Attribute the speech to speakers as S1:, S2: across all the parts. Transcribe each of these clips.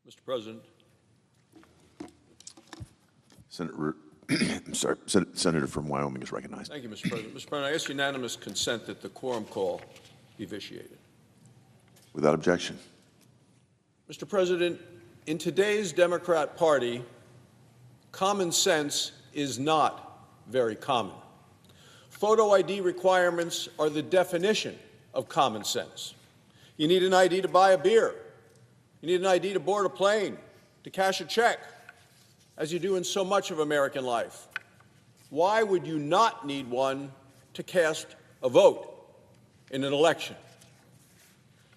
S1: Mr. President.
S2: Senator from Wyoming is recognized.
S1: Thank you, Mr. President. Mr. President, I ask unanimous consent that the quorum call be vitiated.
S2: Without objection.
S1: Mr. President, in today's Democrat Party, common sense is not very common. Photo ID requirements are the definition of common sense. You need an ID to buy a beer. You need an ID to board a plane, to cash a check, as you do in so much of American life. Why would you not need one to cast a vote in an election?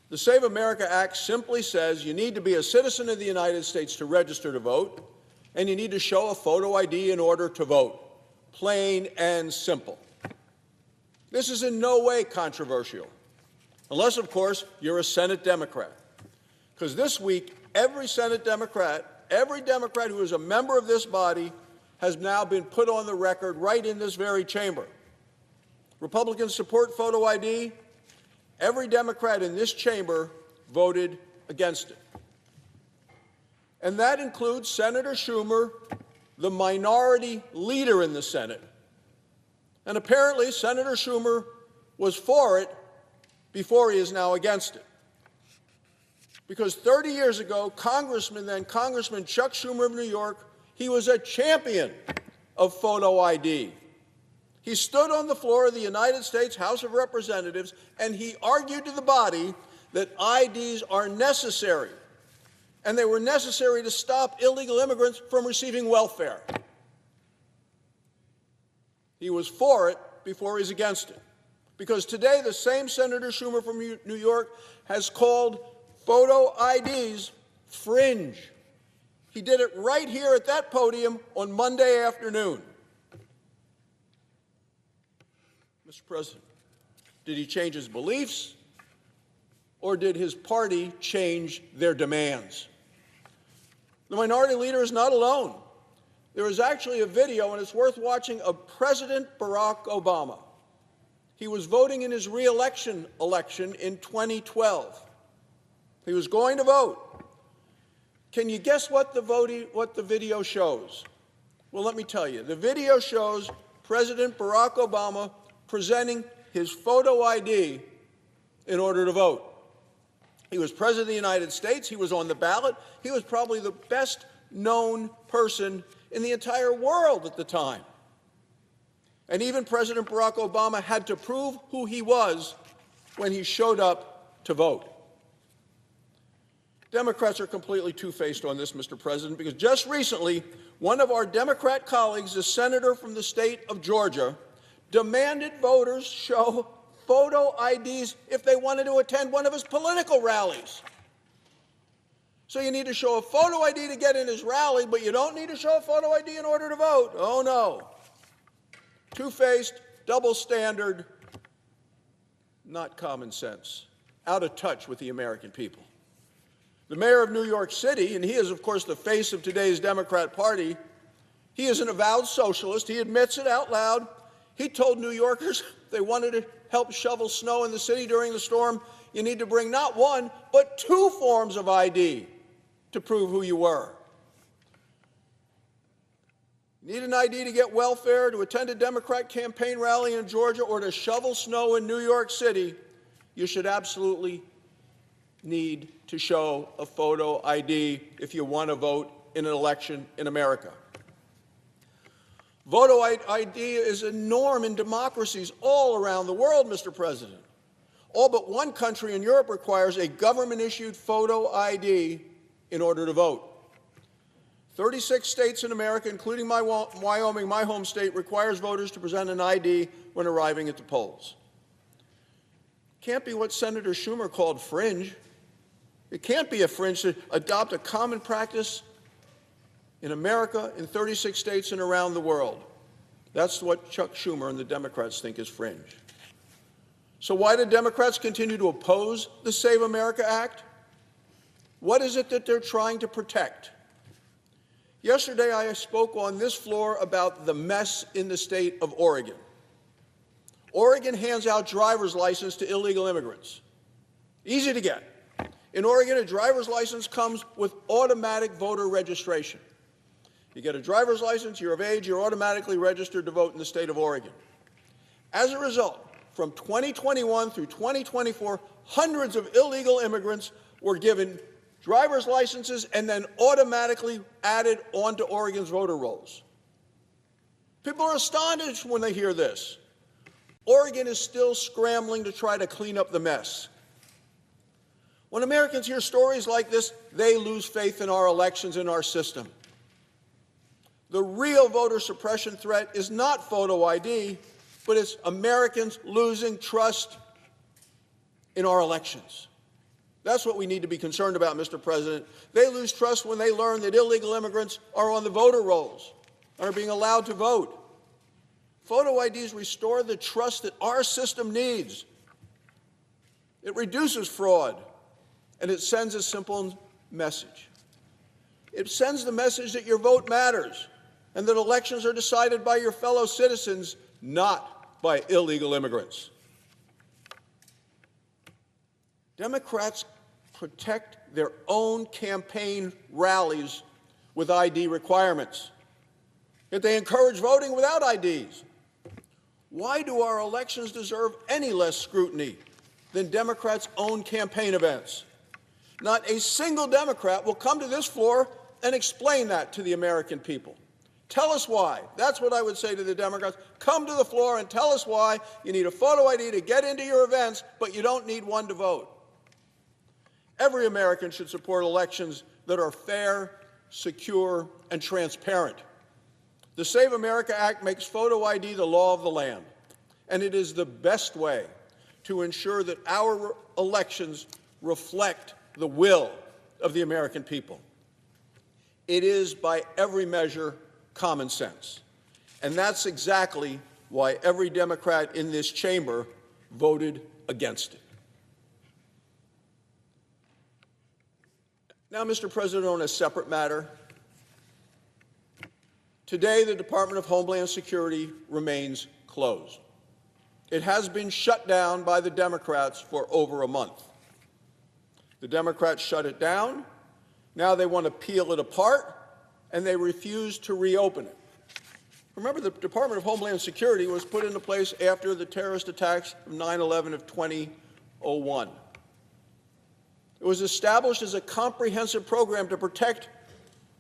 S1: The Save America Act simply says you need to be a citizen of the United States to register to vote, and you need to show a photo ID in order to vote. Plain and simple. This is in no way controversial, unless, of course, you're a Senate Democrat. Because this week, every Senate Democrat, every Democrat who is a member of this body has now been put on the record right in this very chamber. Republicans support photo ID. Every Democrat in this chamber voted against it. And that includes Senator Schumer, the minority leader in the Senate. And apparently, Senator Schumer was for it before he is now against it. Because 30 years ago, Congressman Chuck Schumer of New York, he was a champion of photo ID. He stood on the floor of the United States House of Representatives and he argued to the body that IDs are necessary, and they were necessary to stop illegal immigrants from receiving welfare. He was for it before he's against it. Because today, the same Senator Schumer from New York has called photo IDs fringe. He did it right here at that podium on Monday afternoon. Mr. President, did he change his beliefs, or did his party change their demands? The minority leader is not alone. There is actually a video, and it's worth watching, of President Barack Obama. He was voting in his re-election in 2012. He was going to vote. Can you guess what the video shows? Well, let me tell you. The video shows President Barack Obama presenting his photo ID in order to vote. He was President of the United States. He was on the ballot. He was probably the best-known person in the entire world at the time. And even President Barack Obama had to prove who he was when he showed up to vote. Democrats are completely two-faced on this, Mr. President, because just recently, one of our Democrat colleagues, a senator from the state of Georgia, demanded voters show photo IDs if they wanted to attend one of his political rallies. So you need to show a photo ID to get in his rally, but you don't need to show a photo ID in order to vote. Oh, no. Two-faced, double standard, not common sense, out of touch with the American people. The mayor of New York City, and he is, of course, the face of today's Democrat Party, he is an avowed socialist. He admits it out loud. He told New Yorkers they wanted to help shovel snow in the city during the storm, you need to bring not one, but 2 forms of ID to prove who you were. Need an ID to get welfare, to attend a Democrat campaign rally in Georgia, or to shovel snow in New York City, you should absolutely need to show a photo ID if you want to vote in an election in America. Photo ID is a norm in democracies all around the world, Mr. President. All but one country in Europe requires a government-issued photo ID in order to vote. 36 states in America, including Wyoming, my home state, requires voters to present an ID when arriving at the polls. Can't be what Senator Schumer called fringe. It can't be a fringe to adopt a common practice in America, in 36 states, and around the world. That's what Chuck Schumer and the Democrats think is fringe. So why do Democrats continue to oppose the Save America Act? What is it that they're trying to protect? Yesterday, I spoke on this floor about the mess in the state of Oregon. Oregon hands out driver's licenses to illegal immigrants. Easy to get. In Oregon, a driver's license comes with automatic voter registration. You get a driver's license, you're of age, you're automatically registered to vote in the state of Oregon. As a result, from 2021 through 2024, hundreds of illegal immigrants were given driver's licenses and then automatically added onto Oregon's voter rolls. People are astonished when they hear this. Oregon is still scrambling to try to clean up the mess. When Americans hear stories like this, they lose faith in our elections and our system. The real voter suppression threat is not photo ID, but it's Americans losing trust in our elections. That's what we need to be concerned about, Mr. President. They lose trust when they learn that illegal immigrants are on the voter rolls, are being allowed to vote. Photo IDs restore the trust that our system needs. It reduces fraud, and it sends a simple message. It sends the message that your vote matters and that elections are decided by your fellow citizens, not by illegal immigrants. Democrats protect their own campaign rallies with ID requirements, yet they encourage voting without IDs. Why do our elections deserve any less scrutiny than Democrats' own campaign events? Not a single Democrat will come to this floor and explain that to the American people. Tell us why. That's what I would say to the Democrats. Come to the floor and tell us why you need a photo ID to get into your events, but you don't need one to vote. Every American should support elections that are fair, secure, and transparent. The Save America Act makes photo ID the law of the land, and it is the best way to ensure that our elections reflect the will of the American people. It is, by every measure, common sense, and that's exactly why every Democrat in this chamber voted against it. Now, Mr. President, on a separate matter, today the Department of Homeland Security remains closed. It has been shut down by the Democrats for over a month. The Democrats shut it down. Now they want to peel it apart, and they refuse to reopen it. Remember, the Department of Homeland Security was put into place after the terrorist attacks of 9/11 of 2001. It was established as a comprehensive program to protect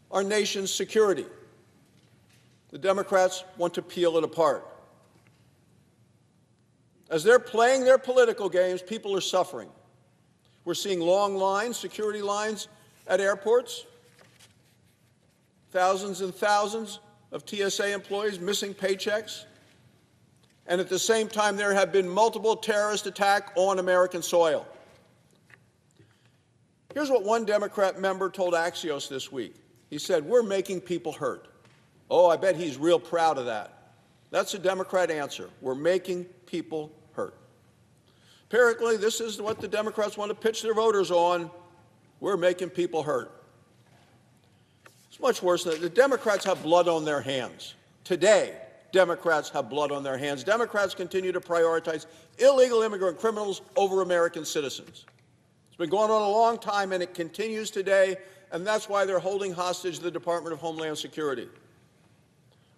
S1: our nation's security. The Democrats want to peel it apart. As they're playing their political games, people are suffering. We're seeing long lines, security lines at airports, thousands and thousands of TSA employees missing paychecks, and at the same time there have been multiple terrorist attacks on American soil. Here's what one Democrat member told Axios this week. He said, "We're making people hurt." Oh, I bet he's real proud of that. That's a Democrat answer. We're making people hurt. Apparently, this is what the Democrats want to pitch their voters on. We're making people hurt. It's much worse than that. The Democrats have blood on their hands. Today, Democrats have blood on their hands. Democrats continue to prioritize illegal immigrant criminals over American citizens. It's been going on a long time, and it continues today, and that's why they're holding hostage the Department of Homeland Security.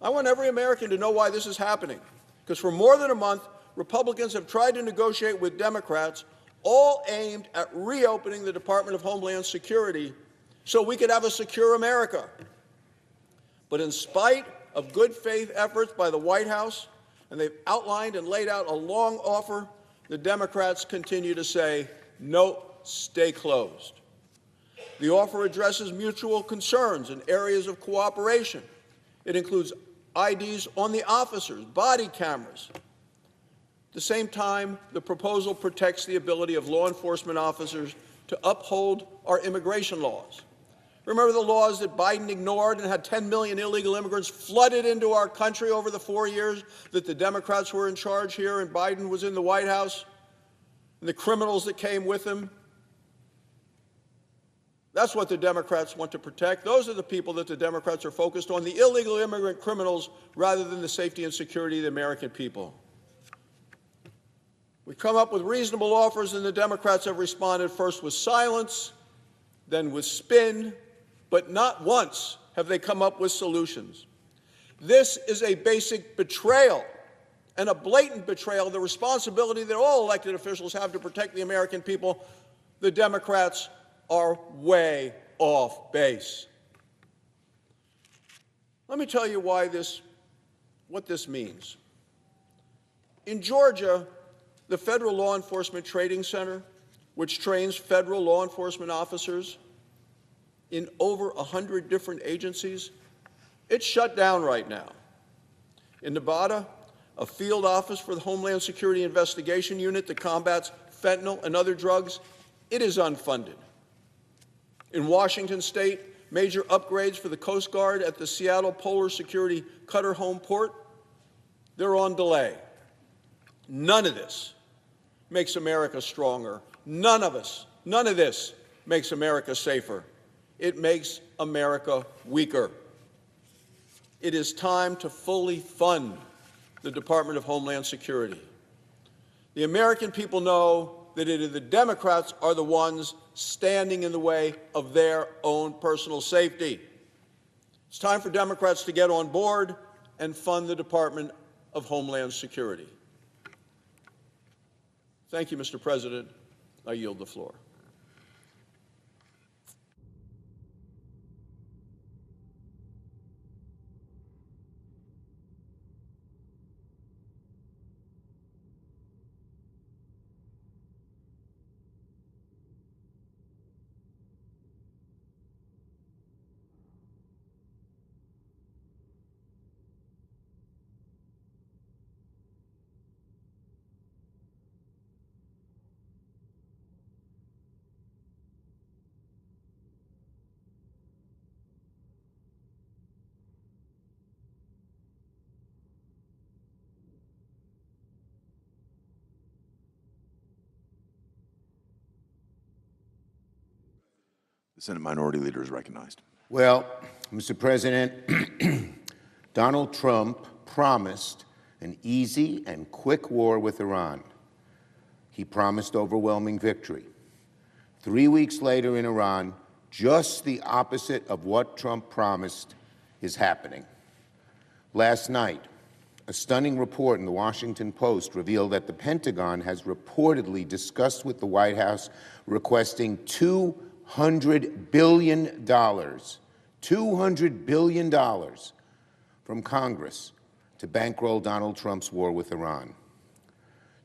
S1: I want every American to know why this is happening, because for more than a month, Republicans have tried to negotiate with Democrats, all aimed at reopening the Department of Homeland Security so we could have a secure America. But in spite of good faith efforts by the White House, and they've outlined and laid out a long offer, the Democrats continue to say, no, stay closed. The offer addresses mutual concerns in areas of cooperation. It includes IDs on the officers, body cameras. At the same time, the proposal protects the ability of law enforcement officers to uphold our immigration laws. Remember the laws that Biden ignored and had 10 million illegal immigrants flooded into our country over the 4 years that the Democrats were in charge here and Biden was in the White House, and the criminals that came with him? That's what the Democrats want to protect. Those are the people that the Democrats are focused on, the illegal immigrant criminals, rather than the safety and security of the American people. We come up with reasonable offers, and the Democrats have responded first with silence, then with spin, but not once have they come up with solutions. This is a basic betrayal and a blatant betrayal of the responsibility that all elected officials have to protect the American people. The Democrats are way off base. Let me tell you what this means. In Georgia, the Federal Law Enforcement Training Center, which trains federal law enforcement officers in over 100 different agencies, it's shut down right now. In Nevada, a field office for the Homeland Security Investigation Unit that combats fentanyl and other drugs, it is unfunded. In Washington State, major upgrades for the Coast Guard at the Seattle Polar Security Cutter Home Port, they're on delay. None of this makes America stronger. None of this makes America safer. It makes America weaker. It is time to fully fund the Department of Homeland Security. The American people know that the Democrats are the ones standing in the way of their own personal safety. It's time for Democrats to get on board and fund the Department of Homeland Security. Thank you, Mr. President. I yield the floor.
S2: The Senate Minority Leader is recognized.
S3: Well, Mr. President, Donald Trump promised an easy and quick war with Iran. He promised overwhelming victory. 3 weeks later in Iran, just the opposite of what Trump promised is happening. Last night, a stunning report in the Washington Post revealed that the Pentagon has reportedly discussed with the White House requesting $200 billion from Congress to bankroll Donald Trump's war with Iran.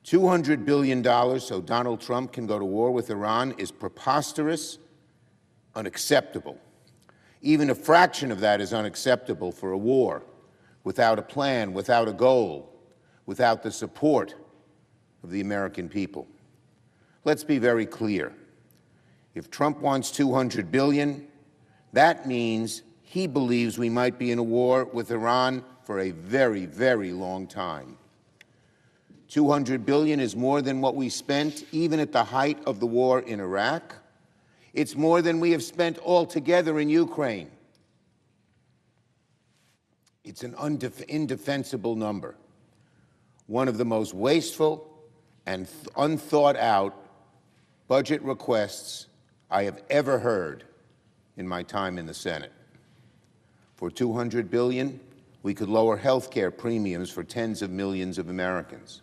S3: $200 billion so Donald Trump can go to war with Iran is preposterous, unacceptable. Even a fraction of that is unacceptable for a war without a plan, without a goal, without the support of the American people. Let's be very clear. If Trump wants $200 billion, that means he believes we might be in a war with Iran for a very, very long time. $200 billion is more than what we spent even at the height of the war in Iraq. It's more than we have spent altogether in Ukraine. It's an indefensible number, one of the most wasteful and unthought out budget requests I have ever heard in my time in the Senate. For $200 billion, we could lower health care premiums for tens of millions of Americans.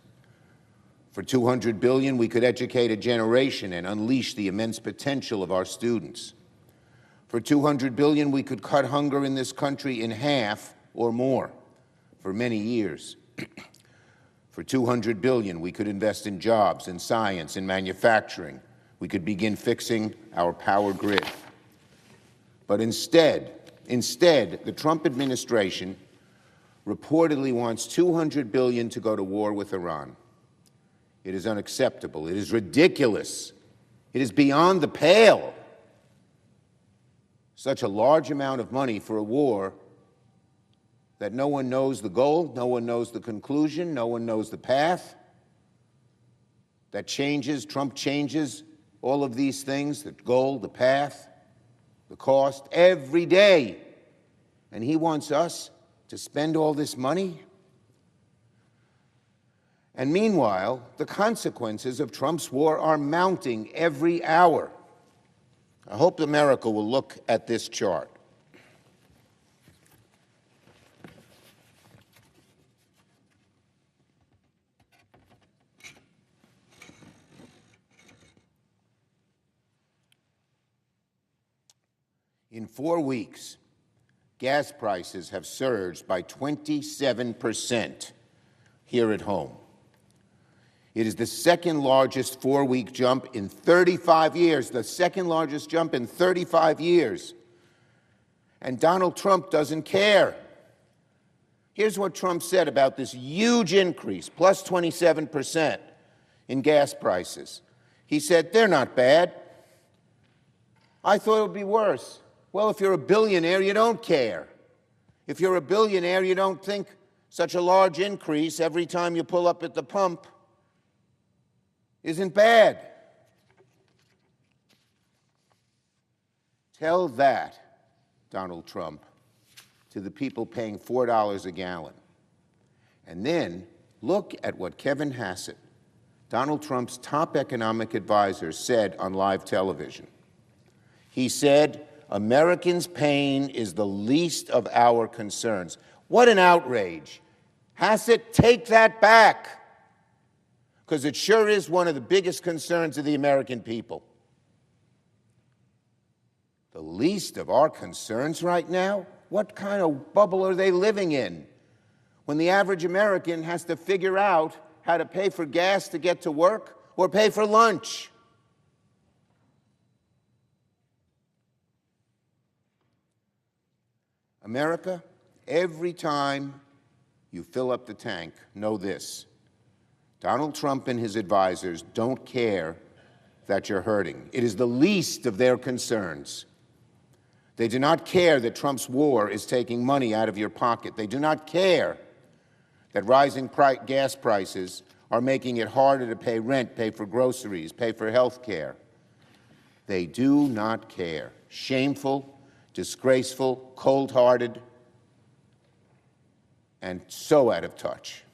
S3: For $200 billion, we could educate a generation and unleash the immense potential of our students. For $200 billion, we could cut hunger in this country in half or more for many years. For $200 billion, we could invest in jobs, in science, in manufacturing. We could begin fixing our power grid. But instead, the Trump administration reportedly wants $200 billion to go to war with Iran. It is unacceptable. It is ridiculous. It is beyond the pale. Such a large amount of money for a war that no one knows the goal, no one knows the conclusion, no one knows the path. That changes, Trump changes all of these things, the goal, the path, the cost, every day. And he wants us to spend all this money? And meanwhile, the consequences of Trump's war are mounting every hour. I hope America will look at this chart. In 4 weeks, gas prices have surged by 27% here at home. It is the second largest 4-week jump in 35 years, the second largest jump in 35 years. And Donald Trump doesn't care. Here's what Trump said about this huge increase, plus 27% in gas prices. He said, "They're not bad. I thought it would be worse." Well, if you're a billionaire, you don't care. If you're a billionaire, you don't think such a large increase every time you pull up at the pump isn't bad. Tell that, Donald Trump, to the people paying $4 a gallon. And then look at what Kevin Hassett, Donald Trump's top economic advisor, said on live television. He said, "Americans' pain is the least of our concerns." What an outrage. Hassett, take that back, because it sure is one of the biggest concerns of the American people. The least of our concerns right now? What kind of bubble are they living in when the average American has to figure out how to pay for gas to get to work or pay for lunch? America, every time you fill up the tank, know this: Donald Trump and his advisors don't care that you're hurting. It is the least of their concerns. They do not care that Trump's war is taking money out of your pocket. They do not care that rising gas prices are making it harder to pay rent, pay for groceries, pay for health care. They do not care. Shameful, disgraceful, cold-hearted, and so out of touch.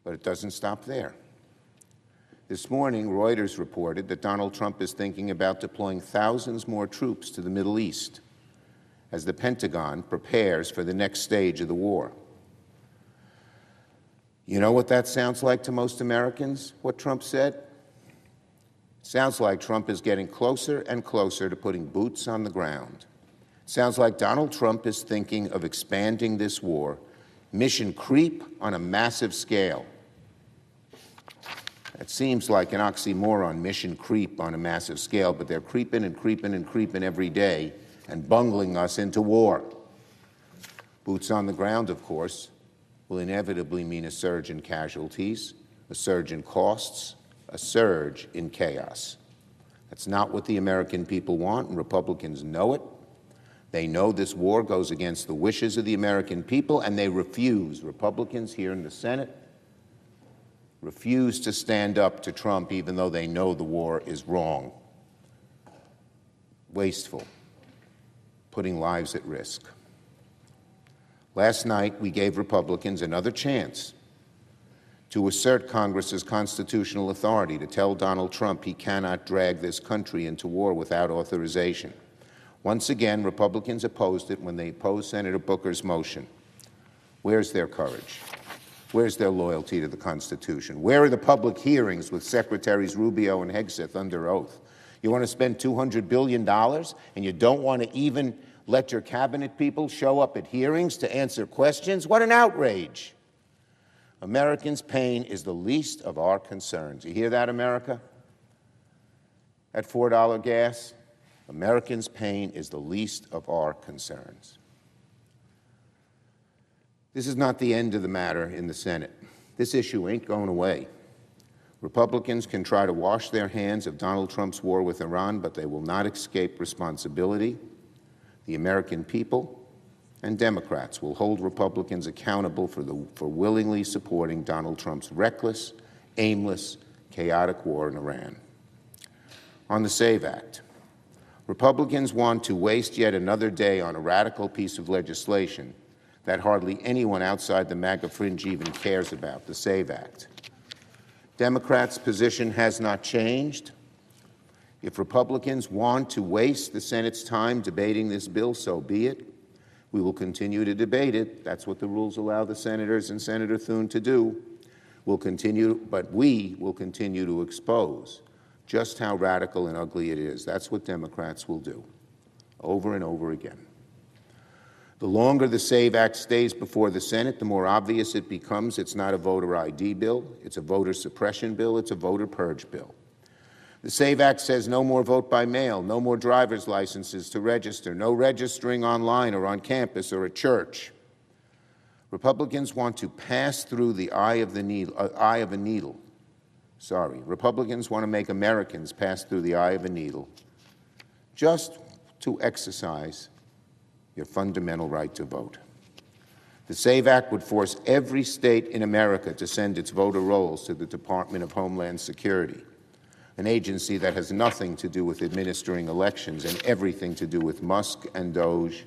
S3: But it doesn't stop there. This morning, Reuters reported that Donald Trump is thinking about deploying thousands more troops to the Middle East as the Pentagon prepares for the next stage of the war. You know what that sounds like to most Americans, what Trump said? Sounds like Trump is getting closer and closer to putting boots on the ground. Sounds like Donald Trump is thinking of expanding this war, mission creep on a massive scale. It seems like an oxymoron, mission creep on a massive scale, but they're creeping and creeping and creeping every day and bungling us into war. Boots on the ground, of course, will inevitably mean a surge in casualties, a surge in costs, a surge in chaos. That's not what the American people want, and Republicans know it. They know this war goes against the wishes of the American people, and they refuse. Republicans here in the Senate refuse to stand up to Trump, even though they know the war is wrong, wasteful, putting lives at risk. Last night, we gave Republicans another chance to assert Congress's constitutional authority to tell Donald Trump he cannot drag this country into war without authorization. Once again, Republicans opposed it when they opposed Senator Booker's motion. Where's their courage? Where's their loyalty to the Constitution? Where are the public hearings with Secretaries Rubio and Hegseth under oath? You want to spend $200 billion and you don't want to even let your cabinet people show up at hearings to answer questions? What an outrage. Americans' pain is the least of our concerns. You hear that, America? At $4 gas, Americans' pain is the least of our concerns. This is not the end of the matter in the Senate. This issue ain't going away. Republicans can try to wash their hands of Donald Trump's war with Iran, but they will not escape responsibility. The American people and Democrats will hold Republicans accountable for willingly supporting Donald Trump's reckless, aimless, chaotic war in Iran. On the SAVE Act, Republicans want to waste yet another day on a radical piece of legislation that hardly anyone outside the MAGA fringe even cares about, the SAVE Act. Democrats' position has not changed. If Republicans want to waste the Senate's time debating this bill, so be it. We will continue to debate it. That's what the rules allow the senators and Senator Thune to do. We'll continue, but we will continue to expose just how radical and ugly it is. That's what Democrats will do, over and over again. The longer the SAVE Act stays before the Senate, the more obvious it becomes it's not a voter ID bill, it's a voter suppression bill, it's a voter purge bill. The SAVE Act says no more vote by mail, no more driver's licenses to register, no registering online or on campus or at church. Republicans want to pass through the eye of a needle. Republicans want to make Americans pass through the eye of a needle just to exercise your fundamental right to vote. The SAVE Act would force every state in America to send its voter rolls to the Department of Homeland Security, an agency that has nothing to do with administering elections and everything to do with Musk and Doge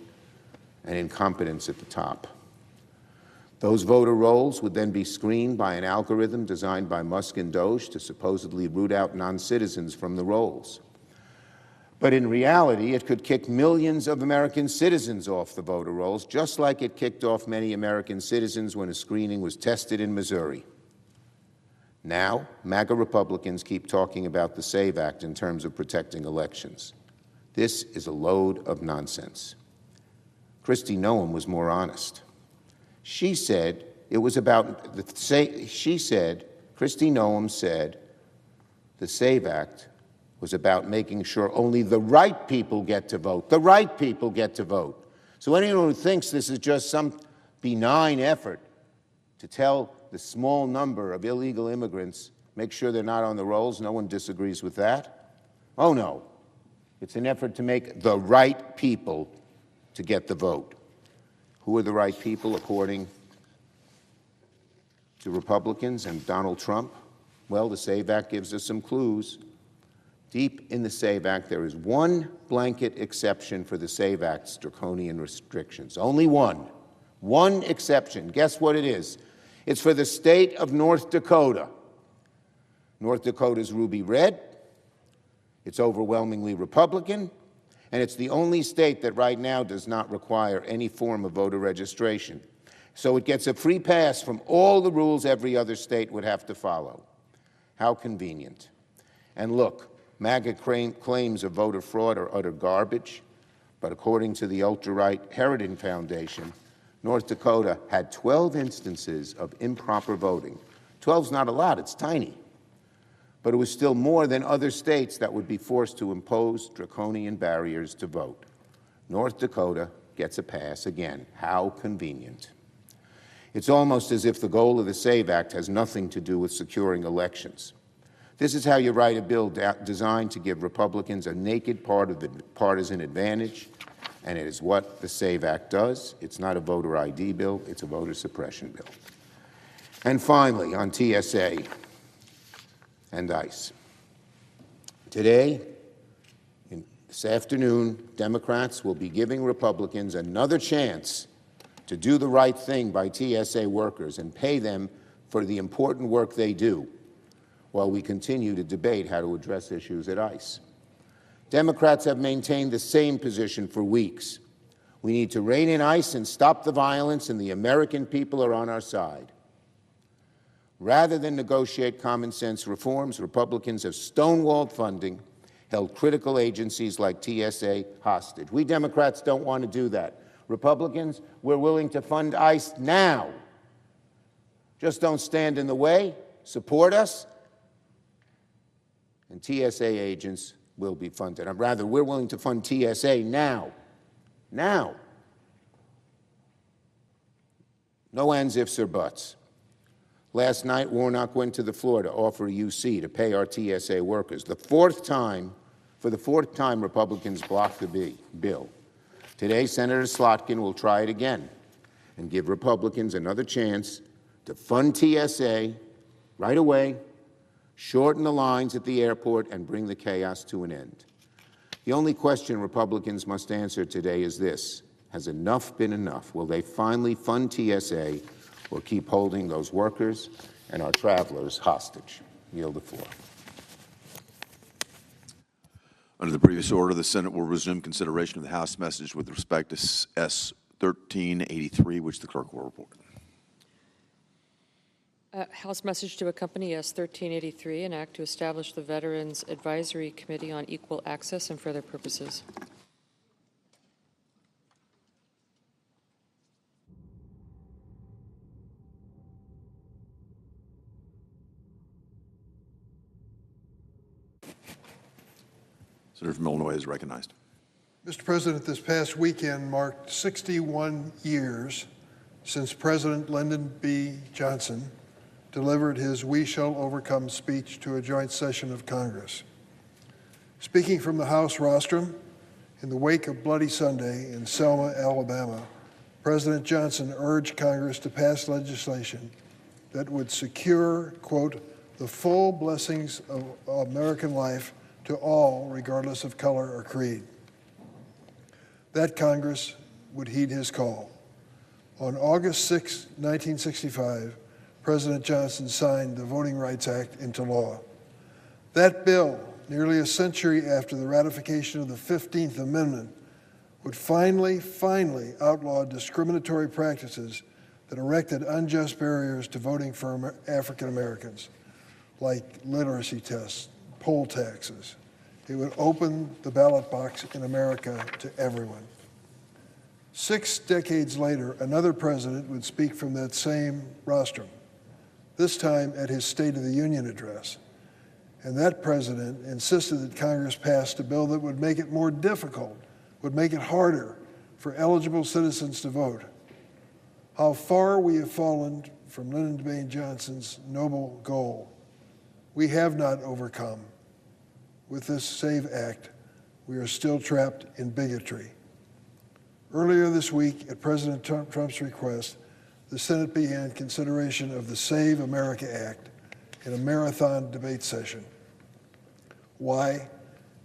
S3: and incompetence at the top. Those voter rolls would then be screened by an algorithm designed by Musk and Doge to supposedly root out non-citizens from the rolls. But in reality, it could kick millions of American citizens off the voter rolls, just like it kicked off many American citizens when a screening was tested in Missouri. Now, MAGA Republicans keep talking about the SAVE Act in terms of protecting elections. This is a load of nonsense. Kristi Noem was more honest. She said it was about Kristi Noem said the SAVE Act was about making sure only the right people get to vote. The right people get to vote. So anyone who thinks this is just some benign effort to tell the small number of illegal immigrants, make sure they're not on the rolls, no one disagrees with that. Oh no, it's an effort to make the right people to get the vote. Who are the right people according to Republicans and Donald Trump? Well, the SAVE Act gives us some clues. Deep in the SAVE Act, there is one blanket exception for the SAVE Act's draconian restrictions. Only one. One exception. Guess what it is? It's for the state of North Dakota. North Dakota's ruby red. It's overwhelmingly Republican. And it's the only state that right now does not require any form of voter registration. So it gets a free pass from all the rules every other state would have to follow. How convenient. And look, MAGA claims of voter fraud are utter garbage, but according to the ultra-right Heritage Foundation, North Dakota had 12 instances of improper voting. 12's not a lot, it's tiny. But it was still more than other states that would be forced to impose draconian barriers to vote. North Dakota gets a pass again. How convenient. It's almost as if the goal of the SAVE Act has nothing to do with securing elections. This is how you write a bill designed to give Republicans a naked partisan advantage, and it is what the SAVE Act does. It's not a voter ID bill, it's a voter suppression bill. And finally, on TSA and ICE. Today, this afternoon, Democrats will be giving Republicans another chance to do the right thing by TSA workers and pay them for the important work they do, while we continue to debate how to address issues at ICE. Democrats have maintained the same position for weeks. We need to rein in ICE and stop the violence, and the American people are on our side. Rather than negotiate common sense reforms, Republicans have stonewalled funding, held critical agencies like TSA hostage. We Democrats don't want to do that. Republicans, we're willing to fund ICE now. Just don't stand in the way, support us, and TSA agents will be funded. Rather, we're willing to fund TSA now. Now. No ands, ifs, or buts. Last night, Warnock went to the floor to offer a UC to pay our TSA workers. For the fourth time, Republicans blocked the bill. Today, Senator Slotkin will try it again and give Republicans another chance to fund TSA right away, shorten the lines at the airport, and bring the chaos to an end. The only question Republicans must answer today is this: Has enough been enough? Will they finally fund TSA or keep holding those workers and our travelers hostage? Yield the floor.
S2: Under the previous order, the Senate will resume consideration of the House message with respect to S. 1383, which the clerk will report.
S4: House message to accompany S. 1383, an act to establish the Veterans Advisory Committee on Equal Access and for other purposes.
S2: Senator from Illinois is recognized.
S5: Mr. President, this past weekend marked 61 years since President Lyndon B. Johnson delivered his "We Shall Overcome" speech to a joint session of Congress. Speaking from the House rostrum, in the wake of Bloody Sunday in Selma, Alabama, President Johnson urged Congress to pass legislation that would secure, quote, "the full blessings of American life to all, regardless of color or creed." That Congress would heed his call. On August 6, 1965, President Johnson signed the Voting Rights Act into law. That bill, nearly a century after the ratification of the 15th Amendment, would finally outlaw discriminatory practices that erected unjust barriers to voting for African Americans, like literacy tests, poll taxes. It would open the ballot box in America to everyone. 6 decades later, another president would speak from that same rostrum, this time at his State of the Union address. And that president insisted that Congress passed a bill that would make it more difficult, would make it harder for eligible citizens to vote. How far we have fallen from Lyndon B. Johnson's noble goal. We have not overcome. With this SAVE Act, we are still trapped in bigotry. Earlier this week, at President Trump's request, the Senate began consideration of the Save America Act in a marathon debate session. Why?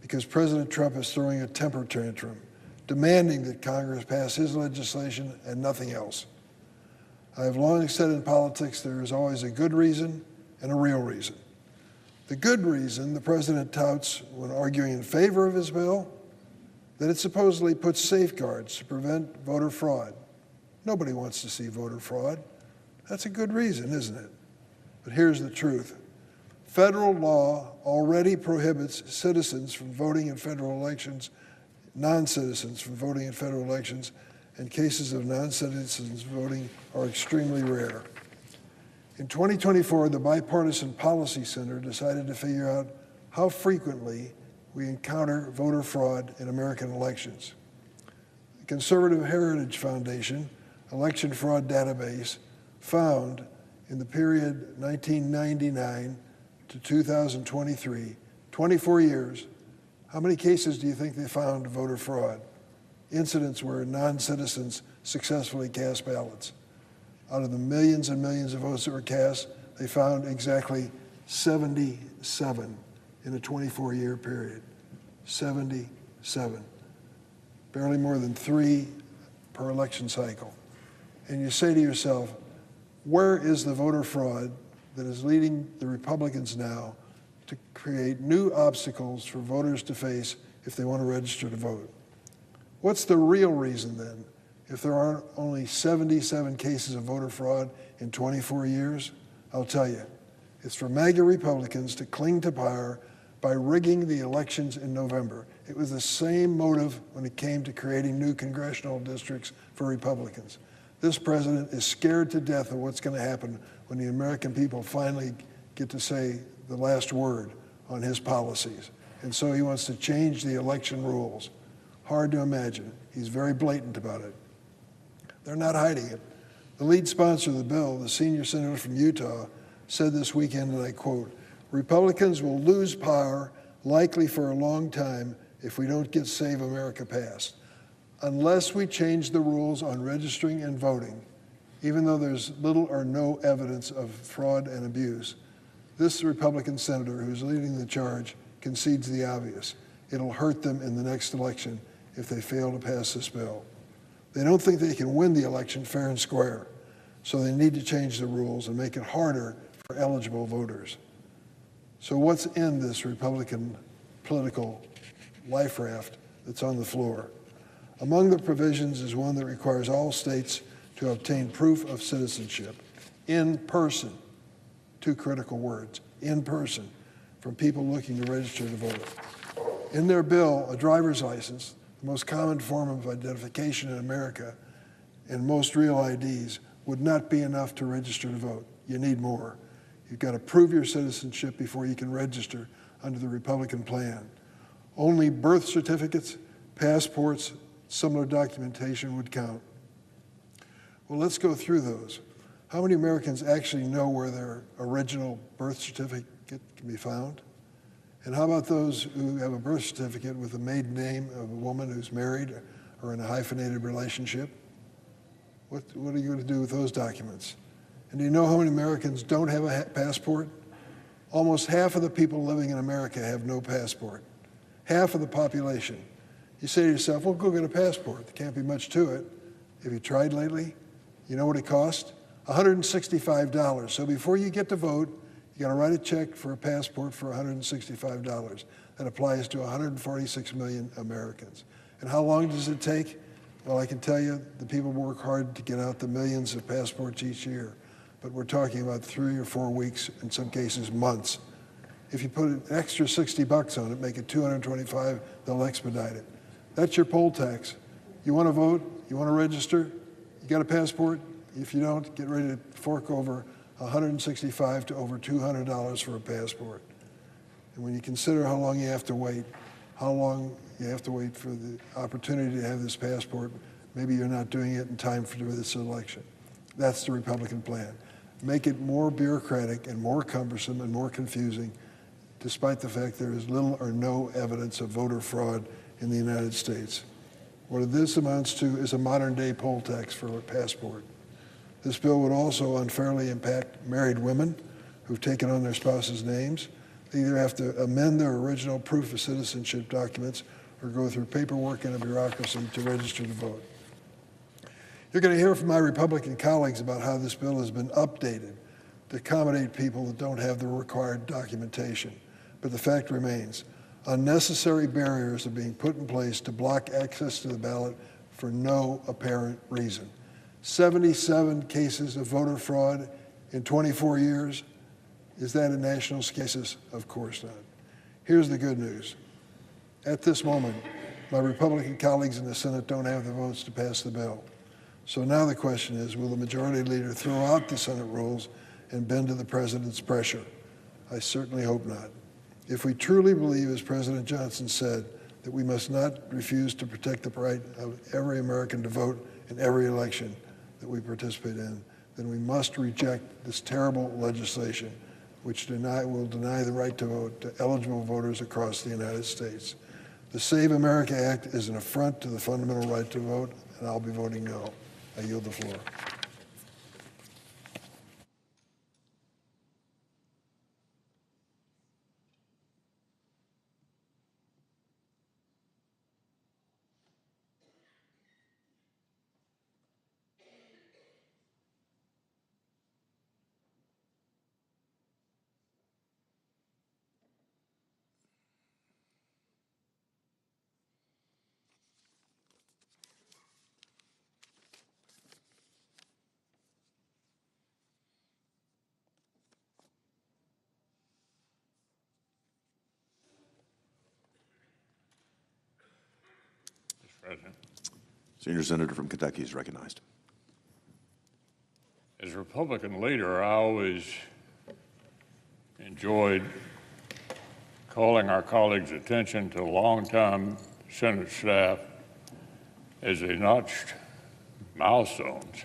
S5: Because President Trump is throwing a temper tantrum, demanding that Congress pass his legislation and nothing else. I have long said in politics there is always a good reason and a real reason. The good reason the president touts when arguing in favor of his bill, that it supposedly puts safeguards to prevent voter fraud. Nobody wants to see voter fraud. That's a good reason, isn't it? But here's the truth. Federal law already prohibits citizens from voting in federal elections, non-citizens from voting in federal elections, and cases of non-citizens voting are extremely rare. In 2024, the Bipartisan Policy Center decided to figure out how frequently we encounter voter fraud in American elections. The Conservative Heritage Foundation election fraud database found in the period 1999 to 2023, 24 years, how many cases do you think they found of voter fraud? Incidents where non-citizens successfully cast ballots. Out of the millions and millions of votes that were cast, they found exactly 77 in a 24-year period. 77. Barely more than 3 per election cycle. And you say to yourself, where is the voter fraud that is leading the Republicans now to create new obstacles for voters to face if they want to register to vote? What's the real reason then, if there aren't only 77 cases of voter fraud in 24 years? I'll tell you, it's for MAGA Republicans to cling to power by rigging the elections in November. It was the same motive when it came to creating new congressional districts for Republicans. This president is scared to death of what's going to happen when the American people finally get to say the last word on his policies. And so he wants to change the election rules. Hard to imagine. He's very blatant about it. They're not hiding it. The lead sponsor of the bill, the senior senator from Utah, said this weekend, and I quote, "Republicans will lose power likely for a long time if we don't get Save America passed. Unless we change the rules on registering and voting, even though there's little or no evidence of fraud and abuse, this Republican senator who's leading the charge concedes the obvious. It'll hurt them in the next election if they fail to pass this bill. They don't think they can win the election fair and square, so they need to change the rules and make it harder for eligible voters. So what's in this Republican political life raft that's on the floor? Among the provisions is one that requires all states to obtain proof of citizenship in person, two critical words, in person, from people looking to register to vote. In their bill, a driver's license, the most common form of identification in America, and most real IDs, would not be enough to register to vote. You need more. You've got to prove your citizenship before you can register under the Republican plan. Only birth certificates, passports, similar documentation would count. Well, let's go through those. How many Americans actually know where their original birth certificate can be found? And how about those who have a birth certificate with the maiden name of a woman who's married or in a hyphenated relationship? What are you going to do with those documents? And do you know how many Americans don't have a passport? Almost half of the people living in America have no passport. Half of the population. You say to yourself, well, go get a passport. There can't be much to it. Have you tried lately? You know what it costs? $165. So before you get to vote, you got to write a check for a passport for $165. That applies to 146 million Americans. And how long does it take? Well, I can tell you the people work hard to get out the millions of passports each year, but we're talking about 3 or 4 weeks, in some cases months. If you put an extra $60 on it, make it $225, they'll expedite it. That's your poll tax. You want to vote? You want to register? You got a passport? If you don't, get ready to fork over $165 to over $200 for a passport. And when you consider how long you have to wait, how long you have to wait for the opportunity to have this passport, maybe you're not doing it in time for this election. That's the Republican plan. Make it more bureaucratic and more cumbersome and more confusing, despite the fact there is little or no evidence of voter fraud in the United States. What this amounts to is a modern-day poll tax for a passport. This bill would also unfairly impact married women who've taken on their spouses' names. They either have to amend their original proof of citizenship documents or go through paperwork and a bureaucracy to register to vote. You're going to hear from my Republican colleagues about how this bill has been updated to accommodate people that don't have the required documentation. But the fact remains, unnecessary barriers are being put in place to block access to the ballot for no apparent reason. 77 cases of voter fraud in 24 years. Is that a national scale? Of course not. Here's the good news. At this moment, my Republican colleagues in the Senate don't have the votes to pass the bill. So now the question is, will the majority leader throw out the Senate rules and bend to the president's pressure? I certainly hope not. If we truly believe, as President Johnson said, that we must not refuse to protect the right of every American to vote in every election that we participate in, then we must reject this terrible legislation which will deny the right to vote to eligible voters across the United States. The Save America Act is an affront to the fundamental right to vote, and I'll be voting no. I yield the floor.
S6: President.
S2: Senior Senator from Kentucky is recognized.
S6: As Republican leader, I always enjoyed calling our colleagues' attention to longtime Senate staff as they notched milestones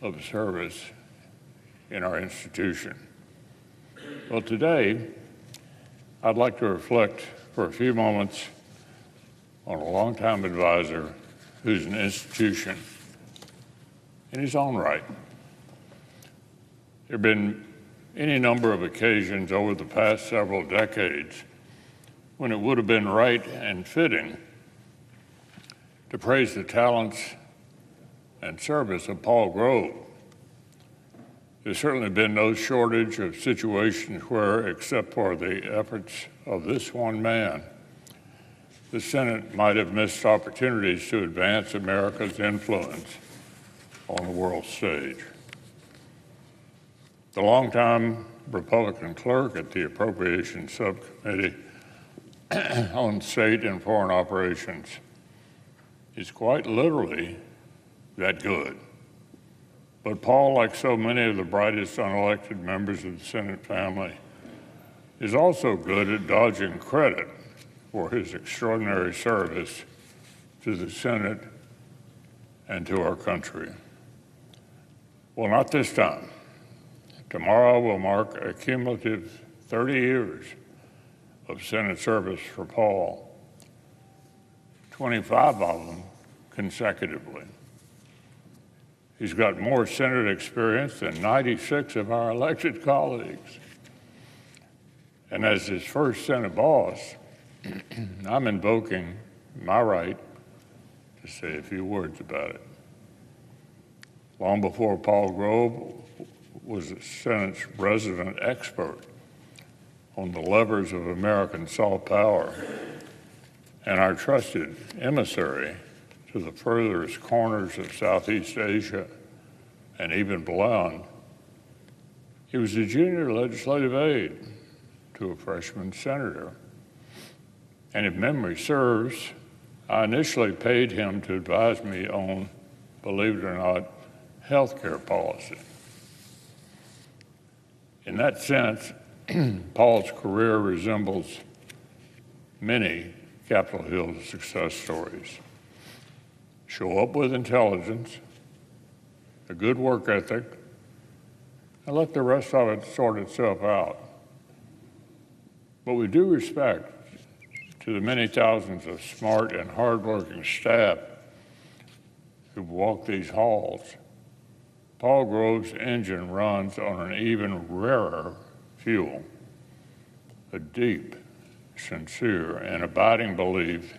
S6: of service in our institution. Well, today, I'd like to reflect for a few moments on a longtime advisor who's an institution in his own right. There have been any number of occasions over the past several decades when it would have been right and fitting to praise the talents and service of Paul Grove. There's certainly been no shortage of situations where, except for the efforts of this one man, the Senate might have missed opportunities to advance America's influence on the world stage. The longtime Republican clerk at the Appropriations Subcommittee on State and Foreign Operations is quite literally that good. But Paul, like so many of the brightest unelected members of the Senate family, is also good at dodging credit for his extraordinary service to the Senate and to our country. Well, not this time. Tomorrow will mark a cumulative 30 years of Senate service for Paul, 25 of them consecutively. He's got more Senate experience than 96 of our elected colleagues. And as his first Senate boss, I'm invoking my right to say a few words about it. Long before Paul Grove was the Senate's resident expert on the levers of American soft power and our trusted emissary to the furthest corners of Southeast Asia and even beyond, he was a junior legislative aide to a freshman senator. And if memory serves, I initially paid him to advise me on, believe it or not, health care policy. In that sense, Paul's career resembles many Capitol Hill success stories. Show up with intelligence, a good work ethic, and let the rest of it sort itself out. But with due respect to the many thousands of smart and hardworking staff who walk these halls, Paul Grove's engine runs on an even rarer fuel, a deep, sincere, and abiding belief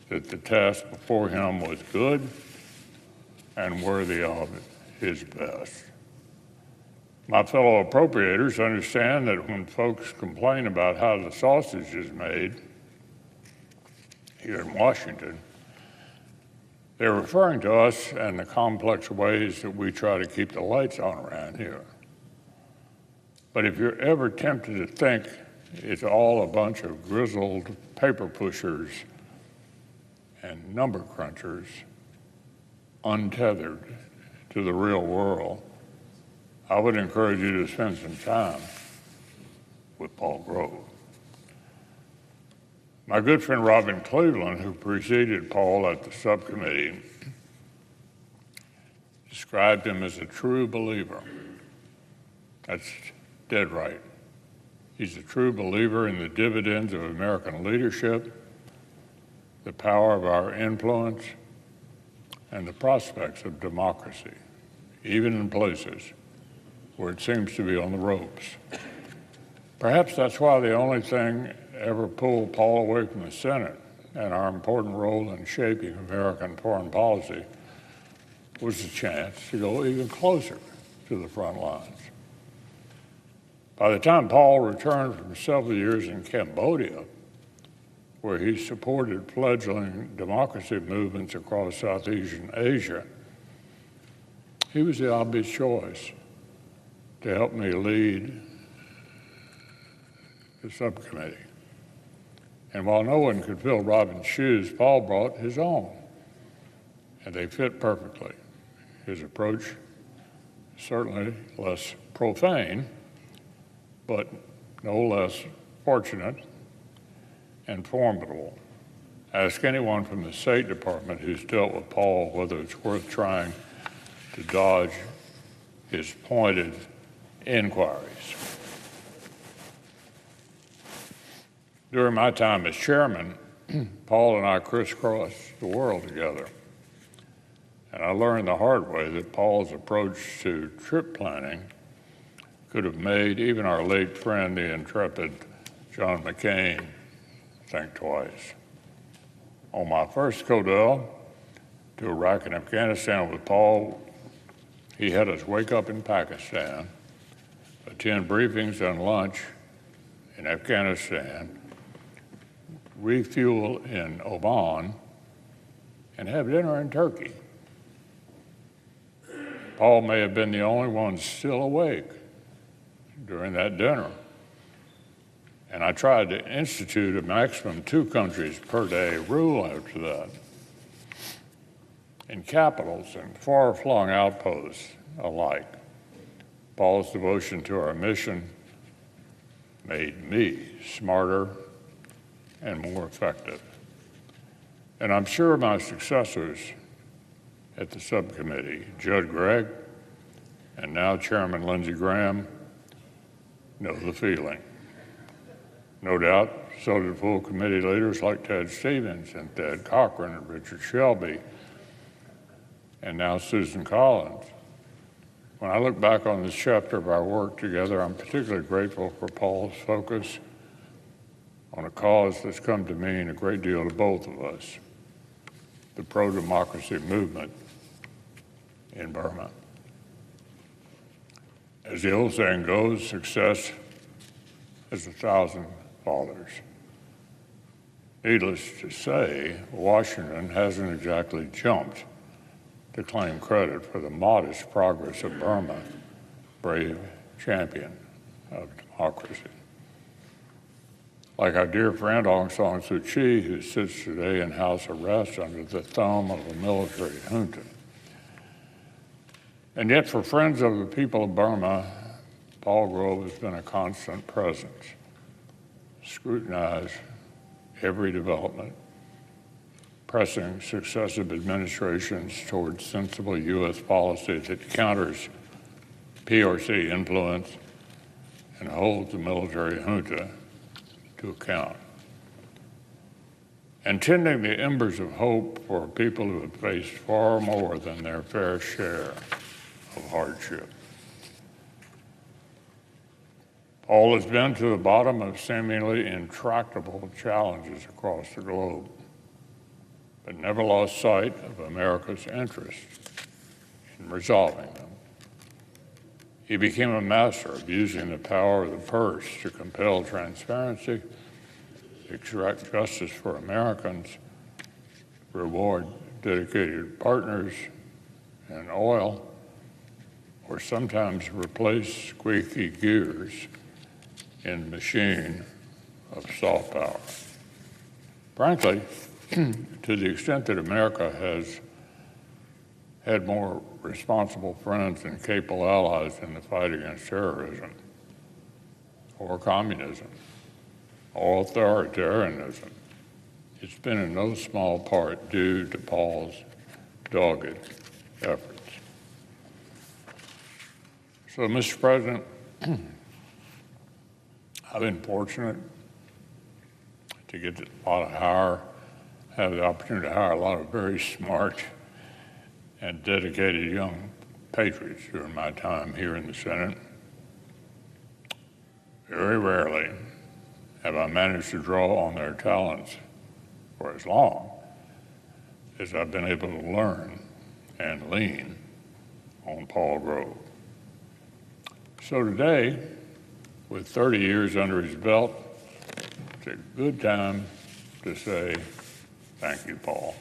S6: that the task before him was good and worthy of his best. My fellow appropriators understand that when folks complain about how the sausage is made here in Washington, they're referring to us and the complex ways that we try to keep the lights on around here. But if you're ever tempted to think it's all a bunch of grizzled paper pushers and number crunchers untethered to the real world, I would encourage you to spend some time with Paul Grove. My good friend Robin Cleveland, who preceded Paul at the subcommittee, described him as a true believer. That's dead right. He's a true believer in the dividends of American leadership, the power of our influence, and the prospects of democracy, even in places where it seems to be on the ropes. Perhaps that's why the only thing ever pulled Paul away from the Senate and our important role in shaping American foreign policy was the chance to go even closer to the front lines. By the time Paul returned from several years in Cambodia, where he supported fledgling democracy movements across Southeast Asia, he was the obvious choice to help me lead the subcommittee. And while no one could fill Robin's shoes, Paul brought his own, and they fit perfectly. His approach, certainly less profane, but no less fortunate and formidable. Ask anyone from the State Department who's dealt with Paul whether it's worth trying to dodge his pointed inquiries. During my time as chairman, Paul and I crisscrossed the world together. And I learned the hard way that Paul's approach to trip planning could have made even our late friend, the intrepid John McCain, think twice. On my first CODEL, to Iraq and Afghanistan with Paul, he had us wake up in Pakistan, attend briefings and lunch in Afghanistan, refuel in Oman, and have dinner in Turkey. Paul may have been the only one still awake during that dinner. And I tried to institute a maximum 2 countries per day rule after that. In capitals and far-flung outposts alike, Paul's devotion to our mission made me smarter and more effective. And I'm sure my successors at the subcommittee, Judd Gregg and now Chairman Lindsey Graham, know the feeling. No doubt, so did full committee leaders like Ted Stevens and Thad Cochran and Richard Shelby, and now Susan Collins. When I look back on this chapter of our work together, I'm particularly grateful for Paul's focus on a cause that's come to mean a great deal to both of us, the pro-democracy movement in Burma. As the old saying goes, success has 1,000 fathers. Needless to say, Washington hasn't exactly jumped to claim credit for the modest progress of Burma, brave champion of democracy. Like our dear friend Aung San Suu Kyi, who sits today in house arrest under the thumb of a military junta. And yet, for friends of the people of Burma, Paul Grove has been a constant presence. Scrutinize every development, pressing successive administrations towards sensible U.S. policy that counters PRC influence and holds the military junta to account. And tending the embers of hope for people who have faced far more than their fair share of hardship. Paul has been to the bottom of seemingly intractable challenges across the globe, but never lost sight of America's interest in resolving them. He became a master of using the power of the purse to compel transparency, extract justice for Americans, reward dedicated partners in oil, or sometimes replace squeaky gears in the machine of soft power. Frankly, to the extent that America has had more responsible friends and capable allies in the fight against terrorism, or communism, or authoritarianism, it's been in no small part due to Paul's dogged efforts. So, Mr. President, I've been fortunate to get have the opportunity to hire a lot of very smart and dedicated young patriots during my time here in the Senate. Very rarely have I managed to draw on their talents for as long as I've been able to learn and lean on Paul Grove. So today, with 30 years under his belt, it's a good time to say thank you, Paul.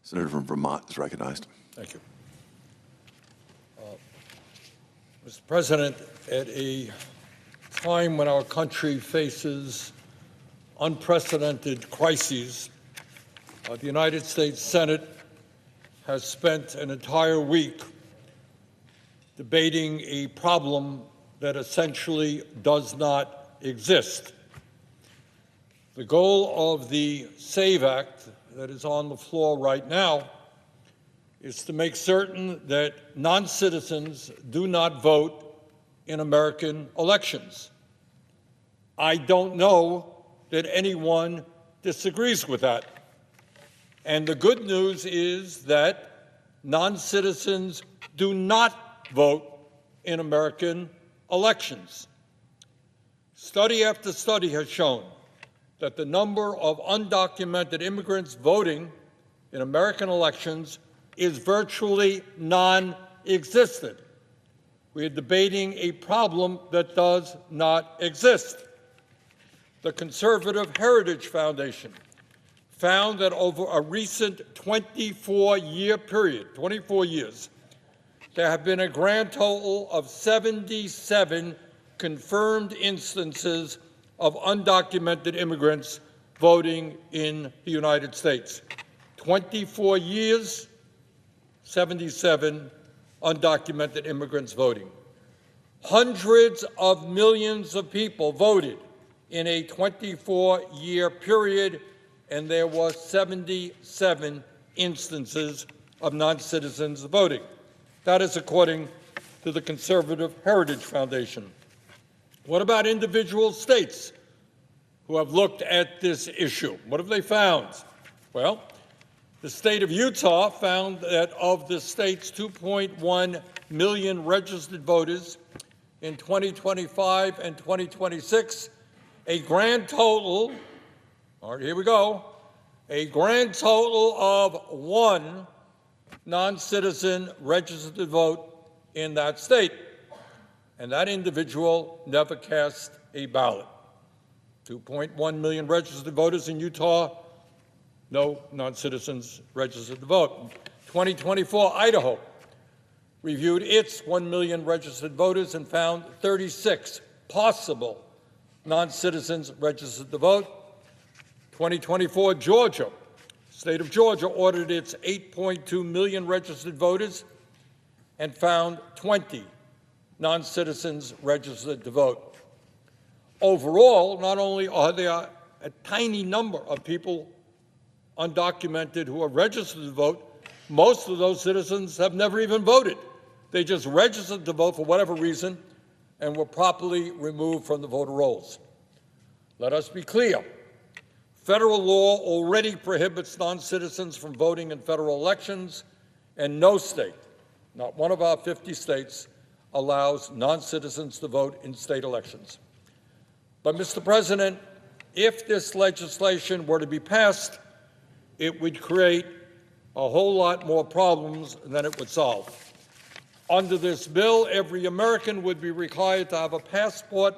S2: Senator from Vermont is recognized.
S7: Thank you. Mr. President, at a time when our country faces unprecedented crises, the United States Senate has spent an entire week debating a problem that essentially does not exist. The goal of the SAVE Act that is on the floor right now is to make certain that non-citizens do not vote in American elections. I don't know that anyone disagrees with that. And the good news is that non-citizens do not vote in American elections. Study after study has shown that the number of undocumented immigrants voting in American elections is virtually non-existent. We are debating a problem that does not exist. The Conservative Heritage Foundation found that over a recent 24-year period, 24 years, there have been a grand total of 77 confirmed instances of undocumented immigrants voting in the United States. 24 years, 77 undocumented immigrants voting. Hundreds of millions of people voted in a 24-year period, and there were 77 instances of non-citizens voting. That is according to the Conservative Heritage Foundation. What about individual states who have looked at this issue? What have they found? Well, the state of Utah found that of the state's 2.1 million registered voters in 2025 and 2026, a grand total, all right, here we go, a grand total of one non-citizen registered to vote in that state. And that individual never cast a ballot. 2.1 million registered voters in Utah, no non-citizens registered to vote. 2024, Idaho reviewed its 1 million registered voters and found 36 possible non-citizens registered to vote. 2024, Georgia, state of Georgia ordered its 8.2 million registered voters and found 20 non-citizens registered to vote. Overall, not only are there a tiny number of people undocumented who are registered to vote, most of those citizens have never even voted. They just registered to vote for whatever reason and were properly removed from the voter rolls. Let us be clear. Federal law already prohibits non-citizens from voting in federal elections, and no state, not one of our 50 states, allows non-citizens to vote in state elections. But, Mr. President, if this legislation were to be passed, it would create a whole lot more problems than it would solve. Under this bill, every American would be required to have a passport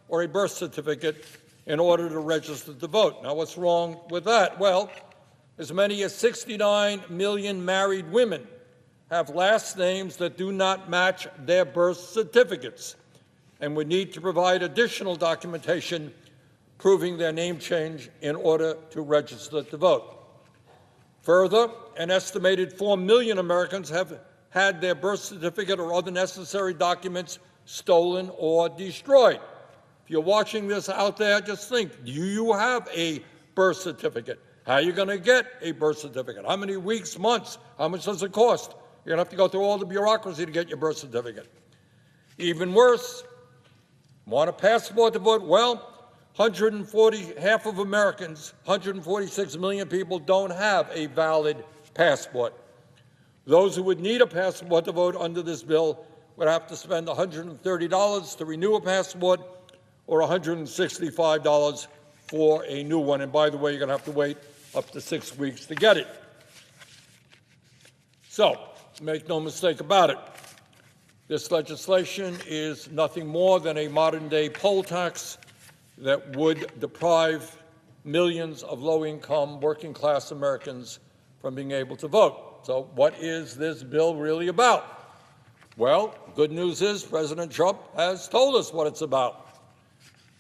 S7: or a birth certificate in order to register to vote. Now, what's wrong with that? Well, as many as 69 million married women have last names that do not match their birth certificates and would need to provide additional documentation proving their name change in order to register to vote. Further, an estimated 4 million Americans have had their birth certificate or other necessary documents stolen or destroyed. If you're watching this out there, just think, do you have a birth certificate? How are you going to get a birth certificate? How many weeks, months? How much does it cost? You're going to have to go through all the bureaucracy to get your birth certificate. Even worse, want a passport to vote? Well, half of Americans, 146 million people, don't have a valid passport. Those who would need a passport to vote under this bill would have to spend $130 to renew a passport or $165 for a new one. And by the way, you're going to have to wait up to 6 weeks to get it. So, make no mistake about it. This legislation is nothing more than a modern-day poll tax that would deprive millions of low-income, working-class Americans from being able to vote. So what is this bill really about? Well, good news is President Trump has told us what it's about.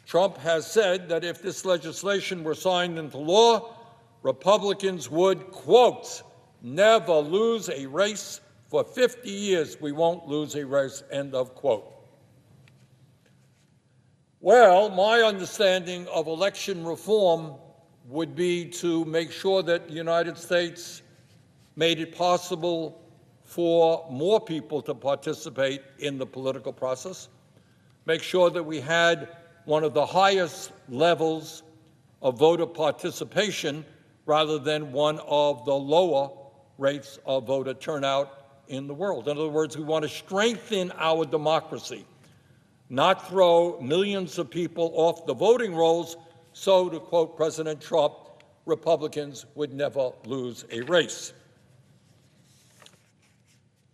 S7: Trump has said that if this legislation were signed into law, Republicans would, quote, never lose a race. For 50 years, we won't lose a race, end of quote. Well, my understanding of election reform would be to make sure that the United States made it possible for more people to participate in the political process, make sure that we had one of the highest levels of voter participation rather than one of the lower rates of voter turnout in the world. In other words, we want to strengthen our democracy, not throw millions of people off the voting rolls, so, to quote President Trump, Republicans would never lose a race.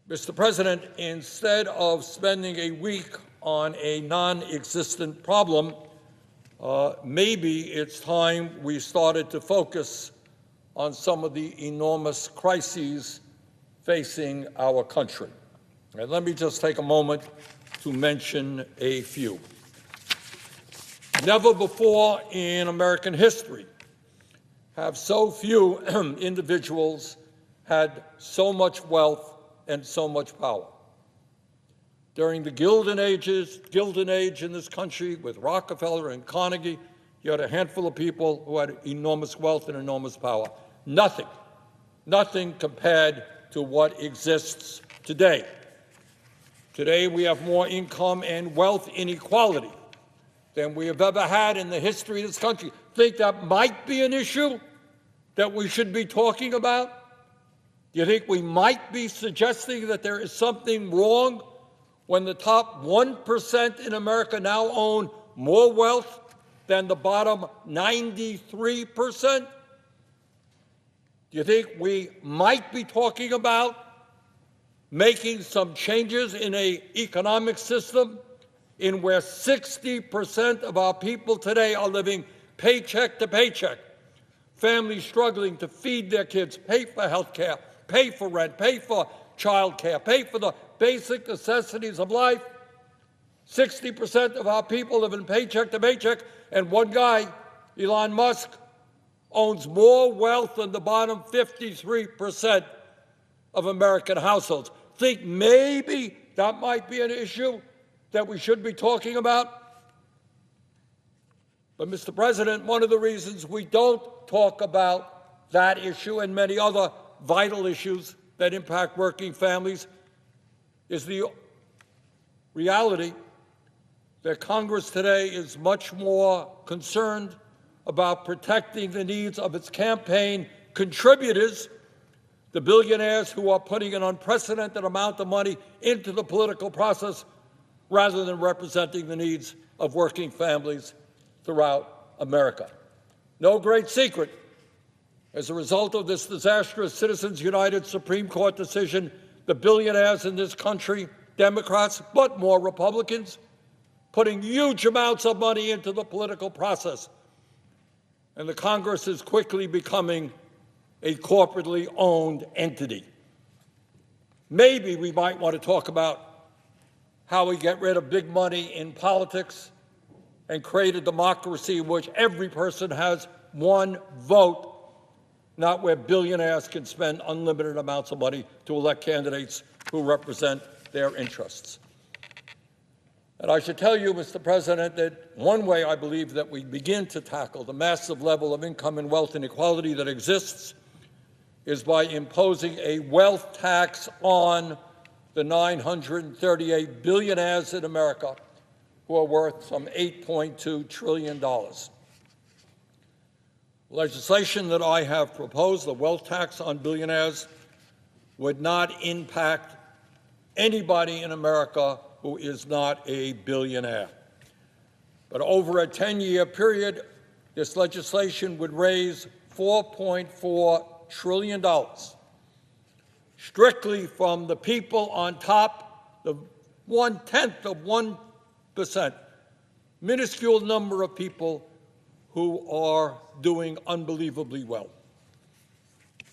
S7: Mr. President, instead of spending a week on a non-existent problem, maybe it's time we started to focus on some of the enormous crises facing our country. And let me just take a moment to mention a few. Never before in American history have so few individuals had so much wealth and so much power. During the Gilded Age in this country with Rockefeller and Carnegie, you had a handful of people who had enormous wealth and enormous power. Nothing compared to what exists today. Today we have more income and wealth inequality than we have ever had in the history of this country. Think that might be an issue that we should be talking about? Do you think we might be suggesting that there is something wrong when the top 1% in America now own more wealth than the bottom 93%? Do you think we might be talking about making some changes in an economic system in where 60% of our people today are living paycheck to paycheck, families struggling to feed their kids, pay for health care, pay for rent, pay for child care, pay for the basic necessities of life? 60% of our people live in paycheck to paycheck, and one guy, Elon Musk, owns more wealth than the bottom 53% of American households. Think maybe that might be an issue that we should be talking about? But, Mr. President, one of the reasons we don't talk about that issue and many other vital issues that impact working families is the reality that Congress today is much more concerned about protecting the needs of its campaign contributors, the billionaires who are putting an unprecedented amount of money into the political process, rather than representing the needs of working families throughout America. No great secret. As a result of this disastrous Citizens United Supreme Court decision, the billionaires in this country, Democrats, but more Republicans, putting huge amounts of money into the political process. And the Congress is quickly becoming a corporately owned entity. Maybe we might want to talk about how we get rid of big money in politics and create a democracy in which every person has one vote, not where billionaires can spend unlimited amounts of money to elect candidates who represent their interests. And I should tell you, Mr. President, that one way I believe that we begin to tackle the massive level of income and wealth inequality that exists is by imposing a wealth tax on the 938 billionaires in America who are worth some $8.2 trillion. Legislation that I have proposed, the wealth tax on billionaires, would not impact anybody in America who is not a billionaire. But over a 10-year period, this legislation would raise $4.4 trillion strictly from the people on top, the 1/10 of 1%, minuscule number of people who are doing unbelievably well.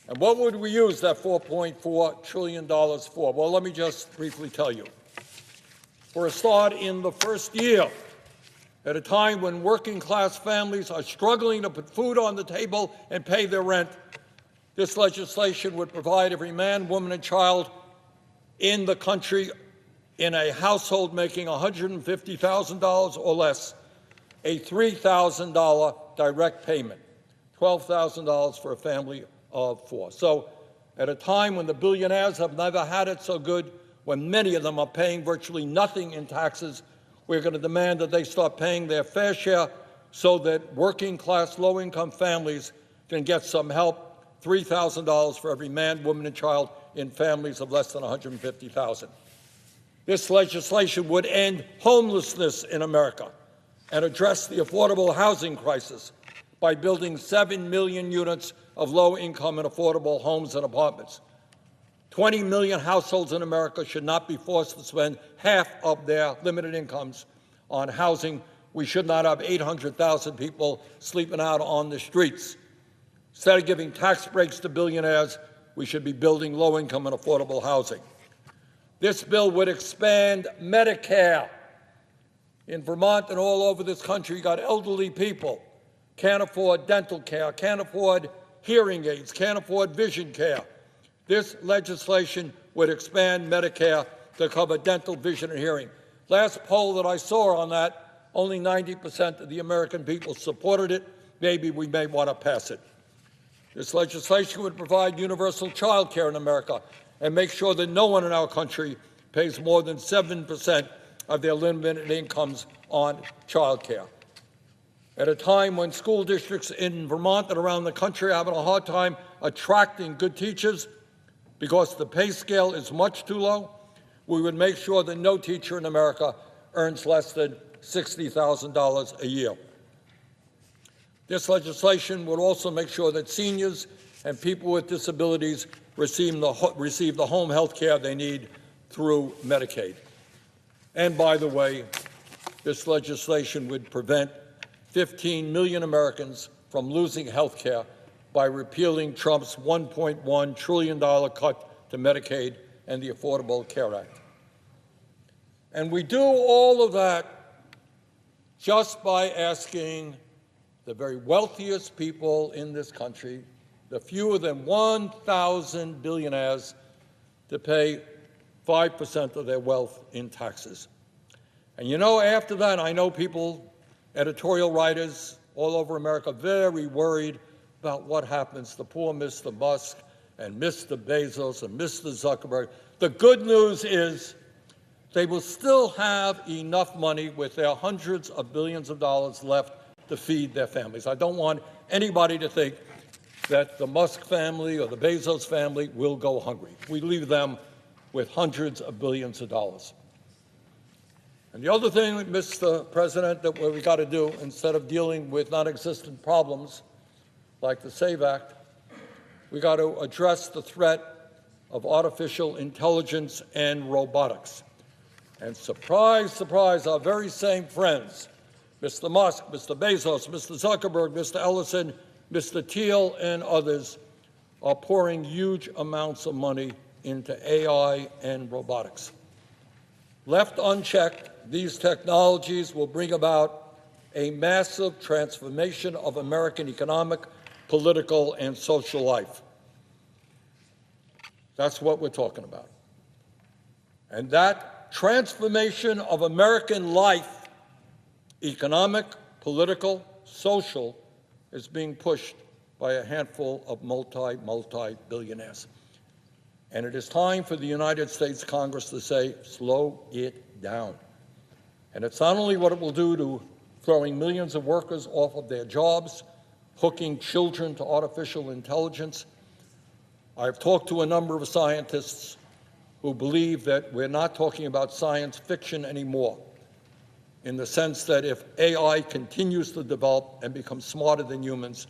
S7: And what would we use that $4.4 trillion for? Well, let me just briefly tell you. For a start, in the first year, at a time when working-class families are struggling to put food on the table and pay their rent, this legislation would provide every man, woman, and child in the country in a household making $150,000 or less a $3,000 direct payment, $12,000 for a family of four. So at a time when the billionaires have never had it so good, when many of them are paying virtually nothing in taxes, we're going to demand that they start paying their fair share so that working-class, low-income families can get some help $3,000 for every man, woman, and child in families of less than 150,000. This legislation would end homelessness in America and address the affordable housing crisis by building 7 million units of low-income and affordable homes and apartments. 20 million households in America should not be forced to spend half of their limited incomes on housing. We should not have 800,000 people sleeping out on the streets. Instead of giving tax breaks to billionaires, we should be building low-income and affordable housing. This bill would expand Medicare. In Vermont and all over this country, you got elderly people, can't afford dental care, can't afford hearing aids, can't afford vision care. This legislation would expand Medicare to cover dental, vision, and hearing. Last poll that I saw on that, only 90% of the American people supported it. Maybe we may want to pass it. This legislation would provide universal child care in America and make sure that no one in our country pays more than 7% of their limited incomes on child care. At a time when school districts in Vermont and around the country are having a hard time attracting good teachers because the pay scale is much too low, we would make sure that no teacher in America earns less than $60,000 a year. This legislation would also make sure that seniors and people with disabilities receive the home health care they need through Medicaid. And by the way, this legislation would prevent 15 million Americans from losing health care by repealing Trump's $1.1 trillion cut to Medicaid and the Affordable Care Act. And we do all of that just by asking the very wealthiest people in this country, the fewer than 1,000 billionaires, to pay 5% of their wealth in taxes. And you know, after that, I know people, editorial writers all over America, very worried about what happens to poor Mr. Musk and Mr. Bezos and Mr. Zuckerberg. The good news is they will still have enough money with their hundreds of billions of dollars left to feed their families. I don't want anybody to think that the Musk family or the Bezos family will go hungry. We leave them with hundreds of billions of dollars. And the other thing, Mr. President, that we got to do, instead of dealing with non-existent problems like the SAVE Act, we got to address the threat of artificial intelligence and robotics. And surprise, surprise, our very same friends, Mr. Musk, Mr. Bezos, Mr. Zuckerberg, Mr. Ellison, Mr. Thiel, and others are pouring huge amounts of money into AI and robotics. Left unchecked, these technologies will bring about a massive transformation of American economic, political, and social life. That's what we're talking about. And that transformation of American life, economic, political, social, is being pushed by a handful of multi-billionaires. And it is time for the United States Congress to say, slow it down. And it's not only what it will do to throwing millions of workers off of their jobs, hooking children to artificial intelligence. I've talked to a number of scientists who believe that we're not talking about science fiction anymore, in the sense that if AI continues to develop and become smarter than humans,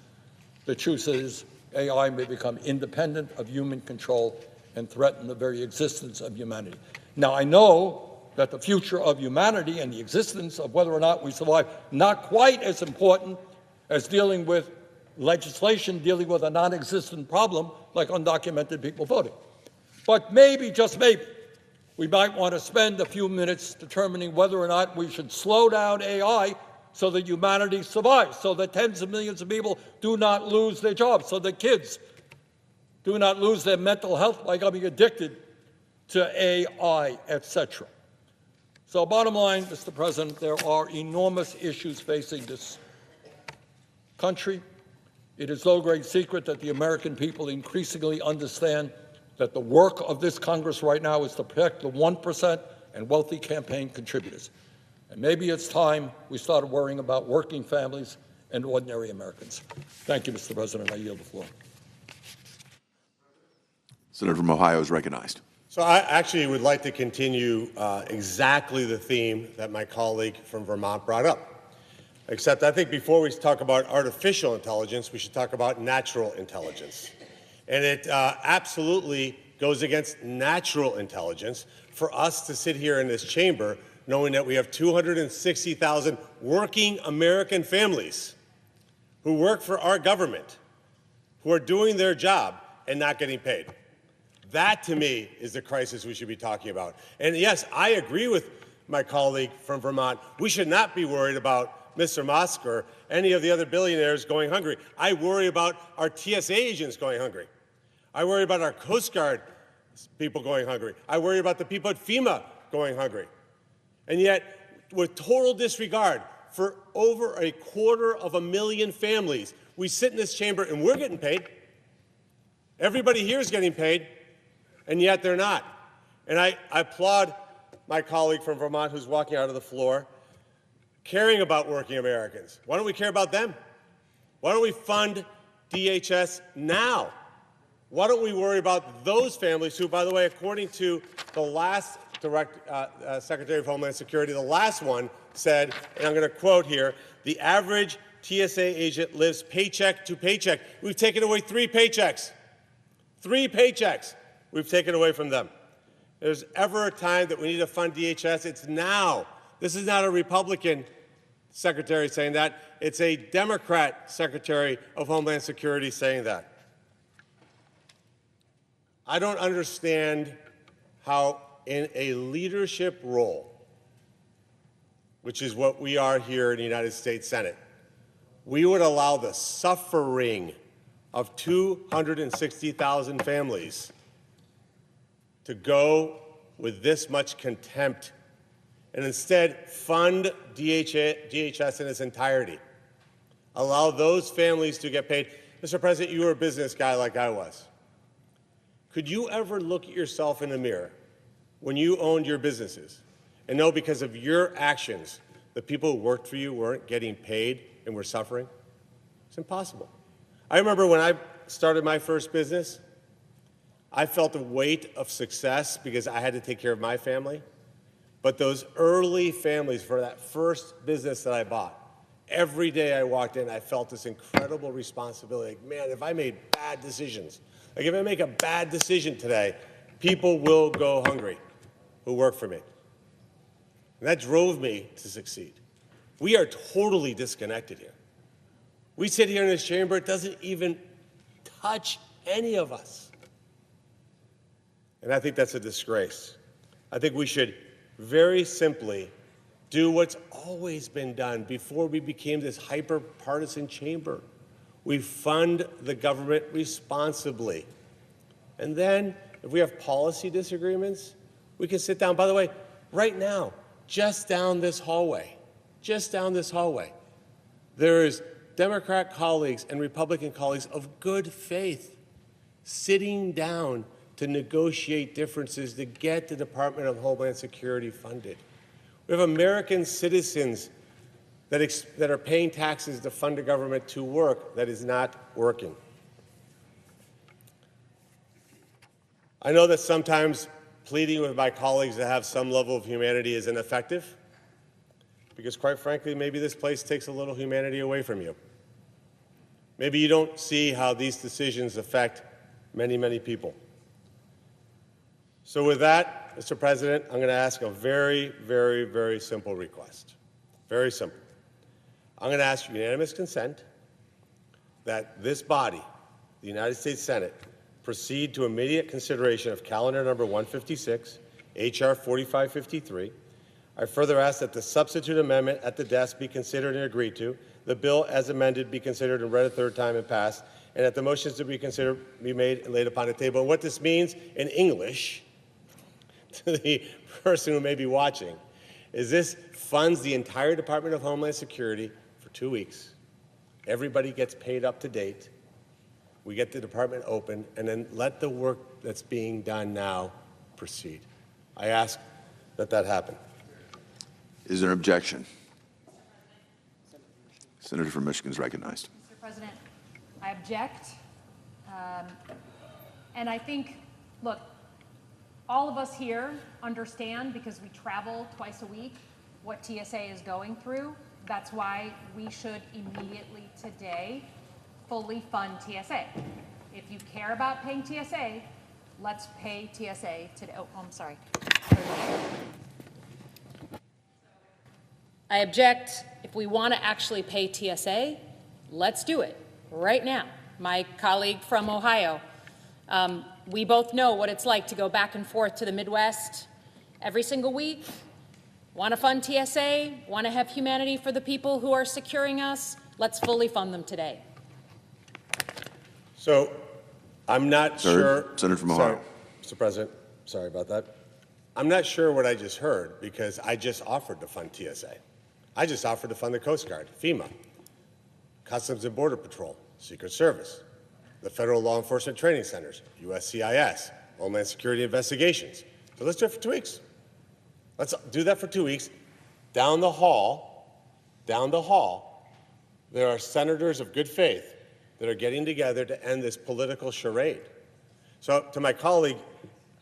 S7: the truth is AI may become independent of human control and threaten the very existence of humanity. Now, I know that the future of humanity and the existence of whether or not we survive, not quite as important as dealing with legislation dealing with a non-existent problem like undocumented people voting. But maybe, just maybe, we might want to spend a few minutes determining whether or not we should slow down AI so that humanity survives, so that tens of millions of people do not lose their jobs, so that kids do not lose their mental health by becoming addicted to AI, etc. So bottom line, Mr. President, there are enormous issues facing this country. It is no great secret that the American people increasingly understand that the work of this Congress right now is to protect the 1% and wealthy campaign contributors. And maybe it's time we started worrying about working families and ordinary Americans. Thank you, Mr. President. I yield the floor.
S2: Senator from Ohio is recognized.
S8: So I actually would like to continue exactly the theme that my colleague from Vermont brought up. Except I think before we talk about artificial intelligence, we should talk about natural intelligence. And it absolutely goes against natural intelligence for us to sit here in this chamber knowing that we have 260,000 working American families who work for our government, who are doing their job and not getting paid. That, to me, is the crisis we should be talking about. And yes, I agree with my colleague from Vermont. We should not be worried about Mr. Musk or any of the other billionaires going hungry. I worry about our TSA agents going hungry. I worry about our Coast Guard people going hungry. I worry about the people at FEMA going hungry. And yet, with total disregard for over 250,000 families, we sit in this chamber and we're getting paid. Everybody here is getting paid, and yet they're not. And I applaud my colleague from Vermont who's walking out of the floor, caring about working Americans. Why don't we care about them? Why don't we fund DHS now? Why don't we worry about those families who, by the way, according to the last Secretary of Homeland Security, the last one said, and I'm going to quote here, the average TSA agent lives paycheck to paycheck. We've taken away 3 paychecks. 3 paychecks we've taken away from them. If there's ever a time that we need to fund DHS, it's now. This is not a Republican secretary saying that. It's a Democrat Secretary of Homeland Security saying that. I don't understand how in a leadership role, which is what we are here in the United States Senate, we would allow the suffering of 260,000 families to go with this much contempt and instead fund DHS in its entirety. Allow those families to get paid. Mr. President, you were a business guy like I was. Could you ever look at yourself in the mirror when you owned your businesses and know because of your actions the people who worked for you weren't getting paid and were suffering? It's impossible. I remember when I started my first business, I felt the weight of success because I had to take care of my family. But those early families for that first business that I bought, every day I walked in, I felt this incredible responsibility. Like, man, if I made bad decisions, like if I make a bad decision today, people will go hungry who work for me. And that drove me to succeed. We are totally disconnected here. We sit here in this chamber, it doesn't even touch any of us. And I think that's a disgrace. I think we should very simply do what's always been done before we became this hyper-partisan chamber. We fund the government responsibly. And then, if we have policy disagreements, we can sit down. By the way, right now, just down this hallway, there's Democrat colleagues and Republican colleagues of good faith sitting down to negotiate differences to get the Department of Homeland Security funded. We have American citizens that are paying taxes to fund a government to work that is not working. I know that sometimes pleading with my colleagues to have some level of humanity is ineffective, because quite frankly, maybe this place takes a little humanity away from you. Maybe you don't see how these decisions affect many, many people. So with that, Mr. President, I'm going to ask a very, very, very simple request. Very simple. I'm going to ask unanimous consent that this body, the United States Senate, proceed to immediate consideration of calendar number 156, H.R. 4553. I further ask that the substitute amendment at the desk be considered and agreed to, the bill as amended be considered and read a third time and passed, and that the motions to be considered be made and laid upon the table. And what this means in English to the person who may be watching is this funds the entire Department of Homeland Security for 2 weeks. Everybody gets paid up to date. We get the department open, and then let the work that's being done now proceed. I ask that that happen.
S2: Is there an objection? Senator from Michigan is recognized.
S9: Mr. President, I object. And I think Look, all of us here understand, because we travel twice a week, what TSA is going through. That's why we should immediately today fully fund TSA. If you care about paying TSA, let's pay TSA today. Oh, I'm sorry. I object. If we want to actually pay TSA, let's do it right now. My colleague from Ohio, we both know what it's like to go back and forth to the Midwest every single week. Want to fund TSA? Want to have humanity for the people who are securing us? Let's fully fund them today.
S8: So I'm not sure.
S2: Senator from
S8: Sorry,
S2: Ohio.
S8: Mr. President, sorry about that. I'm not sure what I just heard, because I just offered to fund TSA. I just offered to fund the Coast Guard, FEMA, Customs and Border Patrol, Secret Service, the Federal Law Enforcement Training Centers, USCIS, Homeland Security Investigations. So let's do it for 2 weeks. Let's do that for 2 weeks. Down the hall, there are senators of good faith that are getting together to end this political charade. So to my colleague,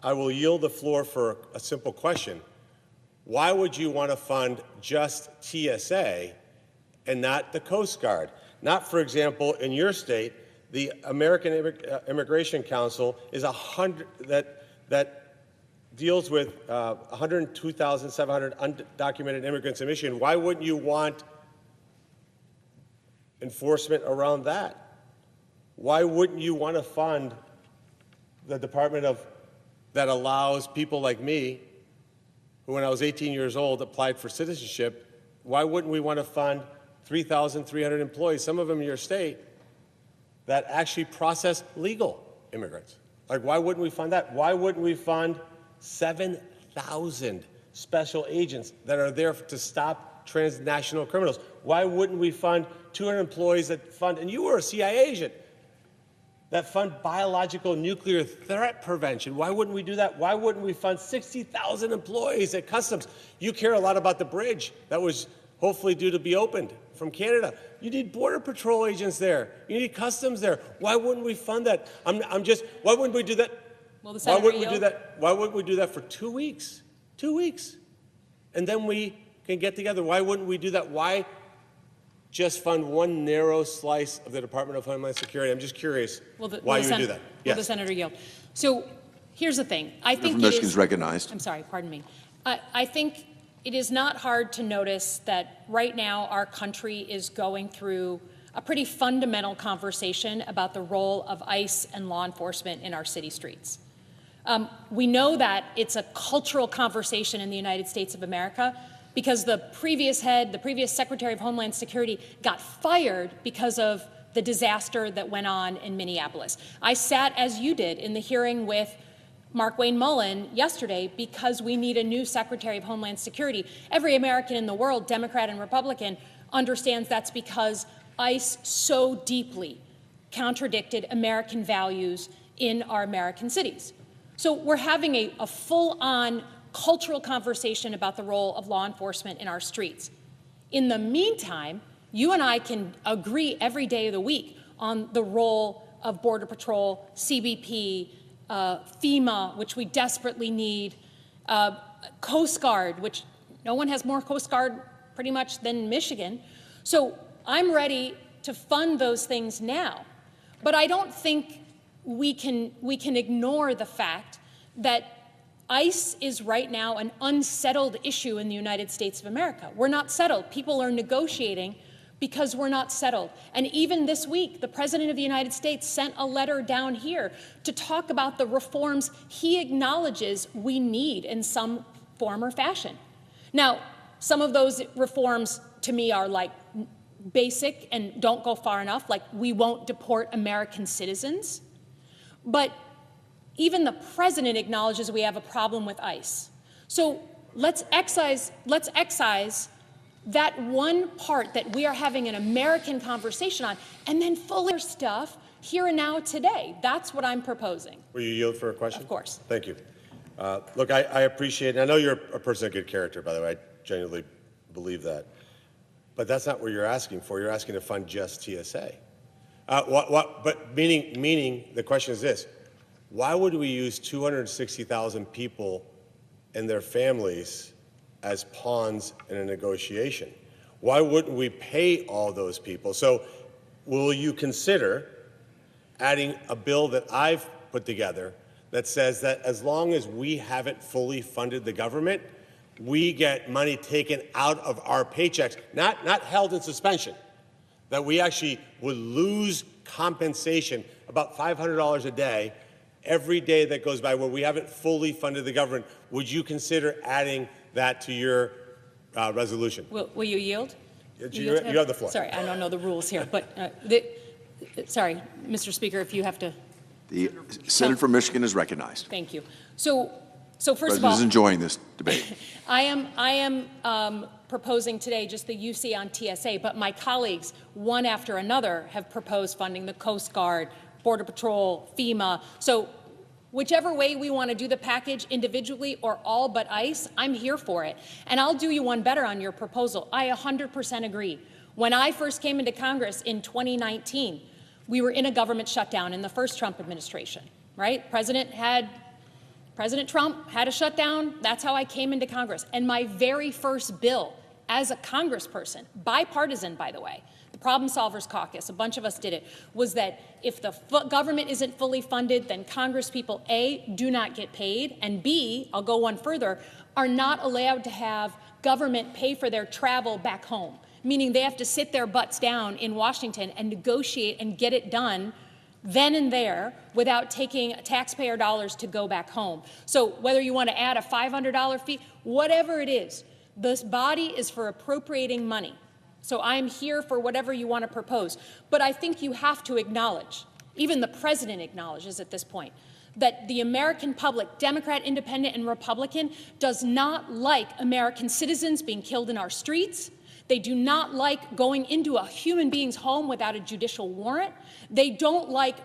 S8: I will yield the floor for a simple question. Why would you want to fund just TSA and not the Coast Guard? Not, for example, in your state, the American Immigration Council is that deals with 102,700 undocumented immigrants in Michigan. Why wouldn't you want enforcement around that? Why wouldn't you want to fund the department that allows people like me, who when I was 18 years old applied for citizenship? Why wouldn't we want to fund 3,300 employees, some of them in your state, that actually process legal immigrants? Like, why wouldn't we fund that? Why wouldn't we fund 7,000 special agents that are there to stop transnational criminals? Why wouldn't we fund 200 employees that fund, and you were a CIA agent, that fund biological nuclear threat prevention? Why wouldn't we do that? Why wouldn't we fund 60,000 employees at Customs? You care a lot about the bridge that was hopefully due to be opened from Canada. You need Border Patrol agents there. You need Customs there. Why wouldn't we fund that? Why wouldn't we do that? Why wouldn't we do that? Why wouldn't we do that for 2 weeks? 2 weeks. And then we can get together. Why wouldn't we do that? Why just fund one narrow slice of the Department of Homeland Security? I'm just curious why you would do that.
S9: Will the senator yield? So here's the thing. I think
S2: Michigan's recognized.
S9: I'm sorry, pardon me. I think it is not hard to notice that right now our country is going through a pretty fundamental conversation about the role of ICE and law enforcement in our city streets. We know that it's a cultural conversation in the United States of America, because the previous Secretary of Homeland Security got fired because of the disaster that went on in Minneapolis. I sat, as you did, in the hearing with Mark Wayne Mullen yesterday, because we need a new Secretary of Homeland Security. Every American in the world, Democrat and Republican, understands that's because ICE so deeply contradicted American values in our American cities. So we're having a full-on cultural conversation about the role of law enforcement in our streets. In the meantime, you and I can agree every day of the week on the role of Border Patrol, CBP, FEMA, which we desperately need, Coast Guard, which no one has more Coast Guard pretty much than Michigan. So I'm ready to fund those things now. But I don't think we can ignore the fact that ICE is right now an unsettled issue in the United States of America. We're not settled. People are negotiating because we're not settled. And even this week, the President of the United States sent a letter down here to talk about the reforms he acknowledges we need in some form or fashion. Now, some of those reforms to me are like basic and don't go far enough, like we won't deport American citizens. But even the president acknowledges we have a problem with ICE. So let's excise that one part that we are having an American conversation on, and then full stuff here and now today. That's what I'm proposing.
S8: Will you yield for a question?
S9: Of course.
S8: Thank you. Look, I appreciate, and I know you're a person of good character, by the way. I genuinely believe that. But that's not what you're asking for. You're asking to fund just TSA. But meaning the question is this. why would we use 260,000 people and their families as pawns in a negotiation? Why wouldn't we pay all those people? So will you consider adding a bill that I've put together that says that as long as we haven't fully funded the government, we get money taken out of our paychecks, not held in suspension, that we actually would lose compensation, about $500 a day, every day that goes by where we haven't fully funded the government. Would you consider adding that to your resolution?
S9: Will you yield?
S8: You have the floor.
S9: Sorry, I don't know the rules here, but sorry, Mr. Speaker, if you have to.
S2: The Senator from Michigan is recognized.
S9: Thank you. So first of
S2: President
S9: all,
S2: is enjoying this debate.
S9: I am proposing today just the UC on TSA, but my colleagues, one after another, have proposed funding the Coast Guard, Border Patrol, FEMA. So whichever way we want to do the package, individually or all but ICE, I'm here for it. And I'll do you one better on your proposal. I 100% agree. When I first came into Congress in 2019, we were in a government shutdown in the first Trump administration, right? President Trump had a shutdown. That's how I came into Congress. And my very first bill as a congressperson, bipartisan, by the way, the Problem Solvers Caucus, a bunch of us did it, was that if the government isn't fully funded, then Congress people, A, do not get paid, and B, I'll go one further, are not allowed to have government pay for their travel back home, meaning they have to sit their butts down in Washington and negotiate and get it done then and there without taking taxpayer dollars to go back home. So whether you want to add a $500 fee, whatever it is, this body is for appropriating money. So I'm here for whatever you want to propose. But I think you have to acknowledge, even the president acknowledges at this point, that the American public, Democrat, Independent, and Republican, does not like American citizens being killed in our streets. They do not like going into a human being's home without a judicial warrant. They don't like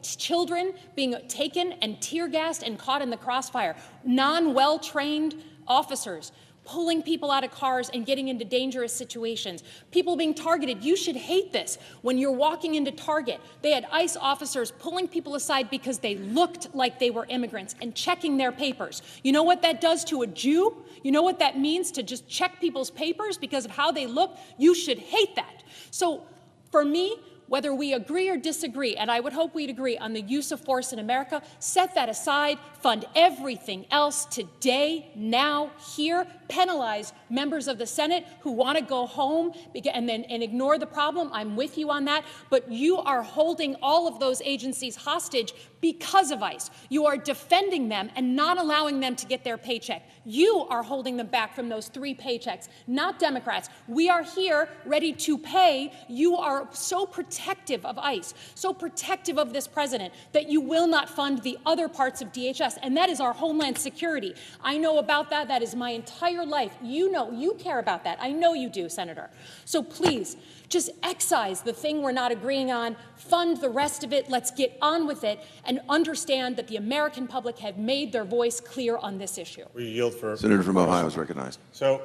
S9: children being taken and tear gassed and caught in the crossfire. Non-well-trained officers pulling people out of cars and getting into dangerous situations. People being targeted. You should hate this. When you're walking into Target, they had ICE officers pulling people aside because they looked like they were immigrants and checking their papers. You know what that does to a Jew? You know what that means to just check people's papers because of how they look? You should hate that. So for me, whether we agree or disagree, and I would hope we'd agree on the use of force in America, set that aside, fund everything else today, now, here, penalize members of the Senate who want to go home and ignore the problem. I'm with you on that. But you are holding all of those agencies hostage because of ICE. You are defending them and not allowing them to get their paycheck. You are holding them back from those 3 paychecks, not Democrats. We are here ready to pay. You are so protective of ICE, so protective of this president that you will not fund the other parts of DHS, and that is our Homeland Security. I know about that. That is my entire life. You know, you care about that. I know you do, Senator. So please, just excise the thing we're not agreeing on, fund the rest of it, let's get on with it, and understand that the American public have made their voice clear on this issue.
S8: We yield for
S2: Senator from Ohio is recognized.
S8: So,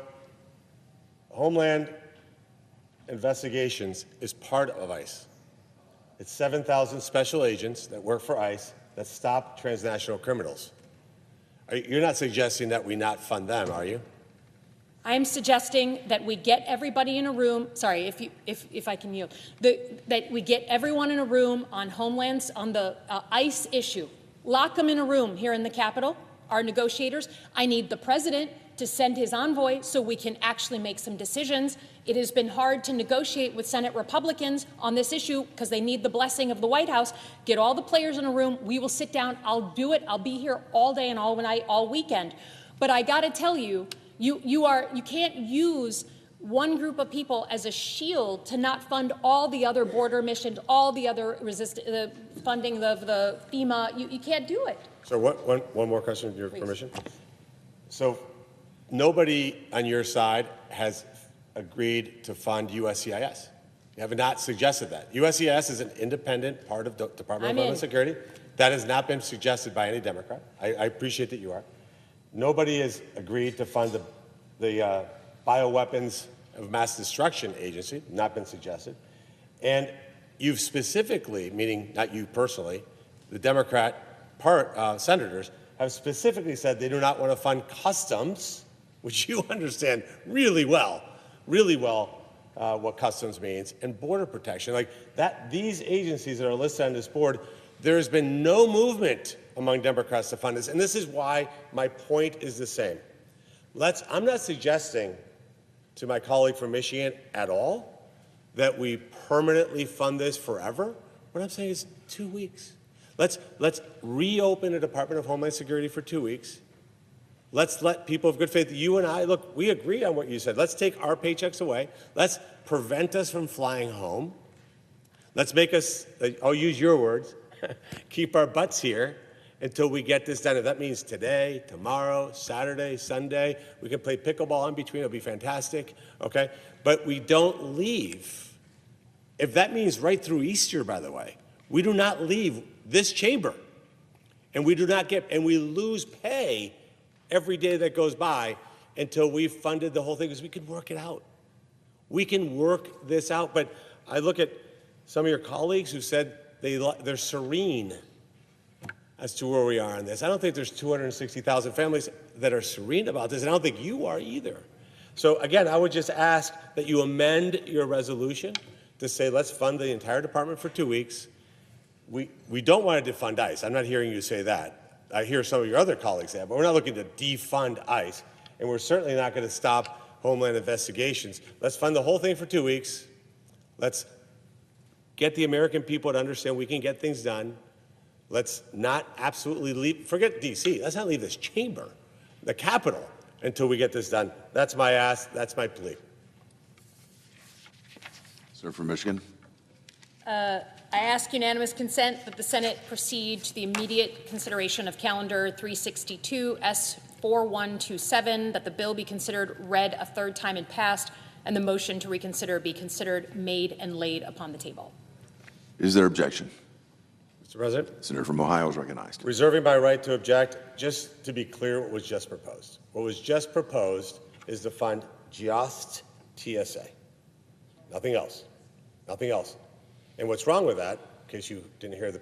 S8: Homeland Investigations is part of ICE. It's 7,000 special agents that work for ICE that stop transnational criminals. You're not suggesting that we not fund them, are you?
S9: I am suggesting that we get everybody in a room. Sorry, if I can yield. That we get everyone in a room on Homelands on the ICE issue. Lock them in a room here in the Capitol. Our negotiators. I need the president to send his envoy so we can actually make some decisions. It has been hard to negotiate with Senate Republicans on this issue because they need the blessing of the White House. Get all the players in a room. We will sit down. I'll do it. I'll be here all day and all night, all weekend. But I got to tell you, you can't use one group of people as a shield to not fund all the other border missions, all the other funding of the FEMA. You can't do it.
S8: So one more question, with your permission. So nobody on your side has agreed to fund USCIS. You have not suggested that. USCIS is an independent part of the Department of Homeland Security. That has not been suggested by any Democrat. I appreciate that you are. Nobody has agreed to fund the Bioweapons of Mass Destruction Agency, not been suggested. And you've specifically, meaning not you personally, the Democrat senators have specifically said they do not want to fund customs, which you understand really well what customs means, and border protection. Like that, these agencies that are listed on this board, there's been no movement among Democrats to fund this, and this is why my point is the same. I'm not suggesting to my colleague from Michigan at all that we permanently fund this forever. What I'm saying is 2 weeks. Let's reopen the Department of Homeland Security for 2 weeks. Let's let people of good faith, you and I, look, we agree on what you said. Let's take our paychecks away. Let's prevent us from flying home. Let's make us, I'll use your words, keep our butts here until we get this done. If that means today, tomorrow, Saturday, Sunday, we can play pickleball in between, it'll be fantastic, okay? But we don't leave. If that means right through Easter, by the way, we do not leave this chamber. And we do not get, and we lose pay every day that goes by until we've funded the whole thing, because we can work it out. We can work this out. But I look at some of your colleagues who said they're serene as to where we are on this. I don't think there's 260,000 families that are serene about this, and I don't think you are either. So again, I would just ask that you amend your resolution to say let's fund the entire department for 2 weeks. We don't want to defund ICE. I'm not hearing you say that. I hear some of your other colleagues say that, but we're not looking to defund ICE, and we're certainly not going to stop Homeland investigations. Let's fund the whole thing for 2 weeks. Let's get the American people to understand we can get things done. Let's not absolutely leave, forget D.C., let's not leave this chamber, the Capitol, until we get this done. That's my ask, that's my plea.
S2: Sir from Michigan.
S9: I ask unanimous consent that the Senate proceed to the immediate consideration of Calendar 362 S4127, that the bill be considered read a third time and passed, and the motion to reconsider be considered, made, and laid upon the table.
S2: Is there objection?
S8: Mr. President?
S2: Senator from Ohio is recognized.
S8: Reserving my right to object, just to be clear what was just proposed. What was just proposed is to fund just TSA. Nothing else. Nothing else. And what's wrong with that, in case you didn't hear the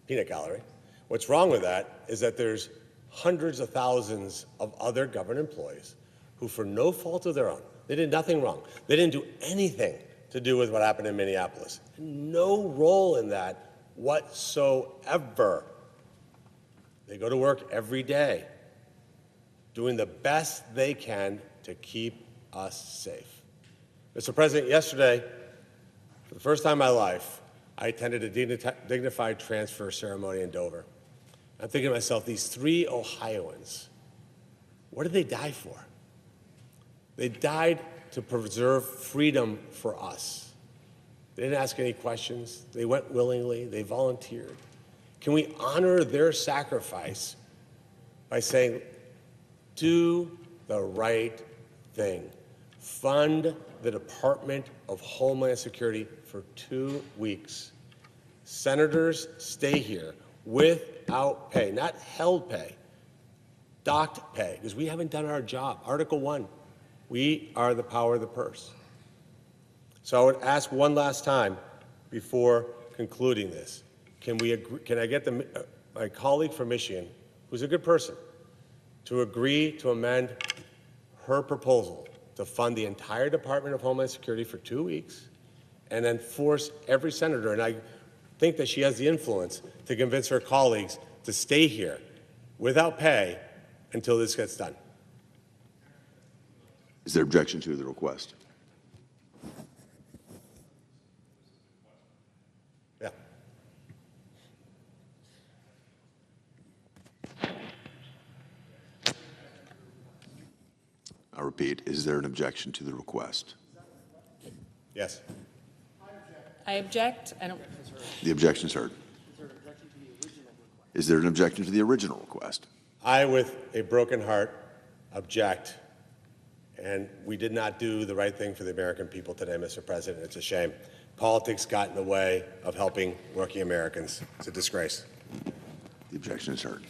S8: peanut gallery, what's wrong with that is that there's hundreds of thousands of other government employees who, for no fault of their own, they did nothing wrong. They didn't do anything to do with what happened in Minneapolis. No role in that whatsoever. They go to work every day, doing the best they can to keep us safe. Mr. President, yesterday, for the first time in my life, I attended a dignified transfer ceremony in Dover. I'm thinking to myself, these 3 Ohioans, what did they die for? They died to preserve freedom for us. They didn't ask any questions. They went willingly. They volunteered. Can we honor their sacrifice by saying, do the right thing? Fund the Department of Homeland Security for 2 weeks. Senators, stay here without pay, not held pay, docked pay, because we haven't done our job. Article 1, we are the power of the purse. So I would ask one last time before concluding this. Can I get my colleague from Michigan, who's a good person, to agree to amend her proposal to fund the entire Department of Homeland Security for 2 weeks, and then force every senator, and I think that she has the influence to convince her colleagues to stay here without pay until this gets done.
S2: Is there objection to the request?
S8: Yeah.
S2: I repeat, is there an objection to the request?
S8: Yes.
S9: I object. I don't.
S2: The objection is heard. Is there an objection to the original request?
S8: I, with a broken heart, object. And we did not do the right thing for the American people today, Mr. President. It's a shame. Politics got in the way of helping working Americans. It's a disgrace.
S2: The objection is heard.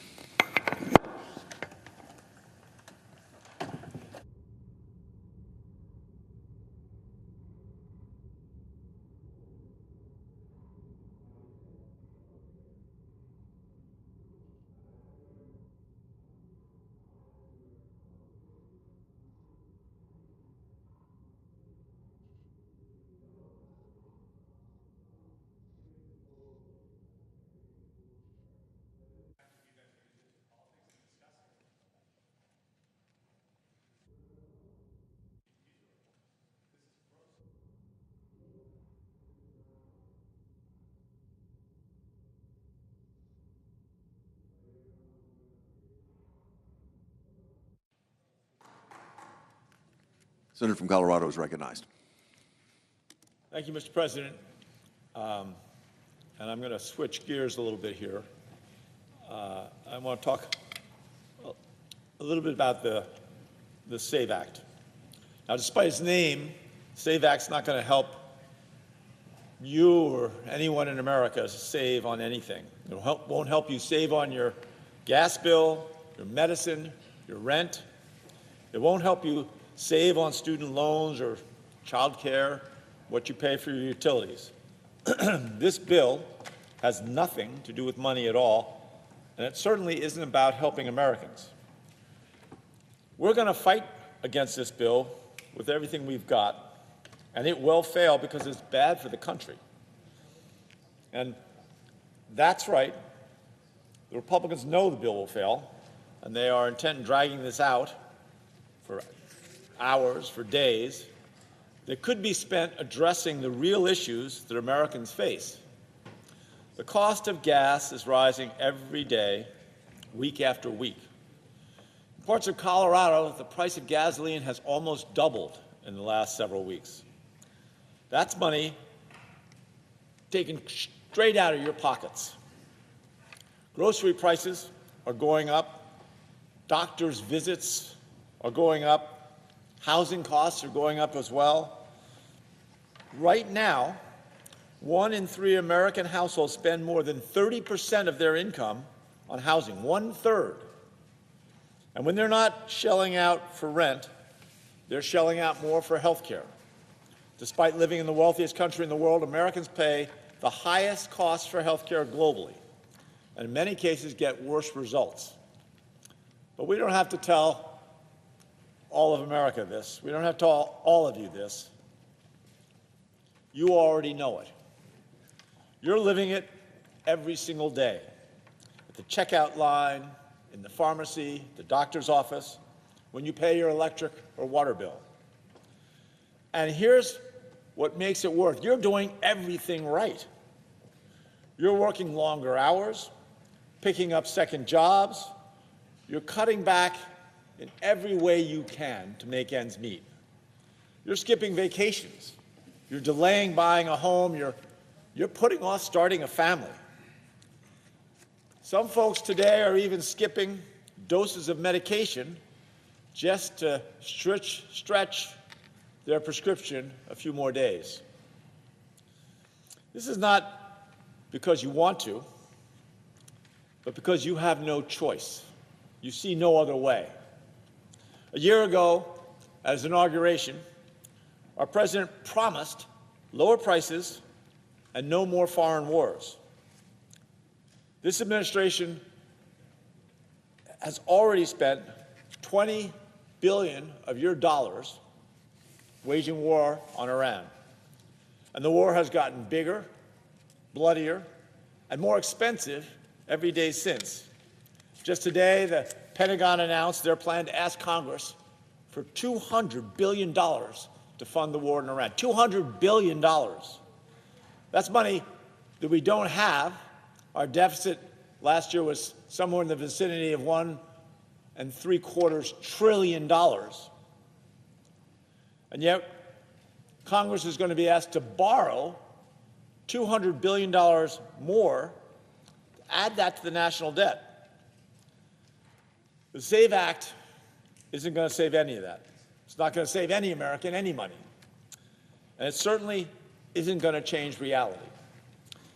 S2: Senator from Colorado is recognized.
S10: Thank you, Mr. President. And I'm going to switch gears a little bit here. I want to talk a little bit about the SAVE Act. Now, despite its name, SAVE Act's not going to help you or anyone in America save on anything. It won't help you save on your gas bill, your medicine, your rent. It won't help you save on student loans or child care, what you pay for your utilities. This bill has nothing to do with money at all, and it certainly isn't about helping Americans. We're going to fight against this bill with everything we've got, and it will fail because it's bad for the country. And that's right. The Republicans know the bill will fail, and they are intent on dragging this out for hours, for days, that could be spent addressing the real issues that Americans face. The cost of gas is rising every day, week after week. In parts of Colorado, the price of gasoline has almost doubled in the last several weeks. That's money taken straight out of your pockets. Grocery prices are going up. Doctors' visits are going up. Housing costs are going up as well. Right now, 1 in 3 American households spend more than 30% of their income on housing, 1/3. And when they're not shelling out for rent, they're shelling out more for health care. Despite living in the wealthiest country in the world, Americans pay the highest costs for health care globally, and in many cases get worse results. But we don't have to tell all of America this. We don't have to tell all of you this. You already know it. You're living it every single day. At the checkout line, in the pharmacy, the doctor's office, when you pay your electric or water bill. And here's what makes it work. You're doing everything right. You're working longer hours, picking up second jobs. You're cutting back in every way you can to make ends meet. You're skipping vacations. You're delaying buying a home. You're putting off starting a family. Some folks today are even skipping doses of medication just to stretch their prescription a few more days. This is not because you want to, but because you have no choice. You see no other way. A year ago, at his inauguration, our president promised lower prices and no more foreign wars. This administration has already spent $20 billion of your dollars waging war on Iran. And the war has gotten bigger, bloodier, and more expensive every day since. Just today, the Pentagon announced their plan to ask Congress for $200 billion to fund the war in Iran. $200 billion. That's money that we don't have. Our deficit last year was somewhere in the vicinity of $1.75 trillion. And yet, Congress is going to be asked to borrow $200 billion more, add that to the national debt. The SAVE Act isn't going to save any of that. It's not going to save any American any money. And it certainly isn't going to change reality.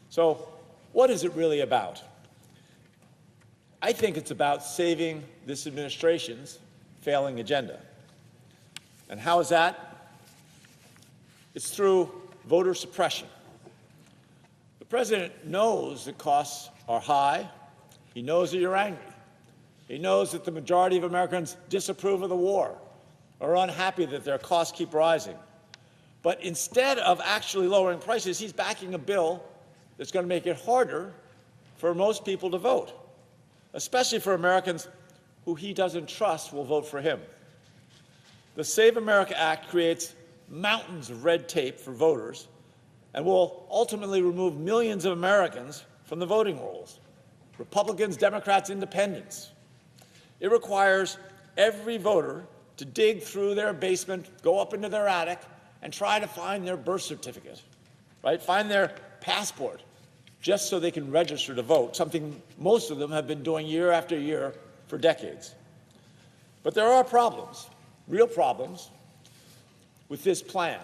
S10: So what is it really about? I think it's about saving this administration's failing agenda. And how is that? It's through voter suppression. The president knows that costs are high. He knows that you're angry. He knows that the majority of Americans disapprove of the war, are unhappy that their costs keep rising. But instead of actually lowering prices, he's backing a bill that's going to make it harder for most people to vote, especially for Americans who he doesn't trust will vote for him. The Save America Act creates mountains of red tape for voters and will ultimately remove millions of Americans from the voting rolls, Republicans, Democrats, Independents. It requires every voter to dig through their basement, go up into their attic, and try to find their birth certificate, right? Find their passport, just so they can register to vote, something most of them have been doing year after year for decades. But there are problems, real problems, with this plan.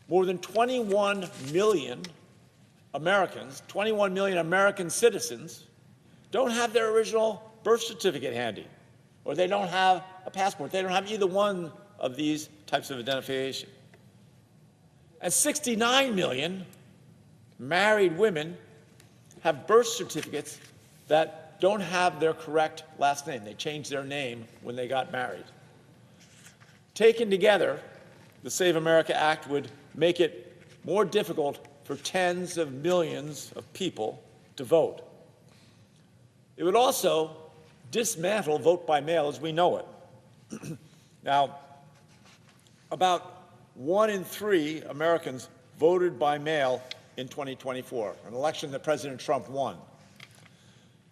S10: More than 21 million Americans, 21 million American citizens, don't have their original birth certificate handy, or they don't have a passport. They don't have either one of these types of identification. And 69 million married women have birth certificates that don't have their correct last name. They changed their name when they got married. Taken together, the Save America Act would make it more difficult for tens of millions of people to vote. It would also dismantle vote by mail as we know it. Now, about 1 in 3 Americans voted by mail in 2024, an election that President Trump won.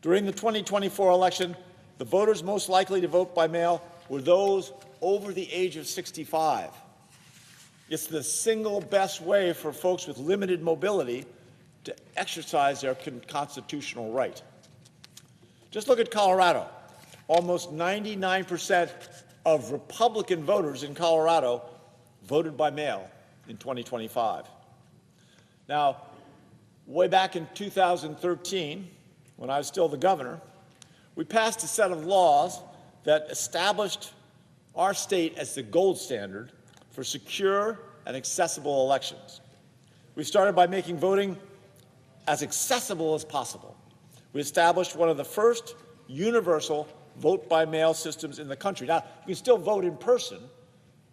S10: During the 2024 election, the voters most likely to vote by mail were those over the age of 65. It's the single best way for folks with limited mobility to exercise their constitutional right. Just look at Colorado. Almost 99% of Republican voters in Colorado voted by mail in 2025. Now, way back in 2013, when I was still the governor, we passed a set of laws that established our state as the gold standard for secure and accessible elections. We started by making voting as accessible as possible. We established one of the first universal vote-by-mail systems in the country. Now, you can still vote in person,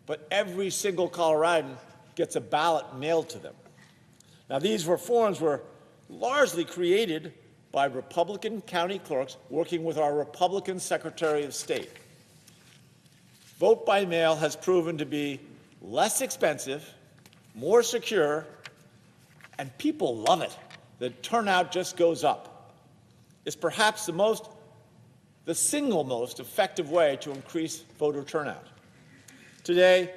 S10: but every single Coloradan gets a ballot mailed to them. Now, these reforms were largely created by Republican county clerks working with our Republican Secretary of State. Vote by mail has proven to be less expensive, more secure, and people love it. The turnout just goes up. It's perhaps the single most effective way to increase voter turnout. Today,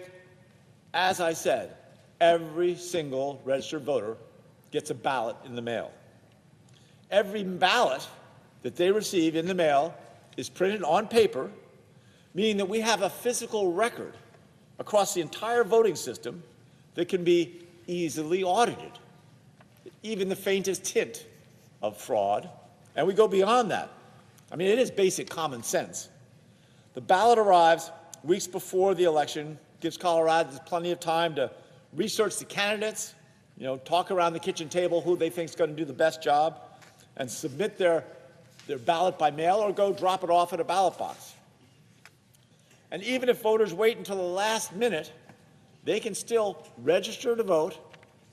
S10: as I said, every single registered voter gets a ballot in the mail. Every ballot that they receive in the mail is printed on paper, meaning that we have a physical record across the entire voting system that can be easily audited, even the faintest hint of fraud. And we go beyond that. I mean, it is basic common sense. The ballot arrives weeks before the election, gives Coloradans plenty of time to research the candidates, talk around the kitchen table who they think is going to do the best job, and submit their ballot by mail or go drop it off at a ballot box. And even if voters wait until the last minute, they can still register to vote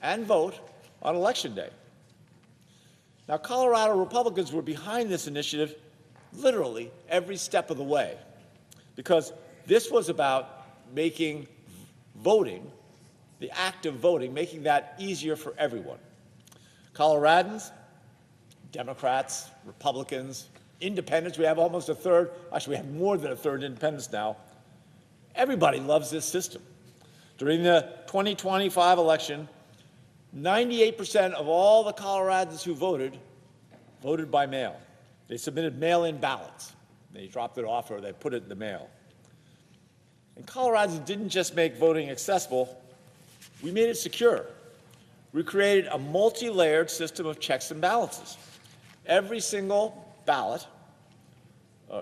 S10: and vote on Election Day. Now, Colorado Republicans were behind this initiative literally every step of the way, because this was about making voting, the act of voting, making that easier for everyone. Coloradans, Democrats, Republicans, independents, we have almost a third, actually we have more than a third independents now. Everybody loves this system. During the 2025 election, 98% of all the Coloradans who voted by mail. They submitted mail-in ballots. They dropped it off or they put it in the mail. And Coloradans didn't just make voting accessible, we made it secure. We created a multi-layered system of checks and balances. Every single ballot,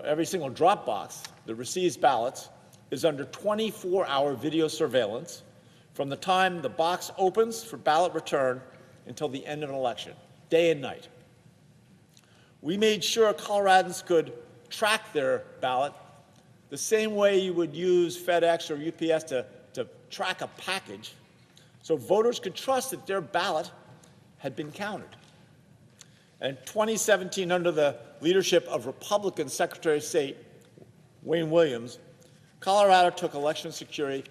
S10: every single drop box that receives ballots is under 24-hour video surveillance from the time the box opens for ballot return until the end of an election, day and night. We made sure Coloradans could track their ballot the same way you would use FedEx or UPS to track a package, so voters could trust that their ballot had been counted. And in 2017, under the leadership of Republican Secretary of State Wayne Williams, Colorado took election security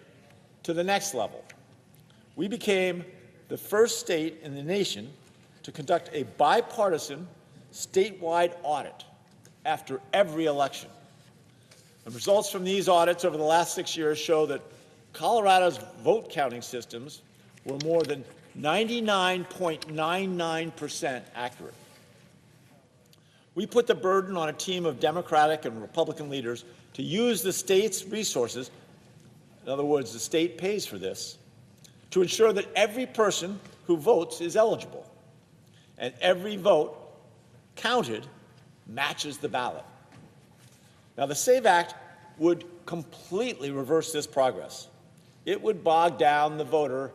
S10: to the next level. We became the first state in the nation to conduct a bipartisan statewide audit after every election. The results from these audits over the last 6 years show that Colorado's vote counting systems were more than 99.99% accurate. We put the burden on a team of Democratic and Republican leaders to use the state's resources, in other words, the state pays for this, to ensure that every person who votes is eligible, and every vote counted matches the ballot. Now, the SAVE Act would completely reverse this progress. It would bog down the voter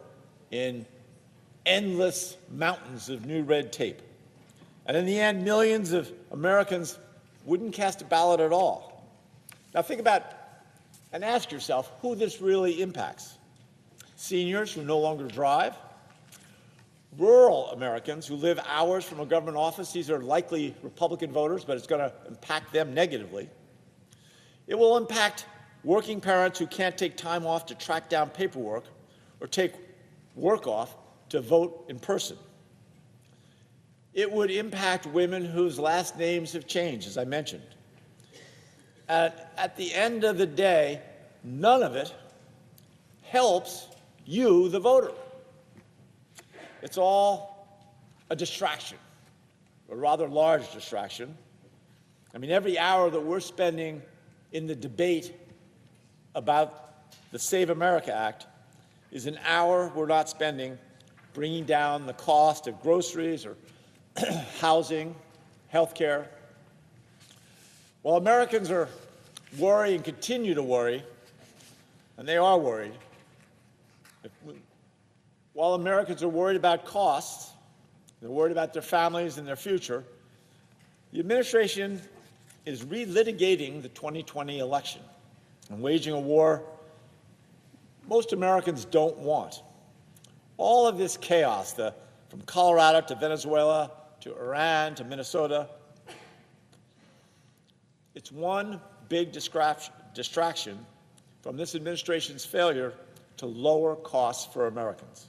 S10: in endless mountains of new red tape. And in the end, millions of Americans wouldn't cast a ballot at all. Now think about and ask yourself who this really impacts. Seniors who no longer drive, rural Americans who live hours from a government office. These are likely Republican voters, but it's going to impact them negatively. It will impact working parents who can't take time off to track down paperwork or take work off to vote in person. It would impact women whose last names have changed, as I mentioned. At the end of the day, none of it helps you, the voter. It's all a distraction, a rather large distraction. I mean, every hour that we're spending in the debate about the Save America Act is an hour we're not spending bringing down the cost of groceries or housing, health care. While Americans are worried and continue to worry, and they are worried, while Americans are worried about costs, they're worried about their families and their future, the administration is relitigating the 2020 election and waging a war most Americans don't want. All of this chaos, from Colorado to Venezuela to Iran to Minnesota, it's one big distraction from this administration's failure to lower costs for Americans.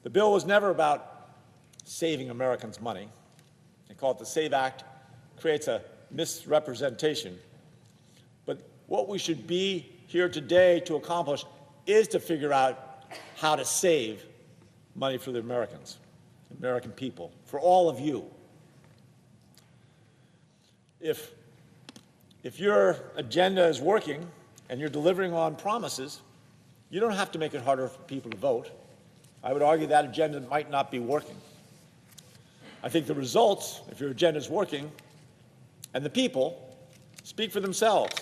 S10: The bill was never about saving Americans money. They call it the SAVE Act, creates a misrepresentation. But what we should be here today to accomplish is to figure out how to save money for the Americans, the American people, for all of you. If your agenda is working and you're delivering on promises, you don't have to make it harder for people to vote. I would argue that agenda might not be working. I think the results, if your agenda is working, and the people speak for themselves.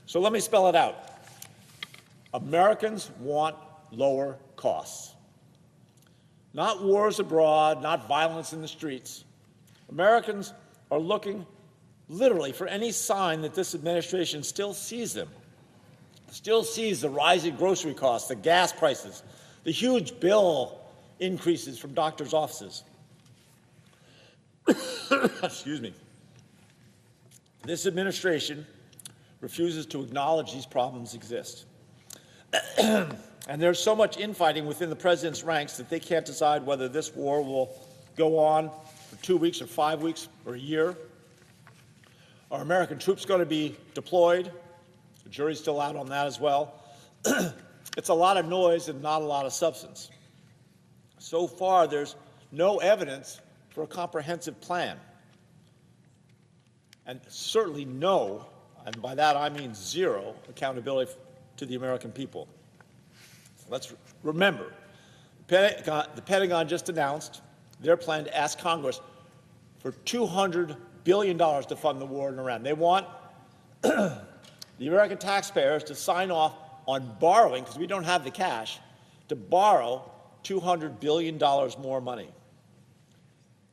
S10: So let me spell it out. Americans want lower costs. Not wars abroad, not violence in the streets. Americans are looking literally for any sign that this administration still sees them, still sees the rising grocery costs, the gas prices, the huge bill increases from doctors' offices. Excuse me. This administration refuses to acknowledge these problems exist. And there's so much infighting within the president's ranks that they can't decide whether this war will go on for 2 weeks or 5 weeks or a year. Are American troops going to be deployed? The jury's still out on that as well. It's a lot of noise and not a lot of substance. So far, there's no evidence for a comprehensive plan. And certainly no, and by that I mean zero, accountability to the American people. Let's remember, the Pentagon just announced their plan to ask Congress for $200 billion to fund the war in Iran. They want the American taxpayers to sign off on borrowing, because we don't have the cash, to borrow $200 billion more money.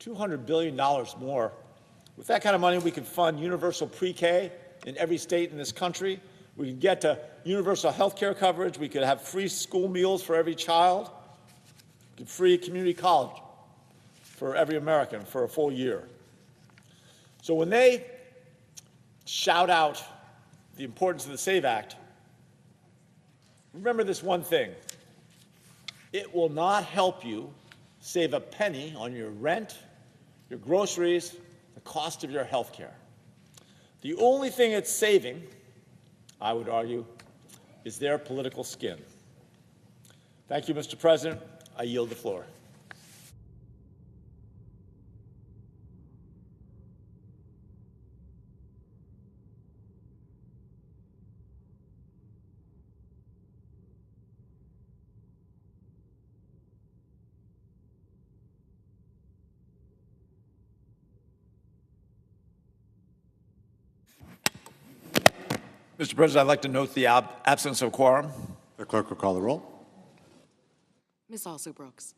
S10: $200 billion more. With that kind of money, we could fund universal pre-K in every state in this country. We could get to universal health care coverage. We could have free school meals for every child. We could free community college for every American for a full year. So when they shout out the importance of the SAVE Act, remember this one thing. It will not help you save a penny on your rent, your groceries, the cost of your health care. The only thing it's saving, I would argue, is their political skin. Thank you, Mr. President. I yield the floor. Mr. President, I'd like to note the absence of quorum.
S2: The clerk will call the roll.
S11: Ms. Also Brooks.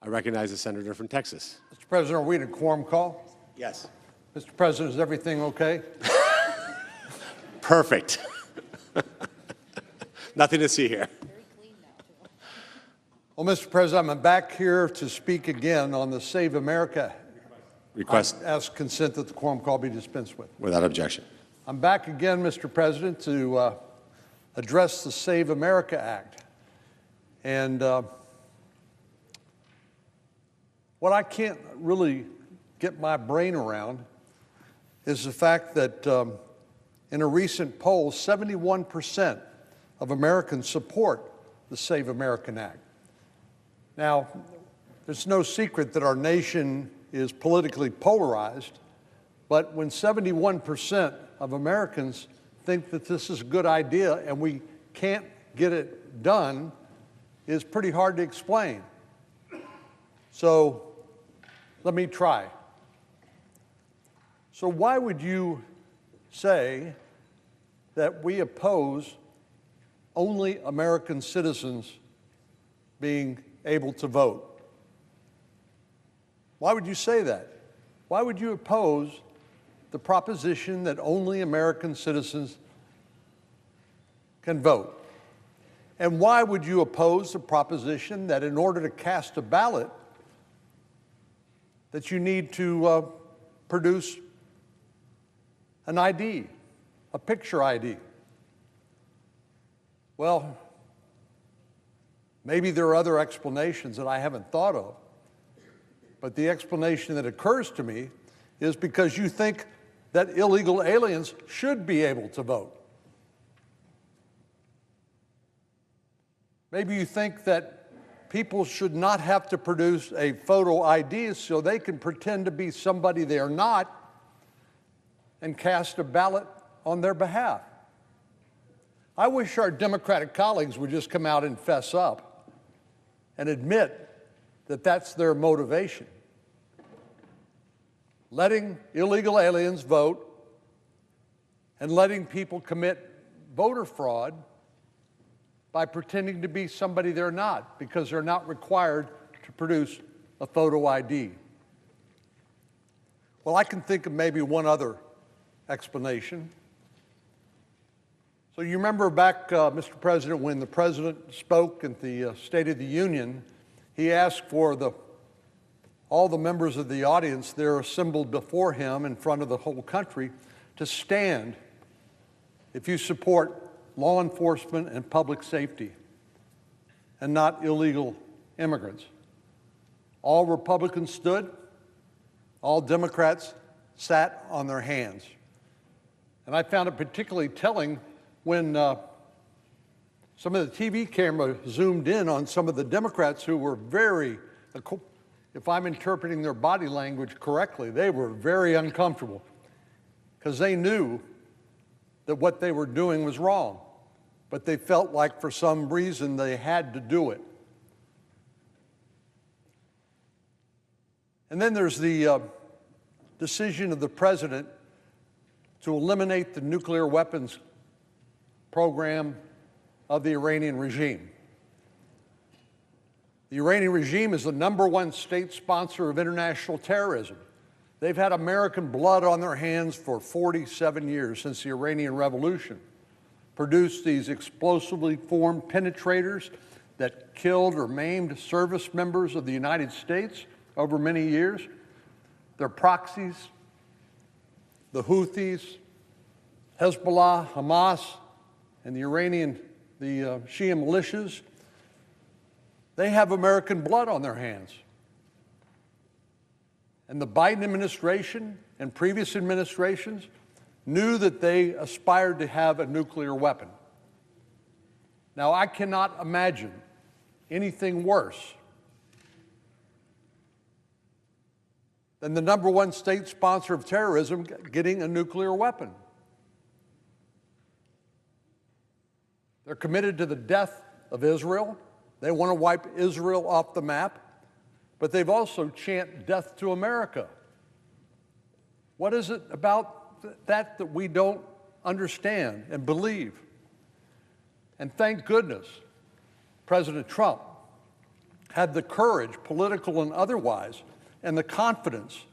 S8: I recognize the senator from Texas.
S5: Mr. President, are we in a quorum call?
S8: Yes.
S5: Mr. President, is everything okay?
S8: Perfect. Nothing to see here.
S5: Well, Mr. President, I'm back here to speak again on the Save America
S8: Request
S5: I ask consent that the quorum call be dispensed with.
S8: without objection.
S5: I'm back again, Mr. President, to address the Save America Act. And what I can't really get my brain around is the fact that in a recent poll, 71% of Americans support the Save American Act. Now, there's no secret that our nation is politically polarized, but when 71% of Americans think that this is a good idea and we can't get it done, is pretty hard to explain. So let me try. So why would you say that we oppose only American citizens being able to vote? Why would you say that? Why would you oppose the proposition that only American citizens can vote? And why would you oppose the proposition that in order to cast a ballot, that you need to produce an ID, a picture ID? Well, maybe there are other explanations that I haven't thought of, but the explanation that occurs to me is because you think that illegal aliens should be able to vote. Maybe you think that people should not have to produce a photo ID so they can pretend to be somebody they are not and cast a ballot on their behalf. I wish our Democratic colleagues would just come out and fess up and admit that that's their motivation. Letting illegal aliens vote and letting people commit voter fraud by pretending to be somebody they're not, because they're not required to produce a photo ID. Well, I can think of maybe one other explanation. So you remember back, Mr. President, when the President spoke at the State of the Union, he asked for all the members of the audience there assembled before him in front of the whole country to stand if you support law enforcement and public safety and not illegal immigrants. All Republicans stood, all Democrats sat on their hands. And I found it particularly telling when some of the TV camera zoomed in on some of the Democrats who were very, if I'm interpreting their body language correctly, they were very uncomfortable because they knew that what they were doing was wrong, but they felt like for some reason they had to do it. And then there's the decision of the President to eliminate the nuclear weapons program of the Iranian regime. The Iranian regime is the #1 state sponsor of international terrorism. They've had American blood on their hands for 47 years since the Iranian Revolution, produced these explosively formed penetrators that killed or maimed service members of the United States over many years. Their proxies, the Houthis, Hezbollah, Hamas, and the Shia militias, they have American blood on their hands. And the Biden administration and previous administrations knew that they aspired to have a nuclear weapon. Now, I cannot imagine anything worse than the #1 state sponsor of terrorism getting a nuclear weapon. They're committed to the death of Israel. They want to wipe Israel off the map, but they've also chanted death to America. What is it about that we don't understand and believe? And thank goodness President Trump
S12: had the courage, political and otherwise, and the confidence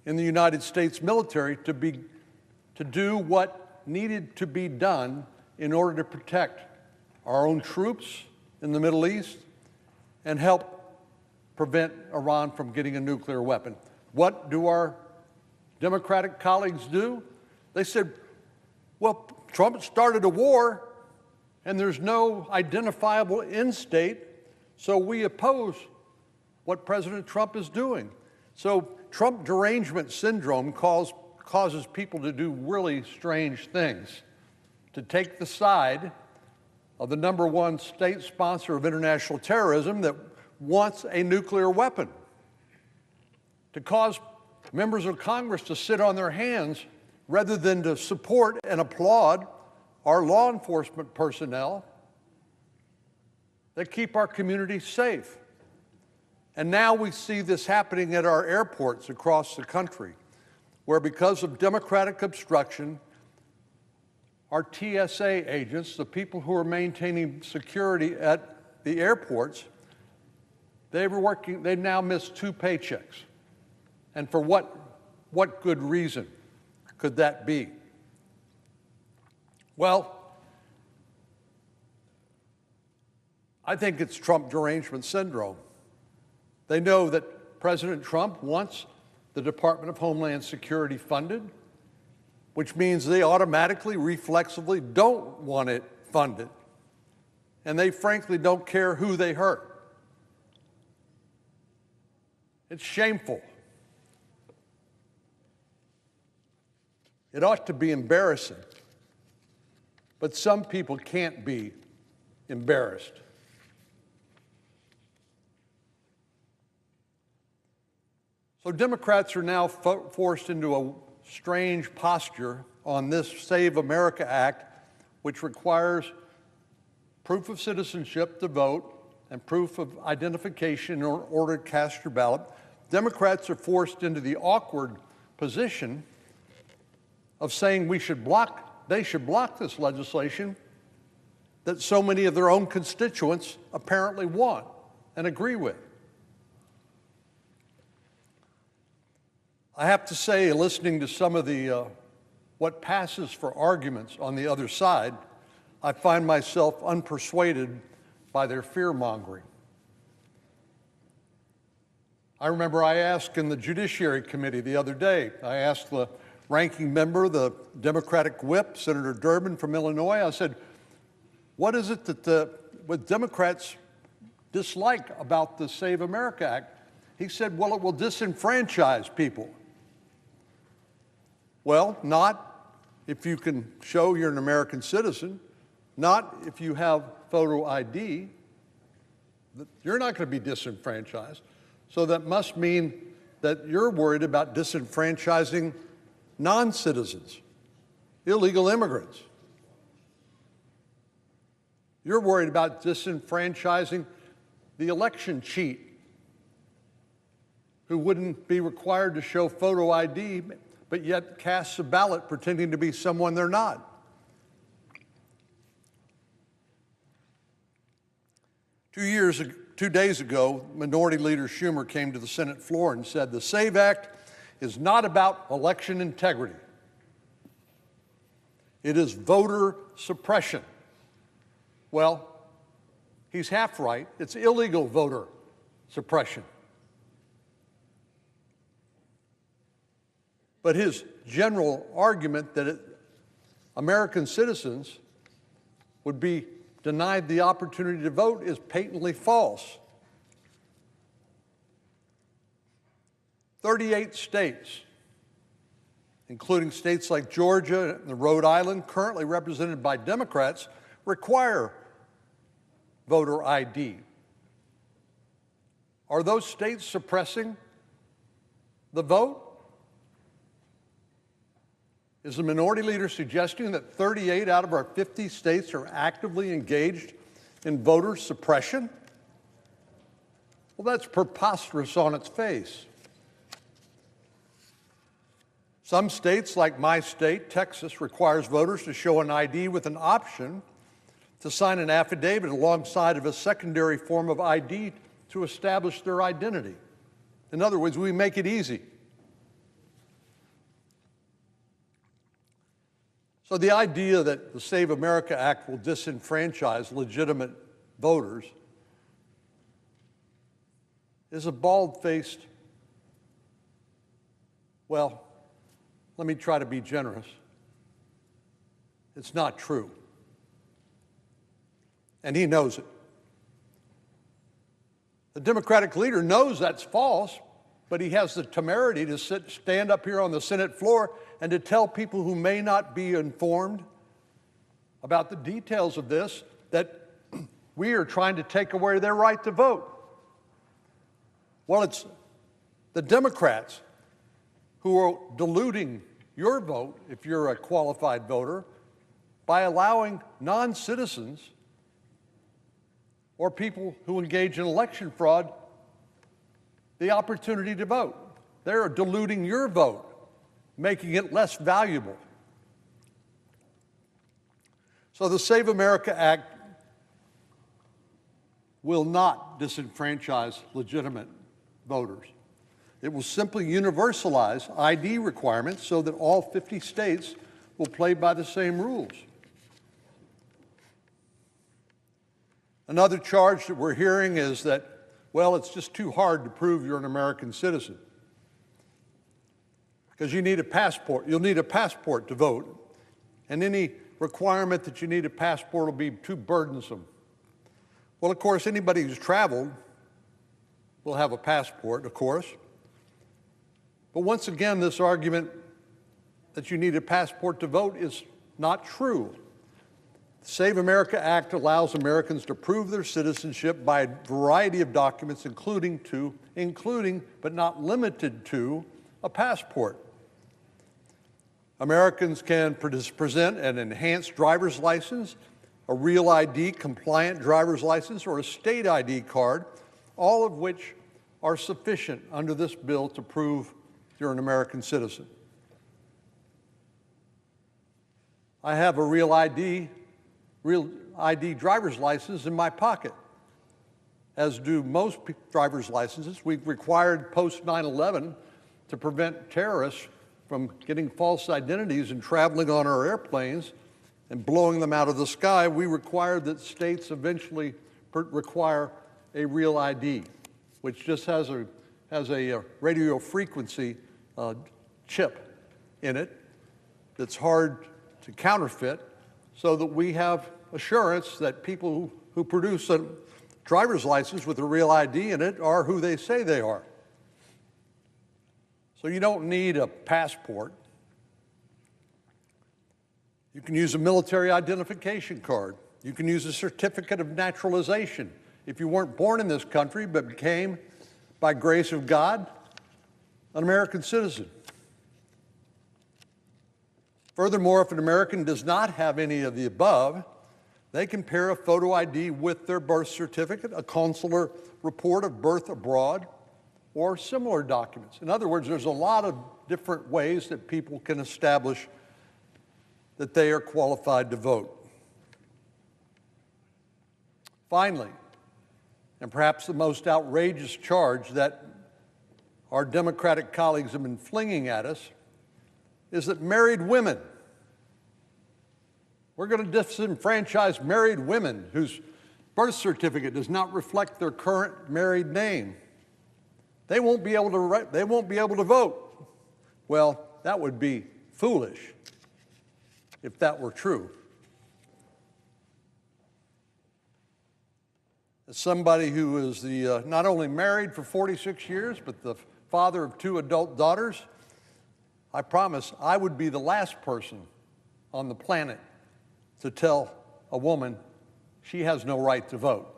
S12: in the United States military to do what needed to be done in order to protect our own troops in the Middle East and help prevent Iran from getting a nuclear weapon. What do our Democratic colleagues do? They said, well, Trump started a war and there's no identifiable end state, so we oppose what President Trump is doing. So Trump derangement syndrome causes people to do really strange things, to take the side of the #1 state sponsor of international terrorism that wants a nuclear weapon, to cause members of Congress to sit on their hands rather than to support and applaud our law enforcement personnel that keep our communities safe. And now we see this happening at our airports across the country, where because of Democratic obstruction, our TSA agents, the people who are maintaining security at the airports, they now miss 2 paychecks. And for what good reason could that be? Well, I think it's Trump derangement syndrome. They know that President Trump wants the Department of Homeland Security funded, which means they automatically, reflexively don't want it funded. And they frankly don't care who they hurt. It's shameful. It ought to be embarrassing. But some people can't be embarrassed. So Democrats are now forced into a strange posture on this Save America Act, which requires proof of citizenship to vote and proof of identification in order to cast your ballot. Democrats are forced into the awkward position of saying they should block this legislation that so many of their own constituents apparently want and agree with. I have to say, listening to some of the what passes for arguments on the other side, I find myself unpersuaded by their fear-mongering. I remember I asked in the Judiciary Committee the other day, I asked the ranking member, the Democratic whip, Senator Durbin from Illinois, I said, what is it that what Democrats dislike about the Save America Act? He said, well, it will disenfranchise people. Well, not if you can show you're an American citizen, not if you have photo ID. You're not going to be disenfranchised. So that must mean that you're worried about disenfranchising non-citizens, illegal immigrants. You're worried about disenfranchising the election cheat who wouldn't be required to show photo ID, but yet casts a ballot pretending to be someone they're not. Two days ago, Minority Leader Schumer came to the Senate floor and said the SAVE Act is not about election integrity. It is voter suppression. Well, he's half right. It's illegal voter suppression. But his general argument that American citizens would be denied the opportunity to vote is patently false. 38 states, including states like Georgia and Rhode Island, currently represented by Democrats, require voter ID. Are those states suppressing the vote? Is the minority leader suggesting that 38 out of our 50 states are actively engaged in voter suppression? Well, that's preposterous on its face. Some states, like my state, Texas, requires voters to show an ID with an option to sign an affidavit alongside of a secondary form of ID to establish their identity. In other words, we make it easy. So the idea that the Save America Act will disenfranchise legitimate voters is a bald-faced, well, let me try to be generous. It's not true. And he knows it. The Democratic leader knows that's false, but he has the temerity to stand up here on the Senate floor and to tell people who may not be informed about the details of this that we are trying to take away their right to vote. Well, it's the Democrats who are diluting your vote, if you're a qualified voter, by allowing non-citizens or people who engage in election fraud the opportunity to vote. They're diluting your vote, making it less valuable. So the Save America Act will not disenfranchise legitimate voters. It will simply universalize ID requirements so that all 50 states will play by the same rules. Another charge that we're hearing is that, well, it's just too hard to prove you're an American citizen because you need a passport. You'll need a passport to vote, and any requirement that you need a passport will be too burdensome. Well, of course, anybody who's traveled will have a passport, of course. But once again, this argument that you need a passport to vote is not true. The Save America Act allows Americans to prove their citizenship by a variety of documents, including but not limited to a passport. Americans can present an enhanced driver's license, a real ID compliant driver's license, or a state ID card, all of which are sufficient under this bill to prove you're an American citizen. I have a real ID driver's license in my pocket, as do most driver's licenses. We've required post 9/11 to prevent terrorists from getting false identities and traveling on our airplanes and blowing them out of the sky. We required that states eventually require a real ID, which just has a radio frequency chip in it that's hard to counterfeit, so that we have assurance that people who produce a driver's license with a real ID in it are who they say they are. So you don't need a passport. You can use a military identification card. You can use a certificate of naturalization if you weren't born in this country but became, by grace of God, an American citizen. Furthermore, if an American does not have any of the above, they can pair a photo ID with their birth certificate, a consular report of birth abroad, or similar documents. In other words, there's a lot of different ways that people can establish that they are qualified to vote. Finally, and perhaps the most outrageous charge that our Democratic colleagues have been flinging at us, is that married women, we're going to disenfranchise married women whose birth certificate does not reflect their current married name. They won't be able to vote. Well, that would be foolish if that were true. As somebody who is not only married for 46 years, but the father of 2 adult daughters, I promise I would be the last person on the planet to tell a woman she has no right to vote.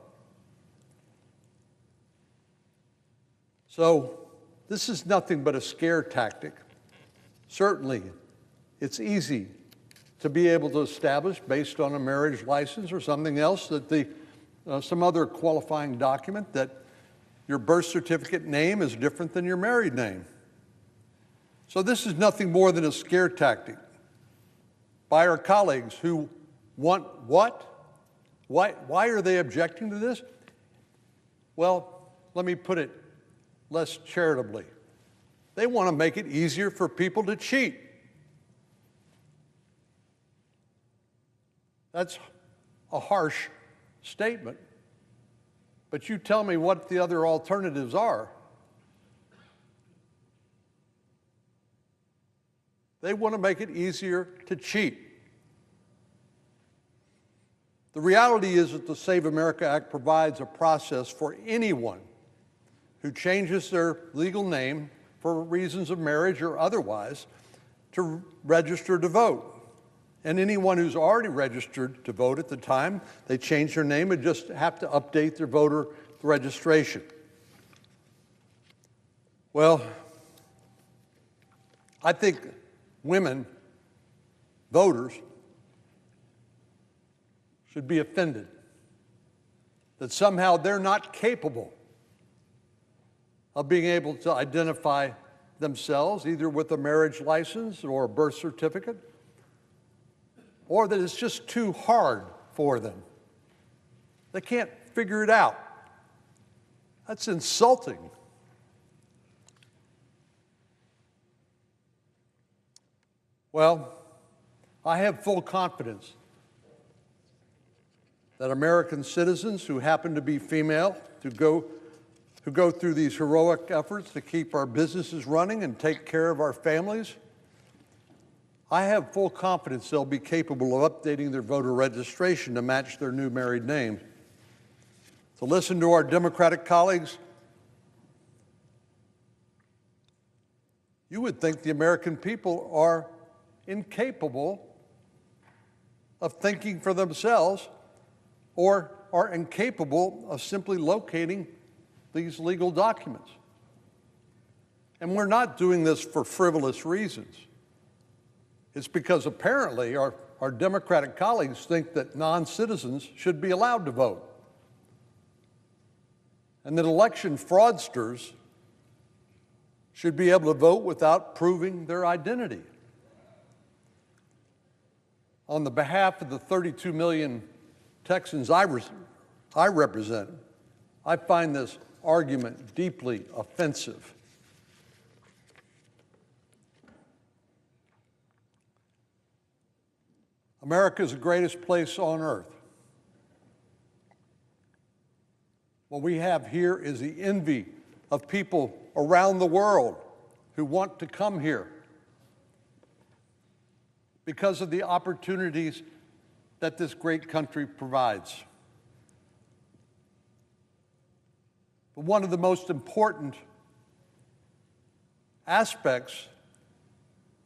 S12: So this is nothing but a scare tactic. Certainly, it's easy to be able to establish, based on a marriage license or something else, that some other qualifying document, that your birth certificate name is different than your married name. So this is nothing more than a scare tactic by our colleagues who want what? Why are they objecting to this? Well, let me put it less charitably. They want to make it easier for people to cheat. That's a harsh statement, but you tell me what the other alternatives are. They want to make it easier to cheat. The reality is that the Save America Act provides a process for anyone who changes their legal name for reasons of marriage or otherwise to register to vote. And anyone who's already registered to vote at the time they change their name would just have to update their voter registration. Well, I think women, voters, should be offended that somehow they're not capable of being able to identify themselves either with a marriage license or a birth certificate, or that it's just too hard for them. They can't figure it out. That's insulting. Well, I have full confidence that American citizens who happen to be female, who go through these heroic efforts to keep our businesses running and take care of our families, I have full confidence they'll be capable of updating their voter registration to match their new married name. To listen to our Democratic colleagues, you would think the American people are incapable of thinking for themselves or are incapable of simply locating these legal documents. And we're not doing this for frivolous reasons. It's because apparently our Democratic colleagues think that non-citizens should be allowed to vote, and that election fraudsters should be able to vote without proving their identity. On the behalf of the 32 million Texans I represent, I find this argument deeply offensive. America is the greatest place on earth. What we have here is the envy of people around the world who want to come here because of the opportunities that this great country provides. But one of the most important aspects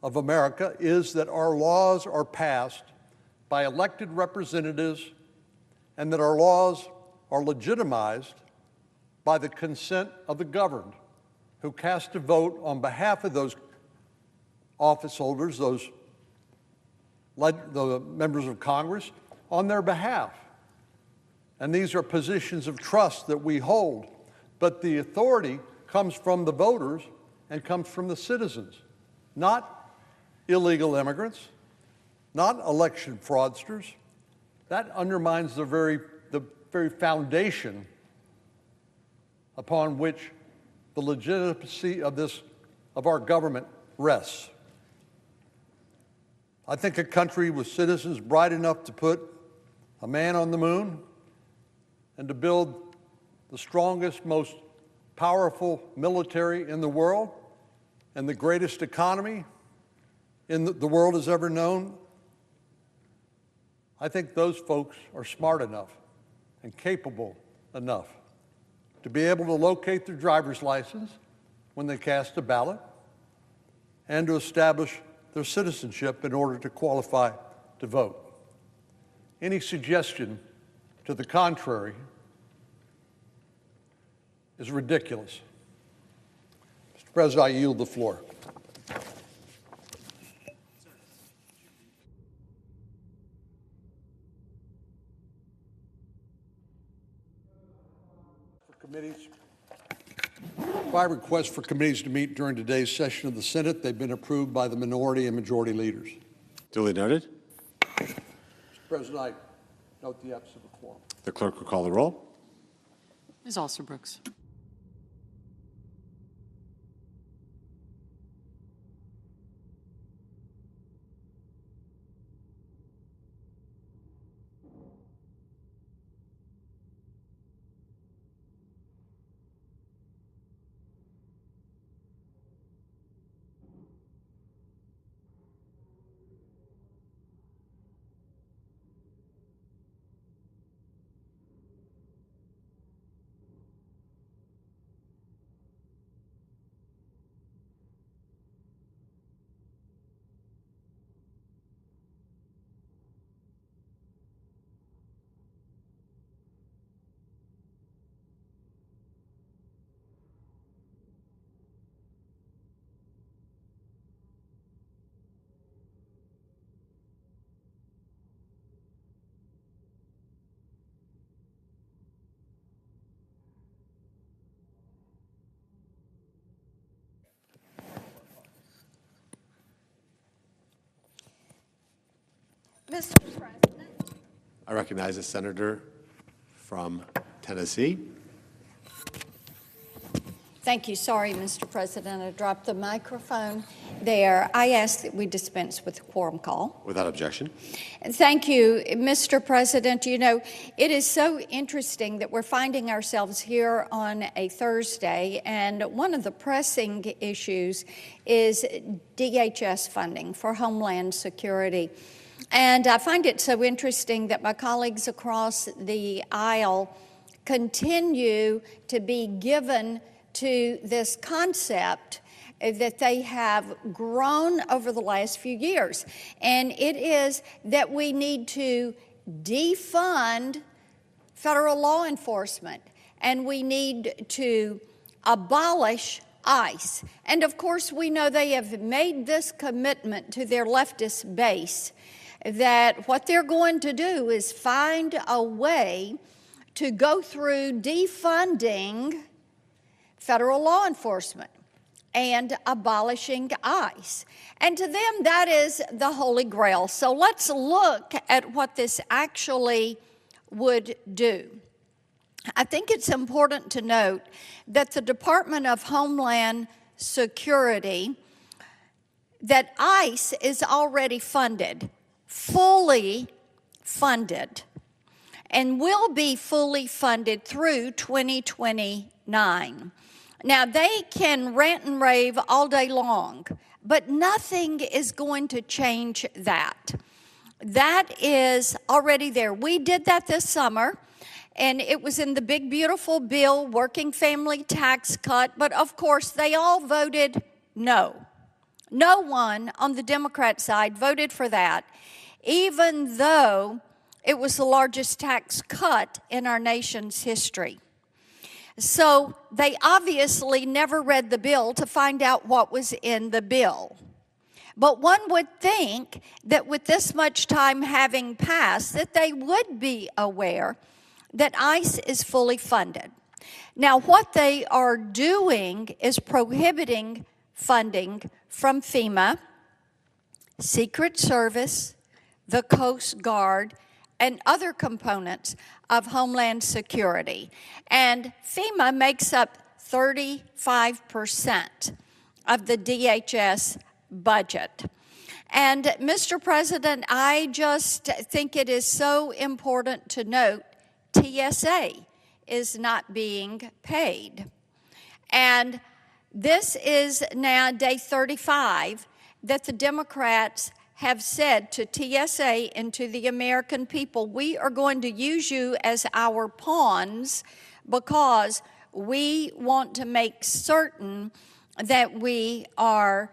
S12: of America is that our laws are passed by elected representatives and that our laws are legitimized by the consent of the governed, who cast a vote on behalf of those office holders, the members of Congress, on their behalf. And these are positions of trust that we hold. But the authority comes from the voters and comes from the citizens, not illegal immigrants, not election fraudsters. That undermines the very foundation upon which the legitimacy of our government rests. I think a country with citizens bright enough to put a man on the moon and to build the strongest, most powerful military in the world and the greatest economy the world has ever known, I think those folks are smart enough and capable enough to be able to locate their driver's license when they cast a ballot and to establish their citizenship in order to qualify to vote. Any suggestion to the contrary is ridiculous. Mr. President, I yield the floor. Five requests for committees to meet during today's session of the Senate. They've been approved by the minority and majority leaders.
S8: Duly noted.
S12: Mr. President, I note the absence of a quorum.
S8: The clerk will call the roll.
S11: Ms. Alston-Brooks.
S13: Mr. President.
S8: I recognize the senator from Tennessee.
S13: Thank you. Sorry, Mr. President, I dropped the microphone there. I ask that we dispense with the quorum call.
S8: Without objection.
S13: Thank you, Mr. President. You know, it is so interesting that we're finding ourselves here on a Thursday, and one of the pressing issues is DHS funding for Homeland Security. And I find it so interesting that my colleagues across the aisle continue to be given to this concept that they have grown over the last few years. And it is that we need to defund federal law enforcement, and we need to abolish ICE. And of course, we know they have made this commitment to their leftist base that what they're going to do is find a way to go through defunding federal law enforcement and abolishing ICE. And to them, that is the Holy Grail. So let's look at what this actually would do. I think it's important to note that the Department of Homeland Security, that ICE is already funded, fully funded, and will be fully funded through 2029. Now, they can rant and rave all day long, but nothing is going to change that. That is already there. We did that this summer, and it was in the big, beautiful bill, working family tax cut, but of course, they all voted no. No one on the Democrat side voted for that, even though it was the largest tax cut in our nation's history. So they obviously never read the bill to find out what was in the bill. But one would think that with this much time having passed, that they would be aware that ICE is fully funded. Now, what they are doing is prohibiting funding from FEMA, Secret Service, the Coast Guard, and other components of Homeland Security. And FEMA makes up 35% of the DHS budget. And Mr. President, I just think it is so important to note TSA is not being paid. And this is now day 35 that the Democrats have said to TSA and to the American people, we are going to use you as our pawns because we want to make certain that we are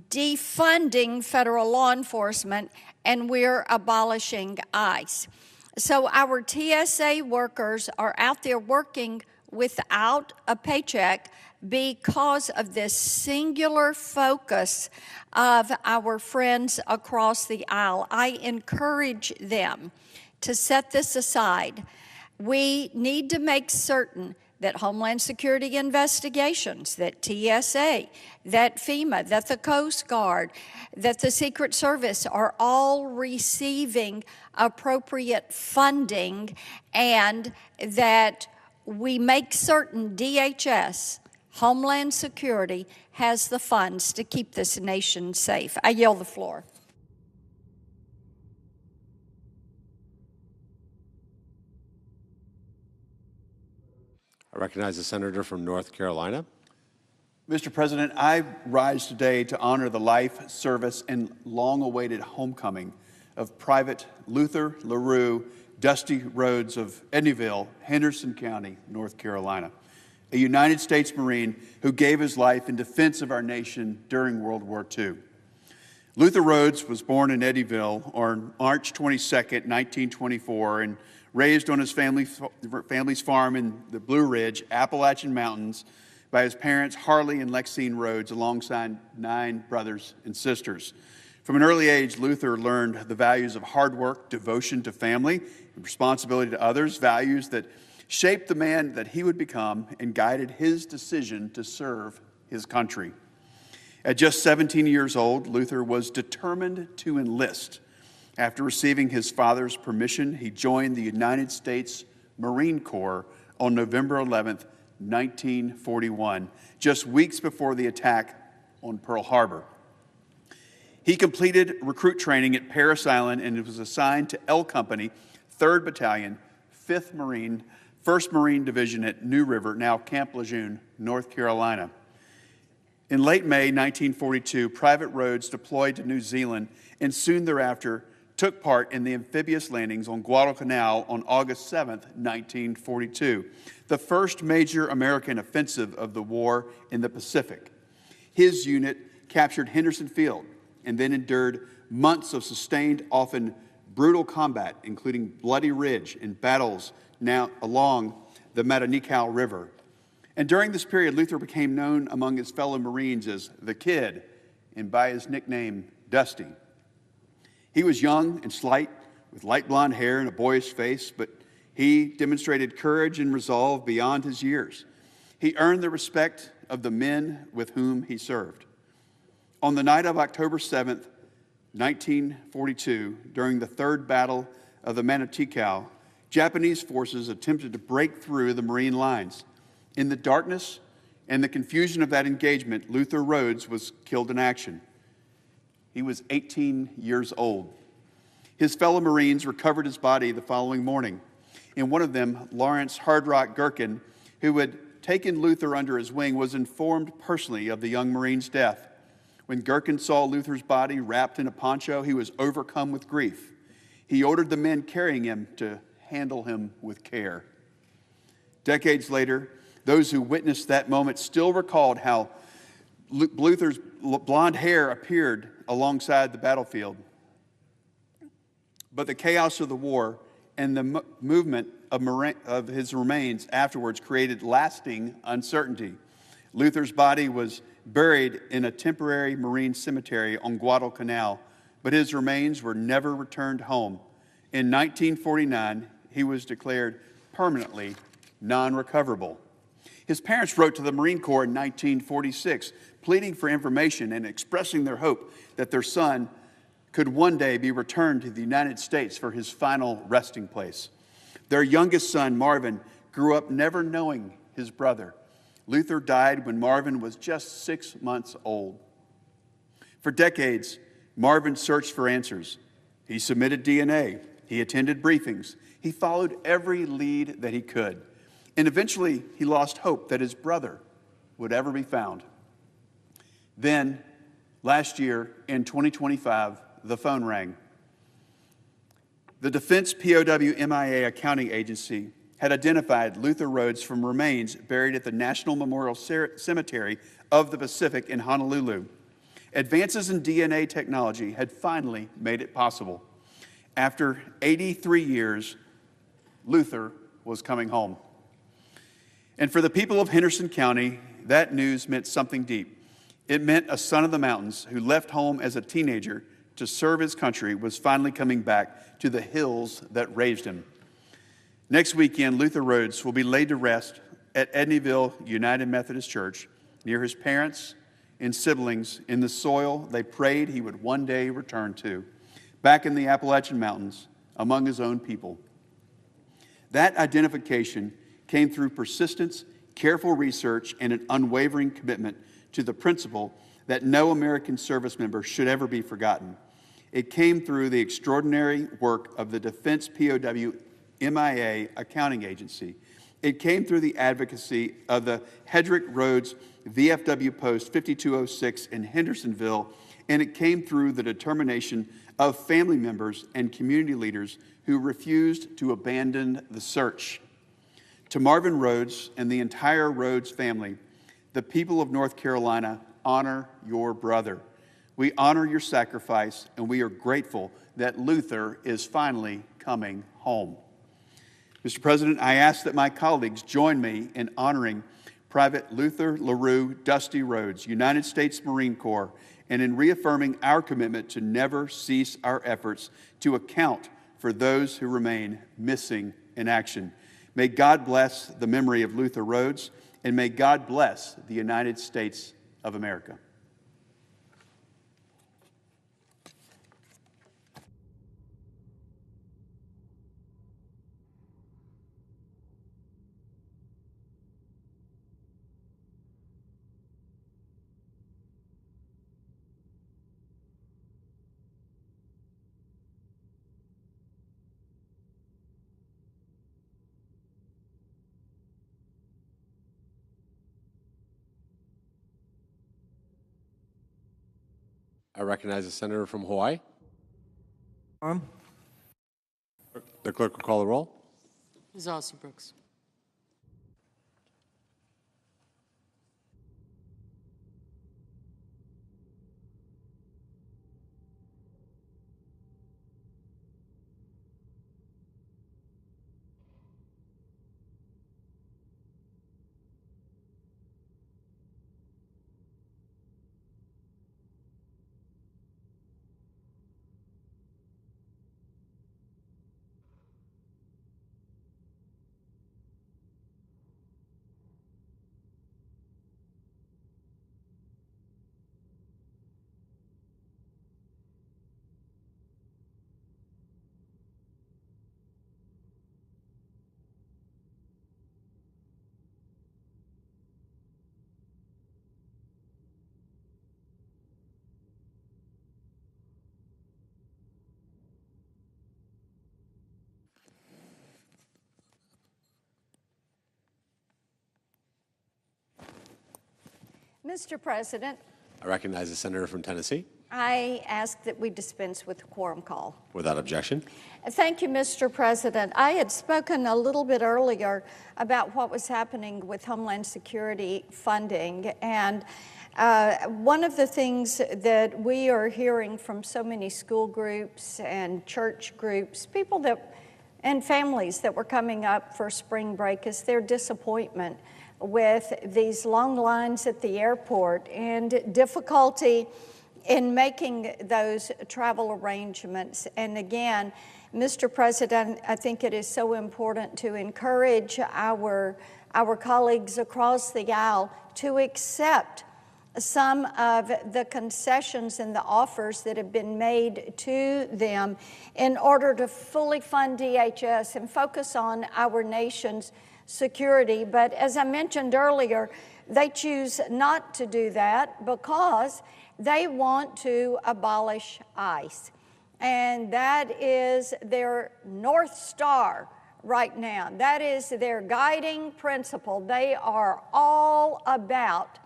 S13: defunding federal law enforcement and we're abolishing ICE. So our TSA workers are out there working without a paycheck because of this singular focus of our friends across the aisle. I encourage them to set this aside. We need to make certain that Homeland Security investigations, that TSA, that FEMA, that the Coast Guard, that the Secret Service are all receiving appropriate funding, and that we make certain DHS, Homeland Security, has the funds to keep this nation safe. I yield the floor.
S8: I recognize the senator from North Carolina.
S14: Mr. President, I rise today to honor the life, service, and long-awaited homecoming of Private Luther LaRue Dusty Rhodes of Eddyville, Henderson County, North Carolina, a United States Marine who gave his life in defense of our nation during World War II. Luther Rhodes was born in Eddyville on March 22, 1924, and raised on his family's farm in the Blue Ridge, Appalachian Mountains, by his parents, Harley and Lexine Rhodes, alongside 9 brothers and sisters. From an early age, Luther learned the values of hard work, devotion to family, and responsibility to others, values that shaped the man that he would become and guided his decision to serve his country. At just 17 years old, Luther was determined to enlist. After receiving his father's permission, he joined the United States Marine Corps on November 11th, 1941, just weeks before the attack on Pearl Harbor. He completed recruit training at Parris Island and was assigned to L Company, 3rd Battalion, 1st Marine Division at New River, now Camp Lejeune, North Carolina. In late May 1942, Private Rhodes deployed to New Zealand and soon thereafter took part in the amphibious landings on Guadalcanal on August 7, 1942, the first major American offensive of the war in the Pacific. His unit captured Henderson Field and then endured months of sustained, often brutal combat, including Bloody Ridge and battles now along the Matanikau River. And during this period, Luther became known among his fellow Marines as the Kid and by his nickname, Dusty. He was young and slight, with light blonde hair and a boyish face, but he demonstrated courage and resolve beyond his years. He earned the respect of the men with whom he served. On the night of October 7th, 1942, during the Third Battle of the Matanikau, Japanese forces attempted to break through the Marine lines. In the darkness and the confusion of that engagement, Luther Rhodes was killed in action. He was 18 years old. His fellow Marines recovered his body the following morning. And one of them, Lawrence Hard Rock Gherkin, who had taken Luther under his wing, was informed personally of the young Marine's death. When Gherkin saw Luther's body wrapped in a poncho, he was overcome with grief. He ordered the men carrying him to handle him with care. Decades later, those who witnessed that moment still recalled how Luther's blonde hair appeared alongside the battlefield. But the chaos of the war and the movement of his remains afterwards created lasting uncertainty. Luther's body was buried in a temporary Marine cemetery on Guadalcanal, but his remains were never returned home. In 1949, he was declared permanently non-recoverable. His parents wrote to the Marine Corps in 1946, pleading for information and expressing their hope that their son could one day be returned to the United States for his final resting place. Their youngest son, Marvin, grew up never knowing his brother. Luther died when Marvin was just 6 months old. For decades, Marvin searched for answers. He submitted DNA. He attended briefings. He followed every lead that he could. And eventually, he lost hope that his brother would ever be found. Then, last year, in 2025, the phone rang. The Defense POW MIA Accounting Agency had identified Luther Rhodes from remains buried at the National Memorial Cemetery of the Pacific in Honolulu. Advances in DNA technology had finally made it possible. After 83 years, Luther was coming home. And for the people of Henderson County, that news meant something deep. It meant a son of the mountains who left home as a teenager to serve his country was finally coming back to the hills that raised him. Next weekend, Luther Rhodes will be laid to rest at Edneyville United Methodist Church near his parents and siblings in the soil they prayed he would one day return to, back in the Appalachian Mountains among his own people. That identification came through persistence, careful research, and an unwavering commitment to the principle that no American service member should ever be forgotten. It came through the extraordinary work of the Defense POW MIA Accounting Agency. It came through the advocacy of the Hedrick Rhodes VFW Post 5206 in Hendersonville, and it came through the determination of family members and community leaders who refused to abandon the search. To Marvin Rhodes and the entire Rhodes family, the people of North Carolina honor your brother. We honor your sacrifice, and we are grateful that Luther is finally coming home. Mr. President, I ask that my colleagues join me in honoring Private Luther LaRue Dusty Rhodes, United States Marine Corps, and in reaffirming our commitment to never cease our efforts to account for those who remain missing in action. May God bless the memory of Luther Rhodes, and may God bless the United States of America.
S15: I recognize the senator from Hawaii. The clerk will call the roll.
S11: Ms. Alston-Brooks.
S13: Mr. President,
S15: I recognize the senator from Tennessee.
S13: I ask that we dispense with the quorum call.
S15: Without objection.
S13: Thank you, Mr. President. I had spoken a little bit earlier about what was happening with Homeland Security funding, and one of the things that we are hearing from so many school groups and church groups, and families that were coming up for spring break, is their disappointment with these long lines at the airport and difficulty in making those travel arrangements. And again, Mr. President, I think it is so important to encourage our colleagues across the aisle to accept some of the concessions and the offers that have been made to them in order to fully fund DHS and focus on our nation's security. But as I mentioned earlier, they choose not to do that because they want to abolish ICE. And that is their North Star right now. That is their guiding principle. They are all about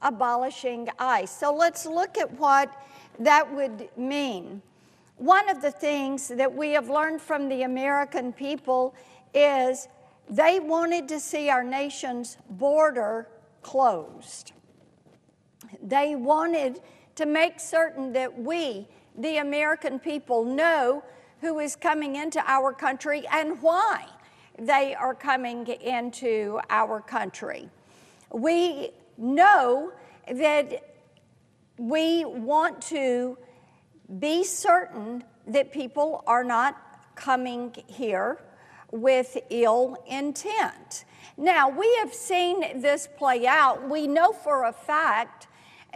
S13: abolishing ICE. So let's look at what that would mean. One of the things that we have learned from the American people is they wanted to see our nation's border closed. They wanted to make certain that we, the American people, know who is coming into our country and why they are coming into our country. We know that we want to be certain that people are not coming here with ill intent. Now, we have seen this play out. We know for a fact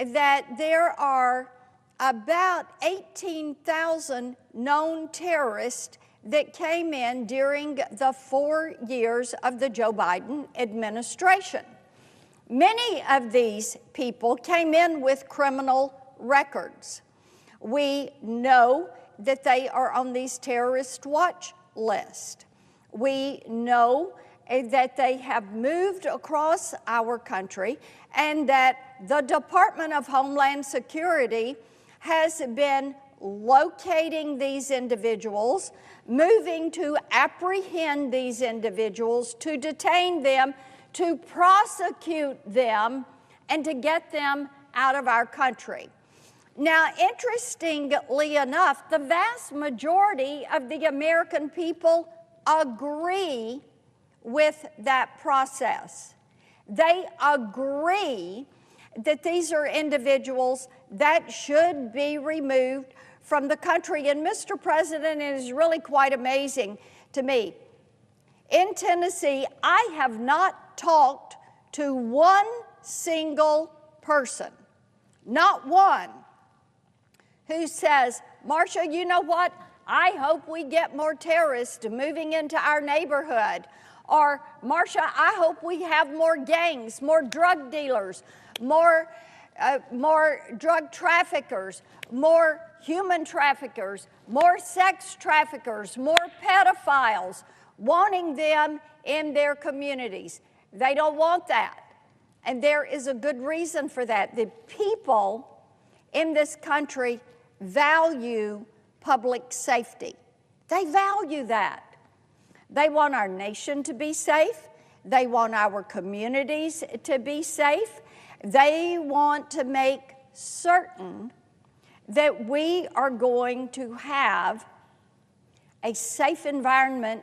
S13: that there are about 18,000 known terrorists that came in during the 4 years of the Joe Biden administration. Many of these people came in with criminal records. We know that they are on these terrorist watch lists. We know that they have moved across our country and that the Department of Homeland Security has been locating these individuals, moving to apprehend these individuals, to detain them, to prosecute them, and to get them out of our country. Now, interestingly enough, the vast majority of the American people agree with that process. They agree that these are individuals that should be removed from the country. And Mr. President, it is really quite amazing to me. In Tennessee, I have not talked to one single person, not one, who says, Marcia, you know what? I hope we get more terrorists moving into our neighborhood. Or, Marcia, I hope we have more gangs, more drug dealers, more drug traffickers, more human traffickers, more sex traffickers, more pedophiles, wanting them in their communities. They don't want that. And there is a good reason for that. The people in this country value public safety. They value that. They want our nation to be safe. They want our communities to be safe. They want to make certain that we are going to have a safe environment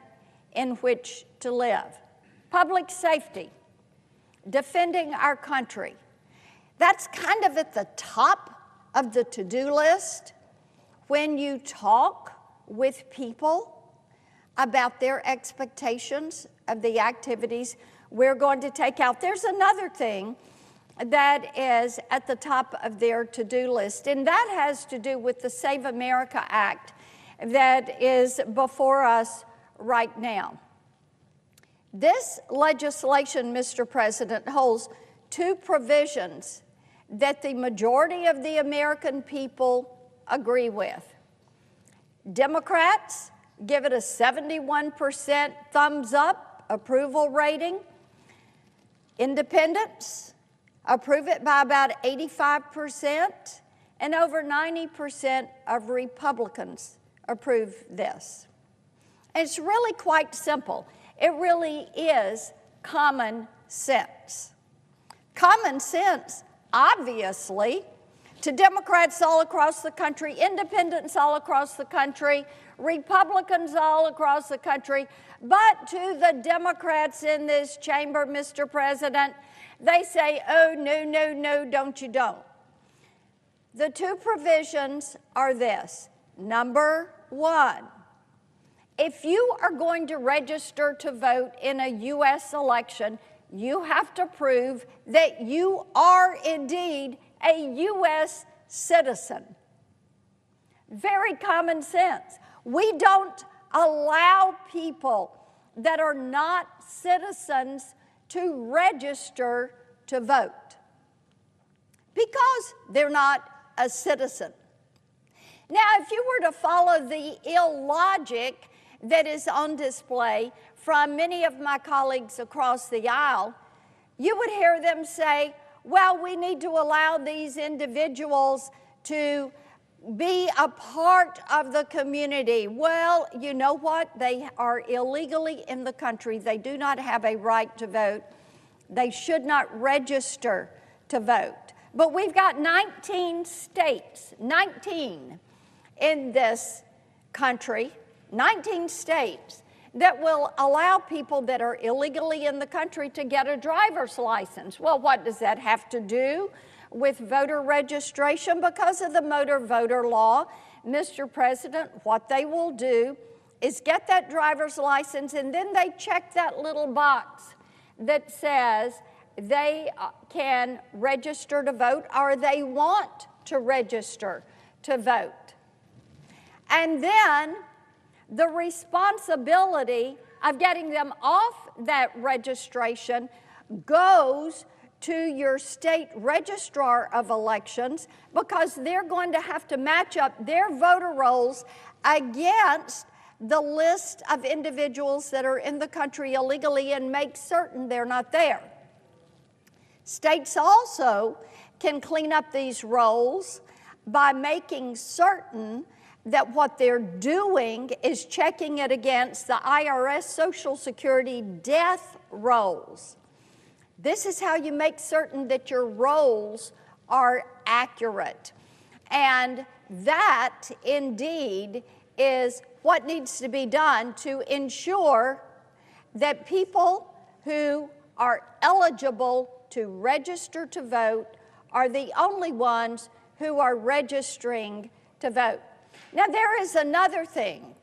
S13: in which to live. Public safety, defending our country. That's kind of at the top of the to-do list when you talk with people about their expectations of the activities we're going to take out. There's another thing that is at the top of their to-do list, and that has to do with the Save America Act that is before us right now. This legislation, Mr. President, holds two provisions that the majority of the American people agree with. Democrats give it a 71% thumbs up approval rating. Independents approve it by about 85%, and over 90% of Republicans approve this. And it's really quite simple. It really is common sense. Common sense, obviously, to Democrats all across the country, independents all across the country, Republicans all across the country, but to the Democrats in this chamber, Mr. President, they say, oh, no, no, no, don't you don't. The two provisions are this. Number one, if you are going to register to vote in a U.S. election, you have to prove that you are indeed a U.S. citizen. Very common sense. We don't allow people that are not citizens to register to vote because they're not a citizen. Now, if you were to follow the illogic that is on display from many of my colleagues across the aisle, you would hear them say, well, we need to allow these individuals to be a part of the community. Well, you know what? They are illegally in the country. They do not have a right to vote. They should not register to vote. But we've got 19 states, 19 in this country, 19 states that will allow people that are illegally in the country to get a driver's license. Well, what does that have to do with voter registration? Because of the motor voter law, Mr. President, what they will do is get that driver's license, and then they check that little box that says they can register to vote or they want to register to vote. And then the responsibility of getting them off that registration goes to your state registrar of elections, because they're going to have to match up their voter rolls against the list of individuals that are in the country illegally and make certain they're not there. States also can clean up these rolls by making certain that what they're doing is checking it against the IRS Social Security death rolls. This is how you make certain that your rolls are accurate. And that, indeed, is what needs to be done to ensure that people who are eligible to register to vote are the only ones who are registering to vote. Now, there is another thing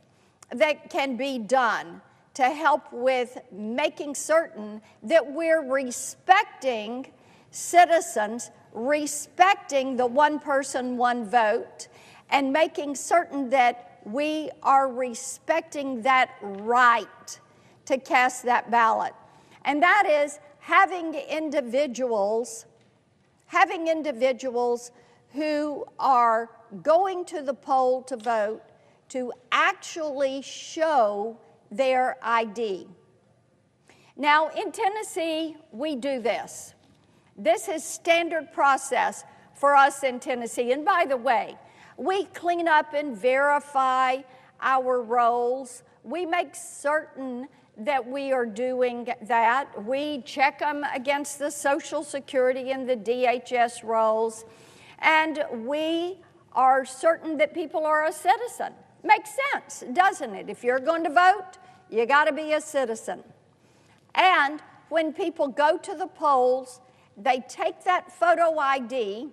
S13: that can be done to help with making certain that we're respecting citizens, respecting the one person, one vote, and making certain that we are respecting that right to cast that ballot. And that is having individuals who are going to the poll to vote to actually show their ID. Now, in Tennessee, we do this. This is standard process for us in Tennessee. And by the way, we clean up and verify our rolls. We make certain that we are doing that. We check them against the Social Security and the DHS rolls. And we are certain that people are a citizen. Makes sense, doesn't it? If you're going to vote, you got to be a citizen. And when people go to the polls, they take that photo ID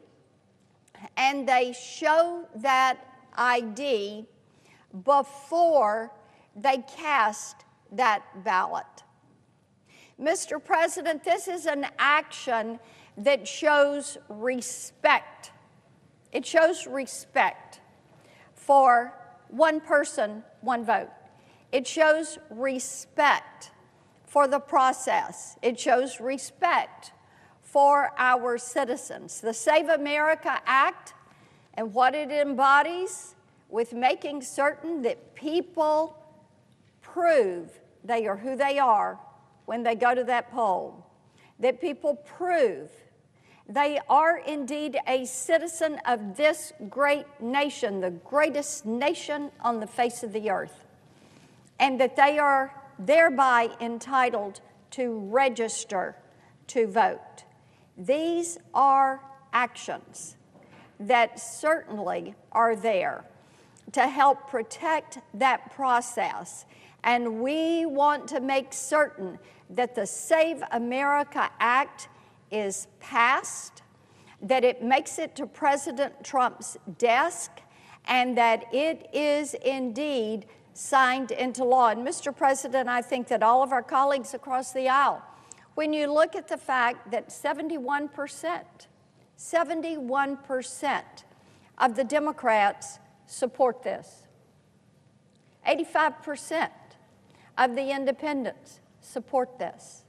S13: and they show that ID before they cast that ballot. Mr. President, this is an action that shows respect. It shows respect for one person, one vote. It shows respect for the process. It shows respect for our citizens. The Save America Act and what it embodies with making certain that people prove they are who they are when they go to that poll, that people prove they are indeed a citizen of this great nation, the greatest nation on the face of the earth, and that they are thereby entitled to register to vote. These are actions that certainly are there to help protect that process. And we want to make certain that the Save America Act is passed, that it makes it to President Trump's desk, and that it is indeed signed into law. And Mr. President, I think that all of our colleagues across the aisle, when you look at the fact that 71% of the Democrats support this, 85% of the independents support this,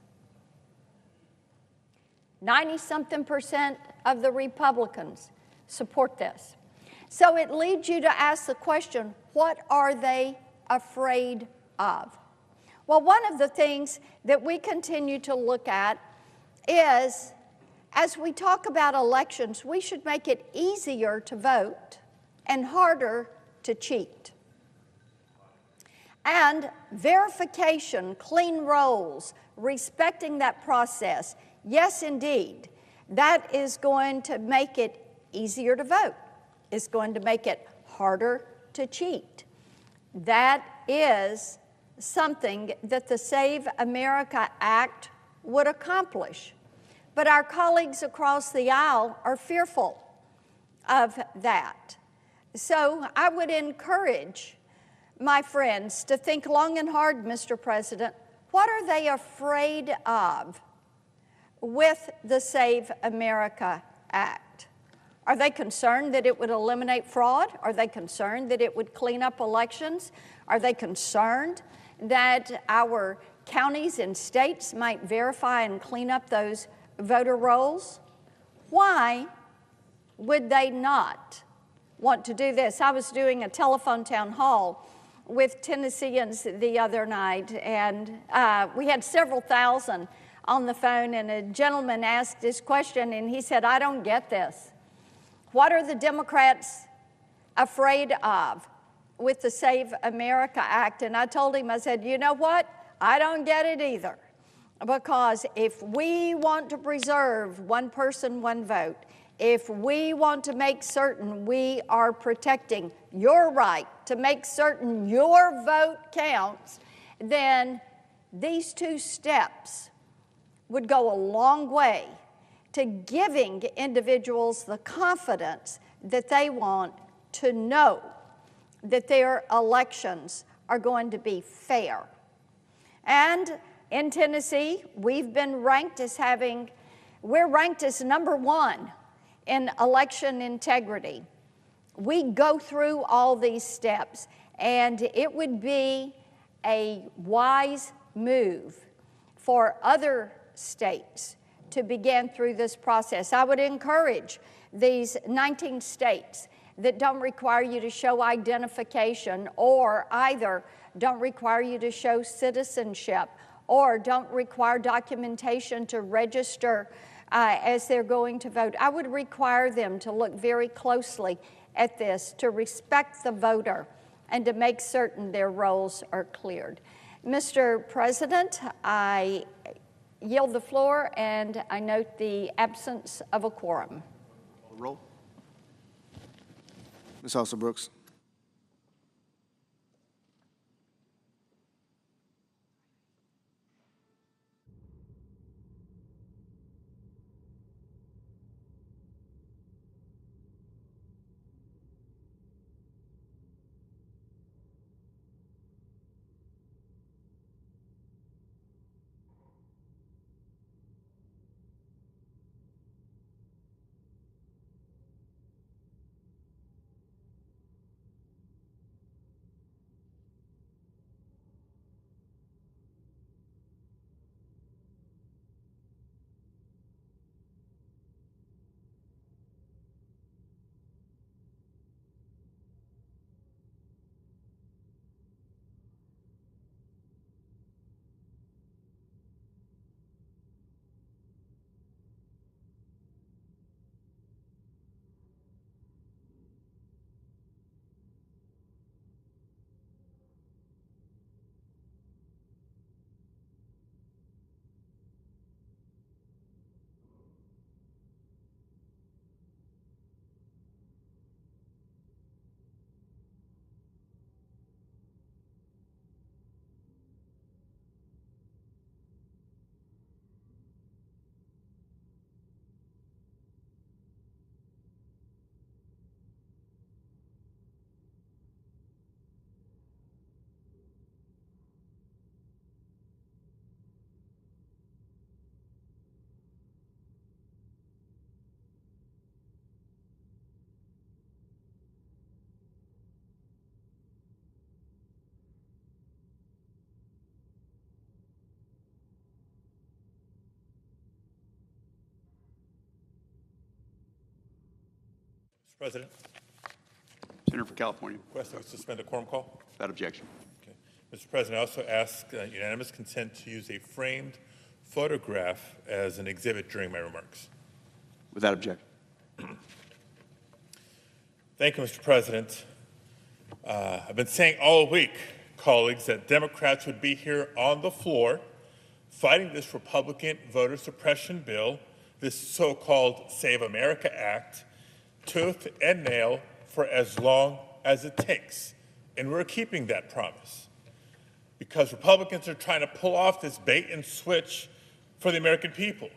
S13: 90-something% of the Republicans support this. So it leads you to ask the question, what are they afraid of? Well, one of the things that we continue to look at is, as we talk about elections, we should make it easier to vote and harder to cheat. And verification, clean rolls, respecting that process, yes, indeed, that is going to make it easier to vote. It's going to make it harder to cheat. That is something that the Save America Act would accomplish. But our colleagues across the aisle are fearful of that. So I would encourage my friends to think long and hard, Mr. President. What are they afraid of with the Save America Act? Are they concerned that it would eliminate fraud? Are they concerned that it would clean up elections? Are they concerned that our counties and states might verify and clean up those voter rolls? Why would they not want to do this? I was doing a telephone town hall with Tennesseans the other night, and we had several thousand on the phone, and a gentleman asked this question, and he said, I don't get this. What are the Democrats afraid of with the Save America Act? And I told him, I said, you know what? I don't get it either. Because if we want to preserve one person, one vote, if we want to make certain we are protecting your right to make certain your vote counts, then these two steps would go a long way to giving individuals the confidence that they want to know that their elections are going to be fair. And in Tennessee, we've been ranked as we're ranked as #1 in election integrity. We go through all these steps, and it would be a wise move for other states to begin through this process. I would encourage these 19 states that don't require you to show identification, or either don't require you to show citizenship, or don't require documentation to register as they're going to vote. I would require them to look very closely at this, to respect the voter, and to make certain their roles are cleared. Mr. President, I yield the floor, and I note the absence of a quorum.
S14: Roll.
S16: Ms. Alston-Brooks.
S10: Mr. President.
S14: Senator from California.
S10: Request that we suspend the quorum call.
S14: Without objection.
S10: Okay. Mr. President, I also ask unanimous consent to use a framed photograph as an exhibit during my remarks.
S14: Without objection.
S10: Thank you, Mr. President. I've been saying all week, colleagues, that Democrats would be here on the floor fighting this Republican voter suppression bill, this so-called Save America Act, tooth and nail for as long as it takes. And we're keeping that promise because Republicans are trying to pull off this bait and switch for the American people.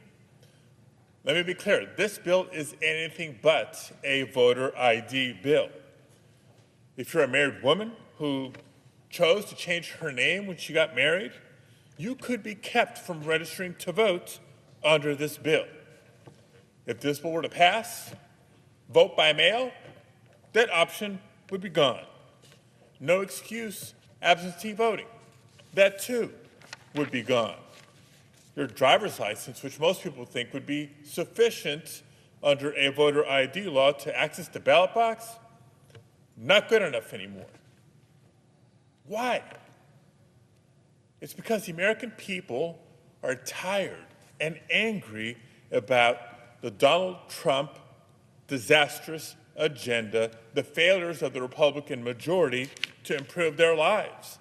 S10: Let me be clear, this bill is anything but a voter ID bill. If you're a married woman who chose to change her name when she got married, you could be kept from registering to vote under this bill. If this bill were to pass, vote by mail, that option would be gone. No excuse absentee voting, that too would be gone. Your driver's license, which most people think would be sufficient under a voter ID law to access the ballot box, not good enough anymore. Why? It's because the American people are tired and angry about the Donald Trump disastrous agenda, the failures of the Republican majority to improve their lives.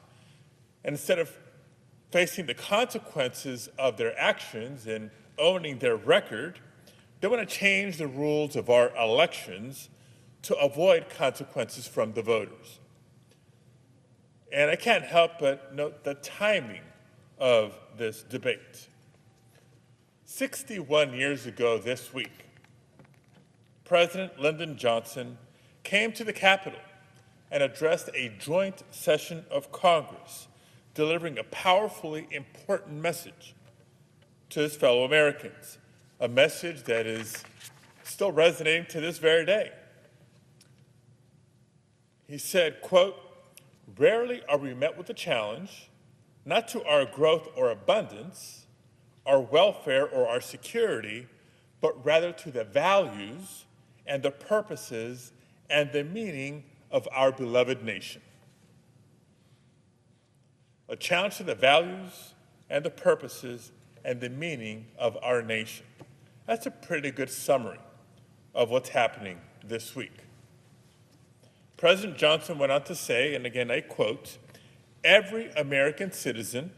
S10: And instead of facing the consequences of their actions and owning their record, they want to change the rules of our elections to avoid consequences from the voters. And I can't help but note the timing of this debate. 61 years ago this week, President Lyndon Johnson came to the Capitol and addressed a joint session of Congress, delivering a powerfully important message to his fellow Americans, a message that is still resonating to this very day. He said, quote, "Rarely are we met with a challenge, not to our growth or abundance, our welfare or our security, but rather to the values and the purposes and the meaning of our beloved nation." A challenge to the values and the purposes and the meaning of our nation.
S16: That's a pretty good summary of what's happening this week. President Johnson went on to say, and again I quote, "Every American citizen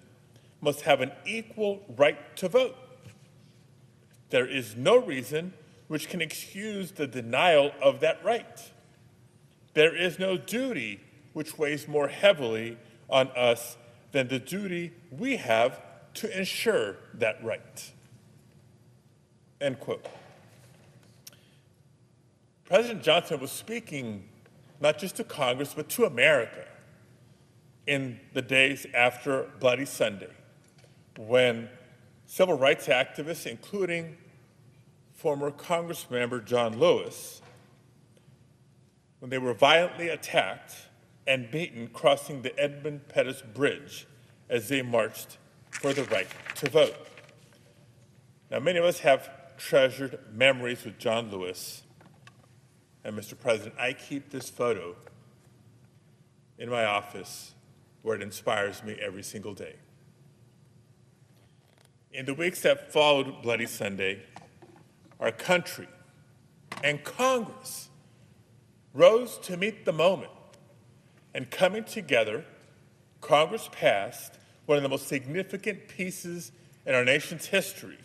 S16: must have an equal right to vote. There is no reason which can excuse the denial of that right. There is no duty which weighs more heavily on us than the duty we have to ensure that right." End quote. President Johnson was speaking not just to Congress, but to America in the days after Bloody Sunday, when civil rights activists, including former Congressmember John Lewis, when they were violently attacked and beaten crossing the Edmund Pettus Bridge as they marched for the right to vote. Now, many of us have treasured memories with John Lewis. And Mr. President, I keep this photo in my office where it inspires me every single day. In the weeks that followed Bloody Sunday, our country and Congress rose to meet the moment, and coming together, Congress passed one of the most significant pieces in our nation's history,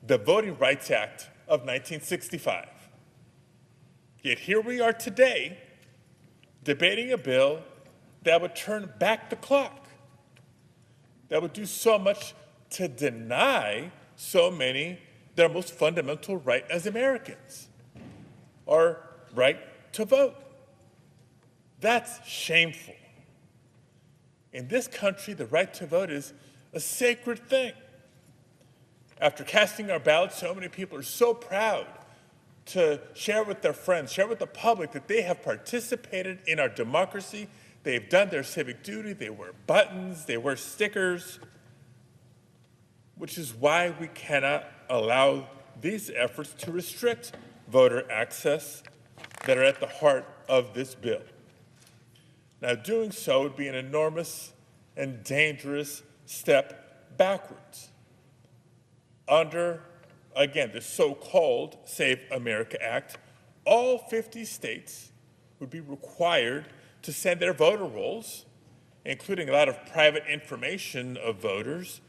S16: the Voting Rights Act of 1965. Yet here we are today, debating a bill that would turn back the clock, that would do so much to deny so many their most fundamental right as Americans, our right to vote. That's shameful. In this country, the right to vote is a sacred thing. After casting our ballots, so many people are so proud to share with their friends, share with the public that they have participated in our democracy. They've done their civic duty. They wear buttons. They wear stickers, which is why we cannot allow these efforts to restrict voter access that are at the heart of this bill. Now, doing so would be an enormous and dangerous step backwards. Under, again, the so-called Save America Act, all 50 states would be required to send their voter rolls, including a lot of private information of voters,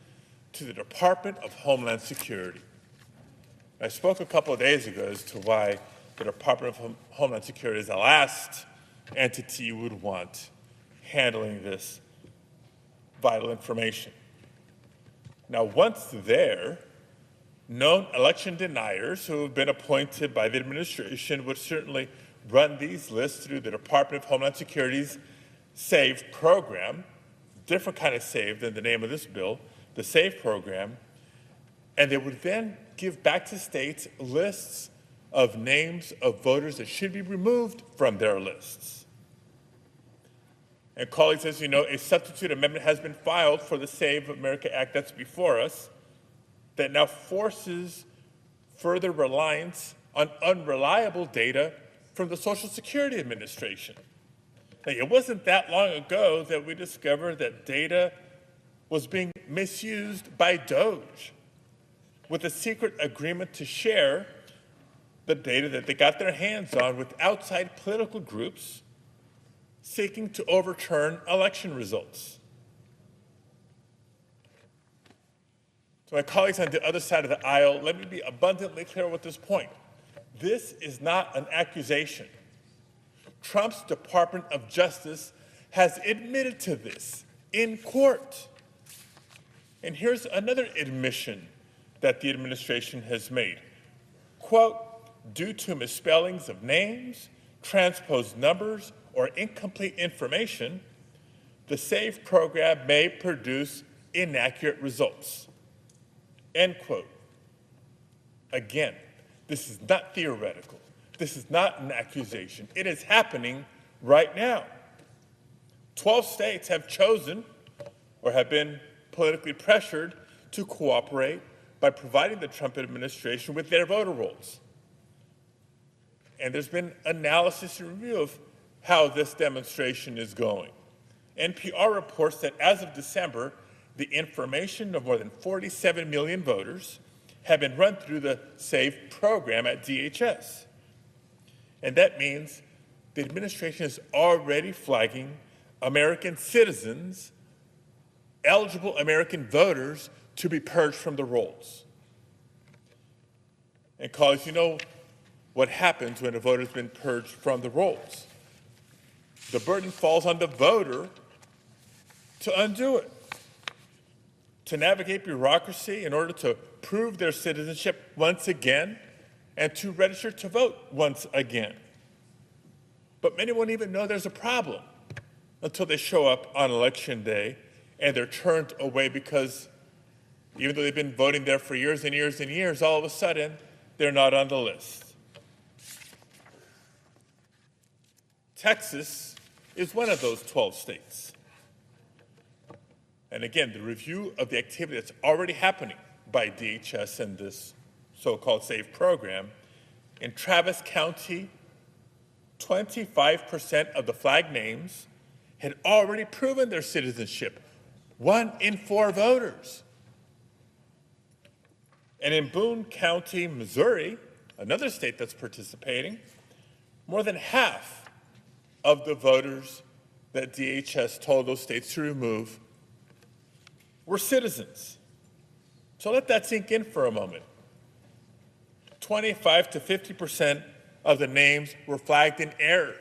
S16: to the Department of Homeland Security. I spoke a couple of days ago as to why the Department of Homeland Security is the last entity you would want handling this vital information. Now, once there, known election deniers who have been appointed by the administration would certainly run these lists through the Department of Homeland Security's SAVE program, different kind of SAVE than the name of this bill, the SAVE program, and they would then give back to states lists of names of voters that should be removed from their lists. And colleagues, as you know, a substitute amendment has been filed for the Save America Act that's before us that now forces further reliance on unreliable data from the Social Security Administration. Now, it wasn't that long ago that we discovered that data was being misused by DOJ with a secret agreement to share the data that they got their hands on with outside political groups seeking to overturn election results. To my colleagues on the other side of the aisle, let me be abundantly clear with this point. This is not an accusation. Trump's Department of Justice has admitted to this in court. And here's another admission that the administration has made. Quote, due to misspellings of names, transposed numbers, or incomplete information, the SAVE program may produce inaccurate results. End quote. Again, this is not theoretical. This is not an accusation. It is happening right now. 12 states have chosen or have been politically pressured to cooperate by providing the Trump administration with their voter rolls. And there's been analysis and review of how this demonstration is going. NPR reports that as of December, the information of more than 47 million voters have been run through the SAVE program at DHS. And that means the administration is already flagging American citizens, eligible American voters, to be purged from the rolls. And colleagues, you know what happens when a voter's been purged from the rolls. The burden falls on the voter to undo it, to navigate bureaucracy in order to prove their citizenship once again, and to register to vote once again. But many won't even know there's a problem until they show up on Election Day and they're turned away because even though they've been voting there for years and years and years, all of a sudden, they're not on the list. Texas is one of those 12 states. And again, the review of the activity that's already happening by DHS in this so-called SAVE program, in Travis County, 25% of the flagged names had already proven their citizenship. 1 in 4 voters. And in Boone County, Missouri, another state that's participating, more than half of the voters that DHS told those states to remove were citizens. So let that sink in for a moment. 25 to 50% of the names were flagged in error.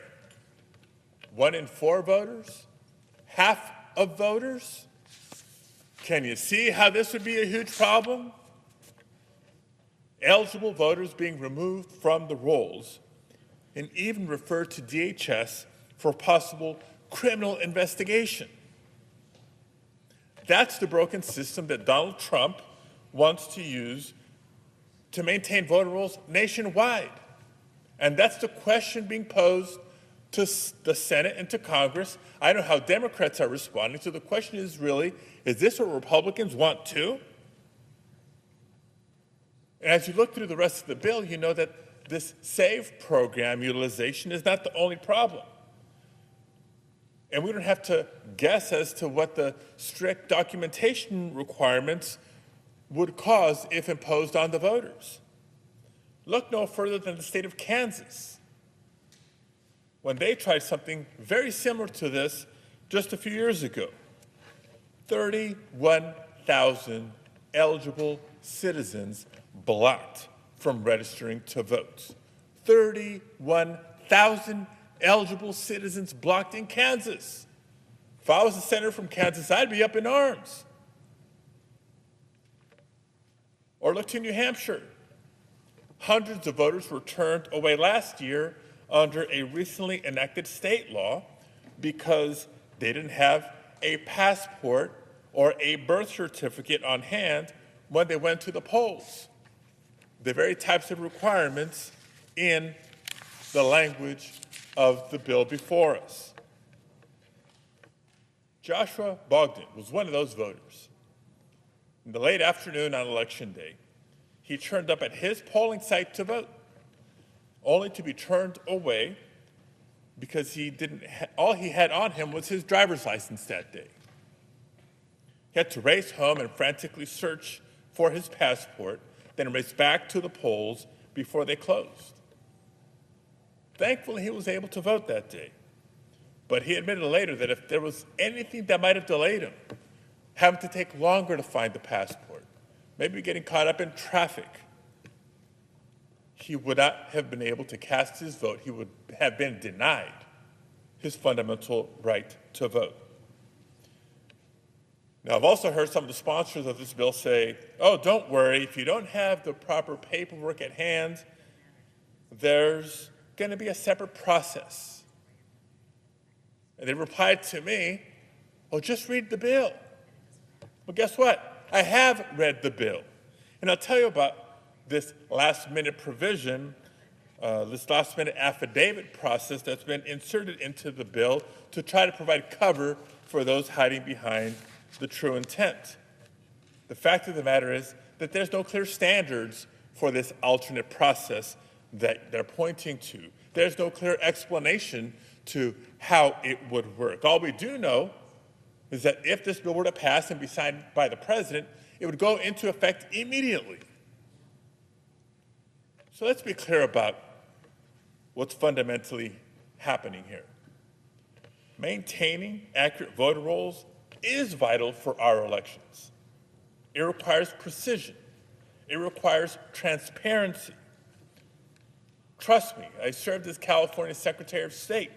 S16: 1 in 4 voters? Half of voters? Can you see how this would be a huge problem? Eligible voters being removed from the rolls and even referred to DHS for possible criminal investigation. That's the broken system that Donald Trump wants to use to maintain voter rolls nationwide. And that's the question being posed to the Senate and to Congress. I know how Democrats are responding. So the question is really, is this what Republicans want too? And as you look through the rest of the bill, you know that this SAVE program utilization is not the only problem. And we don't have to guess as to what the strict documentation requirements would cause if imposed on the voters. Look no further than the state of Kansas, when they tried something very similar to this just a few years ago. 31,000 eligible citizens blocked from registering to vote. 31,000 eligible citizens blocked in Kansas. If I was a senator from Kansas, I'd be up in arms. Or look to New Hampshire. Hundreds of voters were turned away last year under a recently enacted state law because they didn't have a passport or a birth certificate on hand when they went to the polls. The very types of requirements in the language of the bill before us. Joshua Bogdan was one of those voters. In the late afternoon on Election Day, he turned up at his polling site to vote, only to be turned away because all he had on him was his driver's license that day. He had to race home and frantically search for his passport, then race back to the polls before they closed. Thankfully, he was able to vote that day. But he admitted later that if there was anything that might have delayed him, having to take longer to find the passport, maybe getting caught up in traffic, he would not have been able to cast his vote. He would have been denied his fundamental right to vote. Now, I've also heard some of the sponsors of this bill say, oh, don't worry, if you don't have the proper paperwork at hand, there's going to be a separate process. And they replied to me, well, just read the bill. Well, guess what? I have read the bill. And I'll tell you about this last-minute provision, this last-minute affidavit process that's been inserted into the bill to try to provide cover for those hiding behind the true intent. The fact of the matter is that there's no clear standards for this alternate process that they're pointing to. There's no clear explanation to how it would work. All we do know is that if this bill were to pass and be signed by the president, it would go into effect immediately. So let's be clear about what's fundamentally happening here. Maintaining accurate voter rolls is vital for our elections. It requires precision. It requires transparency. Trust me, I served as California Secretary of State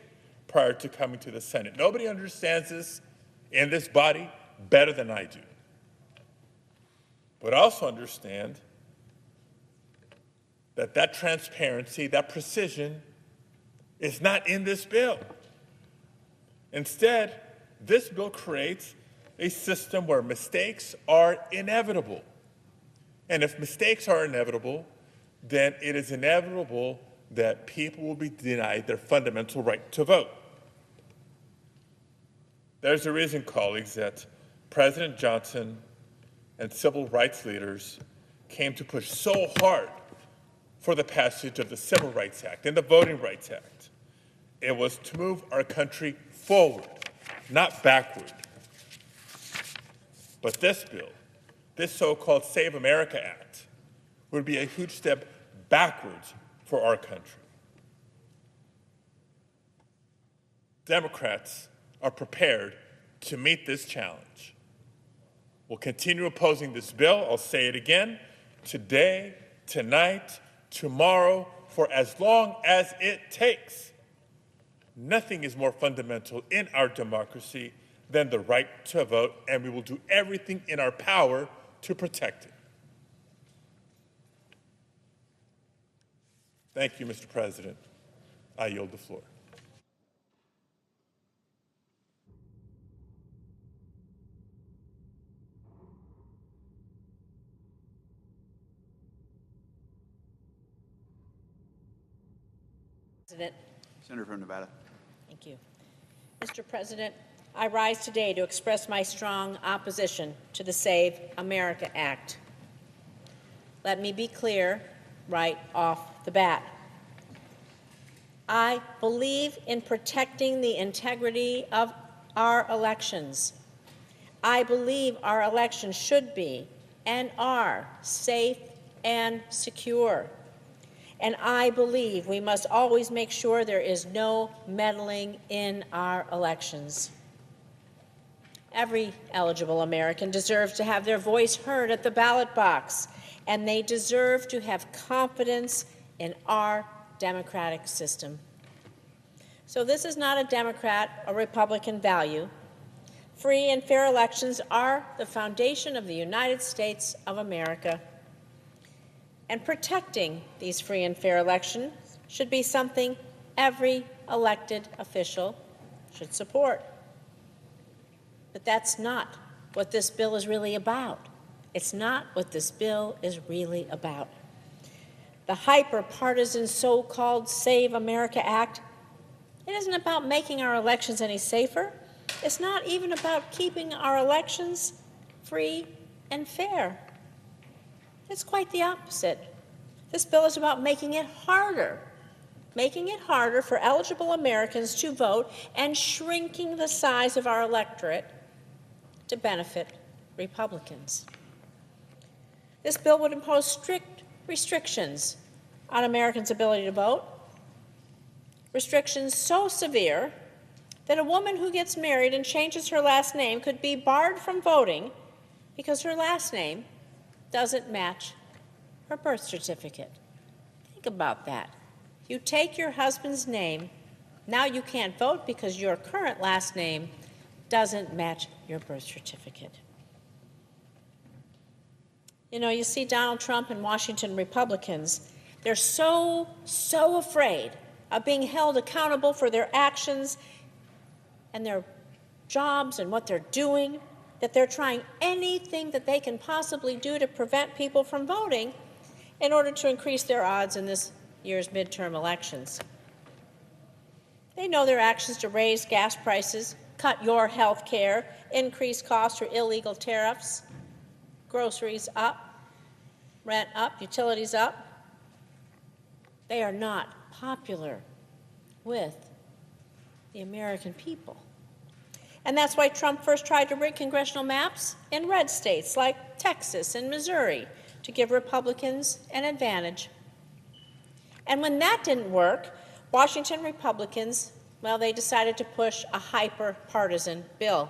S16: prior to coming to the Senate. Nobody understands this in this body better than I do. But I also understand that that transparency, that precision, is not in this bill. Instead, this bill creates a system where mistakes are inevitable. And if mistakes are inevitable, then it is inevitable that people will be denied their fundamental right to vote. There's a reason, colleagues, that President Johnson and civil rights leaders came to push so hard for the passage of the Civil Rights Act and the Voting Rights Act. It was to move our country forward, not backward. But this bill, this so-called Save America Act, would be a huge step backwards for our country. Democrats are prepared to meet this challenge. We'll continue opposing this bill. I'll say it again, today, tonight, tomorrow, for as long as it takes. Nothing is more fundamental in our democracy than the right to vote, and we will do everything in our power to protect it. Thank you, Mr. President. I yield the floor.
S17: President.
S14: Senator from Nevada.
S17: Thank you. Mr. President, I rise today to express my strong opposition to the Save America Act. Let me be clear right off the bat. I believe in protecting the integrity of our elections. I believe our elections should be and are safe and secure. And I believe we must always make sure there is no meddling in our elections. Every eligible American deserves to have their voice heard at the ballot box, and they deserve to have confidence in our democratic system. So this is not a Democrat or Republican value. Free and fair elections are the foundation of the United States of America. And protecting these free and fair elections should be something every elected official should support. But that's not what this bill is really about. It's not what this bill is really about. The hyper-partisan so-called Save America Act, it isn't about making our elections any safer. It's not even about keeping our elections free and fair. It's quite the opposite. This bill is about making it harder for eligible Americans to vote and shrinking the size of our electorate to benefit Republicans. This bill would impose strict restrictions on Americans' ability to vote, restrictions so severe that a woman who gets married and changes her last name could be barred from voting because her last name doesn't match her birth certificate. Think about that. You take your husband's name, now you can't vote because your current last name doesn't match your birth certificate. You know, you see Donald Trump and Washington Republicans, they're so afraid of being held accountable for their actions and their jobs and what they're doing, that they're trying anything that they can possibly do to prevent people from voting in order to increase their odds in this year's midterm elections. They know their actions to raise gas prices, cut your health care, increase costs through illegal tariffs, groceries up, rent up, utilities up. They are not popular with the American people. And that's why Trump first tried to rig congressional maps in red states like Texas and Missouri to give Republicans an advantage. And when that didn't work, Washington Republicans, well, they decided to push a hyper-partisan bill.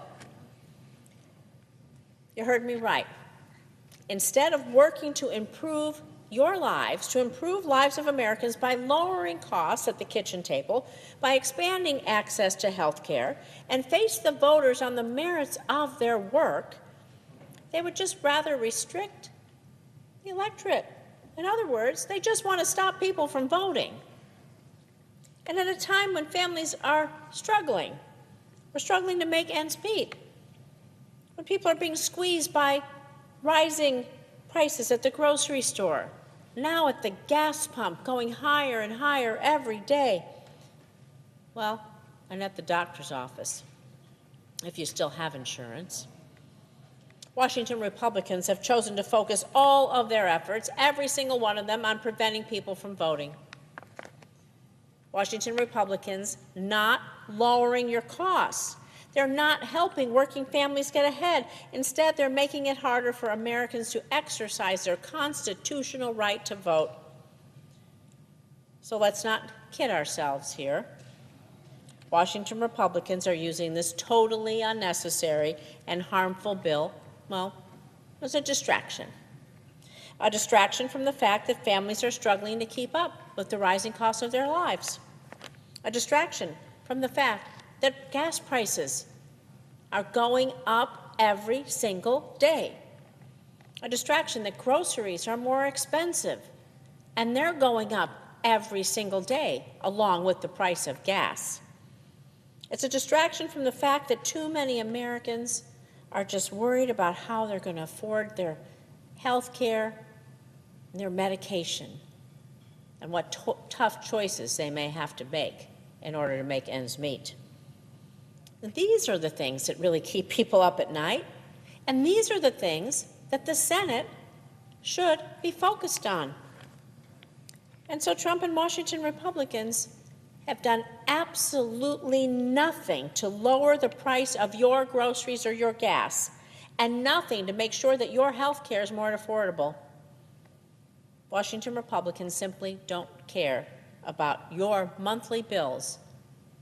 S17: You heard me right. Instead of working to improve your lives, to improve lives of Americans by lowering costs at the kitchen table, by expanding access to health care, and face the voters on the merits of their work, they would just rather restrict the electorate. In other words, they just want to stop people from voting. And at a time when families are struggling, we're struggling to make ends meet, when people are being squeezed by rising prices at the grocery store, now at the gas pump, going higher and higher every day, well, and at the doctor's office, if you still have insurance. Washington Republicans have chosen to focus all of their efforts, every single one of them, on preventing people from voting. Washington Republicans not lowering your costs. They're not helping working families get ahead. Instead, they're making it harder for Americans to exercise their constitutional right to vote. So let's not kid ourselves here. Washington Republicans are using this totally unnecessary and harmful bill, well, as a distraction. A distraction from the fact that families are struggling to keep up with the rising costs of their lives. A distraction from the fact that gas prices are going up every single day. A distraction that groceries are more expensive, and they're going up every single day, along with the price of gas. It's a distraction from the fact that too many Americans are just worried about how they're going to afford their health care and their medication, and what tough choices they may have to make in order to make ends meet. These are the things that really keep people up at night, and these are the things that the Senate should be focused on. And so Trump and Washington Republicans have done absolutely nothing to lower the price of your groceries or your gas, and nothing to make sure that your health care is more affordable. Washington Republicans simply don't care about your monthly bills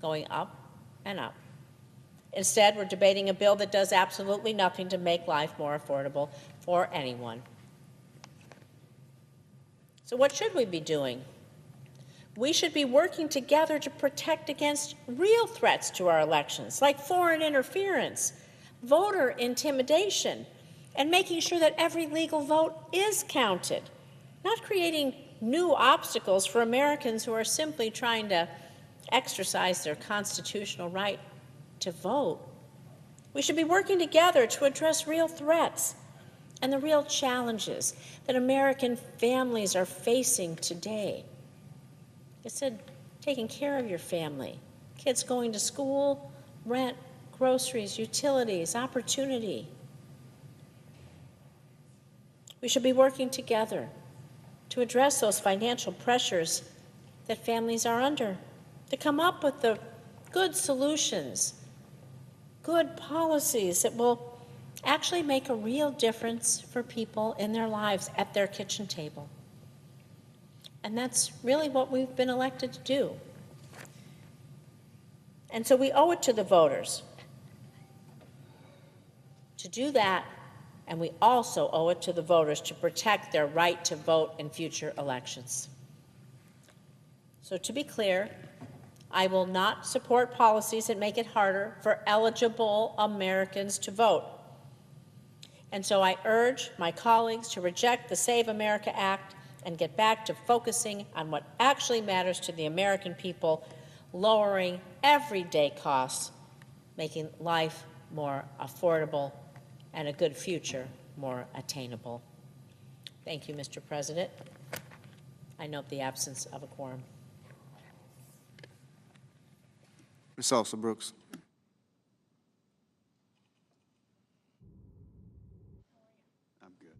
S17: going up and up. Instead, we're debating a bill that does absolutely nothing to make life more affordable for anyone. So what should we be doing? We should be working together to protect against real threats to our elections, like foreign interference, voter intimidation, and making sure that every legal vote is counted, not creating new obstacles for Americans who are simply trying to exercise their constitutional right to vote. We should be working together to address real threats and the real challenges that American families are facing today. I said, taking care of your family, kids going to school, rent, groceries, utilities, opportunity. We should be working together to address those financial pressures that families are under, to come up with the good solutions, good policies that will actually make a real difference for people in their lives at their kitchen table. And that's really what we've been elected to do. And so we owe it to the voters to do that, and we also owe it to the voters to protect their right to vote in future elections. So to be clear, I will not support policies that make it harder for eligible Americans to vote. And so I urge my colleagues to reject the Save America Act and get back to focusing on what actually matters to the American people, lowering everyday costs, making life more affordable, and a good future more attainable. Thank you, Mr. President. I note the absence of a quorum.
S18: Ms. Elsa Brooks. I'm good.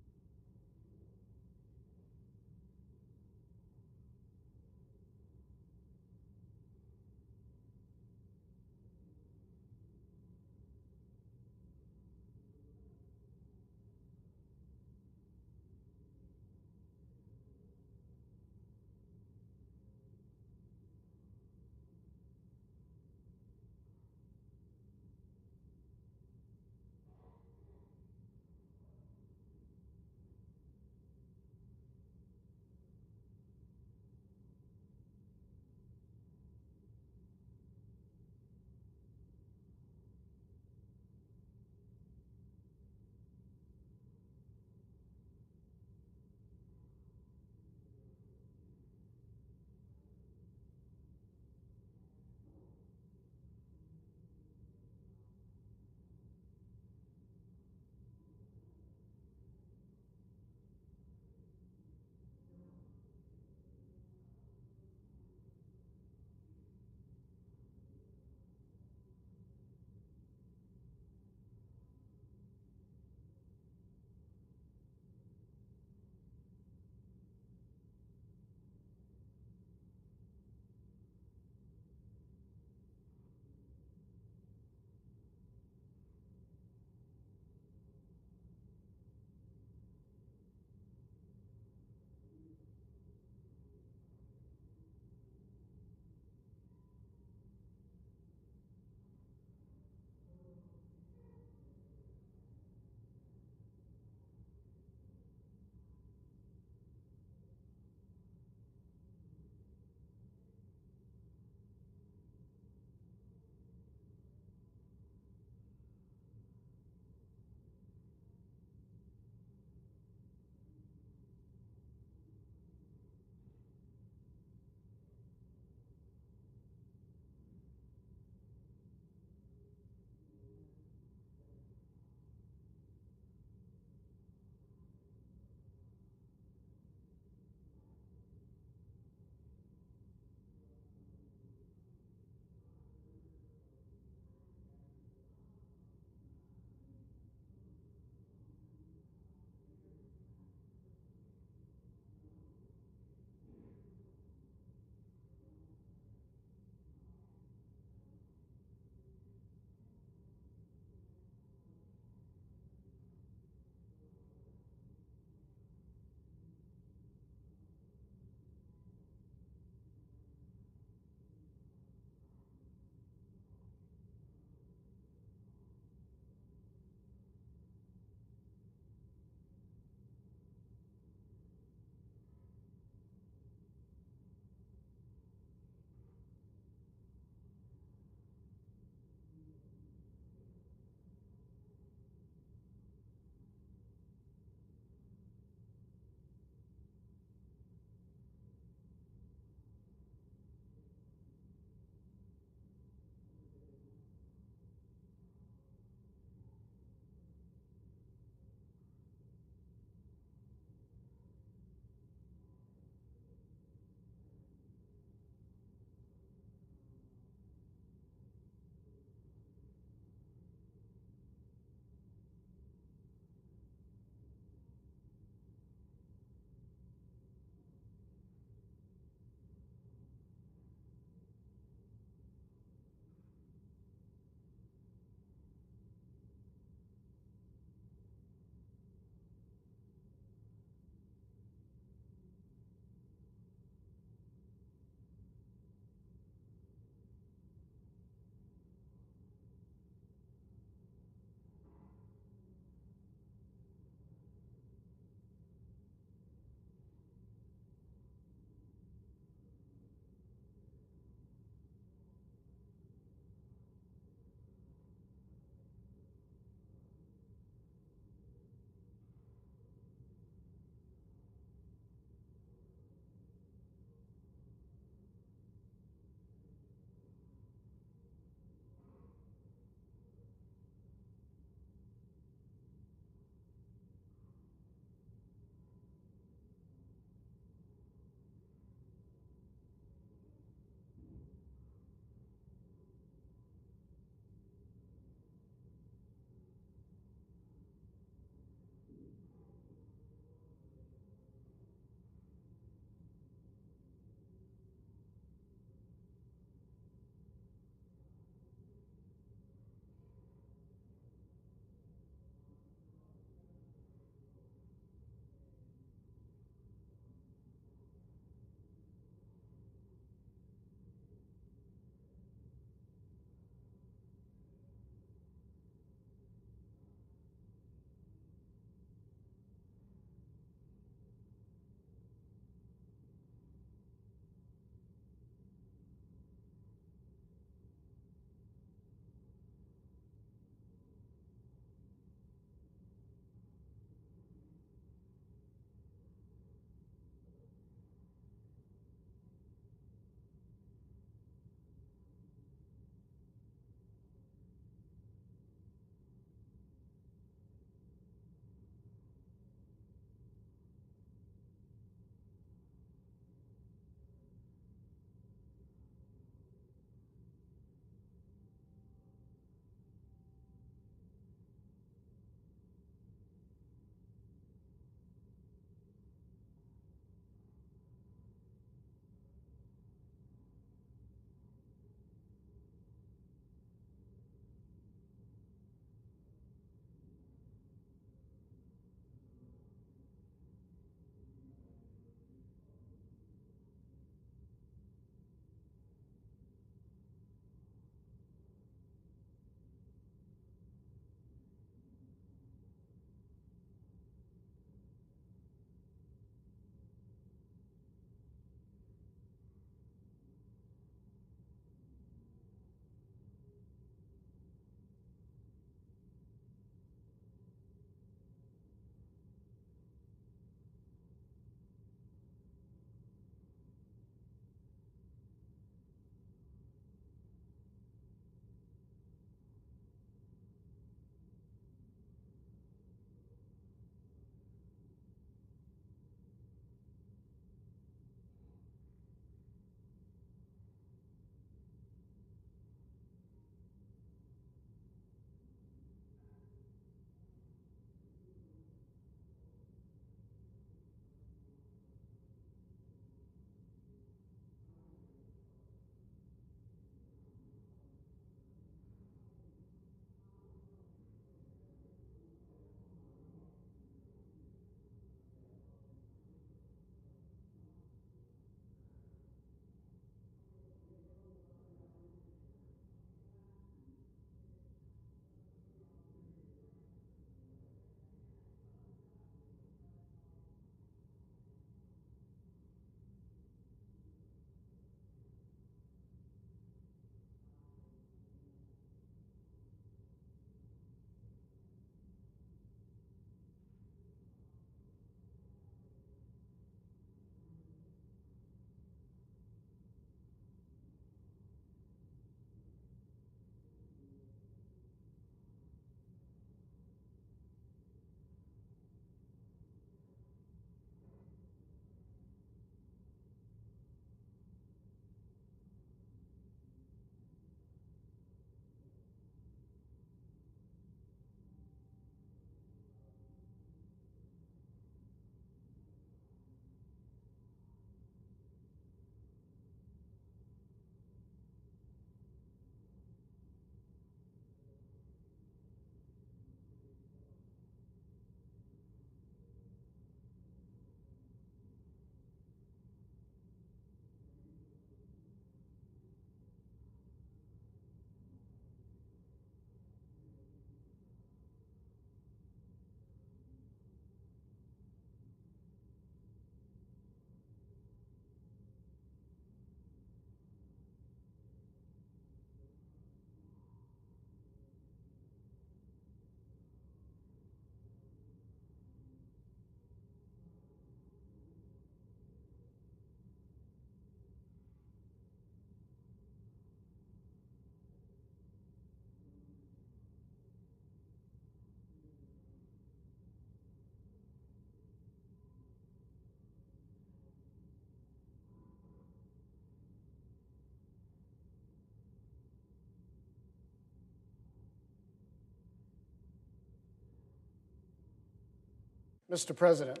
S19: Mr. President.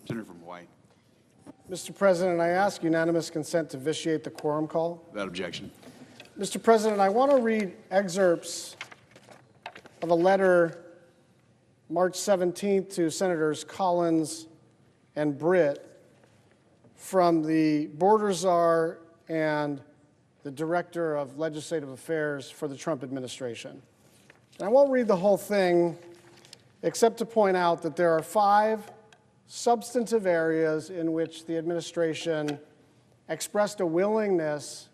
S14: Senator from Hawaii.
S19: Mr. President, I ask unanimous consent to vitiate the quorum call.
S14: Without objection.
S19: Mr. President, I want to read excerpts of a letter March 17th to Senators Collins and Britt from the border czar and the Director of Legislative Affairs for the Trump administration. And I won't read the whole thing, except to point out that there are 5 substantive areas in which the administration expressed a willingness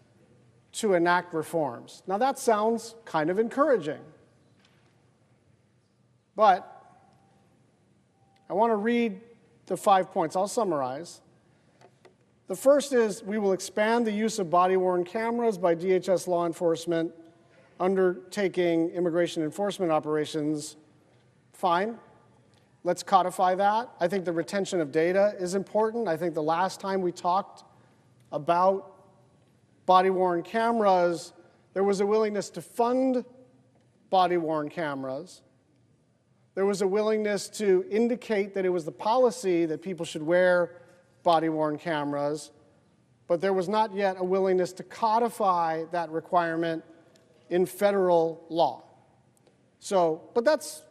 S19: to enact reforms. Now, that sounds kind of encouraging. But I want to read the 5 points. I'll summarize. The first is we will expand the use of body-worn cameras by DHS law enforcement undertaking immigration enforcement operations. Fine. Let's codify that. I think the retention of data is important. I think the last time we talked about body-worn cameras, there was a willingness to fund body-worn cameras. There was a willingness to indicate that it was the policy that people should wear body-worn cameras, but there was not yet a willingness to codify that requirement in federal law. But that's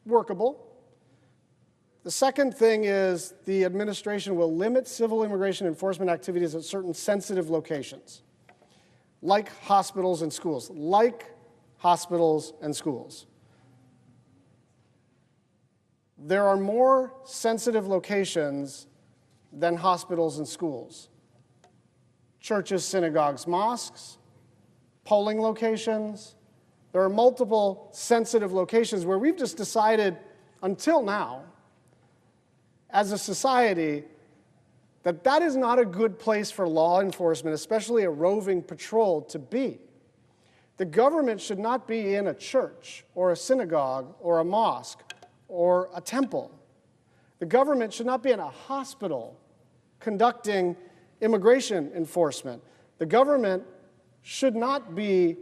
S19: workable. The second thing is the administration will limit civil immigration enforcement activities at certain sensitive locations, like hospitals and schools, There are more sensitive locations than hospitals and schools. Churches, synagogues, mosques, polling locations. There are multiple sensitive locations where we've just decided until now, as a society, that that is not a good place for law enforcement, especially a roving patrol, to be. The government should not be in a church or a synagogue or a mosque or a temple. The government should not be in a hospital conducting immigration enforcement. The government should not be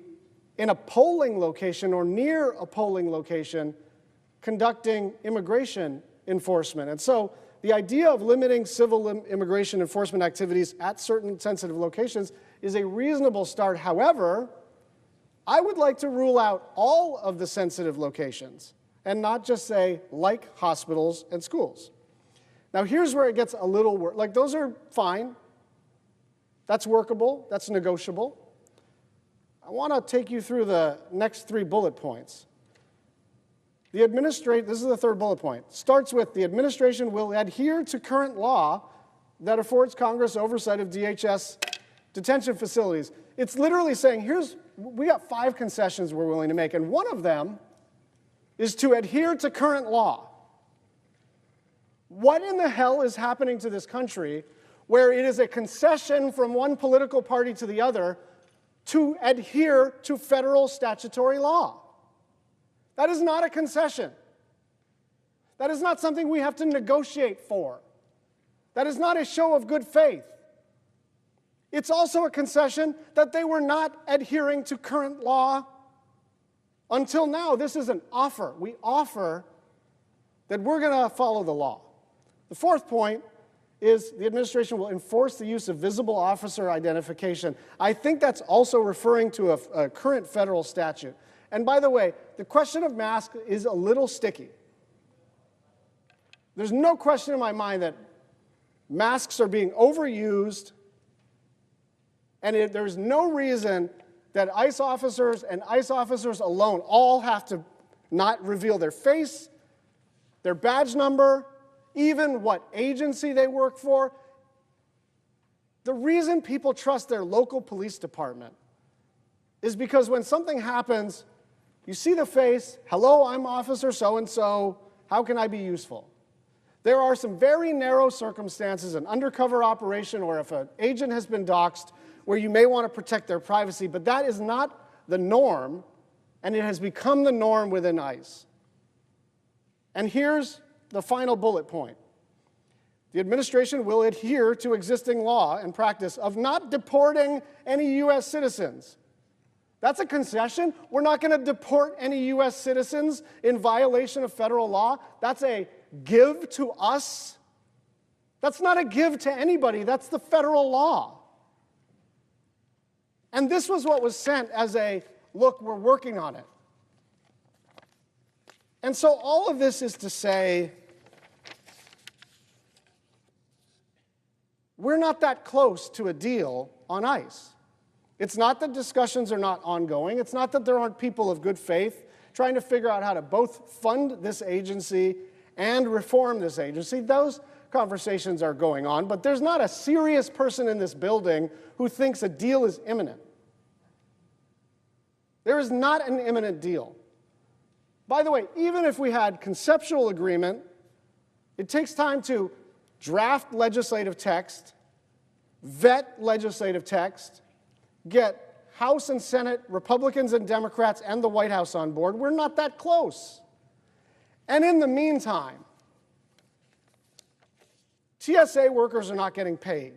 S19: in a polling location or near a polling location conducting immigration enforcement. And so the idea of limiting civil immigration enforcement activities at certain sensitive locations is a reasonable start. However, I would like to rule out all of the sensitive locations and not just say like hospitals and schools. Now here's where it gets a little worse. Like those are fine. That's workable. That's negotiable. I want to take you through the next 3 bullet points. This is the 3rd bullet point, starts with the administration will adhere to current law that affords Congress oversight of DHS detention facilities. It's literally saying, we got 5 concessions we're willing to make, and one of them is to adhere to current law. What in the hell is happening to this country where it is a concession from one political party to the other to adhere to federal statutory law? That is not a concession. That is not something we have to negotiate for. That is not a show of good faith. It's also a concession that they were not adhering to current law until now. This is an offer. We offer that we're going to follow the law. The 4th point is the administration will enforce the use of visible officer identification. I think that's also referring to a current federal statute. And by the way, the question of masks is a little sticky. There's no question in my mind that masks are being overused, and there's no reason that ICE officers and ICE officers alone all have to not reveal their face, their badge number, even what agency they work for. The reason people trust their local police department is because when something happens, you see the face, hello, I'm Officer so-and-so, how can I be useful? There are some very narrow circumstances, an undercover operation, or if an agent has been doxxed, where you may want to protect their privacy, but that is not the norm, and it has become the norm within ICE. And here's the final bullet point. The administration will adhere to existing law and practice of not deporting any U.S. citizens. That's a concession. We're not going to deport any U.S. citizens in violation of federal law. That's a give to us? That's not a give to anybody. That's the federal law. And this was what was sent as a, look, we're working on it. And so all of this is to say, we're not that close to a deal on ICE. It's not that discussions are not ongoing. It's not that there aren't people of good faith trying to figure out how to both fund this agency and reform this agency. Those conversations are going on, but there's not a serious person in this building who thinks a deal is imminent. There is not an imminent deal. By the way, even if we had conceptual agreement, it takes time to draft legislative text, vet legislative text, get House and Senate, Republicans and Democrats, and the White House on board. We're not that close. And in the meantime, TSA workers are not getting paid.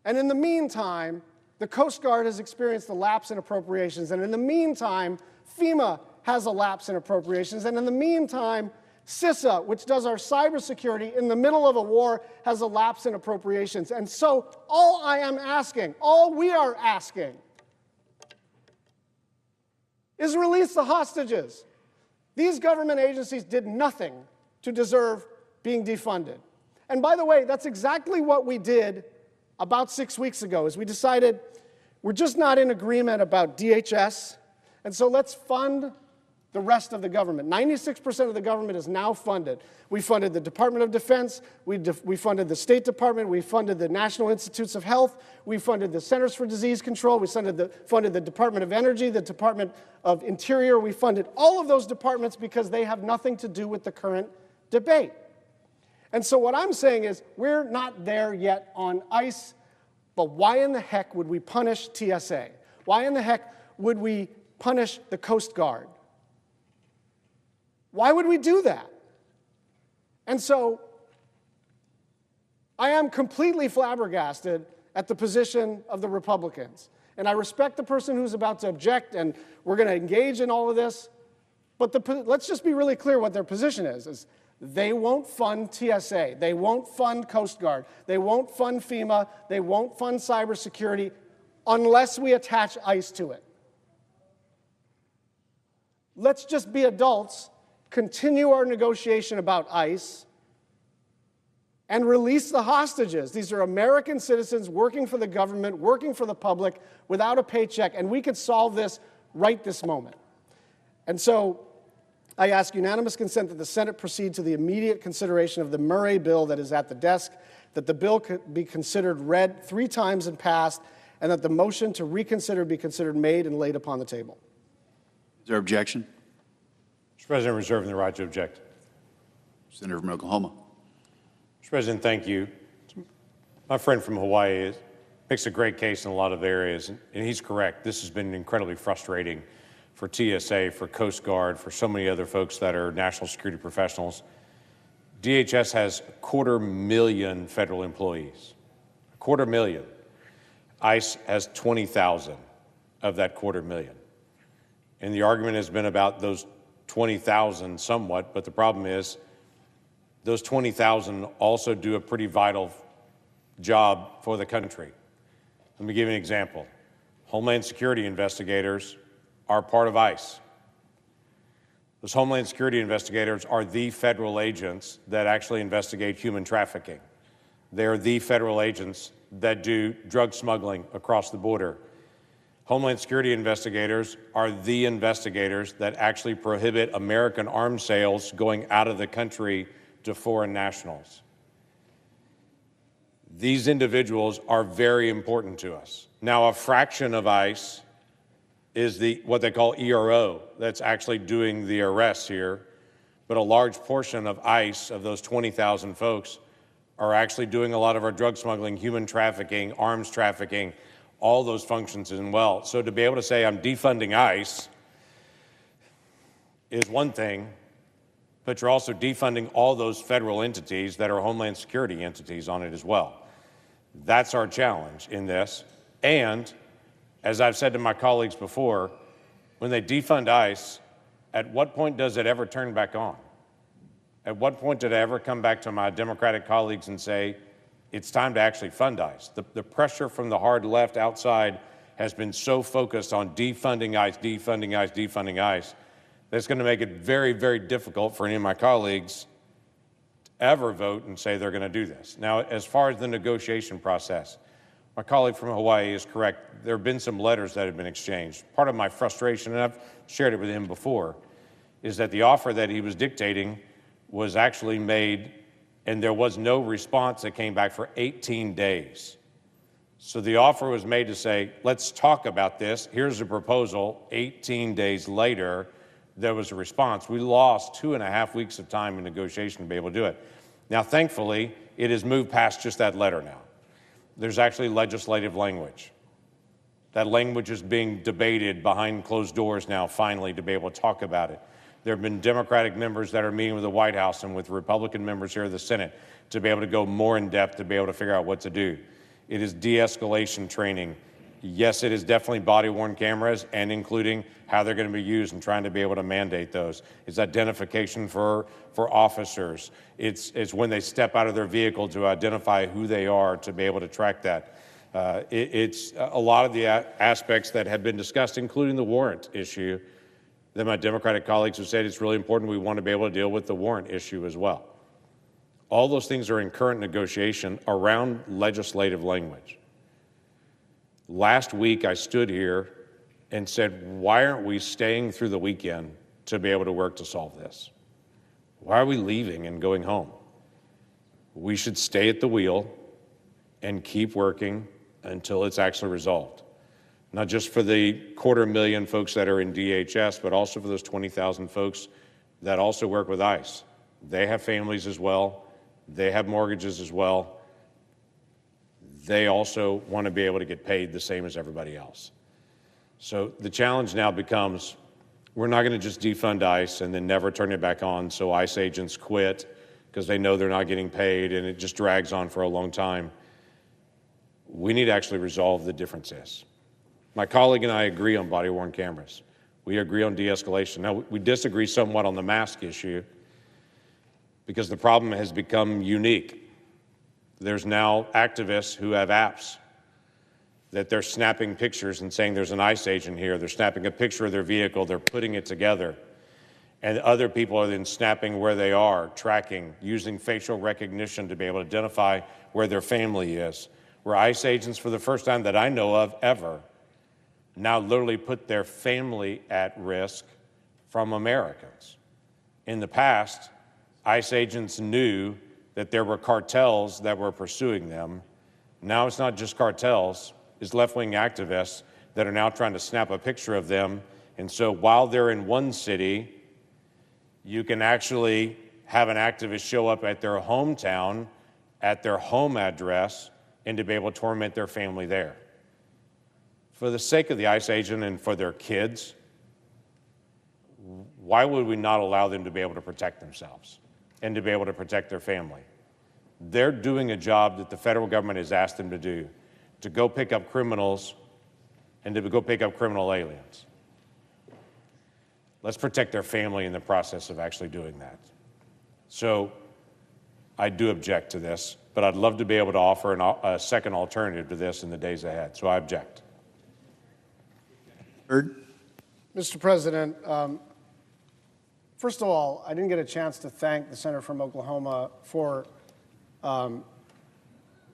S19: And in the meantime, the Coast Guard has experienced a lapse in appropriations. And in the meantime, FEMA has a lapse in appropriations. And in the meantime, CISA, which does our cybersecurity in the middle of a war, has a lapse in appropriations. And so all I am asking, all we are asking, is release the hostages. These government agencies did nothing to deserve being defunded. And by the way, that's exactly what we did about 6 weeks ago, is we decided we're just not in agreement about DHS, and so let's fund the rest of the government. 96% of the government is now funded. We funded the Department of Defense, we funded the State Department, we funded the National Institutes of Health, we funded the Centers for Disease Control, we funded the Department of Energy, the Department of Interior. We funded all of those departments because they have nothing to do with the current debate. And so what I'm saying is, we're not there yet on ICE, but why in the heck would we punish TSA? Why in the heck would we punish the Coast Guard? Why would we do that? And so I am completely flabbergasted at the position of the Republicans. And I respect the person who's about to object, and we're going to engage in all of this. But let's just be really clear what their position is they won't fund TSA, they won't fund Coast Guard, they won't fund FEMA, they won't fund cybersecurity unless we attach ICE to it. Let's just be adults, continue our negotiation about ICE, and release the hostages. These are American citizens working for the government, working for the public, without a paycheck, and we could solve this right this moment. And so I ask unanimous consent that the Senate proceed to the immediate consideration of the Murray bill that is at the desk, that the bill be considered read 3 times and passed, and that the motion to reconsider be considered made and laid upon the table.
S14: Is there objection?
S15: Mr. President, reserving the right to object.
S14: Senator from Oklahoma.
S15: Mr. President, thank you. My friend from Hawaii makes a great case in a lot of areas, and he's correct. This has been incredibly frustrating for TSA, for Coast Guard, for so many other folks that are national security professionals. DHS has 250,000 federal employees, 250,000. ICE has 20,000 of that 250,000. And the argument has been about those 20,000 somewhat, but the problem is those 20,000 also do a pretty vital job for the country. Let me give you an example. Homeland Security investigators are part of ICE. Those Homeland Security investigators are the federal agents that actually investigate human trafficking. They're the federal agents that do drug smuggling across the border. Homeland Security investigators are the investigators that actually prohibit American arms sales going out of the country to foreign nationals. These individuals are very important to us. Now, a fraction of ICE is what they call ERO, that's actually doing the arrests here, but a large portion of ICE, of those 20,000 folks, are actually doing a lot of our drug smuggling, human trafficking, arms trafficking, all those functions as well. So to be able to say I'm defunding ICE is one thing, but you're also defunding all those federal entities that are Homeland Security entities on it as well. That's our challenge in this. And as I've said to my colleagues before, when they defund ICE, at what point does it ever turn back on? At what point did I ever come back to my Democratic colleagues and say, it's time to actually fund ICE? The pressure from the hard left outside has been so focused on defunding ICE, defunding ICE, defunding ICE, that's going to make it very, very difficult for any of my colleagues to ever vote and say they're going to do this. Now, as far as the negotiation process, my colleague from Hawaii is correct. There have been some letters that have been exchanged. Part of my frustration, and I've shared it with him before, is that the offer that he was dictating was actually made, and there was no response that came back for 18 days. So the offer was made to say, let's talk about this. Here's a proposal. 18 days later, there was a response. We lost 2.5 weeks of time in negotiation to be able to do it. Now, thankfully, it has moved past just that letter now. There's actually legislative language. That language is being debated behind closed doors now, finally, to be able to talk about it. There have been Democratic members that are meeting with the White House and with Republican members here in the Senate to be able to go more in depth, to be able to figure out what to do. It is de-escalation training. Yes, it is definitely body-worn cameras and including how they're going to be used and trying to be able to mandate those. It's identification for officers. It's when they step out of their vehicle to identify who they are, to be able to track that. It's a lot of the aspects that have been discussed, including the warrant issue, that my Democratic colleagues have said it's really important. We want to be able to deal with the warrant issue as well. All those things are in current negotiation around legislative language. Last week, I stood here and said, why aren't we staying through the weekend to be able to work to solve this? Why are we leaving and going home? We should stay at the wheel and keep working until it's actually resolved. Not just for the 250,000 folks that are in DHS, but also for those 20,000 folks that also work with ICE. They have families as well. They have mortgages as well. They also want to be able to get paid the same as everybody else. So the challenge now becomes, we're not going to just defund ICE and then never turn it back on so ICE agents quit because they know they're not getting paid and it just drags on for a long time. We need to actually resolve the differences. My colleague and I agree on body-worn cameras. We agree on de-escalation. Now, we disagree somewhat on the mask issue because the problem has become unique. There's now activists who have apps that they're snapping pictures and saying there's an ICE agent here. They're snapping a picture of their vehicle. They're putting it together. And other people are then snapping where they are, tracking, using facial recognition to be able to identify where their family is. Where ICE agents, for the first time that I know of ever, now literally put their family at risk from Americans. In the past, ICE agents knew that there were cartels that were pursuing them. Now it's not just cartels, it's left-wing activists that are now trying to snap a picture of them. And so while they're in one city, you can actually have an activist show up at their hometown, at their home address, and to be able to torment their family there. For the sake of the ICE agent and for their kids, why would we not allow them to be able to protect themselves and to be able to protect their family? They're doing a job that the federal government has asked them to do, to go pick up criminals and to go pick up criminal aliens. Let's protect their family in the process of actually doing that. So I do object to this, but I'd love to be able to offer a second alternative to this in the days ahead, so I object.
S19: Mr. President, first of all, I didn't get a chance to thank the senator from Oklahoma for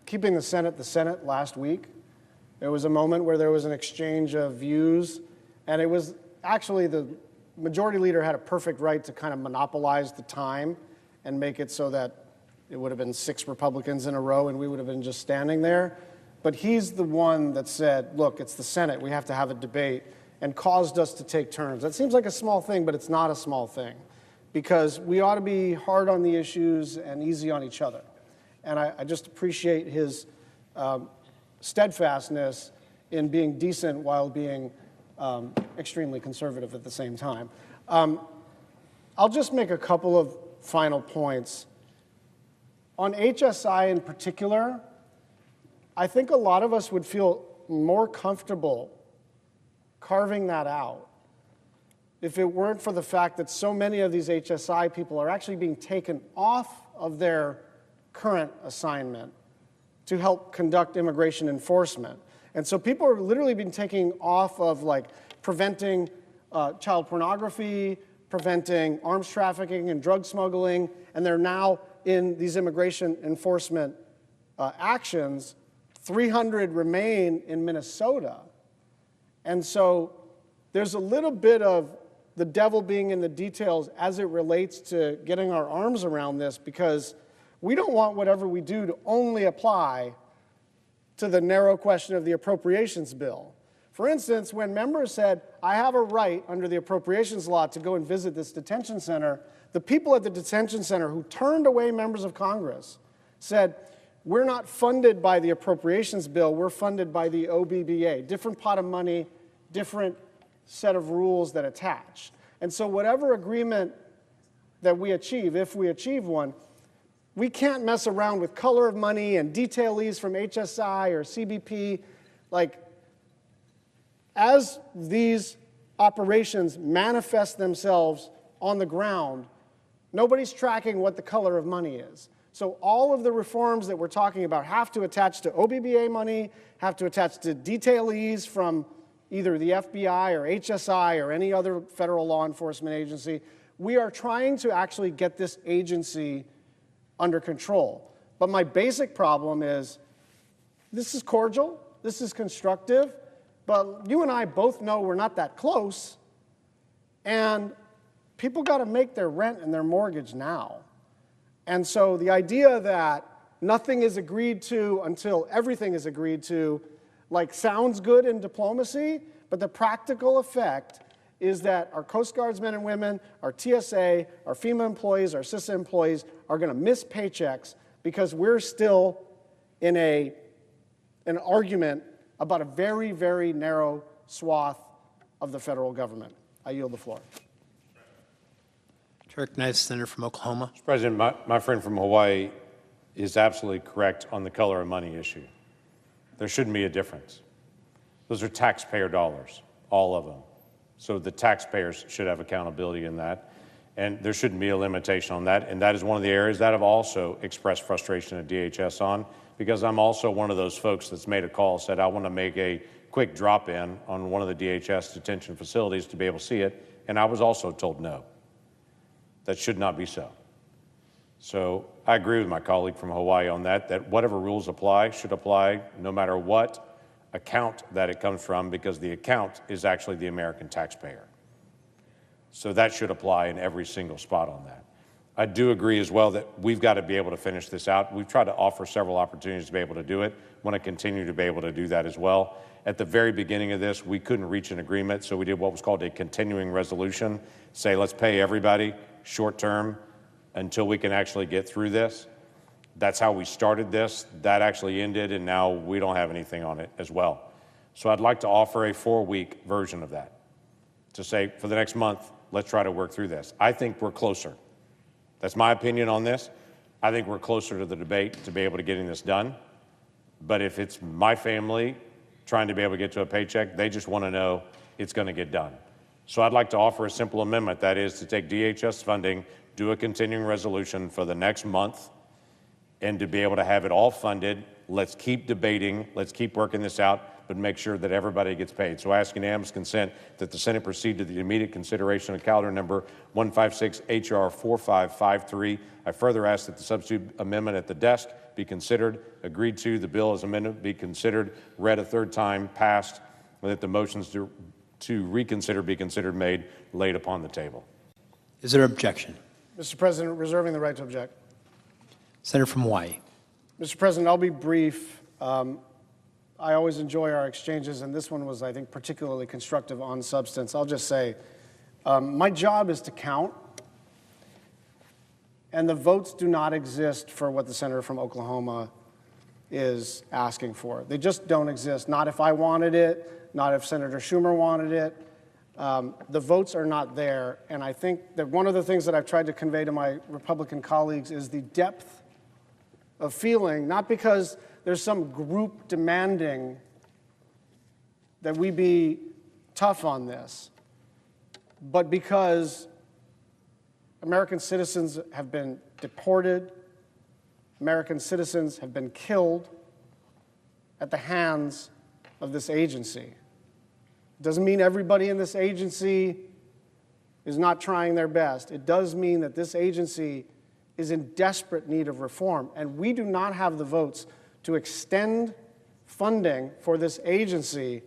S19: keeping the Senate last week. There was a moment where there was an exchange of views, and it was actually the majority leader had a perfect right to kind of monopolize the time and make it so that it would have been 6 Republicans in a row and we would have been just standing there. But he's the one that said, look, it's the Senate, we have to have a debate, and caused us to take turns. That seems like a small thing, but it's not a small thing, because we ought to be hard on the issues and easy on each other. And I just appreciate his steadfastness in being decent while being extremely conservative at the same time. I'll just make a couple of final points. On HSI in particular, I think a lot of us would feel more comfortable carving that out if it weren't for the fact that so many of these HSI people are actually being taken off of their current assignment to help conduct immigration enforcement. And so people are literally being taken off of like preventing child pornography, preventing arms trafficking and drug smuggling, and they're now in these immigration enforcement actions. 300 remain in Minnesota. And so there's a little bit of the devil being in the details as it relates to getting our arms around this, because we don't want whatever we do to only apply to the narrow question of the appropriations bill. For instance, when members said, I have a right under the appropriations law to go and visit this detention center, the people at the detention center who turned away members of Congress said, we're not funded by the appropriations bill, we're funded by the OBBA. Different pot of money, different set of rules that attach. And so whatever agreement that we achieve, if we achieve one, we can't mess around with color of money and detailees from HSI or CBP. Like, as these operations manifest themselves on the ground, nobody's tracking what the color of money is. So all of the reforms that we're talking about have to attach to OBBA money, have to attach to detailees from either the FBI or HSI or any other federal law enforcement agency. We are trying to actually get this agency under control. But my basic problem is, this is cordial, this is constructive, but you and I both know we're not that close, and people got to make their rent and their mortgage now. And so the idea that nothing is agreed to until everything is agreed to, like, sounds good in diplomacy, but the practical effect is that our Coast Guardsmen and women, our TSA, our FEMA employees, our CISA employees are going to miss paychecks because we're still in an argument about a very, very narrow swath of the federal government. I yield the floor.
S20: To recognize the senator from Oklahoma.
S15: Mr. President, my friend from Hawaii is absolutely correct on the color of money issue. There shouldn't be a difference. Those are taxpayer dollars, all of them. So the taxpayers should have accountability in that, and there shouldn't be a limitation on that. And that is one of the areas that I've also expressed frustration at DHS on, because I'm also one of those folks that's made a call, said I want to make a quick drop-in on one of the DHS detention facilities to be able to see it, and I was also told no. That should not be so. So I agree with my colleague from Hawaii on that, that whatever rules apply should apply no matter what account that it comes from, because the account is actually the American taxpayer. So that should apply in every single spot on that. I do agree as well that we've got to be able to finish this out. We've tried to offer several opportunities to be able to do it. Want to continue to be able to do that as well. At the very beginning of this, we couldn't reach an agreement, so we did what was called a continuing resolution. Say, let's pay everybody short term until we can actually get through this. That's how we started this. That actually ended, and now we don't have anything on it as well. So I'd like to offer a 4-week version of that, to say for the next month, let's try to work through this. I think we're closer. That's my opinion on this. I think we're closer to the debate to be able to getting this done. But if it's my family trying to be able to get to a paycheck, they just want to know it's going to get done. So I'd like to offer a simple amendment, that is to take DHS funding, do a continuing resolution for the next month, and to be able to have it all funded. Let's keep debating, let's keep working this out, but make sure that everybody gets paid. So I ask unanimous consent that the Senate proceed to the immediate consideration of calendar number 156 HR 4553. I further ask that the substitute amendment at the desk be considered, agreed to, the bill as amended be considered, read a third time, passed, and that the motions to reconsider be considered, made, laid upon the table.
S20: Is there objection?
S19: Mr. President, reserving the right to object.
S20: Senator from Hawaii.
S19: Mr. President, I'll be brief. I always enjoy our exchanges, and this one was, I think, particularly constructive on substance. I'll just say, my job is to count, and the votes do not exist for what the senator from Oklahoma is asking for. They just don't exist. Not if I wanted it, not if Senator Schumer wanted it. The votes are not there, and I think that one of the things that I've tried to convey to my Republican colleagues is the depth of feeling, not because there's some group demanding that we be tough on this, but because American citizens have been deported, American citizens have been killed at the hands of this agency. It doesn't mean everybody in this agency is not trying their best. It does mean that this agency is in desperate need of reform, and we do not have the votes to extend funding for this agency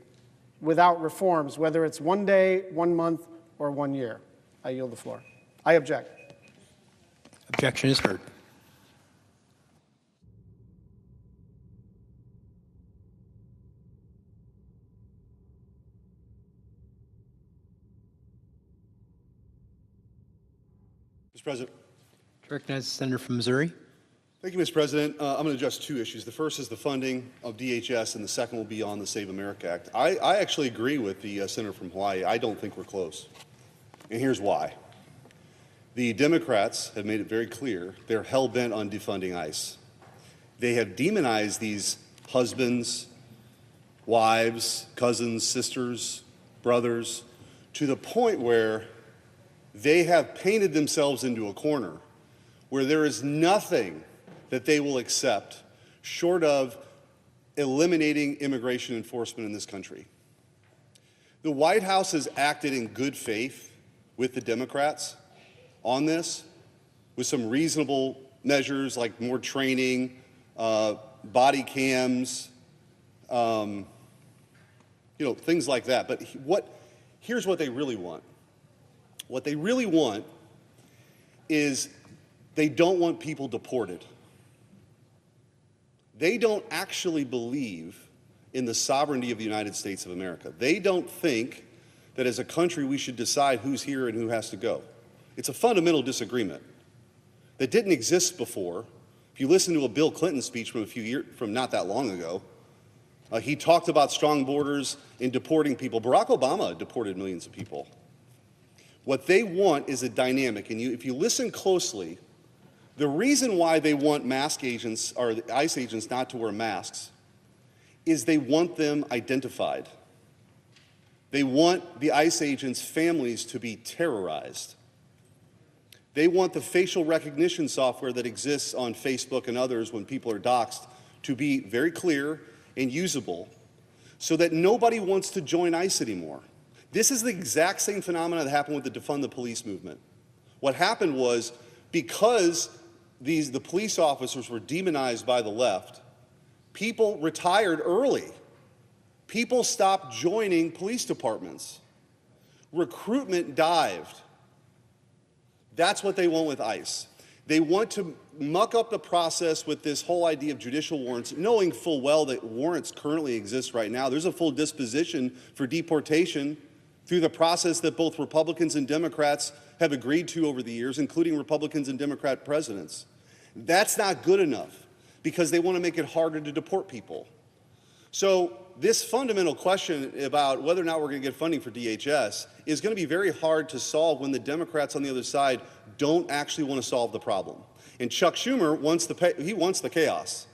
S19: without reforms, whether it's 1 day, 1 month, or 1 year. I yield the floor. I object.
S20: Objection is heard.
S21: Mr. President.
S20: Recognized the senator from Missouri.
S21: Thank you, Mr. President. I'm going to address two issues. The first is the funding of DHS, and the second will be on the Save America Act. I actually agree with the senator from Hawaii. I don't think we're close. And here's why. The Democrats have made it very clear they're hell-bent on defunding ICE. They have demonized these husbands, wives, cousins, sisters, brothers, to the point where they have painted themselves into a corner where there is nothing that they will accept short of eliminating immigration enforcement in this country. The White House has acted in good faith with the Democrats on this, with some reasonable measures like more training, body cams, things like that. But here's what they really want. What they really want is they don't want people deported. They don't actually believe in the sovereignty of the United States of America. They don't think that as a country we should decide who's here and who has to go. It's a fundamental disagreement that didn't exist before. If you listen to a Bill Clinton speech from not that long ago, he talked about strong borders and deporting people. Barack Obama deported millions of people. What they want is a dynamic, and if you listen closely, the reason why they want mask agents or the ICE agents not to wear masks is they want them identified. They want the ICE agents' families to be terrorized. They want the facial recognition software that exists on Facebook and others when people are doxxed to be very clear and usable so that nobody wants to join ICE anymore. This is the exact same phenomenon that happened with the Defund the Police movement. What happened was because the police officers were demonized by the left, people retired early. People stopped joining police departments. Recruitment dived. That's what they want with ICE. They want to muck up the process with this whole idea of judicial warrants, knowing full well that warrants currently exist right now. There's a full disposition for deportation through the process that both Republicans and Democrats have agreed to over the years, including Republicans and Democrat presidents. That's not good enough because they want to make it harder to deport people. So this fundamental question about whether or not we're going to get funding for DHS is going to be very hard to solve when the Democrats on the other side don't actually want to solve the problem. And Chuck Schumer wants the chaos.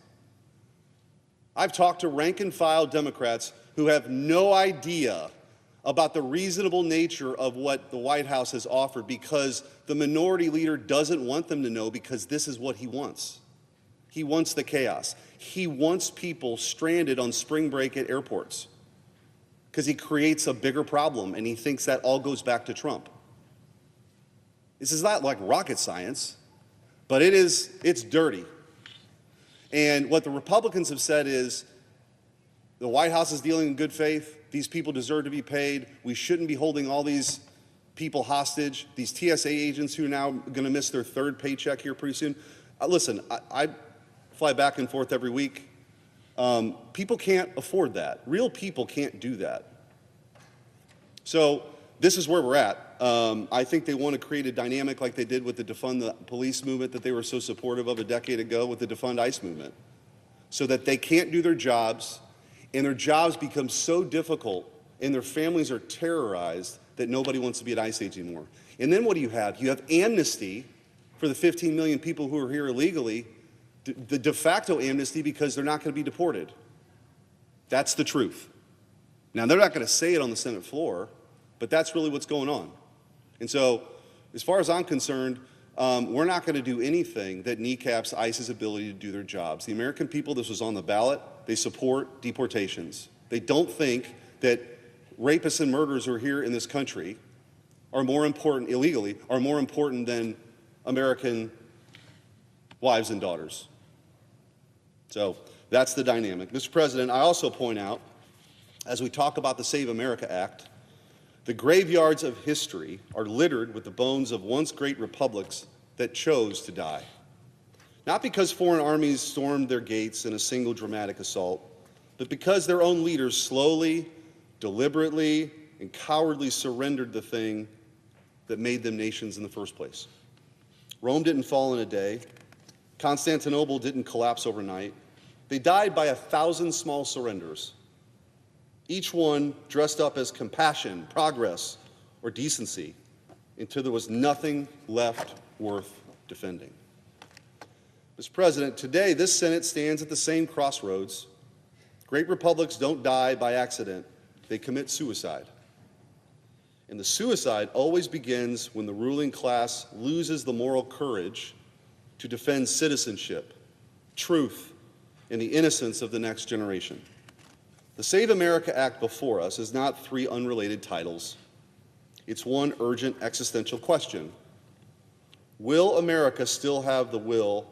S21: I've talked to rank and file Democrats who have no idea about the reasonable nature of what the White House has offered because the minority leader doesn't want them to know because this is what he wants. He wants the chaos. He wants people stranded on spring break at airports because he creates a bigger problem and he thinks that all goes back to Trump. This is not like rocket science, but it's dirty. And what the Republicans have said is the White House is dealing in good faith. These people deserve to be paid. We shouldn't be holding all these people hostage. These TSA agents who are now going to miss their third paycheck here pretty soon. Listen, I fly back and forth every week. People can't afford that. Real people can't do that. So this is where we're at. I think they want to create a dynamic like they did with the Defund the Police movement that they were so supportive of a decade ago with the Defund ICE movement, so that they can't do their jobs, and their jobs become so difficult and their families are terrorized that nobody wants to be at ICE anymore. And then what do you have? You have amnesty for the 15 million people who are here illegally, the de facto amnesty because they're not going to be deported. That's the truth. Now, they're not going to say it on the Senate floor, but that's really what's going on. And so, as far as I'm concerned, we're not going to do anything that kneecaps ICE's ability to do their jobs. The American people, this was on the ballot, they support deportations. They don't think that rapists and murderers who are here in this country are more important, illegally, are more important than American wives and daughters. So that's the dynamic. Mr. President, I also point out, as we talk about the Save America Act, the graveyards of history are littered with the bones of once great republics that chose to die. Not because foreign armies stormed their gates in a single dramatic assault, but because their own leaders slowly, deliberately, and cowardly surrendered the thing that made them nations in the first place. Rome didn't fall in a day. Constantinople didn't collapse overnight. They died by 1,000 small surrenders, each one dressed up as compassion, progress, or decency, until there was nothing left worth defending. Mr. President, today this Senate stands at the same crossroads. Great republics don't die by accident. They commit suicide. And the suicide always begins when the ruling class loses the moral courage to defend citizenship, truth, and the innocence of the next generation. The Save America Act before us is not 3 unrelated titles. It's one urgent existential question. Will America still have the will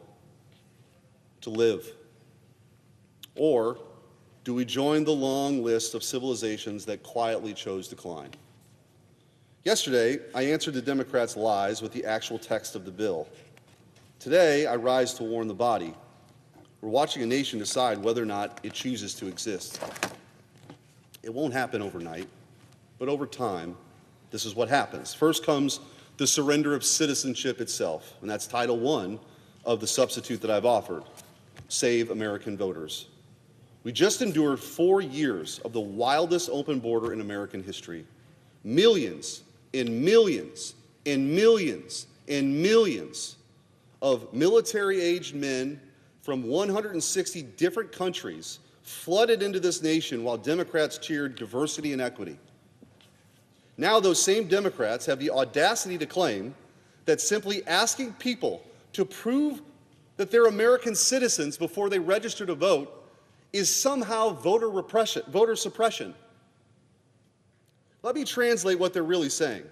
S21: to live? Or do we join the long list of civilizations that quietly chose decline? Yesterday, I answered the Democrats' lies with the actual text of the bill. Today, I rise to warn the body. We're watching a nation decide whether or not it chooses to exist. It won't happen overnight, but over time, this is what happens. First comes the surrender of citizenship itself, and that's Title I of the substitute that I've offered, Save American Voters. We just endured 4 years of the wildest open border in American history. Millions and millions and millions and millions of military-aged men from 160 different countries flooded into this nation while Democrats cheered diversity and equity. Now those same Democrats have the audacity to claim that simply asking people to prove that they're American citizens before they register to vote is somehow voter suppression. Let me translate what they're really saying.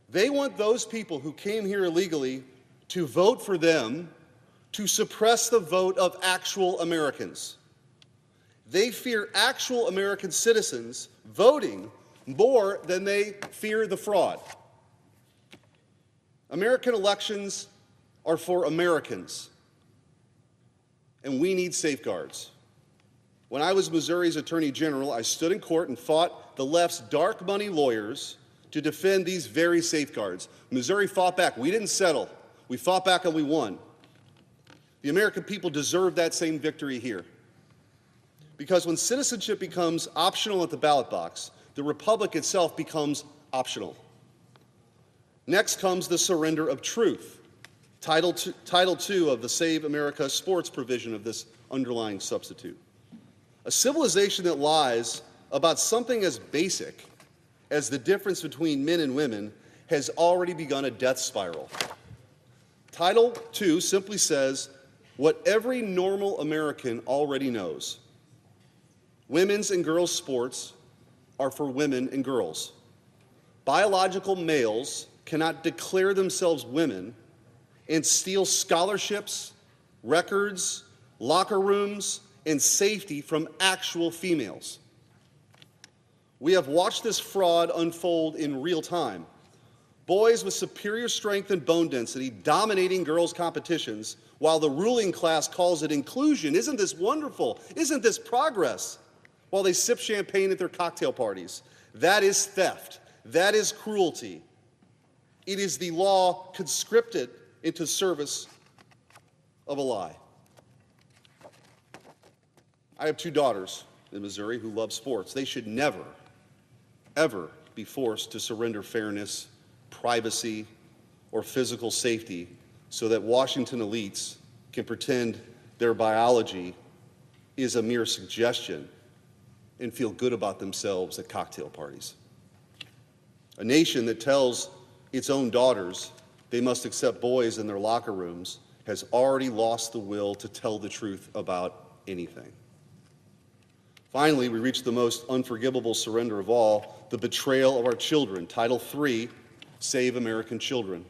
S21: They want those people who came here illegally to vote for them to suppress the vote of actual Americans. They fear actual American citizens voting more than they fear the fraud. American elections are for Americans, and we need safeguards. When I was Missouri's Attorney General, I stood in court and fought the left's dark money lawyers to defend these very safeguards. Missouri fought back. We didn't settle. We fought back and we won. The American people deserve that same victory here. Because when citizenship becomes optional at the ballot box, the republic itself becomes optional. Next comes the surrender of truth, Title II of the Save America Sports provision of this underlying substitute. A civilization that lies about something as basic as the difference between men and women has already begun a death spiral. Title II simply says what every normal American already knows. Women's and girls' sports are for women and girls. Biological males cannot declare themselves women and steal scholarships, records, locker rooms, and safety from actual females. We have watched this fraud unfold in real time. Boys with superior strength and bone density dominating girls' competitions while the ruling class calls it inclusion. Isn't this wonderful? Isn't this progress? While they sip champagne at their cocktail parties. That is theft. That is cruelty. It is the law conscripted into service of a lie. I have 2 daughters in Missouri who love sports. They should never, ever be forced to surrender fairness, privacy, or physical safety so that Washington elites can pretend their biology is a mere suggestion and feel good about themselves at cocktail parties. A nation that tells its own daughters, they must accept boys in their locker rooms, has already lost the will to tell the truth about anything. Finally, we reach the most unforgivable surrender of all, the betrayal of our children. Title III, Save American Children.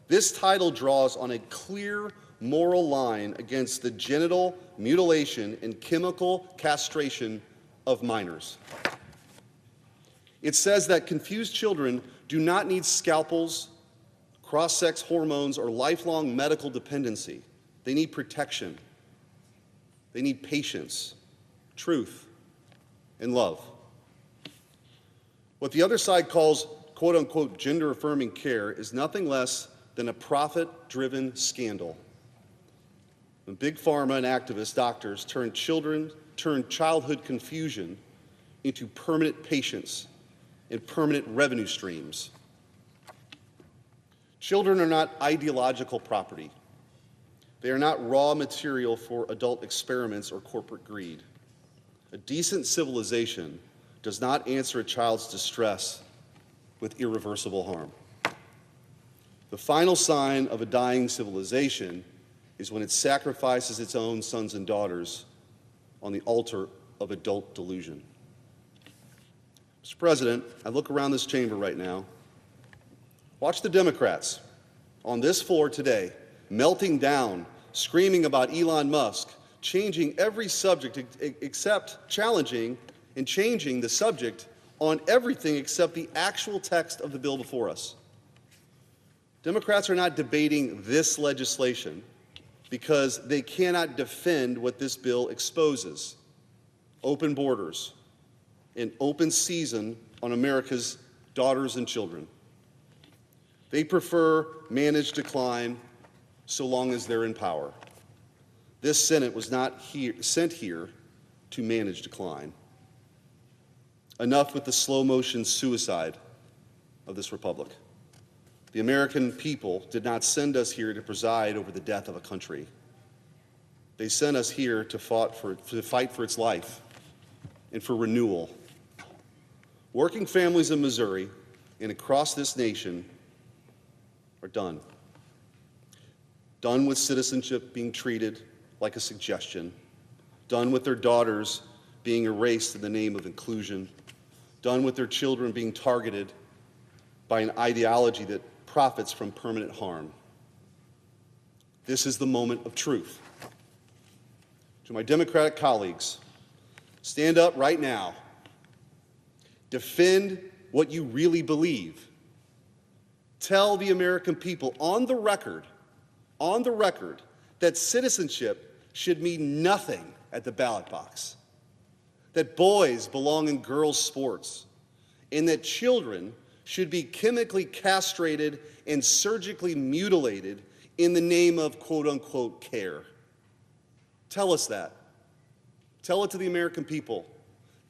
S21: This title draws on a clear moral line against the genital mutilation and chemical castration of minors. It says that confused children do not need scalpels, cross-sex hormones, or lifelong medical dependency. They need protection. They need patience, truth, and love. What the other side calls quote-unquote gender-affirming care is nothing less than a profit-driven scandal. When big pharma and activist doctors turn childhood confusion into permanent patience and permanent revenue streams. Children are not ideological property. They are not raw material for adult experiments or corporate greed. A decent civilization does not answer a child's distress with irreversible harm. The final sign of a dying civilization is when it sacrifices its own sons and daughters on the altar of adult delusion. Mr. President, I look around this chamber right now. Watch the Democrats on this floor today melting down, screaming about Elon Musk, changing every subject except challenging and changing the subject on everything except the actual text of the bill before us. Democrats are not debating this legislation because they cannot defend what this bill exposes: open borders, an open season on America's daughters and children. They prefer managed decline so long as they're in power. This Senate was not sent here to manage decline. Enough with the slow-motion suicide of this republic. The American people did not send us here to preside over the death of a country. They sent us here to fight for its life and for renewal. Working families in Missouri and across this nation are done. Done with citizenship being treated like a suggestion. Done with their daughters being erased in the name of inclusion. Done with their children being targeted by an ideology that profits from permanent harm. This is the moment of truth. To my Democratic colleagues, stand up right now. Defend what you really believe. Tell the American people on the record, that citizenship should mean nothing at the ballot box, that boys belong in girls' sports, and that children should be chemically castrated and surgically mutilated in the name of quote-unquote care. Tell us that. Tell it to the American people.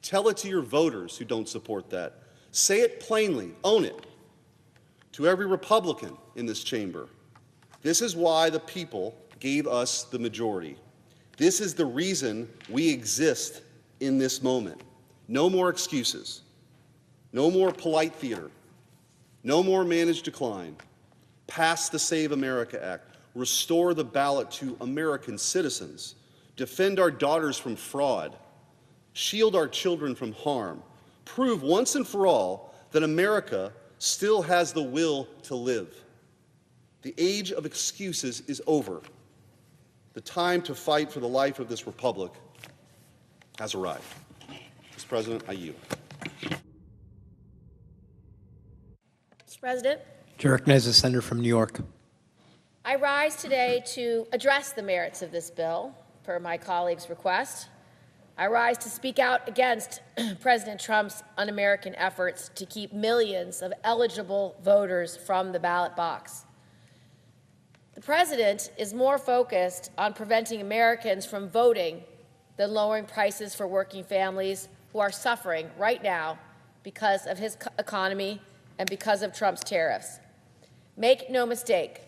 S21: Tell it to your voters who don't support that. Say it plainly. Own it. To every Republican in this chamber, this is why the people gave us the majority. This is the reason we exist in this moment. No more excuses. No more polite theater. No more managed decline. Pass the Save America Act. Restore the ballot to American citizens. Defend our daughters from fraud. Shield our children from harm. Prove once and for all that America still has the will to live. The age of excuses is over. The time to fight for the life of this republic has arrived. Mr. President, I yield.
S1: Mr. President,
S20: To recognize the senator from New York.
S1: I rise today to address the merits of this bill, per my colleague's request. I rise to speak out against President Trump's un-American efforts to keep millions of eligible voters from the ballot box. The president is more focused on preventing Americans from voting than lowering prices for working families who are suffering right now because of his economy and because of Trump's tariffs. Make no mistake,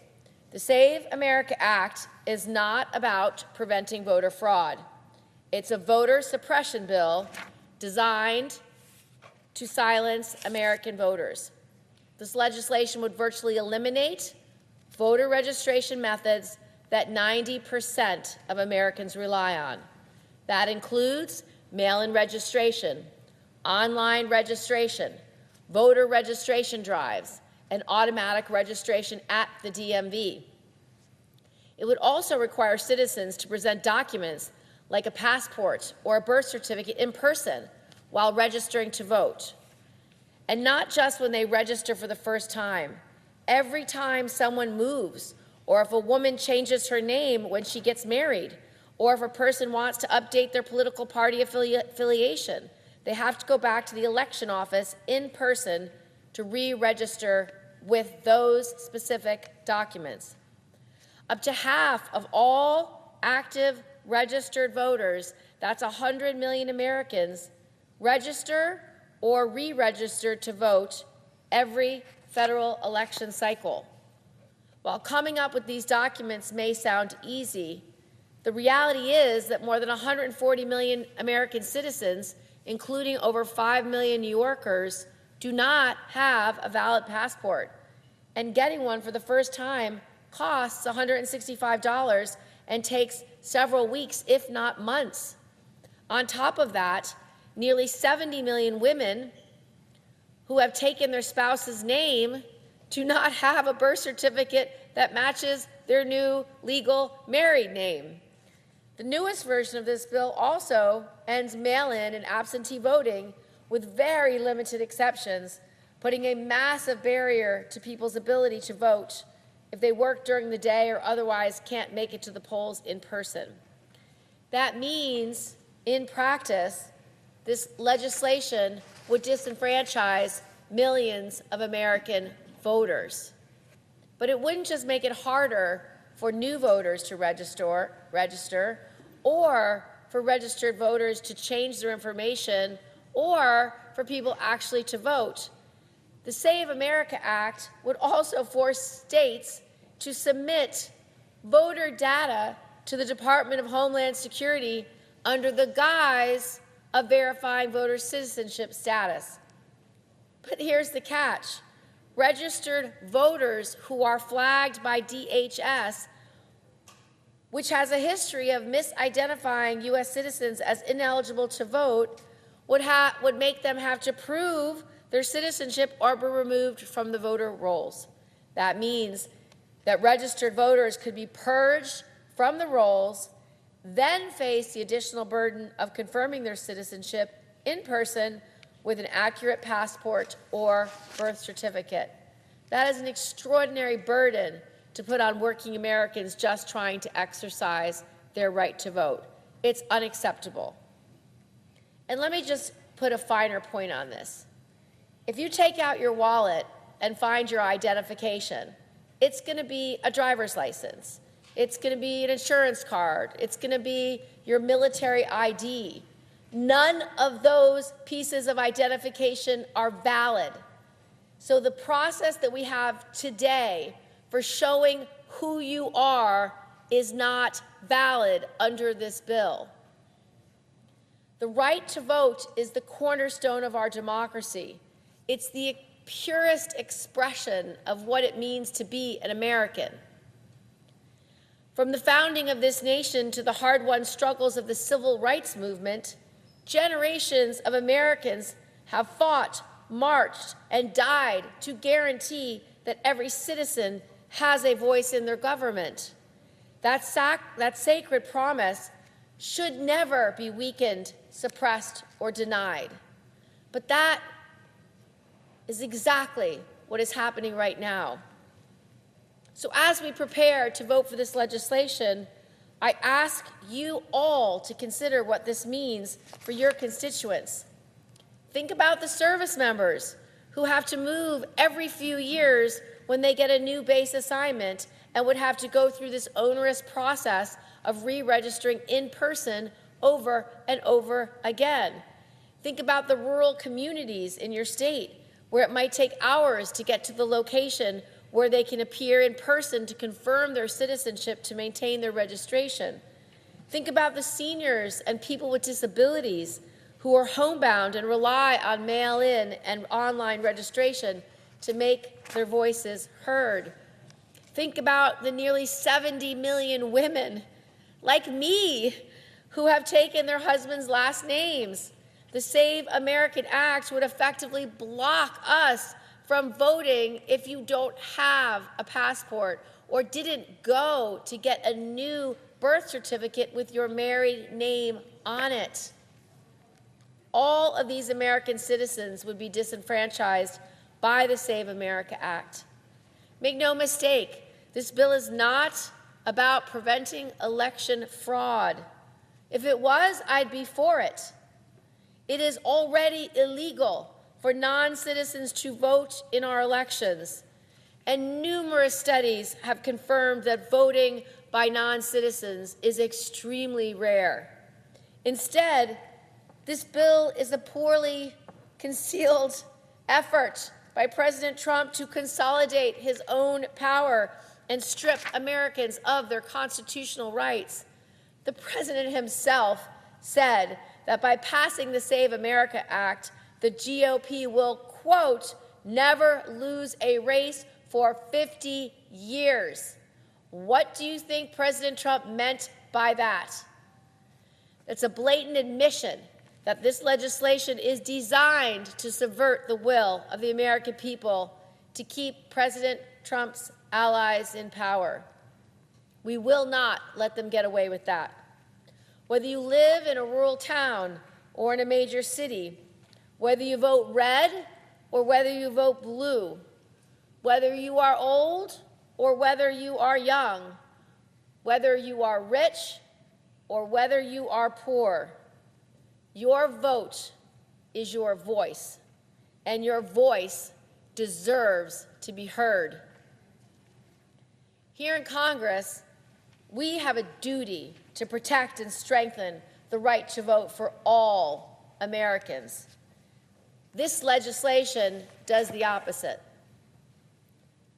S1: the Save America Act is not about preventing voter fraud. It's a voter suppression bill designed to silence American voters. this legislation would virtually eliminate voter registration methods that 90% of Americans rely on. That includes mail-in registration, online registration, voter registration drives, and automatic registration at the DMV. It would also require citizens to present documents like a passport or a birth certificate in person while registering to vote. And not just when they register for the first time. Every time someone moves, or if a woman changes her name when she gets married, or if a person wants to update their political party affiliation, they have to go back to the election office in person to re-register with those specific documents. Up to half of all active registered voters, that's 100 million Americans, register or re-register to vote every federal election cycle. While coming up with these documents may sound easy, the reality is that more than 140 million American citizens, including over 5 million New Yorkers, do not have a valid passport. And getting one for the first time costs $165 and takes several weeks, if not months. On top of that, nearly 70 million women who have taken their spouse's name do not have a birth certificate that matches their new legal married name. The newest version of this bill also ends mail-in and absentee voting with very limited exceptions, putting a massive barrier to people's ability to vote if they work during the day or otherwise can't make it to the polls in person. That means, in practice, this legislation would disenfranchise millions of American voters. But it wouldn't just make it harder for new voters to register, or for registered voters to change their information, or for people actually to vote. The Save America Act would also force states to submit voter data to the Department of Homeland Security under the guise of verifying voter citizenship status. But here's the catch. Registered voters who are flagged by DHS, which has a history of misidentifying U.S. citizens as ineligible to vote, would make them have to prove their citizenship or be removed from the voter rolls. That means that registered voters could be purged from the rolls, then face the additional burden of confirming their citizenship in person with an accurate passport or birth certificate. That is an extraordinary burden to put on working Americans just trying to exercise their right to vote. It's unacceptable. And let me just put a finer point on this. If you take out your wallet and find your identification, it's going to be a driver's license. It's going to be an insurance card. It's going to be your military ID. None of those pieces of identification are valid. So the process that we have today for showing who you are is not valid under this bill. The right to vote is the cornerstone of our democracy. It's the purest expression of what it means to be an American. From the founding of this nation to the hard-won struggles of the civil rights movement, generations of Americans have fought, marched, and died to guarantee that every citizen has a voice in their government. That sacred promise should never be weakened, suppressed, or denied. But that is exactly what is happening right now. So as we prepare to vote for this legislation, I ask you all to consider what this means for your constituents. Think about the service members who have to move every few years when they get a new base assignment and would have to go through this onerous process of re-registering in person over and over again. Think about the rural communities in your state where it might take hours to get to the location where they can appear in person to confirm their citizenship to maintain their registration. Think about the seniors and people with disabilities who are homebound and rely on mail-in and online registration to make their voices heard. Think about the nearly 70 million women like me who have taken their husbands' last names. The Save American Act would effectively block us from voting if you don't have a passport or didn't go to get a new birth certificate with your married name on it. All of these American citizens would be disenfranchised by the Save America Act. Make no mistake, this bill is not about preventing election fraud. If it was, I'd be for it. It is already illegal for non-citizens to vote in our elections, and numerous studies have confirmed that voting by non-citizens is extremely rare. Instead, this bill is a poorly concealed effort by President Trump to consolidate his own power and strip Americans of their constitutional rights. The president himself said that by passing the Save America Act, the GOP will, quote, never lose a race for 50 years. What do you think President Trump meant by that? It's a blatant admission that this legislation is designed to subvert the will of the American people to keep President Trump's allies in power. We will not let them get away with that. Whether you live in a rural town or in a major city, whether you vote red or whether you vote blue, whether you are old or whether you are young, whether you are rich or whether you are poor, your vote is your voice, and your voice deserves to be heard. Here in Congress, we have a duty to protect and strengthen the right to vote for all Americans. This legislation does the opposite.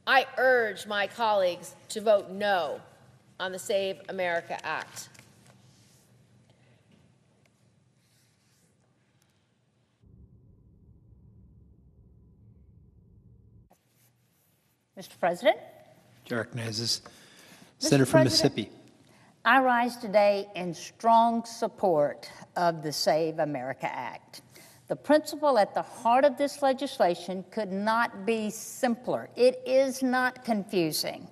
S1: I urge my colleagues to vote no on the Save America Act.
S3: Mr. President.
S20: Recognizes Senator from Mississippi.
S3: I rise today in strong support of the Save America Act. The principle at the heart of this legislation could not be simpler. It is not confusing,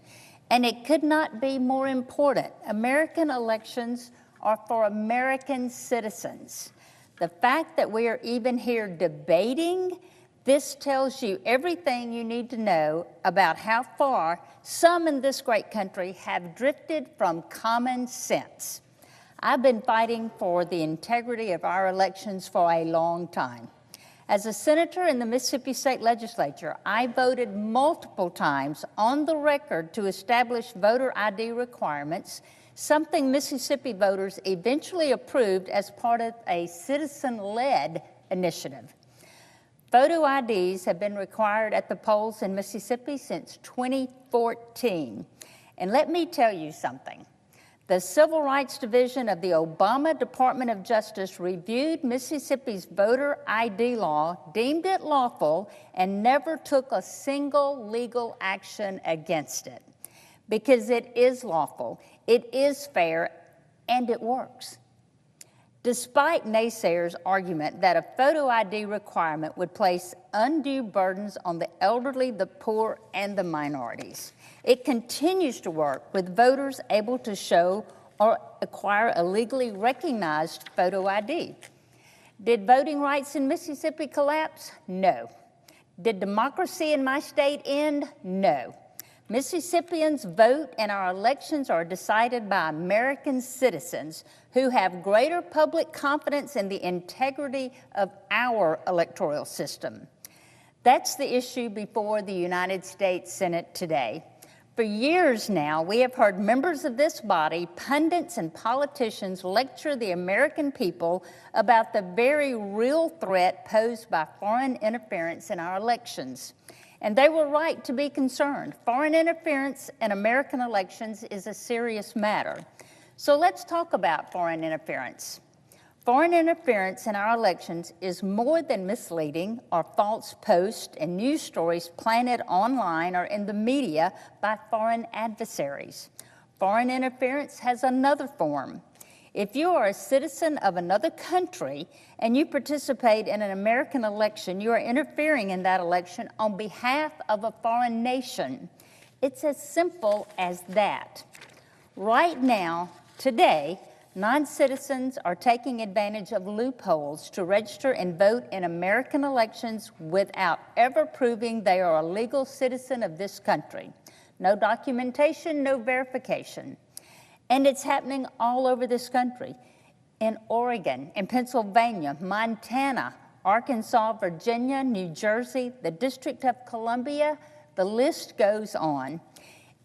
S3: and it could not be more important. American elections are for American citizens. The fact that we are even here debating this tells you everything you need to know about how far some in this great country have drifted from common sense. I've been fighting for the integrity of our elections for a long time. As a senator in the Mississippi State Legislature, I voted multiple times on the record to establish voter ID requirements, something Mississippi voters eventually approved as part of a citizen-led initiative. Photo IDs have been required at the polls in Mississippi since 2014. And let me tell you something. The Civil Rights Division of the Obama Department of Justice reviewed Mississippi's voter ID law, deemed it lawful, and never took a single legal action against it. Because it is lawful, it is fair, and it works. Despite naysayers' argument that a photo ID requirement would place undue burdens on the elderly, the poor, and the minorities, it continues to work with voters able to show or acquire a legally recognized photo ID. Did voting rights in Mississippi collapse? No. Did democracy in my state end? No. Mississippians vote and our elections are decided by American citizens who have greater public confidence in the integrity of our electoral system. That's the issue before the United States Senate today. For years now, we have heard members of this body, pundits and politicians lecture the American people about the very real threat posed by foreign interference in our elections. And they were right to be concerned. Foreign interference in American elections is a serious matter. So let's talk about foreign interference. Foreign interference in our elections is more than misleading or false posts and news stories planted online or in the media by foreign adversaries. Foreign interference has another form. If you are a citizen of another country and you participate in an American election, you are interfering in that election on behalf of a foreign nation. It's as simple as that. Right now, today, non-citizens are taking advantage of loopholes to register and vote in American elections without ever proving they are a legal citizen of this country. No documentation, no verification. And it's happening all over this country. In Oregon, in Pennsylvania, Montana, Arkansas, Virginia, New Jersey, the District of Columbia, the list goes on.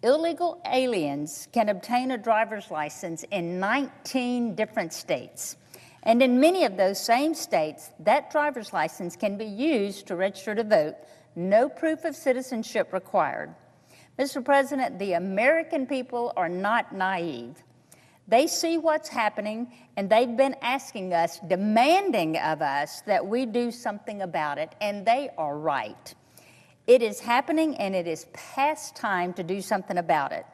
S3: Illegal aliens can obtain a driver's license in 19 different states. And in many of those same states, that driver's license can be used to register to vote. No proof of citizenship required. Mr. President, the American people are not naive. They see what's happening, and they've been asking us, demanding of us that we do something about it, and they are right. It is happening, and it is past time to do something about it.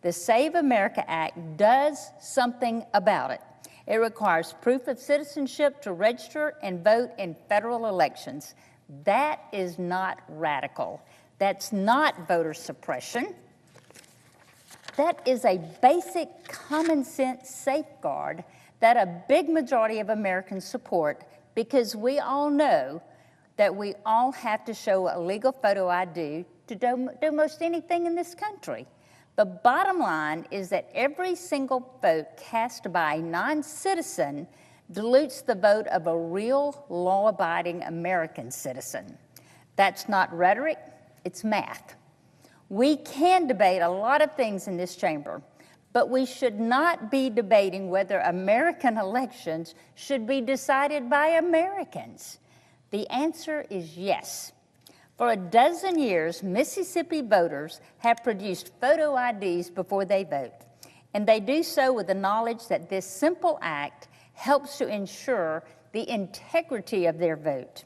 S3: The Save America Act does something about it. It requires proof of citizenship to register and vote in federal elections. That is not radical. That's not voter suppression. That is a basic common sense safeguard that a big majority of Americans support, because we all know that we all have to show a legal photo ID to do most anything in this country. The bottom line is that every single vote cast by a non-citizen dilutes the vote of a real law-abiding American citizen. That's not rhetoric, it's math. We can debate a lot of things in this chamber, but we should not be debating whether American elections should be decided by Americans. The answer is yes. For a dozen years, Mississippi voters have produced photo IDs before they vote, and they do so with the knowledge that this simple act helps to ensure the integrity of their vote.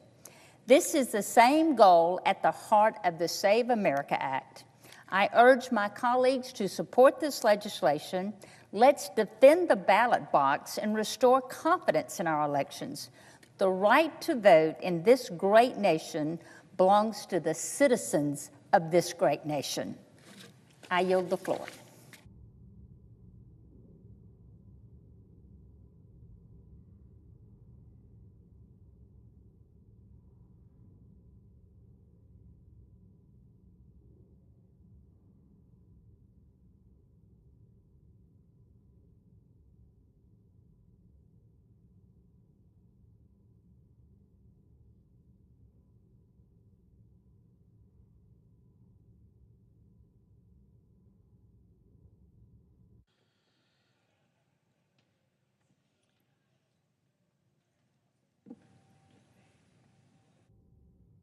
S3: This is the same goal at the heart of the Save America Act. I urge my colleagues to support this legislation. Let's defend the ballot box and restore confidence in our elections. The right to vote in this great nation belongs to the citizens of this great nation. I yield the floor.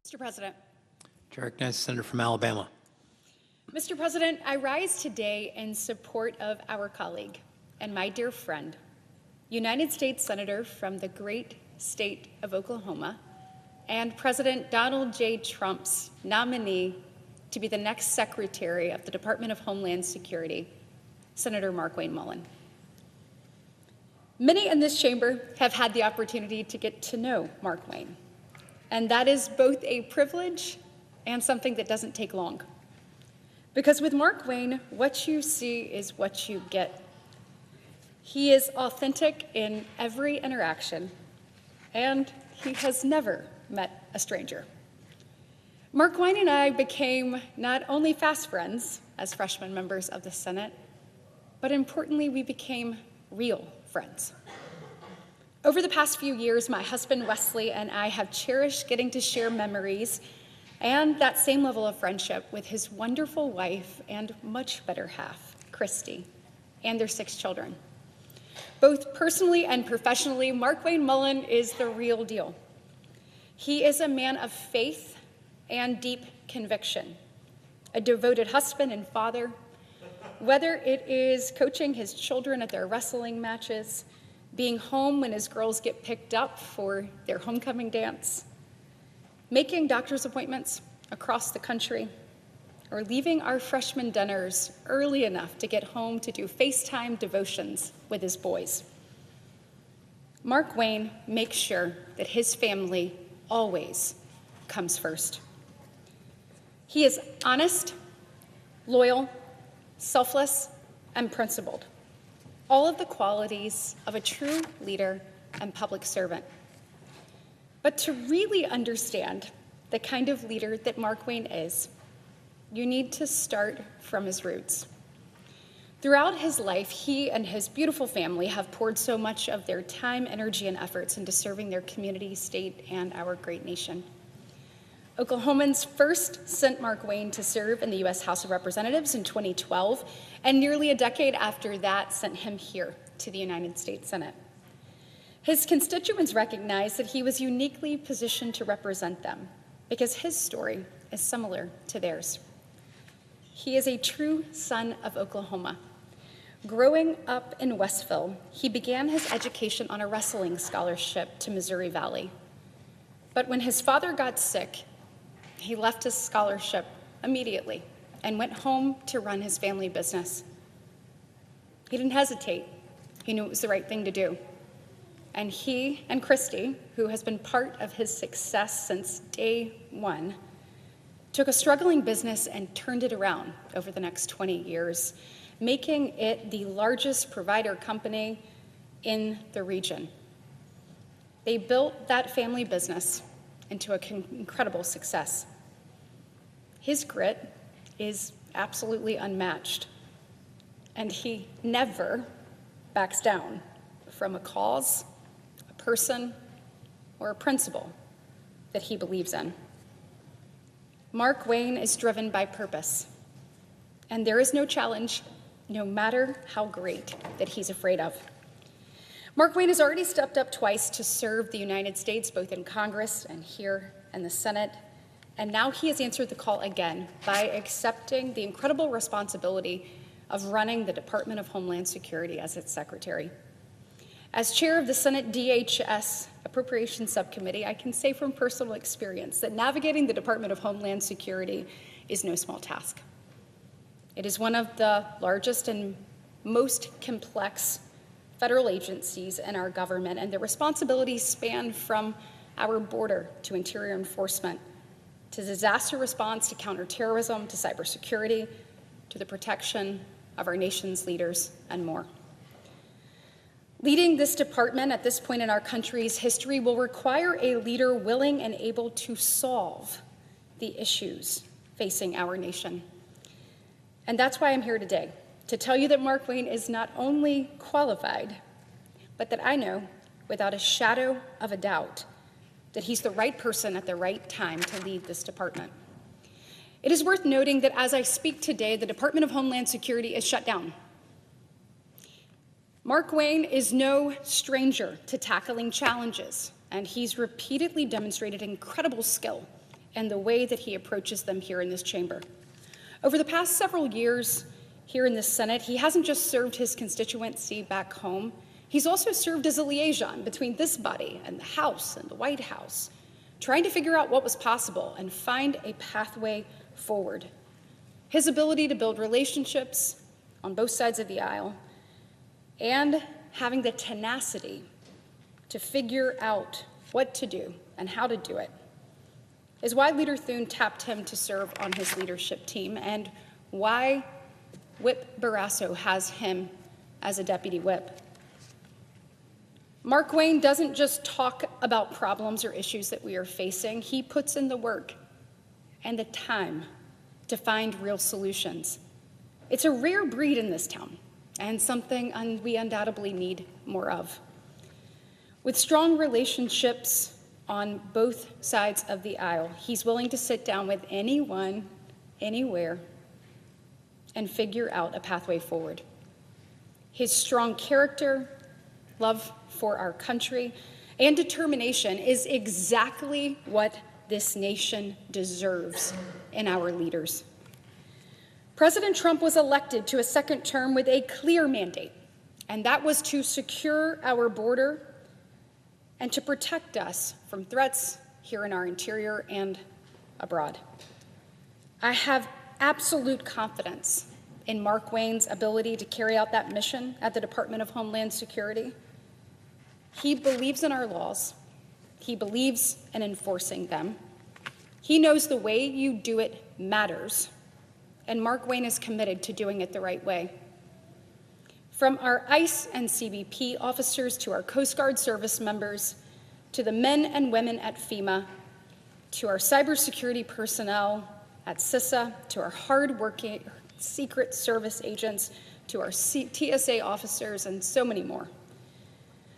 S9: Mr. President.
S20: To recognize the senator from Alabama.
S9: Mr. President, I rise today in support of our colleague and my dear friend, United States Senator from the great state of Oklahoma, and President Donald J. Trump's nominee to be the next Secretary of the Department of Homeland Security, Senator Markwayne Mullin. Many in this chamber have had the opportunity to get to know Markwayne, and that is both a privilege and something that doesn't take long. Because with Markwayne, what you see is what you get. He is authentic in every interaction, and he has never met a stranger. Markwayne and I became not only fast friends as freshman members of the Senate, but importantly, we became real friends. Over the past few years, my husband Wesley and I have cherished getting to share memories and that same level of friendship with his wonderful wife and much better half, Christy, and their 6 children. Both personally and professionally, Markwayne Mullin is the real deal. He is a man of faith and deep conviction, a devoted husband and father, whether it is coaching his children at their wrestling matches, being home when his girls get picked up for their homecoming dance, making doctor's appointments across the country, or leaving our freshman dinners early enough to get home to do FaceTime devotions with his boys. Mark Wayne makes sure that his family always comes first. He is honest, loyal, selfless, and principled, all of the qualities of a true leader and public servant. But to really understand the kind of leader that Mark Wayne is, you need to start from his roots. Throughout his life, he and his beautiful family have poured so much of their time, energy, and efforts into serving their community, state, and our great nation. Oklahomans first sent Mark Wayne to serve in the U.S. House of Representatives in 2012, and nearly a decade after that sent him here to the United States Senate. His constituents recognized that he was uniquely positioned to represent them because his story is similar to theirs. He is a true son of Oklahoma. Growing up in Westville, he began his education on a wrestling scholarship to Missouri Valley. But when his father got sick, he left his scholarship immediately and went home to run his family business. He didn't hesitate. He knew it was the right thing to do. And he and Christy, who has been part of his success since day one, took a struggling business and turned it around over the next 20 years, making it the largest provider company in the region. They built that family business into an incredible success. His grit is absolutely unmatched, and he never backs down from a cause, a person, or a principle that he believes in. Mark Wayne is driven by purpose, and there is no challenge, no matter how great, that he's afraid of. Mark Wayne has already stepped up twice to serve the United States, both in Congress and here in the Senate, and now he has answered the call again by accepting the incredible responsibility of running the Department of Homeland Security as its secretary. As chair of the Senate DHS Appropriations Subcommittee, I can say from personal experience that navigating the Department of Homeland Security is no small task. It is one of the largest and most complex federal agencies in our government, and the responsibilities span from our border to interior enforcement, to disaster response, to counterterrorism, to cybersecurity, to the protection of our nation's leaders, and more. Leading this department at this point in our country's history will require a leader willing and able to solve the issues facing our nation. And that's why I'm here today, to tell you that Mark Wayne is not only qualified, but that I know without a shadow of a doubt that he's the right person at the right time to lead this department. It is worth noting that as I speak today, the Department of Homeland Security is shut down. Mark Wayne is no stranger to tackling challenges, and he's repeatedly demonstrated incredible skill in the way that he approaches them here in this chamber. Over the past several years here in the Senate, he hasn't just served his constituency back home, he's also served as a liaison between this body and the House and the White House, trying to figure out what was possible and find a pathway forward. His ability to build relationships on both sides of the aisle and having the tenacity to figure out what to do and how to do it is why Leader Thune tapped him to serve on his leadership team and why Whip Barrasso has him as a deputy whip. Mark Wayne doesn't just talk about problems or issues that we are facing. He puts in the work and the time to find real solutions. It's a rare breed in this town and something we undoubtedly need more of. With strong relationships on both sides of the aisle, he's willing to sit down with anyone, anywhere, and figure out a pathway forward. His strong character, love for our country, and determination is exactly what this nation deserves in our leaders. President Trump was elected to a second term with a clear mandate and that was to secure our border and to protect us from threats here in our interior and abroad. I have absolute confidence in Mark Wayne's ability to carry out that mission at the Department of Homeland Security. He believes in our laws. He believes in enforcing them. He knows the way you do it matters, and Mark Wayne is committed to doing it the right way. From our ICE and CBP officers to our Coast Guard service members, to the men and women at FEMA, to our cybersecurity personnel at CISA, to our hard-working Secret Service agents, to our TSA officers, and so many more.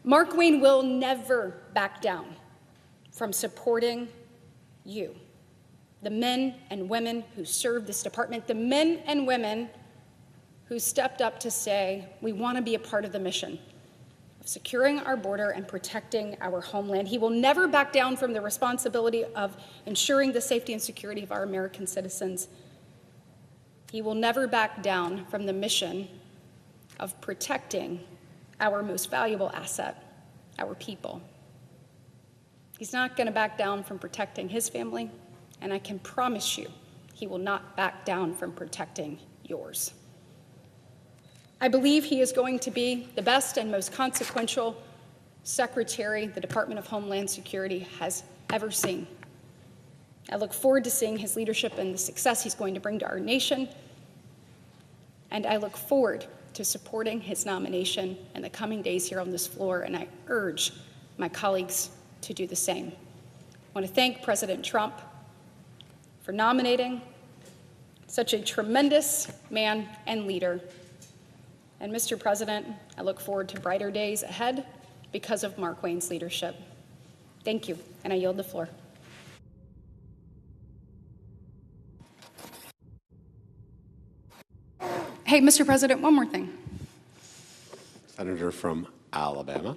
S9: Mark Wayne will never back down from supporting you, the men and women who serve this department, the men and women who stepped up to say, we want to be a part of the mission of securing our border and protecting our homeland. He will never back down from the responsibility of ensuring the safety and security of our American citizens. He will never back down from the mission of protecting our most valuable asset, our people. He's not going to back down from protecting his family, and I can promise you he will not back down from protecting yours. I believe he is going to be the best and most consequential secretary the Department of Homeland Security has ever seen. I look forward to seeing his leadership and the success he's going to bring to our nation, and I look forward to supporting his nomination in the coming days here on this floor, and I urge my colleagues to do the same. I want to thank President Trump for nominating such a tremendous man and leader. And Mr. President, I look forward to brighter days ahead because of Mark Wayne's leadership. Thank you, and I yield the floor. Hey, Mr. President, one more thing.
S4: Senator from Alabama.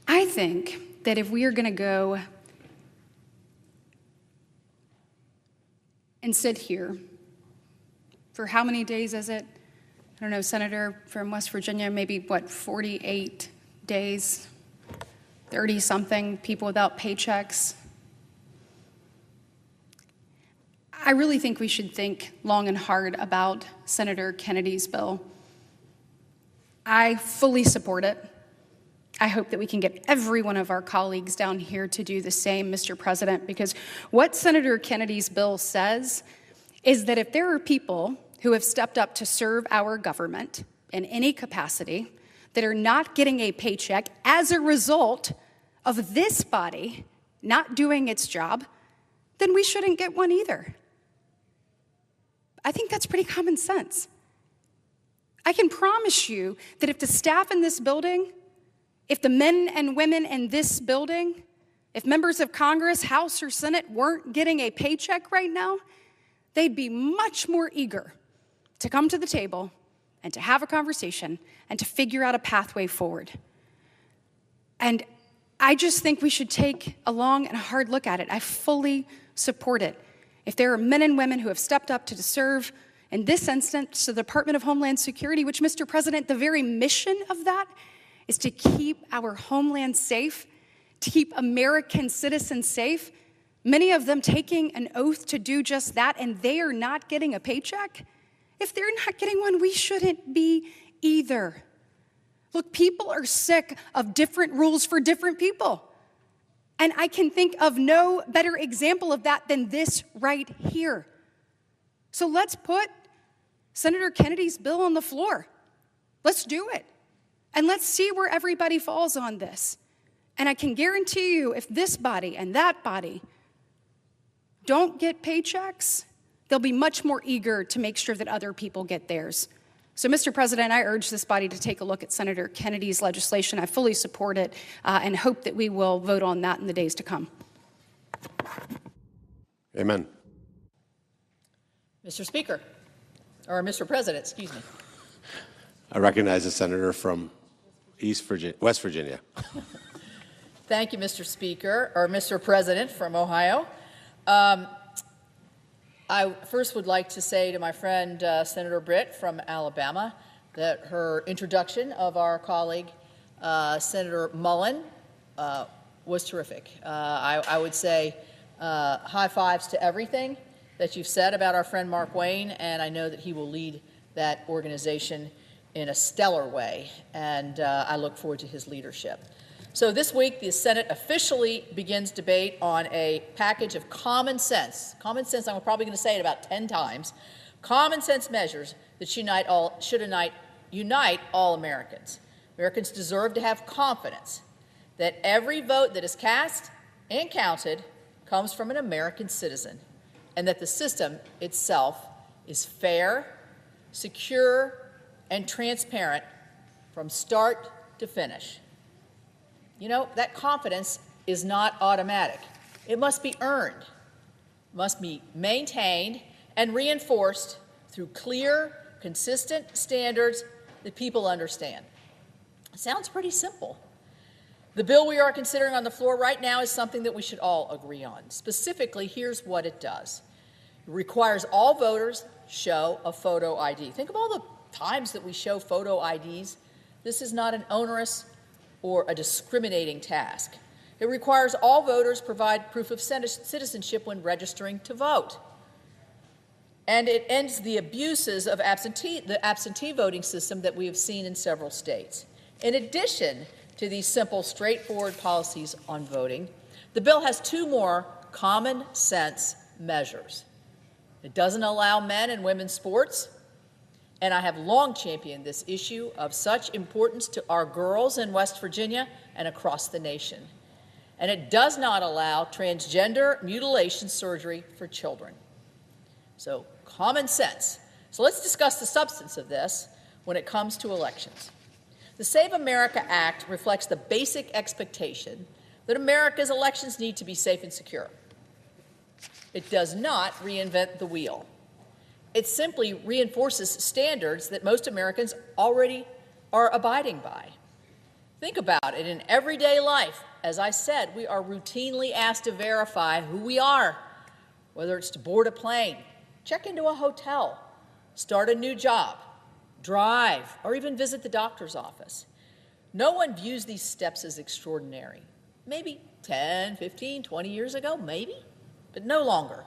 S9: I think that if we are going to go and sit here for how many days is it? I don't know, Senator from West Virginia, maybe what, 48 days, 30-something people without paychecks. I really think we should think long and hard about Senator Kennedy's bill. I fully support it. I hope that we can get every one of our colleagues down here to do the same, Mr. President, because what Senator Kennedy's bill says is that if there are people who have stepped up to serve our government in any capacity that are not getting a paycheck as a result of this body not doing its job, then we shouldn't get one either. I think that's pretty common sense. I can promise you that if the staff in this building, if the men and women in this building, if members of Congress, House or Senate weren't getting a paycheck right now, they'd be much more eager to come to the table and to have a conversation and to figure out a pathway forward. And I just think we should take a long and hard look at it. I fully support it. If there are men and women who have stepped up to serve, in this instance, the Department of Homeland Security, which, Mr. President, the very mission of that is to keep our homeland safe, to keep American citizens safe, many of them taking an oath to do just that, and they are not getting a paycheck. If they're not getting one, we shouldn't be either. Look, people are sick of different rules for different people. And I can think of no better example of that than this right here. So let's put Senator Kennedy's bill on the floor. Let's do it. And let's see where everybody falls on this. And I can guarantee you, if this body and that body don't get paychecks, they'll be much more eager to make sure that other people get theirs. So, Mr. President, I urge this body to take a look at Senator Kennedy's legislation. I fully support it and hope that we will vote on that in the days to come.
S4: Amen.
S11: Mr. Speaker, or Mr. President, excuse me.
S4: I recognize the senator from West Virginia.
S11: Thank you, Mr. Speaker, or Mr. President from Ohio. I first would like to say to my friend Senator Britt from Alabama, that her introduction of our colleague, Senator Mullen, was terrific. I would say high fives to everything that you've said about our friend Mark Wayne, and I know that he will lead that organization in a stellar way, and I look forward to his leadership. So this week, the Senate officially begins debate on a package of common sense, I'm probably going to say it about 10 times, common sense measures that should unite all Americans. Americans deserve to have confidence that every vote that is cast and counted comes from an American citizen, and that the system itself is fair, secure, and transparent from start to finish. You know, that confidence is not automatic. It must be earned, must be maintained and reinforced through clear, consistent standards that people understand. It sounds pretty simple. The bill we are considering on the floor right now is something that we should all agree on. Specifically, here's what it does. It requires all voters show a photo ID. Think of all the times that we show photo IDs. This is not an onerous or a discriminating task. It requires all voters provide proof of citizenship when registering to vote. And it ends the abuses of the absentee voting system that we have seen in several states. In addition to these simple, straightforward policies on voting, the bill has two more common sense measures. It doesn't allow men and women's sports, and I have long championed this issue of such importance to our girls in West Virginia and across the nation. And it does not allow transgender mutilation surgery for children. So, common sense. So let's discuss the substance of this when it comes to elections. The Save America Act reflects the basic expectation that America's elections need to be safe and secure. It does not reinvent the wheel. It simply reinforces standards that most Americans already are abiding by. Think about it. In everyday life, as I said, we are routinely asked to verify who we are, whether it's to board a plane, check into a hotel, start a new job, drive, or even visit the doctor's office. No one views these steps as extraordinary. Maybe 10, 15, 20 years ago, maybe, but no longer.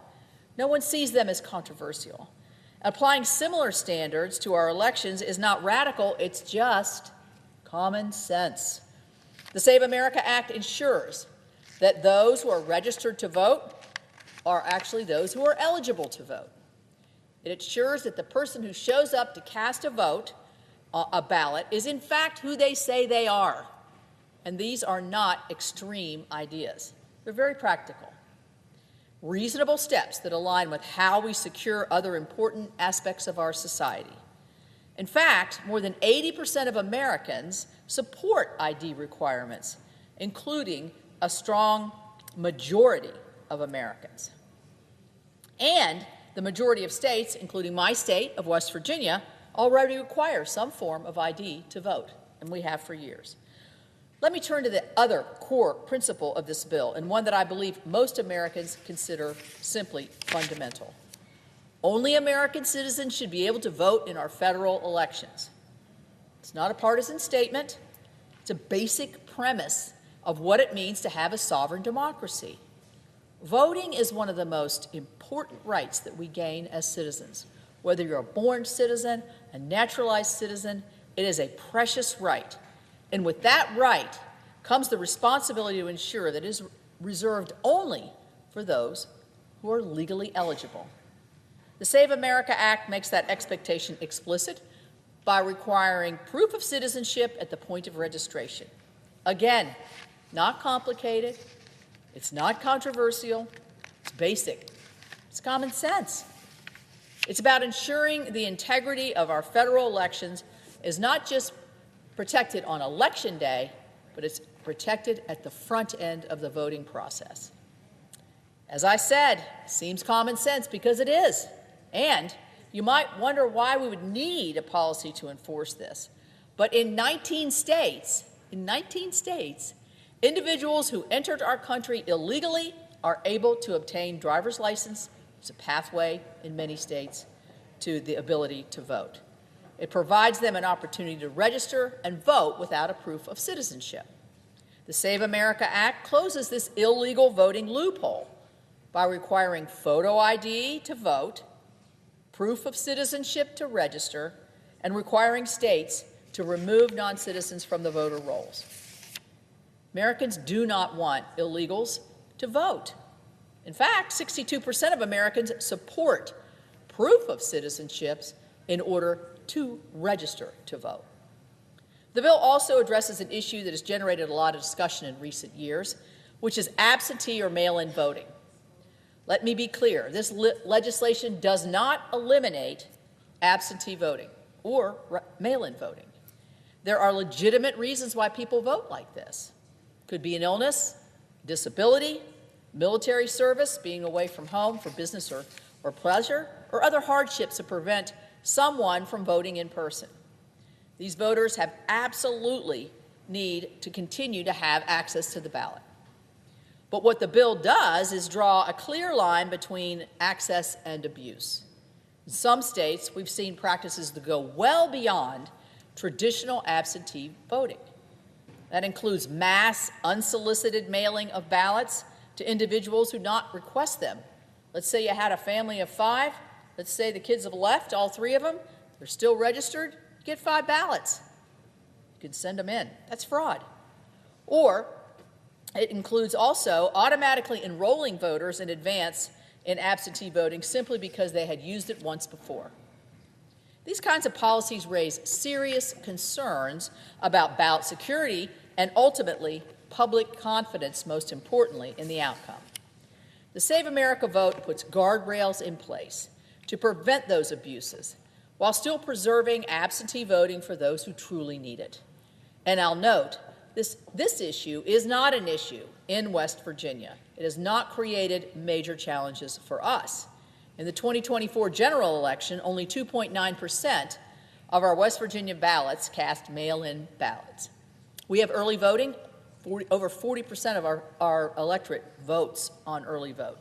S11: No one sees them as controversial. Applying similar standards to our elections is not radical, it's just common sense. The Save America Act ensures that those who are registered to vote are actually those who are eligible to vote. It ensures that the person who shows up to cast a vote, a ballot, is in fact who they say they are. And these are not extreme ideas. They're very practical. Reasonable steps that align with how we secure other important aspects of our society. In fact, more than 80% of Americans support ID requirements, including a strong majority of Americans. And the majority of states, including my state of West Virginia, already require some form of ID to vote, and we have for years. Let me turn to the other core principle of this bill, and one that I believe most Americans consider simply fundamental. Only American citizens should be able to vote in our federal elections. It's not a partisan statement. It's a basic premise of what it means to have a sovereign democracy. Voting is one of the most important rights that we gain as citizens. Whether you're a born citizen, a naturalized citizen, it is a precious right. And with that right comes the responsibility to ensure that it is reserved only for those who are legally eligible. The Save America Act makes that expectation explicit by requiring proof of citizenship at the point of registration. Again, not complicated, it's not controversial, it's basic, it's common sense. It's about ensuring the integrity of our federal elections is not just protected on Election Day, but it's protected at the front end of the voting process. As I said, seems common sense because it is. And you might wonder why we would need a policy to enforce this. But in 19 states, individuals who entered our country illegally are able to obtain driver's license. It's a pathway in many states to the ability to vote. It provides them an opportunity to register and vote without a proof of citizenship. The Save America Act closes this illegal voting loophole by requiring photo ID to vote, proof of citizenship to register, and requiring states to remove non-citizens from the voter rolls. Americans do not want illegals to vote. In fact, 62% of Americans support proof of citizenships in order to register to vote. The bill also addresses an issue that has generated a lot of discussion in recent years, which is absentee or mail-in voting. Let me be clear, this legislation does not eliminate absentee voting or mail-in voting. There are legitimate reasons why people vote like this. Could be an illness, disability, military service, being away from home for business or pleasure, or other hardships that prevent someone from voting in person. These voters have absolutely need to continue to have access to the ballot. But what the bill does is draw a clear line between access and abuse. In some states, we've seen practices that go well beyond traditional absentee voting. That includes mass, unsolicited mailing of ballots to individuals who not request them. Let's say you had a family of 5. Let's say the kids have left, all 3 of them. They're still registered. You get 5 ballots. You can send them in. That's fraud. Or it includes also automatically enrolling voters in advance in absentee voting simply because they had used it once before. These kinds of policies raise serious concerns about ballot security and ultimately public confidence, most importantly, in the outcome. The Save America vote puts guardrails in place to prevent those abuses while still preserving absentee voting for those who truly need it. And I'll note, this issue is not an issue in West Virginia. It has not created major challenges for us. In the 2024 general election, only 2.9% of our West Virginia ballots cast mail-in ballots. We have early voting. Over 40% of our electorate votes on early vote.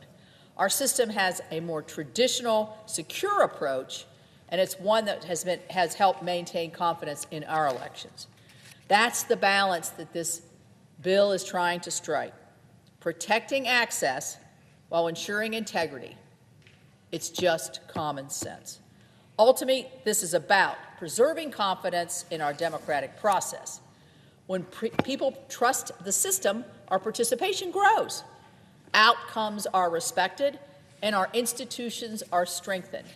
S11: Our system has a more traditional, secure approach, and it's one that has helped maintain confidence in our elections. That's the balance that this bill is trying to strike, protecting access while ensuring integrity. It's just common sense. Ultimately, this is about preserving confidence in our democratic process. When people trust the system, our participation grows. Outcomes are respected, and our institutions are strengthened.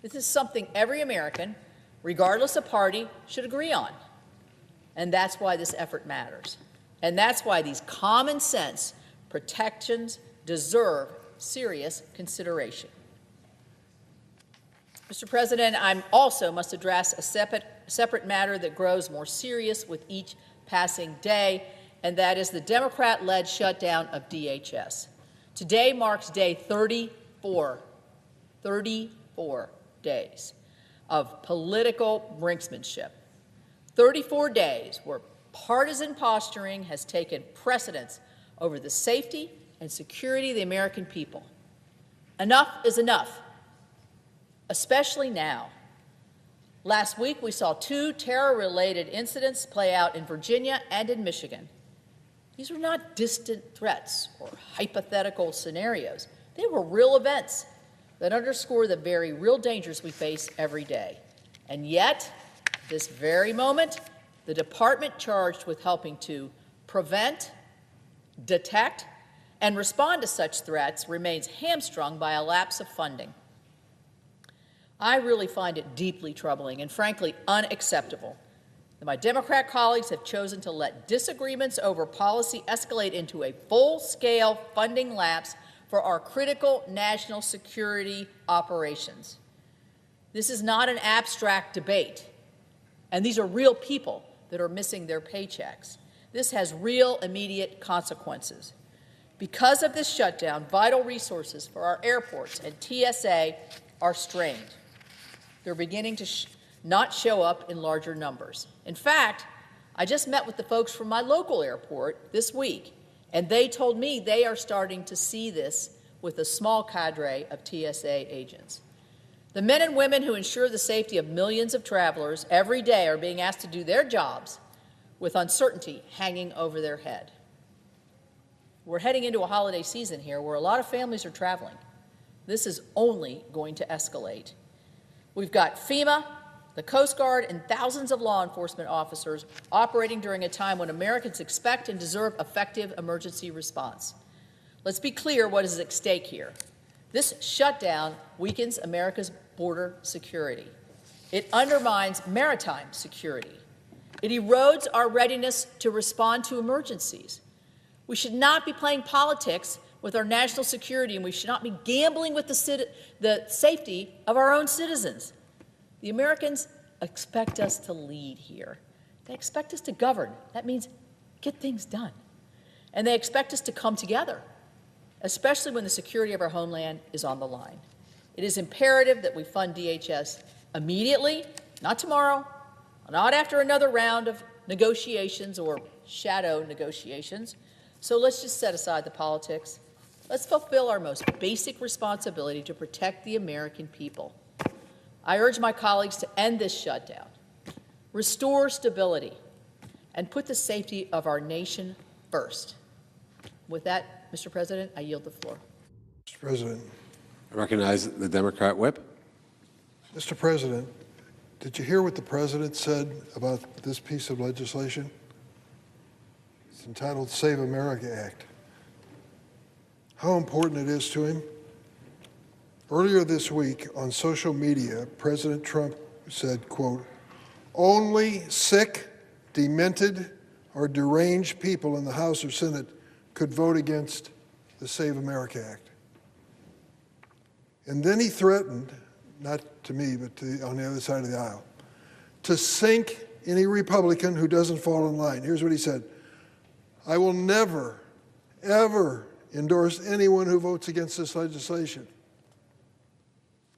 S11: This is something every American, regardless of party, should agree on. And that's why this effort matters. And that's why these common sense protections deserve serious consideration. Mr. President, I also must address a separate matter that grows more serious with each passing day, and that is the Democrat-led shutdown of DHS. Today marks day 34 days of political brinksmanship. 34 days where partisan posturing has taken precedence over the safety and security of the American people. Enough is enough, especially now. Last week, we saw 2 terror-related incidents play out in Virginia and in Michigan. These were not distant threats or hypothetical scenarios. They were real events that underscore the very real dangers we face every day. And yet, this very moment, the department charged with helping to prevent, detect, and respond to such threats remains hamstrung by a lapse of funding. I really find it deeply troubling and frankly unacceptable that my Democrat colleagues have chosen to let disagreements over policy escalate into a full-scale funding lapse for our critical national security operations. This is not an abstract debate, and these are real people that are missing their paychecks. This has real immediate consequences. Because of this shutdown, vital resources for our airports and TSA are strained. They're beginning to not show up in larger numbers. In fact, I just met with the folks from my local airport this week, and they told me they are starting to see this with a small cadre of TSA agents. The men and women who ensure the safety of millions of travelers every day are being asked to do their jobs with uncertainty hanging over their head. We're heading into a holiday season here where a lot of families are traveling. This is only going to escalate. We've got FEMA, the Coast Guard, and thousands of law enforcement officers operating during a time when Americans expect and deserve effective emergency response. Let's be clear what is at stake here. This shutdown weakens America's border security. It undermines maritime security. It erodes our readiness to respond to emergencies. We should not be playing politics with our national security, and we should not be gambling with the safety of our own citizens. The Americans expect us to lead here. They expect us to govern. That means get things done. And they expect us to come together, especially when the security of our homeland is on the line. It is imperative that we fund DHS immediately, not tomorrow, not after another round of negotiations or shadow negotiations. So let's just set aside the politics. Let's fulfill our most basic responsibility to protect the American people. I urge my colleagues to end this shutdown, restore stability, and put the safety of our nation first. With that, Mr. President, I yield the floor.
S5: Mr. President.
S4: I recognize the Democrat whip.
S5: Mr. President, did you hear what the President said about this piece of legislation? It's entitled Save America Act. How important it is to him? Earlier this week on social media, President Trump said, quote, "Only sick, demented, or deranged people in the House or Senate could vote against the Save America Act." And then he threatened, not to me, but on the other side of the aisle, to sink any Republican who doesn't fall in line. Here's what he said: "I will never, ever endorse anyone who votes against this legislation."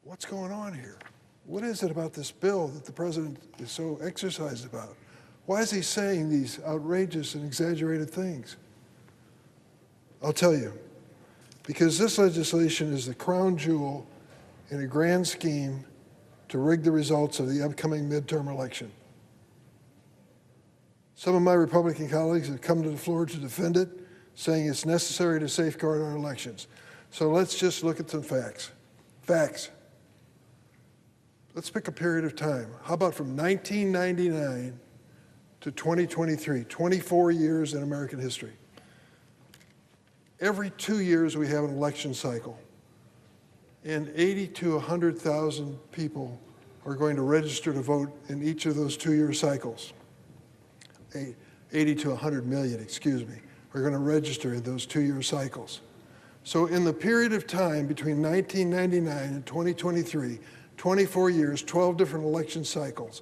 S5: What's going on here? What is it about this bill that the president is so exercised about? Why is he saying these outrageous and exaggerated things? I'll tell you, because this legislation is the crown jewel in a grand scheme to rig the results of the upcoming midterm election. Some of my Republican colleagues have come to the floor to defend it, saying it's necessary to safeguard our elections. So let's just look at some facts. Facts. Let's pick a period of time. How about from 1999 to 2023, 24 years in American history? Every 2 years we have an election cycle, and 80 to 100,000 people are going to register to vote in each of those 2-year cycles. 80 to 100 million, excuse me, are going to register in those 2-year cycles. So in the period of time between 1999 and 2023, 24 years, 12 different election cycles,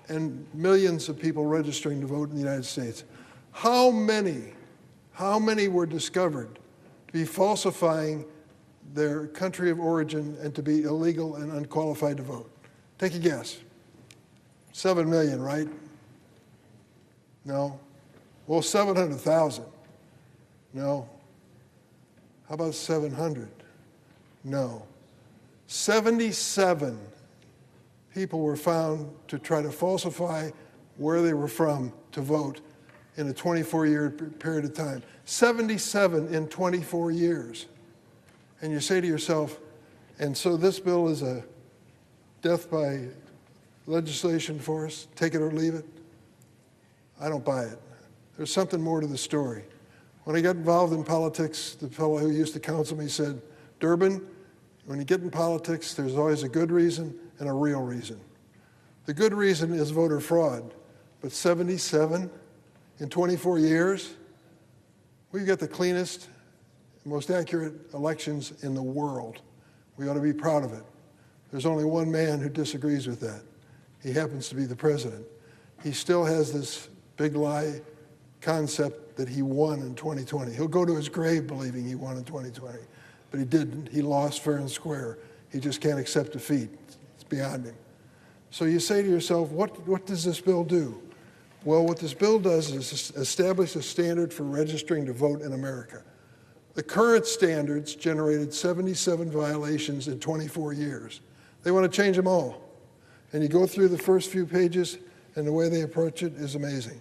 S5: and millions of people registering to vote in the United States, how many were discovered to be falsifying their country of origin and to be illegal and unqualified to vote? Take a guess. 7 million, right? No. Well, 700,000. No. How about 700? No. 77 people were found to try to falsify where they were from to vote in a 24-year period of time. 77 in 24 years. And you say to yourself, and so this bill is a death by legislation for us, take it or leave it? I don't buy it. There's something more to the story. When I got involved in politics, the fellow who used to counsel me said, "Durbin, when you get in politics, there's always a good reason and a real reason. The good reason is voter fraud, but 77 in 24 years? We've got the cleanest, most accurate elections in the world. We ought to be proud of it. There's only one man who disagrees with that. He happens to be the president. He still has this big lie concept that he won in 2020. He'll go to his grave believing he won in 2020, but he didn't. He lost fair and square. He just can't accept defeat. It's beyond him. So you say to yourself, what does this bill do? Well, what this bill does is establish a standard for registering to vote in America. The current standards generated 77 violations in 24 years. They want to change them all. And you go through the first few pages, and the way they approach it is amazing.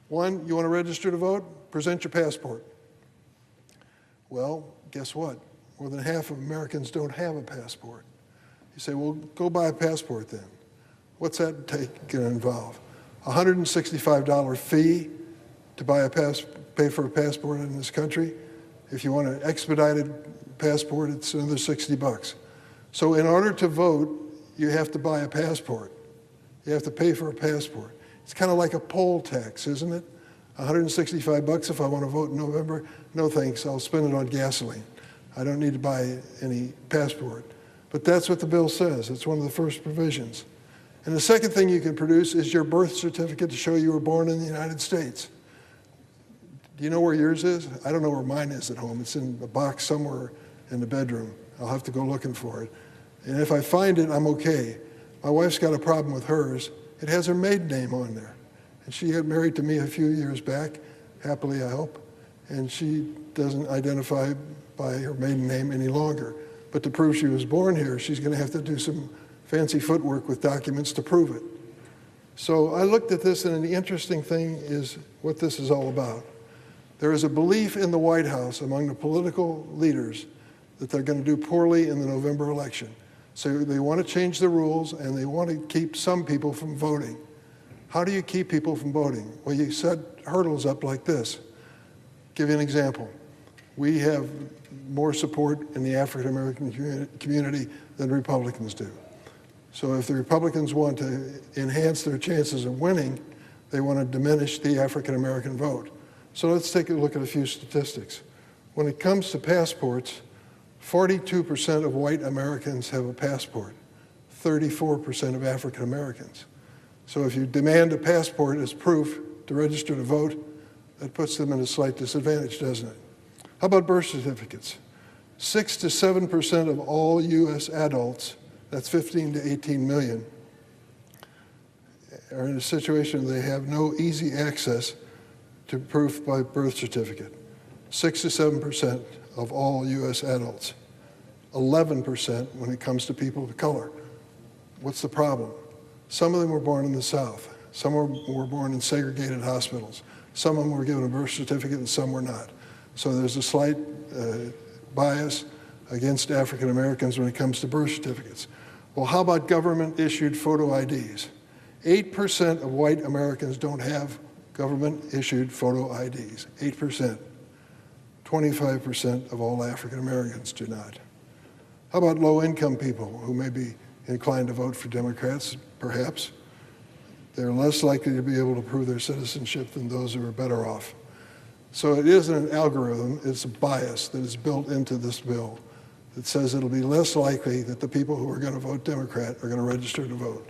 S5: One, you want to register to vote? Present your passport. Well, guess what? More than half of Americans don't have a passport. You say, well, go buy a passport then. What's that going to involve? A $165 fee to pay for a passport in this country. If you want an expedited passport, it's another $60. So in order to vote, you have to buy a passport. You have to pay for a passport. It's kind of like a poll tax, isn't it? $165 if I want to vote in November. No thanks, I'll spend it on gasoline. I don't need to buy any passport. But that's what the bill says. It's one of the first provisions. And the second thing you can produce is your birth certificate to show you were born in the United States. Do you know where yours is? I don't know where mine is at home. It's in a box somewhere in the bedroom. I'll have to go looking for it. And if I find it, I'm okay. My wife's got a problem with hers. It has her maiden name on there. And she got married to me a few years back, happily I hope, and she doesn't identify by her maiden name any longer. But to prove she was born here, she's going to have to do some fancy footwork with documents to prove it. So I looked at this, and the interesting thing is what this is all about. There is a belief in the White House among the political leaders that they're going to do poorly in the November election. So they want to change the rules, and they want to keep some people from voting. How do you keep people from voting? Well, you set hurdles up like this. Give you an example. We have more support in the African American community than Republicans do. So if the Republicans want to enhance their chances of winning, they want to diminish the African American vote. So let's take a look at a few statistics. When it comes to passports, 42% of white Americans have a passport, 34% of African Americans. So if you demand a passport as proof to register to vote, that puts them in a slight disadvantage, doesn't it? How about birth certificates? 6 to 7% of all U.S. adults, that's 15 to 18 million, are in a situation where they have no easy access to proof by birth certificate. 6 to 7% of all U.S. adults. 11% when it comes to people of color. What's the problem? Some of them were born in the South. Some were born in segregated hospitals. Some of them were given a birth certificate and some were not. So there's a slight bias against African Americans when it comes to birth certificates. Well, how about government-issued photo IDs? 8% of white Americans don't have government-issued photo IDs. 8%. 25% of all African Americans do not. How about low-income people who may be inclined to vote for Democrats, perhaps? They're less likely to be able to prove their citizenship than those who are better off. So it isn't an algorithm, it's a bias that is built into this bill that says it'll be less likely that the people who are going to vote Democrat are going to register to vote.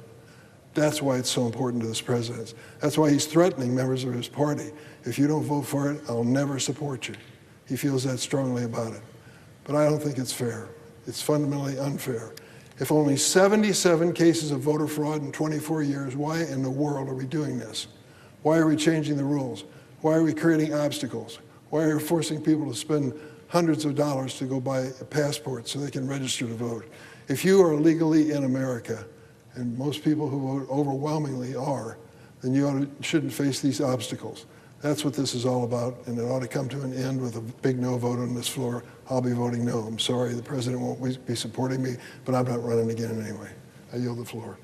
S5: That's why it's so important to this president. That's why he's threatening members of his party. If you don't vote for it, I'll never support you. He feels that strongly about it. But I don't think it's fair. It's fundamentally unfair. If only 77 cases of voter fraud in 24 years, why in the world are we doing this? Why are we changing the rules? Why are we creating obstacles? Why are we forcing people to spend hundreds of dollars to go buy a passport so they can register to vote? If you are legally in America, and most people who vote overwhelmingly are, then you shouldn't face these obstacles. That's what this is all about, and it ought to come to an end with a big no vote on this floor. I'll be voting no. I'm sorry, the president won't be supporting me, but I'm not running again anyway. I yield the floor.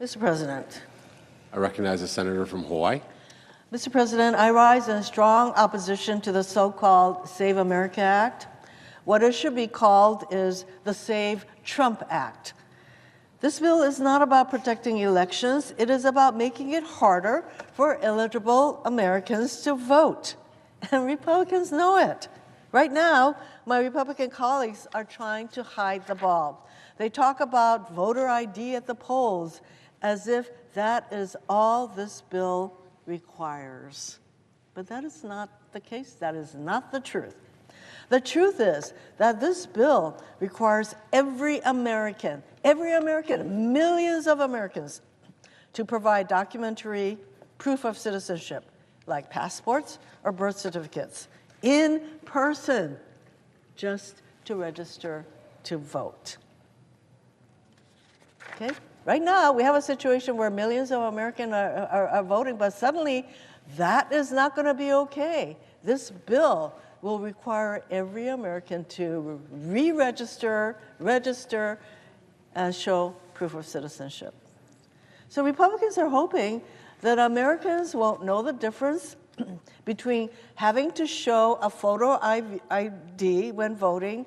S6: Mr. President.
S4: I recognize the senator from Hawaii.
S6: Mr. President, I rise in strong opposition to the so-called Save America Act. What it should be called is the Save Trump Act. This bill is not about protecting elections. It is about making it harder for eligible Americans to vote. And Republicans know it. Right now, my Republican colleagues are trying to hide the ball. They talk about voter ID at the polls as if that is all this bill requires. But that is not the case. That is not the truth. The truth is that this bill requires every American, millions of Americans, to provide documentary proof of citizenship, like passports or birth certificates, in person, just to register to vote. Okay? Right now, we have a situation where millions of Americans are voting, but suddenly that is not going to be okay. This bill will require every American to re-register, register, and show proof of citizenship. So Republicans are hoping that Americans won't know the difference between having to show a photo ID when voting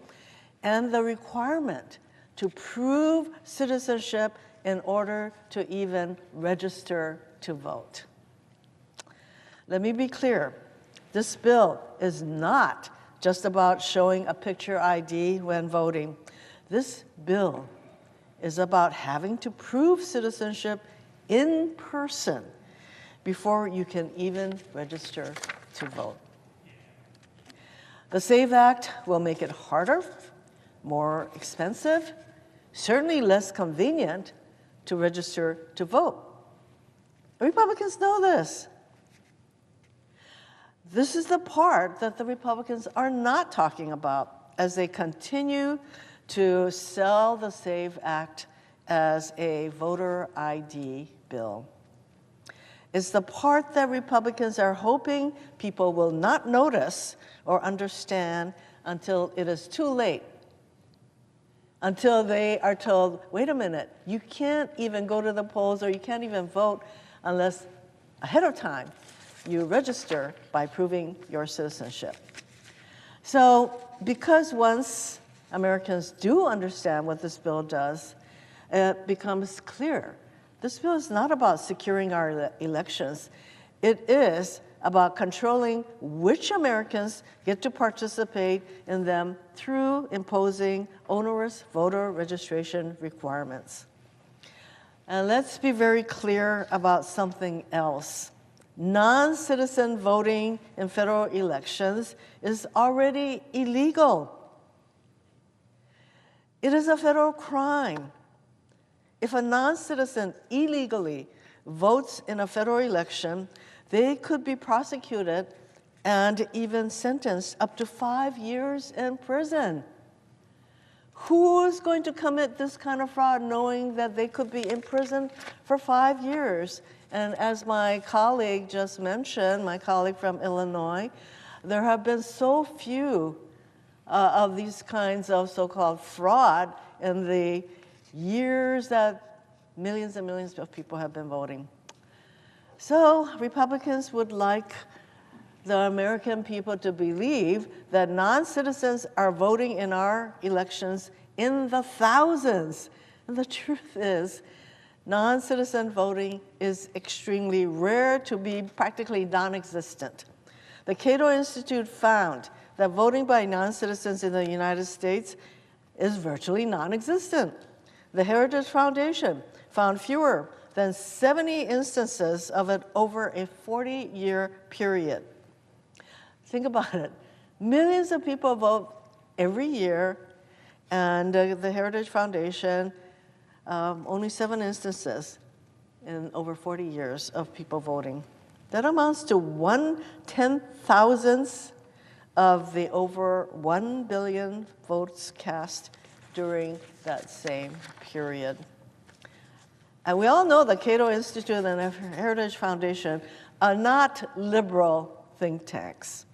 S6: and the requirement to prove citizenship in order to even register to vote. Let me be clear. This bill is not just about showing a picture ID when voting. This bill is about having to prove citizenship in person before you can even register to vote. The SAVE Act will make it harder, more expensive, certainly less convenient to register to vote. Republicans know this. This is the part that the Republicans are not talking about as they continue to sell the SAVE Act as a voter ID bill. It's the part that Republicans are hoping people will not notice or understand until it is too late, until they are told, wait a minute, you can't even go to the polls or you can't even vote unless ahead of time you register by proving your citizenship. So because once Americans do understand what this bill does, it becomes clear. This bill is not about securing our elections. It is about controlling which Americans get to participate in them through imposing onerous voter registration requirements. And let's be very clear about something else. Non-citizen voting in federal elections is already illegal. It is a federal crime. If a non-citizen illegally votes in a federal election, they could be prosecuted and even sentenced up to 5 years in prison. Who is going to commit this kind of fraud knowing that they could be in prison for 5 years? And as my colleague just mentioned, my colleague from Illinois, there have been so few of these kinds of so-called fraud in the years that millions and millions of people have been voting. So Republicans would like the American people to believe that non-citizens are voting in our elections in the thousands. And the truth is, non-citizen voting is extremely rare to be practically non-existent. The Cato Institute found that voting by non-citizens in the United States is virtually non-existent. The Heritage Foundation found fewer than 70 instances of it over a 40-year period. Think about it. Millions of people vote every year, and the Heritage Foundation, only 7 instances in over 40 years of people voting. That amounts to 1/10,000th of the over 1 billion votes cast during that same period. And we all know the Cato Institute and the Heritage Foundation are not liberal think tanks.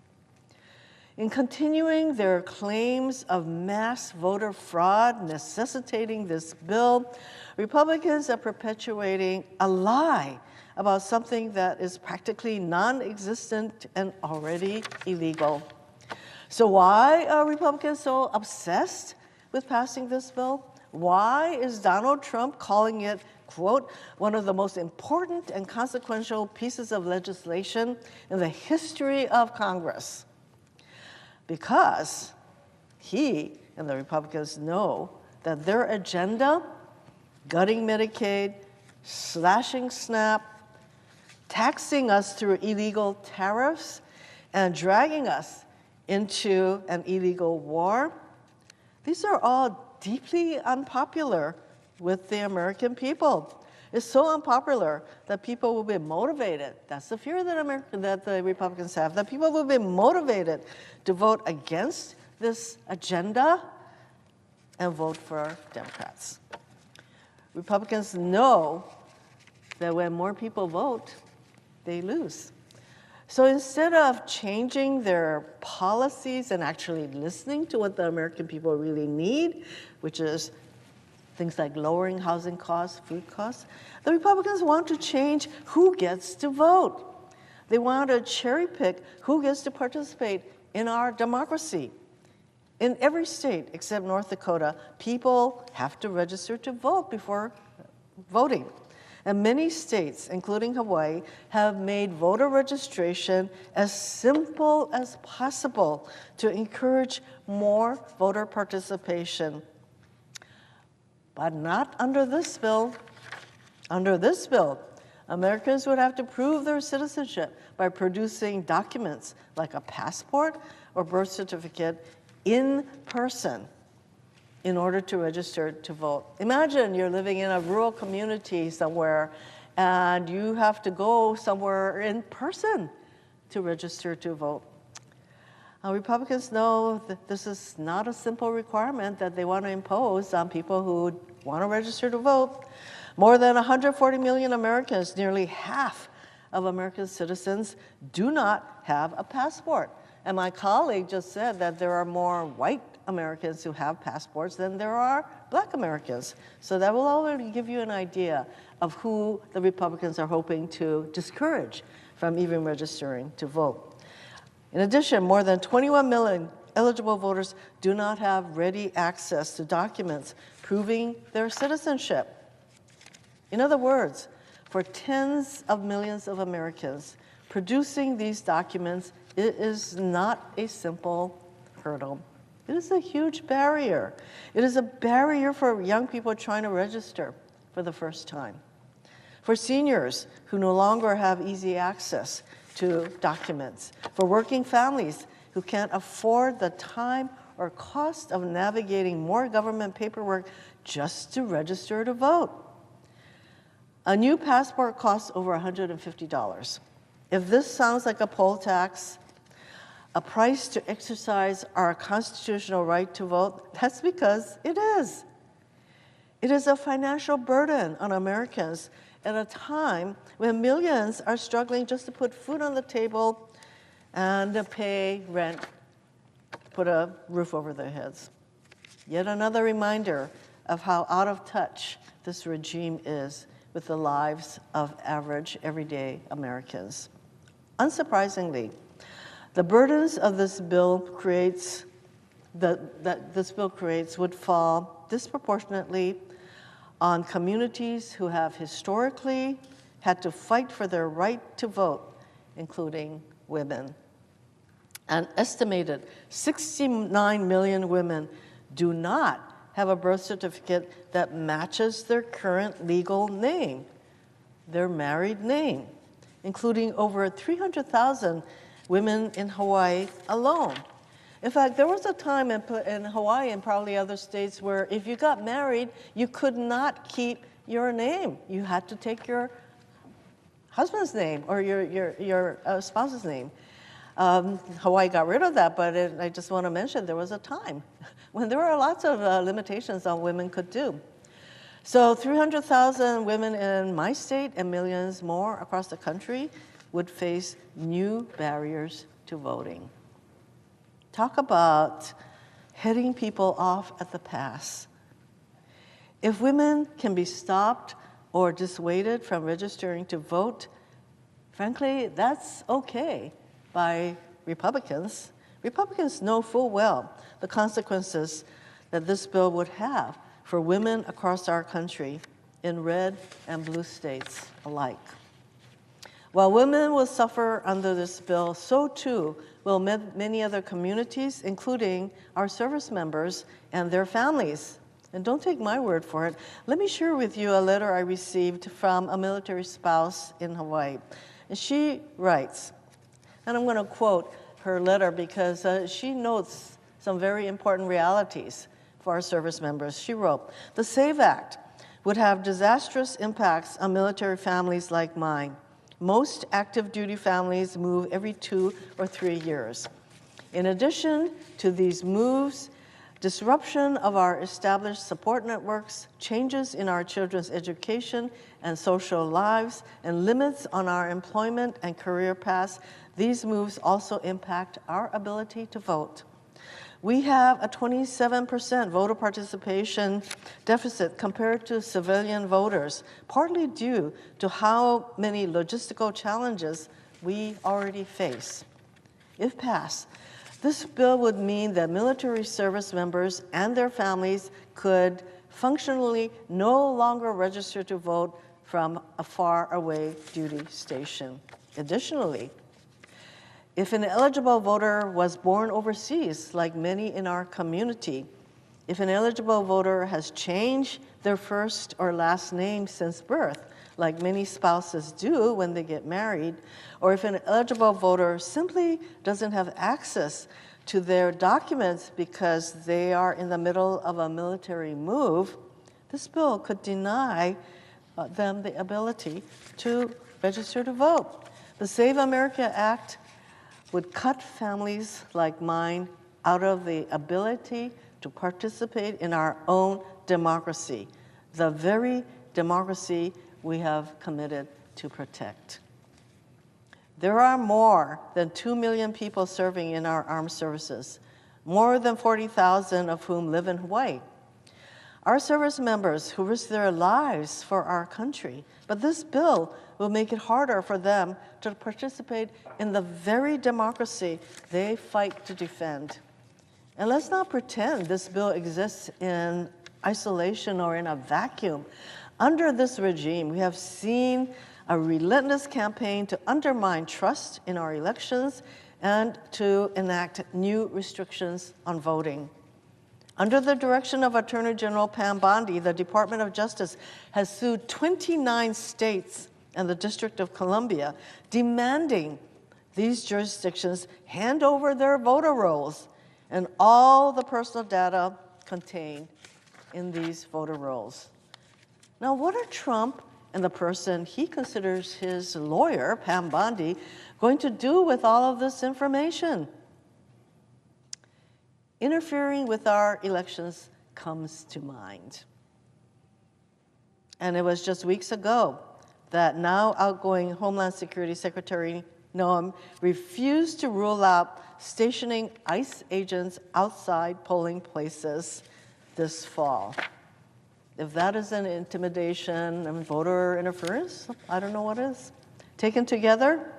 S6: In continuing their claims of mass voter fraud necessitating this bill, Republicans are perpetuating a lie about something that is practically non-existent and already illegal. So why are Republicans so obsessed with passing this bill? Why is Donald Trump calling it, quote, one of the most important and consequential pieces of legislation in the history of Congress? Because he and the Republicans know that their agenda, gutting Medicaid, slashing SNAP, taxing us through illegal tariffs, and dragging us into an illegal war, these are all deeply unpopular with the American people. It's so unpopular that people will be motivated. That's the fear that the Republicans have, that people will be motivated to vote against this agenda and vote for Democrats. Republicans know that when more people vote, they lose. So instead of changing their policies and actually listening to what the American people really need, which is things like lowering housing costs, food costs, the Republicans want to change who gets to vote. They want to cherry pick who gets to participate in our democracy. In every state except North Dakota, people have to register to vote before voting. And many states, including Hawaii, have made voter registration as simple as possible to encourage more voter participation. But not under this bill. Under this bill, Americans would have to prove their citizenship by producing documents like a passport or birth certificate in person in order to register to vote. Imagine you're living in a rural community somewhere and you have to go somewhere in person to register to vote. Republicans know that this is not a simple requirement that they want to impose on people who want to register to vote. More than 140 million Americans, nearly half of American citizens, do not have a passport. And my colleague just said that there are more white Americans who have passports than there are black Americans. So that will already give you an idea of who the Republicans are hoping to discourage from even registering to vote. In addition, more than 21 million eligible voters do not have ready access to documents proving their citizenship. In other words, for tens of millions of Americans, producing these documents, it is not a simple hurdle. It is a huge barrier. It is a barrier for young people trying to register for the first time. For seniors who no longer have easy access to documents. For working families who can't afford the time or cost of navigating more government paperwork just to register to vote. A new passport costs over $150. If this sounds like a poll tax, a price to exercise our constitutional right to vote, that's because it is. It is a financial burden on Americans at a time when millions are struggling just to put food on the table and to pay rent, put a roof over their heads. Yet another reminder of how out of touch this regime is with the lives of average, everyday Americans. Unsurprisingly, the burdens of this bill creates would fall disproportionately on communities who have historically had to fight for their right to vote, including women. An estimated 69 million women do not have a birth certificate that matches their current legal name, their married name, including over 300,000 women in Hawaii alone. In fact, there was a time in Hawaii and probably other states where if you got married, you could not keep your name. You had to take your husband's name or your spouse's name. Hawaii got rid of that, but I just want to mention there was a time when there were lots of limitations on what women could do. So 300,000 women in my state and millions more across the country would face new barriers to voting. Talk about heading people off at the pass. If women can be stopped or dissuaded from registering to vote, frankly, that's okay by Republicans. Republicans know full well the consequences that this bill would have for women across our country in red and blue states alike. While women will suffer under this bill, so too will many other communities, including our service members and their families. And don't take my word for it. Let me share with you a letter I received from a military spouse in Hawaii. And she writes, and I'm going to quote her letter because she notes some very important realities for our service members. She wrote, "The SAVE Act would have disastrous impacts on military families like mine. Most active duty families move every 2 or 3 years. In addition to these moves, disruption of our established support networks, changes in our children's education and social lives, and limits on our employment and career paths, these moves also impact our ability to vote. We have a 27% voter participation deficit compared to civilian voters, partly due to how many logistical challenges we already face. If passed, this bill would mean that military service members and their families could functionally no longer register to vote from a far-away duty station. Additionally, if an eligible voter was born overseas, like many in our community, if an eligible voter has changed their first or last name since birth, like many spouses do when they get married, or if an eligible voter simply doesn't have access to their documents because they are in the middle of a military move, this bill could deny them the ability to register to vote. The Save America Act would cut families like mine out of the ability to participate in our own democracy, the very democracy we have committed to protect. There are more than 2 million people serving in our armed services, more than 40,000 of whom live in Hawaii. Our service members who risk their lives for our country, but this bill will make it harder for them to participate in the very democracy they fight to defend. And let's not pretend this bill exists in isolation or in a vacuum. Under this regime, we have seen a relentless campaign to undermine trust in our elections and to enact new restrictions on voting. Under the direction of Attorney General Pam Bondi, the Department of Justice has sued 29 states and the District of Columbia, demanding these jurisdictions hand over their voter rolls and all the personal data contained in these voter rolls. Now, what are Trump and the person he considers his lawyer, Pam Bondi, going to do with all of this information? Interfering with our elections comes to mind. And it was just weeks ago that now outgoing Homeland Security Secretary Noam refused to rule out stationing ICE agents outside polling places this fall. If that isn't intimidation and voter interference, I don't know what is. Taken together,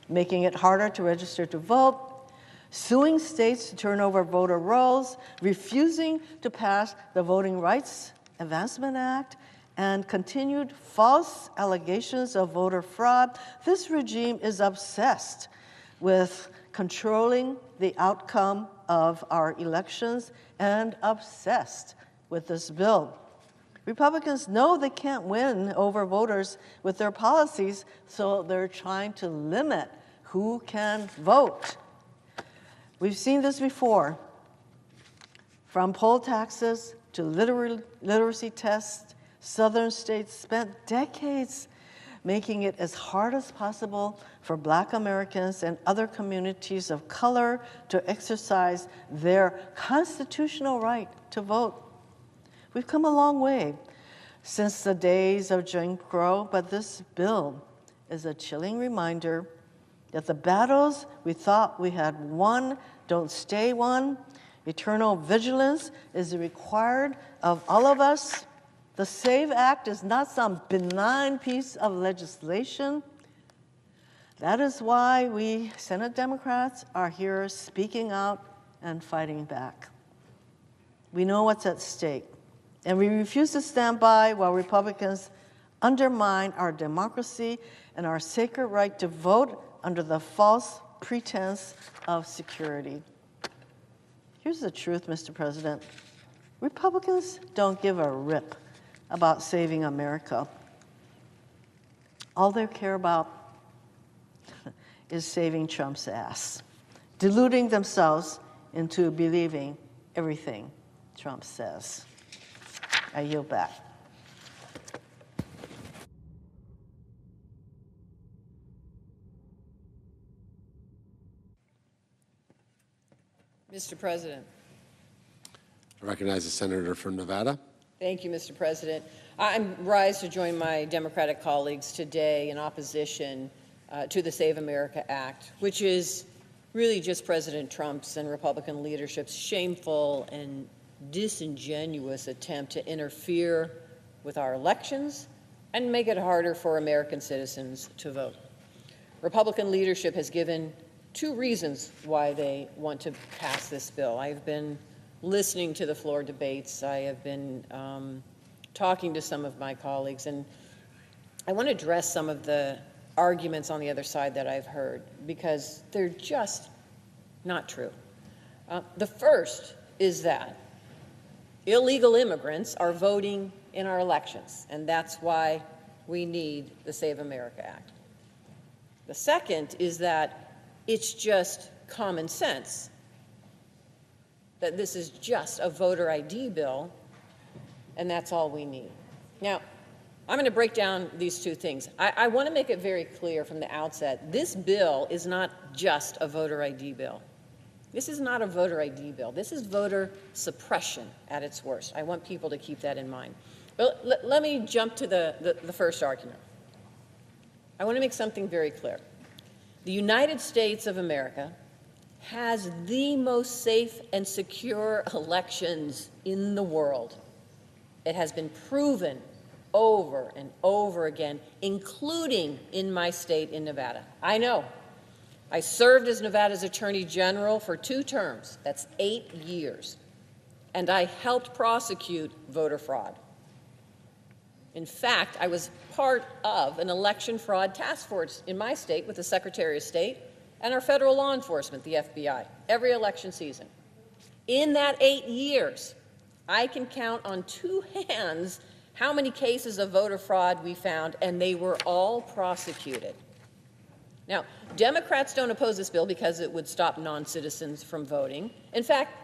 S6: making it harder to register to vote, suing states to turn over voter rolls, refusing to pass the Voting Rights Advancement Act, and continued false allegations of voter fraud, this regime is obsessed with controlling the outcome of our elections and obsessed with this bill. Republicans know they can't win over voters with their policies, so they're trying to limit who can vote. We've seen this before, from poll taxes to literacy tests. Southern states spent decades making it as hard as possible for Black Americans and other communities of color to exercise their constitutional right to vote. We've come a long way since the days of Jim Crow, but this bill is a chilling reminder that the battles we thought we had won don't stay won. Eternal vigilance is required of all of us. The SAVE Act is not some benign piece of legislation. That is why we Senate Democrats are here speaking out and fighting back. We know what's at stake, and we refuse to stand by while Republicans undermine our democracy and our sacred right to vote under the false pretense of security. Here's the truth, Mr. President. Republicans don't give a rip about saving America. All they care about is saving Trump's ass, deluding themselves into believing everything Trump says. I yield back.
S7: Mr. President.
S4: I recognize the senator from Nevada.
S7: Thank you, Mr. President. I rise to join my Democratic colleagues today in opposition to the Save America Act, which is really just President Trump's and Republican leadership's shameful and disingenuous attempt to interfere with our elections and make it harder for American citizens to vote. Republican leadership has given two reasons why they want to pass this bill. I've been listening to the floor debates. I have been talking to some of my colleagues, and I want to address some of the arguments on the other side that I've heard, because they're just not true. The first is that illegal immigrants are voting in our elections, and that's why we need the Save America Act. The second is that it's just common sense that this is just a voter ID bill, and that's all we need. Now, I'm going to break down these two things. I want to make it very clear from the outset, this bill is not just a voter ID bill. This is not a voter ID bill. This is voter suppression at its worst. I want people to keep that in mind. But let me jump to the first argument. I want to make something very clear. The United States of America has the most safe and secure elections in the world. It has been proven over and over again, including in my state in Nevada. I know. I served as Nevada's Attorney General for 2 terms. That's 8 years. And I helped prosecute voter fraud. In fact, I was part of an election fraud task force in my state with the Secretary of State and our federal law enforcement, the FBI, every election season. In that 8 years, I can count on 2 hands how many cases of voter fraud we found, and they were all prosecuted. Now, Democrats don't oppose this bill because it would stop non-citizens from voting. In fact,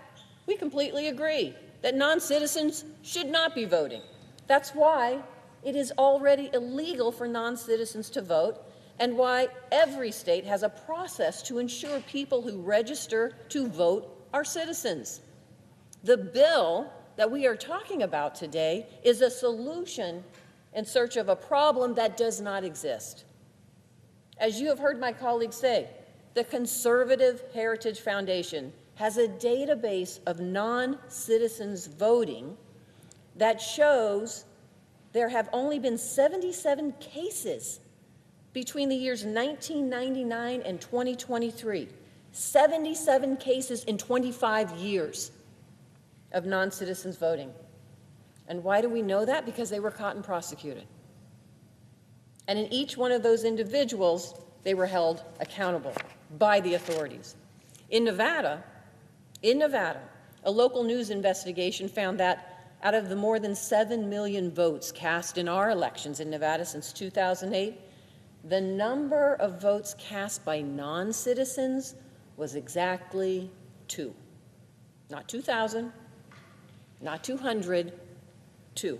S7: we completely agree that non-citizens should not be voting. That's why it is already illegal for non-citizens to vote, and why every state has a process to ensure people who register to vote are citizens. The bill that we are talking about today is a solution in search of a problem that does not exist. As you have heard my colleagues say, the Conservative Heritage Foundation has a database of non-citizens voting that shows there have only been 77 cases between the years 1999 and 2023. 77 cases in 25 years of non-citizens voting. And why do we know that? Because they were caught and prosecuted. And in each one of those individuals, they were held accountable by the authorities. In Nevada, a local news investigation found that out of the more than 7 million votes cast in our elections in Nevada since 2008, the number of votes cast by non-citizens was exactly 2. Not 2,000, not 200, 2.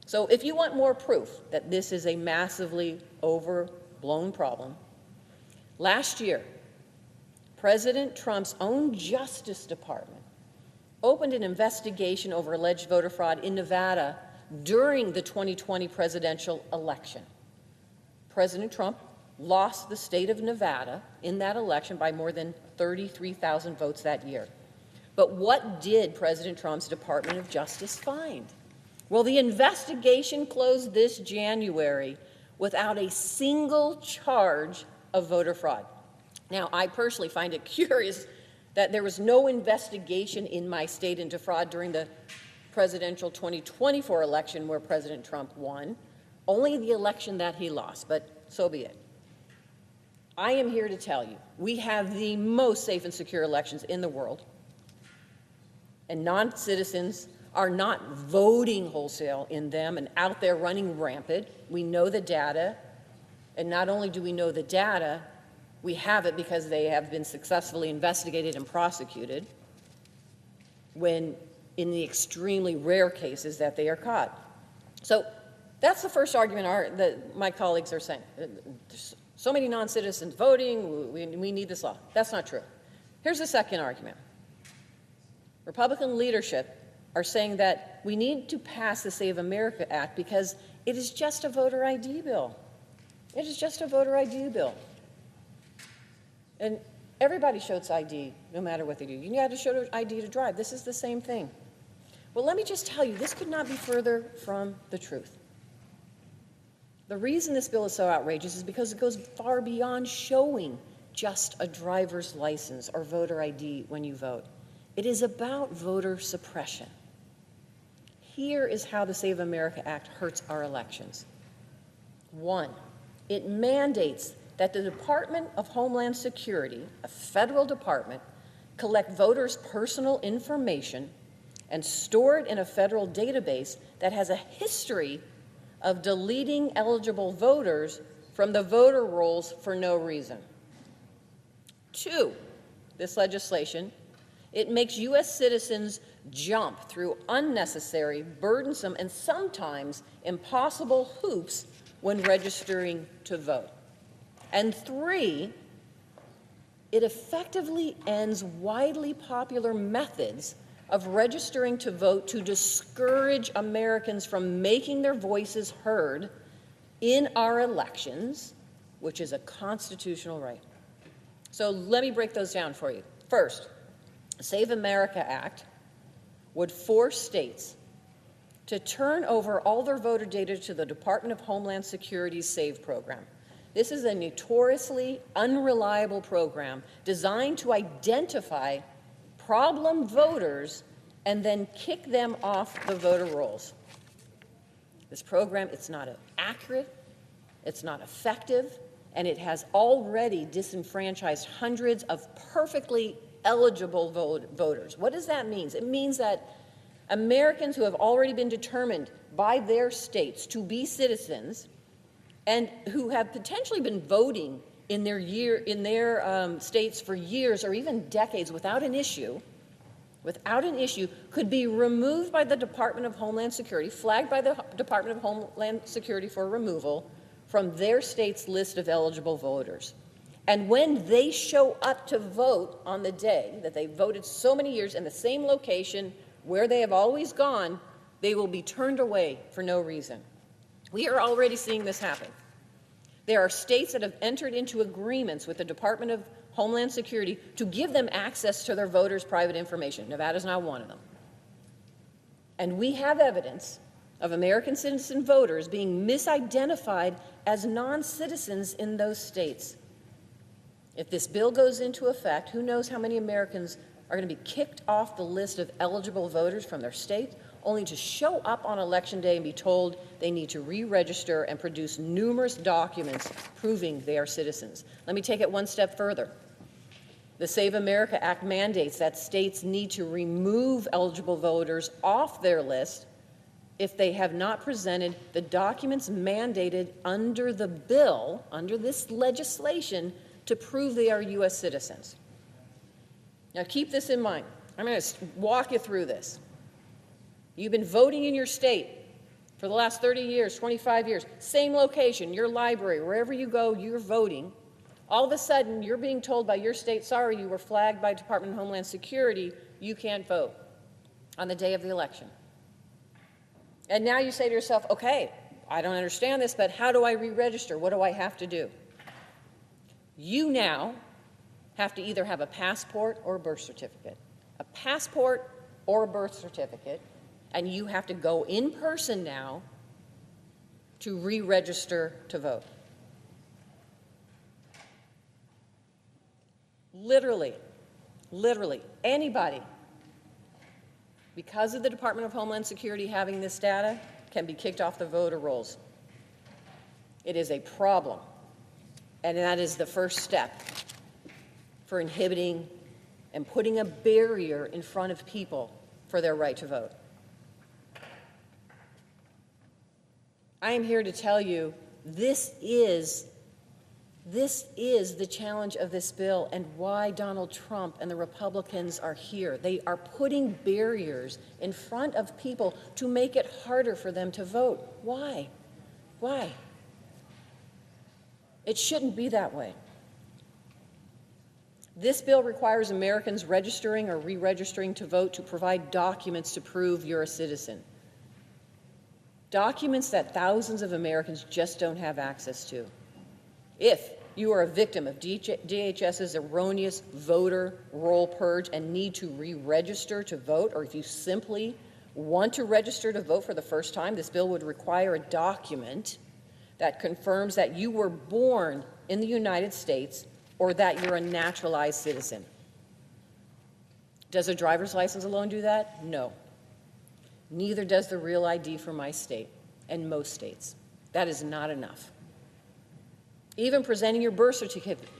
S7: So if you want more proof that this is a massively overblown problem, last year, President Trump's own Justice Department opened an investigation over alleged voter fraud in Nevada during the 2020 presidential election. President Trump lost the state of Nevada in that election by more than 33,000 votes that year. But what did President Trump's Department of Justice find? Well, the investigation closed this January without a single charge of voter fraud. Now, I personally find it curious that there was no investigation in my state into fraud during the presidential 2024 election where President Trump won. only the election that he lost, but so be it. I am here to tell you, we have the most safe and secure elections in the world, and non-citizens are not voting wholesale in them and out there running rampant. We know the data, and not only do we know the data, we have it because they have been successfully investigated and prosecuted when in the extremely rare cases that they are caught. So that's the first argument that my colleagues are saying. There's so many non-citizens voting, we need this law. That's not true. Here's the second argument. Republican leadership are saying that we need to pass the Save America Act because it is just a voter ID bill. It is just a voter ID bill. And everybody shows ID no matter what they do. You have to show ID to drive. This is the same thing. Well, let me just tell you, this could not be further from the truth. The reason this bill is so outrageous is because it goes far beyond showing just a driver's license or voter ID when you vote. It is about voter suppression. Here is how the Save America Act hurts our elections. 1, it mandates that the Department of Homeland Security, a federal department, collect voters' personal information and store it in a federal database that has a history of deleting eligible voters from the voter rolls for no reason. 2, this legislation, it makes U.S. citizens jump through unnecessary, burdensome, and sometimes impossible hoops when registering to vote. And 3, it effectively ends widely popular methods of registering to vote to discourage Americans from making their voices heard in our elections, which is a constitutional right. So let me break those down for you. First, the Save America Act would force states to turn over all their voter data to the Department of Homeland Security's SAVE program. This is a notoriously unreliable program designed to identify problem voters and then kick them off the voter rolls. This program, it's not accurate, it's not effective, and it has already disenfranchised hundreds of perfectly eligible voters. What does that mean? It means that Americans who have already been determined by their states to be citizens and who have potentially been voting in their states for years or even decades without an issue, could be removed by the Department of Homeland Security, flagged by the Department of Homeland Security for removal from their state's list of eligible voters. And when they show up to vote on the day that they voted so many years in the same location where they have always gone, they will be turned away for no reason. We are already seeing this happen. There are states that have entered into agreements with the Department of Homeland Security to give them access to their voters' private information. Nevada's not one of them. And we have evidence of American citizen voters being misidentified as non-citizens in those states. If this bill goes into effect, who knows how many Americans are going to be kicked off the list of eligible voters from their state, only to show up on Election Day and be told they need to re-register and produce numerous documents proving they are citizens. Let me take it one step further. The Save America Act mandates that states need to remove eligible voters off their list if they have not presented the documents mandated under the bill, under this legislation, to prove they are U.S. citizens. Now keep this in mind. I'm going to walk you through this. You've been voting in your state for the last 30 years, 25 years, same location, your library, wherever you go, you're voting. All of a sudden, you're being told by your state, sorry, you were flagged by Department of Homeland Security, you can't vote on the day of the election. And now you say to yourself, okay, I don't understand this, but how do I re-register? What do I have to do? You now have to either have a passport or a birth certificate. A passport or a birth certificate, and you have to go in person now to re-register to vote. Literally, anybody, because of the Department of Homeland Security having this data, can be kicked off the voter rolls. It is a problem. And that is the first step for inhibiting and putting a barrier in front of people for their right to vote. I am here to tell you this is the challenge of this bill and why Donald Trump and the Republicans are here. They are putting barriers in front of people to make it harder for them to vote. Why? Why? It shouldn't be that way. This bill requires Americans registering or re-registering to vote to provide documents to prove you're a citizen. Documents that thousands of Americans just don't have access to. If you are a victim of DHS's erroneous voter roll purge and need to re-register to vote, or if you simply want to register to vote for the first time, this bill would require a document that confirms that you were born in the United States or that you're a naturalized citizen. Does a driver's license alone do that? No. Neither does the real ID for my state and most states. That is not enough. Even presenting your birth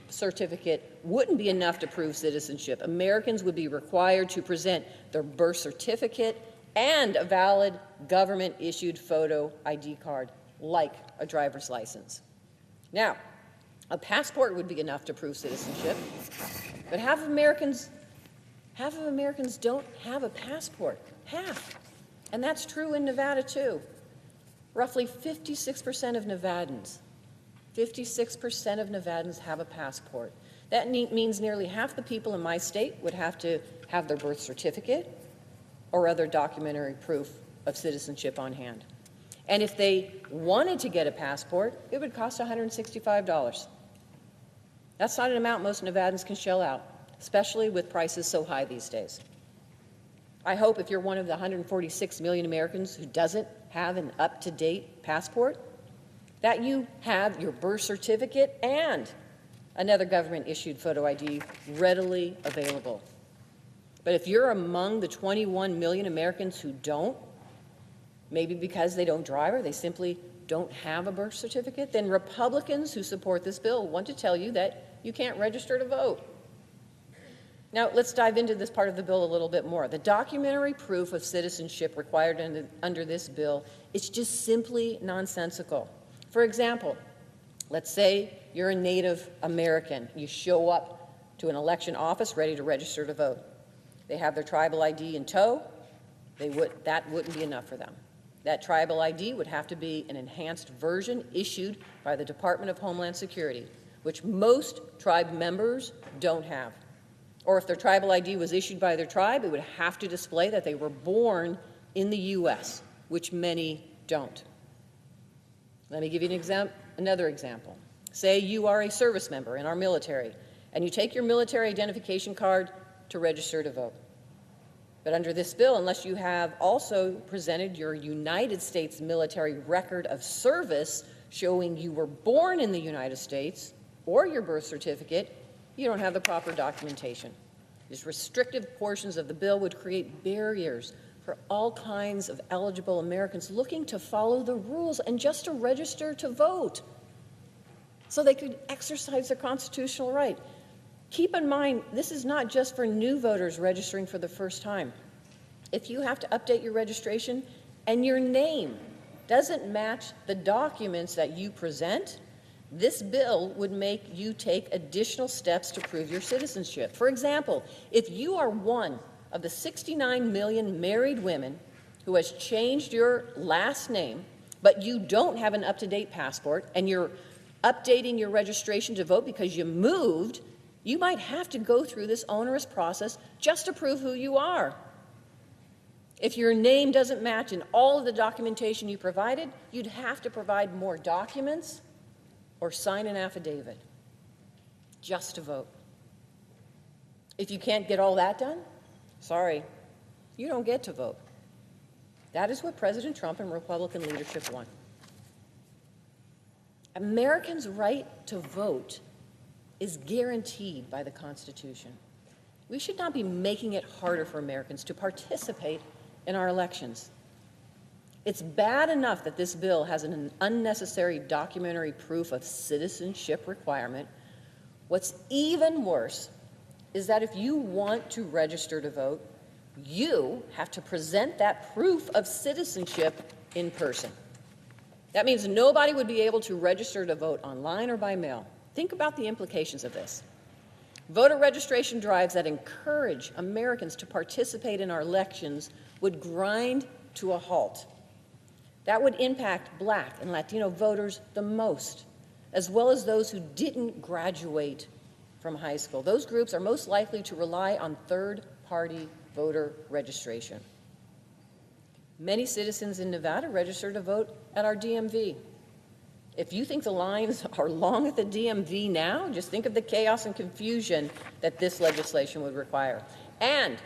S7: certificate wouldn't be enough to prove citizenship. Americans would be required to present their birth certificate and a valid government-issued photo ID card, like a driver's license. Now, a passport would be enough to prove citizenship, but half of Americans don't have a passport. Half. And that's true in Nevada, too. Roughly 56% of Nevadans, 56% of Nevadans have a passport. That means nearly half the people in my state would have to have their birth certificate or other documentary proof of citizenship on hand. And if they wanted to get a passport, it would cost $165. That's not an amount most Nevadans can shell out, especially with prices so high these days. I hope if you're one of the 146 million Americans who doesn't have an up-to-date passport, that you have your birth certificate and another government-issued photo ID readily available. But if you're among the 21 million Americans who don't, maybe because they don't drive or they simply don't have a birth certificate, then Republicans who support this bill want to tell you that you can't register to vote. Now, let's dive into this part of the bill a little bit more. The documentary proof of citizenship required under this bill is just simply nonsensical. For example, let's say you're a Native American. You show up to an election office ready to register to vote. They have their tribal ID in tow. That wouldn't be enough for them. That tribal ID would have to be an enhanced version issued by the Department of Homeland Security, which most tribe members don't have. Or if their tribal ID was issued by their tribe, it would have to display that they were born in the U.S., which many don't. Let me give you another example. Say you are a service member in our military, and you take your military identification card to register to vote. But under this bill, unless you have also presented your United States military record of service showing you were born in the United States or your birth certificate, you don't have the proper documentation. These restrictive portions of the bill would create barriers for all kinds of eligible Americans looking to follow the rules and just to register to vote so they could exercise their constitutional right. Keep in mind, this is not just for new voters registering for the first time. If you have to update your registration and your name doesn't match the documents that you present, this bill would make you take additional steps to prove your citizenship. For example, if you are one of the 69 million married women who has changed your last name, but you don't have an up-to-date passport and you're updating your registration to vote because you moved, you might have to go through this onerous process just to prove who you are. If your name doesn't match in all of the documentation you provided, you'd have to provide more documents or sign an affidavit just to vote. If you can't get all that done, sorry, you don't get to vote. That is what President Trump and Republican leadership want. Americans' right to vote is guaranteed by the Constitution. We should not be making it harder for Americans to participate in our elections. It's bad enough that this bill has an unnecessary documentary proof of citizenship requirement. What's even worse is that if you want to register to vote, you have to present that proof of citizenship in person. That means nobody would be able to register to vote online or by mail. Think about the implications of this. Voter registration drives that encourage Americans to participate in our elections would grind to a halt. That would impact Black and Latino voters the most, as well as those who didn't graduate from high school. Those groups are most likely to rely on third-party voter registration. Many citizens in Nevada register to vote at our DMV. If you think the lines are long at the DMV now, just think of the chaos and confusion that this legislation would require. And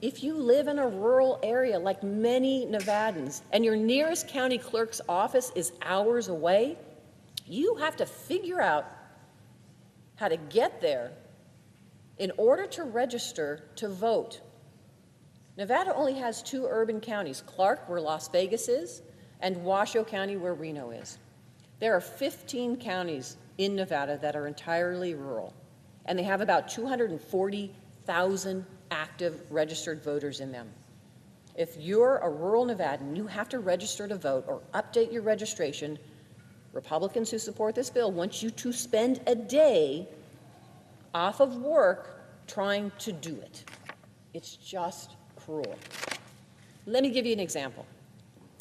S7: if you live in a rural area like many Nevadans and your nearest county clerk's office is hours away, you have to figure out how to get there in order to register to vote. Nevada only has 2 urban counties, Clark, where Las Vegas is, and Washoe County, where Reno is. There are 15 counties in Nevada that are entirely rural, and they have about 240,000 active registered voters in them. If you're a rural Nevadan, you have to register to vote or update your registration. Republicans who support this bill want you to spend a day off of work trying to do it. It's just cruel. Let me give you an example.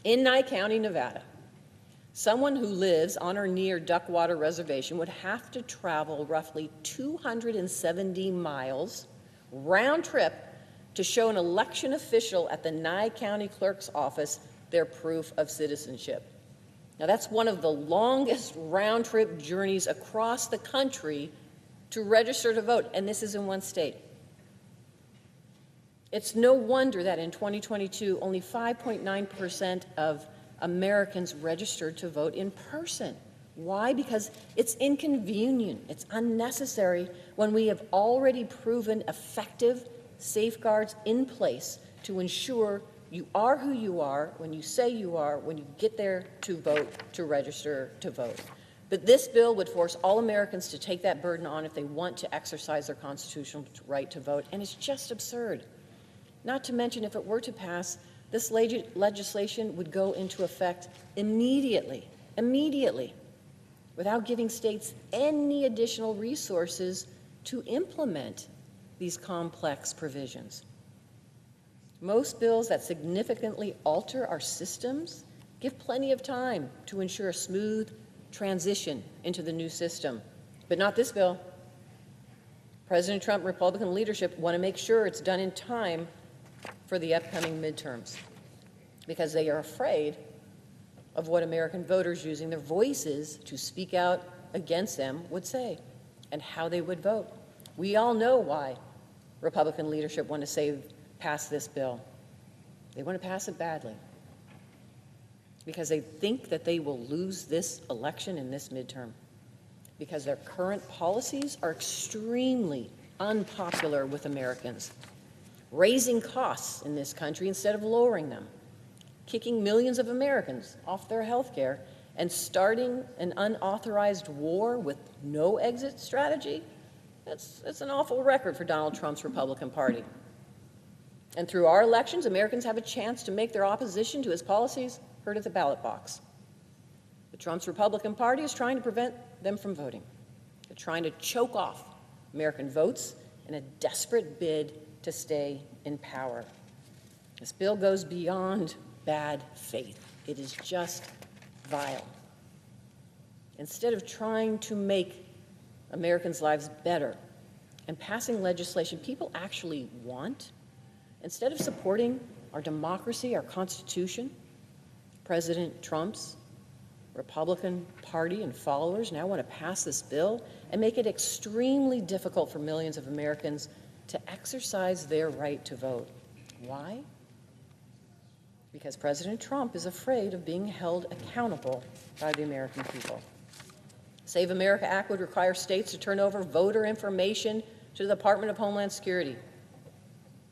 S7: In Nye County, Nevada, someone who lives on or near Duckwater Reservation would have to travel roughly 270 miles round trip to show an election official at the Nye County Clerk's office their proof of citizenship. Now, that's one of the longest round trip journeys across the country to register to vote, and this is in one state. It's no wonder that in 2022, only 5.9% of Americans registered to vote in person. Why? Because it's inconvenient, it's unnecessary when we have already proven effective safeguards in place to ensure you are who you are when you say you are when you get there to vote, to register to vote. But this bill would force all Americans to take that burden on if they want to exercise their constitutional right to vote, and it's just absurd. Not to mention, if it were to pass, this legislation would go into effect immediately, without giving states any additional resources to implement these complex provisions. Most bills that significantly alter our systems give plenty of time to ensure a smooth transition into the new system, but not this bill. President Trump and Republican leadership want to make sure it's done in time for the upcoming midterms because they are afraid of what American voters using their voices to speak out against them would say and how they would vote. We all know why Republican leadership want to pass this bill. They want to pass it badly because they think that they will lose this election in this midterm because their current policies are extremely unpopular with Americans, raising costs in this country instead of lowering them, kicking millions of Americans off their health care, and starting an unauthorized war with no exit strategy. That's an awful record for Donald Trump's Republican Party. And through our elections, Americans have a chance to make their opposition to his policies heard at the ballot box. But Trump's Republican Party is trying to prevent them from voting. They're trying to choke off American votes in a desperate bid to stay in power. This bill goes beyond bad faith. It is just vile. Instead of trying to make Americans' lives better and passing legislation people actually want, instead of supporting our democracy, our Constitution, President Trump's Republican Party and followers now want to pass this bill and make it extremely difficult for millions of Americans to exercise their right to vote. Why? Because President Trump is afraid of being held accountable by the American people. Save America Act would require states to turn over voter information to the Department of Homeland Security.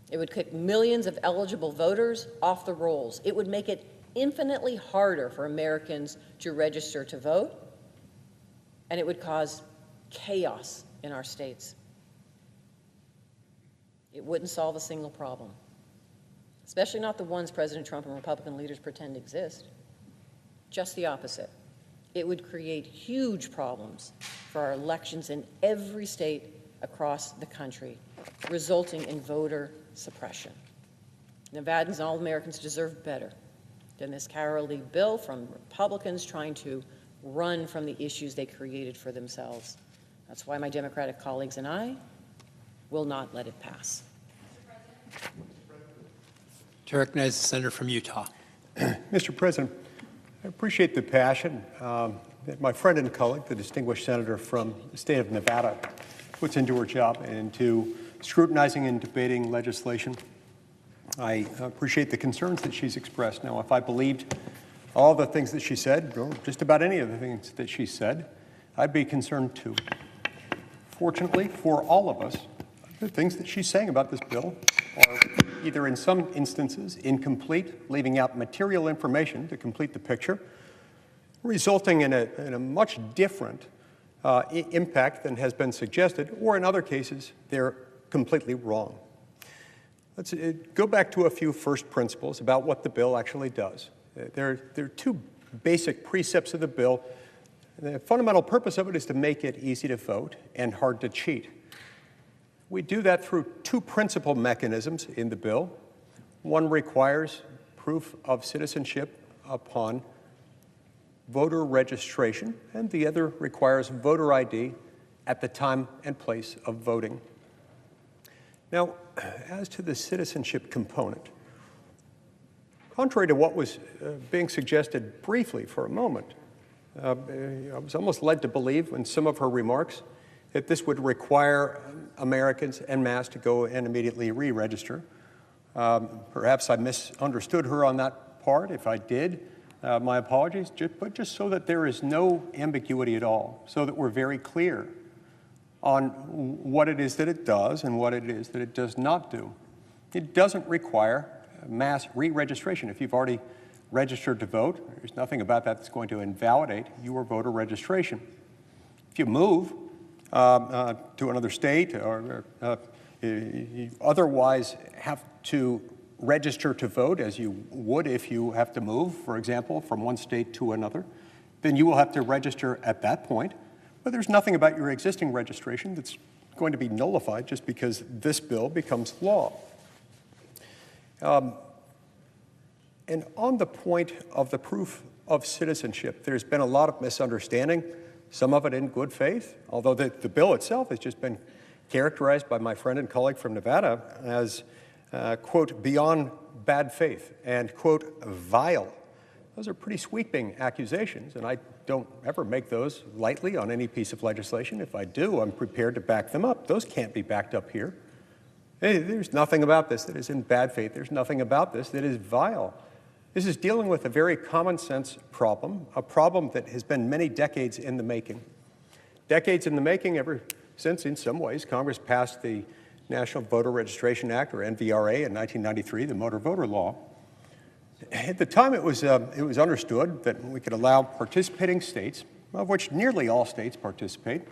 S7: It would kick millions of eligible voters off the rolls. It would make it infinitely harder for Americans to register to vote, and it would cause chaos in our states. It wouldn't solve a single problem, especially not the ones President Trump and Republican leaders pretend exist. Just the opposite. It would create huge problems for our elections in every state across the country, resulting in voter suppression. Nevadans and all Americans deserve better than this cowardly bill from Republicans trying to run from the issues they created for themselves. That's why my Democratic colleagues and I will not let it pass.
S20: To recognize the senator from Utah.
S2: Mr. President, I appreciate the passion that my friend and colleague, the distinguished senator from the state of Nevada, puts into her job and into scrutinizing and debating legislation. I appreciate the concerns that she's expressed. Now, if I believed all the things that she said, or just about any of the things that she said, I'd be concerned too. Fortunately for all of us, the things that she's saying about this bill are either in some instances incomplete, leaving out material information to complete the picture, resulting in a much different impact than has been suggested, or in other cases, they're completely wrong. Let's go back to a few first principles about what the bill actually does. There are two basic precepts of the bill. The fundamental purpose of it is to make it easy to vote and hard to cheat. We do that through two principal mechanisms in the bill. One requires proof of citizenship upon voter registration, and the other requires voter ID at the time and place of voting. Now, as to the citizenship component, contrary to what was being suggested briefly for a moment, I was almost led to believe in some of her remarks that this would require Americans en masse to go and immediately re-register. Perhaps I misunderstood her on that part. If I did, my apologies, but just so that there is no ambiguity at all, so that we're very clear on what it is that it does and what it is that it does not do. It doesn't require mass re-registration. If you've already registered to vote, there's nothing about that that's going to invalidate your voter registration. If you move to another state or you otherwise have to register to vote as you would if you have to move, for example, from one state to another, then you will have to register at that point. But there's nothing about your existing registration that's going to be nullified just because this bill becomes law. And on the point of the proof of citizenship, there's been a lot of misunderstanding, some of it in good faith, although the bill itself has just been characterized by my friend and colleague from Nevada as, quote, beyond bad faith and, quote, vile. Those are pretty sweeping accusations, and I don't ever make those lightly on any piece of legislation. If I do, I'm prepared to back them up. Those can't be backed up here. Hey, there's nothing about this that is in bad faith. There's nothing about this that is vile. This is dealing with a very common sense problem, a problem that has been many decades in the making. Decades in the making ever since, in some ways, Congress passed the National Voter Registration Act, or NVRA, in 1993, the motor voter law. At the time, it was understood that we could allow participating states, of which nearly all states participate,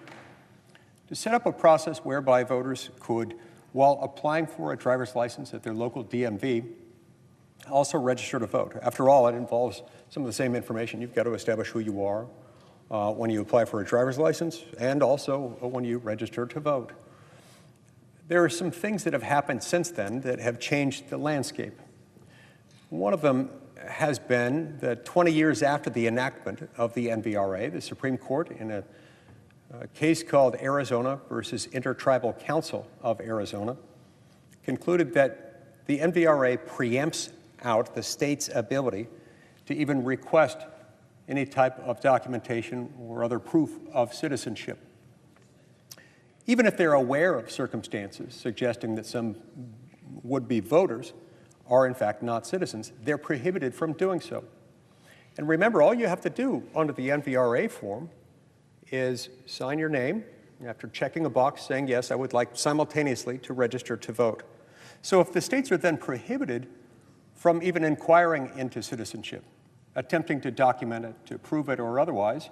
S2: to set up a process whereby voters could, while applying for a driver's license at their local DMV, also register to vote. After all, it involves some of the same information. You've got to establish who you are when you apply for a driver's license and also when you register to vote. There are some things that have happened since then that have changed the landscape. One of them has been that 20 years after the enactment of the NVRA, the Supreme Court, in a case called Arizona versus Intertribal Council of Arizona, concluded that the NVRA preempts out the state's ability to even request any type of documentation or other proof of citizenship. Even if they're aware of circumstances suggesting that some would-be voters are in fact not citizens, they're prohibited from doing so. And remember, all you have to do under the NVRA form is sign your name after checking a box saying, yes, I would like simultaneously to register to vote. So if the states are then prohibited from even inquiring into citizenship, attempting to document it, to prove it or otherwise,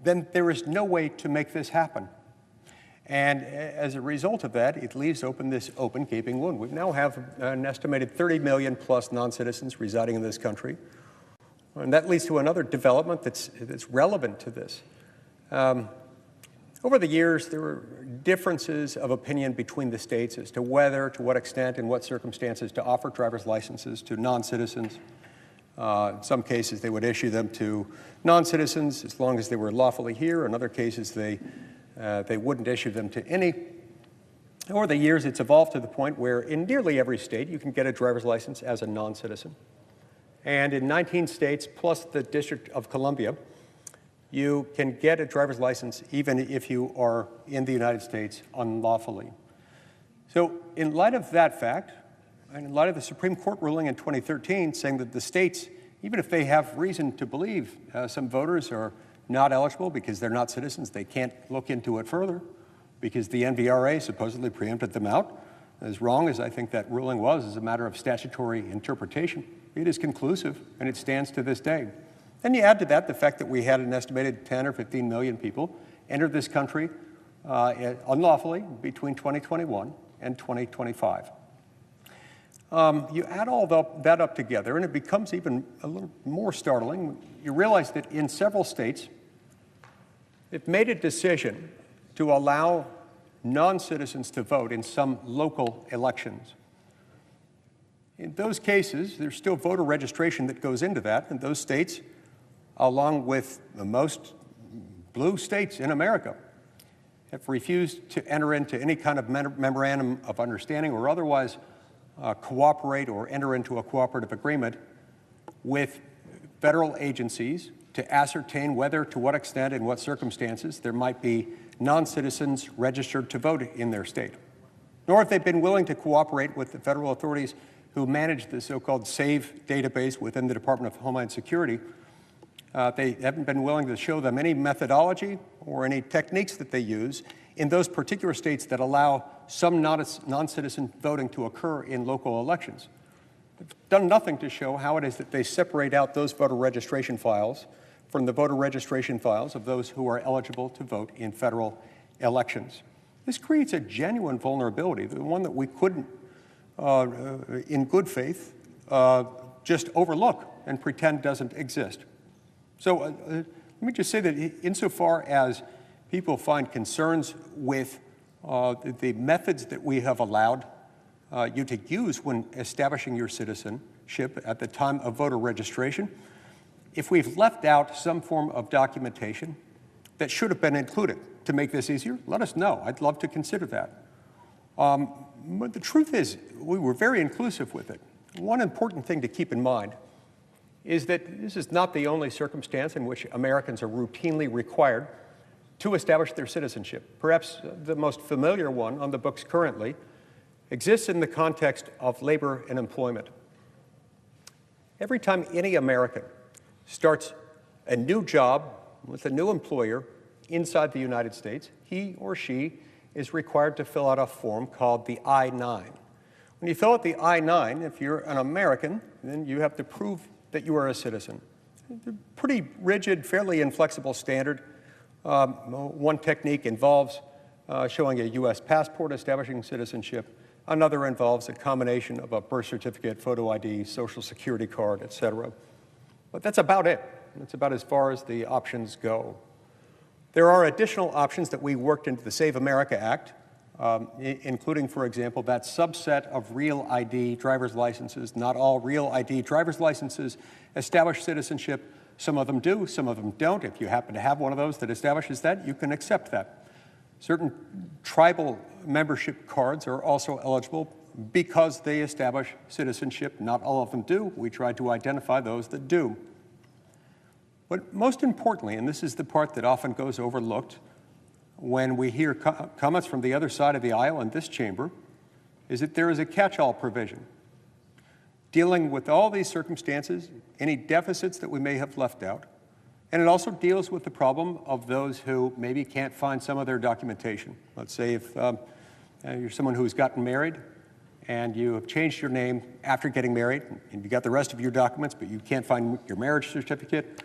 S2: then there is no way to make this happen. And as a result of that, it leaves open this open gaping wound. We now have an estimated 30 million plus non-citizens residing in this country. And that leads to another development that's relevant to this. Over the years, there were differences of opinion between the states as to whether, to what extent, and what circumstances to offer driver's licenses to non-citizens. In some cases, they would issue them to non-citizens as long as they were lawfully here. In other cases, they wouldn't issue them to any. Over the years, it's evolved to the point where in nearly every state, you can get a driver's license as a non-citizen. And in 19 states, plus the District of Columbia, you can get a driver's license even if you are in the United States unlawfully. So in light of that fact, and in light of the Supreme Court ruling in 2013 saying that the states, even if they have reason to believe some voters are not eligible because they're not citizens, they can't look into it further because the NVRA supposedly preempted them out. As wrong as I think that ruling was as a matter of statutory interpretation, it is conclusive and it stands to this day. Then you add to that the fact that we had an estimated 10 or 15 million people enter this country unlawfully between 2021 and 2025. You add all that up together and it becomes even a little more startling. You realize that in several states, they've made a decision to allow non-citizens to vote in some local elections. In those cases, there's still voter registration that goes into that, and those states, along with the most blue states in America, have refused to enter into any kind of memorandum of understanding or otherwise cooperate or enter into a cooperative agreement with federal agencies to ascertain whether, to what extent, and what circumstances there might be non-citizens registered to vote in their state. Nor have they been willing to cooperate with the federal authorities who manage the so-called SAVE database within the Department of Homeland Security. They haven't been willing to show them any methodology or any techniques that they use in those particular states that allow some non-citizen voting to occur in local elections. They've done nothing to show how it is that they separate out those voter registration files from the voter registration files of those who are eligible to vote in federal elections. This creates a genuine vulnerability, the one that we couldn't, in good faith, just overlook and pretend doesn't exist. So let me just say that insofar as people find concerns with the methods that we have allowed you to use when establishing your citizenship at the time of voter registration, if we've left out some form of documentation that should have been included to make this easier, let us know. I'd love to consider that. But the truth is, we were very inclusive with it. One important thing to keep in mind is that this is not the only circumstance in which Americans are routinely required to establish their citizenship. Perhaps the most familiar one on the books currently exists in the context of labor and employment. Every time any American starts a new job with a new employer inside the United States, he or she is required to fill out a form called the I-9. When you fill out the I-9, if you're an American, then you have to prove that you are a citizen. It's a pretty rigid, fairly inflexible standard. One technique involves showing a U.S. passport establishing citizenship. Another involves a combination of a birth certificate, photo ID, social security card, et cetera. But that's about it. That's about as far as the options go. There are additional options that we worked into the Save America Act, including, for example, that subset of real ID driver's licenses. Not all real ID driver's licenses establish citizenship. Some of them do, some of them don't. If you happen to have one of those that establishes that, you can accept that. Certain tribal membership cards are also eligible because they establish citizenship. Not all of them do. We tried to identify those that do. But most importantly, and this is the part that often goes overlooked when we hear comments from the other side of the aisle in this chamber, is that there is a catch-all provision dealing with all these circumstances, any deficits that we may have left out, and it also deals with the problem of those who maybe can't find some of their documentation. Let's say if you're someone who's gotten married and you have changed your name after getting married, and you got the rest of your documents, but you can't find your marriage certificate,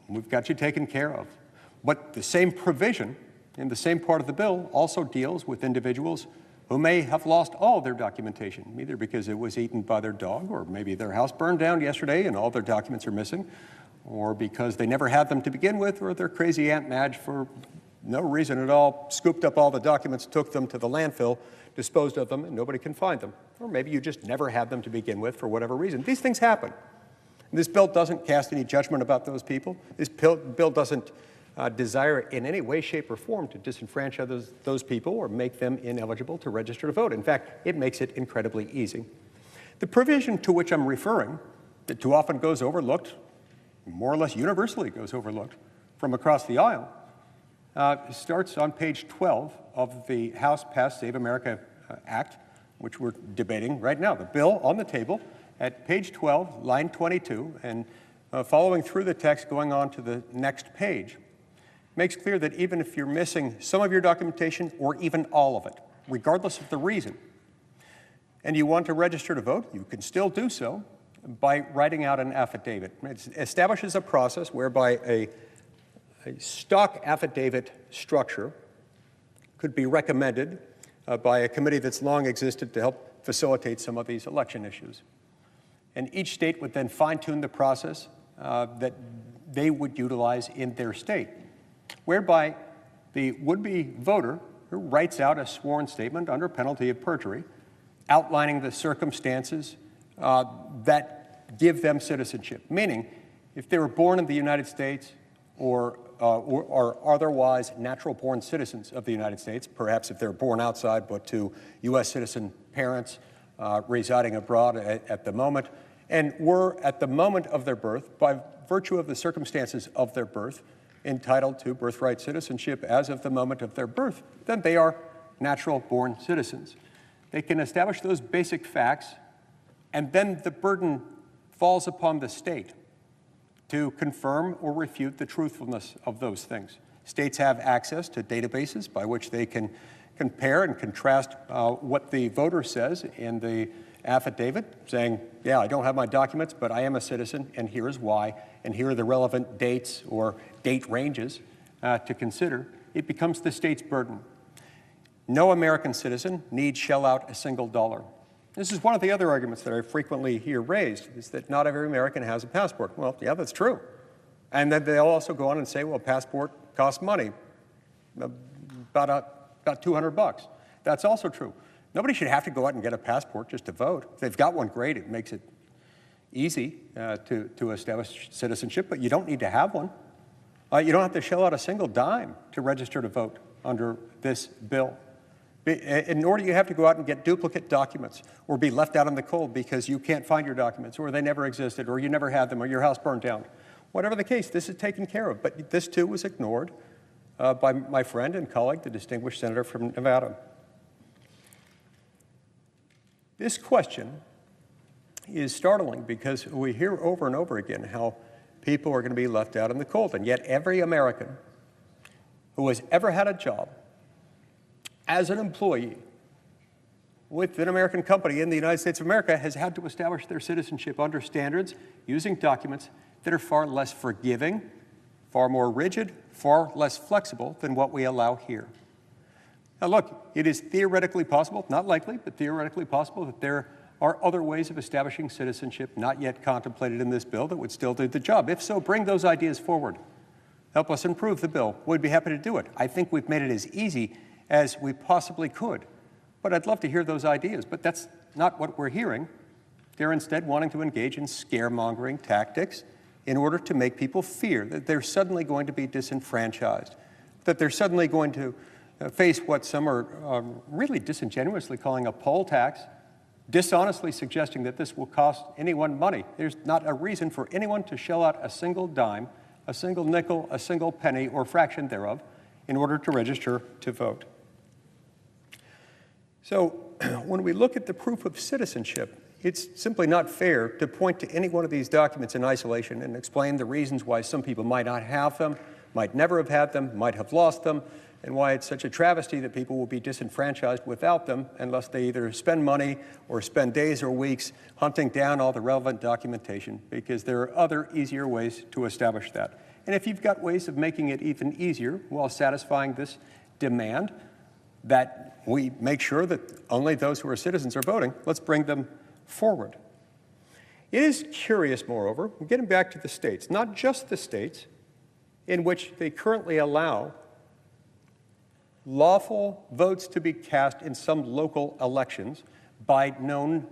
S2: we've got you taken care of. But the same provision in the same part of the bill also deals with individuals who may have lost all their documentation, either because it was eaten by their dog, or maybe their house burned down yesterday and all their documents are missing, or because they never had them to begin with, or their crazy Aunt Madge, for no reason at all, scooped up all the documents, took them to the landfill, disposed of them, and nobody can find them. Or maybe you just never had them to begin with for whatever reason. These things happen. And this bill doesn't cast any judgment about those people. This bill doesn't desire in any way, shape, or form to disenfranchise those people or make them ineligible to register to vote. In fact, it makes it incredibly easy. The provision to which I'm referring, that too often goes overlooked, more or less universally goes overlooked from across the aisle, starts on page 12 of the House-passed Save America Act, which we're debating right now. The bill on the table at page 12, line 22, and following through the text going on to the next page, makes clear that even if you're missing some of your documentation or even all of it, regardless of the reason, and you want to register to vote, you can still do so by writing out an affidavit. It establishes a process whereby a stock affidavit structure could be recommended by a committee that's long existed to help facilitate some of these election issues. And each state would then fine-tune the process that they would utilize in their state, whereby the would-be voter who writes out a sworn statement under penalty of perjury, outlining the circumstances that give them citizenship. Meaning, if they were born in the United States or are otherwise natural-born citizens of the United States, perhaps if they're born outside but to U.S. citizen parents residing abroad at the moment, and were at the moment of their birth, by virtue of the circumstances of their birth, entitled to birthright citizenship as of the moment of their birth, then they are natural-born citizens. They can establish those basic facts, and then the burden falls upon the state to confirm or refute the truthfulness of those things. States have access to databases by which they can compare and contrast what the voter says in the affidavit, saying, yeah, I don't have my documents, but I am a citizen, and here is why, and here are the relevant dates or date ranges to consider. It becomes the state's burden. No American citizen need shell out a single dollar. This is one of the other arguments that I frequently hear raised, is that not every American has a passport. Well, yeah, that's true. And then they'll also go on and say, well, a passport costs money, about $200. That's also true. Nobody should have to go out and get a passport just to vote. If they've got one, great. It makes it easy to establish citizenship, but you don't need to have one. You don't have to shell out a single dime to register to vote under this bill. Nor do you have to go out and get duplicate documents or be left out in the cold because you can't find your documents, or they never existed, or you never had them, or your house burned down. Whatever the case, this is taken care of. But this, too, was ignored by my friend and colleague, the distinguished senator from Nevada. This question is startling because we hear over and over again how people are going to be left out in the cold, and yet every American who has ever had a job as an employee with an American company in the United States of America has had to establish their citizenship under standards using documents that are far less forgiving, far more rigid, far less flexible than what we allow here. Now look, it is theoretically possible, not likely, but theoretically possible that there are other ways of establishing citizenship not yet contemplated in this bill that would still do the job. If so, bring those ideas forward. Help us improve the bill. We'd be happy to do it. I think we've made it as easy as we possibly could. But I'd love to hear those ideas. But that's not what we're hearing. They're instead wanting to engage in scaremongering tactics in order to make people fear that they're suddenly going to be disenfranchised, that they're suddenly going to face what some are really disingenuously calling a poll tax, dishonestly suggesting that this will cost anyone money. There's not a reason for anyone to shell out a single dime, a single nickel, a single penny, or fraction thereof in order to register to vote. So when we look at the proof of citizenship, it's simply not fair to point to any one of these documents in isolation and explain the reasons why some people might not have them, might never have had them, might have lost them, and why it's such a travesty that people will be disenfranchised without them unless they either spend money or spend days or weeks hunting down all the relevant documentation, because there are other easier ways to establish that. And if you've got ways of making it even easier while satisfying this demand that we make sure that only those who are citizens are voting, let's bring them forward. It is curious, moreover, getting back to the states, not just the states in which they currently allow lawful votes to be cast in some local elections by known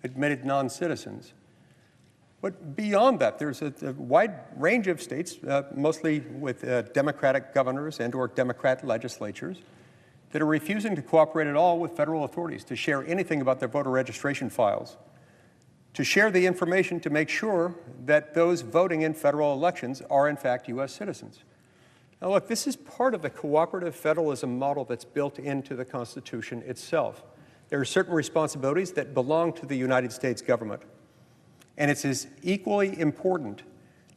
S2: admitted non-citizens. But beyond that, there's a wide range of states, mostly with Democratic governors and or Democrat legislatures, that are refusing to cooperate at all with federal authorities to share anything about their voter registration files, to share the information to make sure that those voting in federal elections are in fact U.S. citizens. Now look, this is part of the cooperative federalism model that's built into the Constitution itself. There are certain responsibilities that belong to the United States government, and it's as equally important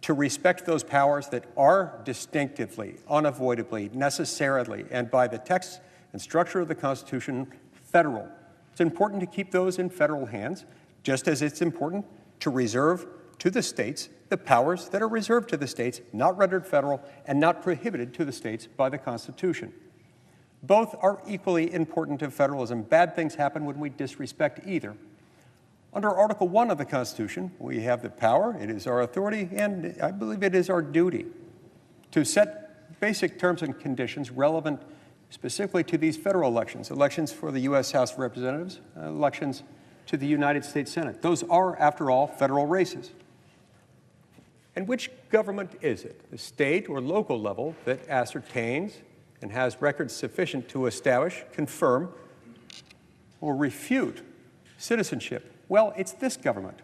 S2: to respect those powers that are distinctively, unavoidably, necessarily, and by the text and structure of the Constitution, federal. It's important to keep those in federal hands, just as it's important to reserve to the states the powers that are reserved to the states, not rendered federal and not prohibited to the states by the Constitution. Both are equally important to federalism. Bad things happen when we disrespect either. Under Article 1 of the Constitution, we have the power, it is our authority, and I believe it is our duty to set basic terms and conditions relevant specifically to these federal elections, elections for the U.S. House of Representatives, elections to the United States Senate. Those are, after all, federal races. And which government is it, the state or local level, that ascertains and has records sufficient to establish, confirm, or refute citizenship? Well, it's this government.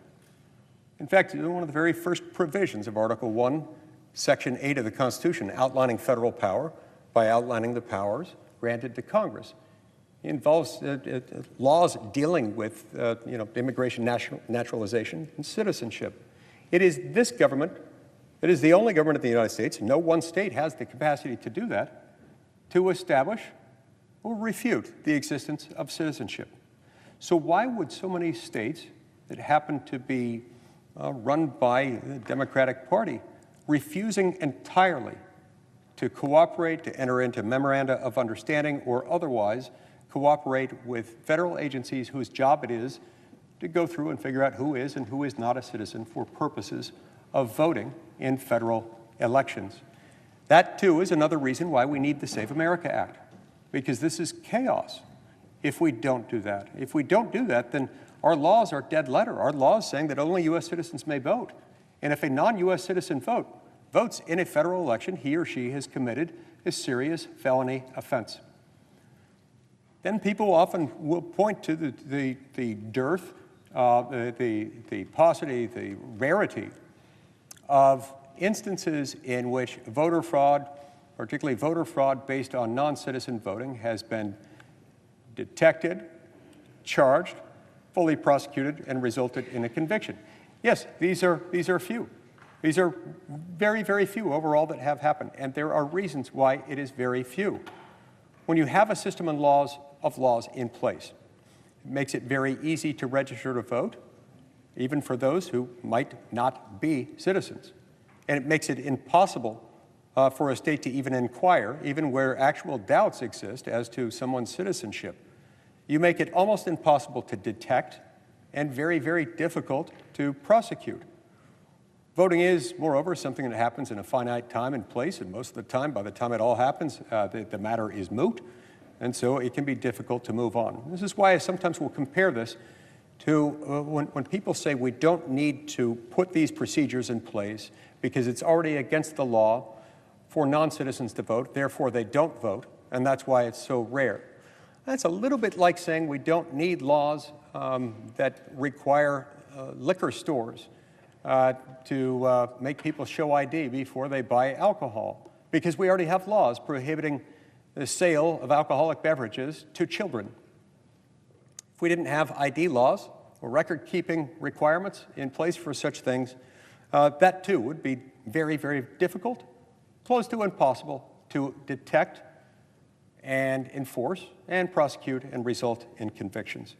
S2: In fact, one of the very first provisions of Article 1, Section 8 of the Constitution, outlining federal power, by outlining the powers granted to Congress. It involves laws dealing with immigration, naturalization, and citizenship. It is this government that is the only government in the United States, no one state has the capacity to do that, to establish or refute the existence of citizenship. So why would so many states that happen to be run by the Democratic Party refusing entirely to cooperate, to enter into memoranda of understanding, or otherwise cooperate with federal agencies whose job it is to go through and figure out who is and who is not a citizen for purposes of voting in federal elections? That, too, is another reason why we need the Save America Act, because this is chaos if we don't do that. If we don't do that, then our laws are dead letter. Our laws saying that only U.S. citizens may vote. And if a non-U.S. citizen votes in a federal election, he or she has committed a serious felony offense. Then people often will point to the dearth, the paucity, the rarity of instances in which voter fraud, particularly voter fraud based on non-citizen voting, has been detected, charged, fully prosecuted, and resulted in a conviction. Yes, these are few. These are very, very few overall that have happened, and there are reasons why it is very few. When you have a system of laws in place, it makes it very easy to register to vote, even for those who might not be citizens. And it makes it impossible for a state to even inquire, even where actual doubts exist as to someone's citizenship. You make it almost impossible to detect and very, very difficult to prosecute. Voting is, moreover, something that happens in a finite time and place, and most of the time, by the time it all happens, the matter is moot, and so it can be difficult to move on. This is why I sometimes will compare this to when people say we don't need to put these procedures in place because it's already against the law for non-citizens to vote, therefore they don't vote, and that's why it's so rare. That's a little bit like saying we don't need laws that require liquor stores to make people show ID before they buy alcohol, because we already have laws prohibiting the sale of alcoholic beverages to children. If we didn't have ID laws or record-keeping requirements in place for such things, that too would be very, very difficult close to impossible to detect and enforce and prosecute and result in convictions.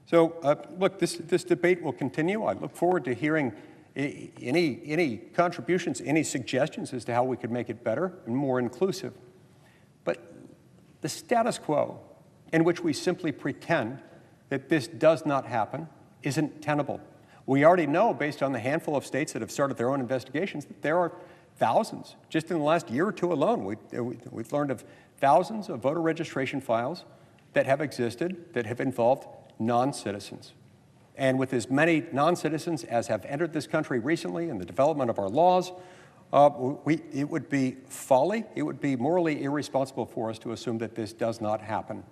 S2: So, look, this debate will continue. I look forward to hearing any contributions, any suggestions as to how we could make it better and more inclusive. But the status quo in which we simply pretend that this does not happen isn't tenable. We already know, based on the handful of states that have started their own investigations, that there are thousands. Just in the last year or two alone, we've learned of thousands of voter registration files that have existed that have involved non-citizens. And with as many non-citizens as have entered this country recently in the development of our laws, it would be folly, it would be morally irresponsible for us to assume that this does not happen.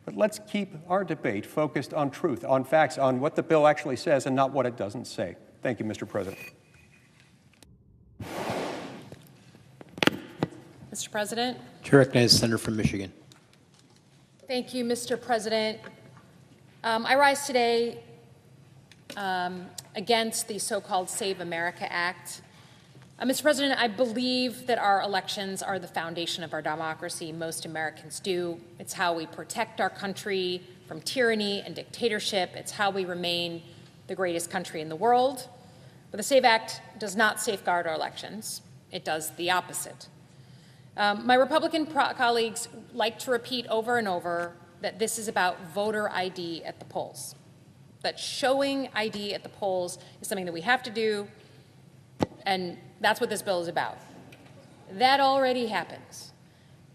S2: But let's keep our debate focused on truth, on facts, on what the bill actually says and not what it doesn't say. Thank you, Mr. President.
S9: Mr. President.
S20: To recognize the senator from Michigan.
S9: Thank you, Mr. President. I rise today against the so-called Save America Act. Mr. President, I believe that our elections are the foundation of our democracy. Most Americans do. It's how we protect our country from tyranny and dictatorship. It's how we remain the greatest country in the world. But the SAVE Act does not safeguard our elections. It does the opposite. My Republican colleagues like to repeat over and over that this is about voter ID at the polls, that showing ID at the polls is something that we have to do, and that's what this bill is about. That already happens.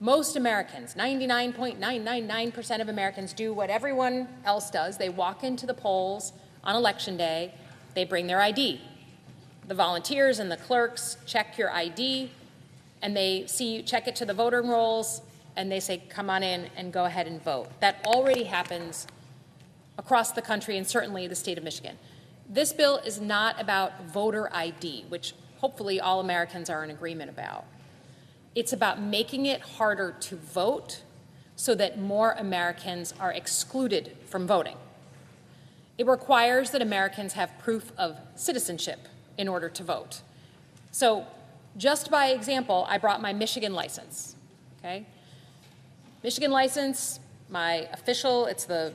S9: Most Americans, 99.999% of Americans, do what everyone else does. They walk into the polls on Election Day. They bring their ID. The volunteers and the clerks check your ID, and they see you check it to the voter rolls, and they say, come on in and go ahead and vote. That already happens across the country and certainly the state of Michigan. This bill is not about voter ID, which hopefully all Americans are in agreement about. It's about making it harder to vote so that more Americans are excluded from voting. It requires that Americans have proof of citizenship in order to vote. So just by example, I brought my Michigan license, okay? Michigan license, my official, it's the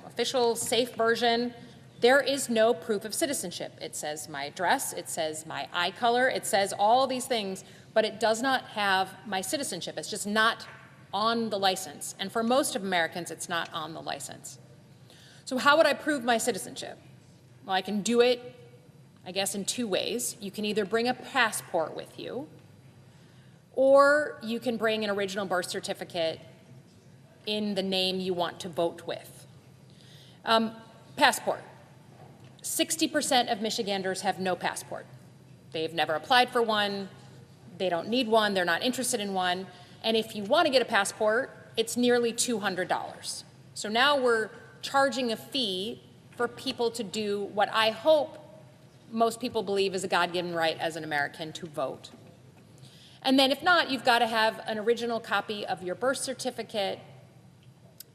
S9: official safe version. There is no proof of citizenship. It says my address, it says my eye color, it says all these things, but it does not have my citizenship. It's just not on the license. And for most of Americans, it's not on the license. So how would I prove my citizenship? Well, I can do it, I guess, in two ways. You can either bring a passport with you, or you can bring an original birth certificate in the name you want to vote with. Passport. 60% of Michiganders have no passport. They've never applied for one, they don't need one, they're not interested in one, and if you want to get a passport, it's nearly $200. So now we're charging a fee for people to do what I hope most people believe is a God-given right as an American to vote. And then if not, you've got to have an original copy of your birth certificate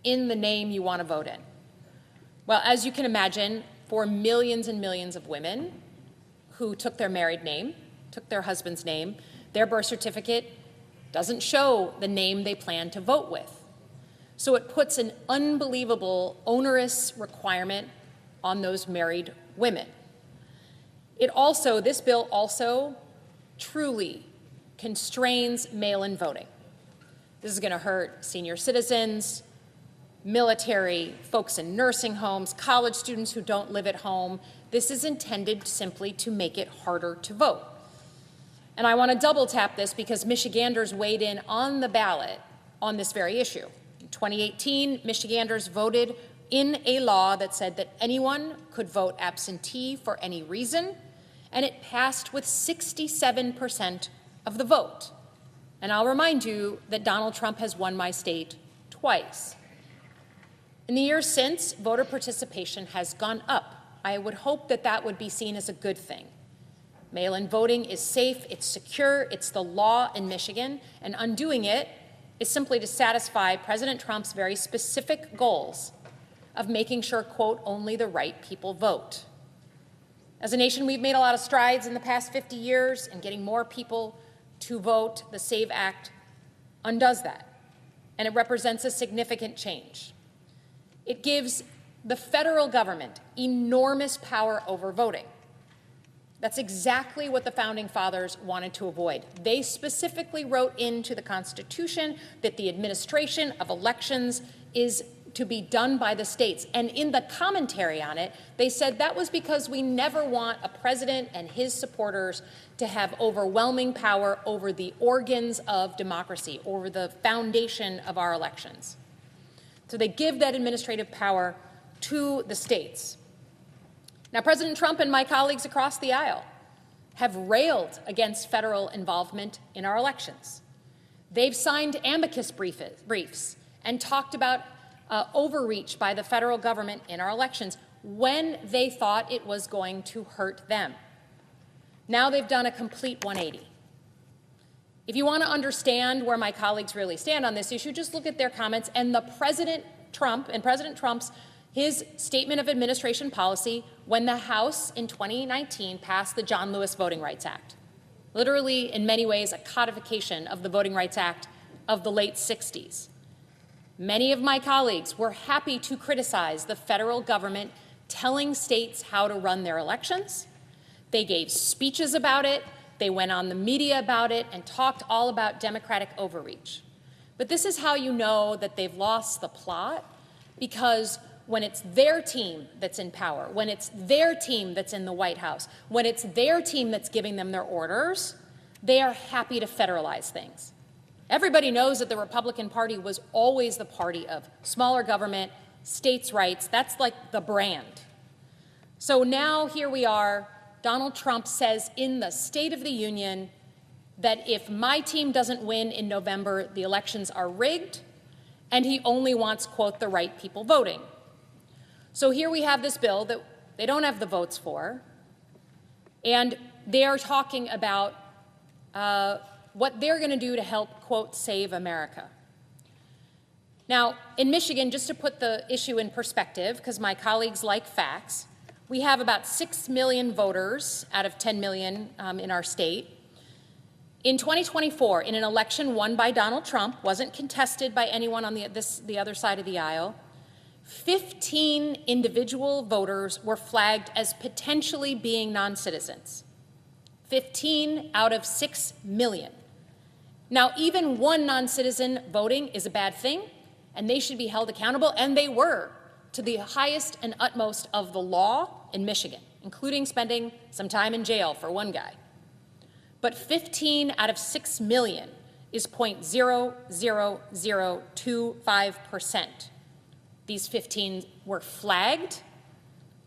S9: in the name you want to vote in. Well, as you can imagine, for millions and millions of women who took their married name, took their husband's name, their birth certificate doesn't show the name they plan to vote with. So it puts an unbelievable onerous requirement on those married women. This bill also truly constrains mail-in voting. This is going to hurt senior citizens, military, folks in nursing homes, college students who don't live at home. This is intended simply to make it harder to vote. And I want to double tap this because Michiganders weighed in on the ballot on this very issue. In 2018, Michiganders voted in a law that said that anyone could vote absentee for any reason, and it passed with 67% of the vote. And I'll remind you that Donald Trump has won my state twice. In the years since, voter participation has gone up. I would hope that that would be seen as a good thing. Mail-in voting is safe, it's secure, it's the law in Michigan, and undoing it is simply to satisfy President Trump's very specific goals of making sure, quote, only the right people vote. As a nation, we've made a lot of strides in the past 50 years in getting more people to vote the SAVE Act undoes that, and it represents a significant change. It gives the federal government enormous power over voting. That's exactly what the Founding Fathers wanted to avoid. They specifically wrote into the Constitution that the administration of elections is to be done by the states. And in the commentary on it, they said that was because we never want a president and his supporters to have overwhelming power over the organs of democracy, over the foundation of our elections. So they give that administrative power to the states. Now, President Trump and my colleagues across the aisle have railed against federal involvement in our elections. They've signed amicus briefs and talked about overreach by the federal government in our elections when they thought it was going to hurt them. Now they've done a complete 180. If you want to understand where my colleagues really stand on this issue, just look at their comments and President Trump's his statement of administration policy when the House in 2019 passed the John Lewis Voting Rights Act. Literally, in many ways, a codification of the Voting Rights Act of the late 60s. Many of my colleagues were happy to criticize the federal government telling states how to run their elections. They gave speeches about it, they went on the media about it, and talked all about Democratic overreach. But this is how you know that they've lost the plot, because when it's their team that's in power, when it's their team that's in the White House, when it's their team that's giving them their orders, they are happy to federalize things. Everybody knows that the Republican Party was always the party of smaller government, states' rights. That's like the brand. So now here we are. Donald Trump says in the State of the Union that if my team doesn't win in November, the elections are rigged, and he only wants, quote, the right people voting. So here we have this bill that they don't have the votes for, and they are talking about what they're going to do to help, quote, save America. Now, in Michigan, just to put the issue in perspective, because my colleagues like facts, we have about 6 million voters out of 10 million in our state. In 2024, in an election won by Donald Trump, wasn't contested by anyone on the other side of the aisle, 15 individual voters were flagged as potentially being non-citizens. 15 out of 6 million. Now, even one non-citizen voting is a bad thing, and they should be held accountable, and they were, to the highest and utmost of the law in Michigan, including spending some time in jail for one guy. But 15 out of 6 million is 0.00025%. These 15 were flagged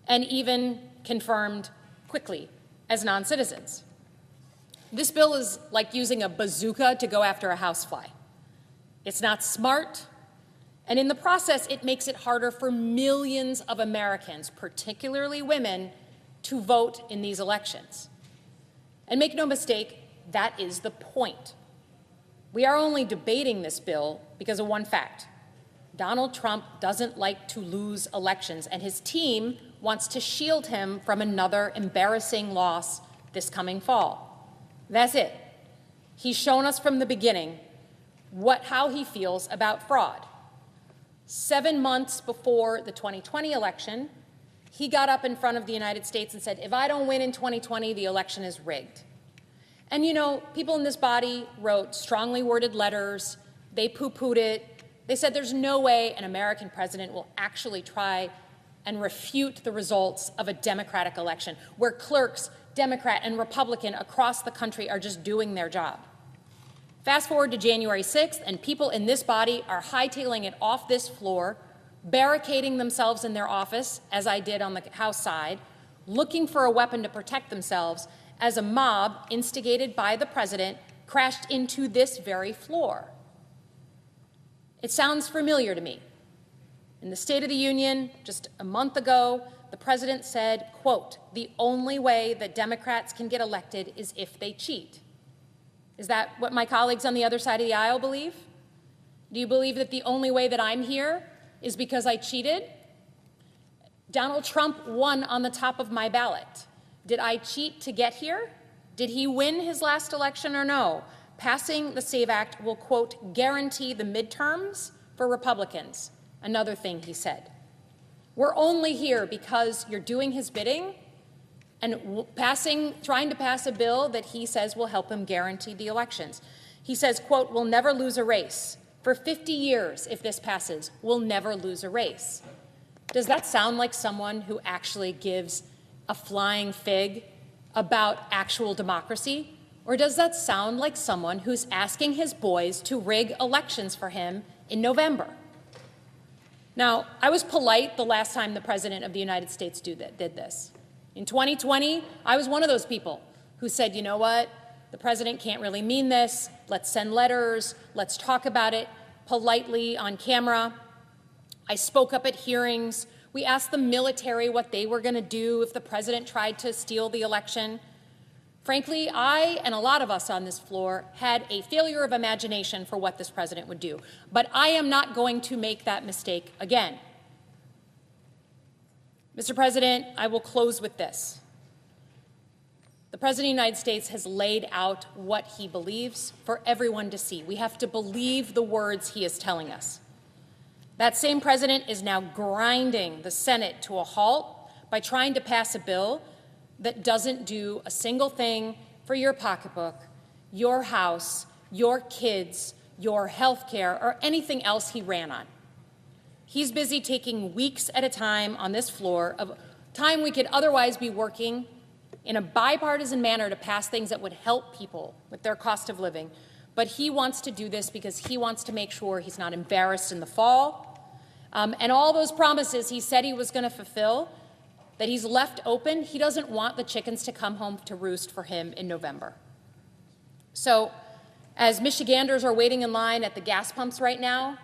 S9: and even confirmed quickly as non-citizens. This bill is like using a bazooka to go after a housefly. It's not smart, and in the process, it makes it harder for millions of Americans, particularly women, to vote in these elections. And make no mistake, that is the point. We are only debating this bill because of one fact. Donald Trump doesn't like to lose elections, and his team wants to shield him from another embarrassing loss this coming fall. That's it. He's shown us from the beginning how he feels about fraud. 7 months before the 2020 election, he got up in front of the United States and said, if I don't win in 2020, the election is rigged. And you know, people in this body wrote strongly worded letters. They poo-pooed it. They said there's no way an American president will actually try and refute the results of a Democratic election, where clerks, Democrat and Republican across the country are just doing their job. Fast forward to January 6th, and people in this body are hightailing it off this floor, barricading themselves in their office, as I did on the House side, looking for a weapon to protect themselves, as a mob instigated by the president crashed into this very floor. It sounds familiar to me. In the State of the Union, just a month ago, the president said, quote, the only way that Democrats can get elected is if they cheat. Is that what my colleagues on the other side of the aisle believe? Do you believe that the only way that I'm here is because I cheated? Donald Trump won on the top of my ballot. Did I cheat to get here? Did he win his last election or no? passing the SAVE Act will, quote, guarantee the midterms for Republicans. Another thing he said. We're only here because you're doing his bidding and trying to pass a bill that he says will help him guarantee the elections. He says, quote, we'll never lose a race. For 50 years, if this passes, we'll never lose a race. Does that sound like someone who actually gives a flying fig about actual democracy? Or does that sound like someone who's asking his boys to rig elections for him in November? Now, I was polite the last time the President of the United States did this. In 2020, I was one of those people who said, you know what, the President can't really mean this. Let's send letters. Let's talk about it politely on camera. I spoke up at hearings. We asked the military what they were going to do if the President tried to steal the election. Frankly, I and a lot of us on this floor had a failure of imagination for what this President would do. But I am not going to make that mistake again. Mr. President, I will close with this. The President of the United States has laid out what he believes for everyone to see. We have to believe the words he is telling us. That same President is now grinding the Senate to a halt by trying to pass a bill that doesn't do a single thing for your pocketbook, your house, your kids, your health care, or anything else he ran on. He's busy taking weeks at a time on this floor of time we could otherwise be working in a bipartisan manner to pass things that would help people with their cost of living. But he wants to do this because he wants to make sure he's not embarrassed in the fall. And all those promises he said he was going to fulfill, that he's left open, he doesn't want the chickens to come home to roost for him in November. So as Michiganders are waiting in line at the gas pumps right now,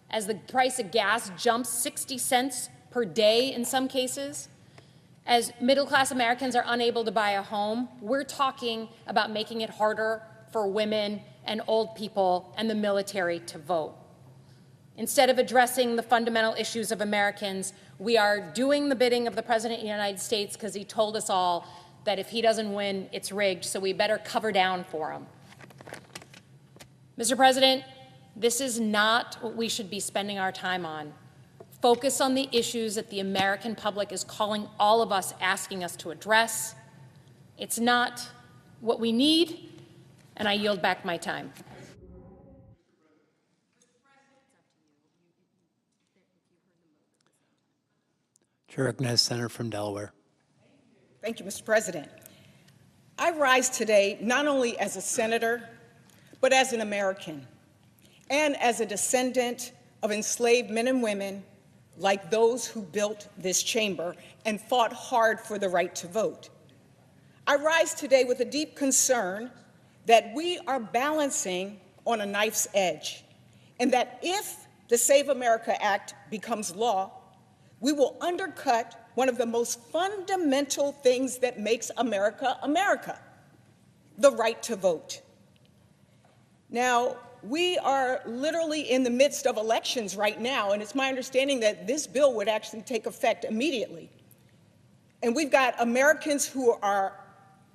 S9: as the price of gas jumps 60 cents per day in some cases, as middle-class Americans are unable to buy a home, we're talking about making it harder for women and old people and the military to vote. Instead of addressing the fundamental issues of Americans, we are doing the bidding of the President of the United States because he told us all that if he doesn't win, it's rigged, so we better cover down for him. Mr. President, this is not what we should be spending our time on. Focus on the issues that the American public is calling all of us, asking us to address. It's not what we need, and I yield back my time.
S20: Chair recognizes Senator from Delaware.
S12: Thank you, Mr. President. I rise today not only as a senator, but as an American and as a descendant of enslaved men and women like those who built this chamber and fought hard for the right to vote. I rise today with a deep concern that we are balancing on a knife's edge, and that if the Save America Act becomes law, we will undercut one of the most fundamental things that makes America America, the right to vote. Now, we are literally in the midst of elections right now, and it's my understanding that this bill would actually take effect immediately. And we've got Americans who are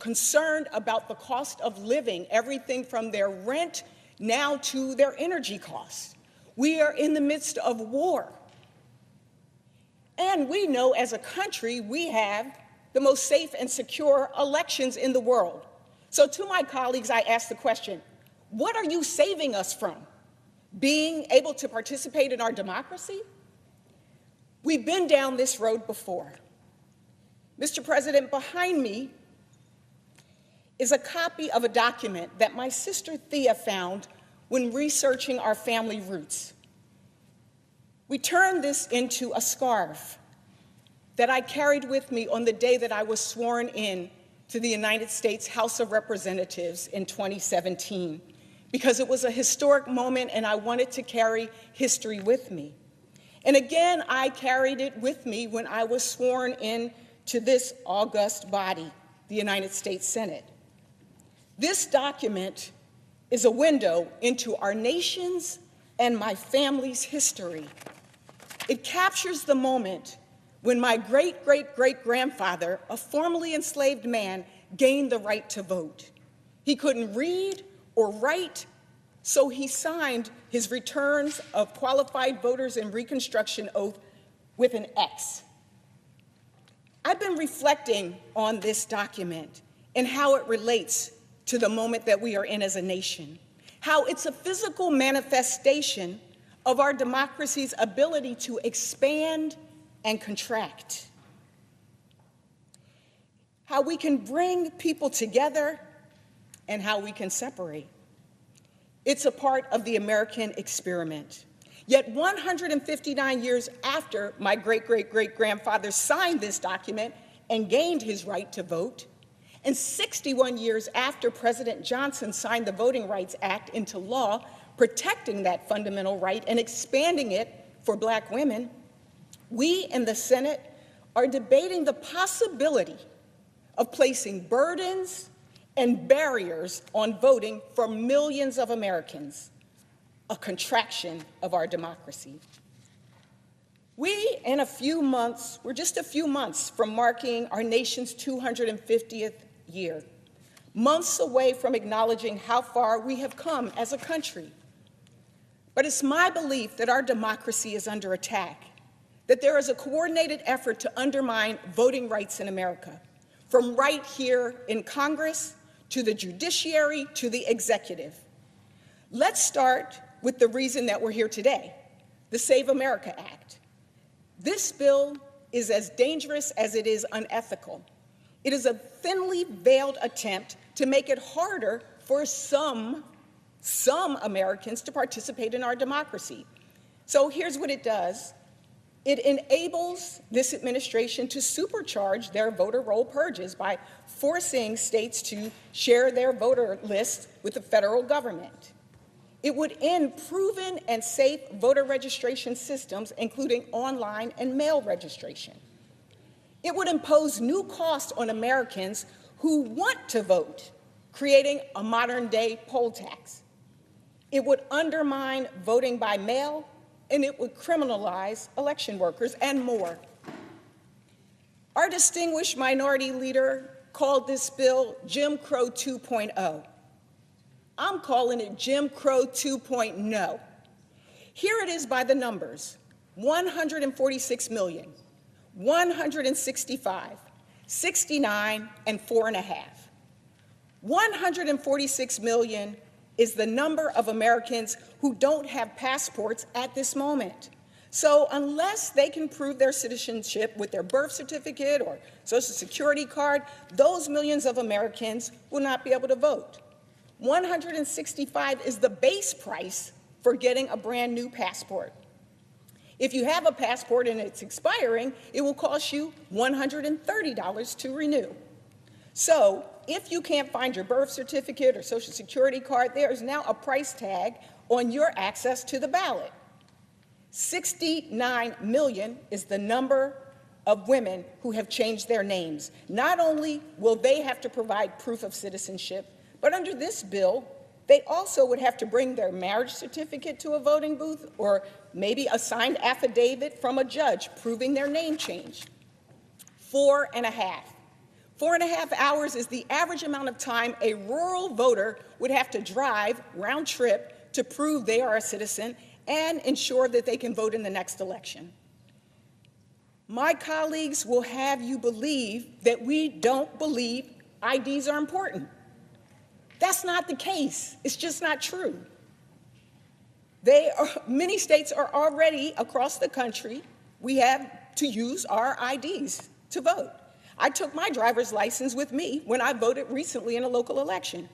S12: concerned about the cost of living, everything from their rent now to their energy costs. We are in the midst of war. And we know as a country we have the most safe and secure elections in the world. So to my colleagues, I ask the question, what are you saving us from? Being able to participate in our democracy? We've been down this road before. Mr. President, behind me is a copy of a document that my sister Thea found when researching our family roots. We turned this into a scarf that I carried with me on the day that I was sworn in to the United States House of Representatives in 2017, because it was a historic moment and I wanted to carry history with me. And again, I carried it with me when I was sworn in to this august body, the United States Senate. This document is a window into our nation's and my family's history. It captures the moment when my great-great-great-grandfather, a formerly enslaved man, gained the right to vote. He couldn't read or right, so he signed his returns of qualified voters and Reconstruction oath with an X. I've been reflecting on this document and how it relates to the moment that we are in as a nation, how it's a physical manifestation of our democracy's ability to expand and contract, how we can bring people together and how we can separate. It's a part of the American experiment. Yet 159 years after my great-great-great-grandfather signed this document and gained his right to vote, and 61 years after President Johnson signed the Voting Rights Act into law, protecting that fundamental right and expanding it for Black women, we in the Senate are debating the possibility of placing burdens and barriers on voting for millions of Americans, a contraction of our democracy. We, in a few months, we're just a few months from marking our nation's 250th year, months away from acknowledging how far we have come as a country. But it's my belief that our democracy is under attack, that there is a coordinated effort to undermine voting rights in America, from right here in Congress to the judiciary to the executive. Let's start with the reason that we're here today, the Save America Act. This bill is as dangerous as it is unethical. It is a thinly veiled attempt to make it harder for some Americans to participate in our democracy. So here's what it does. It enables this administration to supercharge their voter roll purges by forcing states to share their voter lists with the federal government. It would end proven and safe voter registration systems, including online and mail registration. It would impose new costs on Americans who want to vote, creating a modern-day poll tax. It would undermine voting by mail, and it would criminalize election workers and more. Our distinguished minority leader called this bill Jim Crow 2.0. I'm calling it Jim Crow 2.0. Here it is by the numbers: 146 million, 165, 69, and 4.5. 146 million is the number of Americans who don't have passports at this moment. So unless they can prove their citizenship with their birth certificate or Social Security card, those millions of Americans will not be able to vote. 165 is the base price for getting a brand new passport. If you have a passport and it's expiring, it will cost you $130 to renew. So if you can't find your birth certificate or Social Security card, there is now a price tag on your access to the ballot. 69 million is the number of women who have changed their names. Not only will they have to provide proof of citizenship, but under this bill, they also would have to bring their marriage certificate to a voting booth or maybe a signed affidavit from a judge proving their name change. 4.5. 4.5 hours is the average amount of time a rural voter would have to drive round trip to prove they are a citizen and ensure that they can vote in the next election. My colleagues will have you believe that we don't believe IDs are important. That's not the case. It's just not true. Many states are already across the country. We have to use our IDs to vote. I took my driver's license with me when I voted recently in a local election.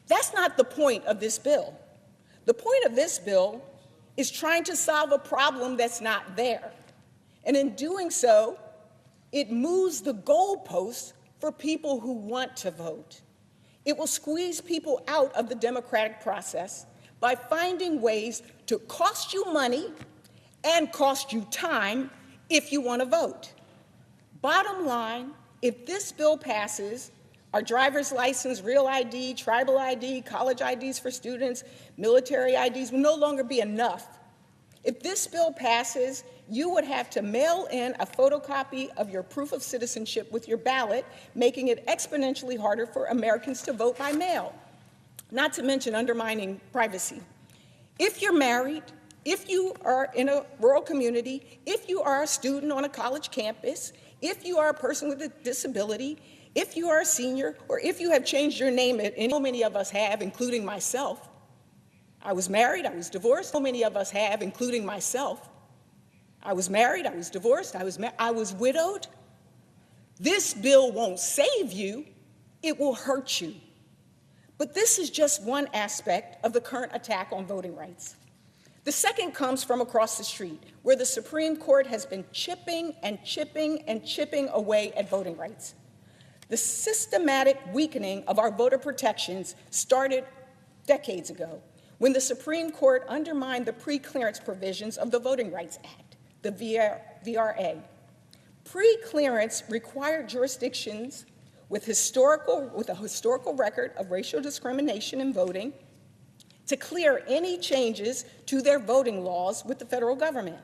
S12: That's not the point of this bill. The point of this bill is trying to solve a problem that's not there. And in doing so, it moves the goalposts for people who want to vote. It will squeeze people out of the democratic process by finding ways to cost you money and cost you time if you want to vote. Bottom line, if this bill passes, our driver's license, real ID, tribal ID, college IDs for students, military IDs will no longer be enough. If this bill passes, you would have to mail in a photocopy of your proof of citizenship with your ballot, making it exponentially harder for Americans to vote by mail. not to mention undermining privacy. If you're married, if you are in a rural community, if you are a student on a college campus, if you are a person with a disability, if you are a senior, or if you have changed your name, and so many of us have, including myself. I was married, I was divorced, so many of us have, including myself. I was married, I was divorced, I was widowed. This bill won't save you, it will hurt you. But this is just one aspect of the current attack on voting rights. The second comes from across the street, where the Supreme Court has been chipping and chipping and chipping away at voting rights. The systematic weakening of our voter protections started decades ago, when the Supreme Court undermined the pre-clearance provisions of the Voting Rights Act, the VRA. Pre-clearance required jurisdictions with a historical record of racial discrimination in voting to clear any changes to their voting laws with the federal government.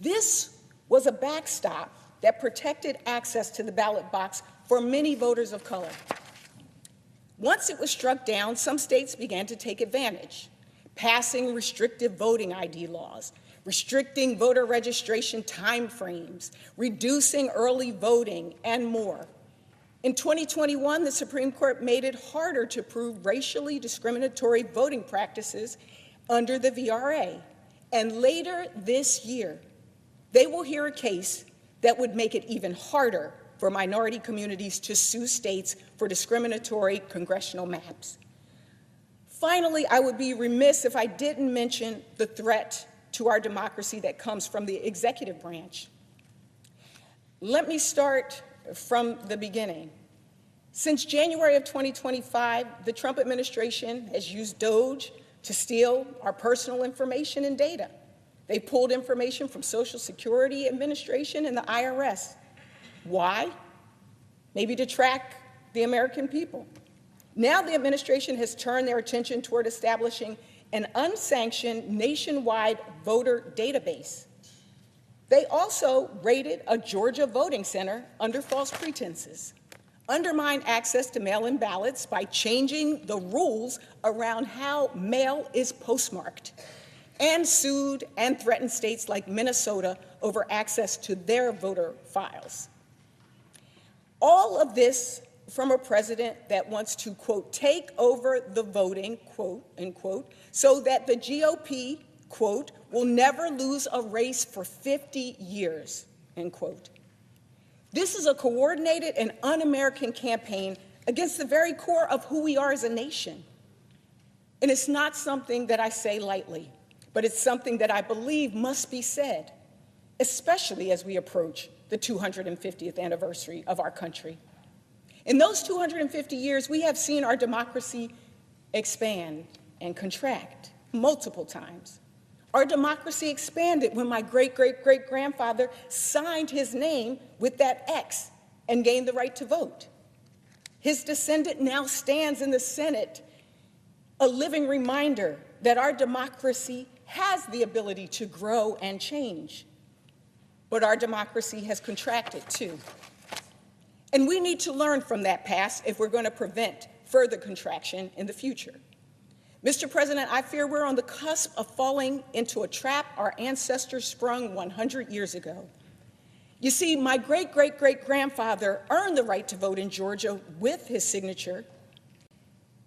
S12: This was a backstop that protected access to the ballot box for many voters of color. Once it was struck down, some states began to take advantage, passing restrictive voting ID laws, restricting voter registration timeframes, reducing early voting, and more. In 2021, the Supreme Court made it harder to prove racially discriminatory voting practices under the VRA. And later this year, they will hear a case that would make it even harder for minority communities to sue states for discriminatory congressional maps. Finally, I would be remiss if I didn't mention the threat to our democracy that comes from the executive branch. Let me start from the beginning. Since January of 2025, the Trump administration has used DOGE to steal our personal information and data. They pulled information from Social Security Administration and the IRS. Why? Maybe to track the American people. Now the administration has turned their attention toward establishing an unsanctioned nationwide voter database. They also raided a Georgia voting center under false pretenses, undermined access to mail-in ballots by changing the rules around how mail is postmarked, and sued and threatened states like Minnesota over access to their voter files. All of this from a president that wants to, quote, take over the voting, quote, unquote, so that the GOP, quote, will never lose a race for 50 years, end quote. This is a coordinated and un-American campaign against the very core of who we are as a nation. And it's not something that I say lightly, but it's something that I believe must be said, especially as we approach the 250th anniversary of our country. In those 250 years, we have seen our democracy expand and contract multiple times. Our democracy expanded when my great-great-great-grandfather signed his name with that X and gained the right to vote. His descendant now stands in the Senate, a living reminder that our democracy has the ability to grow and change. But our democracy has contracted too. And we need to learn from that past if we're going to prevent further contraction in the future. Mr. President, I fear we're on the cusp of falling into a trap our ancestors sprung 100 years ago. You see, my great-great-great-grandfather earned the right to vote in Georgia with his signature,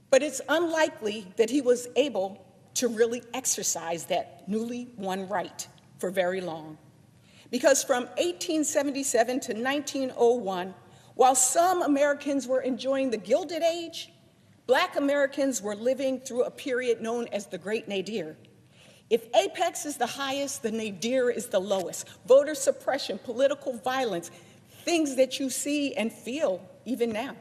S12: but it's unlikely that he was able to really exercise that newly won right for very long. Because from 1877 to 1901, while some Americans were enjoying the Gilded Age, Black Americans were living through a period known as the Great Nadir. If apex is the highest, the nadir is the lowest. Voter suppression, political violence, things that you see and feel even now.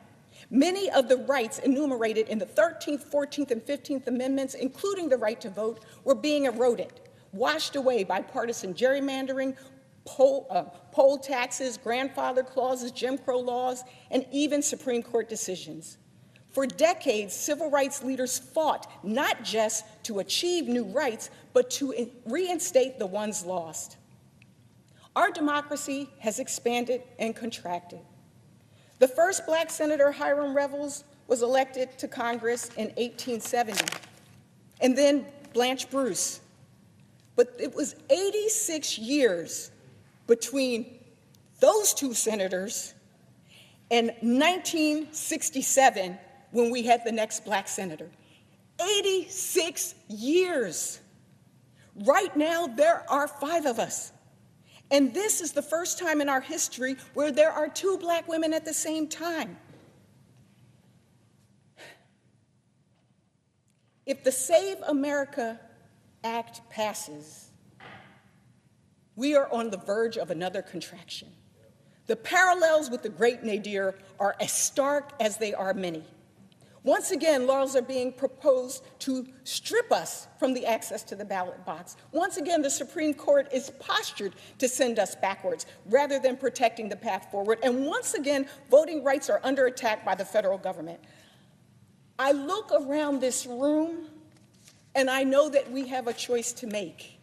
S12: Many of the rights enumerated in the 13th, 14th, and 15th Amendments, including the right to vote, were being eroded, washed away by partisan gerrymandering, poll taxes, grandfather clauses, Jim Crow laws, and even Supreme Court decisions. For decades, civil rights leaders fought not just to achieve new rights, but to reinstate the ones lost. Our democracy has expanded and contracted. The first Black Senator, Hiram Revels, was elected to Congress in 1870, and then Blanche Bruce. But it was 86 years between those two senators and 1967 when we had the next black senator. 86 years. Right now, there are 5 of us. And this is the first time in our history where there are 2 black women at the same time. If the Save America Act passes, we are on the verge of another contraction. The parallels with the great nadir are as stark as they are many. Once again, laws are being proposed to strip us from the access to the ballot box. Once again, the Supreme Court is postured to send us backwards rather than protecting the path forward. And once again, voting rights are under attack by the federal government. I look around this room and I know that we have a choice to make.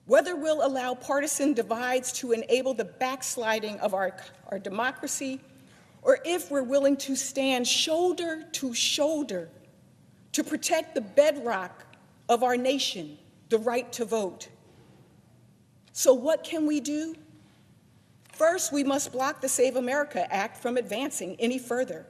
S12: Whether we'll allow partisan divides to enable the backsliding of our democracy, or if we're willing to stand shoulder to shoulder to protect the bedrock of our nation, the right to vote. So what can we do? First, we must block the Save America Act from advancing any further.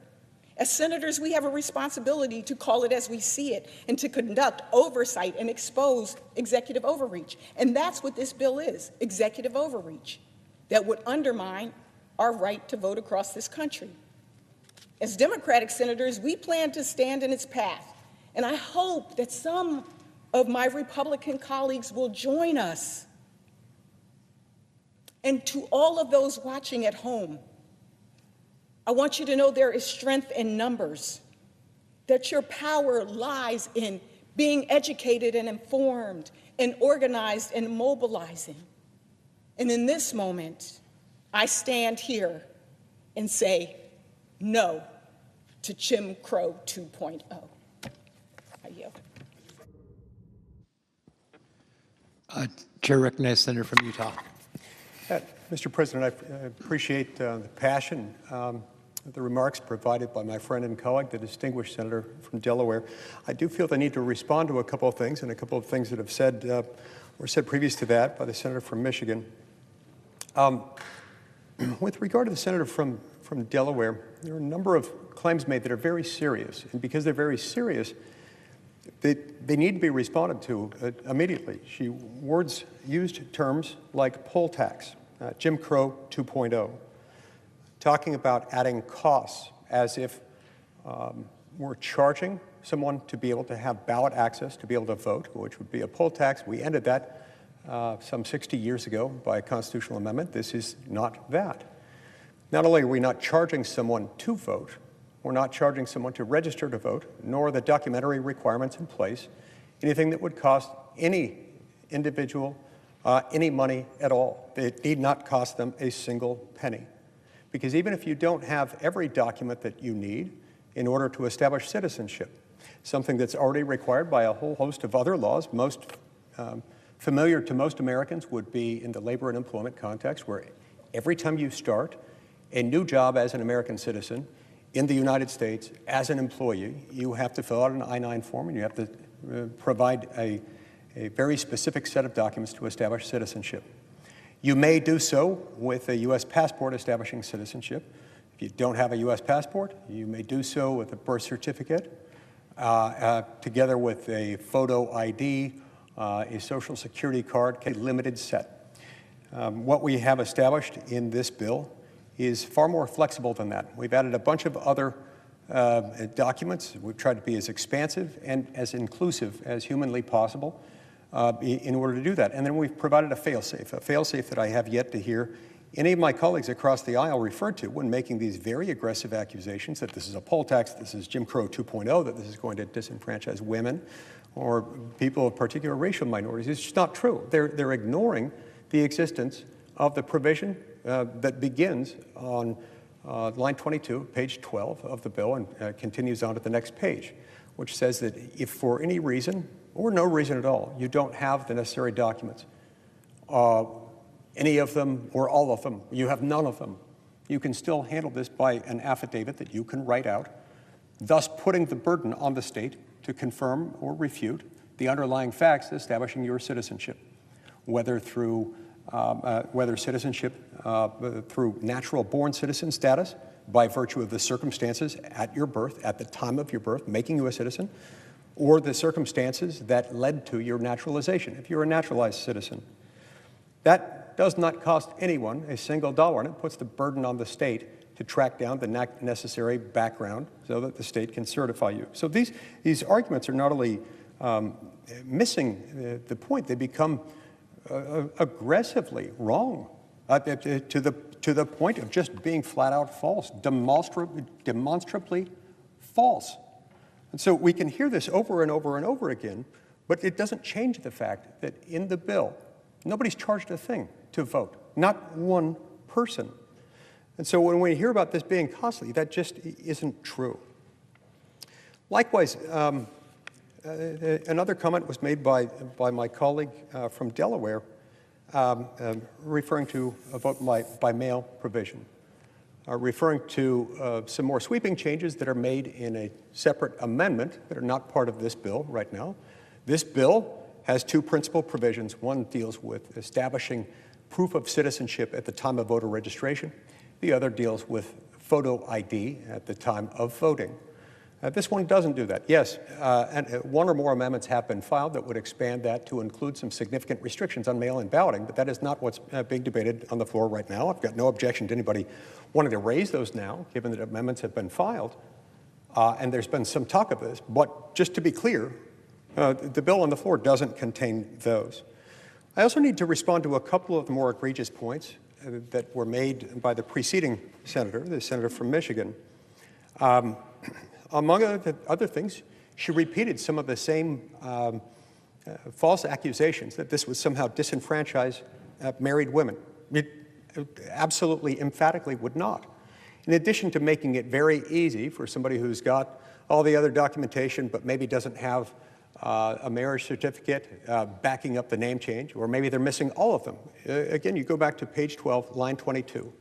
S12: As senators, we have a responsibility to call it as we see it and to conduct oversight and expose executive overreach. And that's what this bill is, executive overreach, that would undermine our right to vote across this country. As Democratic senators, we plan to stand in its path, and I hope that some of my Republican colleagues will join us. And to all of those watching at home, I want you to know there is strength in numbers, that your power lies in being educated and informed and organized and mobilizing. And in this moment, I stand here and say no to Jim Crow 2.0. I yield.
S20: Chair recognizes Senator from Utah.
S2: Mr. President, I appreciate the passion, the remarks provided by my friend and colleague, the distinguished senator from Delaware. I do feel the need to respond to a couple of things, and a couple of things that have were said previous to that by the senator from Michigan. With regard to the senator from Delaware, there are a number of claims made that are very serious, and because they're very serious, they need to be responded to immediately. She used terms like poll tax, Jim Crow 2.0, talking about adding costs as if we're charging someone to be able to have ballot access, to be able to vote, which would be a poll tax. We ended that some 60 years ago by a constitutional amendment. This is not that. Not only are we not charging someone to vote, we're not charging someone to register to vote, nor are the documentary requirements in place anything that would cost any individual any money at all. It need not cost them a single penny. Because even if you don't have every document that you need in order to establish citizenship, something that's already required by a whole host of other laws, most familiar to most Americans would be in the labor and employment context, where every time you start a new job as an American citizen in the United States as an employee, you have to fill out an I-9 form and you have to provide a very specific set of documents to establish citizenship. You may do so with a U.S. passport establishing citizenship. If you don't have a U.S. passport, you may do so with a birth certificate, together with a photo ID, a Social Security card, a limited set. What we have established in this bill is far more flexible than that. We've added a bunch of other documents. We've tried to be as expansive and as inclusive as humanly possible in order to do that. And then we've provided a fail-safe that I have yet to hear any of my colleagues across the aisle refer to when making these very aggressive accusations that this is a poll tax, this is Jim Crow 2.0, that this is going to disenfranchise women or people of particular racial minorities. It's just not true. They're ignoring the existence of the provision that begins on line 22, page 12 of the bill, and continues on to the next page, which says that if for any reason or no reason at all you don't have the necessary documents, any of them or all of them, you have none of them, you can still handle this by an affidavit that you can write out thus putting the burden on the state to confirm or refute the underlying facts establishing your citizenship, whether through citizenship through natural-born citizen status by virtue of the circumstances at your birth, at the time of your birth, making you a citizen, or the circumstances that led to your naturalization, if you're a naturalized citizen. That does not cost anyone a single dollar, and it puts the burden on the state to track down the necessary background so that the state can certify you. So these arguments are not only missing the point, they become aggressively wrong to the point of just being flat out false, demonstrably false. And so we can hear this over and over and over again, but it doesn't change the fact that in the bill, nobody's charged a thing to vote, not one person. And so when we hear about this being costly, that just isn't true. Likewise, another comment was made by my colleague from Delaware, referring to a vote by mail provision, referring to some more sweeping changes that are made in a separate amendment that are not part of this bill right now. This bill has two principal provisions. One deals with establishing proof of citizenship at the time of voter registration. The other deals with photo ID at the time of voting. This one doesn't do that. Yes, and one or more amendments have been filed that would expand that to include some significant restrictions on mail-in balloting, but that is not what's being debated on the floor right now. I've got no objection to anybody wanting to raise those now, given that amendments have been filed, and there's been some talk of this. But just to be clear, the bill on the floor doesn't contain those. I also need to respond to a couple of more egregious points that were made by the preceding senator, the senator from Michigan. Among other things, she repeated some of the same false accusations that this would somehow disenfranchise married women. It absolutely, emphatically would not. In addition to making it very easy for somebody who's got all the other documentation but maybe doesn't have a marriage certificate backing up the name change, or maybe they're missing all of them. Again, you go back to page 12, line 22.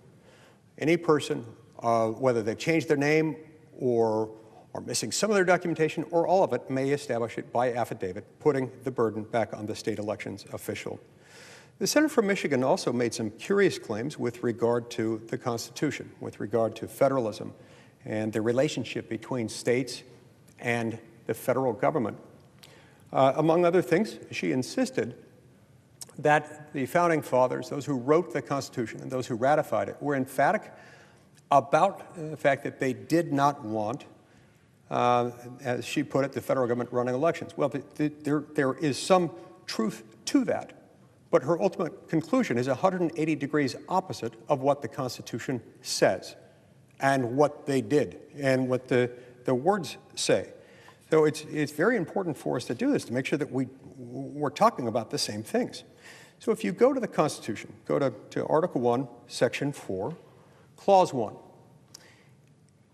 S2: Any person, whether they've changed their name or are missing some of their documentation or all of it, may establish it by affidavit, putting the burden back on the state elections official. The senator from Michigan also made some curious claims with regard to the Constitution, with regard to federalism and the relationship between states and the federal government. Among other things, she insisted that the founding fathers, those who wrote the Constitution and those who ratified it, were emphatic about the fact that they did not want, as she put it, the federal government running elections. Well, there is some truth to that, but her ultimate conclusion is 180 degrees opposite of what the Constitution says and what they did and what the words say. So it's very important for us to do this, to make sure that we're talking about the same things. So if you go to the Constitution, go to Article 1, Section 4, Clause 1,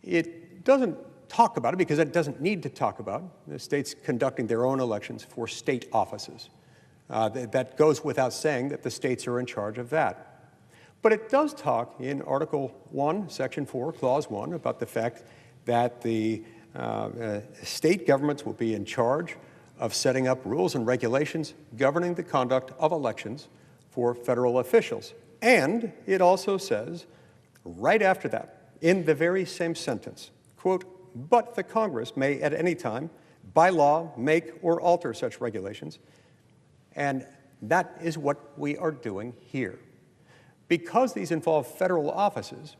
S2: it doesn't talk about it because it doesn't need to talk about the states conducting their own elections for state offices. That goes without saying that the states are in charge of that. But it does talk in Article 1, Section 4, Clause 1, about the fact that the state governments will be in charge of setting up rules and regulations governing the conduct of elections for federal officials. And it also says, right after that, in the very same sentence, quote, "But the Congress may at any time, by law, make or alter such regulations." And that is what we are doing here. Because these involve federal offices,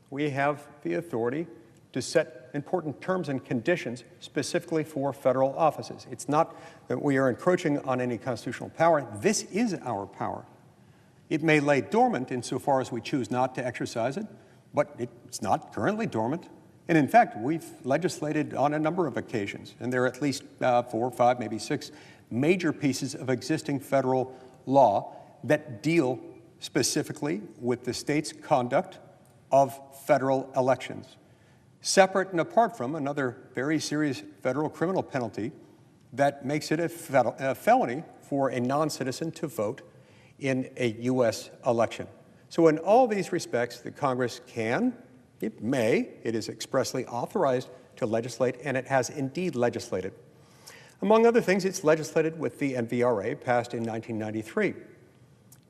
S2: we have the authority to set important terms and conditions specifically for federal offices. It's not that we are encroaching on any constitutional power. This is our power. It may lay dormant insofar as we choose not to exercise it, but it's not currently dormant. And in fact, we've legislated on a number of occasions, and there are at least 4 or 5, maybe 6 major pieces of existing federal law that deal specifically with the state's conduct of federal elections. Separate and apart from another very serious federal criminal penalty that makes it a felony for a non-citizen to vote in a U.S. election. So in all these respects, the Congress can, it may, it is expressly authorized to legislate, and it has indeed legislated. Among other things, it's legislated with the NVRA passed in 1993.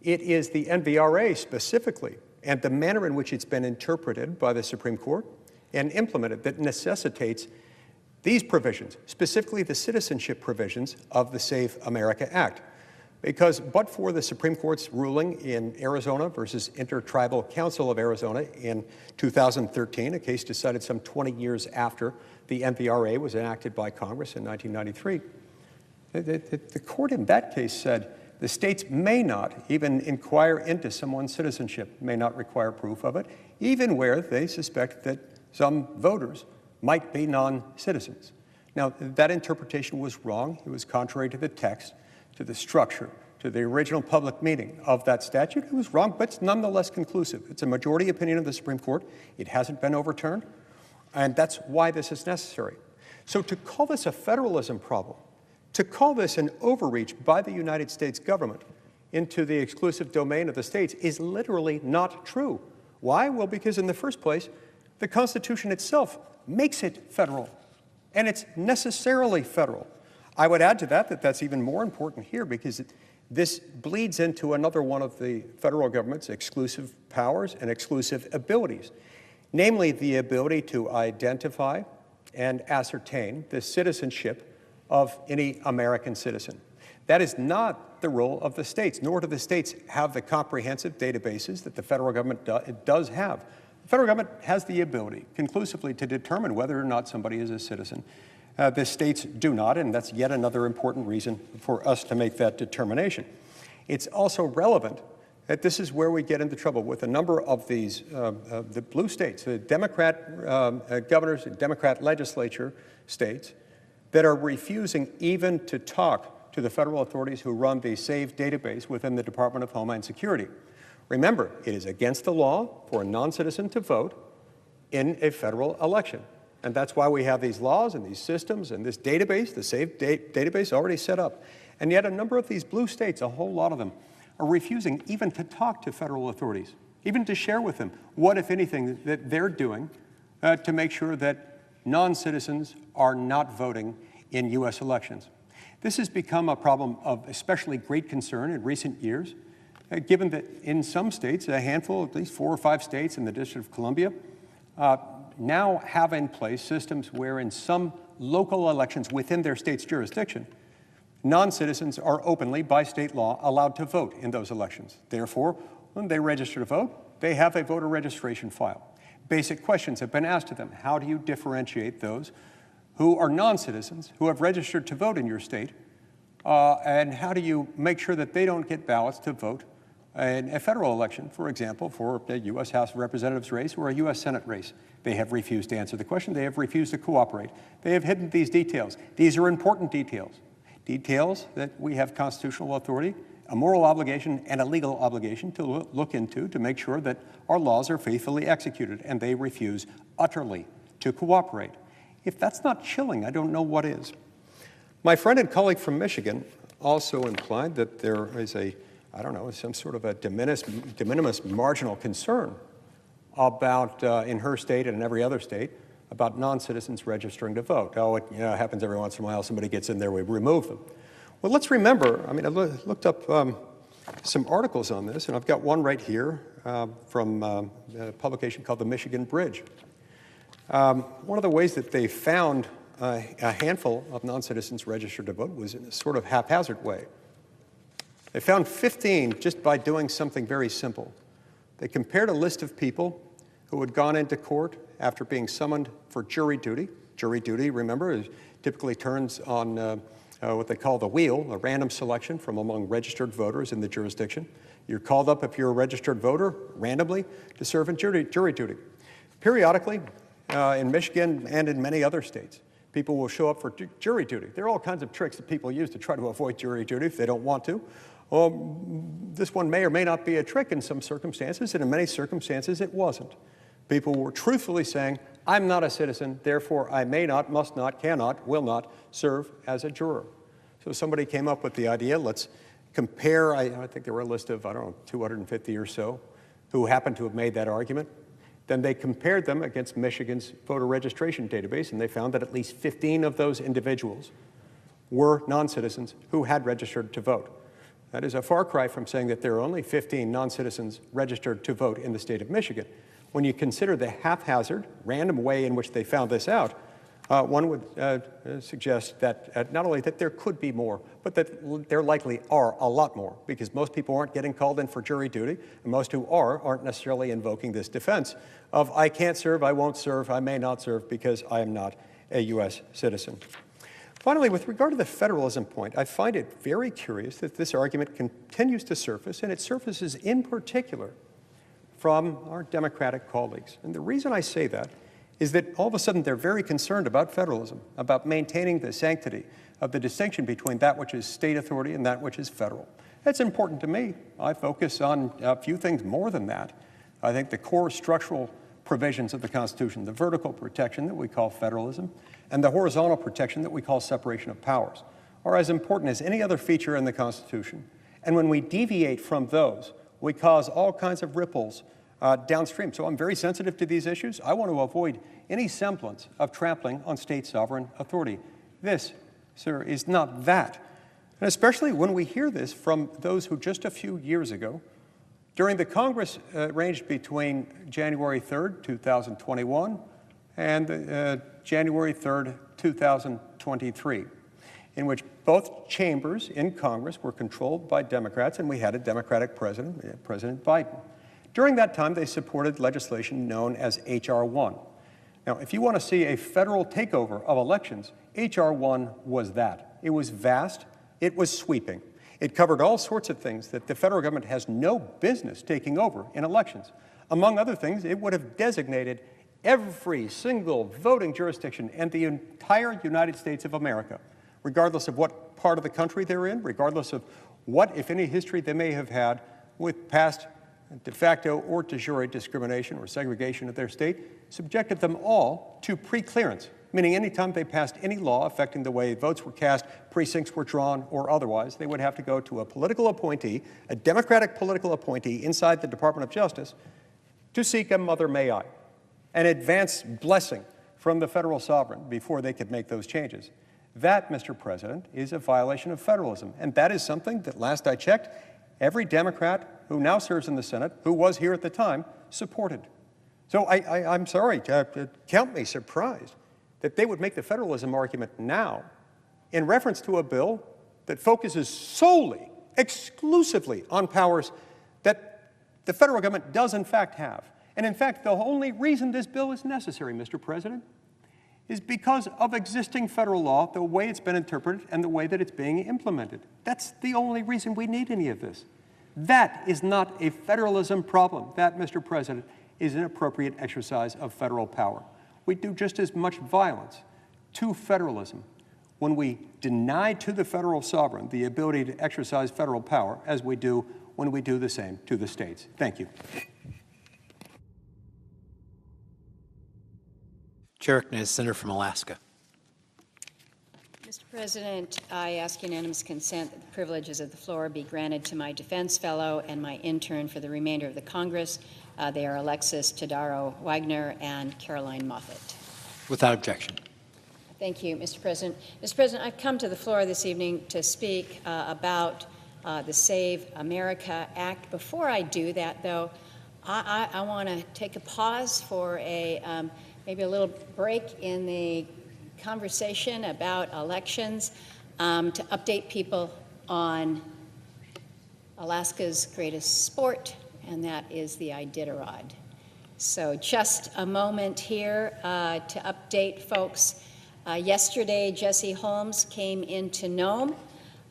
S2: It is the NVRA specifically and the manner in which it's been interpreted by the Supreme Court and implemented that necessitates these provisions, specifically the citizenship provisions of the Save America Act. Because but for the Supreme Court's ruling in Arizona versus Intertribal Council of Arizona in 2013, a case decided some 20 years after the NVRA was enacted by Congress in 1993, the court in that case said the states may not even inquire into someone's citizenship, may not require proof of it, even where they suspect that some voters might be non-citizens. Now, that interpretation was wrong. It was contrary to the text, to the structure, to the original public meaning of that statute. It was wrong, but it's nonetheless conclusive. It's a majority opinion of the Supreme Court. It hasn't been overturned, and that's why this is necessary. So to call this a federalism problem, to call this an overreach by the United States government into the exclusive domain of the states is literally not true. Why? Well, because in the first place, the Constitution itself makes it federal, and it's necessarily federal. I would add to that that's even more important here because this bleeds into another one of the federal government's exclusive powers and exclusive abilities, namely the ability to identify and ascertain the citizenship of any American citizen. That is not the role of the states, nor do the states have the comprehensive databases that the federal government does have. The federal government has the ability conclusively to determine whether or not somebody is a citizen. The states do not, and that's yet another important reason for us to make that determination. It's also relevant that this is where we get into trouble with a number of these, the blue states, the Democrat governors and Democrat legislature states that are refusing even to talk to the federal authorities who run the SAVE database within the Department of Homeland Security. Remember, it is against the law for a non-citizen to vote in a federal election. And that's why we have these laws and these systems and this database, the SAVE database already set up. And yet a number of these blue states, a whole lot of them, are refusing even to talk to federal authorities, even to share with them what, if anything, that they're doing to make sure that non-citizens are not voting in U.S. elections. This has become a problem of especially great concern in recent years, given that in some states, a handful, at least 4 or 5 states in the District of Columbia, now have in place systems where in some local elections within their state's jurisdiction, non-citizens are openly, by state law, allowed to vote in those elections. Therefore, when they register to vote, they have a voter registration file. Basic questions have been asked to them. How do you differentiate those who are non-citizens, who have registered to vote in your state, and how do you make sure that they don't get ballots to vote in a federal election, for example, for a U.S. House of Representatives race or a U.S. Senate race? They have refused to answer the question. They have refused to cooperate. They have hidden these details. These are important details, details that we have constitutional authority, a moral obligation, and a legal obligation to look into to make sure that our laws are faithfully executed, and they refuse utterly to cooperate. If that's not chilling, I don't know what is. My friend and colleague from Michigan also implied that there is some sort of a de minimis marginal concern about, in her state and in every other state, about non-citizens registering to vote. Oh, it happens every once in a while, somebody gets in there, we remove them. Well, let's remember, I looked up some articles on this, and I've got one right here from a publication called The Michigan Bridge. One of the ways that they found a handful of non-citizens registered to vote was in a sort of haphazard way. They found 15 just by doing something very simple. They compared a list of people who had gone into court after being summoned for jury duty. Jury duty, remember, typically turns on what they call the wheel, a random selection from among registered voters in the jurisdiction. You're called up if you're a registered voter randomly to serve in jury duty. Periodically, in Michigan and in many other states, people will show up for jury duty. There are all kinds of tricks that people use to try to avoid jury duty if they don't want to. This one may or may not be a trick in some circumstances, and in many circumstances it wasn't. People were truthfully saying, I'm not a citizen, therefore I may not, must not, cannot, will not serve as a juror. So somebody came up with the idea, let's compare, I think there were a list of, 250 or so who happened to have made that argument. Then they compared them against Michigan's voter registration database, and they found that at least 15 of those individuals were non-citizens who had registered to vote. That is a far cry from saying that there are only 15 non-citizens registered to vote in the state of Michigan. When you consider the haphazard, random way in which they found this out, one would suggest that not only that there could be more, but that there likely are a lot more, because most people aren't getting called in for jury duty, and most who aren't necessarily invoking this defense of I can't serve, I won't serve, I may not serve because I am not a U.S. citizen. Finally, with regard to the federalism point, I find it very curious that this argument continues to surface, and it surfaces in particular from our Democratic colleagues. And the reason I say that is that all of a sudden they're very concerned about federalism, about maintaining the sanctity of the distinction between that which is state authority and that which is federal. That's important to me. I focus on a few things more than that. I think the core structural provisions of the Constitution, the vertical protection that we call federalism, and the horizontal protection that we call separation of powers, are as important as any other feature in the Constitution. And when we deviate from those, we cause all kinds of ripples downstream. So I'm very sensitive to these issues. I want to avoid any semblance of trampling on state sovereign authority. This, sir, is not that. And especially when we hear this from those who just a few years ago, during the Congress ranged between January 3rd, 2021 and January 3rd, 2023, in which both chambers in Congress were controlled by Democrats, and we had a Democratic president, President Biden. During that time, they supported legislation known as H.R. 1. Now, if you want to see a federal takeover of elections, H.R. 1 was that. It was vast. It was sweeping. It covered all sorts of things that the federal government has no business taking over in elections. Among other things, it would have designated every single voting jurisdiction in the entire United States of America, regardless of what part of the country they're in, regardless of what, if any, history they may have had with past de facto or de jure discrimination or segregation of their state, subjected them all to pre-clearance, meaning any time they passed any law affecting the way votes were cast, precincts were drawn, or otherwise, they would have to go to a political appointee, a Democratic political appointee inside the Department of Justice, to seek a mother may I, an advance blessing from the federal sovereign before they could make those changes. That, Mr. President, is a violation of federalism, and that is something that, last I checked, every Democrat who now serves in the Senate, who was here at the time, supported. So I'm sorry to count me surprised that they would make the federalism argument now in reference to a bill that focuses solely, exclusively on powers that the federal government does in fact have. And in fact, the only reason this bill is necessary, Mr. President, is because of existing federal law, the way it's been interpreted and the way that it's being implemented. That's the only reason we need any of this. That is not a federalism problem. That, Mr. President, is an appropriate exercise of federal power. We do just as much violence to federalism when we deny to the federal sovereign the ability to exercise federal power as we do when we do the same to the states. Thank you.
S20: Chair recognizes Senator from Alaska.
S8: Mr. President, I ask unanimous consent that the privileges of the floor be granted to my defense fellow and my intern for the remainder of the Congress. They are Alexis Tadaro Wagner and Caroline Moffett.
S20: Without objection.
S8: Thank you, Mr. President. Mr. President, I've come to the floor this evening to speak about the Save America Act. Before I do that, though, I want to take a pause for maybe a little break in the conversation about elections to update people on Alaska's greatest sport, and that is the Iditarod. So just a moment here to update folks. Yesterday, Jesse Holmes came into Nome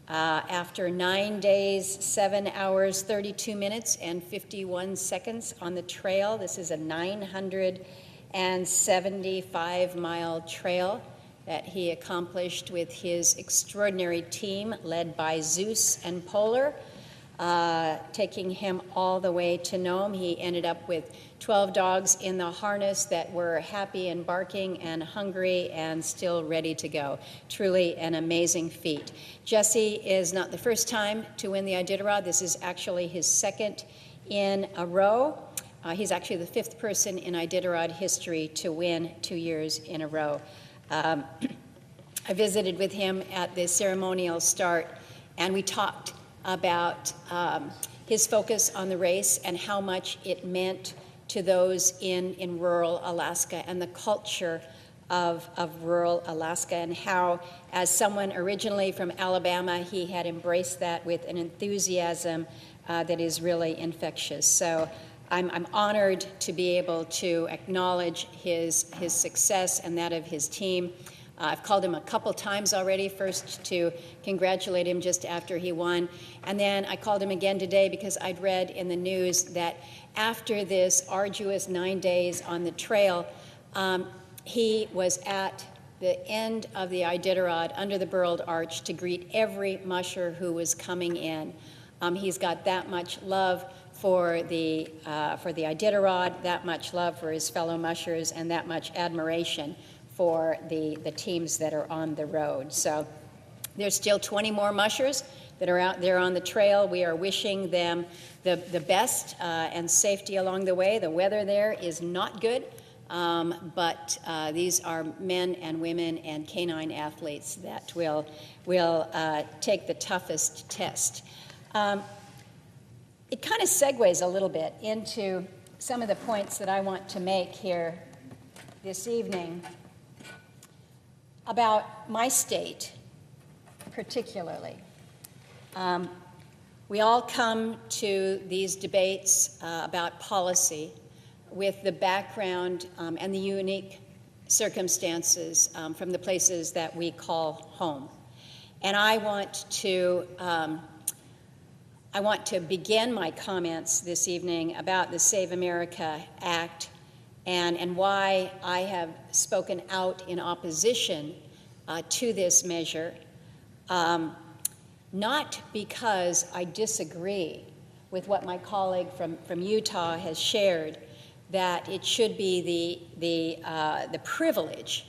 S8: after 9 days, 7 hours, 32 minutes, and 51 seconds on the trail. This is a 975-mile trail that he accomplished with his extraordinary team led by Zeus and Polar, taking him all the way to Nome. He ended up with 12 dogs in the harness that were happy and barking and hungry and still ready to go. Truly an amazing feat. Jesse is not the first time to win the Iditarod. This is actually his second in a row. He's actually the 5th person in Iditarod history to win 2 years in a row. I visited with him at the ceremonial start, and we talked about his focus on the race and how much it meant to those in rural Alaska and the culture of rural Alaska, and how, as someone originally from Alabama, he had embraced that with an enthusiasm that is really infectious. So I'm honored to be able to acknowledge his success and that of his team. I've called him a couple times already, first to congratulate him just after he won, and then I called him again today because I'd read in the news that after this arduous 9 days on the trail, he was at the end of the Iditarod under the Burled Arch to greet every musher who was coming in. He's got that much love for the Iditarod, that much love for his fellow mushers, and that much admiration for the teams that are on the road. So there's still 20 more mushers that are out there on the trail. We are wishing them the best and safety along the way. The weather there is not good, but these are men and women and canine athletes that will take the toughest test. It kind of segues a little bit into some of the points that I want to make here this evening about my state, particularly. We all come to these debates about policy with the background and the unique circumstances from the places that we call home. And I want to begin my comments this evening about the Save America Act and why I have spoken out in opposition to this measure, not because I disagree with what my colleague from Utah has shared, that it should be the privilege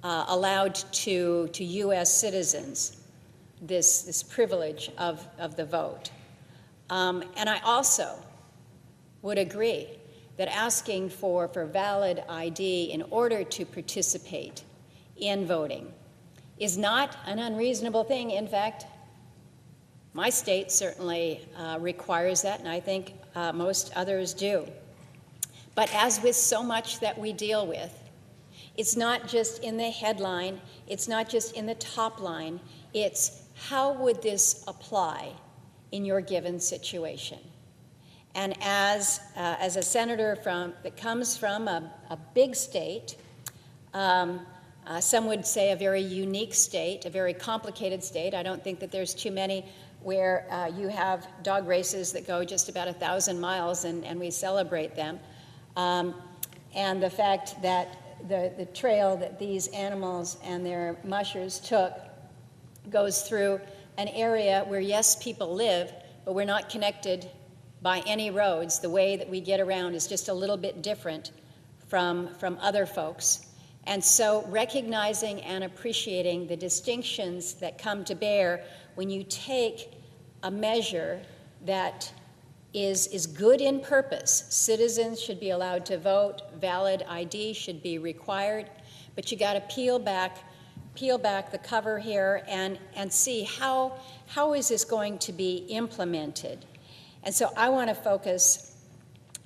S8: allowed to U.S. citizens, this privilege of the vote. And I also would agree that asking for valid ID in order to participate in voting is not an unreasonable thing. In fact, my state certainly requires that, and I think most others do. But as with so much that we deal with, it's not just in the headline, it's not just in the top line, it's how would this apply in your given situation? And as a senator that comes from a big state, some would say a very unique state, a very complicated state. I don't think that there's too many where you have dog races that go just about 1,000 miles and we celebrate them. And the fact that the trail that these animals and their mushers took goes through an area where, yes, people live, but we're not connected by any roads. The way that we get around is just a little bit different from other folks. And so recognizing and appreciating the distinctions that come to bear when you take a measure that is good in purpose. Citizens should be allowed to vote, valid ID should be required, but you got to peel back the cover here and see how is this going to be implemented. And so I want to focus,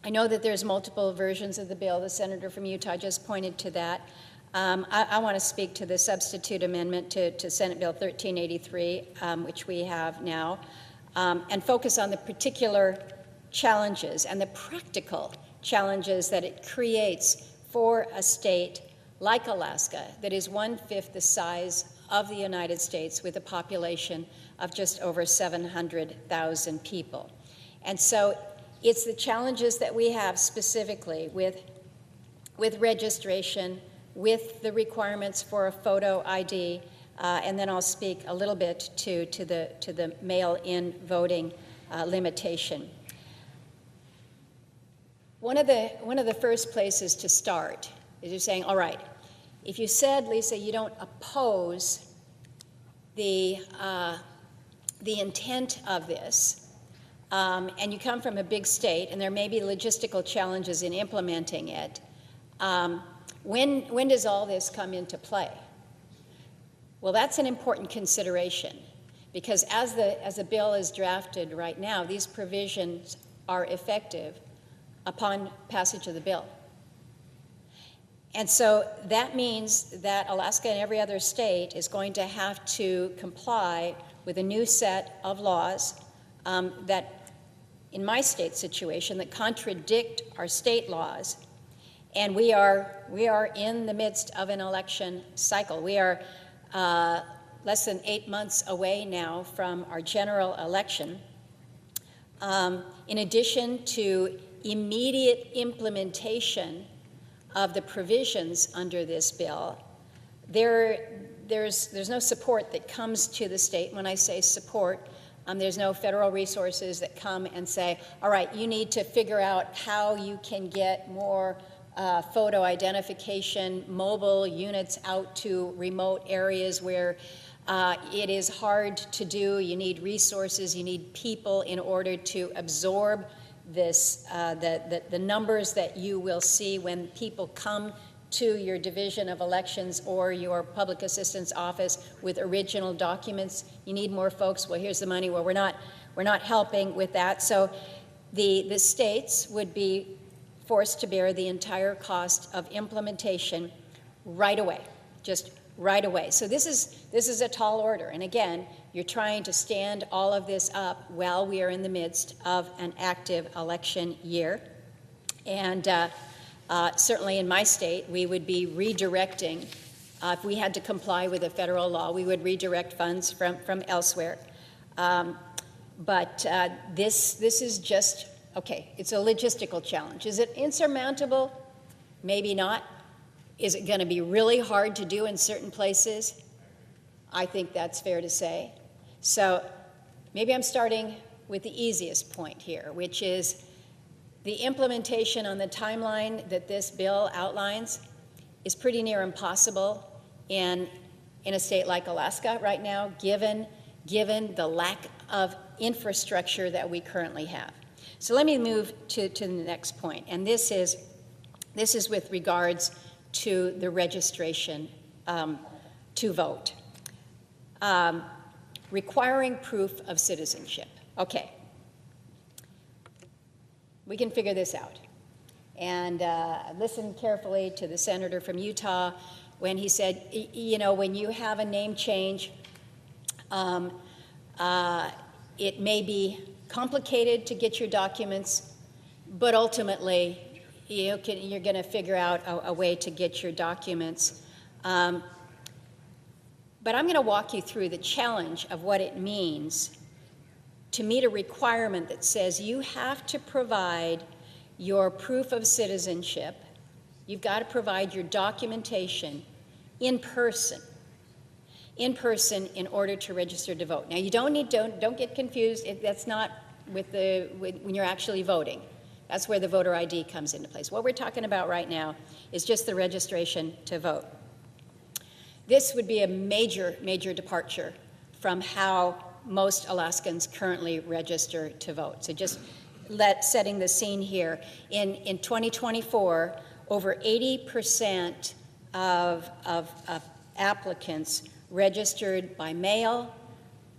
S8: I know that there's multiple versions of the bill. The senator from Utah just pointed to that. I want to speak to the substitute amendment to Senate Bill 1383, which we have now, and focus on the particular challenges and the practical challenges that it creates for a state like Alaska that is 1/5 the size of the United States with a population of just over 700,000 people. And so it's the challenges that we have specifically with registration, with the requirements for a photo ID, and then I'll speak a little bit to the mail-in voting limitation. One of the first places to start is you're saying, all right, if you said, Lisa, you don't oppose the intent of this, and you come from a big state, and there may be logistical challenges in implementing it, when does all this come into play? Well, that's an important consideration, because as the bill is drafted right now, these provisions are effective upon passage of the bill. And so that means that Alaska and every other state is going to have to comply with a new set of laws that, in my state situation, that contradict our state laws. And we are in the midst of an election cycle. We are less than 8 months away now from our general election. In addition to immediate implementation of the provisions under this bill, there's no support that comes to the state. When I say support, there's no federal resources that come and say, all right, you need to figure out how you can get more photo identification, mobile units out to remote areas where it is hard to do. You need resources, you need people in order to absorb this, the numbers that you will see when people come to your division of elections or your public assistance office with original documents. You need more folks. Well, here's the money. Well, we're not helping with that. So the states would be forced to bear the entire cost of implementation right away, just right away. So this is a tall order. And again, you're trying to stand all of this up while we are in the midst of an active election year. And certainly in my state, we would be redirecting, if we had to comply with a federal law, we would redirect funds from elsewhere. But this is just, okay, it's a logistical challenge. Is it insurmountable? Maybe not. Is it going to be really hard to do in certain places? I think that's fair to say. So maybe I'm starting with the easiest point here, which is the implementation on the timeline that this bill outlines is pretty near impossible in a state like Alaska right now, given the lack of infrastructure that we currently have. So let me move to the next point, and this is with regards to the registration to vote. Requiring proof of citizenship. Okay. We can figure this out. And listen carefully to the senator from Utah when he said, you know, when you have a name change, it may be complicated to get your documents, but ultimately you're going to figure out a way to get your documents. But I'm going to walk you through the challenge of what it means to meet a requirement that says you have to provide your proof of citizenship. You've got to provide your documentation in person in order to register to vote. Now, you don't get confused. That's not when you're actually voting. That's where the voter ID comes into place. What we're talking about right now is just the registration to vote. This would be a major, major departure from how most Alaskans currently register to vote. So just setting the scene here. In 2024, over 80% of applicants registered by mail,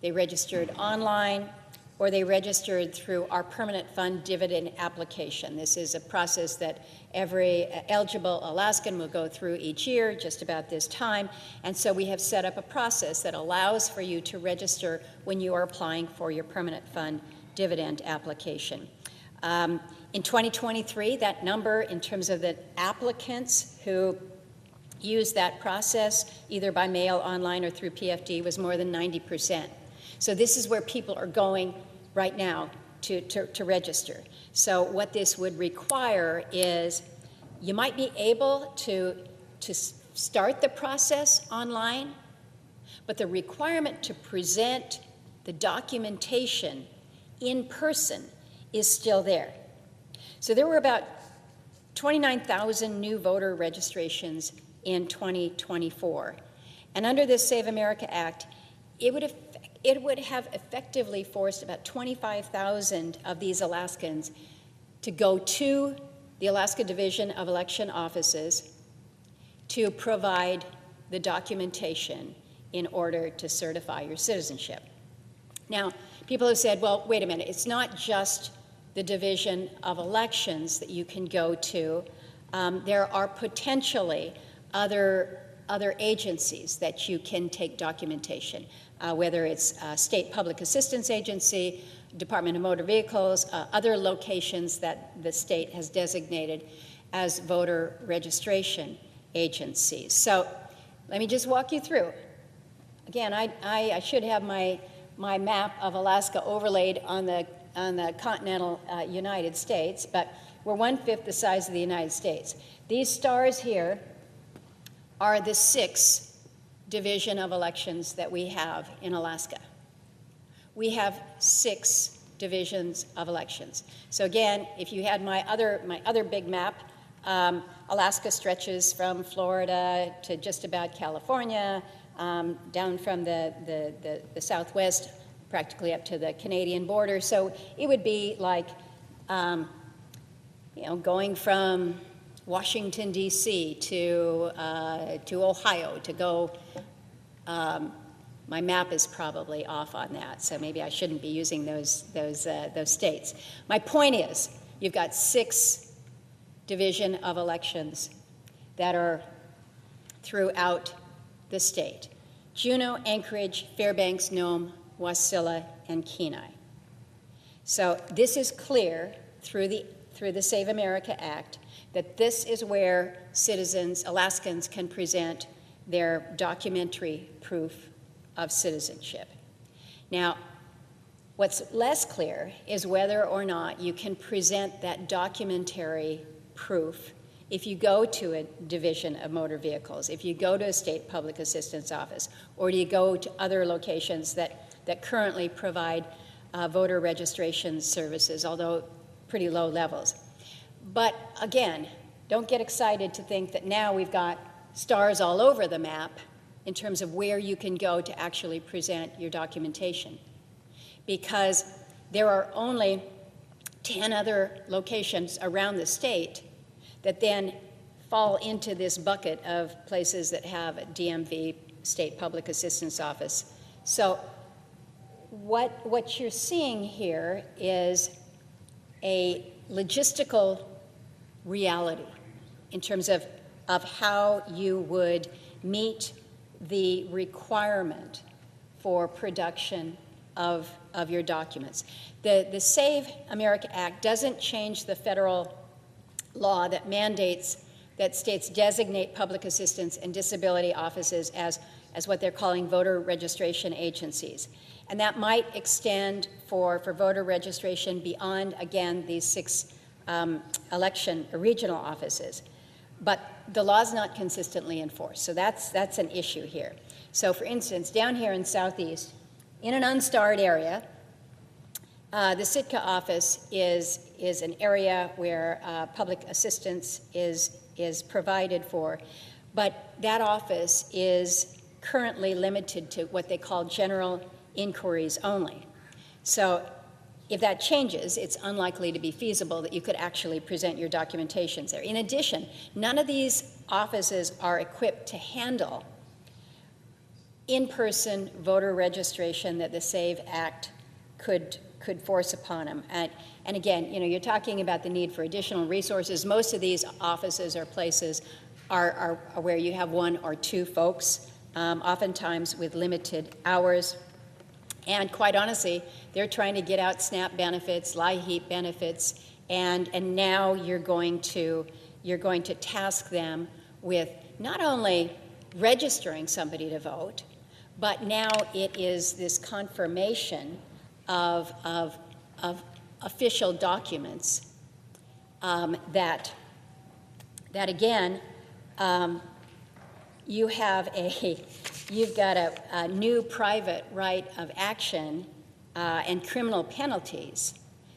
S8: they registered online, or they registered through our permanent fund dividend application. This is a process that every eligible Alaskan will go through each year, just about this time. And so we have set up a process that allows for you to register when you are applying for your permanent fund dividend application. In 2023, that number in terms of the applicants who used that process, either by mail, online, or through PFD, was more than 90%. So this is where people are going right now to register. So what this would require is you might be able to start the process online, but the requirement to present the documentation in person is still there. So there were about 29,000 new voter registrations in 2024. And under this Save America Act, it would it would have effectively forced about 25,000 of these Alaskans to go to the Alaska Division of Election Offices to provide the documentation in order to certify your citizenship. Now, people have said, well, wait a minute, it's not just the Division of Elections that you can go to. There are potentially other agencies that you can take documentation, whether it's State Public Assistance Agency, Department of Motor Vehicles, other locations that the state has designated as voter registration agencies. So let me just walk you through. Again, I should have my map of Alaska overlaid on the continental United States, but we're 1/5 the size of the United States. These stars here are the 6 division of elections that we have in Alaska. We have 6 divisions of elections. So again, if you had my other big map, Alaska stretches from Florida to just about California, down from the southwest, practically up to the Canadian border. So it would be like, going from Washington, D.C. to Ohio to go. My map is probably off on that, so maybe I shouldn't be using those states. My point is, you've got 6 division of elections that are throughout the state: Juneau, Anchorage, Fairbanks, Nome, Wasilla, and Kenai. So this is clear through the Save America Act that this is where citizens, Alaskans, can present their documentary proof of citizenship. Now, what's less clear is whether or not you can present that documentary proof if you go to a division of motor vehicles, if you go to a state public assistance office, or do you go to other locations that currently provide voter registration services, although pretty low levels. But again, don't get excited to think that now we've got stars all over the map in terms of where you can go to actually present your documentation, because there are only 10 other locations around the state that then fall into this bucket of places that have a DMV, State Public Assistance Office. So what you're seeing here is a logistical reality in terms of how you would meet the requirement for production of your documents. The Save America Act doesn't change the federal law that mandates that states designate public assistance and disability offices as what they're calling voter registration agencies. And that might extend for voter registration beyond, again, these 6 election regional offices. But the law is not consistently enforced, so that's an issue here. So for instance, down here in Southeast, in an unstarred area, the Sitka office is an area where public assistance is provided for, but that office is currently limited to what they call general inquiries only. So if that changes, it's unlikely to be feasible that you could actually present your documentations there. In addition, none of these offices are equipped to handle in-person voter registration that the SAVE Act could force upon them. And again, you're talking about the need for additional resources. Most of these offices or places are where you have 1 or 2 folks, oftentimes with limited hours. And quite honestly, they're trying to get out SNAP benefits, LIHEAP benefits, and now you're going to task them with not only registering somebody to vote, but now it is this confirmation of official documents that again, you've got a new private right of action and criminal penalties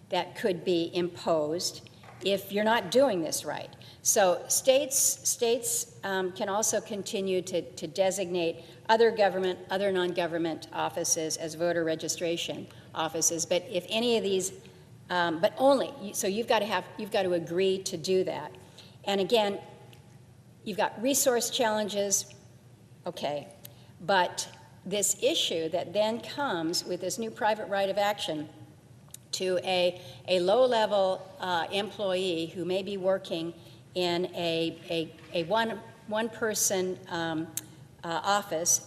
S8: that could be imposed if you're not doing this right. So states can also continue to designate other government, other non-government offices as voter registration offices. But if any of these, but only, so you've got to agree to do that. And again, you've got resource challenges, okay, but this issue that then comes with this new private right of action to a low-level employee who may be working in a one-person office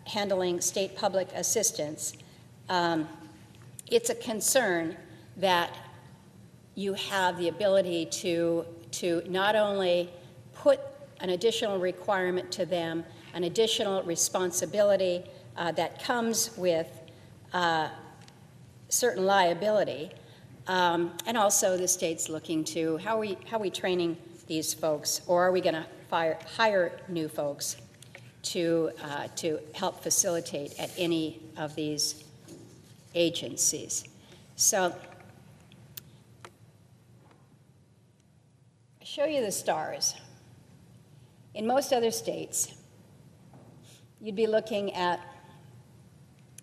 S8: handling state public assistance, it's a concern that you have the ability to not only put an additional requirement to them, an additional responsibility that comes with certain liability, and also the state's looking to how are we training these folks, or are we going to hire new folks to help facilitate at any of these agencies. So I show you the stars. In most other states, you'd be looking at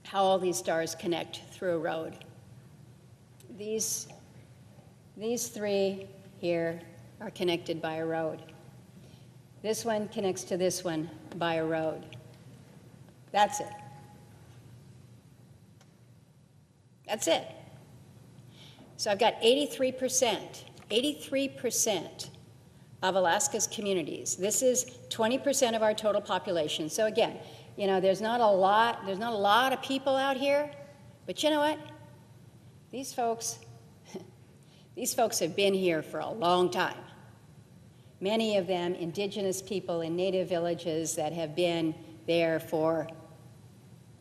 S8: how all these stars connect through a road. These three here are connected by a road. This one connects to this one by a road. That's it. That's it. So I've got 83% of Alaska's communities. This is 20% of our total population. So again, you know, there's not a lot of people out here, but you know what? These folks have been here for a long time. Many of them indigenous people in native villages that have been there for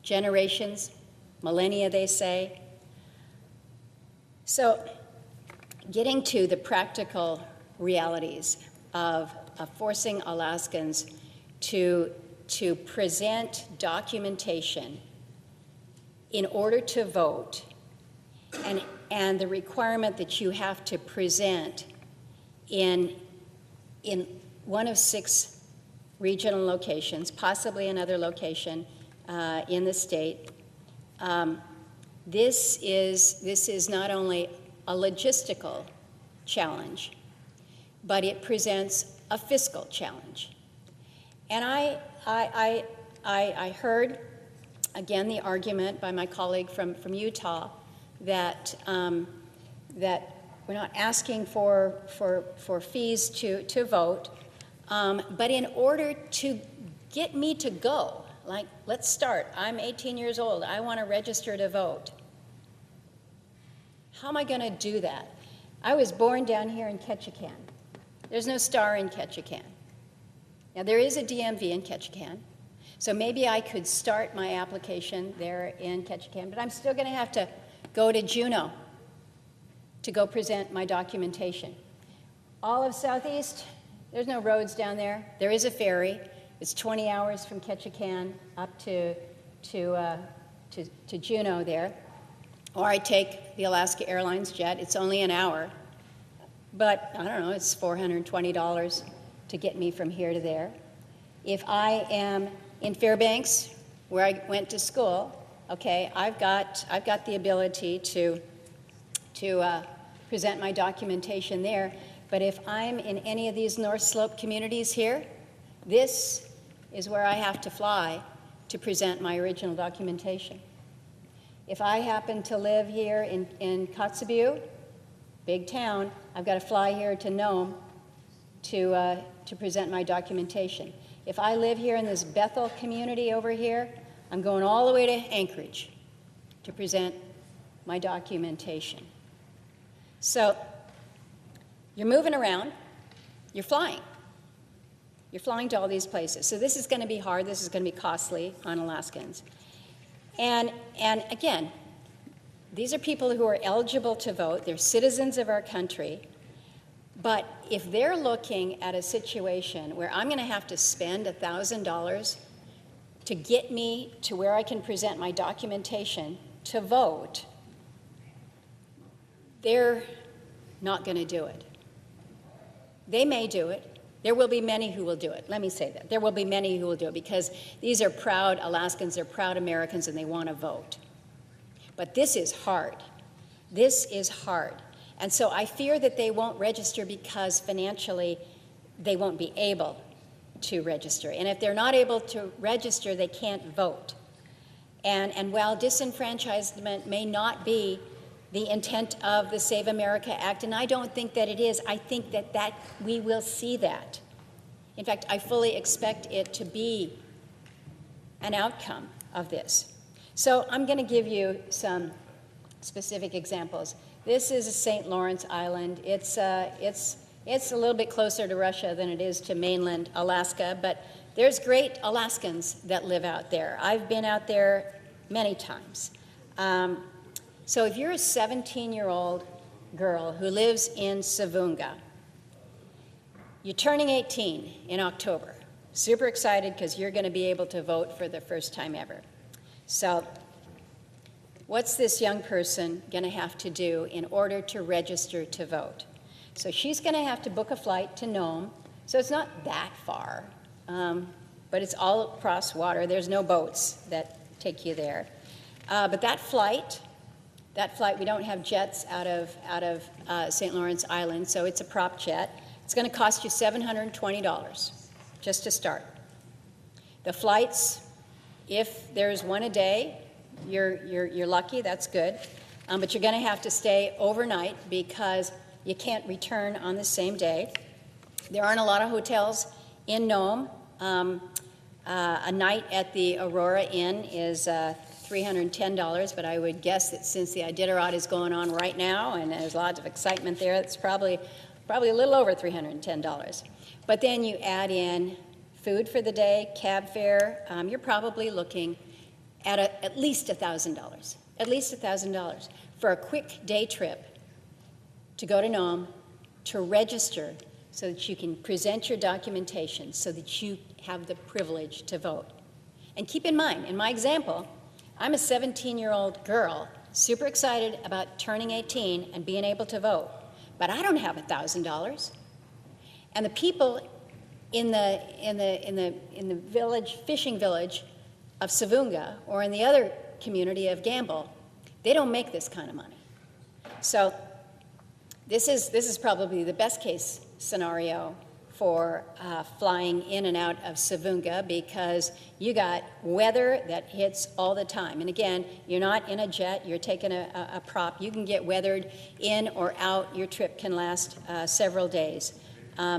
S8: generations, millennia, they say. So getting to the practical realities of forcing Alaskans to present documentation in order to vote, and the requirement that you have to present in one of 6 regional locations, possibly another location in the state. This is not only a logistical challenge, but it presents a fiscal challenge. And I heard, again, the argument by my colleague from Utah that we're not asking for fees to vote, but in order to get me to go, like, let's start. I'm 18 years old. I want to register to vote. How am I going to do that? I was born down here in Ketchikan. There's no star in Ketchikan. Now, there is a DMV in Ketchikan, so maybe I could start my application there in Ketchikan, but I'm still going to have to go to Juneau to go present my documentation. All of Southeast, there's no roads down there. There is a ferry. It's 20 hours from Ketchikan up to Juneau there. Or I take the Alaska Airlines jet. It's only an hour. But, I don't know, it's $420 to get me from here to there. If I am in Fairbanks, where I went to school, okay, I've got the ability to present my documentation there. But if I'm in any of these North Slope communities here, this is where I have to fly to present my original documentation. If I happen to live here in Kotzebue, big town, I've got to fly here to Nome to present my documentation. If I live here in this Bethel community over here, I'm going all the way to Anchorage to present my documentation. So you're moving around, you're flying. You're flying to all these places. So this is going to be hard, this is going to be costly on Alaskans. And again, these are people who are eligible to vote, they're citizens of our country, but if they're looking at a situation where I'm going to have to spend $1,000 to get me to where I can present my documentation to vote, they're not going to do it. They may do it. There will be many who will do it. Let me say that. There will be many who will do it because these are proud Alaskans, they're proud Americans, and they want to vote. But this is hard. This is hard. And so I fear that they won't register because financially they won't be able to register. And if they're not able to register, they can't vote. And while disenfranchisement may not be the intent of the Save America Act, and I don't think that it is, I think that we will see that. In fact, I fully expect it to be an outcome of this. So I'm going to give you some specific examples. This is St. Lawrence Island. It's a little bit closer to Russia than it is to mainland Alaska, but there's great Alaskans that live out there. I've been out there many times. So if you're a 17-year-old girl who lives in Savunga, you're turning 18 in October. Super excited because you're going to be able to vote for the first time ever. So what's this young person going to have to do in order to register to vote? So she's going to have to book a flight to Nome. So it's not that far, but it's all across water. There's no boats that take you there. But that flight, we don't have jets out of St. Lawrence Island, so it's a prop jet. It's going to cost you $720 just to start. The flights, if there's one a day, you're lucky, that's good. But you're going to have to stay overnight because you can't return on the same day. There aren't a lot of hotels in Nome. A night at the Aurora Inn is $310, but I would guess that since the Iditarod is going on right now and there's lots of excitement there, it's probably a little over $310. But then you add in food for the day, cab fare, you're probably looking at at least $1,000. At least $1,000 for a quick day trip to go to Nome, to register so that you can present your documentation so that you have the privilege to vote. And keep in mind, in my example, I'm a 17-year-old girl, super excited about turning 18 and being able to vote, but I don't have $1,000. And the people in the village, fishing village of Savunga, or in the other community of Gamble, they don't make this kind of money. So this is probably the best case scenario for flying in and out of Savunga because you got weather that hits all the time. And again, you're not in a jet, you're taking a prop. You can get weathered in or out. Your trip can last several days.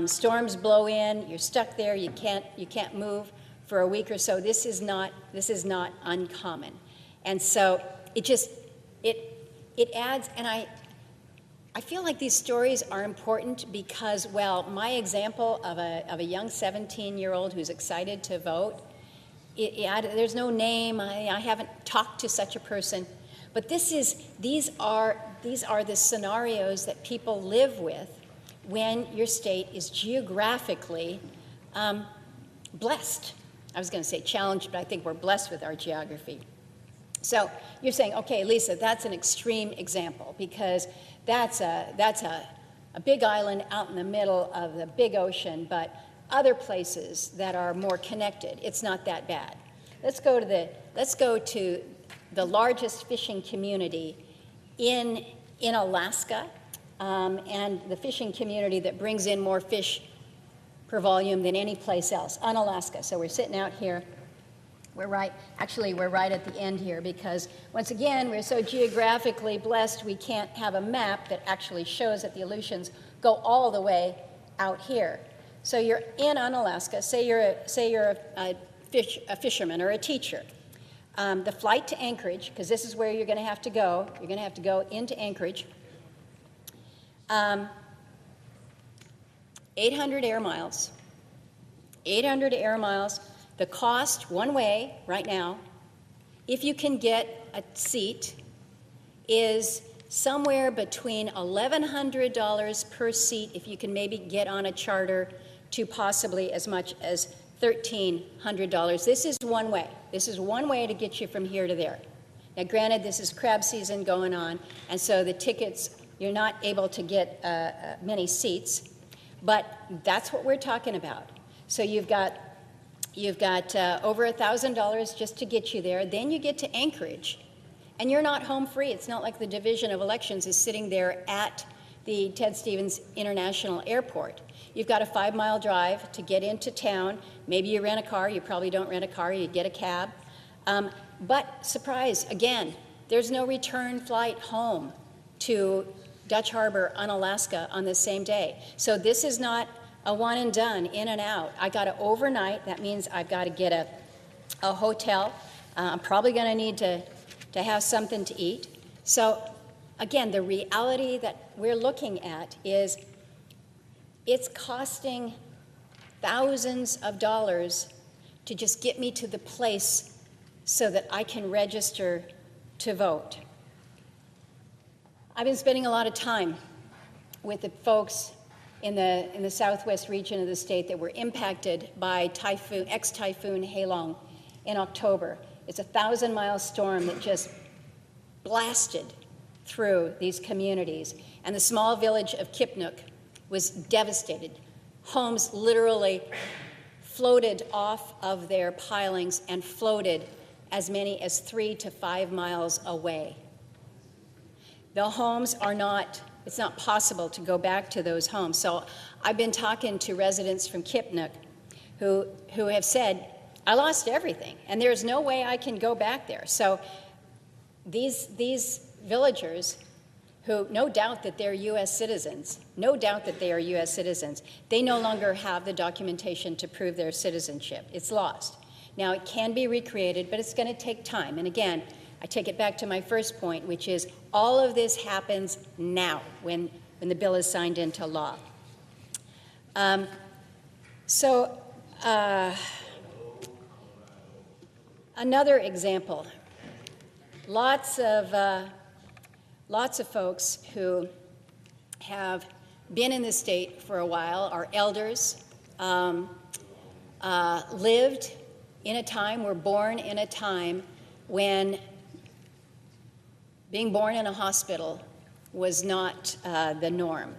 S8: Storms blow in, you're stuck there, you can't move for a week or so. This is not uncommon. And so it adds, and I feel like these stories are important because, well, my example of a young 17-year-old who's excited to vote, there's no name, I haven't talked to such a person, but these are the scenarios that people live with when your state is geographically blessed. I was going to say challenged, but I think we're blessed with our geography. So you're saying, okay, Lisa, that's an extreme example because that's a big island out in the middle of the big ocean, but other places that are more connected, it's not that bad. Let's go to the largest fishing community in Alaska, and the fishing community that brings in more fish per volume than any place else, Unalaska. So we're sitting out here. We're right at the end here because, once again, we're so geographically blessed we can't have a map that actually shows that the Aleutians go all the way out here. So you're in Unalaska, say you're a fisherman or a teacher. The flight to Anchorage, because this is where you're going to have to go, into Anchorage, 800 air miles. 800 air miles. The cost, one way, right now, if you can get a seat, is somewhere between $1,100 per seat, if you can maybe get on a charter, to possibly as much as $1,300. This is one way. This is one way to get you from here to there. Now, granted, this is crab season going on, and so the tickets you're not able to get many seats, but that's what we're talking about. So you've got over $1,000 just to get you there. Then you get to Anchorage, and you're not home free. It's not like the Division of Elections is sitting there at the Ted Stevens International Airport. You've got a 5-mile drive to get into town. Maybe you rent a car. You probably don't rent a car. You get a cab. But surprise, again, there's no return flight home to Dutch Harbor, Unalaska on the same day. So this is not a one and done, in and out. I got to overnight. That means I've got to get a hotel. I'm probably going to need to have something to eat. So again, the reality that we're looking at is it's costing thousands of dollars to just get me to the place so that I can register to vote. I've been spending a lot of time with the folks in the southwest region of the state that were impacted by ex-typhoon Halong in October. It's a 1,000-mile storm that just blasted through these communities. And the small village of Kipnuk was devastated. Homes literally floated off of their pilings and floated as many as 3 to 5 miles away. The homes are not, it's not possible to go back to those homes. So I've been talking to residents from Kipnuk who have said, I lost everything, and there's no way I can go back there. So these villagers, who no doubt that they're U.S. citizens, they no longer have the documentation to prove their citizenship. It's lost. Now, it can be recreated, but it's going to take time. And again, I take it back to my first point, which is all of this happens now when the bill is signed into law. Another example, lots of folks who have been in the state for a while, are elders, lived in a time, were born in a time when being born in a hospital was not the norm.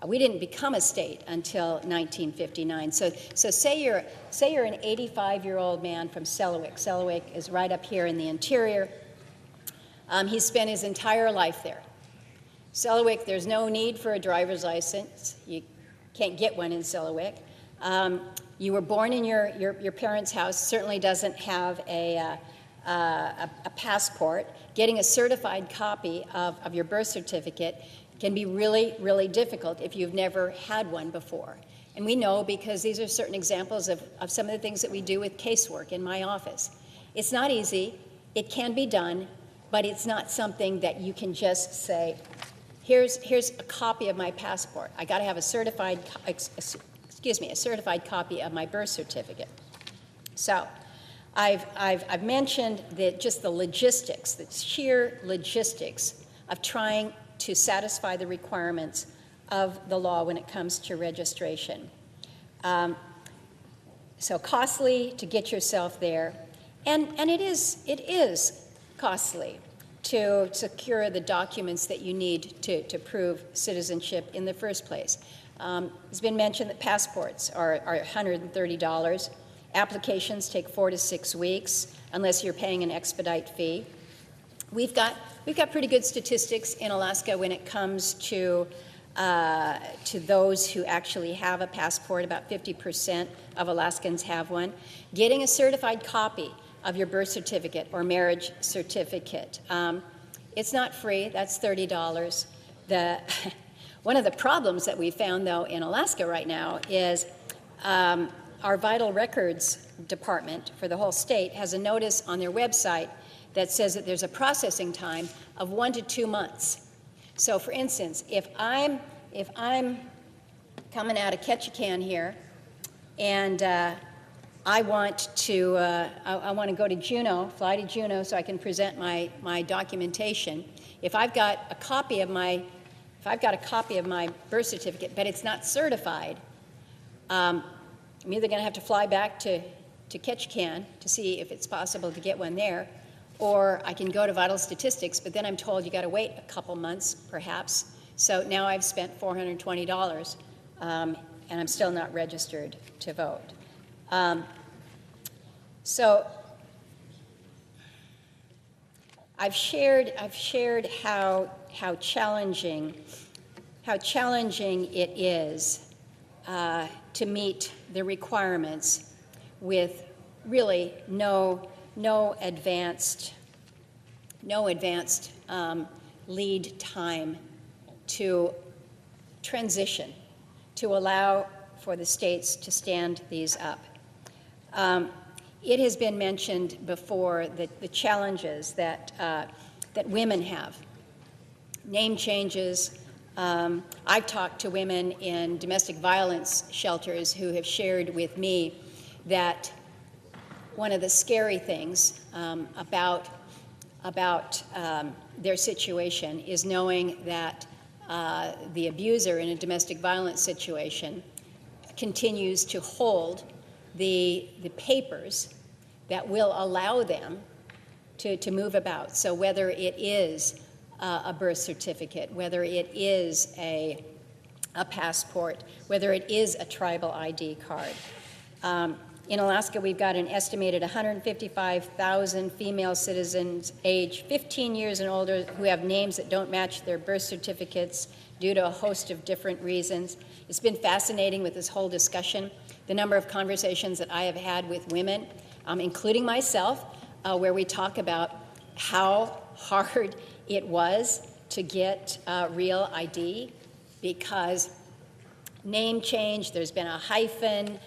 S8: We didn't become a state until 1959. So say you're an 85-year-old man from Selawik. Selawik is right up here in the interior. He spent his entire life there. Selawik, there's no need for a driver's license. You can't get one in Selawik. You were born in your parents' house, certainly doesn't have a passport. Getting a certified copy of your birth certificate can be really, really difficult if you've never had one before. And we know because these are certain examples of some of the things that we do with casework in my office. It's not easy. It can be done, but it's not something that you can just say, here's a copy of my passport. I got to have a certified copy of my birth certificate. So I've mentioned that just the logistics, the sheer logistics of trying to satisfy the requirements of the law when it comes to registration. So costly to get yourself there, and it is costly to secure the documents that you need to prove citizenship in the first place. It's been mentioned that passports are $130. Applications take 4 to 6 weeks, unless you're paying an expedite fee. We've got pretty good statistics in Alaska when it comes to those who actually have a passport. About 50% of Alaskans have one. Getting a certified copy of your birth certificate or marriage certificate, it's not free. That's $30. One of the problems that we found, though, in Alaska right now is our Vital Records Department for the whole state has a notice on their website that says that there's a processing time of 1 to 2 months. So, for instance, if I'm coming out of Ketchikan here, and I want to go to Juneau, fly to Juneau, so I can present my documentation. If I've got a copy of my birth certificate, but it's not certified, I'm either going to have to fly back to Ketchikan to see if it's possible to get one there, or I can go to Vital Statistics, but then I'm told you got to wait a couple months, perhaps, So now I've spent $420, and I'm still not registered to vote. So I've shared how challenging it is to meet the requirements with really no advanced lead time to transition, to allow for the states to stand these up. It has been mentioned before that the challenges that women have, name changes. I've talked to women in domestic violence shelters who have shared with me that one of the scary things about their situation is knowing that the abuser in a domestic violence situation continues to hold the papers that will allow them to move about. So whether it is a birth certificate, whether it is a passport, whether it is a tribal ID card. In Alaska, we've got an estimated 155,000 female citizens age 15 years and older who have names that don't match their birth certificates due to a host of different reasons. It's been fascinating with this whole discussion, the number of conversations that I have had with women, including myself, where we talk about how hard it was to get real ID because name change, there's been a hyphen,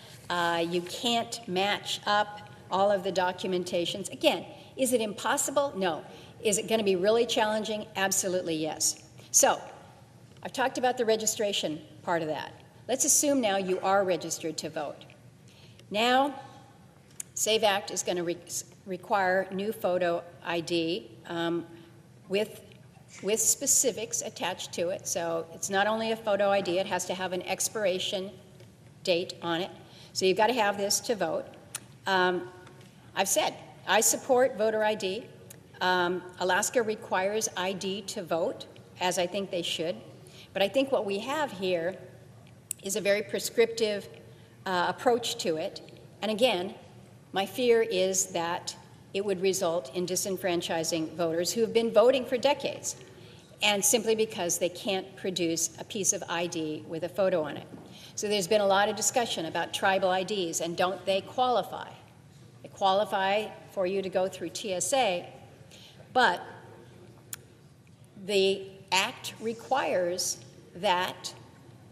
S8: you can't match up all of the documentations. Again, is it impossible? No. Is it going to be really challenging? Absolutely yes. So I've talked about the registration part of that. Let's assume now you are registered to vote. Now, SAVE Act is going to require new photo ID with specifics attached to it. So it's not only a photo ID, it has to have an expiration date on it. So you've got to have this to vote. I've said, I support voter ID. Alaska requires ID to vote, as I think they should. But I think what we have here is a very prescriptive approach to it. And again, my fear is that it would result in disenfranchising voters who have been voting for decades, and simply because they can't produce a piece of ID with a photo on it. So there's been a lot of discussion about tribal IDs, and don't they qualify? They qualify for you to go through TSA, but the Act requires that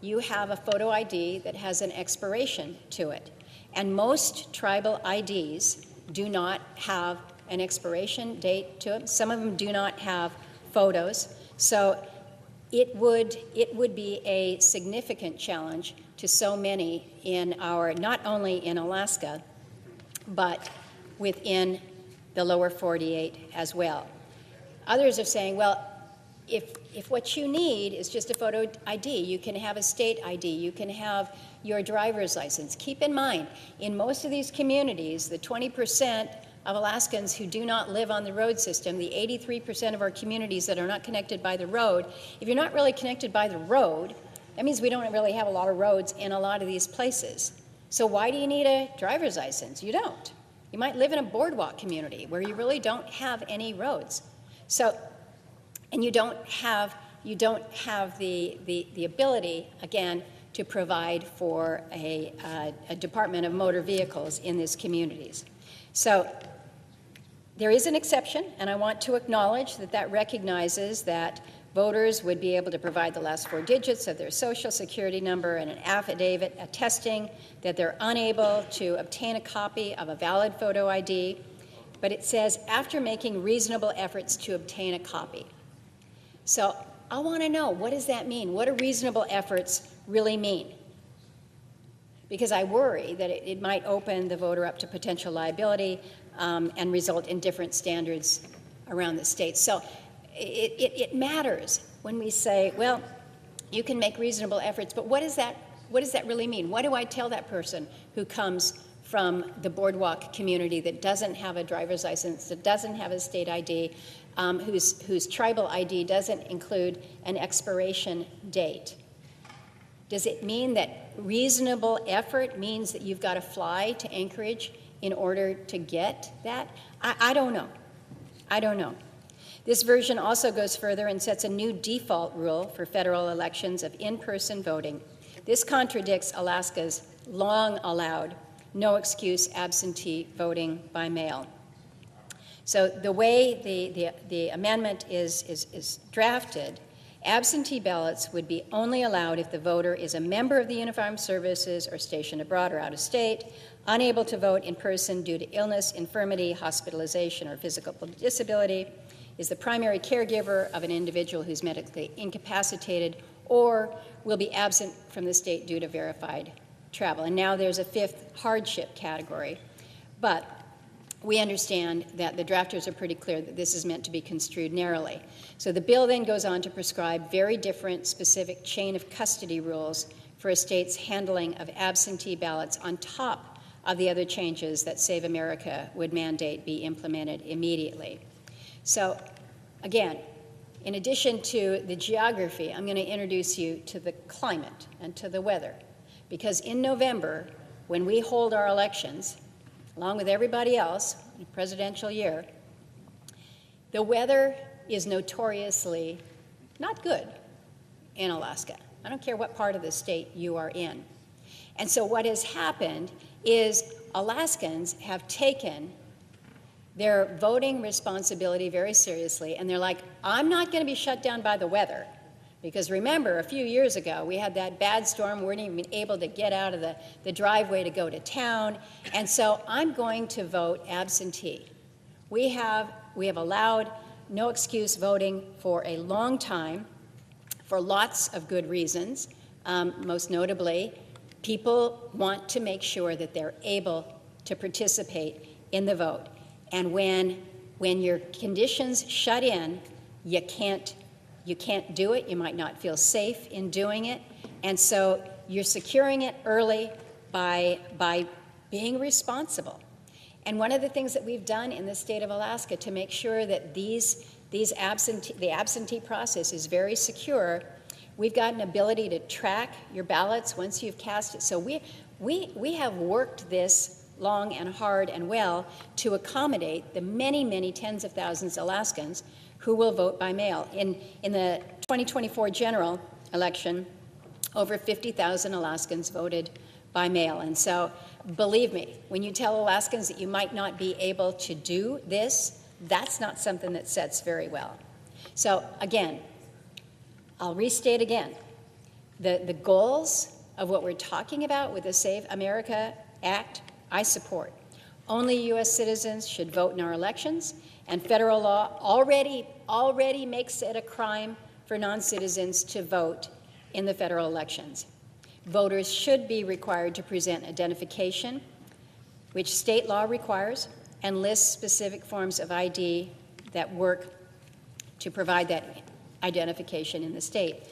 S8: you have a photo ID that has an expiration to it. And most tribal IDs do not have an expiration date to it. Some of them do not have photos. So it would be a significant challenge to so many in not only in Alaska, but within the lower 48 as well. Others are saying, well, if what you need is just a photo ID, you can have a state ID, you can have your driver's license. Keep in mind, in most of these communities, the 20% of Alaskans who do not live on the road system, the 83% of our communities that are not connected by the road, if you're not really connected by the road, that means we don't really have a lot of roads in a lot of these places. So why do you need a driver's license? You don't. You might live in a boardwalk community where you really don't have any roads. So, and you don't have the ability, again, to provide for a Department of Motor Vehicles in these communities. So there is an exception, and I want to acknowledge that recognizes that voters would be able to provide the last 4 digits of their social security number and an affidavit attesting that they're unable to obtain a copy of a valid photo ID, but it says after making reasonable efforts to obtain a copy. So I want to know, what does that mean? What do reasonable efforts really mean? Because I worry that it might open the voter up to potential liability and result in different standards around the state. So it matters when we say, well, you can make reasonable efforts, but what does that really mean? What do I tell that person who comes from the boardwalk community that doesn't have a driver's license, that doesn't have a state ID, whose tribal ID doesn't include an expiration date. Does it mean that reasonable effort means that you've got to fly to Anchorage in order to get that? I don't know. I don't know. This version also goes further and sets a new default rule for federal elections of in-person voting. This contradicts Alaska's long allowed no excuse absentee voting by mail. So the way the amendment is drafted, absentee ballots would be only allowed if the voter is a member of the Uniformed Services or stationed abroad or out of state, unable to vote in person due to illness, infirmity, hospitalization, or physical disability, is the primary caregiver of an individual who's medically incapacitated, or will be absent from the state due to verified travel. And now there's a fifth hardship category. But we understand that the drafters are pretty clear that this is meant to be construed narrowly. So the bill then goes on to prescribe very different specific chain of custody rules for a state's handling of absentee ballots on top of the other changes that Save America would mandate be implemented immediately. So again, in addition to the geography, I'm going to introduce you to the climate and to the weather. Because in November, when we hold our elections, along with everybody else, in a presidential year, the weather is notoriously not good in Alaska. I don't care what part of the state you are in. And so what has happened is Alaskans have taken their voting responsibility very seriously, and they're like, I'm not going to be shut down by the weather. Because remember, a few years ago, we had that bad storm. We weren't even able to get out of the driveway to go to town. And so I'm going to vote absentee. We have allowed no excuse voting for a long time for lots of good reasons. Most notably, people want to make sure that they're able to participate in the vote. And when your conditions shut in, you can't do it. You might not feel safe in doing it. And so you're securing it early by being responsible. And one of the things that we've done in the state of Alaska to make sure that the absentee process is very secure, we've got an ability to track your ballots once you've cast it. So we have worked this long and hard and well to accommodate the many, many tens of thousands of Alaskans who will vote by mail. In the 2024 general election, over 50,000 Alaskans voted by mail. And so, believe me, when you tell Alaskans that you might not be able to do this, that's not something that sets very well. So again, I'll restate again, the goals of what we're talking about with the Save America Act, I support. Only U.S. citizens should vote in our elections, and federal law already makes it a crime for non-citizens to vote in the federal elections. Voters should be required to present identification, which state law requires, and lists specific forms of ID that work to provide that identification in the state.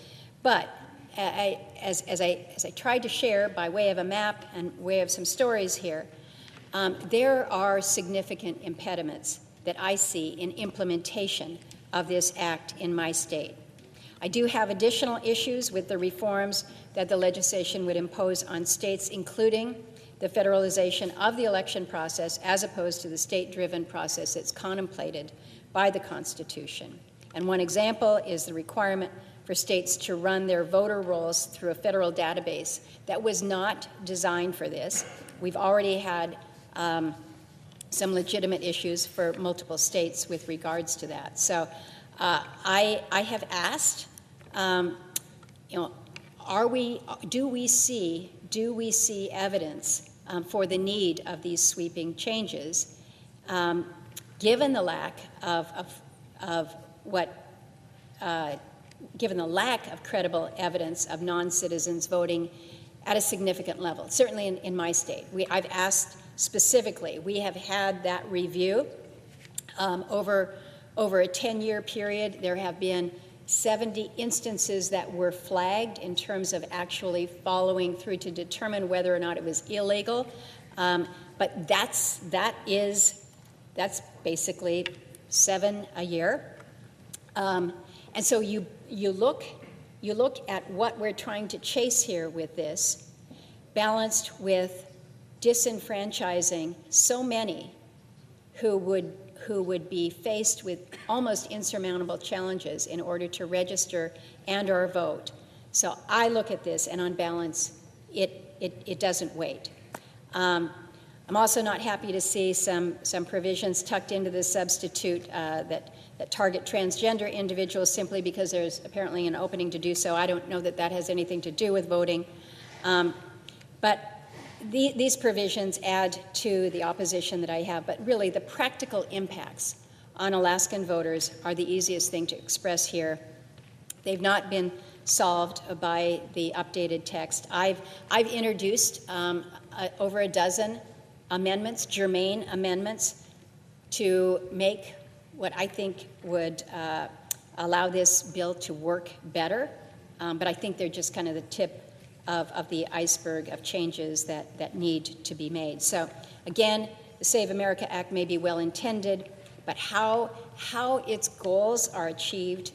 S8: But as I tried to share by way of a map and way of some stories here, there are significant impediments that I see in implementation of this act in my state. I do have additional issues with the reforms that the legislation would impose on states, including the federalization of the election process as opposed to the state-driven process that's contemplated by the Constitution. And one example is the requirement for states to run their voter rolls through a federal database that was not designed for this. We've already had some legitimate issues for multiple states with regards to that. So I have asked, do we see evidence for the need of these sweeping changes, given the lack given the lack of credible evidence of non-citizens voting at a significant level, certainly in my state. I've asked specifically, we have had that review over a 10-year period. There have been 70 instances that were flagged in terms of actually following through to determine whether or not it was illegal But that's basically 7 a year. And so you look at what we're trying to chase here with this, balanced with disenfranchising so many who would be faced with almost insurmountable challenges in order to register and or vote. So I look at this, and on balance, it doesn't wait. I'm also not happy to see some provisions tucked into the substitute that target transgender individuals simply because there's apparently an opening to do so. I don't know that that has anything to do with voting. But these provisions add to the opposition that I have, but really the practical impacts on Alaskan voters are the easiest thing to express here. They've not been solved by the updated text. I've introduced over a dozen amendments, germane amendments, to make what I think would allow this bill to work better, but I think they're just kind of the tip of the iceberg of changes that need to be made. So again, the Save America Act may be well-intended, but how its goals are achieved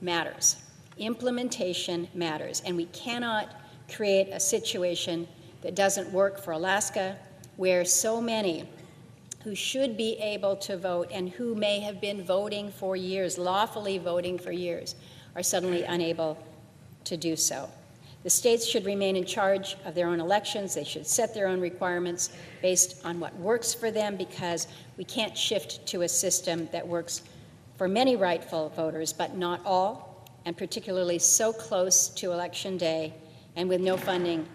S8: matters. Implementation matters, and we cannot create a situation that doesn't work for Alaska, where so many who should be able to vote and who may have been voting for years, lawfully voting for years, are suddenly unable to do so. The states should remain in charge of their own elections. They should set their own requirements based on what works for them, because we can't shift to a system that works for many rightful voters, but not all, and particularly so close to Election Day and with no funding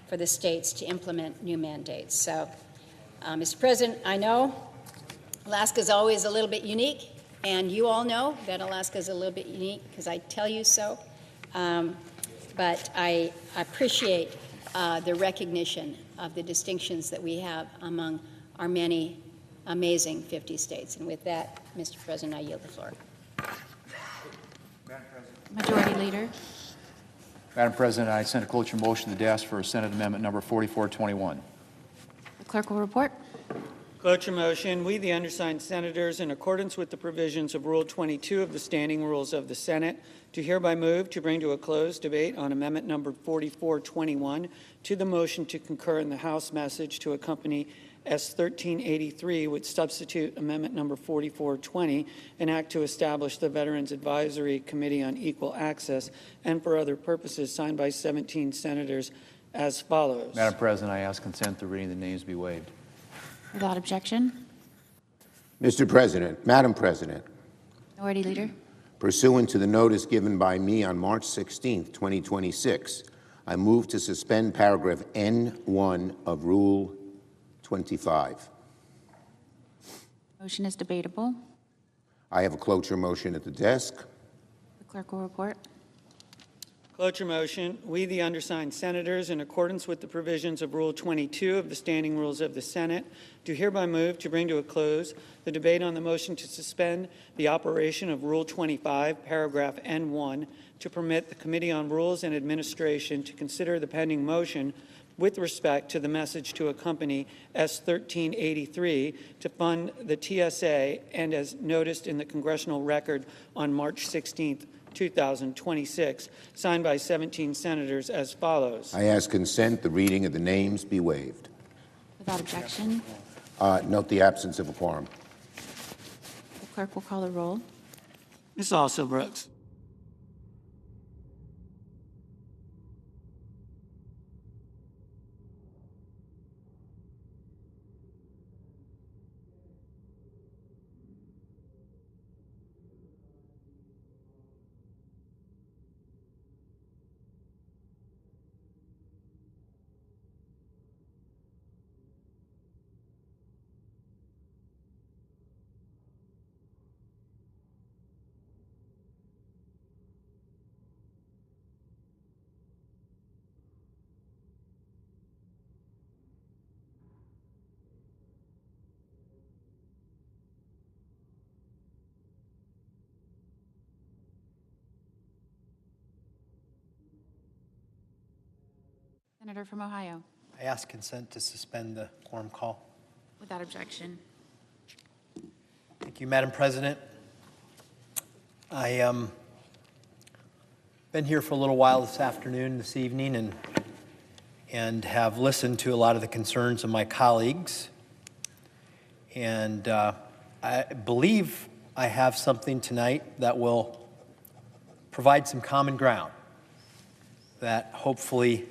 S8: for the states to implement new mandates. So, Mr. President, I know Alaska is always a little bit unique, and you all know that Alaska is a little bit unique because I tell you so. But I appreciate the recognition of the distinctions that we have among our many amazing 50 states. And with that, Mr. President, I yield the floor.
S13: Majority Leader.
S22: Madam President, I sent a cloture motion to the desk for Senate Amendment number 4421.
S13: The clerk will report.
S23: Cloture motion. We, the undersigned senators, in accordance with the provisions of Rule 22 of the Standing Rules of the Senate, do hereby move to bring to a close debate on Amendment number 4421 to the motion to concur in the House message to accompany S. 1383, which substitute Amendment number 4420, an act to establish the Veterans Advisory Committee on Equal Access, and for other purposes, signed by 17 senators as follows.
S22: Madam President, I ask consent the reading of the names be waived.
S13: Without objection.
S24: Mr. President, Madam President,
S13: Minority Leader.
S24: pursuant to the notice given by me on March 16, 2026, I move to suspend paragraph N1 of Rule 25.
S13: Motion is debatable.
S24: I have a cloture motion at the desk.
S13: The clerk will report.
S23: Cloture motion. We, the undersigned senators, in accordance with the provisions of Rule 22 of the Standing Rules of the Senate, do hereby move to bring to a close the debate on the motion to suspend the operation of Rule 25, paragraph N1, to permit the Committee on Rules and Administration to consider the pending motion with respect to the message to accompany S. 1383 to fund the TSA, and as noticed in the congressional record on March 16th, 2026, signed by 17 senators as follows.
S24: I ask consent the reading of the names be waived.
S13: Without objection.
S24: Note the absence of a quorum.
S13: The clerk will call the roll.
S23: Ms. Also Brooks.
S13: Senator from Ohio.
S2: I ask consent to suspend the quorum call.
S13: Without objection.
S2: Thank you, Madam President. I been here for a little while this afternoon, this evening, and have listened to a lot of the concerns of my colleagues. And I believe I have something tonight that will provide some common ground that hopefully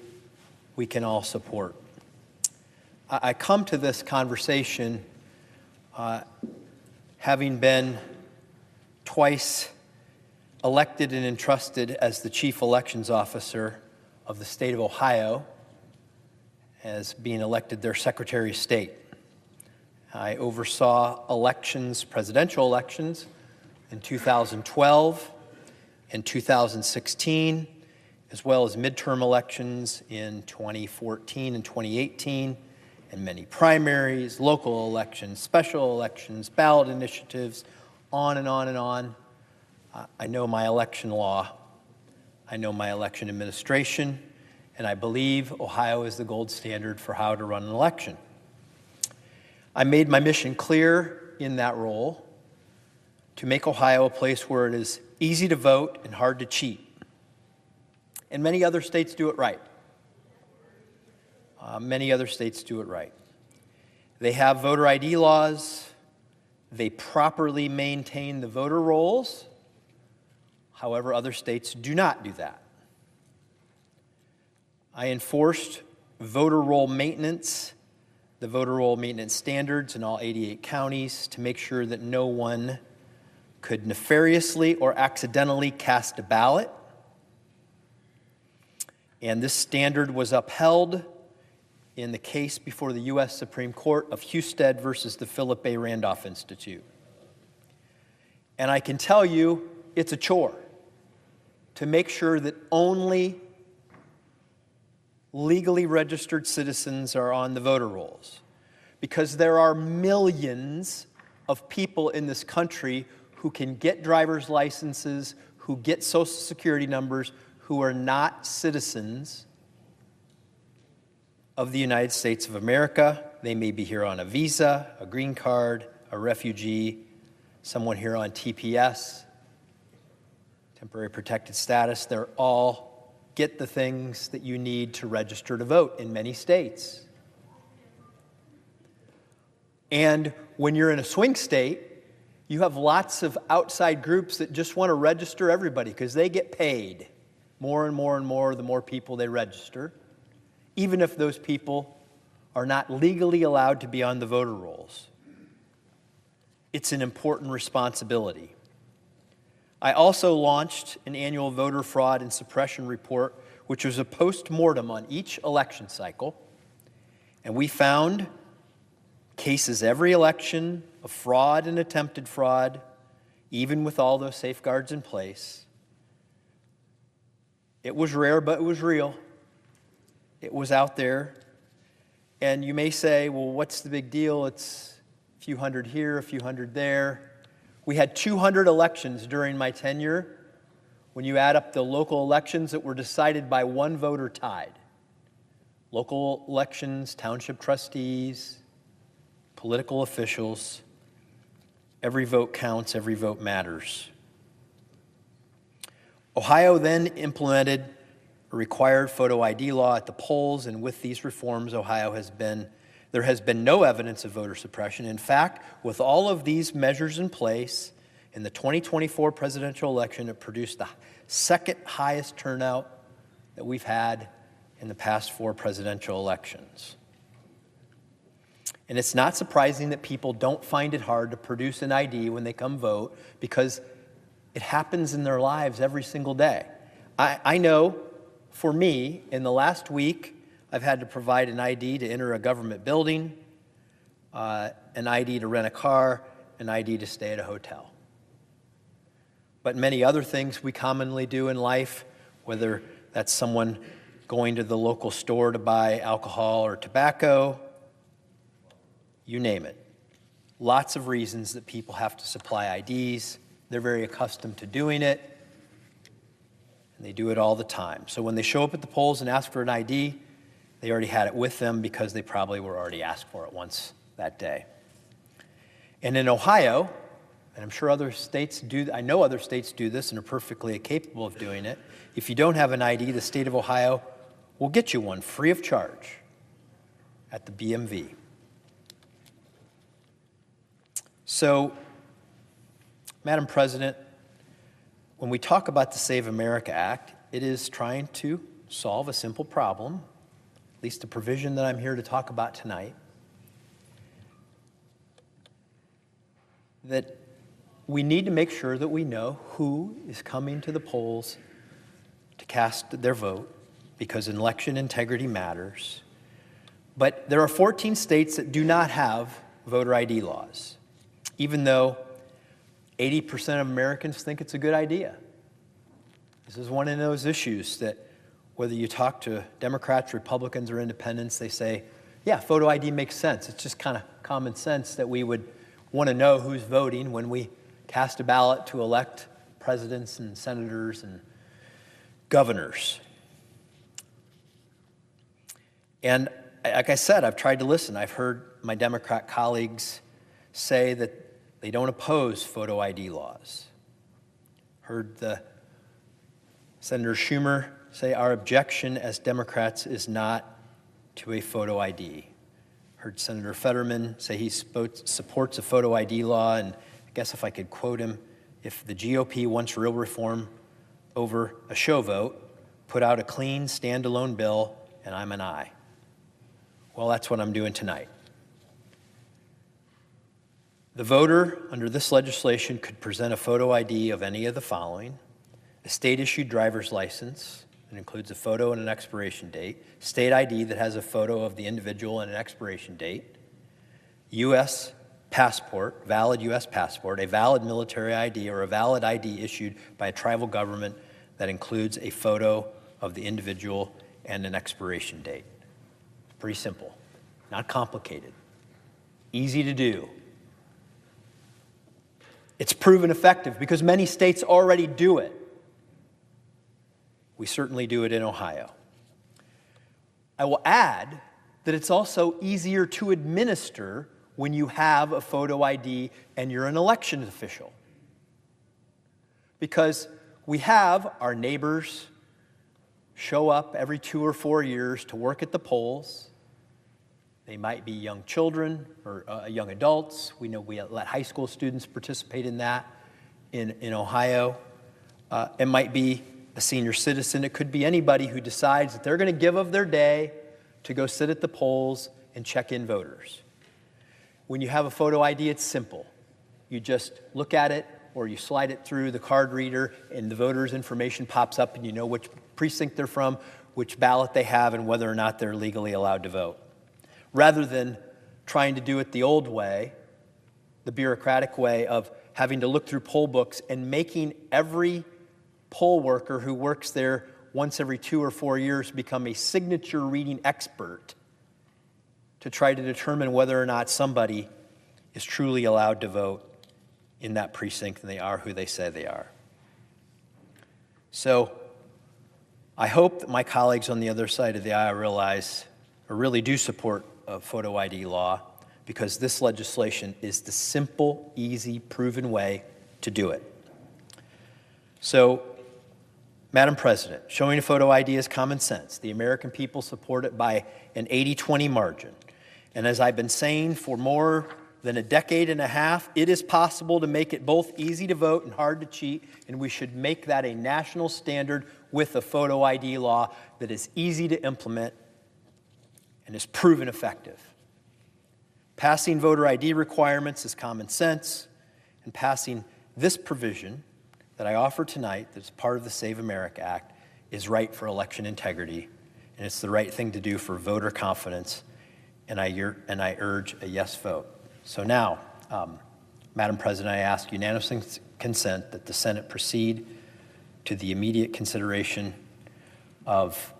S2: we can all support. I come to this conversation having been twice elected and entrusted as the chief elections officer of the state of Ohio, as being elected their Secretary of State. I oversaw elections, presidential elections, in 2012 and 2016, as well as midterm elections in 2014 and 2018, and many primaries, local elections, special elections, ballot initiatives, on and on and on. I know my election law, I know my election administration, and I believe Ohio is the gold standard for how to run an election. I made my mission clear in that role to make Ohio a place where it is easy to vote and hard to cheat. And many other states do it right. Many other states do it right. They have voter ID laws. They properly maintain the voter rolls. However, other states do not do that. I enforced voter roll maintenance, the voter roll maintenance standards in all 88 counties to make sure that no one could nefariously or accidentally cast a ballot. And this standard was upheld in the case before the U.S. Supreme Court of Husted versus the Philip A. Randolph Institute. And I can tell you, it's a chore to make sure that only legally registered citizens are on the voter rolls, because there are millions of people in this country who can get driver's licenses, who get social security numbers, who are not citizens of the United States of America. They may be here on a visa, a green card, a refugee, someone here on TPS, temporary protected status. They're all get the things that you need to register to vote in many states. And when you're in a swing state, you have lots of outside groups that just want to register everybody because they get paid more and more and more the more people they register, even if those people are not legally allowed to be on the voter rolls. It's an important responsibility. I also launched an annual voter fraud and suppression report, which was a post-mortem on each election cycle. And we found cases every election of fraud and attempted fraud, even with all those safeguards in place. It was rare, but it was real. It was out there. And you may say, well, what's the big deal? It's a few hundred here, a few hundred there. We had 200 elections during my tenure. When you add up the local elections that were decided by one voter tied. Local elections, township trustees, political officials, every vote counts, every vote matters. Ohio then implemented a required photo ID law at the polls, and with these reforms, there has been no evidence of voter suppression. In fact, with all of these measures in place, in the 2024 presidential election, it produced the second highest turnout that we've had in the past 4 presidential elections. And it's not surprising that people don't find it hard to produce an ID when they come vote, because it happens in their lives every single day. I know, for me, in the last week, I've had to provide an ID to enter a government building, an ID to rent a car, an ID to stay at a hotel. But many other things we commonly do in life, whether that's someone going to the local store to buy alcohol or tobacco, you name it. Lots of reasons that people have to supply IDs. They're very accustomed to doing it, and they do it all the time. So when they show up at the polls and ask for an ID,
S10: They already had it with them because they probably were already asked for it once that day. And in Ohio, and I'm sure other states do, I know other states do this and are perfectly capable of doing it. If you don't have an ID, the state of Ohio will get you one free of charge at the BMV. So, Madam President, when we talk about the Save America Act, it is trying to solve a simple problem, at least the provision that I'm here to talk about tonight, that we need to make sure that we know who is coming to the polls to cast their vote, because election integrity matters. But there are 14 states that do not have voter ID laws, even though 80% of Americans think it's a good idea. This is one of those issues that whether you talk to Democrats, Republicans, or independents, they say, yeah, photo ID makes sense. It's just kind of common sense that we would want to know who's voting when we cast a ballot to elect presidents and senators and governors. And like I said, I've tried to listen. I've heard my Democrat colleagues say that they don't oppose photo ID laws. Heard the Senator Schumer say our objection as Democrats is not to a photo ID. Heard Senator Fetterman say he supports a photo ID law, and I guess if I could quote him, if the GOP wants real reform over a show vote, put out a clean, standalone bill, and I'm an aye. Well, that's what I'm doing tonight. The voter under this legislation could present a photo ID of any of the following: a state-issued driver's license that includes a photo and an expiration date, state ID that has a photo of the individual and an expiration date, U.S. passport, valid U.S. passport, a valid military ID, or a valid ID issued by a tribal government that includes a photo of the individual and an expiration date. Pretty simple, not complicated, easy to do. It's proven effective because many states already do it. We certainly do it in Ohio. I will add that it's also easier to administer when you have a photo ID and you're an election official. Because we have our neighbors show up every 2 or 4 years to work at the polls. They might be young children or young adults. We know we let high school students participate in that in Ohio. It might be a senior citizen. It could be anybody who decides that they're going to give of their day to go sit at the polls and check in voters. When you have a photo ID, it's simple. You just look at it or you slide it through the card reader and the voter's information pops up and you know which precinct they're from, which ballot they have, and whether or not they're legally allowed to vote. Rather than trying to do it the old way, the bureaucratic way of having to look through poll books and making every poll worker who works there once every 2 or 4 years become a signature reading expert to try to determine whether or not somebody is truly allowed to vote in that precinct and they are who they say they are. So I hope that my colleagues on the other side of the aisle realize or really do support a photo ID law, because this legislation is the simple, easy, proven way to do it. So, Madam President, showing a photo ID is common sense. The American people support it by an 80-20 margin. And as I've been saying for more than a decade and a half, it is possible to make it both easy to vote and hard to cheat, and we should make that a national standard with a photo ID law that is easy to implement and is proven effective. Passing voter ID requirements is common sense, and passing this provision that I offer tonight that's part of the Save America Act is right for election integrity, and it's the right thing to do for voter confidence, and I urge a yes vote. So now, Madam President, I ask unanimous consent that the Senate proceed to the immediate consideration of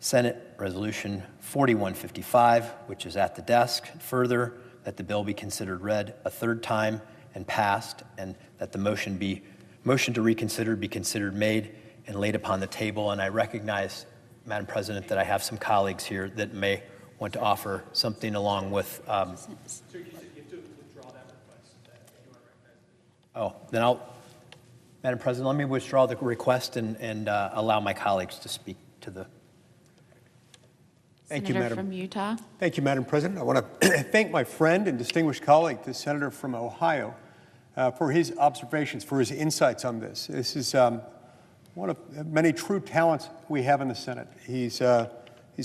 S10: Senate Resolution 4155, which is at the desk. Further, that the bill be considered read a third time and passed, and that the motion to reconsider be considered made and laid upon the table. And I recognize Madam President, that I have some colleagues here that may want to offer something along with. Madam President, let me withdraw the request and allow my colleagues to speak to the.
S2: Thank you,
S13: Senator
S2: Madam.
S13: from Utah.
S2: Thank you, Madam President. I want to thank my friend and distinguished colleague, the senator from Ohio, for his observations, for his insights on this. This is one of many true talents we have in the Senate. He's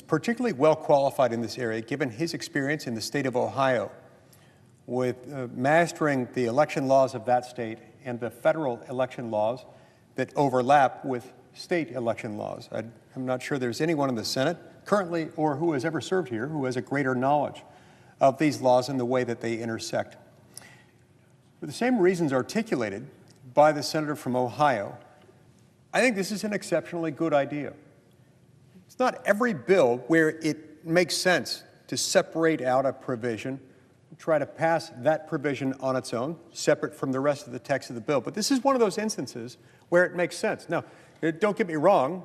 S2: particularly well qualified in this area, given his experience in the state of Ohio with mastering the election laws of that state and the federal election laws that overlap with state election laws. I'm not sure there's anyone in the Senate currently or who has ever served here who has a greater knowledge of these laws and the way that they intersect. For the same reasons articulated by the senator from Ohio, I think this is an exceptionally good idea. It's not every bill where it makes sense to separate out a provision, try to pass that provision on its own, separate from the rest of the text of the bill. But this is one of those instances where it makes sense. Now, don't get me wrong.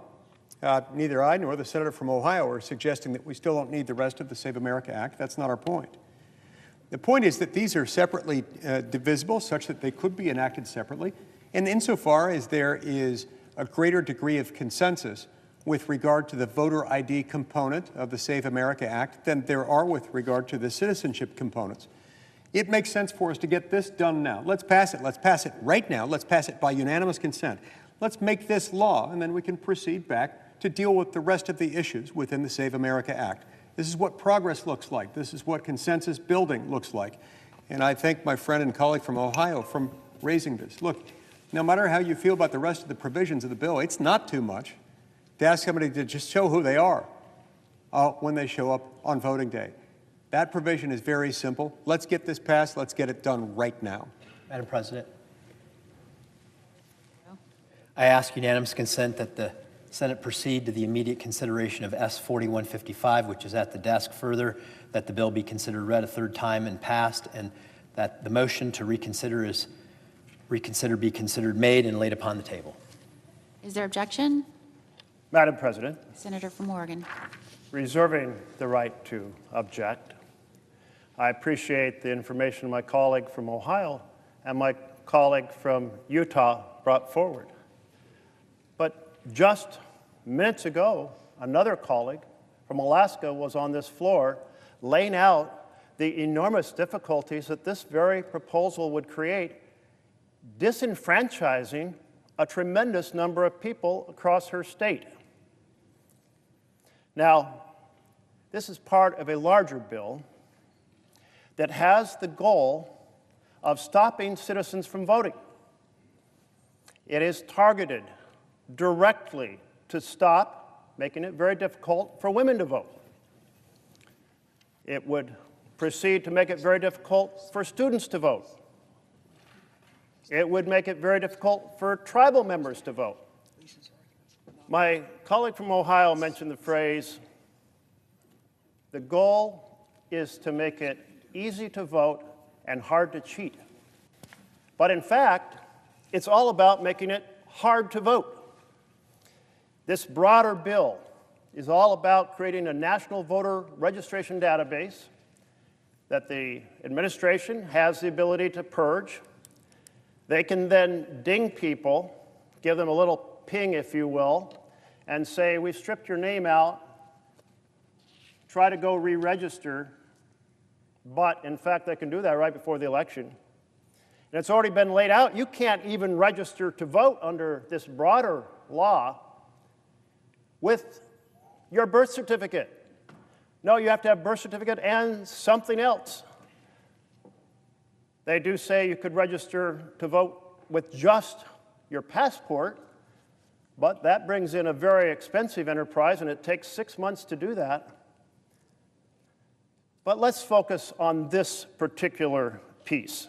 S2: Neither I nor the senator from Ohio are suggesting that we still don't need the rest of the Save America Act. That's not our point. The point is that these are separately divisible, such that they could be enacted separately. And insofar as there is a greater degree of consensus with regard to the voter ID component of the Save America Act than there are with regard to the citizenship components, it makes sense for us to get this done now. Let's pass it. Let's pass it right now. Let's pass it by unanimous consent. Let's make this law, and then we can proceed back to deal with the rest of the issues within the Save America Act. This is what progress looks like. This is what consensus building looks like. And I thank my friend and colleague from Ohio for raising this. Look, no matter how you feel about the rest of the provisions of the bill, it's not too much to ask somebody to just show who they are when they show up on voting day. That provision is very simple. Let's get this passed. Let's get it done right now.
S10: Madam President, I ask unanimous consent that the Senate proceed to the immediate consideration of S 4155, which is at the desk. Further, that the bill be considered read a third time and passed, and that the motion to reconsider be considered made and laid upon the table.
S13: Is there objection?
S14: Madam President,
S13: Senator from Oregon.
S14: reserving the right to object, I appreciate the information my colleague from Ohio and my colleague from Utah brought forward. But just minutes ago, another colleague from Alaska was on this floor laying out the enormous difficulties that this very proposal would create, disenfranchising a tremendous number of people across her state. Now, this is part of a larger bill that has the goal of stopping citizens from voting. It is targeted directly to stop making it very difficult for women to vote. It would proceed to make it very difficult for students to vote. It would make it very difficult for tribal members to vote. My colleague from Ohio mentioned the phrase, the goal is to make it easy to vote and hard to cheat. But in fact, it's all about making it hard to vote. This broader bill is all about creating a national voter registration database that the administration has the ability to purge. They can then ding people, give them a little ping, if you will, and say, we've stripped your name out, try to go re-register, but in fact, they can do that right before the election. And it's already been laid out. You can't even register to vote under this broader law with your birth certificate. No, you have to have birth certificate and something else. They do say you could register to vote with just your passport, but that brings in a very expensive enterprise, and it takes 6 months to do that. But let's focus on this particular piece.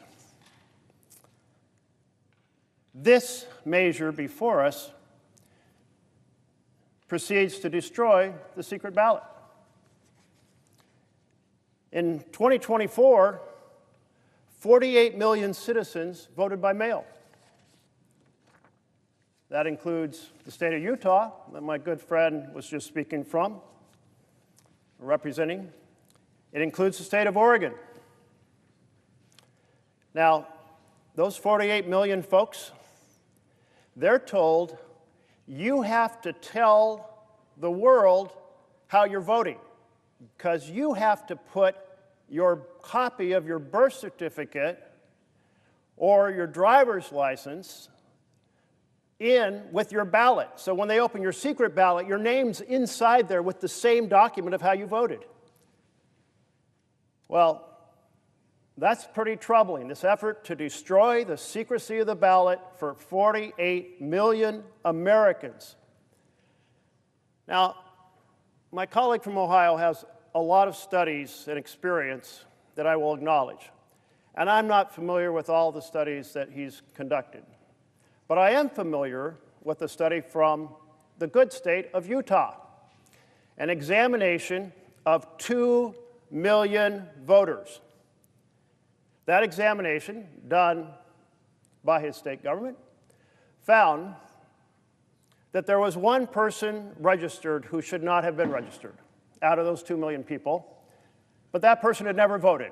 S14: This measure before us proceeds to destroy the secret ballot. In 2024, 48 million citizens voted by mail. That includes the state of Utah, that my good friend was just speaking from, representing. It includes the state of Oregon. Now, those 48 million folks, they're told, you have to tell the world how you're voting, because you have to put your copy of your birth certificate or your driver's license in with your ballot. So when they open your secret ballot, your name's inside there with the same document of how you voted. Well, that's pretty troubling, this effort to destroy the secrecy of the ballot for 48 million Americans. Now, my colleague from Ohio has a lot of studies and experience that I will acknowledge. And I'm not familiar with all the studies that he's conducted. But I am familiar with the study from the good state of Utah, an examination of 2 million voters. That examination, done by his state government, found that there was one person registered who should not have been registered out of those 2 million people, but that person had never voted.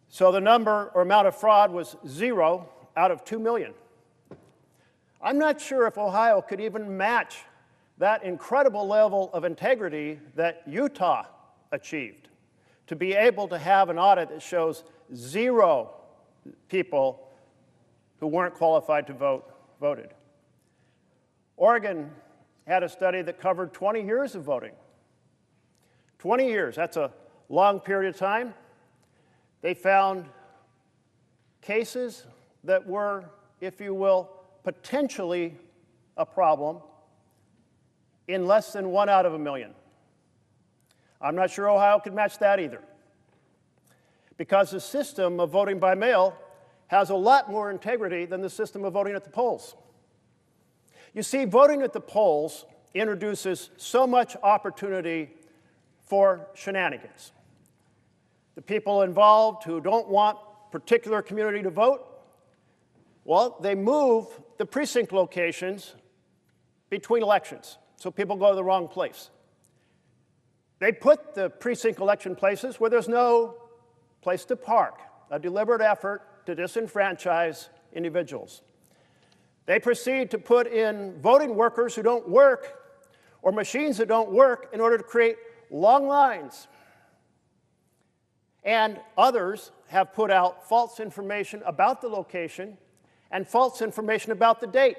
S14: So the number or amount of fraud was 0 out of 2 million. I'm not sure if Ohio could even match that incredible level of integrity that Utah achieved, to be able to have an audit that shows 0 people who weren't qualified to vote voted. Oregon had a study that covered 20 years of voting. 20 years, that's a long period of time. They found cases that were, if you will, potentially a problem in less than 1 out of 1 million. I'm not sure Ohio could match that either, because the system of voting by mail has a lot more integrity than the system of voting at the polls. You see, voting at the polls introduces so much opportunity for shenanigans. The people involved who don't want a particular community to vote, well, they move the precinct locations between elections, so people go to the wrong place. They put the precinct election places where there's no place to park, a deliberate effort to disenfranchise individuals. They proceed to put in voting workers who don't work or machines that don't work in order to create long lines. And others have put out false information about the location and false information about the date.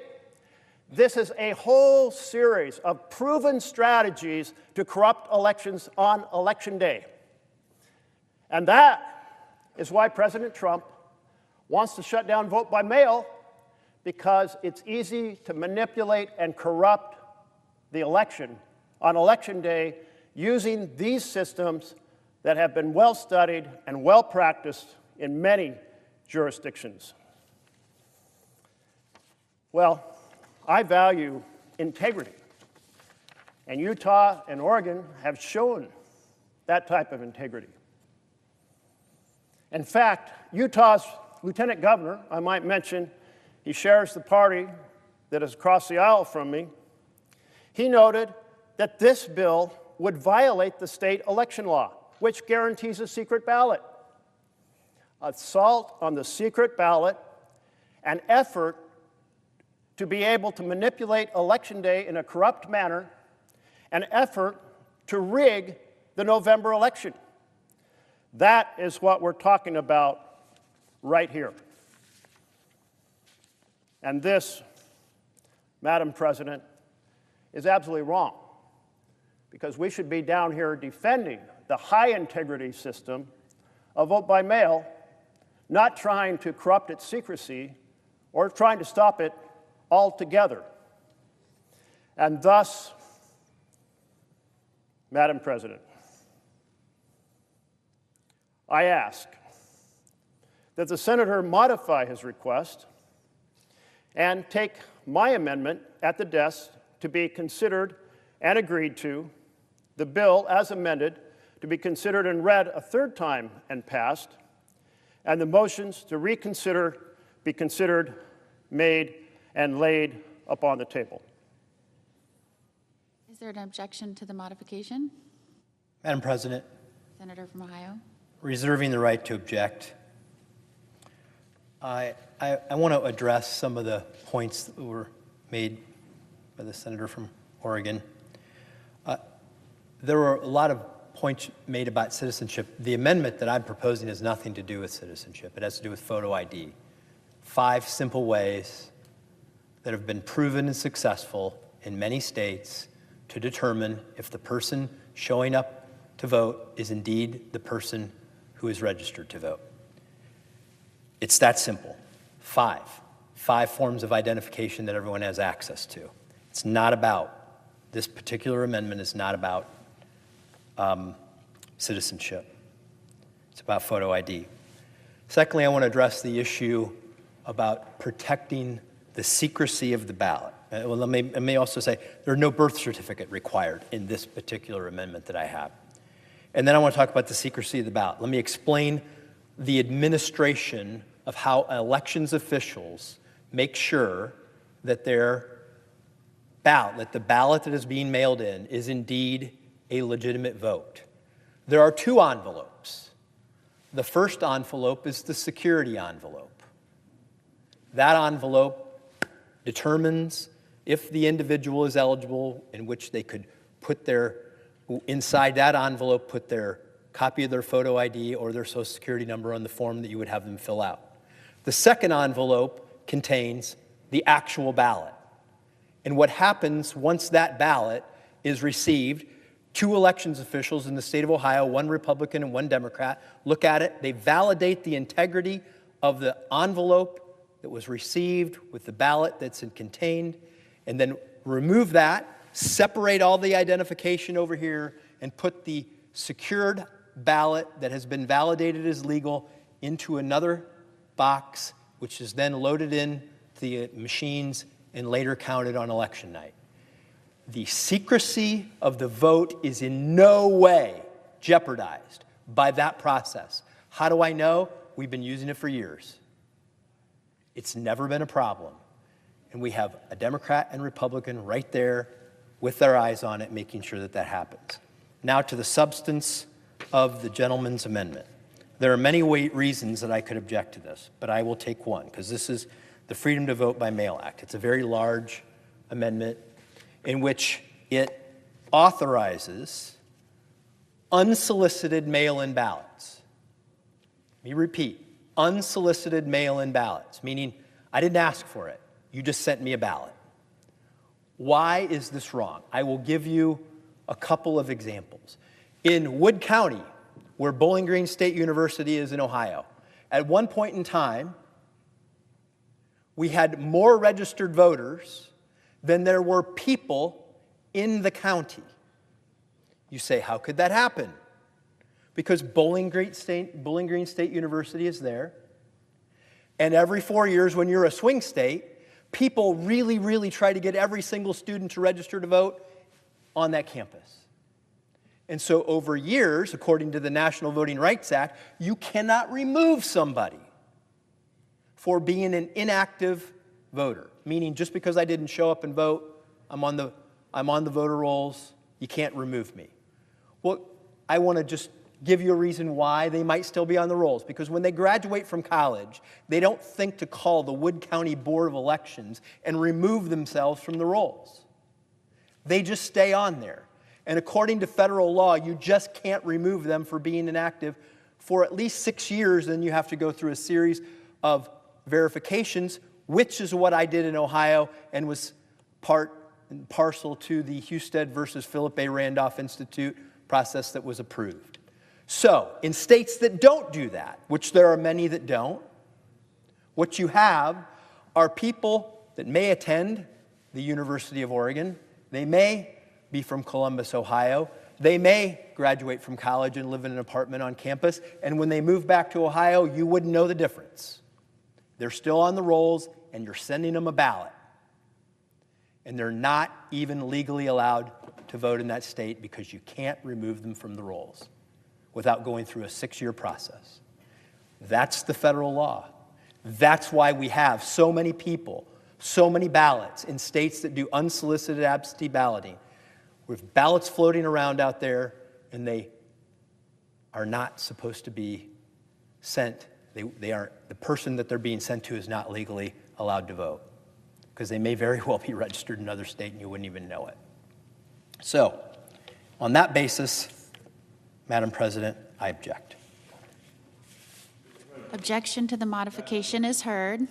S14: This is a whole series of proven strategies to corrupt elections on Election Day. And that is why President Trump wants to shut down vote by mail, because it's easy to manipulate and corrupt the election on Election Day using these systems that have been well studied and well practiced in many jurisdictions. Well, I value integrity, and Utah and Oregon have shown that type of integrity. In fact, Utah's lieutenant governor, I might mention, he shares the party that is across the aisle from me. He noted that this bill would violate the state election law, which guarantees a secret ballot. Assault on the secret ballot, an effort to be able to manipulate Election Day in a corrupt manner, an effort to rig the November election. That is what we're talking about right here. And this, Madam President, is absolutely wrong, because we should be down here defending the high integrity system of vote by mail, not trying to corrupt its secrecy or trying to stop it altogether. And thus, Madam President, I ask that the senator modify his request and take my amendment at the desk to be considered and agreed to, the bill as amended to be considered and read a third time and passed, and the motions to reconsider be considered, made, and laid up on the table.
S13: Is there an objection to the modification?
S10: Madam President,
S13: Senator from Ohio.
S10: reserving the right to object, I want to address some of the points that were made by the senator from Oregon. There were a lot of points made about citizenship. The amendment that I'm proposing has nothing to do with citizenship. It has to do with photo ID. 5 simple ways that have been proven and successful in many states to determine if the person showing up to vote is indeed the person who is registered to vote. It's that simple. 5 forms of identification that everyone has access to. It's not about, this particular amendment is not about citizenship. It's about photo ID. Secondly, I want to address the issue about protecting the secrecy of the ballot. Well, let me also say there's no birth certificate required in this particular amendment that I have. And then I want to talk about the secrecy of the ballot. Let me explain the administration of how elections officials make sure that their ballot, that the ballot that is being mailed in is indeed a legitimate vote. There are 2 envelopes. The first envelope is the security envelope. That envelope determines if the individual is eligible, in which they could put inside that envelope, put their copy of their photo ID or their social security number on the form that you would have them fill out. The second envelope contains the actual ballot. And what happens once that ballot is received, 2 elections officials in the state of Ohio, 1 Republican and 1 Democrat, look at it, they validate the integrity of the envelope that was received with the ballot that's contained, and then remove that, separate all the identification over here, and put the secured ballot that has been validated as legal into another box, which is then loaded in the machines and later counted on election night. The secrecy of the vote is in no way jeopardized by that process. How do I know? We've been using it for years. It's never been a problem. And we have a Democrat and Republican right there with their eyes on it, making sure that that happens. Now to the substance of the gentleman's amendment. There are many reasons that I could object to this, but I will take one, because this is the Freedom to Vote by Mail Act. It's a very large amendment in which it authorizes unsolicited mail-in ballots. Let me repeat, unsolicited mail-in ballots, meaning I didn't ask for it. You just sent me a ballot. Why is this wrong? I will give you a couple of examples. In Wood County, where Bowling Green State University is in Ohio, at one point in time, we had more registered voters than there were people in the county. You say, how could that happen? Because Bowling Green State University is there, and every 4 years when you're a swing state, people really, really try to get every single student to register to vote on that campus. And so over years, according to the National Voting Rights Act, you cannot remove somebody for being an inactive voter, meaning just because I didn't show up and vote, I'm on the voter rolls, you can't remove me. Well, I want to just give you a reason why they might still be on the rolls, because when they graduate from college, they don't think to call the Wood County Board of Elections and remove themselves from the rolls. They just stay on there. And according to federal law, you just can't remove them for being inactive for at least 6 years, and you have to go through a series of verifications, which is what I did in Ohio and was part and parcel to the Husted versus Philip A. Randolph Institute process that was approved. So, in states that don't do that, which there are many that don't, what you have are people that may attend the University of Oregon, they may be from Columbus, Ohio, they may graduate from college and live in an apartment on campus, and when they move back to Ohio, you wouldn't know the difference. They're still on the rolls, and you're sending them a ballot. And they're not even legally allowed to vote in that state because you can't remove them from the rolls without going through a 6-year process. That's the federal law. That's why we have so many people so many ballots in states that do unsolicited absentee balloting, with ballots floating around out there, and they are not supposed to be sent. They aren't, the person that they're being sent to is not legally allowed to vote, because they may very well be registered in another state and you wouldn't even know it. So, on that basis, Madam President, I object.
S13: Objection to the modification is heard.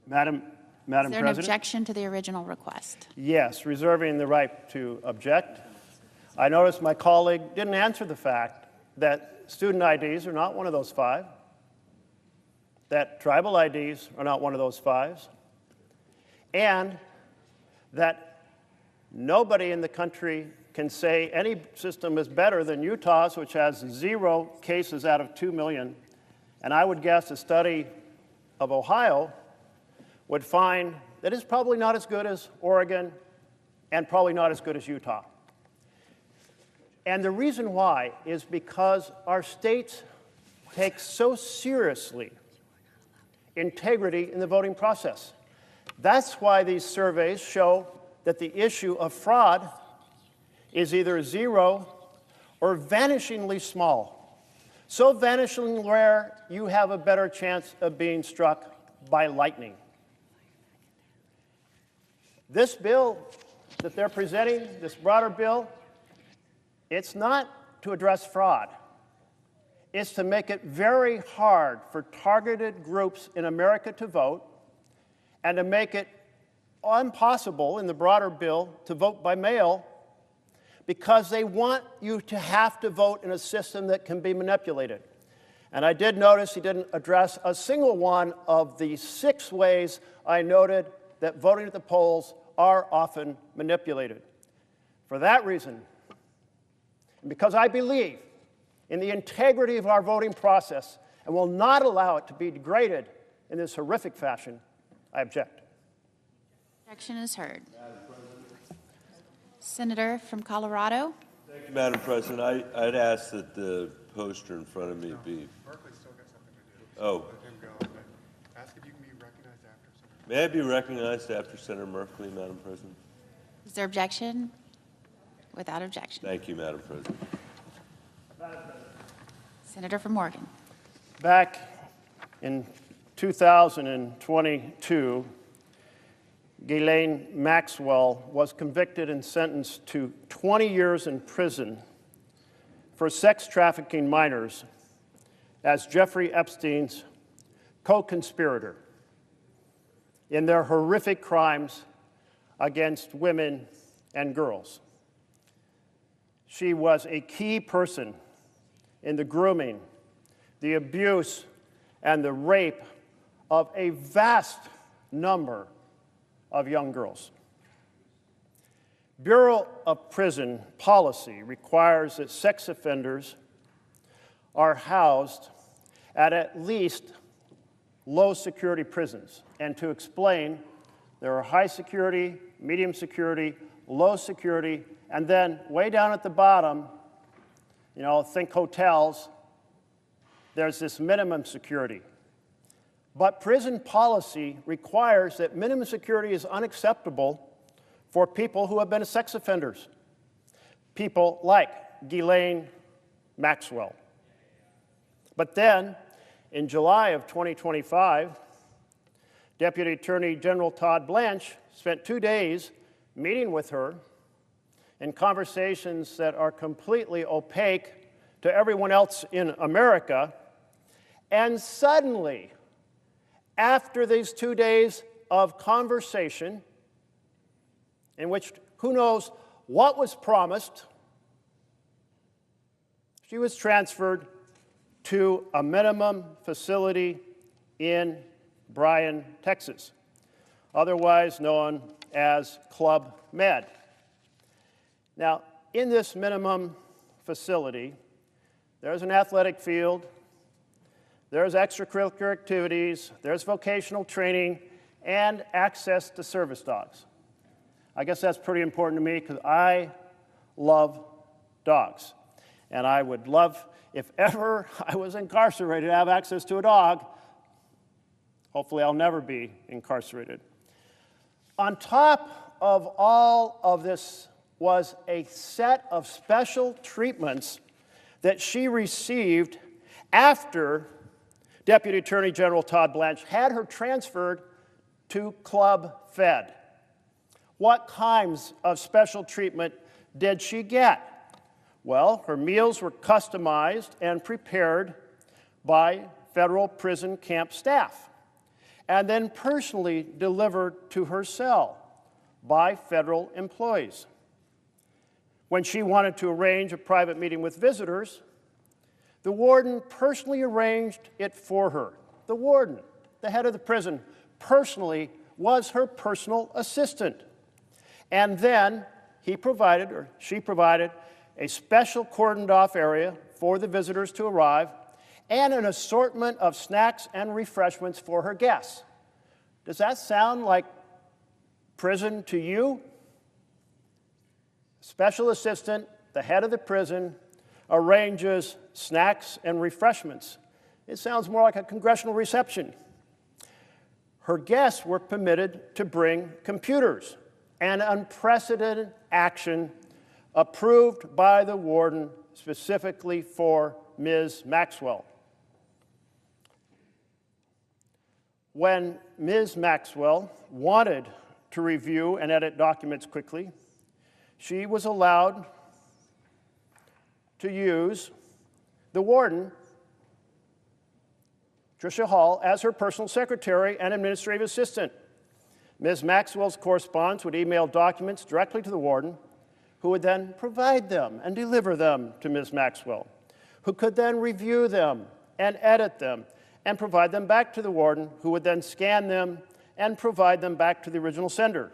S14: Madam
S13: Is there an
S14: President?
S13: objection to the original request?
S14: Yes, reserving the right to object. I noticed my colleague didn't answer the fact that student IDs are not one of those 5, that tribal IDs are not one of those 5s, and that nobody in the country can say any system is better than Utah's, which has 0 cases out of 2 million. And I would guess a study of Ohio would find that it's probably not as good as Oregon and probably not as good as Utah. And the reason why is because our states take so seriously integrity in the voting process. That's why these surveys show that the issue of fraud is either 0 or vanishingly small. So vanishingly rare, you have a better chance of being struck by lightning. This bill that they're presenting, this broader bill, it's not to address fraud. It's to make it very hard for targeted groups in America to vote, and to make it impossible in the broader bill to vote by mail, because they want you to have to vote in a system that can be manipulated. And I did notice he didn't address a single one of the 6 ways I noted that voting at the polls are often manipulated. For that reason, and because I believe in the integrity of our voting process and will not allow it to be degraded in this horrific fashion, I object.
S13: Objection is heard. Senator from Colorado.
S15: Thank you, Madam President. I'd ask that the poster in front of me be. Oh.
S2: Ask if you can be recognized after.
S15: May I be recognized after Senator Merkley, Madam President?
S13: Is there objection? Without objection.
S15: Thank you, Madam President.
S13: Senator from Oregon.
S14: Back in 2022, Ghislaine Maxwell was convicted and sentenced to 20 years in prison for sex trafficking minors as Jeffrey Epstein's co-conspirator in their horrific crimes against women and girls. She was a key person in the grooming, the abuse, and the rape of a vast number of young girls. Bureau of Prison policy requires that sex offenders are housed at least low security prisons. And to explain, there are high security, medium security, low security, and then way down at the bottom, think hotels, there's this minimum security. But prison policy requires that minimum security is unacceptable for people who have been sex offenders, people like Ghislaine Maxwell. But then, in July of 2025, Deputy Attorney General Todd Blanche spent 2 days meeting with her in conversations that are completely opaque to everyone else in America, and suddenly, after these 2 days of conversation, in which who knows what was promised, she was transferred to a minimum facility in Bryan, Texas, otherwise known as Club Med. Now, in this minimum facility, there's an athletic field, there's extracurricular activities, there's vocational training, and access to service dogs. I guess that's pretty important to me because I love dogs. And I would love, if ever I was incarcerated, to have access to a dog Hopefully I'll never be incarcerated. On top of all of this was a set of special treatments that she received after Deputy Attorney General Todd Blanche had her transferred to Club Fed. What kinds of special treatment did she get? Well, her meals were customized and prepared by federal prison camp staff, and then personally delivered to her cell by federal employees. When she wanted to arrange a private meeting with visitors, the warden personally arranged it for her. The warden, the head of the prison, personally was her personal assistant. And then she provided a special cordoned off area for the visitors to arrive and an assortment of snacks and refreshments for her guests. Does that sound like prison to you? Special assistant, the head of the prison, arranges snacks and refreshments. It sounds more like a congressional reception. Her guests were permitted to bring computers, an unprecedented action approved by the warden specifically for Ms. Maxwell. When Ms. Maxwell wanted to review and edit documents quickly, she was allowed to use the warden, Tricia Hall, as her personal secretary and administrative assistant. Ms. Maxwell's correspondence would email documents directly to the warden, who would then provide them and deliver them to Ms. Maxwell, who could then review them and edit them and provide them back to the warden, who would then scan them and provide them back to the original sender.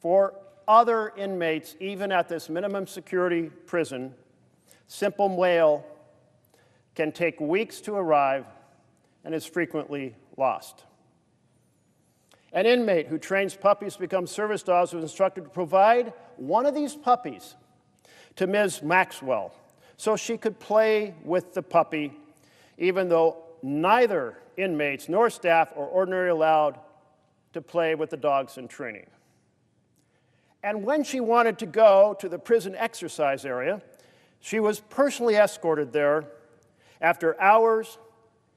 S14: For other inmates, even at this minimum security prison, simple mail can take weeks to arrive and is frequently lost. An inmate who trains puppies to become service dogs was instructed to provide one of these puppies to Ms. Maxwell so she could play with the puppy, even though neither inmates nor staff are ordinarily allowed to play with the dogs in training. And when she wanted to go to the prison exercise area, she was personally escorted there after hours,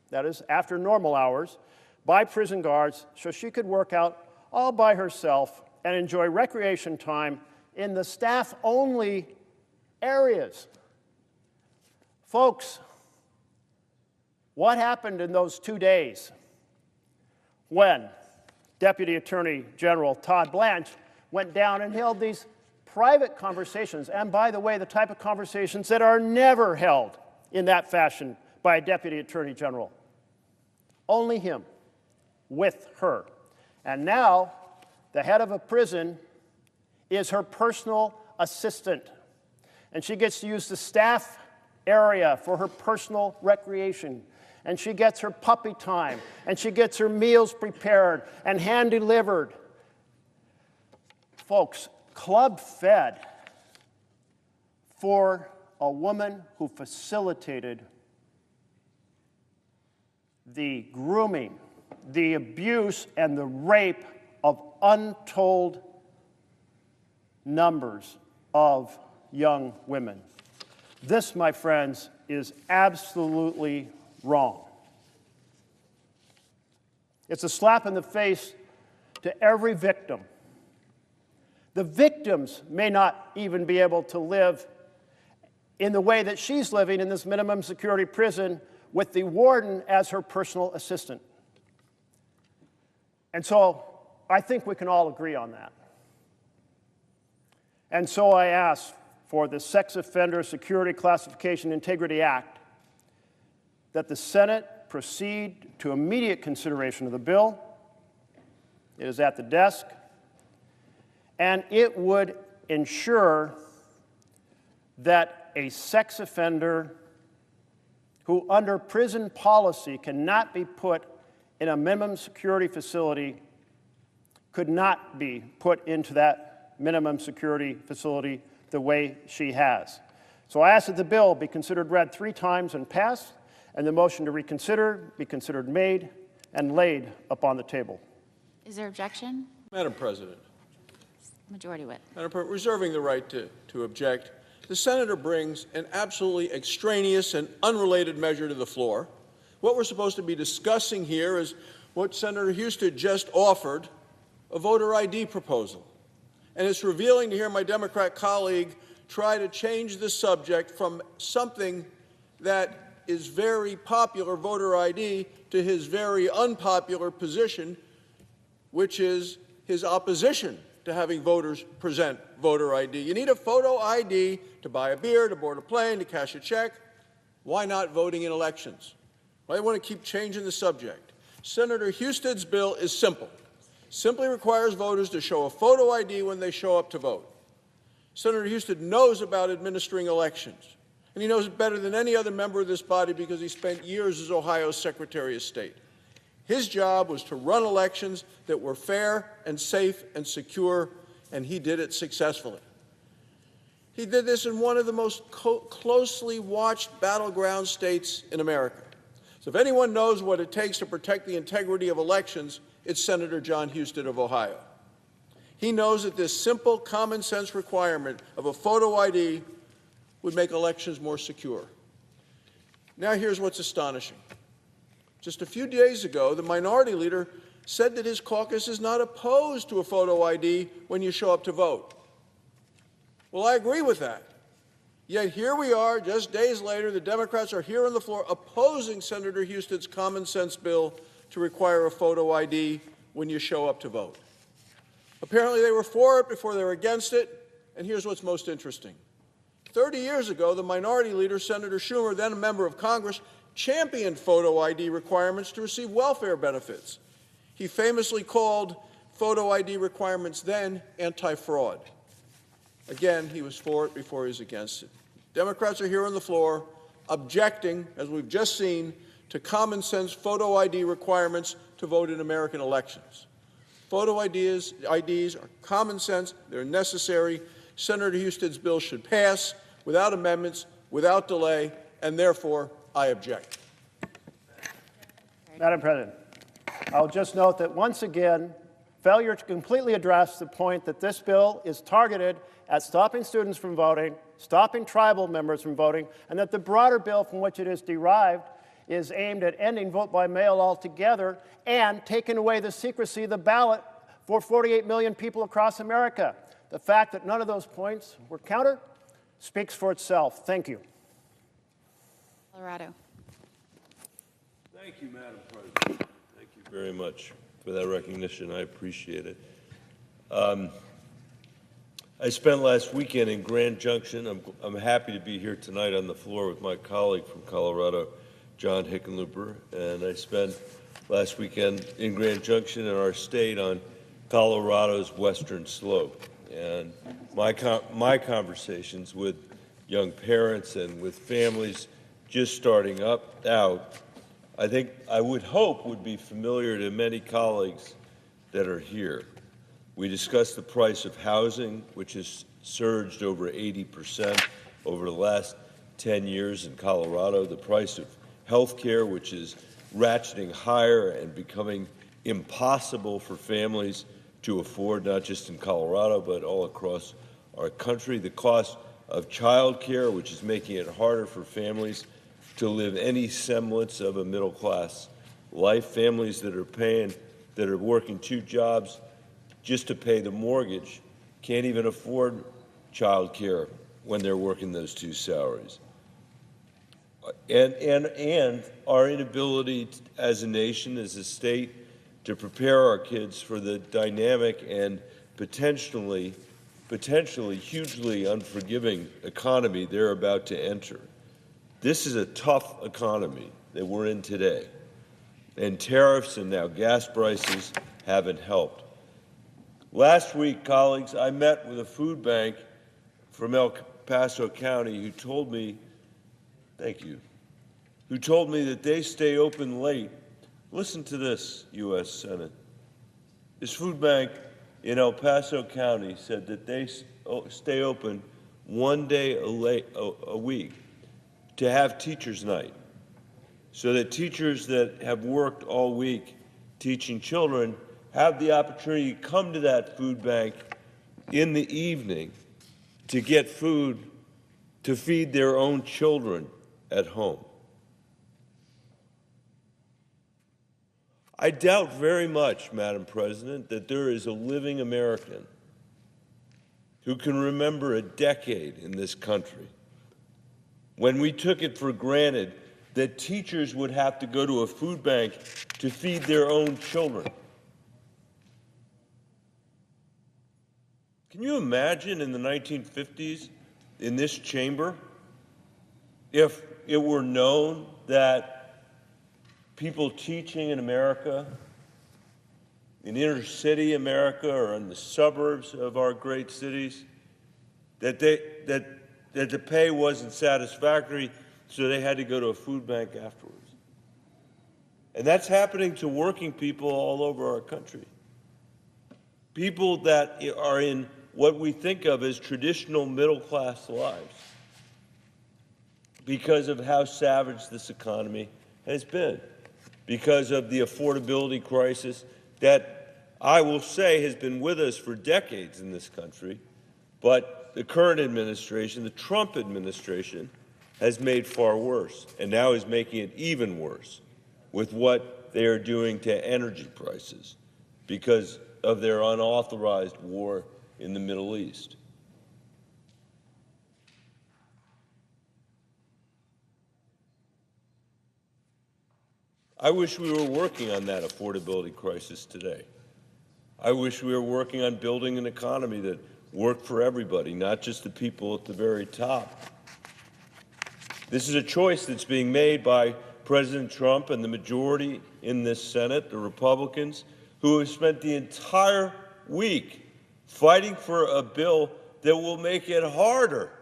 S14: that is, after normal hours, by prison guards so she could work out all by herself and enjoy recreation time in the staff-only areas. Folks, what happened in those 2 days when Deputy Attorney General Todd Blanche went down and held these private conversations, and by the way, the type of conversations that are never held in that fashion by a Deputy Attorney General? Only him, with her. And now, the head of a prison is her personal assistant, and she gets to use the staff area for her personal recreation, and she gets her puppy time, and she gets her meals prepared and hand-delivered. Folks, Club Fed, for a woman who facilitated the grooming, the abuse, and the rape of untold numbers of young women. This, my friends, is absolutely wrong. It's a slap in the face to every victim. The victims may not even be able to live in the way that she's living in this minimum security prison with the warden as her personal assistant. And so I think we can all agree on that. And so I ask for the Sex Offender Security Classification Integrity Act that the Senate proceed to immediate consideration of the bill. It is at the desk, and it would ensure that a sex offender who under prison policy cannot be put in a minimum security facility could not be put into that minimum security facility the way she has. So I ask that the bill be considered read 3 times and pass, and the motion to reconsider be considered made and laid upon the table.
S13: Is there objection?
S16: Madam President,
S13: Majority Whip.
S16: Madam President, reserving the right to object, the senator brings an absolutely extraneous and unrelated measure to the floor. What we're supposed to be discussing here is what Senator Husted just offered, a voter ID proposal. And it's revealing to hear my Democrat colleague try to change the subject from something that is very popular, voter ID, to his very unpopular position, which is his opposition to having voters present voter ID. You need a photo ID to buy a beer, to board a plane, to cash a check. Why not voting in elections? Why do you want to keep changing the subject? Senator Husted's bill is simple. Simply requires voters to show a photo ID when they show up to vote. Senator Husted knows about administering elections, and he knows it better than any other member of this body because he spent years as Ohio's Secretary of State. His job was to run elections that were fair and safe and secure, and he did it successfully. He did this in one of the most closely watched battleground states in America. So if anyone knows what it takes to protect the integrity of elections, it's Senator John Husted of Ohio. He knows that this simple common sense requirement of a photo ID would make elections more secure. Now here's what's astonishing. Just a few days ago, the minority leader said that his caucus is not opposed to a photo ID when you show up to vote. Well, I agree with that. Yet here we are, just days later, the Democrats are here on the floor opposing Senator Husted's common sense bill to require a photo ID when you show up to vote. Apparently they were for it before they were against it, and here's what's most interesting. 30 years ago, the minority leader, Senator Schumer, then a member of Congress, championed photo ID requirements to receive welfare benefits. He famously called photo ID requirements then anti-fraud. Again, he was for it before he was against it. Democrats are here on the floor objecting, as we've just seen, to common sense photo ID requirements to vote in American elections. Photo IDs are common sense, they're necessary. Senator Husted's bill should pass without amendments, without delay, and therefore I object.
S14: Madam President, I'll just note that once again, failure to completely address the point that this bill is targeted at stopping students from voting, stopping tribal members from voting, and that the broader bill from which it is derived is aimed at ending vote by mail altogether and taking away the secrecy of the ballot for 48 million people across America. The fact that none of those points were countered speaks for itself. Thank you.
S13: Colorado.
S15: Thank you, Madam President. Thank you very much for that recognition. I appreciate it. I spent last weekend in Grand Junction. I'm happy to be here tonight on the floor with my colleague from Colorado, John Hickenlooper, and I spent last weekend in Grand Junction in our state on Colorado's western slope. And my conversations with young parents and with families just starting out, I would hope would be familiar to many colleagues that are here. We discussed the price of housing, which has surged over 80% over the last 10 years in Colorado, the price of health care, which is ratcheting higher and becoming impossible for families to afford, not just in Colorado, but all across our country, the cost of child care, which is making it harder for families to live any semblance of a middle-class life, families that are working two jobs just to pay the mortgage can't even afford child care when they're working those two salaries. And our inability as a nation, as a state, to prepare our kids for the dynamic and potentially hugely unforgiving economy they're about to enter. This is a tough economy that we're in today, and tariffs and now gas prices haven't helped. Last week, colleagues, I met with a food bank from El Paso County who told me, that they stay open late. Listen to this, U.S. Senate. This food bank in El Paso County said that they stay open one day a week to have teacher's night. so that teachers that have worked all week teaching children have the opportunity to come to that food bank in the evening to get food to feed their own children at home. I doubt very much, Madam President, that there is a living American who can remember a decade in this country when we took it for granted that teachers would have to go to a food bank to feed their own children. Can you imagine in the 1950s in this chamber if it were known that people teaching in America, in inner city America or in the suburbs of our great cities, that the pay wasn't satisfactory, so they had to go to a food bank afterwards? And that's happening to working people all over our country. People that are in what we think of as traditional middle-class lives because of how savage this economy has been, because of the affordability crisis that I will say has been with us for decades in this country, but the current administration, the Trump administration, has made far worse, and now is making it even worse with what they are doing to energy prices because of their unauthorized war in the Middle East. I wish we were working on that affordability crisis today. I wish we were working on building an economy that worked for everybody, not just the people at the very top. This is a choice that's being made by President Trump and the majority in this Senate, the Republicans, who have spent the entire week fighting for a bill that will make it harder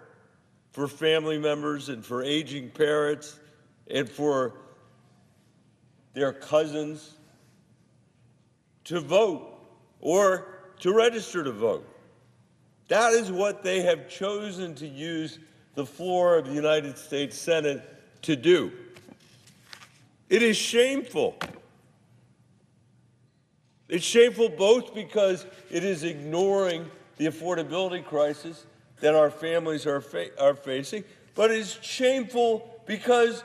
S15: for family members and for aging parents and for their cousins to vote or to register to vote. That is what they have chosen to use the floor of the United States Senate to do. It is shameful. It's shameful both because it is ignoring the affordability crisis that our families are facing, but it's shameful because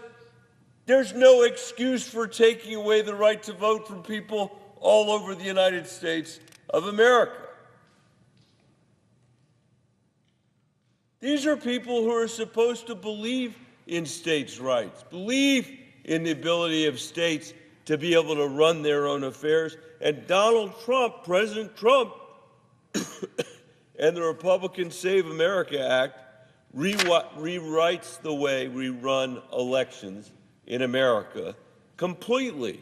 S15: there's no excuse for taking away the right to vote from people all over the United States of America. These are people who are supposed to believe in states' rights, believe in the ability of states to be able to run their own affairs. And Donald Trump, President Trump, and the Republican Save America Act rewrites the way we run elections in America completely.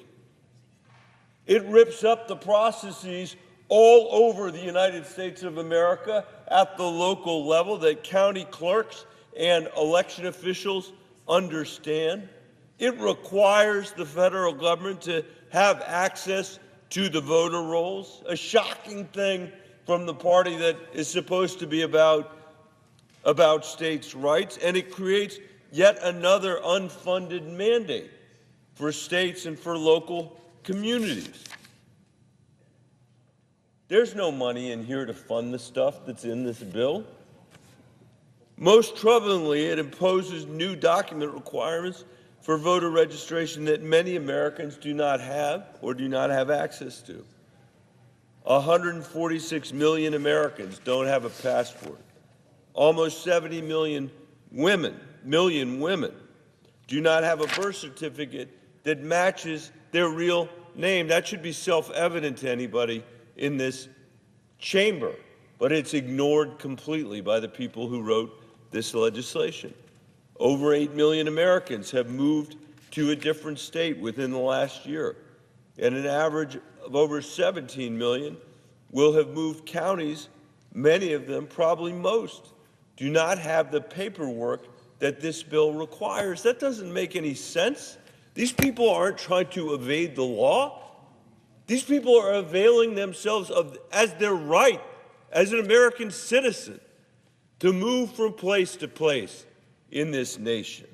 S15: It rips up the processes all over the United States of America at the local level that county clerks and election officials understand. It requires the federal government to have access to the voter rolls, a shocking thing from the party that is supposed to be about states' rights, and it creates yet another unfunded mandate for states and for local communities. There's no money in here to fund the stuff that's in this bill. Most troublingly, it imposes new document requirements for voter registration that many Americans do not have or do not have access to. 146 million Americans don't have a passport. Almost 70 million women do not have a birth certificate that matches their real name. That should be self-evident to anybody in this chamber, but it's ignored completely by the people who wrote this legislation. Over 8 million Americans have moved to a different state within the last year, and an average of over 17 million will have moved counties. Many of them, probably most, do not have the paperwork that this bill requires. That doesn't make any sense. These people aren't trying to evade the law. These people are availing themselves of as their right as an American citizen to move from place to place in this nation.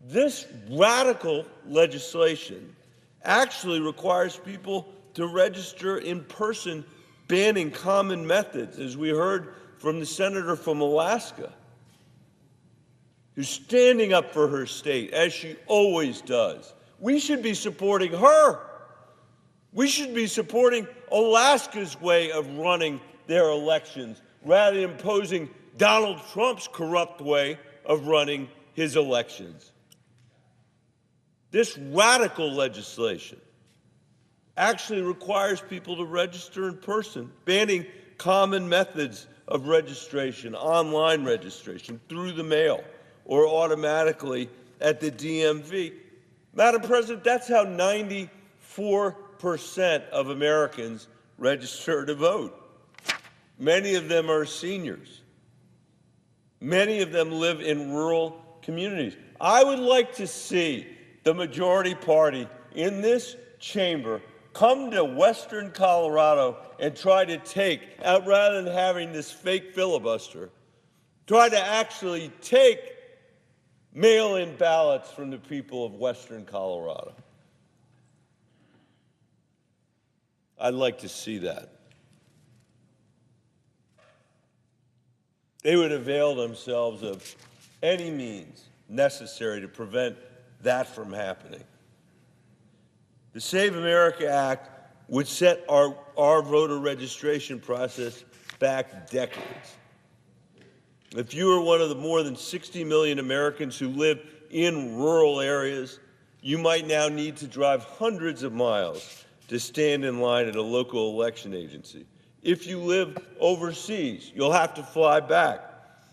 S15: This radical legislation actually requires people to register in person, banning common methods, as we heard from the senator from Alaska, who's standing up for her state, as she always does. We should be supporting her. We should be supporting Alaska's way of running their elections rather than imposing Donald Trump's corrupt way of running his elections. This radical legislation actually requires people to register in person, banning common methods of registration, online registration, through the mail, or automatically at the DMV. Madam President, that's how 94% of Americans register to vote. Many of them are seniors. Many of them live in rural communities. I would like to see the majority party in this chamber come to Western Colorado and try to take, out rather than having this fake filibuster, try to actually take mail-in ballots from the people of Western Colorado. I'd like to see that. They would avail themselves of any means necessary to prevent that from happening. The Save America Act would set our voter registration process back decades. If you are one of the more than 60 million Americans who live in rural areas, you might now need to drive hundreds of miles to stand in line at a local election agency. If you live overseas, you'll have to fly back.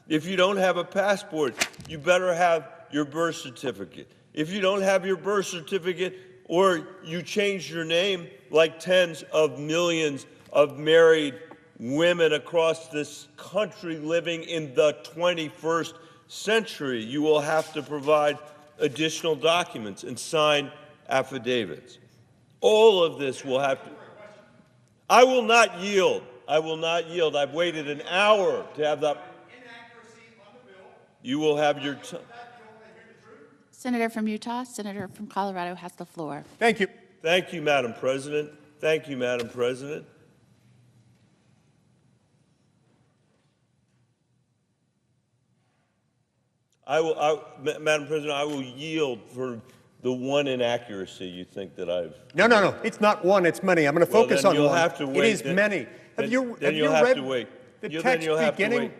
S15: If you don't have a passport, you better have your birth certificate. If you don't have your birth certificate, or you changed your name like tens of millions of married women across this country living in the 21st century, you will have to provide additional documents and sign affidavits. All of this will have to. I will not yield. I will not yield. I've waited an hour to have that. You will have your time.
S13: Senator from Utah, Senator from Colorado has the floor.
S2: Thank you.
S15: Thank you, Madam President. Thank you, Madam President. Madam President, I will yield for the one inaccuracy you think that I've.
S2: No. It's not one, it's many. I'm going to focus on
S15: you'll
S2: one.
S15: have to wait.
S2: It is many. Have you read the text beginning?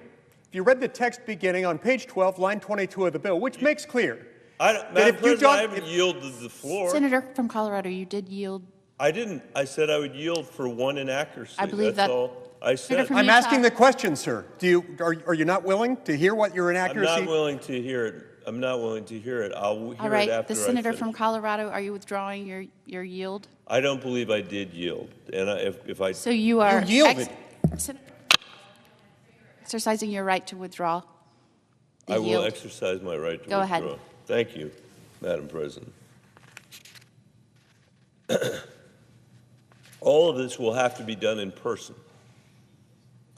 S2: If you read the text beginning on page 12, line 22 of the bill, which makes clear.
S15: Madam President, I haven't yielded the floor.
S13: Senator from Colorado, you did yield.
S15: I didn't. I said I would yield for one inaccuracy.
S13: I believe
S15: That's
S13: that.
S15: all I said.
S2: I'm asking the question, sir. Are you not willing to hear what your inaccuracy?
S15: I'm not willing to hear it. I'm not willing to hear it. I'll hear
S13: All right,
S15: it after
S13: the senator
S15: I finish.
S13: from Colorado, are you withdrawing your yield?
S15: I don't believe I did yield, and if I.
S13: So you are
S2: yielded.
S13: Exercising your right to withdraw.
S15: I will exercise my right to
S13: Go
S15: withdraw.
S13: ahead.
S15: Thank you, Madam President. All of this will have to be done in person.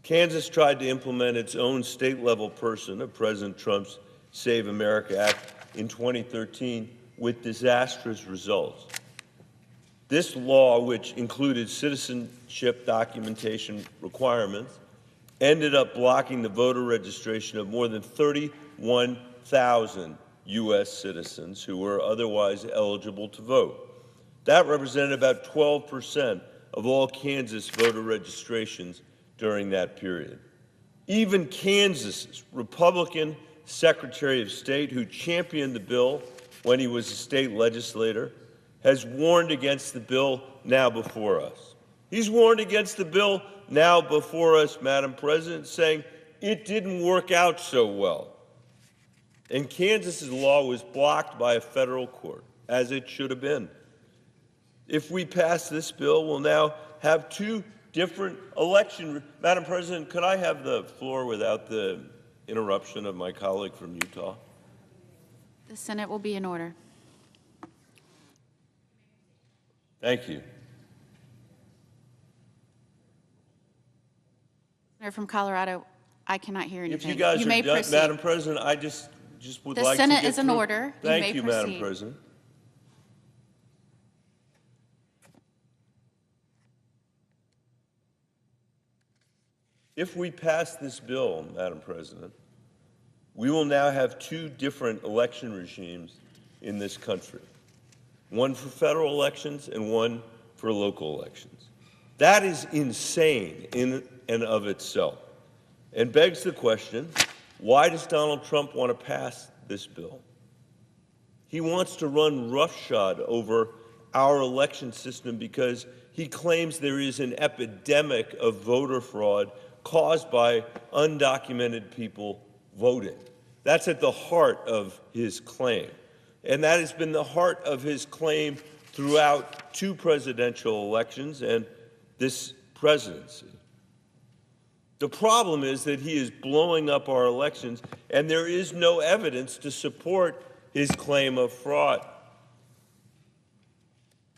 S15: Kansas tried to implement its own state-level person of President Trump's Save America Act in 2013 with disastrous results. This law, which included citizenship documentation requirements, ended up blocking the voter registration of more than 31,000 U.S. citizens who were otherwise eligible to vote. That represented about 12% of all Kansas voter registrations during that period. Even Kansas's Republican Secretary of State, who championed the bill when he was a state legislator, has warned against the bill now before us. He's warned against the bill now before us, Madam President, saying it didn't work out so well. And Kansas's law was blocked by a federal court, as it should have been. If we pass this bill, we'll now have two different election. Madam President, could I have the floor without the interruption of my colleague from Utah?
S13: The Senate will be in order.
S15: Thank you.
S13: Senator from Colorado, I cannot hear anything.
S15: If you guys are
S13: may
S15: done,
S13: proceed.
S15: Madam President, I just just would
S13: The
S15: like
S13: Senate
S15: to get
S13: is in
S15: through.
S13: order. You
S15: Thank
S13: may
S15: you, Madam
S13: proceed.
S15: President. If we pass this bill, Madam President, we will now have two different election regimes in this country, one for federal elections and one for local elections. That is insane in and of itself, and begs the question, why does Donald Trump want to pass this bill? He wants to run roughshod over our election system because he claims there is an epidemic of voter fraud caused by undocumented people voting. That's at the heart of his claim. And that has been the heart of his claim throughout two presidential elections and this presidency. The problem is that he is blowing up our elections, and there is no evidence to support his claim of fraud.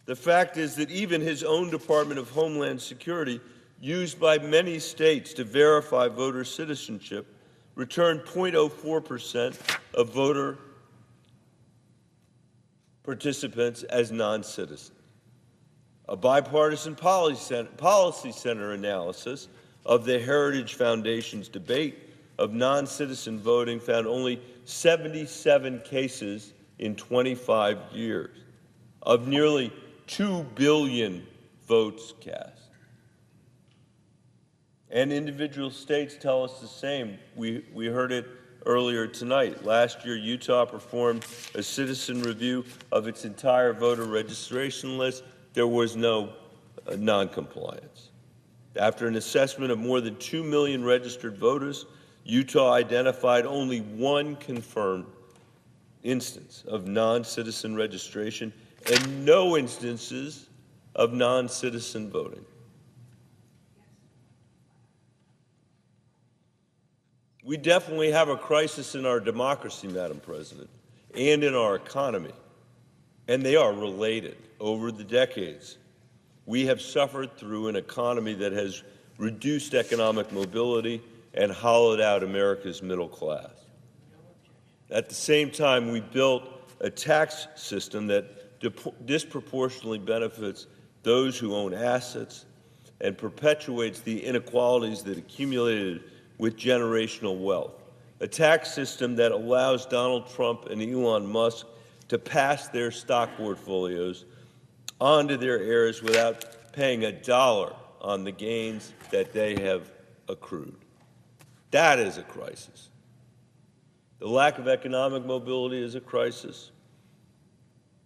S15: The fact is that even his own Department of Homeland Security, used by many states to verify voter citizenship, returned 0.04% of voter participants as non-citizens. A bipartisan policy center analysis of the Heritage Foundation's debate of non-citizen voting found only 77 cases in 25 years of nearly 2 billion votes cast. And individual states tell us the same. We heard it earlier tonight. Last year, Utah performed a citizen review of its entire voter registration list. There was no noncompliance. After an assessment of more than 2 million registered voters, Utah identified only one confirmed instance of non-citizen registration and no instances of non-citizen voting. We definitely have a crisis in our democracy, Madam President, and in our economy, and they are related. Over the decades, we have suffered through an economy that has reduced economic mobility and hollowed out America's middle class. At the same time, we built a tax system that disproportionately benefits those who own assets and perpetuates the inequalities that accumulated with generational wealth. A tax system that allows Donald Trump and Elon Musk to pass their stock portfolios on to their heirs without paying a dollar on the gains that they have accrued. That is a crisis. The lack of economic mobility is a crisis.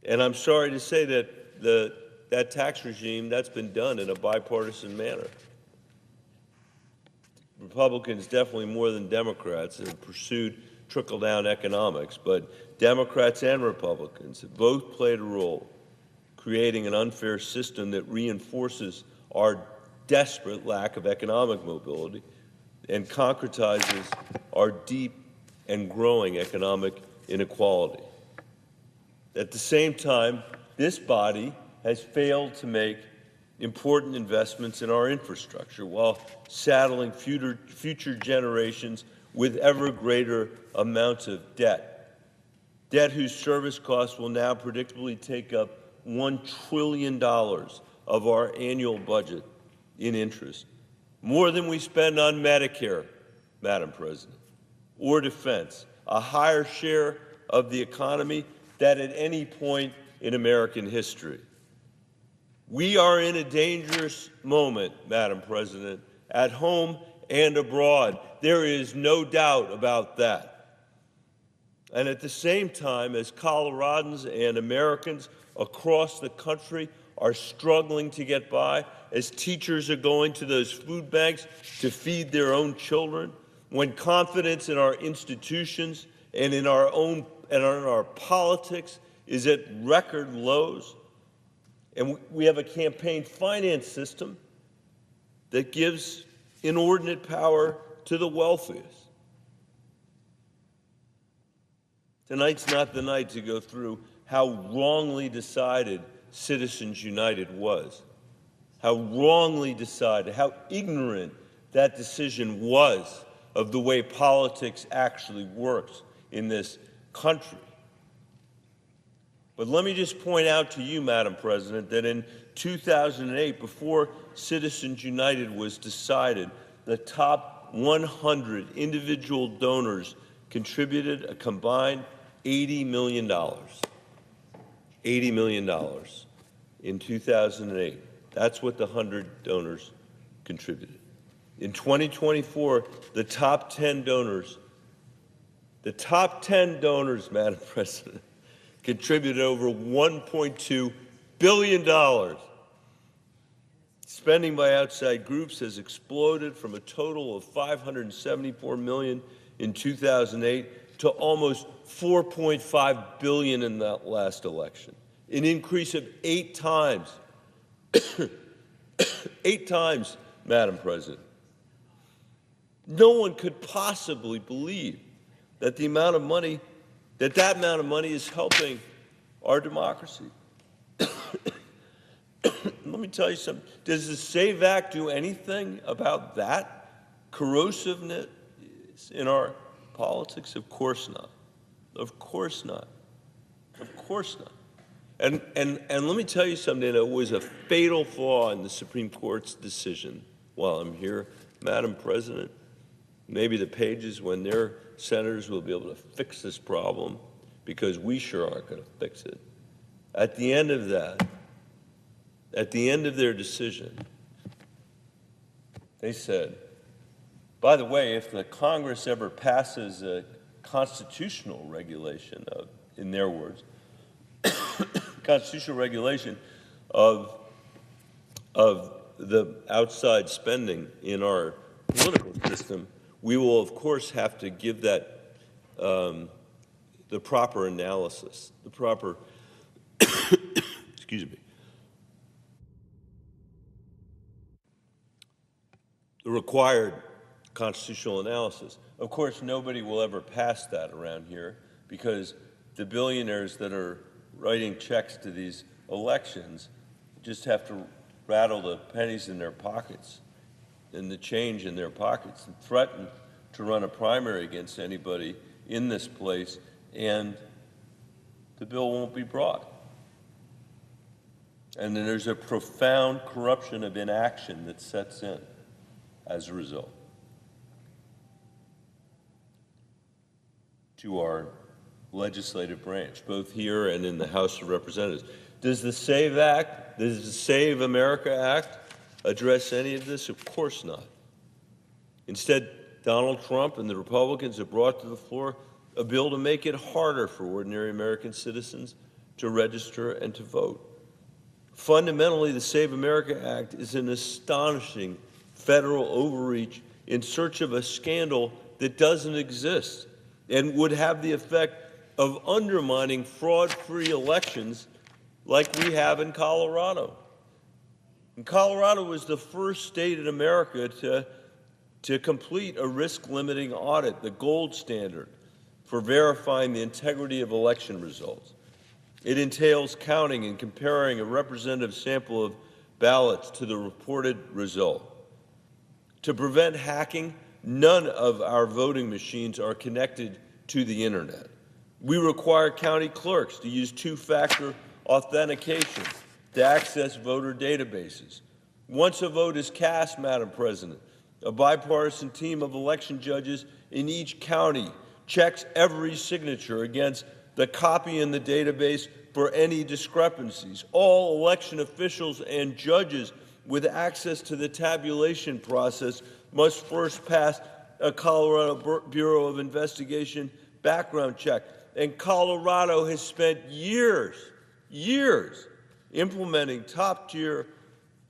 S15: And I'm sorry to say that that tax regime, that's been done in a bipartisan manner. Republicans, definitely more than Democrats, have pursued trickle-down economics, but Democrats and Republicans have both played a role creating an unfair system that reinforces our desperate lack of economic mobility and concretizes our deep and growing economic inequality. At the same time, this body has failed to make important investments in our infrastructure while saddling future generations with ever greater amounts of debt whose service costs will now predictably take up $1 trillion of our annual budget in interest, more than we spend on Medicare, Madam President, or defense, a higher share of the economy than at any point in American history. We are in a dangerous moment, Madam President, at home and abroad. There is no doubt about that. And at the same time, as Coloradans and Americans across the country are struggling to get by, as teachers are going to those food banks to feed their own children, when confidence in our institutions and in our politics is at record lows, and we have a campaign finance system that gives inordinate power to the wealthiest. Tonight's not the night to go through how wrongly decided Citizens United was, how wrongly decided, how ignorant that decision was of the way politics actually works in this country. But let me just point out to you, Madam President, that in 2008, before Citizens United was decided, the top 100 individual donors contributed a combined $80 million. $80 million in 2008. That's what the 100 donors contributed. In 2024, the top 10 donors, Madam President, contributed over $1.2 billion. Spending by outside groups has exploded from a total of $574 million in 2008 to almost $4.5 billion in that last election, an increase of 8 times. 8 times, Madam President. No one could possibly believe that that amount of money is helping our democracy. Let me tell you something. Does the SAVE Act do anything about that corrosiveness in our politics? Of course not. Of course not. Of course not. And let me tell you something that was a fatal flaw in the Supreme Court's decision while I'm here, Madam President. Maybe the pages when their senators will be able to fix this problem, because we sure aren't going to fix it. At the end of that, at the end of their decision, they said, by the way, if the Congress ever passes a constitutional regulation of, in their words, constitutional regulation of the outside spending in our political system, we will, of course, have to give that the proper analysis, the proper, excuse me, the required constitutional analysis. Of course, nobody will ever pass that around here, because the billionaires that are writing checks to these elections just have to rattle the pennies in their pockets and the change in their pockets and threaten to run a primary against anybody in this place, and the bill won't be brought. And then there's a profound corruption of inaction that sets in as a result to our legislative branch, both here and in the House of Representatives. Does the SAVE Act, does the Save America Act address any of this? Of course not. Instead, Donald Trump and the Republicans have brought to the floor a bill to make it harder for ordinary American citizens to register and to vote. Fundamentally, the Save America Act is an astonishing federal overreach in search of a scandal that doesn't exist and would have the effect of undermining fraud-free elections like we have in Colorado. And Colorado was the first state in America to complete a risk-limiting audit, the gold standard for verifying the integrity of election results. It entails counting and comparing a representative sample of ballots to the reported result. To prevent hacking, none of our voting machines are connected to the internet. We require county clerks to use two-factor authentication to access voter databases. Once a vote is cast, Madam President, a bipartisan team of election judges in each county checks every signature against the copy in the database for any discrepancies. All election officials and judges with access to the tabulation process must first pass a Colorado Bureau of Investigation background check. And Colorado has spent years implementing top-tier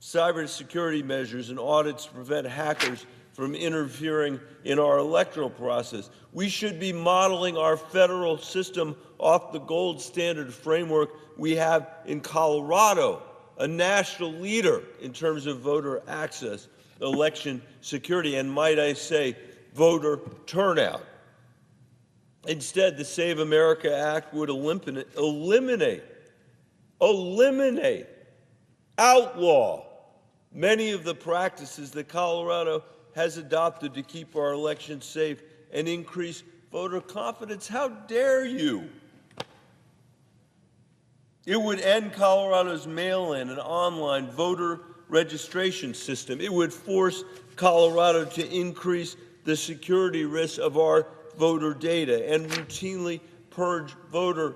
S15: cybersecurity measures and audits to prevent hackers from interfering in our electoral process. We should be modeling our federal system off the gold standard framework we have in Colorado, a national leader in terms of voter access, election security, and might I say, voter turnout. Instead, the Save America Act would eliminate, outlaw many of the practices that Colorado has adopted to keep our elections safe and increase voter confidence. How dare you? It would end Colorado's mail-in and online voter registration system. It would force Colorado to increase the security risks of our voter data and routinely purge voter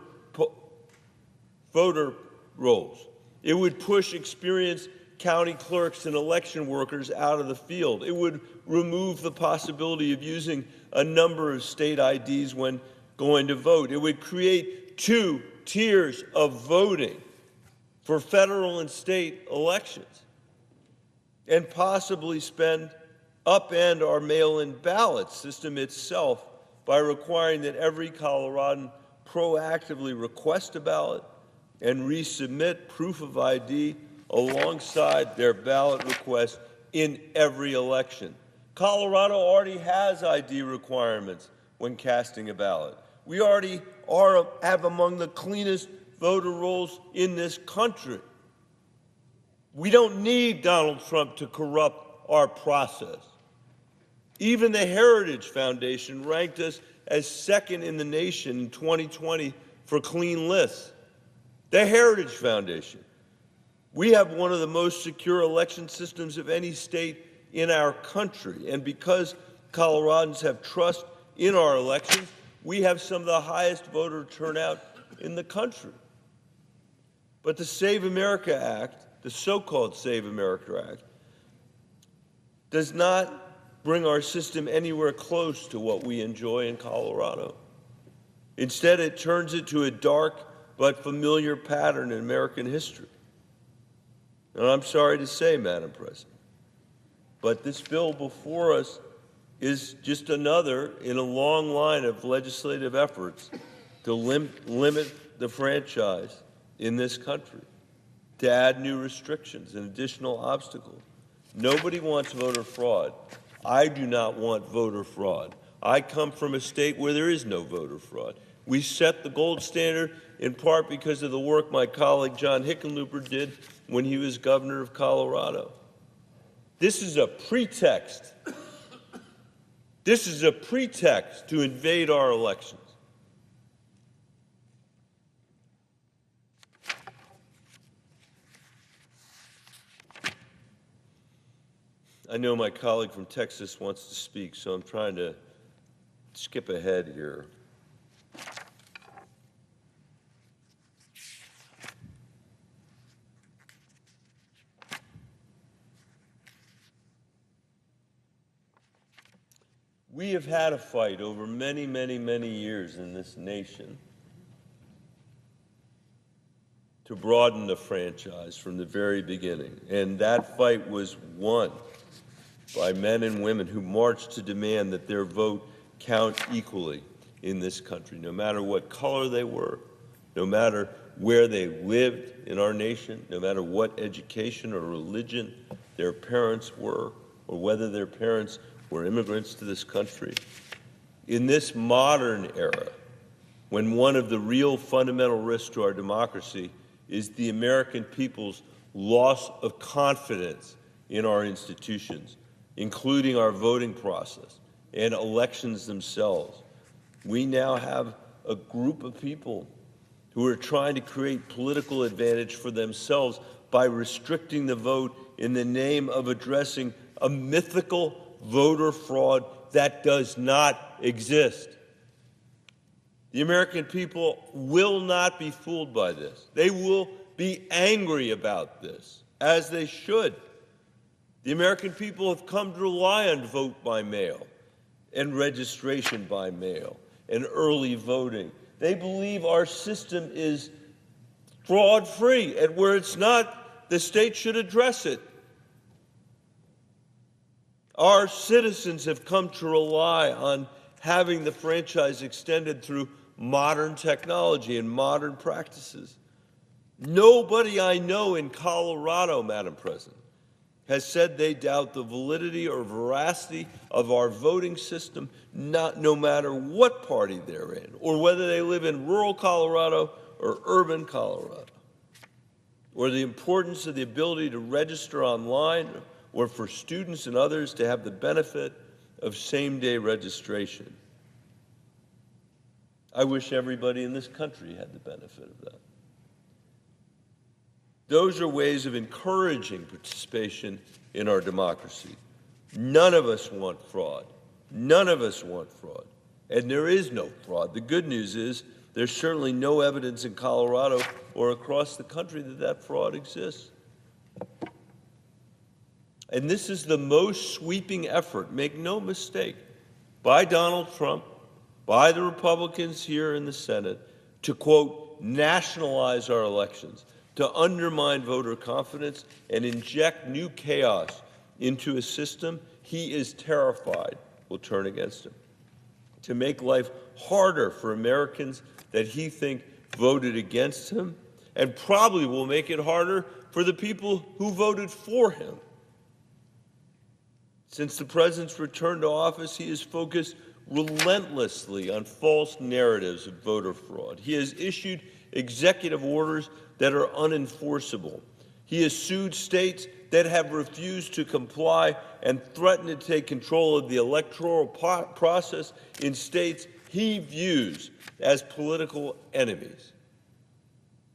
S15: rolls. It would push experienced county clerks and election workers out of the field. It would remove the possibility of using a number of state IDs when going to vote. It would create 2 tiers of voting for federal and state elections and possibly upend our mail-in ballot system itself by requiring that every Coloradan proactively request a ballot and resubmit proof of ID alongside their ballot request in every election. Colorado already has ID requirements when casting a ballot. We already have among the cleanest voter rolls in this country. We don't need Donald Trump to corrupt our process. Even the Heritage Foundation ranked us as second in the nation in 2020 for clean lists. The Heritage Foundation. We have one of the most secure election systems of any state in our country. And because Coloradans have trust in our elections, we have some of the highest voter turnout in the country. But the Save America Act, the so-called Save America Act, does not bring our system anywhere close to what we enjoy in Colorado. Instead, it turns it to a dark but familiar pattern in American history. And I'm sorry to say, Madam President, but this bill before us is just another in a long line of legislative efforts to limit the franchise in this country, to add new restrictions and additional obstacles. Nobody wants voter fraud. I do not want voter fraud. I come from a state where there is no voter fraud. We set the gold standard in part because of the work my colleague John Hickenlooper did when he was governor of Colorado. This is a pretext. This is a pretext to invade our elections. I know my colleague from Texas wants to speak, so I'm trying to skip ahead here. We have had a fight over many, many, many years in this nation to broaden the franchise from the very beginning. And that fight was won by men and women who marched to demand that their vote count equally in this country, no matter what color they were, no matter where they lived in our nation, no matter what education or religion their parents were, or whether their parents were immigrants to this country. In this modern era, when one of the real fundamental risks to our democracy is the American people's loss of confidence in our institutions, including our voting process and elections themselves, we now have a group of people who are trying to create political advantage for themselves by restricting the vote in the name of addressing a mythical voter fraud that does not exist. The American people will not be fooled by this. They will be angry about this, as they should. The American people have come to rely on vote by mail and registration by mail and early voting. They believe our system is fraud-free, and where it's not, the state should address it. Our citizens have come to rely on having the franchise extended through modern technology and modern practices. Nobody I know in Colorado, Madam President, has said they doubt the validity or veracity of our voting system, no matter what party they're in, or whether they live in rural Colorado or urban Colorado, or the importance of the ability to register online, or for students and others to have the benefit of same-day registration. I wish everybody in this country had the benefit of that. Those are ways of encouraging participation in our democracy. None of us want fraud. None of us want fraud. And there is no fraud. The good news is there's certainly no evidence in Colorado or across the country that that fraud exists. And this is the most sweeping effort, make no mistake, by Donald Trump, by the Republicans here in the Senate, to, quote, nationalize our elections, to undermine voter confidence and inject new chaos into a system he is terrified will turn against him, to make life harder for Americans that he thinks voted against him, and probably will make it harder for the people who voted for him. Since the president's return to office, he has focused relentlessly on false narratives of voter fraud. He has issued executive orders that are unenforceable. He has sued states that have refused to comply and threatened to take control of the electoral process in states he views as political enemies.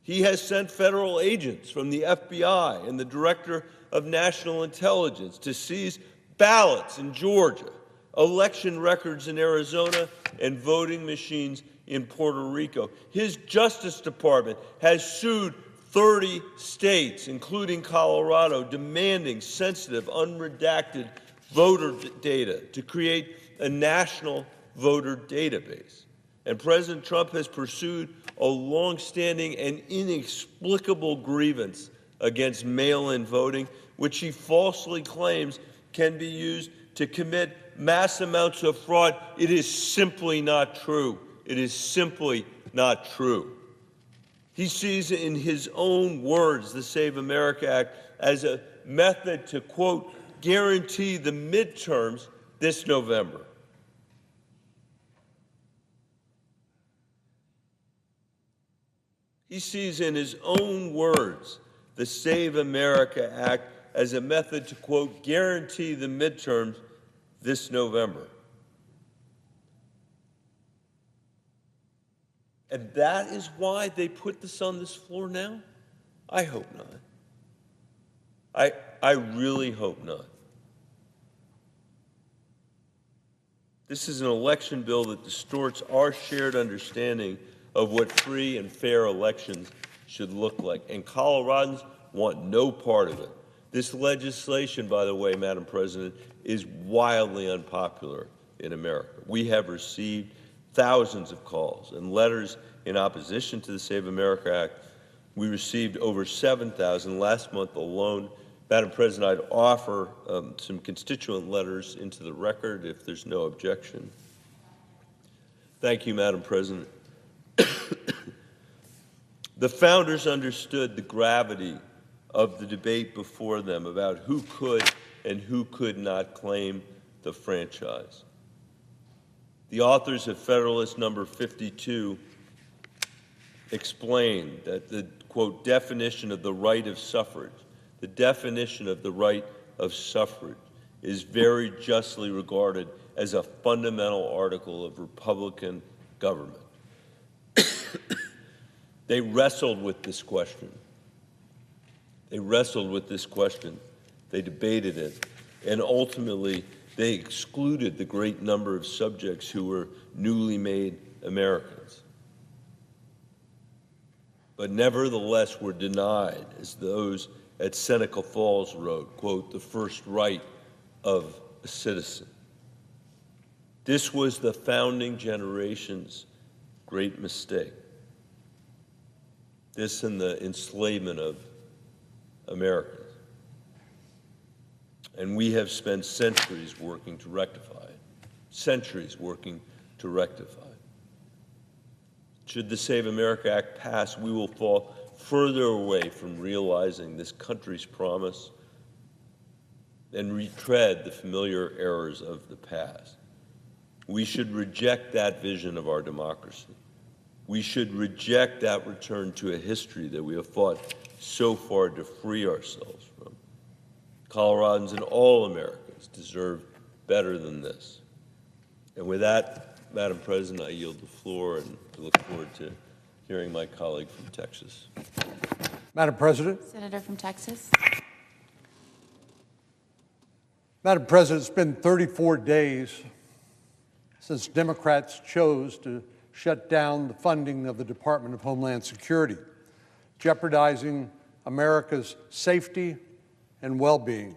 S15: He has sent federal agents from the FBI and the Director of National Intelligence to seize ballots in Georgia, election records in Arizona, and voting machines in Puerto Rico. His Justice Department has sued 30 states, including Colorado, demanding sensitive, unredacted voter data to create a national voter database. And President Trump has pursued a longstanding and inexplicable grievance against mail-in voting, which he falsely claims can be used to commit mass amounts of fraud. It is simply not true. It is simply not true. He sees in his own words the Save America Act as a method to, quote, guarantee the midterms this November. He sees in his own words the Save America Act as a method to, quote, guarantee the midterms this November. And that is why they put this on this floor now? I hope not. I really hope not. This is an election bill that distorts our shared understanding of what free and fair elections should look like, and Coloradans want no part of it. This legislation, by the way, Madam President, is wildly unpopular in America. We have received thousands of calls and letters in opposition to the Save America Act. We received over 7,000 last month alone. Madam President, I'd offer some constituent letters into the record if there's no objection. Thank you, Madam President. The founders understood the gravity of the debate before them about who could and who could not claim the franchise. The authors of Federalist Number 52 explained that the, quote, definition of the right of suffrage, the definition of the right of suffrage is very justly regarded as a fundamental article of Republican government. They wrestled with this question. They wrestled with this question. They debated it. And ultimately, they excluded the great number of subjects who were newly made Americans. But nevertheless were denied, as those at Seneca Falls wrote, quote, the first right of a citizen. This was the founding generation's great mistake. This and the enslavement of Americans. And we have spent centuries working to rectify it. Centuries working to rectify it. Should the Save America Act pass, we will fall further away from realizing this country's promise and retread the familiar errors of the past. We should reject that vision of our democracy. We should reject that return to a history that we have fought so far to free ourselves from. Coloradans and all Americans deserve better than this. And with that, Madam President, I yield the floor and look forward to hearing my colleague from Texas.
S17: Madam President.
S13: Senator from Texas.
S17: Madam President, it's been 34 days since Democrats chose to shut down the funding of the Department of Homeland Security, jeopardizing America's safety and well-being.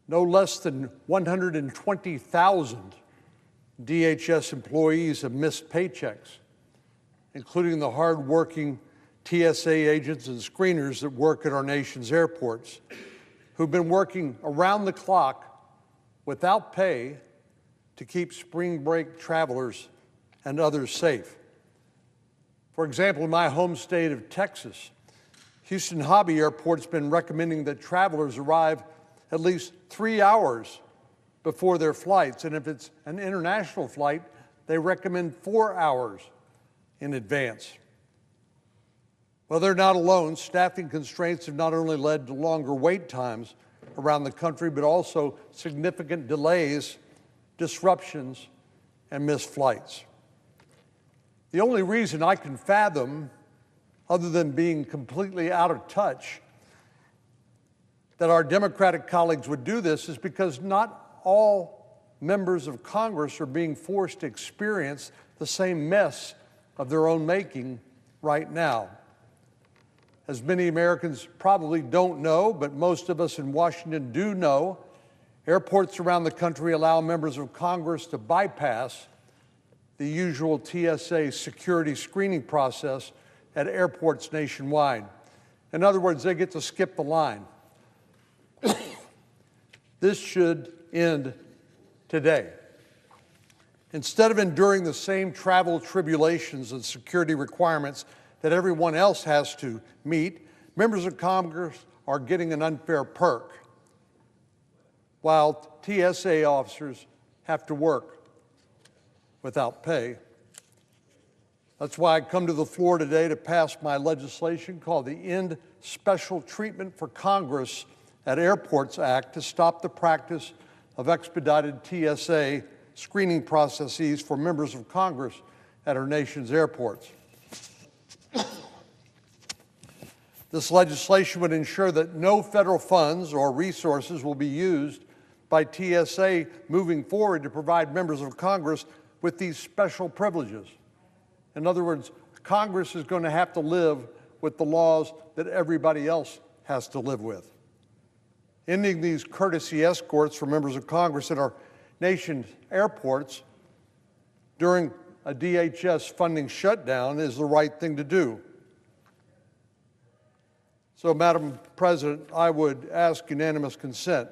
S17: No less than 120,000 DHS employees have missed paychecks, including the hard-working TSA agents and screeners that work at our nation's airports, who've been working around the clock without pay to keep spring break travelers and others safe. For example, in my home state of Texas, Houston Hobby Airport's been recommending that travelers arrive at least 3 hours before their flights, and if it's an international flight, they recommend 4 hours in advance. Well, they're not alone. Staffing constraints have not only led to longer wait times around the country, but also significant delays, disruptions, and missed flights. The only reason I can fathom, other than being completely out of touch, that our Democratic colleagues would do this is because not all members of Congress are being forced to experience the same mess of their own making right now. As many Americans probably don't know, but most of us in Washington do know, airports around the country allow members of Congress to bypass the usual TSA security screening process at airports nationwide. In other words, they get to skip the line. This should end today. Instead of enduring the same travel tribulations and security requirements that everyone else has to meet, members of Congress are getting an unfair perk, while TSA officers have to work without pay. That's why I come to the floor today to pass my legislation called the End Special Treatment for Congress at Airports Act to stop the practice of expedited TSA screening processes for members of Congress at our nation's airports. This legislation would ensure that no federal funds or resources will be used by TSA moving forward to provide members of Congress with these special privileges. In other words, Congress is going to have to live with the laws that everybody else has to live with. Ending these courtesy escorts for members of Congress at our nation's airports during a DHS funding shutdown is the right thing to do. So, Madam President, I would ask unanimous consent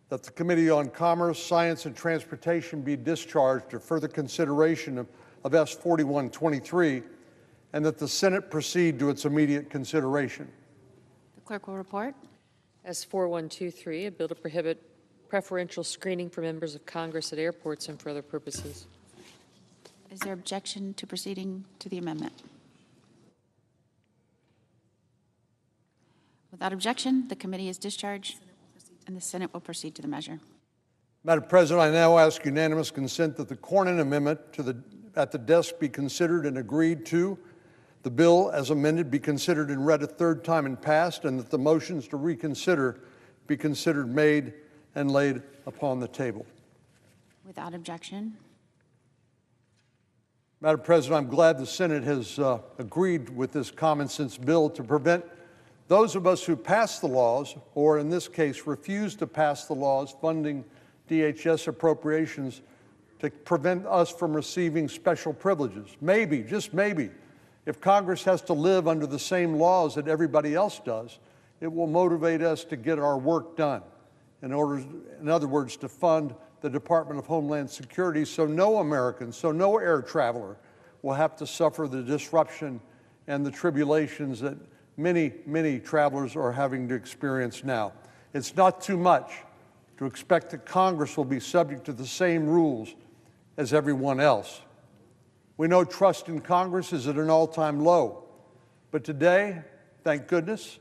S17: that the Committee on Commerce, Science, and Transportation be discharged to further consideration of S. 4123, and that the Senate proceed to its immediate consideration.
S13: The clerk will report.
S18: S. 4123, a bill to prohibit preferential screening for members of Congress at airports and for other purposes.
S13: Is there objection to proceeding to the amendment? Without objection, the committee is discharged and the Senate will proceed to the measure.
S17: Madam President, I now ask unanimous consent that the Cornyn Amendment at the desk be considered and agreed to, the bill as amended be considered and read a third time and passed, and that the motions to reconsider be considered made and laid upon the table.
S13: Without objection.
S17: Madam President, I'm glad the Senate has agreed with this common sense bill to prevent those of us who pass the laws, or in this case refuse to pass the laws funding DHS appropriations, to prevent us from receiving special privileges. Maybe, just maybe, if Congress has to live under the same laws that everybody else does, it will motivate us to get our work done. In other words, to fund the Department of Homeland Security so no American, so no air traveler will have to suffer the disruption and the tribulations that many, many travelers are having to experience now. It's not too much to expect that Congress will be subject to the same rules as everyone else. We know trust in Congress is at an all-time low, but today, thank goodness,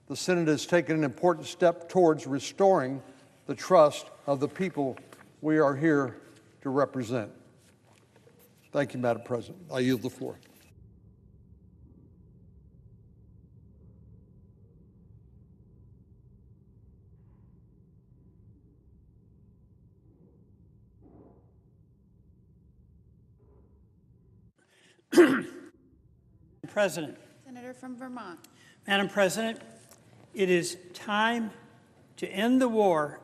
S17: the Senate has taken an important step towards restoring the trust of the people we are here to represent. Thank you, Madam President. I yield the floor.
S23: President.
S13: Senator from Vermont.
S23: Madam President, it is time to end the war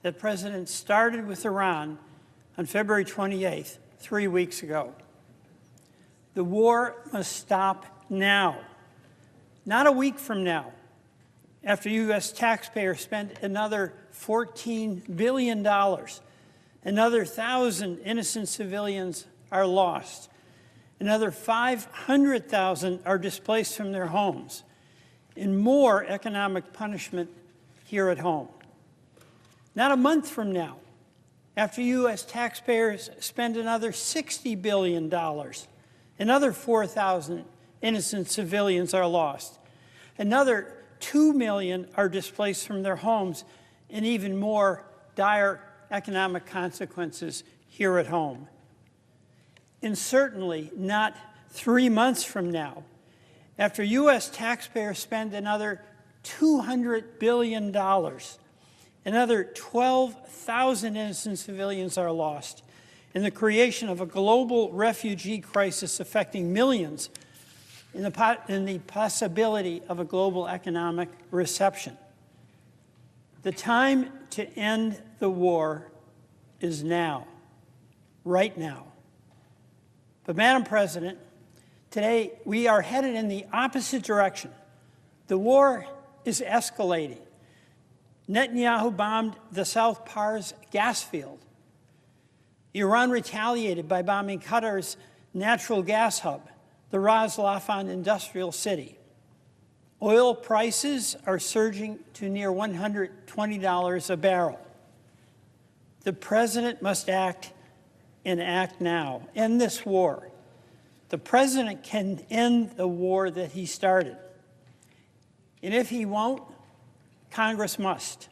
S23: that President started with Iran on February 28th, 3 weeks ago. The war must stop now, not a week from now, after U.S. taxpayers spend another $14 billion. Another 1,000 innocent civilians are lost. Another 500,000 are displaced from their homes, and more economic punishment here at home. Not a month from now, after U.S. taxpayers spend another $60 billion, another 4,000 innocent civilians are lost. Another 2 million are displaced from their homes, and even more dire economic consequences here at home. And certainly not 3 months from now, after U.S. taxpayers spend another $200 billion, another 12,000 innocent civilians are lost, and the creation of a global refugee crisis affecting millions, in the possibility of a global economic recession. The time to end the war is now, right now. But Madam President, today we are headed in the opposite direction. The war is escalating. Netanyahu bombed the South Pars gas field. Iran retaliated by bombing Qatar's natural gas hub, the Ras Laffan industrial city. Oil prices are surging to near $120 a barrel. The president must act, and act now. End this war. The president can end the war that he started. And if he won't, Congress must.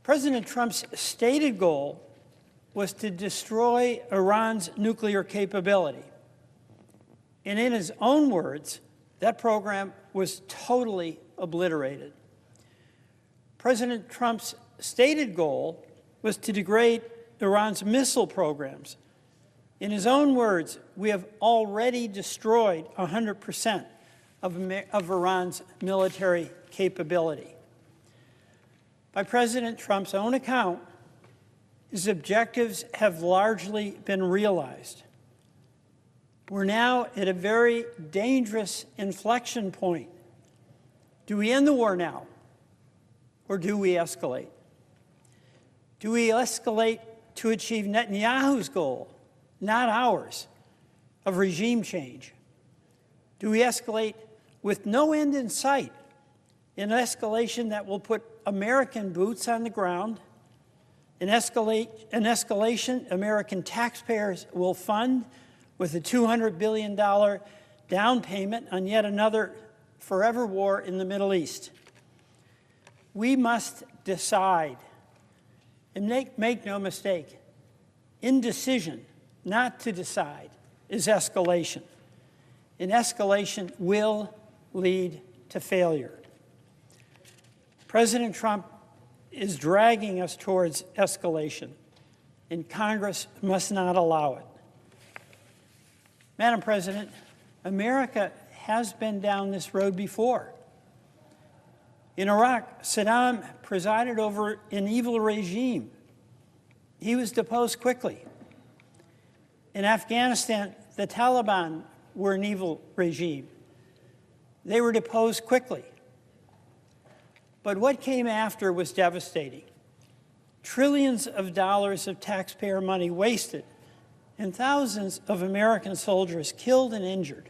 S23: President Trump's stated goal was to destroy Iran's nuclear capability. And in his own words, that program was totally obliterated. President Trump's stated goal was to degrade Iran's missile programs. In his own words, we have already destroyed 100% of Iran's military capability. By President Trump's own account, his objectives have largely been realized. We're now at a very dangerous inflection point. Do we end the war now, or do we escalate? Do we escalate to achieve Netanyahu's goal, not ours, of regime change? Do we escalate with no end in sight, an escalation that will put American boots on the ground, an escalation American taxpayers will fund with a $200 billion down payment on yet another forever war in the Middle East? We must decide, and make no mistake, indecision, not to decide, is escalation. And escalation will lead to failure. President Trump is dragging us towards escalation, and Congress must not allow it. Madam President, America has been down this road before. In Iraq, Saddam presided over an evil regime. He was deposed quickly. In Afghanistan, the Taliban were an evil regime. They were deposed quickly. But what came after was devastating. Trillions of dollars of taxpayer money wasted, and thousands of American soldiers killed and injured.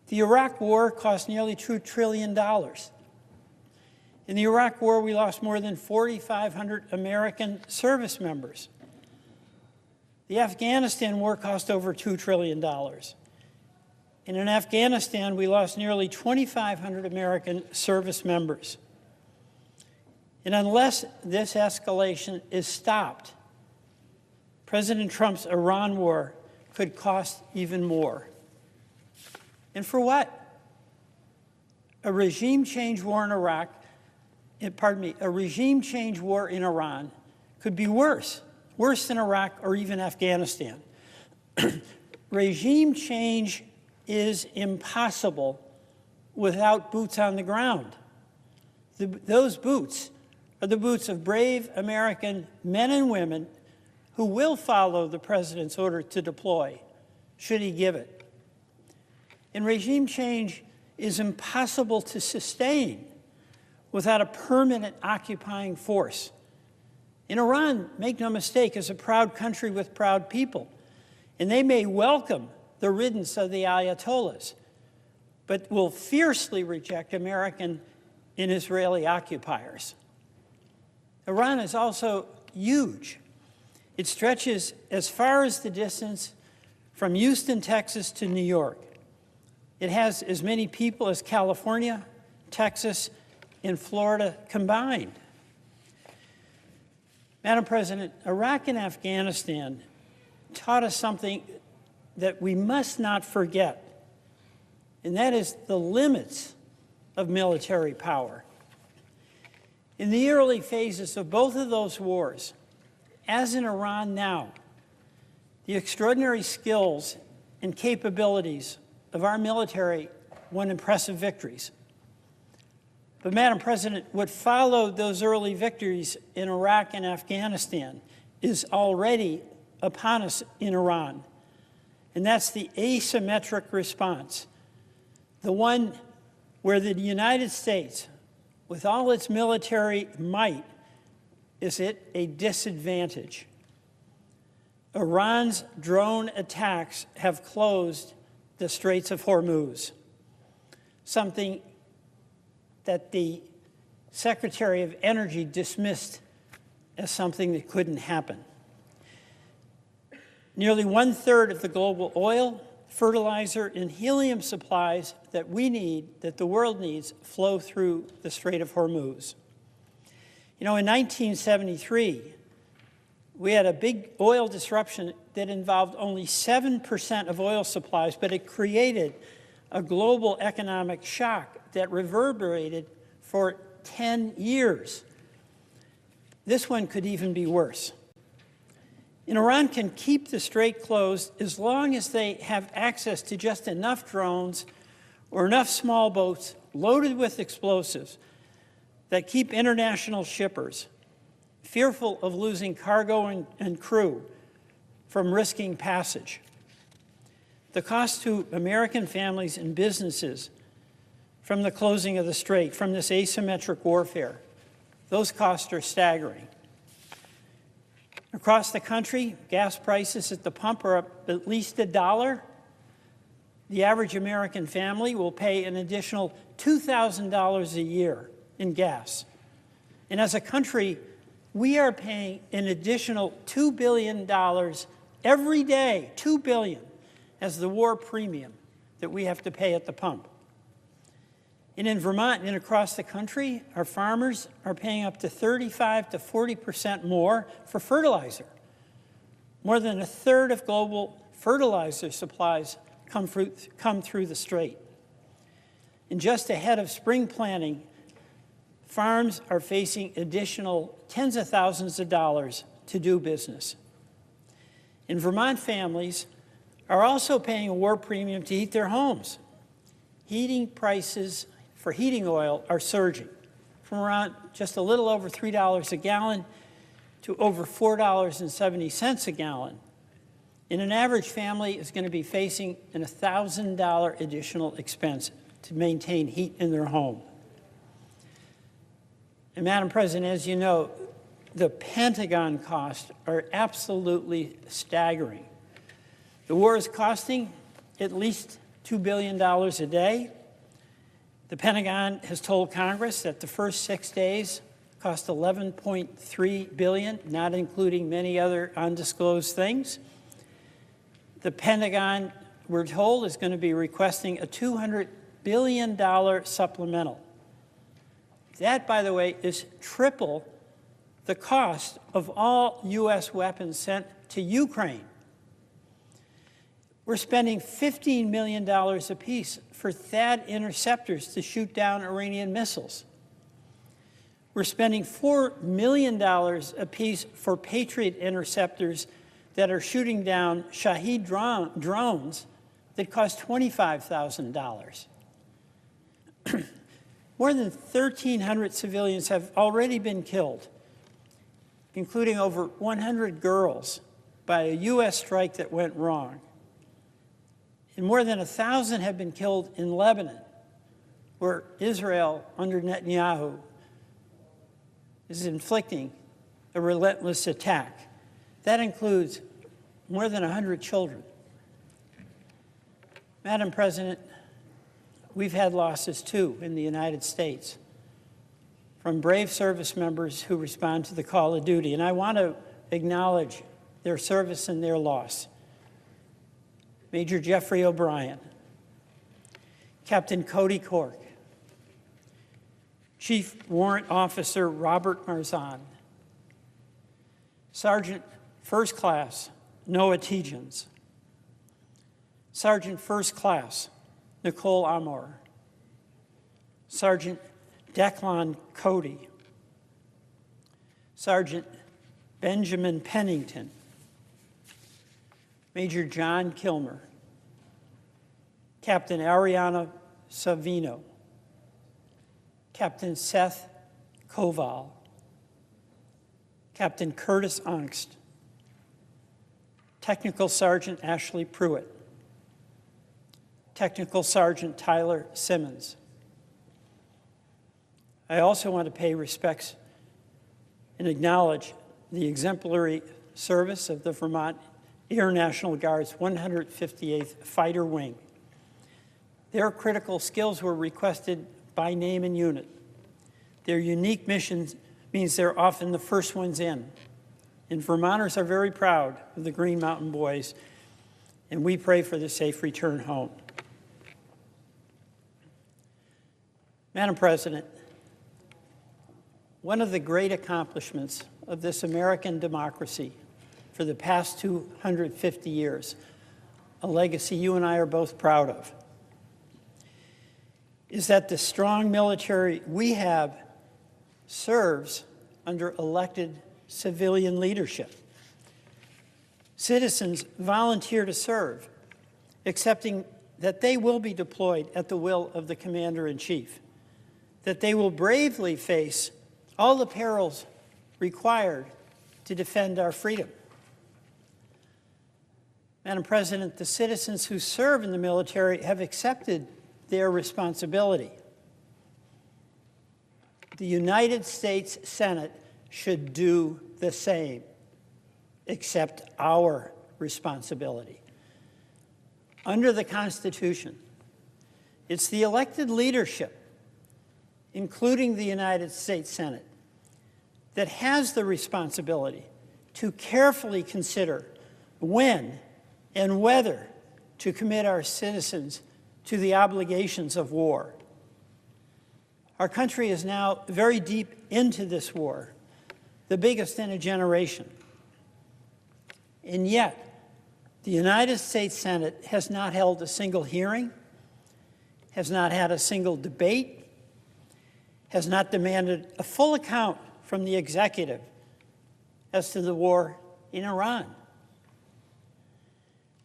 S23: The Iraq War cost nearly $2 trillion. In the Iraq War, we lost more than 4,500 American service members. The Afghanistan War cost over $2 trillion. And in Afghanistan, we lost nearly 2,500 American service members. And unless this escalation is stopped, President Trump's Iran war could cost even more. And for what? A regime change war in Iraq, a regime change war in Iran could be worse than Iraq or even Afghanistan. Regime change is impossible without boots on the ground. Those boots are the boots of brave American men and women who will follow the president's order to deploy, should he give it. And regime change is impossible to sustain without a permanent occupying force. In Iran, make no mistake, is a proud country with proud people, and they may welcome the riddance of the Ayatollahs, but will fiercely reject American and Israeli occupiers. Iran is also huge. It stretches as far as the distance from Houston, Texas to New York. It has as many people as California, Texas, and Florida combined. Madam President, Iraq and Afghanistan taught us something that we must not forget, and that is the limits of military power. In the early phases of both of those wars, as in Iran now, the extraordinary skills and capabilities of our military won impressive victories. But, Madam President, what followed those early victories in Iraq and Afghanistan is already upon us in Iran, and that's the asymmetric response, the one where the United States, with all its military might, is at a disadvantage. Iran's drone attacks have closed the Straits of Hormuz, something that the Secretary of Energy dismissed as something that couldn't happen. Nearly 1/3 of the global oil, fertilizer, and helium supplies that we need, that the world needs, flow through the Strait of Hormuz. You know, in 1973, we had a big oil disruption that involved only 7% of oil supplies, but it created a global economic shock that reverberated for 10 years. This one could even be worse. And Iran can keep the strait closed as long as they have access to just enough drones or enough small boats loaded with explosives that keep international shippers, fearful of losing cargo and crew, from risking passage. The cost to American families and businesses from the closing of the strait, from this asymmetric warfare, those costs are staggering. Across the country, gas prices at the pump are up at least $1. The average American family will pay an additional $2,000 a year in gas. And as a country, we are paying an additional $2 billion every day, $2 billion, as the war premium that we have to pay at the pump. And in Vermont and across the country, our farmers are paying up to 35% to 40% more for fertilizer. More than 1/3 of global fertilizer supplies come through the strait. And just ahead of spring planting, farms are facing additional tens of thousands of dollars to do business. And Vermont families are also paying a war premium to heat their homes. Heating prices for heating oil are surging from around just a little over $3 a gallon to over $4.70 a gallon. And an average family is going to be facing an $1,000 additional expense to maintain heat in their home. And Madam President, as you know, the Pentagon costs are absolutely staggering. The war is costing at least $2 billion a day. The Pentagon has told Congress that the first 6 days cost $11.3 billion, not including many other undisclosed things. The Pentagon, we're told, is going to be requesting a $200 billion supplemental. That, by the way, is triple the cost of all U.S. weapons sent to Ukraine. We're spending $15 million apiece for THAAD interceptors to shoot down Iranian missiles. We're spending $4 million apiece for Patriot interceptors that are shooting down Shahed drones that cost $25,000. More than 1,300 civilians have already been killed, including over 100 girls, by a U.S. strike that went wrong. And more than 1,000 have been killed in Lebanon, where Israel, under Netanyahu, is inflicting a relentless attack. That includes more than 100 children. Madam President, we've had losses too in the United States from brave service members who respond to the call of duty, and I want to acknowledge their service and their loss. Major Jeffrey O'Brien, Captain Cody Cork, Chief Warrant Officer Robert Marzan, Sergeant First Class Noah Tegens, Sergeant First Class Nicole Amor, Sergeant Declan Cody, Sergeant Benjamin Pennington, Major John Kilmer, Captain Ariana Savino, Captain Seth Koval, Captain Curtis Angst, Technical Sergeant Ashley Pruitt, Technical Sergeant Tyler Simmons. I also want to pay respects and acknowledge the exemplary service of the Vermont Air National Guard's 158th Fighter Wing. Their critical skills were requested by name and unit. Their unique mission means they're often the first ones in. And Vermonters are very proud of the Green Mountain Boys, and we pray for the safe return home. Madam President, one of the great accomplishments of this American democracy for the past 250 years, a legacy you and I are both proud of, is that the strong military we have serves under elected civilian leadership. Citizens volunteer to serve, accepting that they will be deployed at the will of the Commander-in-Chief, that they will bravely face all the perils required to defend our freedom. Madam President, the citizens who serve in the military have accepted their responsibility. The United States Senate should do the same, accept our responsibility. Under the Constitution, it's the elected leadership, including the United States Senate, that has the responsibility to carefully consider when and whether to commit our citizens to the obligations of war. Our country is now very deep into this war, the biggest in a generation. And yet, the United States Senate has not held a single hearing, has not had a single debate, has not demanded a full account from the executive as to the war in Iran.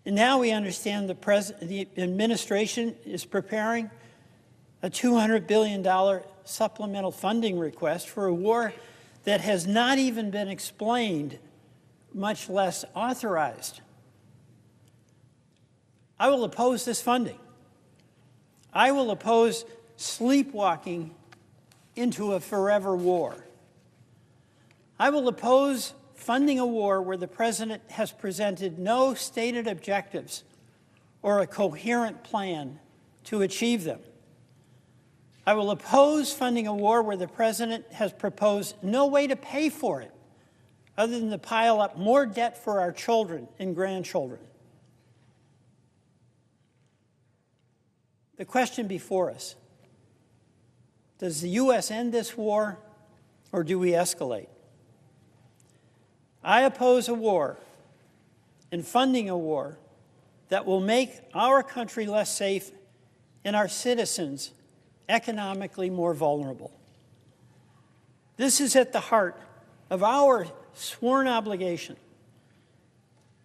S23: And now we understand the administration is preparing a $200 billion supplemental funding request for a war that has not even been explained, much less authorized. I will oppose this funding. I will oppose sleepwalking into a forever war. I will oppose funding a war where the president has presented no stated objectives or a coherent plan to achieve them. I will oppose funding a war where the president has proposed no way to pay for it other than to pile up more debt for our children and grandchildren. The question before us: does the U.S. end this war, or do we escalate? I oppose a war and funding a war that will make our country less safe and our citizens economically more vulnerable. This is at the heart of our sworn obligation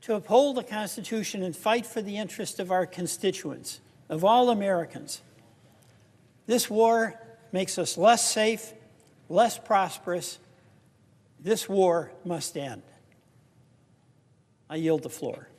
S23: to uphold the Constitution and fight for the interest of our constituents, of all Americans. This war makes us less safe, less prosperous. This war must end. I yield the floor.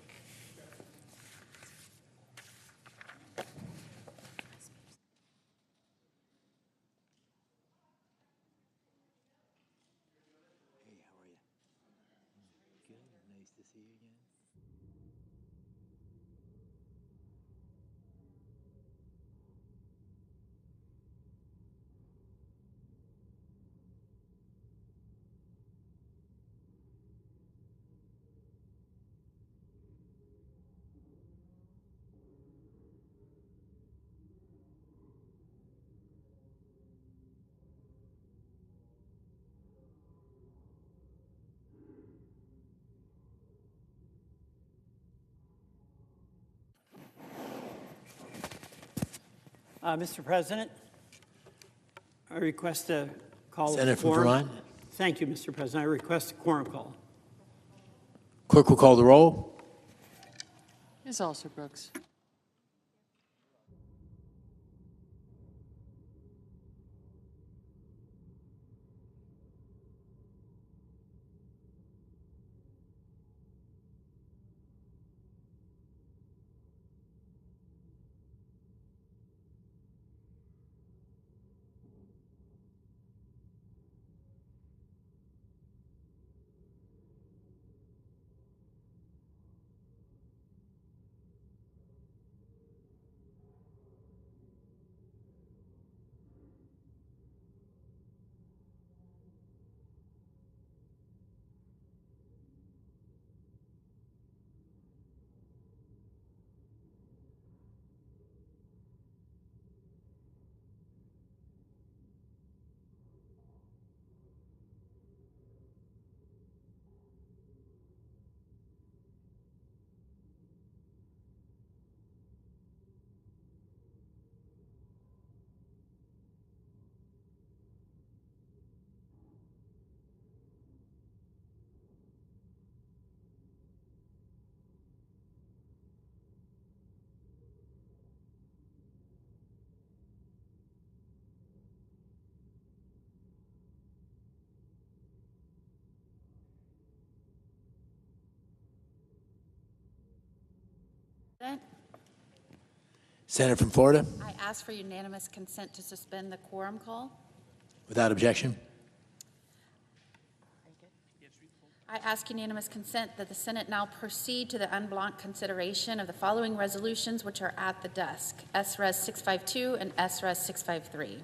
S23: Mr. President, I request a call of
S20: Senator from
S23: quorum.
S20: Vermont.
S23: Thank you, Mr. President. I request a quorum call.
S20: Clerk will call the roll.
S18: Ms. Alston-Brooks.
S20: Senator from Florida,
S13: I ask for unanimous consent to suspend the quorum call.
S20: without objection.
S13: I ask unanimous consent that the Senate now proceed to the en bloc consideration of the following resolutions, which are at the desk: S-Res 652 and S-Res 653.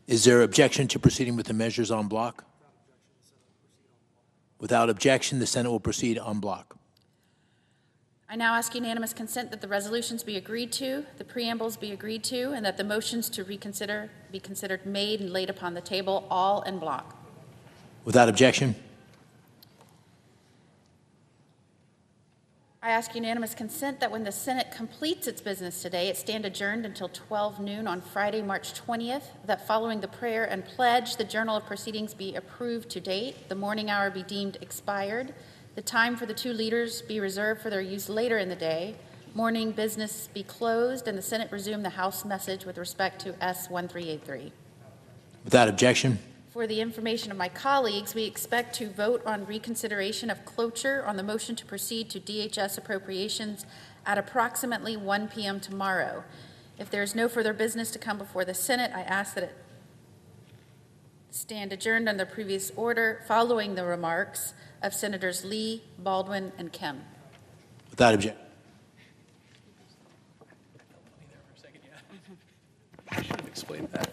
S20: Is there objection to proceeding with the measures en bloc? Without objection, the Senate will proceed en bloc.
S13: I now ask unanimous consent that the resolutions be agreed to, the preambles be agreed to, and that the motions to reconsider be considered made and laid upon the table, all en bloc.
S20: Without objection.
S13: I ask unanimous consent that when the Senate completes its business today, it stand adjourned until 12 noon on Friday, March 20th, that following the prayer and pledge, the journal of proceedings be approved to date, the morning hour be deemed expired, the time for the two leaders be reserved for their use later in the day, morning business be closed, and the Senate resume the House message with respect to S-1383.
S20: Without objection.
S13: For the information of my colleagues, we expect to vote on reconsideration of cloture on the motion to proceed to DHS appropriations at approximately 1 p.m. tomorrow. If there is no further business to come before the Senate, I ask that it stand adjourned on the previous order following the remarks of Senators Lee, Baldwin, and Kim.
S20: Without objection.
S4: I should have explained that.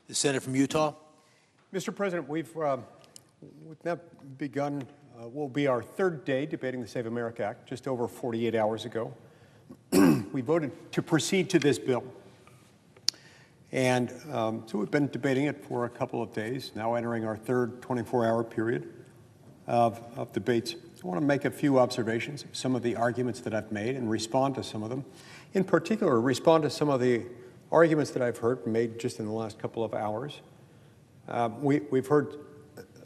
S1: The senator from Utah.
S2: Mr. President, we've now begun, will be our third day debating the Save America Act, just over 48 hours ago. We voted to proceed to this bill. And so we've been debating it for a couple of days, now entering our third 24-hour period of debates. I want to make a few observations of some of the arguments that I've made and respond to some of them. In particular, respond to some of the arguments that I've heard made just in the last couple of hours. We've heard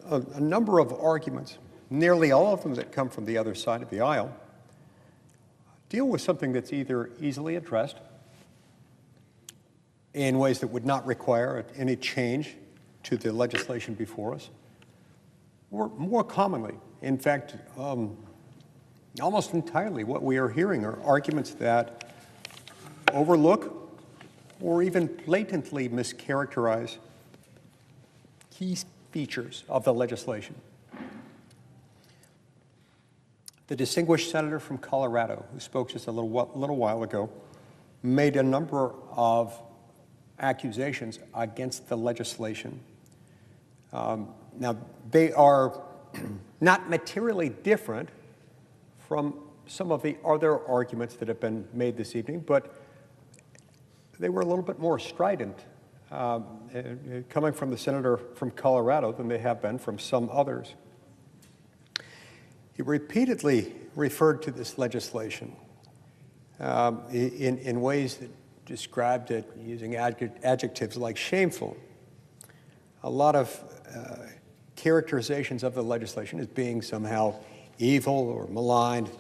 S2: a number of arguments, nearly all of them that come from the other side of the aisle, deal with something that's either easily addressed in ways that would not require any change to the legislation before us, or more commonly, in fact, almost entirely what we are hearing are arguments that overlook or even blatantly mischaracterize key features of the legislation. The distinguished senator from Colorado, who spoke just a little while ago, made a number of accusations against the legislation. Now, they are not materially different from some of the other arguments that have been made this evening, but they were a little bit more strident coming from the senator from Colorado than they have been from some others. He repeatedly referred to this legislation in ways that described it using adjectives like shameful. A lot of characterizations of the legislation as being somehow evil or maligned.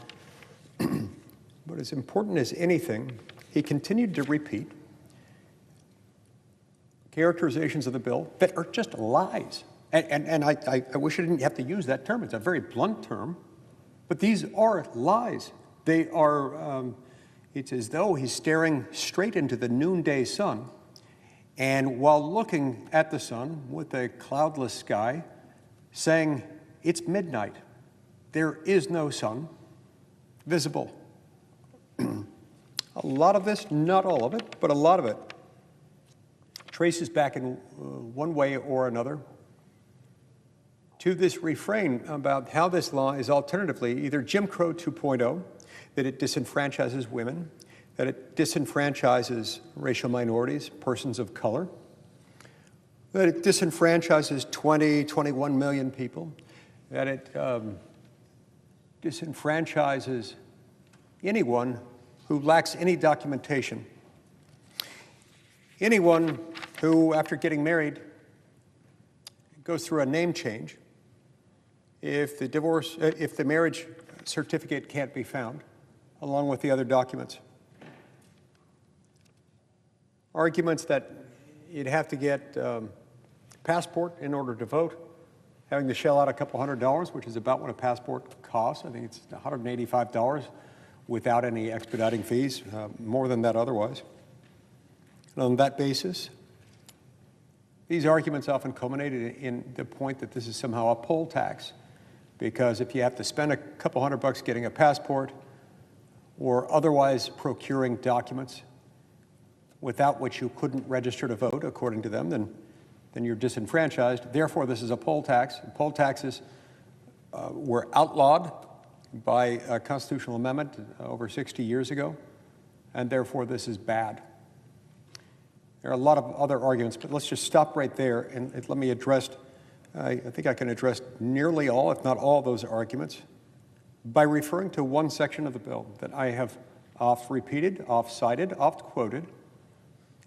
S2: But as important as anything, he continued to repeat characterizations of the bill that are just lies. And I wish I didn't have to use that term. It's a very blunt term. But these are lies. They are, it's as though he's staring straight into the noonday sun. And while looking at the sun with a cloudless sky, saying, it's midnight. There is no sun visible. A lot of this, not all of it, but a lot of it, traces back in one way or another to this refrain about how this law is alternatively either Jim Crow 2.0, that it disenfranchises women, that it disenfranchises racial minorities, persons of color, that it disenfranchises 21 million people, that it disenfranchises anyone who lacks any documentation, anyone who, after getting married, goes through a name change, if the marriage certificate can't be found, along with the other documents. Arguments that you'd have to get passport in order to vote, having to shell out a couple $100, which is about what a passport costs. I think it's $185 without any expediting fees, more than that otherwise. And on that basis, these arguments often culminated in the point that this is somehow a poll tax, because if you have to spend a couple $100 getting a passport or otherwise procuring documents without which you couldn't register to vote, according to them, then you're disenfranchised. Therefore, this is a poll tax. Poll taxes were outlawed by a constitutional amendment over 60 years ago, and therefore this is bad. There are a lot of other arguments, but let's just stop right there and let me address, I think I can address nearly all, if not all, those arguments by referring to one section of the bill that I have oft-repeated, oft-cited, oft-quoted,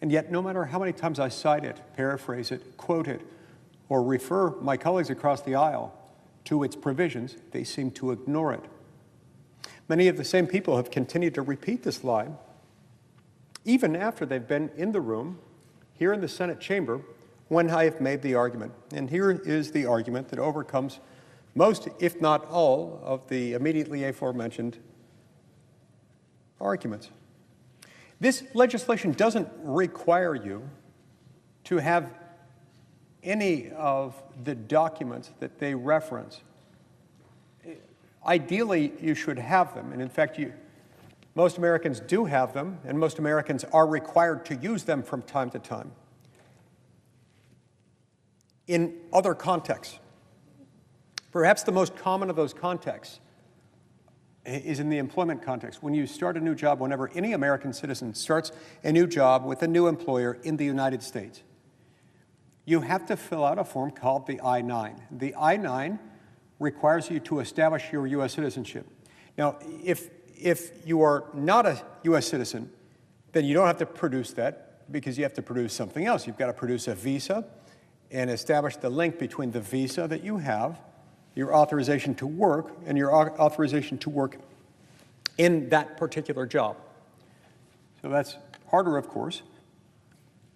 S2: and yet no matter how many times I cite it, paraphrase it, quote it, or refer my colleagues across the aisle to its provisions, they seem to ignore it. Many of the same people have continued to repeat this lie, even after they've been in the room, here in the Senate chamber, when I have made the argument. And here is the argument that overcomes most, if not all, of the immediately aforementioned arguments. This legislation doesn't require you to have any of the documents that they reference. Ideally, you should have them, and in fact, most Americans do have them, and most Americans are required to use them from time to time. in other contexts. Perhaps the most common of those contexts is in the employment context. When you start a new job, whenever any American citizen starts a new job with a new employer in the United States, you have to fill out a form called the I-9. The I-9 requires you to establish your U.S. citizenship. Now, if you are not a U.S. citizen, then you don't have to produce that because you have to produce something else. You've got to produce a visa and establish the link between the visa that you have, your authorization to work, and your authorization to work in that particular job. So that's harder, of course,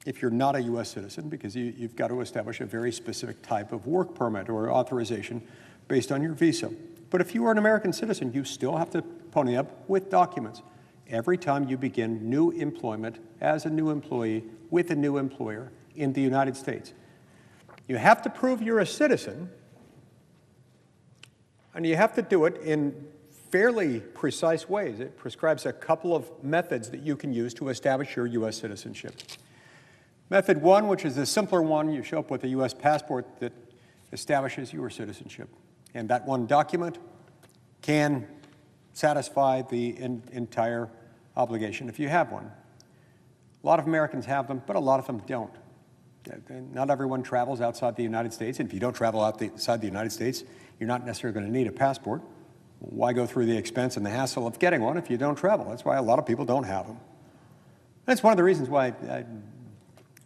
S2: if you're not a U.S. citizen, because you've got to establish a very specific type of work permit or authorization based on your visa. But if you are an American citizen, you still have to pony up with documents every time you begin new employment as a new employee with a new employer in the United States. You have to prove you're a citizen, and you have to do it in fairly precise ways. It prescribes a couple of methods that you can use to establish your U.S. citizenship. Method one, which is the simpler one, you show up with a U.S. passport that establishes your citizenship. And that one document can satisfy the entire obligation if you have one. A lot of Americans have them, but a lot of them don't. Not everyone travels outside the United States, and if you don't travel outside the United States, you're not necessarily going to need a passport. Why go through the expense and the hassle of getting one if you don't travel? That's why a lot of people don't have them. That's one of the reasons why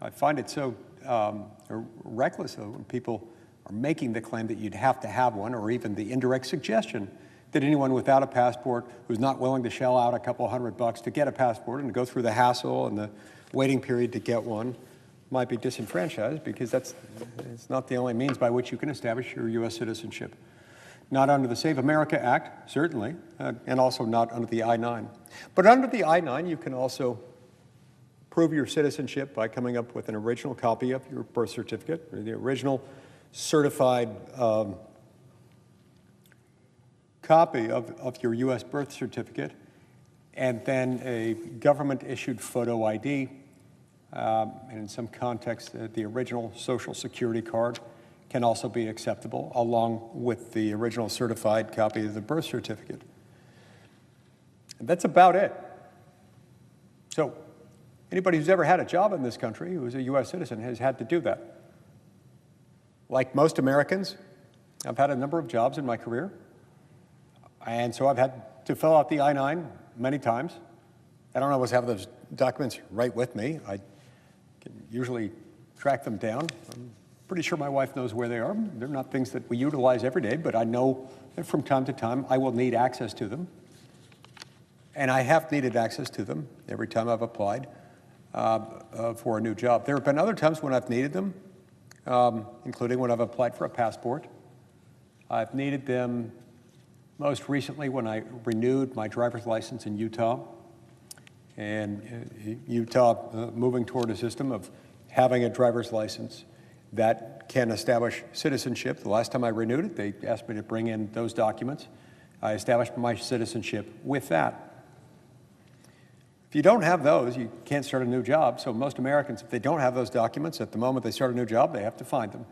S2: I find it so reckless when people are making the claim that you'd have to have one, or even the indirect suggestion that anyone without a passport who's not willing to shell out a couple $100 to get a passport and to go through the hassle and the waiting period to get one might be disenfranchised, because it's not the only means by which you can establish your U.S. citizenship. Not under the Save America Act, certainly, and also not under the I-9. But under the I-9, you can also prove your citizenship by coming up with an original copy of your birth certificate, or the original certified copy of your U.S. birth certificate, and then a government-issued photo ID, and in some contexts, the original Social Security card can also be acceptable, along with the original certified copy of the birth certificate. And that's about it. So anybody who's ever had a job in this country who is a U.S. citizen has had to do that. Like most Americans, I've had a number of jobs in my career, and so I've had to fill out the I-9 many times. I don't always have those documents right with me. I can usually track them down. I'm pretty sure my wife knows where they are. They're not things that we utilize every day, but I know that from time to time I will need access to them. And I have needed access to them every time I've applied for a new job. There have been other times when I've needed them, including when I've applied for a passport. I've needed them most recently when I renewed my driver's license in Utah. And Utah moving toward a system of having a driver's license that can establish citizenship. The last time I renewed it, they asked me to bring in those documents. I established my citizenship with that. If you don't have those, you can't start a new job. So most Americans, if they don't have those documents, at the moment they start a new job, they have to find them.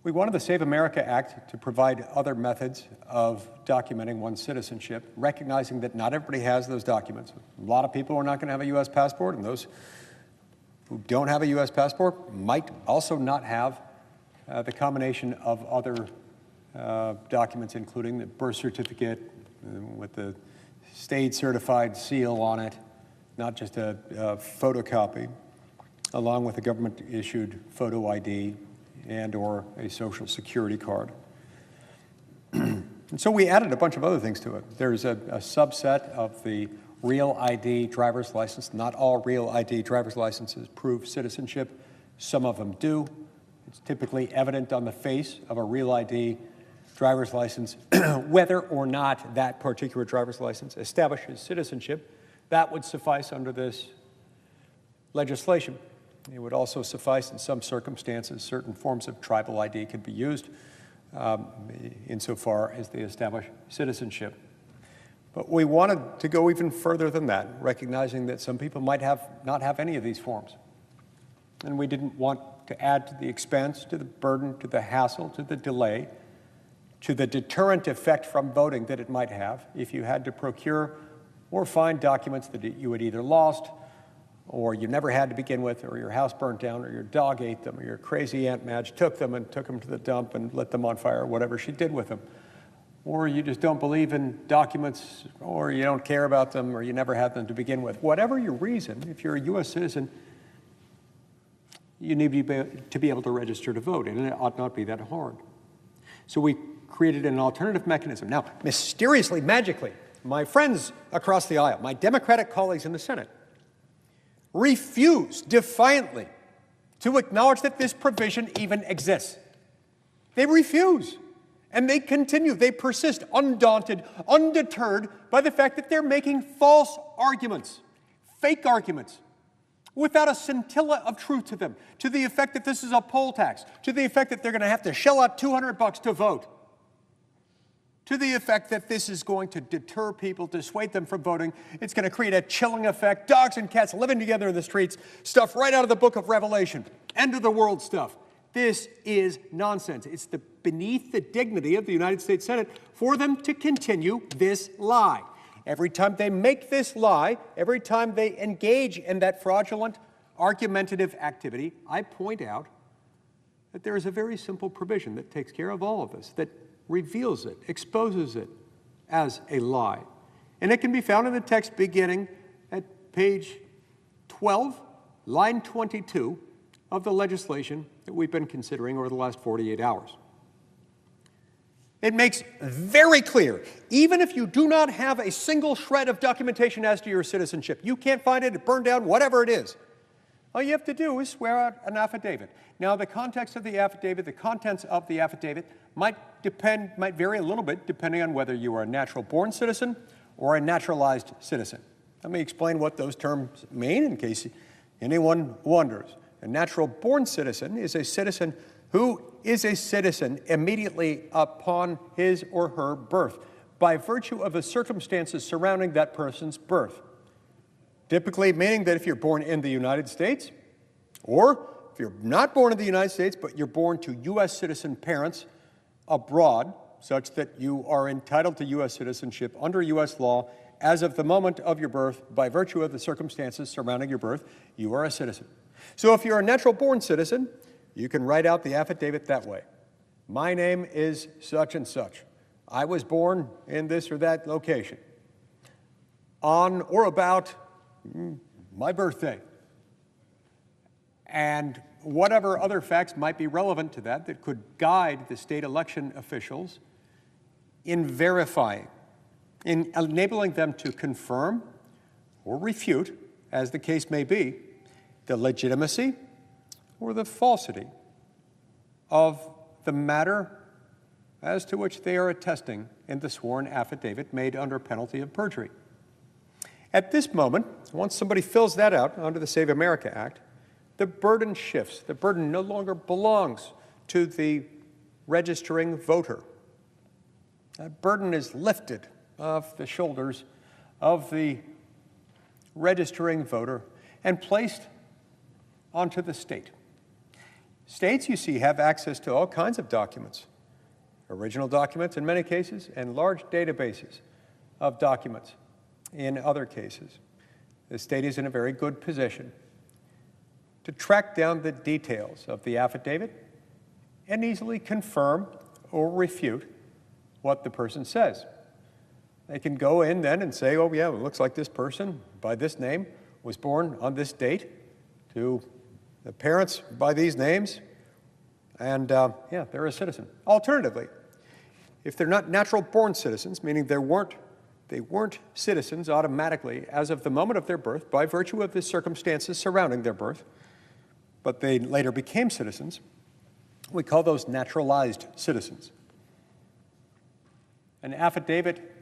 S2: We wanted the Save America Act to provide other methods of documenting one's citizenship, recognizing that not everybody has those documents. A lot of people are not going to have a U.S. passport, and those who don't have a U.S. passport might also not have the combination of other documents, including the birth certificate with the state-certified seal on it, not just a photocopy, along with a government-issued photo ID and or a Social Security card. And so we added a bunch of other things to it. There's a subset of the Real ID driver's license. Not all Real ID driver's licenses prove citizenship. Some of them do. It's typically evident on the face of a Real ID driver's license whether or not that particular driver's license establishes citizenship. That would suffice under this legislation. It would also suffice in some circumstances. Certain forms of tribal ID could be used insofar as they establish citizenship. But we wanted to go even further than that, recognizing that some people might not have any of these forms. And we didn't want to add to the expense, to the burden, to the hassle, to the delay, to the deterrent effect from voting that it might have if you had to procure or find documents that you had either lost or you never had to begin with, or your house burnt down, or your dog ate them, or your crazy Aunt Madge took them to the dump and lit them on fire, or whatever she did with them. Or you just don't believe in documents, or you don't care about them, or you never had them to begin with. Whatever your reason, if you're a U.S. citizen, you need to be able to register to vote, and it ought not be that hard. So we created an alternative mechanism. Now, mysteriously, magically, my friends across the aisle, my Democratic colleagues in the Senate, refuse defiantly to acknowledge that this provision even exists. They refuse. And they continue. They persist, undaunted, undeterred by the fact that they're making false arguments, fake arguments, without a scintilla of truth to them, to the effect that this is a poll tax, to the effect that they're going to have to shell out $200 to vote, to the effect that this is going to deter people, dissuade them from voting. It's going to create a chilling effect, dogs and cats living together in the streets, stuff right out of the book of Revelation, end of the world stuff. This is nonsense. It's beneath the dignity of the United States Senate for them to continue this lie. Every time they make this lie, every time they engage in that fraudulent, argumentative activity, I point out that there is a very simple provision that takes care of all of this, that reveals it, exposes it as a lie. And it can be found in the text beginning at page 12, line 22 of the legislation that we've been considering over the last 48 hours. It makes very clear, even if you do not have a single shred of documentation as to your citizenship, you can't find it, it burned down, whatever it is, all you have to do is swear out an affidavit. Now, the context of the affidavit, the contents of the affidavit might vary a little bit depending on whether you are a natural-born citizen or a naturalized citizen. Let me explain what those terms mean in case anyone wonders. A natural-born citizen is a citizen who is a citizen immediately upon his or her birth by virtue of the circumstances surrounding that person's birth. Typically meaning that if you're born in the United States, or if you're not born in the United States, but you're born to U.S. citizen parents abroad, such that you are entitled to U.S. citizenship under U.S. law as of the moment of your birth, by virtue of the circumstances surrounding your birth, you are a citizen. So if you're a natural-born citizen, you can write out the affidavit that way. My name is such and such. I was born in this or that location on or about my birthday. And whatever other facts might be relevant to that that could guide the state election officials in verifying, in enabling them to confirm or refute, as the case may be, the legitimacy or the falsity of the matter as to which they are attesting in the sworn affidavit made under penalty of perjury. At this moment, once somebody fills that out under the Save America Act, the burden shifts. The burden no longer belongs to the registering voter. That burden is lifted off the shoulders of the registering voter and placed onto the state. States, you see, have access to all kinds of documents, original documents in many cases, and large databases of documents in other cases. The state is in a very good position to track down the details of the affidavit and easily confirm or refute what the person says. They can go in then and say, oh yeah, it looks like this person by this name was born on this date to the parents by these names, and yeah, they're a citizen. Alternatively, if they're not natural-born citizens, meaning they weren't citizens automatically as of the moment of their birth by virtue of the circumstances surrounding their birth, but they later became citizens, we call those naturalized citizens. An affidavit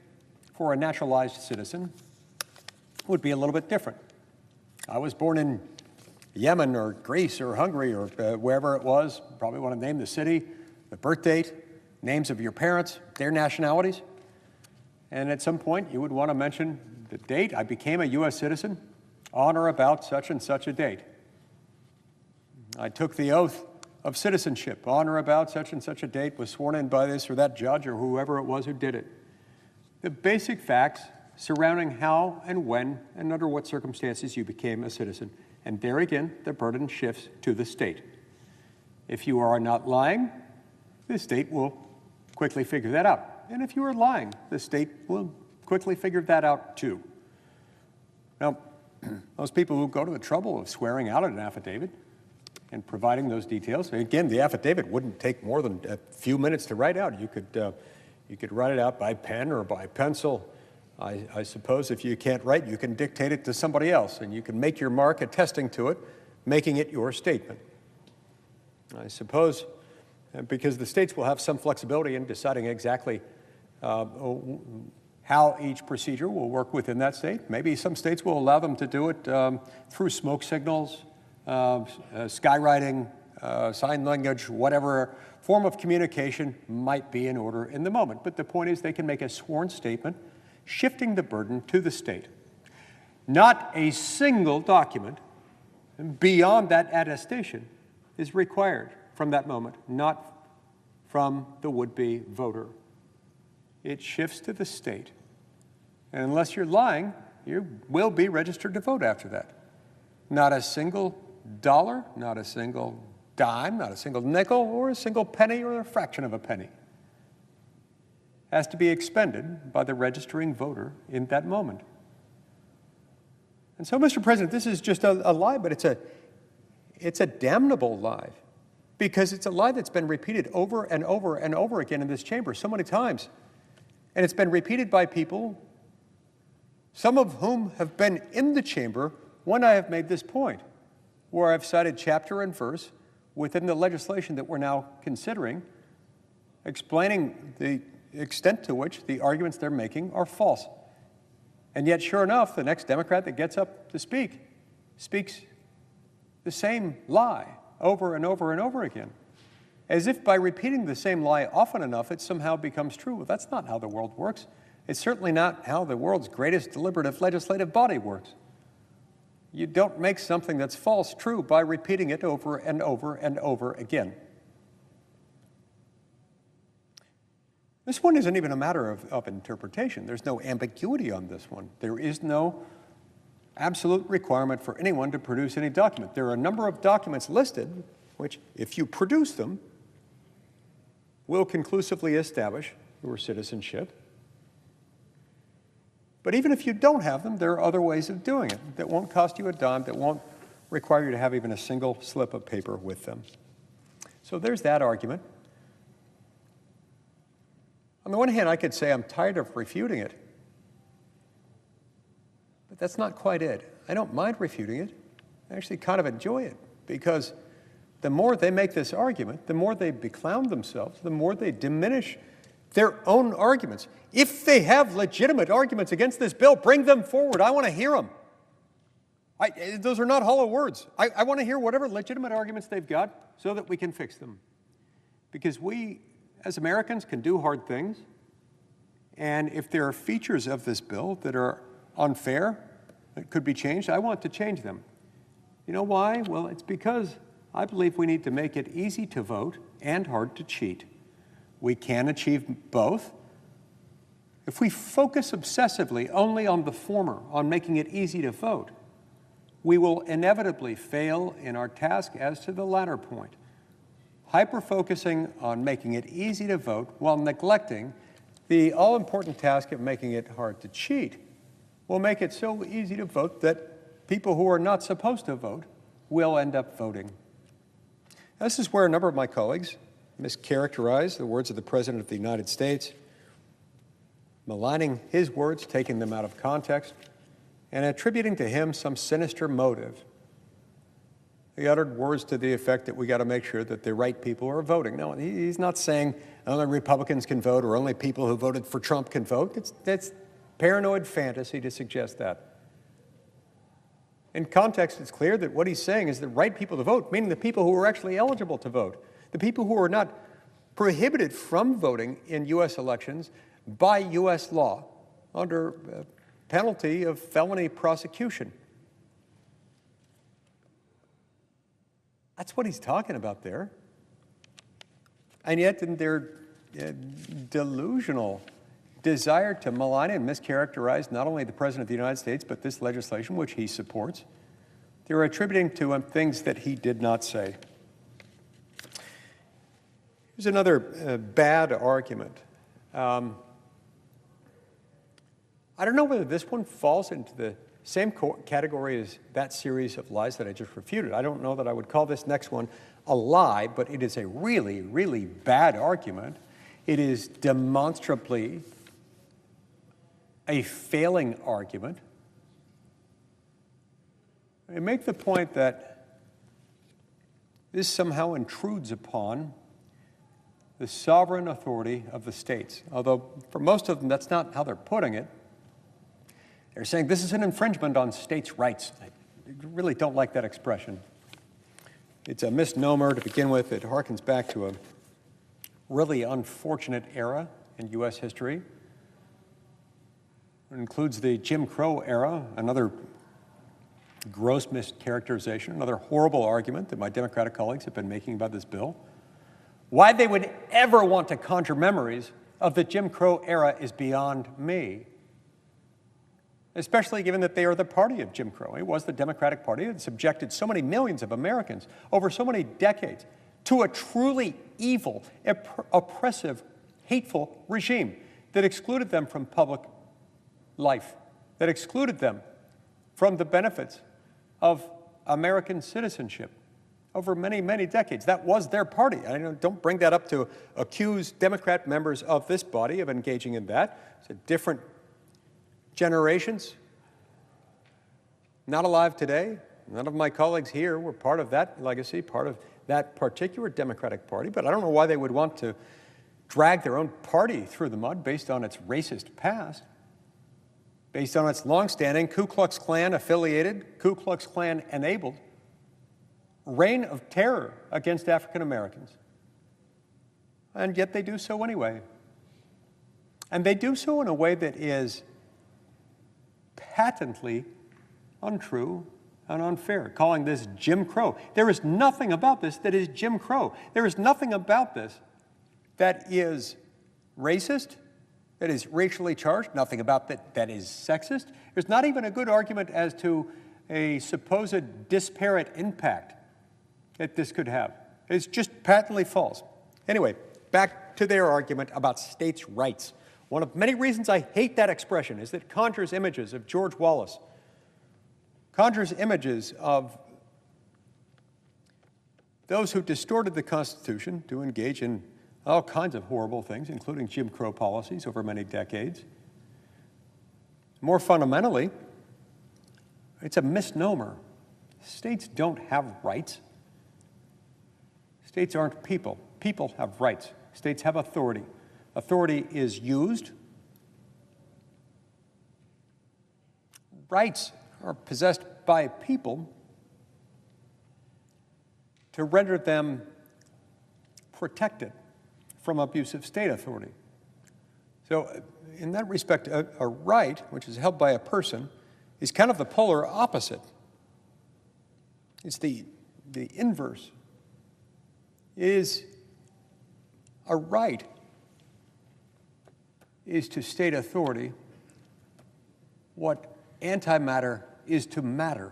S2: for a naturalized citizen would be a little bit different. I was born in Yemen or Greece or Hungary or wherever it was. Probably want to name the city, the birth date, names of your parents, their nationalities. And at some point, you would want to mention the date I became a U.S. citizen on or about such and such a date. I took the oath of citizenship on or about such and such a date, was sworn in by this or that judge or whoever it was who did it. The basic facts surrounding how and when and under what circumstances you became a citizen. And there again, the burden shifts to the state. If you are not lying, the state will quickly figure that out. And if you are lying, the state will quickly figure that out too. Now, most people who go to the trouble of swearing out an affidavit and providing those details, again, the affidavit wouldn't take more than a few minutes to write out. You could write it out by pen or by pencil. I suppose if you can't write, you can dictate it to somebody else, and you can make your mark attesting to it, making it your statement. I suppose because the states will have some flexibility in deciding exactly how each procedure will work within that state. Maybe some states will allow them to do it through smoke signals, skywriting, sign language, whatever form of communication might be in order in the moment. But the point is they can make a sworn statement shifting the burden to the state. Not a single document beyond that attestation is required from that moment, not from the would-be voter. It shifts to the state. And unless you're lying, you will be registered to vote after that. Not a single dollar, not a single dime, not a single nickel, or a single penny or a fraction of a penny has to be expended by the registering voter in that moment. And so, Mr. President, this is just a lie, but it's a damnable lie, because it's a lie that's been repeated over and over and over again in this chamber so many times. And it's been repeated by people, some of whom have been in the chamber when I have made this point, where I've cited chapter and verse within the legislation that we're now considering, explaining the extent to which the arguments they're making are false. And yet, sure enough, the next Democrat that gets up to speak speaks the same lie over and over and over again, as if by repeating the same lie often enough, it somehow becomes true. Well, that's not how the world works. It's certainly not how the world's greatest deliberative legislative body works. You don't make something that's false true by repeating it over and over and over again. This one isn't even a matter of interpretation. There's no ambiguity on this one. There is no absolute requirement for anyone to produce any document. There are a number of documents listed which, if you produce them, will conclusively establish your citizenship. But even if you don't have them, there are other ways of doing it that won't cost you a dime, that won't require you to have even a single slip of paper with them. So there's that argument. On the one hand, I could say I'm tired of refuting it, but that's not quite it. I don't mind refuting it. I actually kind of enjoy it, because the more they make this argument, the more they beclown themselves, the more they diminish their own arguments. If they have legitimate arguments against this bill, bring them forward. I want to hear them. Those are not hollow words. I want to hear whatever legitimate arguments they've got so that we can fix them. Because we, as Americans, can do hard things. And if there are features of this bill that are unfair, that could be changed, I want to change them. You know why? Well, it's because I believe we need to make it easy to vote and hard to cheat. We can achieve both. If we focus obsessively only on the former, on making it easy to vote, we will inevitably fail in our task as to the latter point. Hyper-focusing on making it easy to vote while neglecting the all-important task of making it hard to cheat will make it so easy to vote that people who are not supposed to vote will end up voting. This is where a number of my colleagues mischaracterize the words of the President of the United States, maligning his words, taking them out of context, and attributing to him some sinister motive. He uttered words to the effect that we got to make sure that the right people are voting. No, he's not saying only Republicans can vote or only people who voted for Trump can vote. That's paranoid fantasy to suggest that. In context, it's clear that what he's saying is the right people to vote, meaning the people who are actually eligible to vote, the people who are not prohibited from voting in U.S. elections by U.S. law under penalty of felony prosecution. That's what he's talking about there. And yet, in their delusional desire to malign and mischaracterize not only the President of the United States, but this legislation, which he supports, they're attributing to him things that he did not say. Here's another bad argument. I don't know whether this one falls into the same category as that series of lies that I just refuted. I don't know that I would call this next one a lie, but it is a really, really bad argument. It is demonstrably a failing argument. They make the point that this somehow intrudes upon the sovereign authority of the states, although for most of them that's not how they're putting it. They're saying this is an infringement on states' rights. I really don't like that expression. It's a misnomer to begin with. It harkens back to a really unfortunate era in U.S. history. It includes the Jim Crow era, another gross mischaracterization, another horrible argument that my Democratic colleagues have been making about this bill. Why they would ever want to conjure memories of the Jim Crow era is beyond me, especially given that they are the party of Jim Crow. It was the Democratic Party that subjected so many millions of Americans over so many decades to a truly evil, oppressive, hateful regime that excluded them from public life, that excluded them from the benefits of American citizenship over many, many decades. That was their party. I don't bring that up to accuse Democrat members of this body of engaging in that. It's a different generations, not alive today. None of my colleagues here were part of that legacy, part of that particular Democratic Party, but I don't know why they would want to drag their own party through the mud based on its racist past, based on its longstanding Ku Klux Klan affiliated, Ku Klux Klan enabled reign of terror against African Americans. And yet they do so anyway. And they do so in a way that is patently untrue and unfair, calling this Jim Crow. There is nothing about this that is Jim Crow. There is nothing about this that is racist, that is racially charged, nothing about that is sexist. There's not even a good argument as to a supposed disparate impact that this could have. It's just patently false. Anyway, back to their argument about states' rights. One of many reasons I hate that expression is that it conjures images of George Wallace, conjures images of those who distorted the Constitution to engage in all kinds of horrible things, including Jim Crow policies over many decades. More fundamentally, it's a misnomer. States don't have rights. States aren't people. People have rights. States have authority. Authority is used. Rights are possessed by people to render them protected from abusive state authority. So in that respect, a right, which is held by a person, is kind of the polar opposite. It's the inverse. It is a right is to state authority what antimatter is to matter.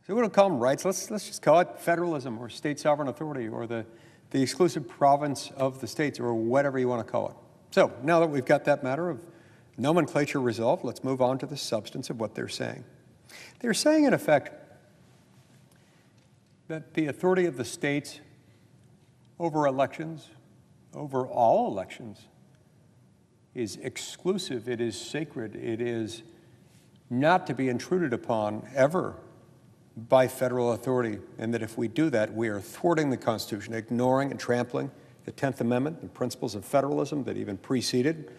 S2: So we don't call them rights. Let's just call it federalism or state sovereign authority or the exclusive province of the states or whatever you want to call it. So now that we've got that matter of nomenclature resolved, let's move on to the substance of what they're saying. They're saying, in effect, that the authority of the states over elections, over all elections, is exclusive, it is sacred, it is not to be intruded upon ever by federal authority, and that if we do that, we are thwarting the Constitution, ignoring and trampling the 10th Amendment, the principles of federalism that even preceded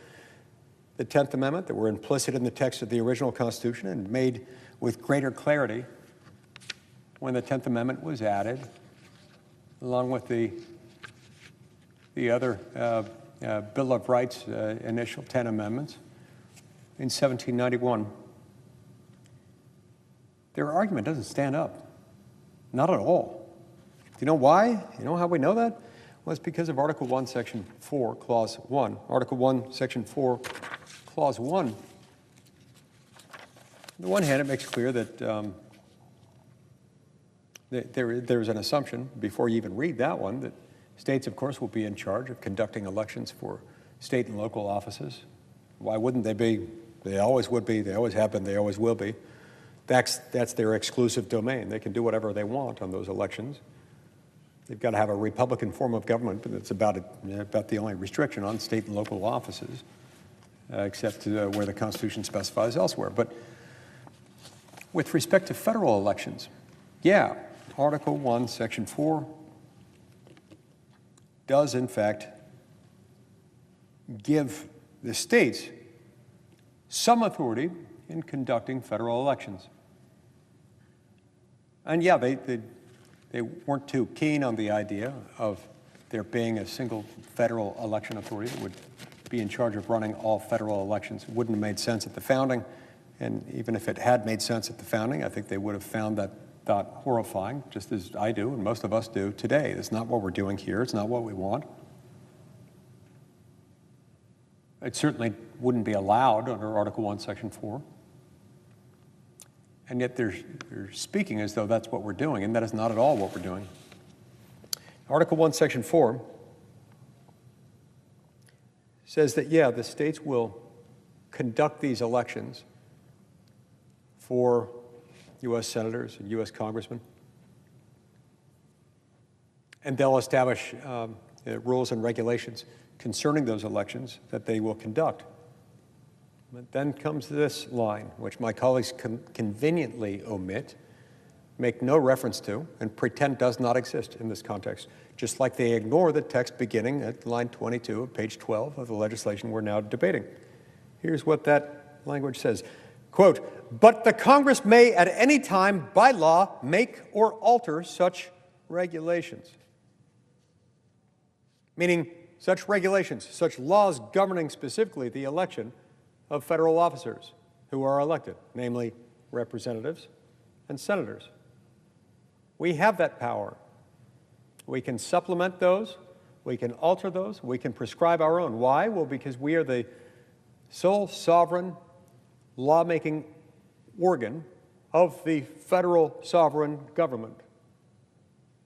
S2: the 10th Amendment, that were implicit in the text of the original Constitution and made with greater clarity when the 10th Amendment was added, along with the other Bill of Rights initial 10 amendments in 1791. Their argument doesn't stand up. Not at all. Do you know why? You know how we know that? Well, it's because of Article 1, Section 4, Clause 1. Article 1, Section 4, Clause 1. On the one hand, it makes clear that there's an assumption, before you even read that one, that states, of course, will be in charge of conducting elections for state and local offices. Why wouldn't they be? They always would be. They always have been. They always will be. That's their exclusive domain. They can do whatever they want on those elections. They've got to have a Republican form of government, but it's about the only restriction on state and local offices, except where the Constitution specifies elsewhere. But with respect to federal elections, yeah, Article 1, Section 4 does, in fact, give the states some authority in conducting federal elections. And yeah, they weren't too keen on the idea of there being a single federal election authority that would be in charge of running all federal elections. It wouldn't have made sense at the founding, and even if it had made sense at the founding, I think they would have found that thought horrifying, just as I do and most of us do today. It's not what we're doing here. It's not what we want. It certainly wouldn't be allowed under Article 1, Section 4. And yet they're speaking as though that's what we're doing, and that is not at all what we're doing. Article 1, Section 4 says that, yeah, the states will conduct these elections for U.S. senators and U.S. congressmen, and they'll establish rules and regulations concerning those elections that they will conduct. But then comes this line, which my colleagues conveniently omit, make no reference to, and pretend does not exist in this context, just like they ignore the text beginning at line 22 of page 12 of the legislation we're now debating. Here's what that language says. Quote, "But the Congress may at any time by law make or alter such regulations." Meaning such regulations, such laws governing specifically the election of federal officers who are elected, namely representatives and senators. We have that power. We can supplement those, we can alter those, we can prescribe our own. Why? Well, because we are the sole sovereign lawmaking organ of the federal sovereign government.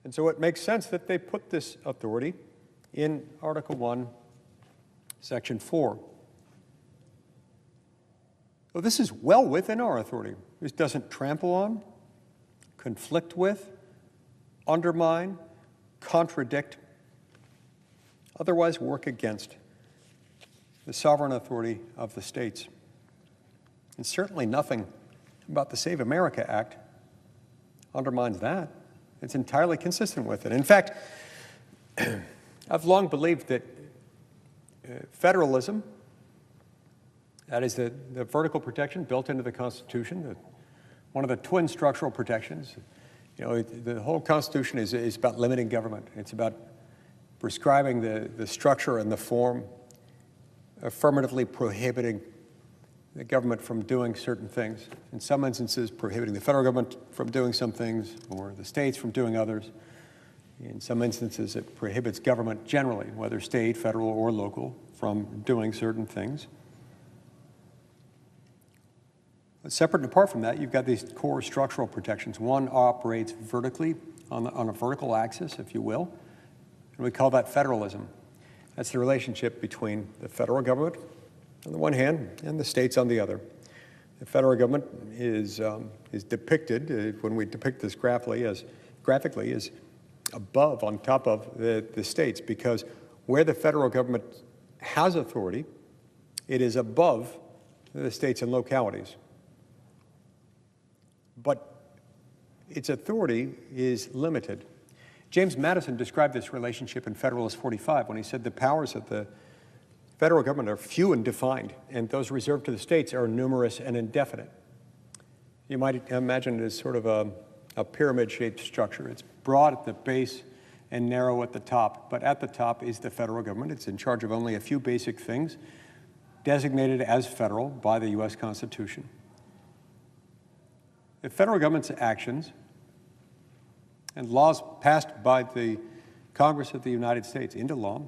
S2: And so it makes sense that they put this authority in Article 1, Section 4. Well, this is well within our authority. This doesn't trample on, conflict with, undermine, contradict, otherwise work against the sovereign authority of the states. And certainly nothing about the Save America Act undermines that. It's entirely consistent with it. In fact, I've long believed that federalism, that is the vertical protection built into the Constitution, one of the twin structural protections. You know, the whole Constitution is about limiting government. It's about prescribing the structure and the form, affirmatively prohibiting the government from doing certain things. In some instances, prohibiting the federal government from doing some things, or the states from doing others. In some instances, it prohibits government generally, whether state, federal, or local, from doing certain things. But separate and apart from that, you've got these core structural protections. One operates vertically, on a vertical axis, if you will, and we call that federalism. That's the relationship between the federal government on the one hand and the states on the other. The federal government is depicted, when we depict this graphically, as above, on top of the states, because where the federal government has authority, it is above the states and localities. But its authority is limited. James Madison described this relationship in Federalist 45 when he said the powers of the federal government are few and defined, and those reserved to the states are numerous and indefinite. You might imagine it as sort of a pyramid-shaped structure. It's broad at the base and narrow at the top, but at the top is the federal government. It's in charge of only a few basic things, designated as federal by the U.S. Constitution. The federal government's actions and laws passed by the Congress of the United States into law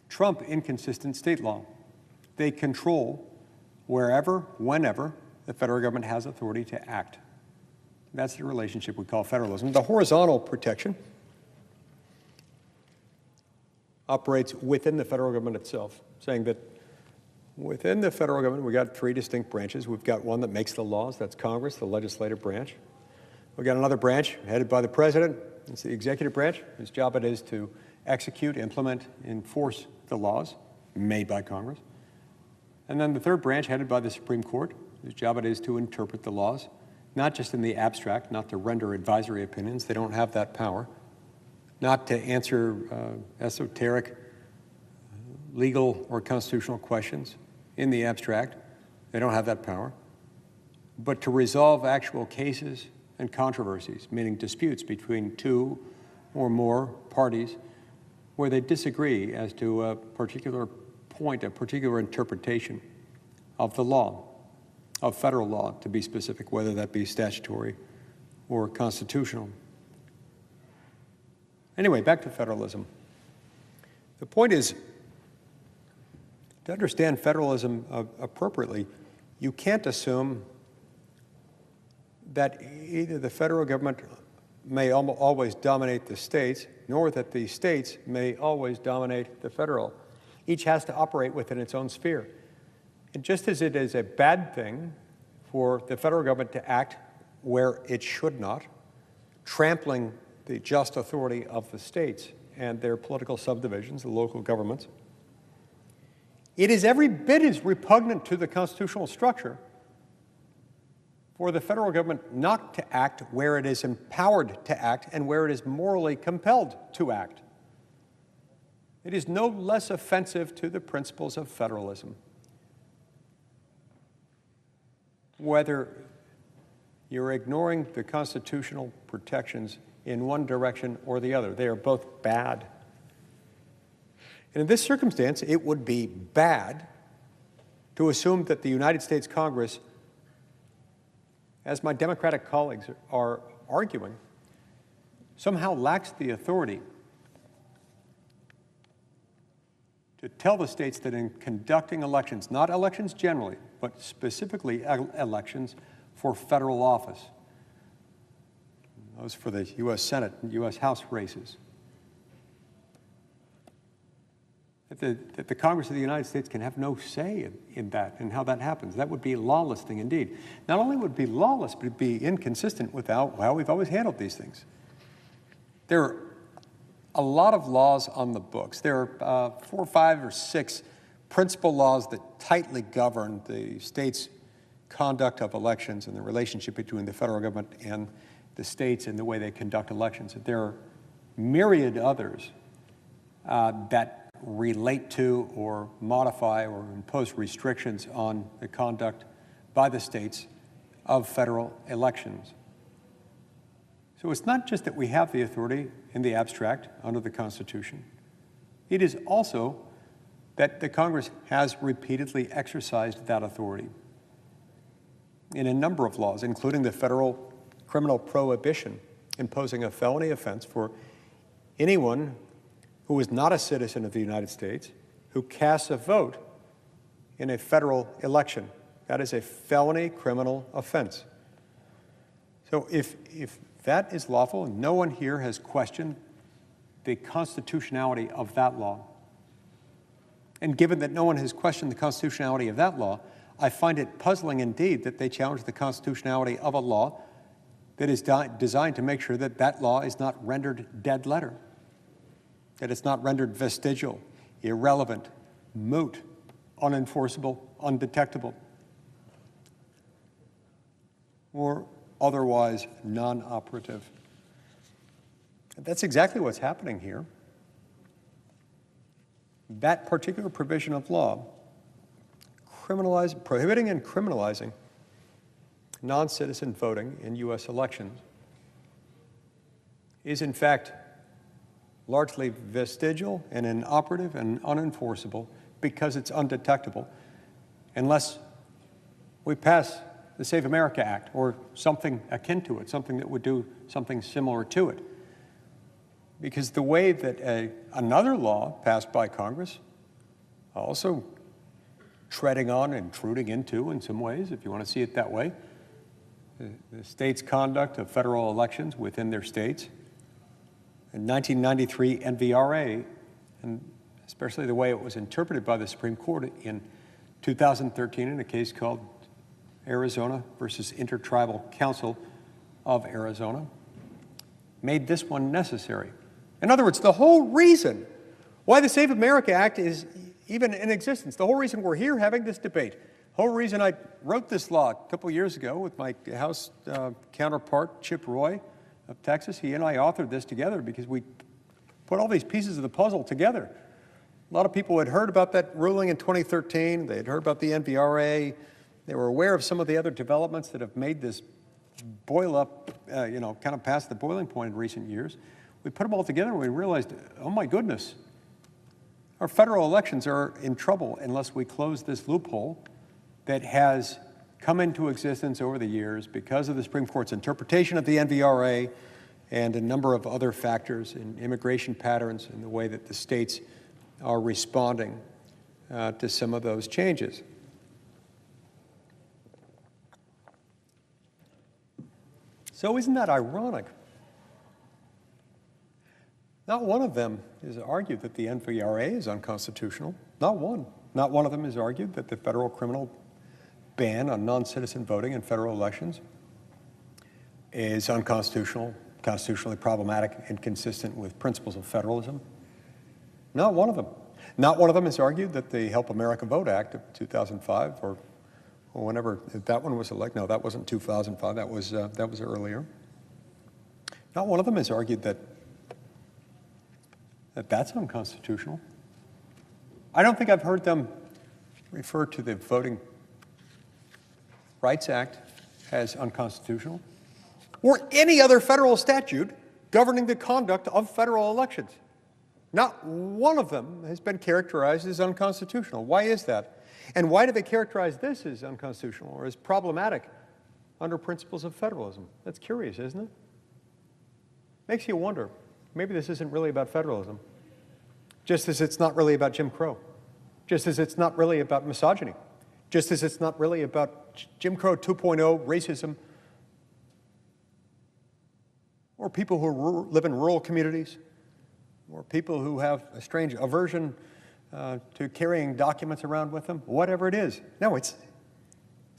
S2: trump inconsistent state law. They control wherever, whenever the federal government has authority to act. That's the relationship we call federalism. The horizontal protection operates within the federal government itself, saying that within the federal government, we've got three distinct branches. We've got one that makes the laws, that's Congress, the legislative branch. We've got another branch headed by the president, it's the executive branch, whose job it is to execute, implement, enforce the laws made by Congress. And then the third branch headed by the Supreme Court, whose job it is to interpret the laws, not just in the abstract, not to render advisory opinions, they don't have that power, not to answer esoteric legal or constitutional questions in the abstract, they don't have that power, but to resolve actual cases and controversies, meaning disputes between two or more parties where they disagree as to a particular point, a particular interpretation of the law, of federal law, to be specific, whether that be statutory or constitutional. Anyway, back to federalism. The point is, to understand federalism appropriately, you can't assume that either the federal government may always dominate the states, nor that the states may always dominate the federal. Each has to operate within its own sphere. And just as it is a bad thing for the federal government to act where it should not, trampling the just authority of the states and their political subdivisions, the local governments, it is every bit as repugnant to the constitutional structure for the federal government not to act where it is empowered to act and where it is morally compelled to act. It is no less offensive to the principles of federalism, whether you're ignoring the constitutional protections in one direction or the other. They are both bad. And in this circumstance, it would be bad to assume that the United States Congress, as my Democratic colleagues are arguing, somehow lacks the authority to tell the states that in conducting elections, not elections generally, but specifically elections for federal office, those for the U.S. Senate and U.S. House races, that the Congress of the United States can have no say in that and how that happens. That would be a lawless thing indeed. Not only would it be lawless, but it would be inconsistent with how we've always handled these things. There are a lot of laws on the books. There are 4 or 5 or 6 principal laws that tightly govern the state's conduct of elections and the relationship between the federal government and the states and the way they conduct elections. There are myriad others that relate to or modify or impose restrictions on the conduct by the states of federal elections. So it's not just that we have the authority in the abstract under the Constitution. It is also that the Congress has repeatedly exercised that authority in a number of laws, including the federal criminal prohibition imposing a felony offense for anyone who is not a citizen of the United States who casts a vote in a federal election. That is a felony criminal offense. So if that is lawful, and no one here has questioned the constitutionality of that law, and given that no one has questioned the constitutionality of that law, I find it puzzling indeed that they challenge the constitutionality of a law that is designed to make sure that that law is not rendered dead letter, that it's not rendered vestigial, irrelevant, moot, unenforceable, undetectable, or otherwise non-operative. That's exactly what's happening here. That particular provision of law, prohibiting and criminalizing non-citizen voting in U.S. elections, is in fact largely vestigial and inoperative and unenforceable because it's undetectable unless we pass the Save America Act or something akin to it, something that would do something similar to it. Because the way that another law passed by Congress, also treading on, intruding into in some ways, if you want to see it that way, the state's conduct of federal elections within their states. In 1993 NVRA, and especially the way it was interpreted by the Supreme Court in 2013 in a case called Arizona versus Intertribal Council of Arizona, made this one necessary. In other words, the whole reason why the Save America Act is even in existence, the whole reason we're here having this debate, the whole reason I wrote this law a couple years ago with my House counterpart, Chip Roy of Texas. He and I authored this together because we put all these pieces of the puzzle together. A lot of people had heard about that ruling in 2013. They had heard about the NVRA. They were aware of some of the other developments that have made this boil up, kind of past the boiling point in recent years. We put them all together and we realized, oh my goodness, our federal elections are in trouble unless we close this loophole that has come into existence over the years because of the Supreme Court's interpretation of the NVRA and a number of other factors in immigration patterns and the way that the states are responding to some of those changes. So isn't that ironic? Not one of them has argued that the NVRA is unconstitutional. Not one. Not one of them has argued that the federal criminal ban on non-citizen voting in federal elections is unconstitutional, constitutionally problematic, inconsistent with principles of federalism. Not one of them. Not one of them has argued that the Help America Vote Act of 2005 or whenever that one was elected. No, that wasn't 2005. That was earlier. Not one of them has argued that that's unconstitutional. I don't think I've heard them refer to the Voting Rights Act as unconstitutional or any other federal statute governing the conduct of federal elections. Not one of them has been characterized as unconstitutional. Why is that? And why do they characterize this as unconstitutional or as problematic under principles of federalism? That's curious, isn't it? Makes you wonder. Maybe this isn't really about federalism, just as it's not really about Jim Crow, just as it's not really about misogyny, just as it's not really about Jim Crow 2.0, racism, or people who live in rural communities, or people who have a strange aversion to carrying documents around with them, whatever it is. No, it's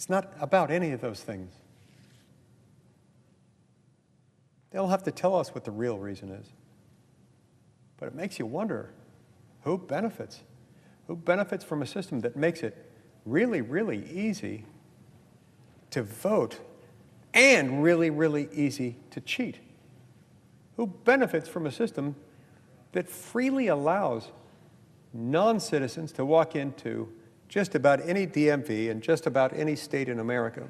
S2: not about any of those things. They'll have to tell us what the real reason is. But it makes you wonder, who benefits? Who benefits from a system that makes it really, really easy to vote and really, really easy to cheat? Who benefits from a system that freely allows non-citizens to walk into just about any DMV and just about any state in America,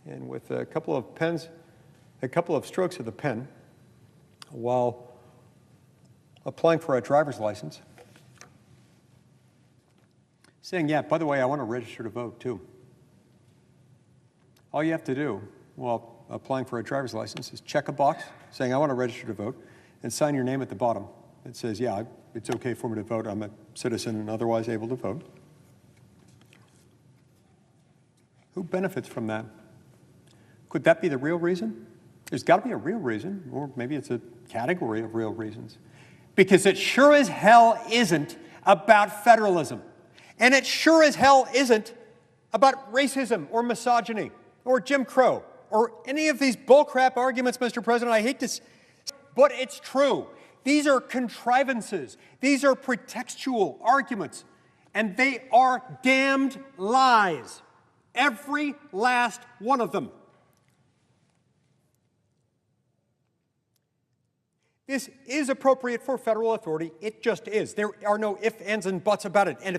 S2: and with a couple of strokes of the pen, while applying for a driver's license, saying, yeah, by the way, I want to register to vote too. All you have to do while applying for a driver's license is check a box saying, I want to register to vote, and sign your name at the bottom. It says, yeah, it's okay for me to vote. I'm a citizen and otherwise able to vote. Who benefits from that? Could that be the real reason? There's got to be a real reason, or maybe it's a category of real reasons. Because it sure as hell isn't about federalism. And it sure as hell isn't about racism or misogyny or Jim Crow or any of these bullcrap arguments, Mr. President. I hate to say, but it's true. These are contrivances. These are pretextual arguments. And they are damned lies. Every last one of them. This is appropriate for federal authority. It just is. There are no ifs, ands, and buts about it. And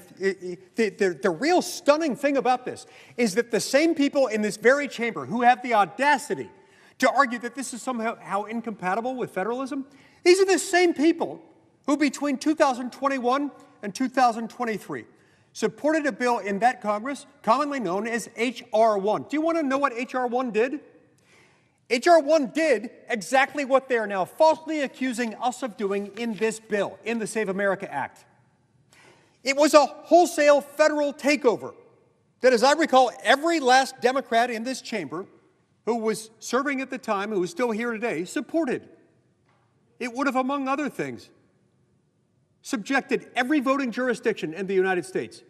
S2: the real stunning thing about this is that the same people in this very chamber who have the audacity to argue that this is somehow incompatible with federalism, these are the same people who between 2021 and 2023 supported a bill in that Congress commonly known as H.R. 1. Do you want to know what H.R. 1 did? H.R. 1 did exactly what they are now falsely accusing us of doing in this bill, in the Save America Act. It was a wholesale federal takeover that, as I recall, every last Democrat in this chamber who was serving at the time, who is still here today, supported. It would have, among other things, subjected every voting jurisdiction in the United States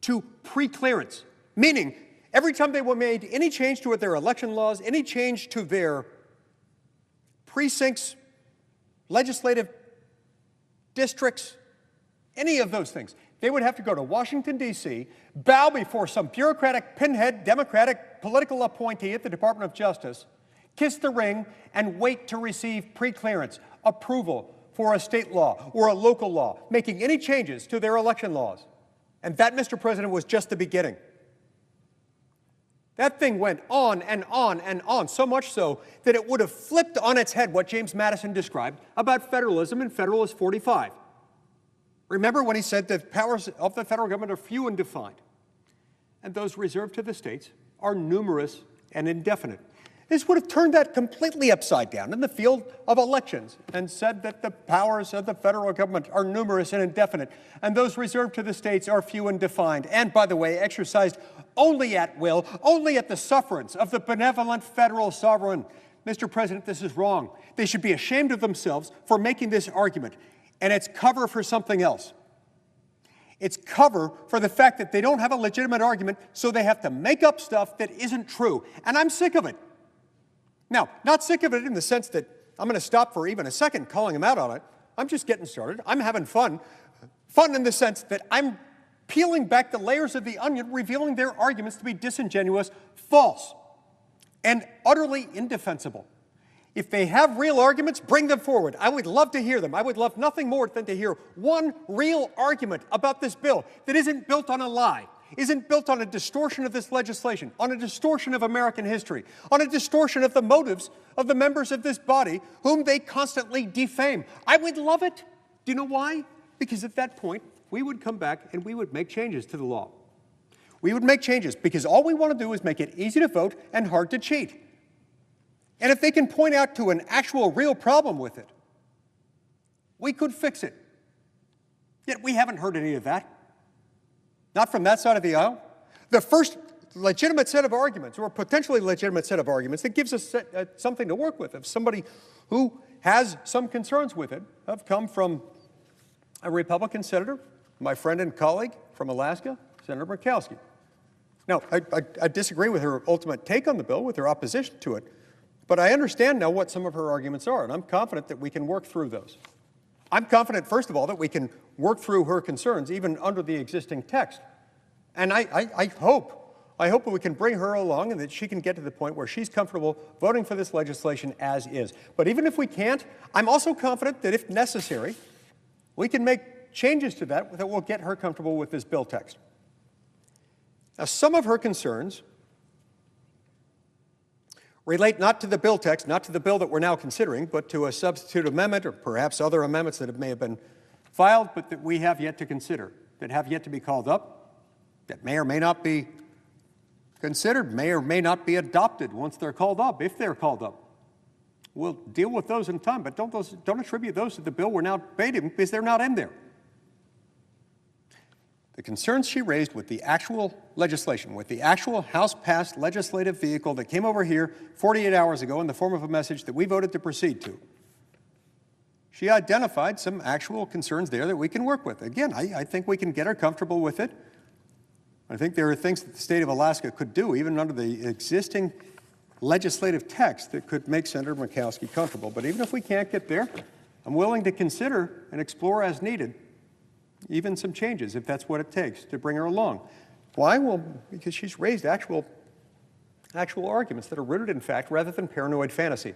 S2: to pre-clearance, meaning every time they made any change to their election laws, any change to their precincts, legislative districts, any of those things, they would have to go to Washington, D.C., bow before some bureaucratic pinhead Democratic political appointee at the Department of Justice, kiss the ring, and wait to receive pre-clearance, approval for a state law or a local law, making any changes to their election laws. And that, Mr. President, was just the beginning. That thing went on and on and on, so much so that it would have flipped on its head what James Madison described about federalism in Federalist 45. Remember when he said the powers of the federal government are few and defined, and those reserved to the states are numerous and indefinite. This would have turned that completely upside down in the field of elections and said that the powers of the federal government are numerous and indefinite, and those reserved to the states are few and defined, and, by the way, exercised only at will, only at the sufferance of the benevolent federal sovereign. Mr. President, this is wrong. They should be ashamed of themselves for making this argument, and it's cover for something else. It's cover for the fact that they don't have a legitimate argument, so they have to make up stuff that isn't true, and I'm sick of it. Now, not sick of it in the sense that I'm going to stop for even a second calling them out on it. I'm just getting started. I'm having fun. Fun in the sense that I'm peeling back the layers of the onion, revealing their arguments to be disingenuous, false, and utterly indefensible. If they have real arguments, bring them forward. I would love to hear them. I would love nothing more than to hear one real argument about this bill that isn't built on a lie, isn't built on a distortion of this legislation, on a distortion of American history, on a distortion of the motives of the members of this body whom they constantly defame. I would love it. Do you know why? Because at that point, we would come back and we would make changes to the law. We would make changes because all we want to do is make it easy to vote and hard to cheat. And if they can point out to an actual real problem with it, we could fix it. Yet we haven't heard any of that. Not from that side of the aisle. The first legitimate set of arguments, or potentially legitimate set of arguments, that gives us something to work with, of somebody who has some concerns with it, have come from a Republican senator, my friend and colleague from Alaska, Senator Murkowski. Now, I disagree with her ultimate take on the bill, with her opposition to it, but I understand now what some of her arguments are, and I'm confident that we can work through those. I'm confident, first of all, that we can work through her concerns even under the existing text. And I hope that we can bring her along and that she can get to the point where she's comfortable voting for this legislation as is. But even if we can't, I'm also confident that if necessary, we can make changes to that will get her comfortable with this bill text. Now, some of her concerns relate not to the bill text, not to the bill that we're now considering, but to a substitute amendment or perhaps other amendments that may have been filed, but that we have yet to consider, that have yet to be called up, that may or may not be considered, may or may not be adopted once they're called up, if they're called up. We'll deal with those in time, but don't attribute those to the bill we're now debating because they're not in there. The concerns she raised with the actual legislation, with the actual House-passed legislative vehicle that came over here 48 hours ago in the form of a message that we voted to proceed to, she identified some actual concerns there that we can work with. Again, I think we can get her comfortable with it. I think there are things that the state of Alaska could do, even under the existing legislative text, that could make Senator Murkowski comfortable. But even if we can't get there, I'm willing to consider and explore as needed even some changes, if that's what it takes, to bring her along. Why? Well, because she's raised actual arguments that are rooted in fact rather than paranoid fantasy,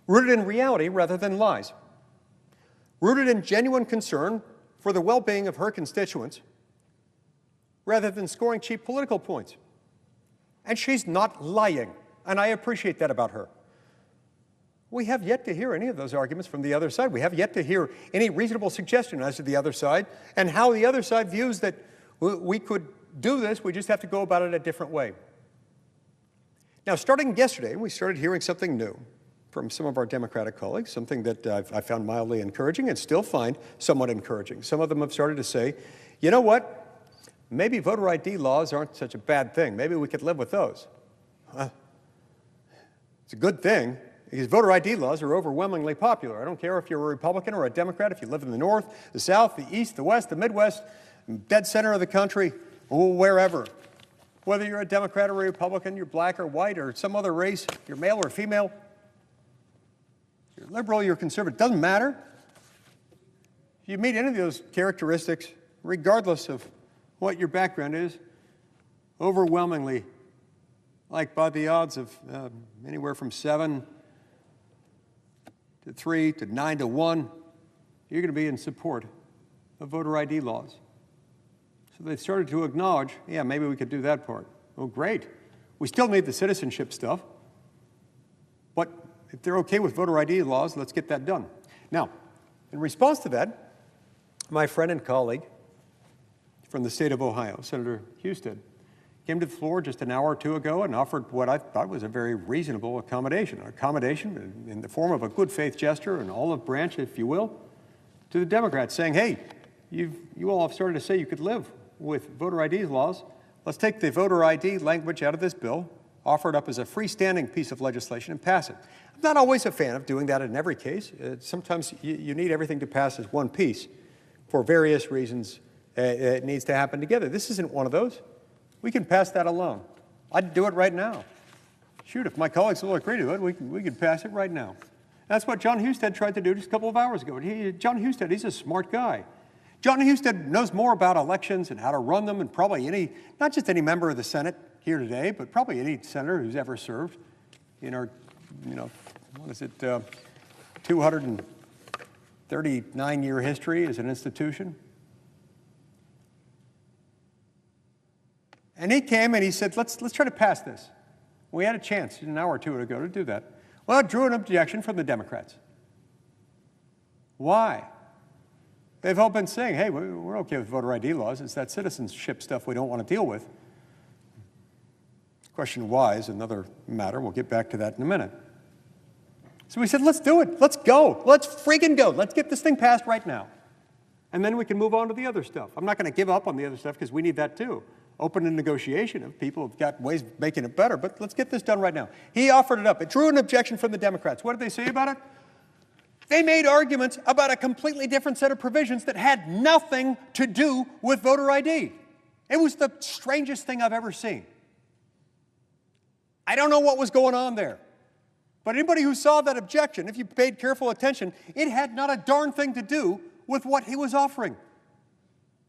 S2: rooted in reality rather than lies, rooted in genuine concern for the well-being of her constituents rather than scoring cheap political points. And she's not lying, and I appreciate that about her. We have yet to hear any of those arguments from the other side. We have yet to hear any reasonable suggestion as to the other side and how the other side views that We could do this, we just have to go about it a different way. Now, starting yesterday, we started hearing something new from some of our Democratic colleagues, something that I found mildly encouraging and still find somewhat encouraging. Some of them have started to say, you know what, maybe voter ID laws aren't such a bad thing. Maybe we could live with those. It's a good thing, because voter ID laws are overwhelmingly popular. I don't care if you're a Republican or a Democrat, if you live in the North, the South, the East, the West, the Midwest, dead center of the country, or wherever. Whether you're a Democrat or a Republican, you're black or white or some other race, you're male or female, you're liberal, you're conservative, doesn't matter. If you meet any of those characteristics, regardless of what your background is, overwhelmingly, like by the odds of anywhere from 7 to 3 to 9 to 1, you're going to be in support of voter ID laws. So they started to acknowledge, yeah, maybe we could do that part. Well, great. We still need the citizenship stuff, but if they're okay with voter ID laws, let's get that done. Now, in response to that, my friend and colleague from the state of Ohio, Senator Husted, came to the floor just an hour or two ago and offered what I thought was a very reasonable accommodation in the form of a good faith gesture, an olive branch, if you will, to the Democrats, saying, hey, you all have started to say you could live with voter ID laws. Let's take the voter ID language out of this bill, offer it up as a freestanding piece of legislation, and pass it. I'm not always a fan of doing that in every case. Sometimes you need everything to pass as one piece. For various reasons, it needs to happen together. This isn't one of those. We can pass that alone. I'd do it right now. Shoot, if my colleagues will agree to it, we could pass it right now. That's what John Husted tried to do just a couple of hours ago. John Husted, he's a smart guy. John Husted knows more about elections and how to run them than probably not just any member of the Senate here today, but probably any senator who's ever served in our, 239-year history as an institution. And he came and he said, let's try to pass this. We had a chance an hour or two ago to do that. Well, it drew an objection from the Democrats. Why? They've all been saying, hey, we're okay with voter ID laws. It's that citizenship stuff we don't want to deal with. The question of why is another matter. We'll get back to that in a minute. So we said, let's do it. Let's go. Let's freaking go. Let's get this thing passed right now. And then we can move on to the other stuff. I'm not going to give up on the other stuff because we need that too. Open a negotiation if people have got ways of making it better, but let's get this done right now. He offered it up. It drew an objection from the Democrats. What did they say about it? They made arguments about a completely different set of provisions that had nothing to do with voter ID. It was the strangest thing I've ever seen. I don't know what was going on there. But anybody who saw that objection, if you paid careful attention, it had not a darn thing to do with what he was offering.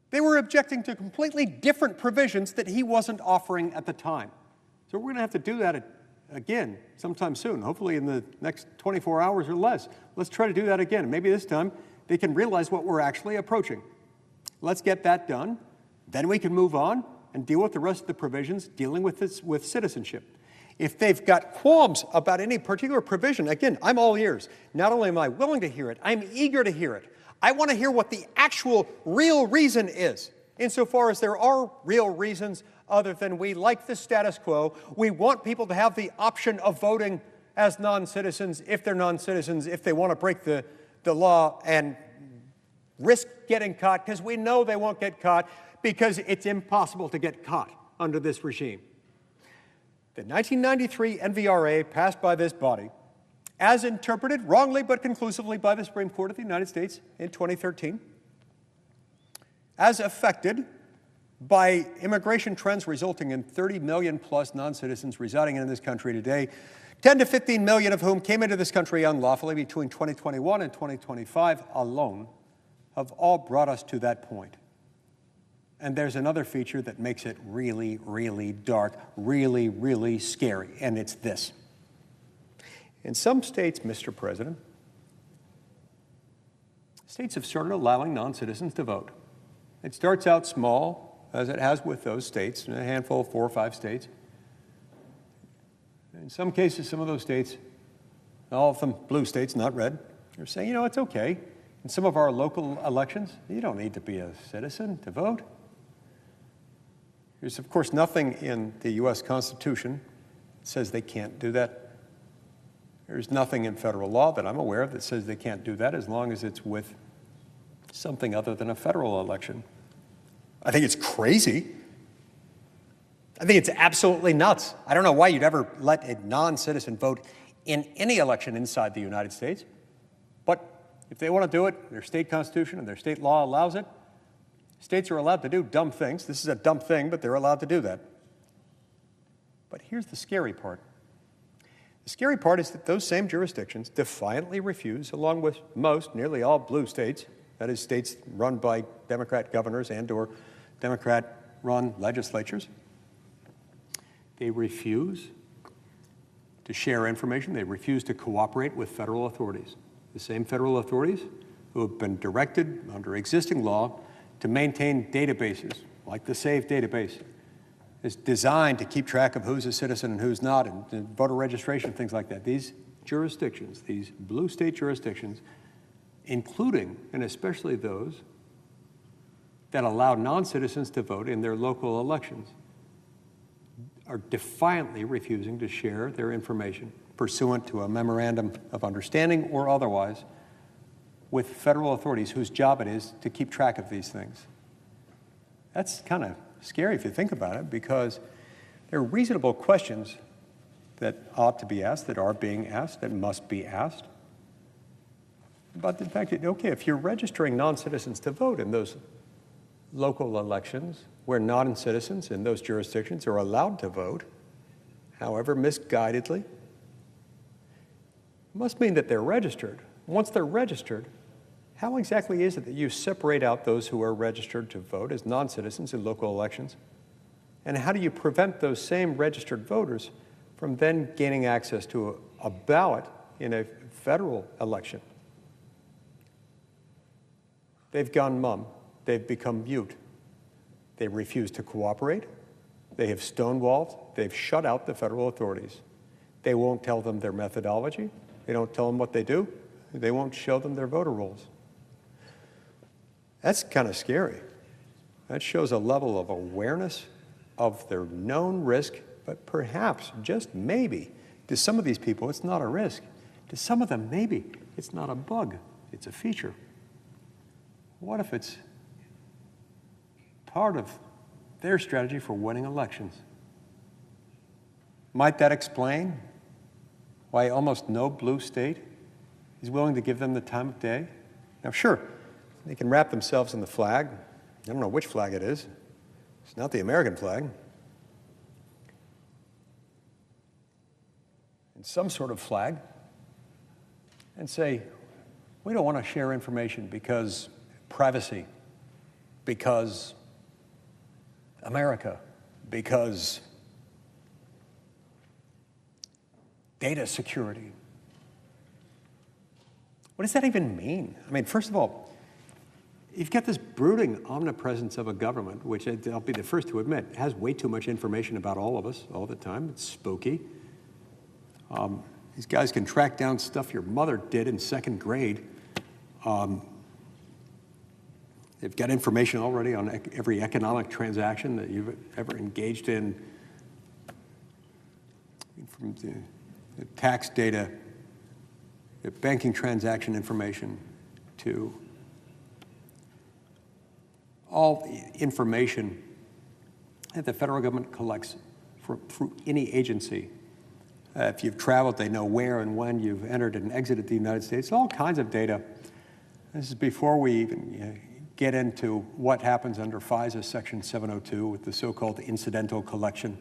S2: They were objecting to completely different provisions that he wasn't offering at the time. So we're going to have to do that again sometime soon, hopefully in the next 24 hours or less. Let's try to do that again. Maybe this time they can realize what we're actually approaching. Let's get that done. Then we can move on and deal with the rest of the provisions dealing with this, with citizenship. If they've got qualms about any particular provision, again, I'm all ears. Not only am I willing to hear it, I'm eager to hear it. I want to hear what the actual real reason is, insofar as there are real reasons other than we like the status quo. We want people to have the option of voting as non-citizens if they're non-citizens, if they want to break the law and risk getting caught, because we know they won't get caught because it's impossible to get caught under this regime. The 1993 NVRA passed by this body, as interpreted wrongly but conclusively by the Supreme Court of the United States in 2013, as affected by immigration trends resulting in 30 million plus non-citizens residing in this country today, 10 to 15 million of whom came into this country unlawfully between 2021 and 2025 alone, have all brought us to that point. And there's another feature that makes it really, really dark, really, really scary, and it's this. In some states, Mr. President, states have started allowing non-citizens to vote. It starts out small, as it has with those states, in a handful of 4 or 5 states. In some cases, some of those states, all of them blue states, not red, are saying, you know, it's okay. In some of our local elections, you don't need to be a citizen to vote. There's, of course, nothing in the U.S. Constitution that says they can't do that. There's nothing in federal law that I'm aware of that says they can't do that as long as it's with something other than a federal election. I think it's crazy. I think it's absolutely nuts. I don't know why you'd ever let a non-citizen vote in any election inside the United States. But if they want to do it, their state constitution and their state law allows it. States are allowed to do dumb things. This is a dumb thing, but they're allowed to do that. But here's the scary part. The scary part is that those same jurisdictions defiantly refuse, along with most, nearly all blue states, that is, states run by Democrat governors and/or Democrat-run legislatures, they refuse to share information. They refuse to cooperate with federal authorities, the same federal authorities who have been directed under existing law to maintain databases, like the SAVE database. It's designed to keep track of who's a citizen and who's not, and voter registration, things like that. These jurisdictions, these blue state jurisdictions, including and especially those that allow non-citizens to vote in their local elections, are defiantly refusing to share their information pursuant to a memorandum of understanding or otherwise with federal authorities whose job it is to keep track of these things. That's kind of scary if you think about it, because there are reasonable questions that ought to be asked, that are being asked, that must be asked. But the fact that, okay, if you're registering non-citizens to vote in those local elections where non-citizens in those jurisdictions are allowed to vote, however misguidedly, it must mean that they're registered. Once they're registered, how exactly is it that you separate out those who are registered to vote as non-citizens in local elections? And how do you prevent those same registered voters from then gaining access to a ballot in a federal election? They've gone mum. They've become mute. They refuse to cooperate. They have stonewalled. They've shut out the federal authorities. They won't tell them their methodology. They don't tell them what they do. They won't show them their voter rolls. That's kind of scary. That shows a level of awareness of their known risk, but perhaps, just maybe, to some of these people, it's not a risk. To some of them, maybe, it's not a bug, it's a feature. What if it's part of their strategy for winning elections? Might that explain why almost no blue state is willing to give them the time of day? Now, sure, they can wrap themselves in the flag. I don't know which flag it is. It's not the American flag. It's some sort of flag. And say, we don't want to share information because privacy, because America, because data security. What does that even mean? I mean, first of all, you've got this brooding omnipresence of a government, which I'll be the first to admit has way too much information about all of us all the time. It's spooky. These guys can track down stuff your mother did in second grade. They've got information already on every economic transaction that you've ever engaged in, from the tax data, the banking transaction information, to all the information that the federal government collects through any agency. If you've traveled, they know where and when you've entered and exited the United States, all kinds of data. This is before we even get into what happens under FISA Section 702 with the so-called incidental collection,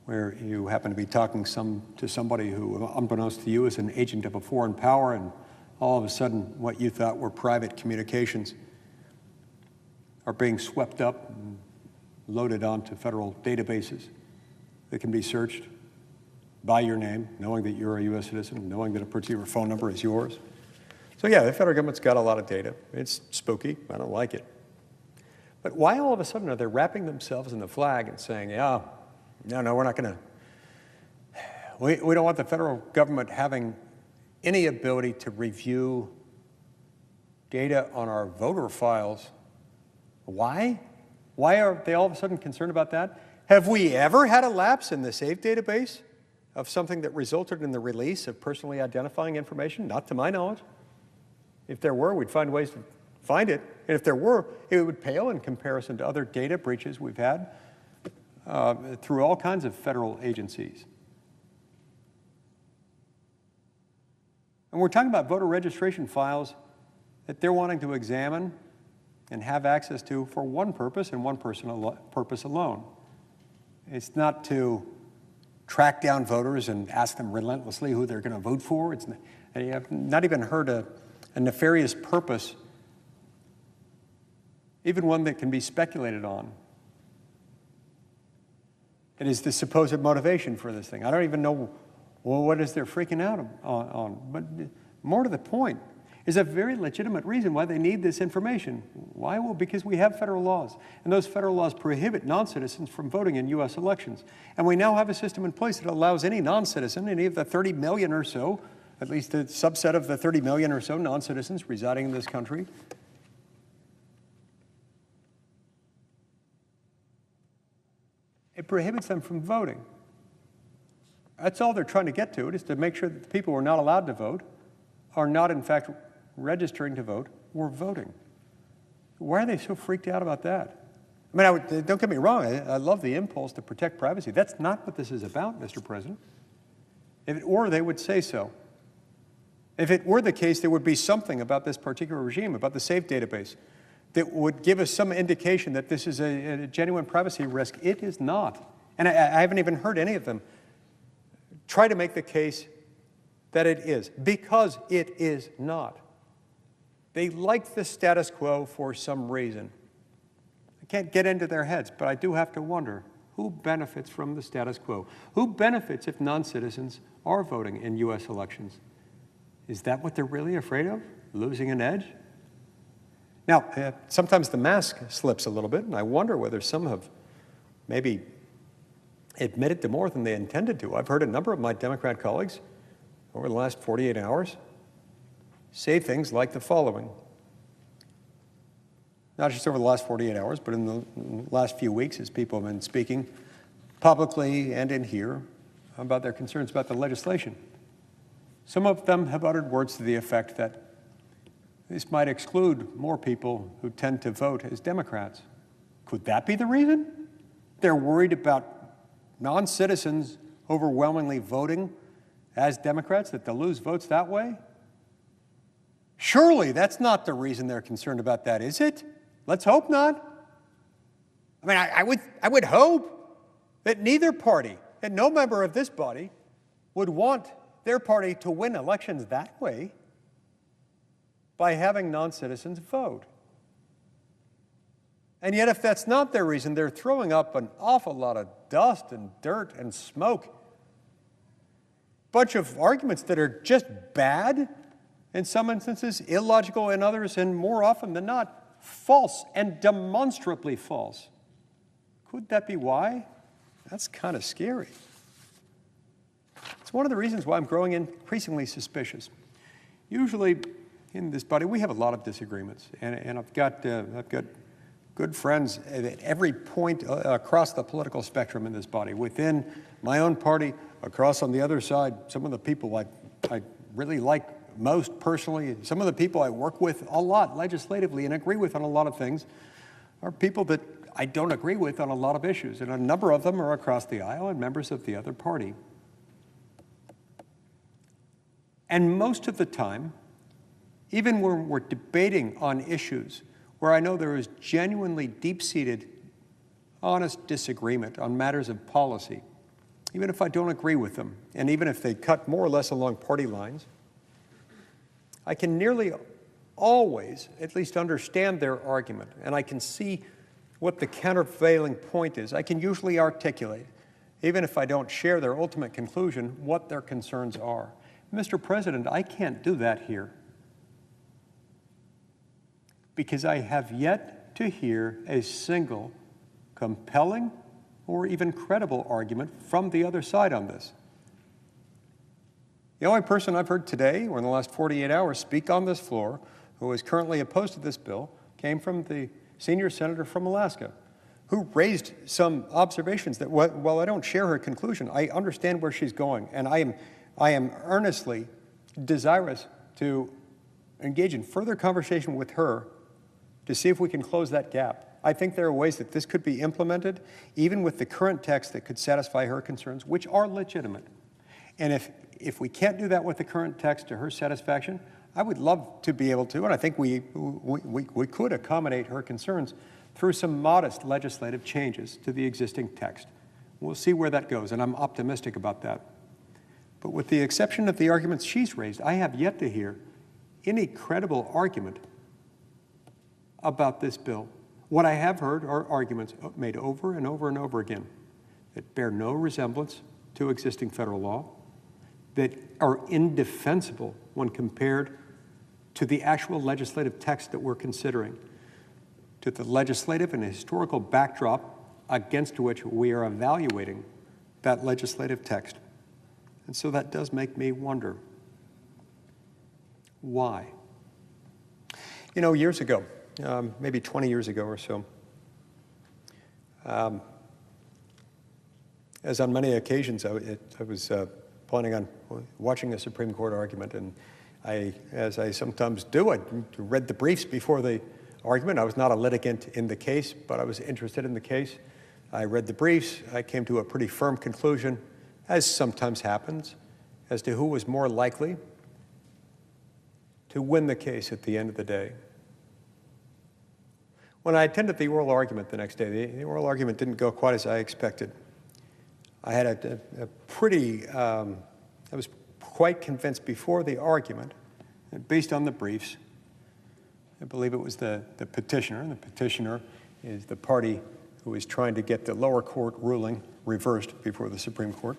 S2: where you happen to be talking to somebody who, unbeknownst to you, is an agent of a foreign power, and all of a sudden what you thought were private communications are being swept up and loaded onto federal databases that can be searched by your name, knowing that you're a U.S. citizen, knowing that a particular phone number is yours. So yeah, the federal government's got a lot of data. It's spooky. I don't like it. But why all of a sudden are they wrapping themselves in the flag and saying, yeah, no, we're not going to, we don't want the federal government having any ability to review data on our voter files. Why? Why are they all of a sudden concerned about that? Have we ever had a lapse in the SAVE database of something that resulted in the release of personally identifying information? Not to my knowledge. If there were, we'd find ways to find it. And if there were, it would pale in comparison to other data breaches we've had through all kinds of federal agencies. And we're talking about voter registration files that they're wanting to examine and have access to for one purpose and one purpose alone. It's not to track down voters and ask them relentlessly who they're going to vote for. And you have not even heard a nefarious purpose, even one that can be speculated on. It is the supposed motivation for this thing. I don't even know, well, what is they're freaking out on. But more to the point, is a very legitimate reason why they need this information. Why? Well, because we have federal laws, and those federal laws prohibit non-citizens from voting in U.S. elections. And we now have a system in place that allows any non-citizen, any of the 30 million or so, at least a subset of the 30 million or so non-citizens residing in this country, it prohibits them from voting. That's all they're trying to get to, is to make sure that the people who are not allowed to vote are not, in fact, registering to vote or voting. Why are they so freaked out about that? I mean, don't get me wrong, I love the impulse to protect privacy. That's not what this is about, Mr. President. If it were, they would say so. If it were the case, there would be something about this particular regime, about the SAVE database, that would give us some indication that this is a genuine privacy risk. It is not. And I haven't even heard any of them try to make the case that it is, because it is not. They like the status quo for some reason. I can't get into their heads, but I do have to wonder, who benefits from the status quo? Who benefits if non-citizens are voting in U.S. elections? Is that what they're really afraid of? Losing an edge? Now, sometimes the mask slips a little bit, and I wonder whether some have maybe admitted to more than they intended to. I've heard a number of my Democrat colleagues over the last 48 hours say things like the following. Not just over the last 48 hours, but in the last few weeks as people have been speaking publicly and in here about their concerns about the legislation. Some of them have uttered words to the effect that this might exclude more people who tend to vote as Democrats. Could that be the reason? They're worried about non-citizens overwhelmingly voting as Democrats, that they'll lose votes that way? Surely that's not the reason they're concerned about that, is it? Let's hope not. I mean, I would hope that neither party and no member of this body would want their party to win elections that way by having non-citizens vote. And yet, if that's not their reason, they're throwing up an awful lot of dust and dirt and smoke. Bunch of arguments that are just bad, in some instances, illogical in others, and more often than not, false and demonstrably false. Could that be why? That's kind of scary. It's one of the reasons why I'm growing increasingly suspicious. Usually, in this body, we have a lot of disagreements, and I've got good friends at every point across the political spectrum in this body. Within my own party, across on the other side, some of the people I really like most personally, some of the people I work with a lot legislatively and agree with on a lot of things, are people that I don't agree with on a lot of issues, and a number of them are across the aisle and members of the other party. And most of the time, even when we're debating on issues where I know there is genuinely deep-seated, honest disagreement on matters of policy, even if I don't agree with them, and even if they cut more or less along party lines, I can nearly always at least understand their argument, and I can see what the countervailing point is. I can usually articulate, even if I don't share their ultimate conclusion, what their concerns are. Mr. President, I can't do that here, because I have yet to hear a single compelling or even credible argument from the other side on this. The only person I've heard today or in the last 48 hours speak on this floor who is currently opposed to this bill came from the senior senator from Alaska, who raised some observations that, while I don't share her conclusion, I understand where she's going, and I am earnestly desirous to engage in further conversation with her to see if we can close that gap. I think there are ways that this could be implemented, even with the current text, that could satisfy her concerns, which are legitimate. And if we can't do that with the current text to her satisfaction, I would love to be able to, and I think we could accommodate her concerns through some modest legislative changes to the existing text. We'll see where that goes, and I'm optimistic about that. But with the exception of the arguments she's raised, I have yet to hear any credible argument about this bill. What I have heard are arguments made over and over and over again that bear no resemblance to existing federal law, that are indefensible when compared to the actual legislative text that we're considering, to the legislative and historical backdrop against which we are evaluating that legislative text. And so that does make me wonder, why? You know, years ago, maybe 20 years ago or so, as on many occasions, I was planning on watching a Supreme Court argument, and as I sometimes do, I read the briefs before the argument. I was not a litigant in the case, but I was interested in the case. I read the briefs. I came to a pretty firm conclusion, as sometimes happens, as to who was more likely to win the case at the end of the day. When I attended the oral argument the next day, the oral argument didn't go quite as I expected. I had a pretty, I was quite convinced before the argument, based on the briefs. I believe it was the petitioner, and the petitioner is the party who is trying to get the lower court ruling reversed before the Supreme Court.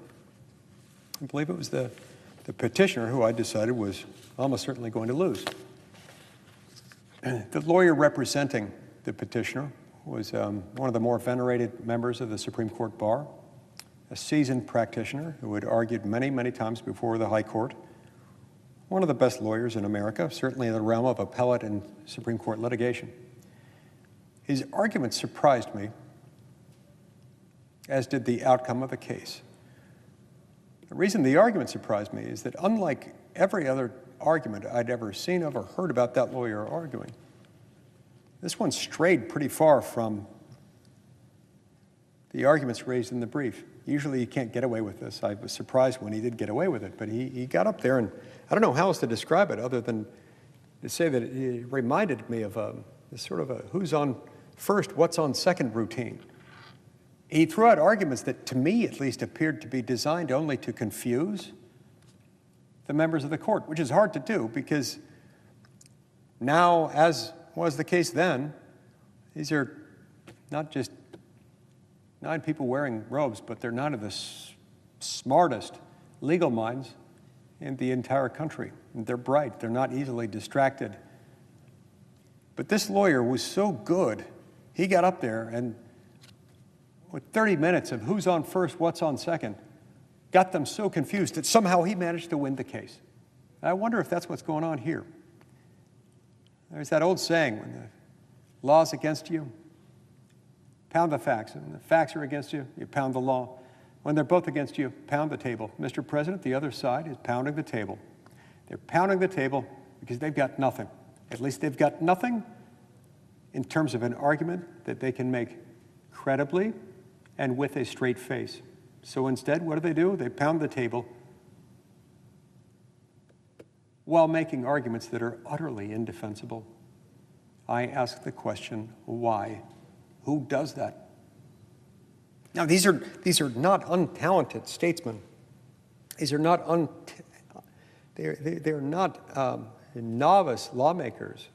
S2: I believe it was the petitioner who I decided was almost certainly going to lose. The lawyer representing the petitioner was one of the more venerated members of the Supreme Court bar, a seasoned practitioner who had argued many, many times before the High Court, one of the best lawyers in America, certainly in the realm of appellate and Supreme Court litigation. His argument surprised me, as did the outcome of the case. The reason the argument surprised me is that unlike every other argument I'd ever seen of or heard about that lawyer arguing, this one strayed pretty far from the arguments raised in the brief. Usually you can't get away with this. I was surprised when he did get away with it, but he got up there, and I don't know how else to describe it other than to say that it reminded me of sort of a who's on first, what's on second routine. He threw out arguments that, to me at least, appeared to be designed only to confuse the members of the court, which is hard to do because now, as was the case then, these are not just 9 people wearing robes, but they're 9 of the smartest legal minds in the entire country. And they're bright. They're not easily distracted. But this lawyer was so good, he got up there and with 30 minutes of who's on first, what's on second, got them so confused that somehow he managed to win the case. I wonder if that's what's going on here. There's that old saying, when the law's against you, pound the facts. And when the facts are against you, you pound the law. When they're both against you, pound the table. Mr. President, the other side is pounding the table. They're pounding the table because they've got nothing. At least they've got nothing in terms of an argument that they can make credibly and with a straight face. So instead, what do? They pound the table while making arguments that are utterly indefensible. I ask the question, why? Who does that? Now, these are not untalented statesmen. These are not they're not novice lawmakers.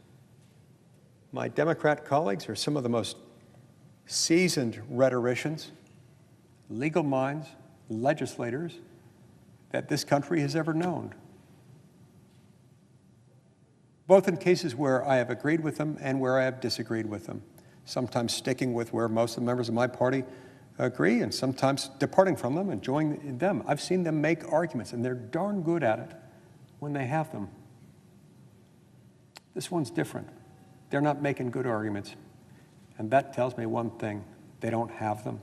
S2: My Democrat colleagues are some of the most seasoned rhetoricians, legal minds, legislators that this country has ever known. Both in cases where I have agreed with them and where I have disagreed with them, sometimes sticking with where most of the members of my party agree and sometimes departing from them and joining them. I've seen them make arguments, and they're darn good at it when they have them. This one's different. They're not making good arguments. And that tells me one thing. They don't have them.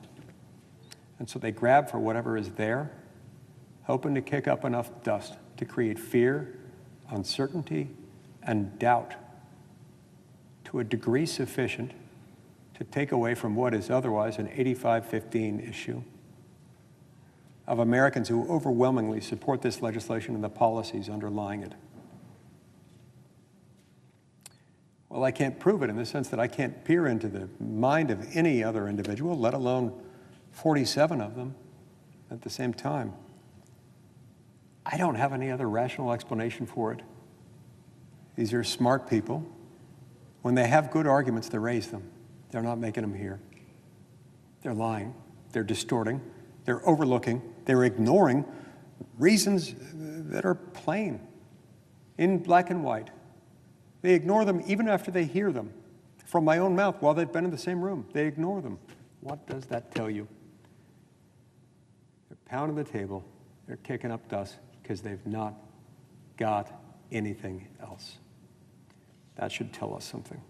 S2: And so they grab for whatever is there, hoping to kick up enough dust to create fear, uncertainty, and doubt to a degree sufficient to take away from what is otherwise an 85-15 issue of Americans who overwhelmingly support this legislation and the policies underlying it. Well, I can't prove it in the sense that I can't peer into the mind of any other individual, let alone 47 of them at the same time. I don't have any other rational explanation for it. These are smart people. When they have good arguments, they raise them. They're not making them here. They're lying. They're distorting. They're overlooking. They're ignoring reasons that are plain, in black and white. They ignore them even after they hear them from my own mouth while they've been in the same room. They ignore them. What does that tell you? They're pounding the table. They're kicking up dust because they've not got anything else. That should tell us something.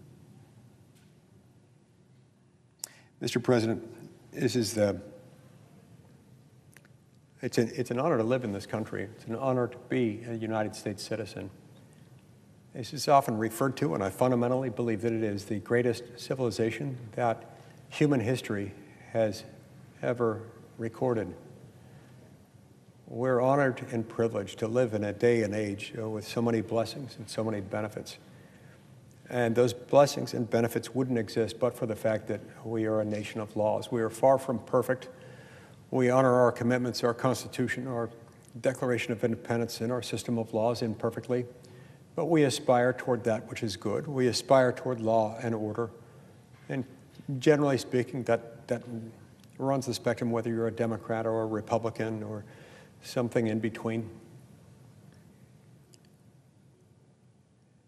S2: Mr. President, this is it's an honor to live in this country. It's an honor to be a United States citizen. This is often referred to, and I fundamentally believe that it is the greatest civilization that human history has ever recorded. We're honored and privileged to live in a day and age with so many blessings and so many benefits. And those blessings and benefits wouldn't exist but for the fact that we are a nation of laws. We are far from perfect. We honor our commitments, our Constitution, our Declaration of Independence, and our system of laws imperfectly. But we aspire toward that which is good. We aspire toward law and order. And generally speaking, that runs the spectrum, whether you're a Democrat or a Republican or something in between.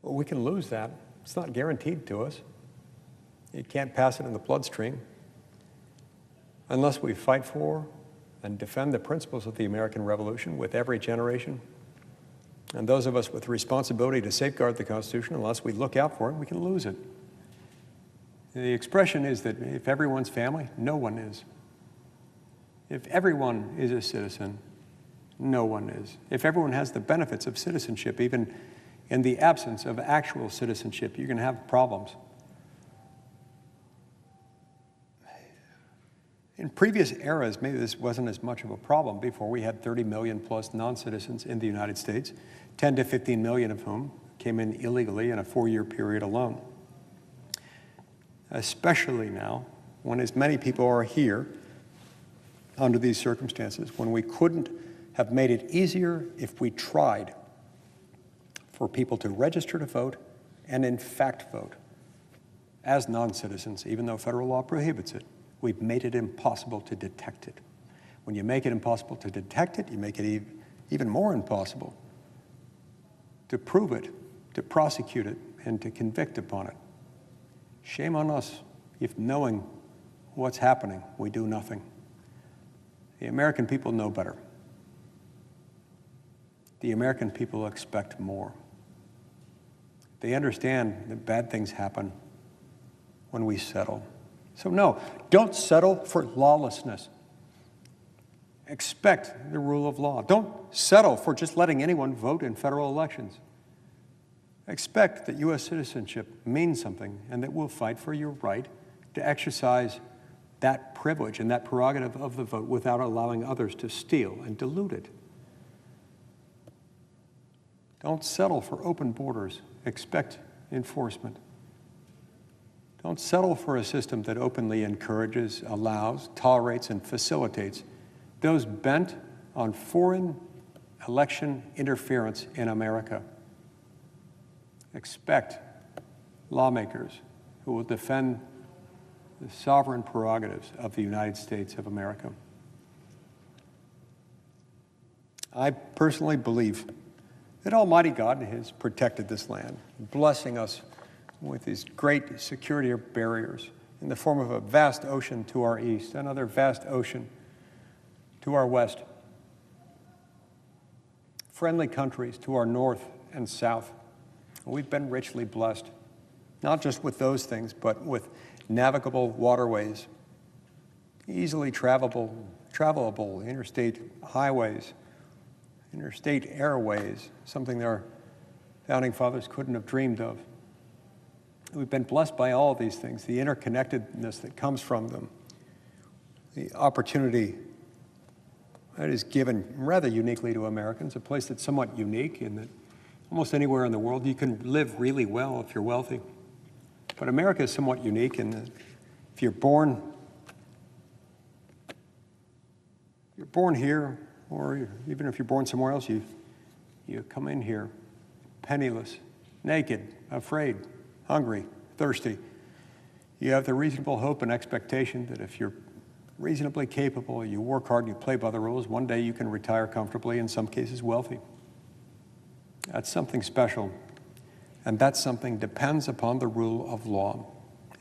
S2: Well, we can lose that. It's not guaranteed to us. You can't pass it in the bloodstream unless we fight for and defend the principles of the American Revolution with every generation. And those of us with responsibility to safeguard the Constitution, unless we look out for it, we can lose it. The expression is that if everyone's family, no one is. If everyone is a citizen, no one is. If everyone has the benefits of citizenship, even in the absence of actual citizenship, you're going to have problems. In previous eras, maybe this wasn't as much of a problem before we had 30 million plus non-citizens in the United States, 10 to 15 million of whom came in illegally in a 4-year period alone. Especially now, when as many people are here under these circumstances, when we couldn't have made it easier if we tried for people to register to vote and in fact vote as non-citizens, even though federal law prohibits it. We've made it impossible to detect it. When you make it impossible to detect it, you make it even more impossible to prove it, to prosecute it, and to convict upon it. Shame on us if, knowing what's happening, we do nothing. The American people know better. The American people expect more. They understand that bad things happen when we settle. So no, don't settle for lawlessness. Expect the rule of law. Don't settle for just letting anyone vote in federal elections. Expect that U.S. citizenship means something and that we'll fight for your right to exercise that privilege and that prerogative of the vote without allowing others to steal and dilute it. Don't settle for open borders. Expect enforcement. Don't settle for a system that openly encourages, allows, tolerates, and facilitates those bent on foreign election interference in America. Expect lawmakers who will defend the sovereign prerogatives of the United States of America. I personally believe that Almighty God has protected this land, blessing us with these great security barriers in the form of a vast ocean to our east, another vast ocean to our west, friendly countries to our north and south. We've been richly blessed, not just with those things, but with navigable waterways easily travelable interstate highways, interstate airways, something our founding fathers couldn't have dreamed of. We've been blessed by all of these things, the interconnectedness that comes from them, the opportunity that is given rather uniquely to Americans, a place that's somewhat unique in that almost anywhere in the world you can live really well if you're wealthy. But America is somewhat unique in that if you're born here, or even if you're born somewhere else, you come in here penniless, naked, afraid, hungry, thirsty. You have the reasonable hope and expectation that if you're reasonably capable, you work hard, and you play by the rules, one day you can retire comfortably, in some cases wealthy. That's something special, and that something depends upon the rule of law,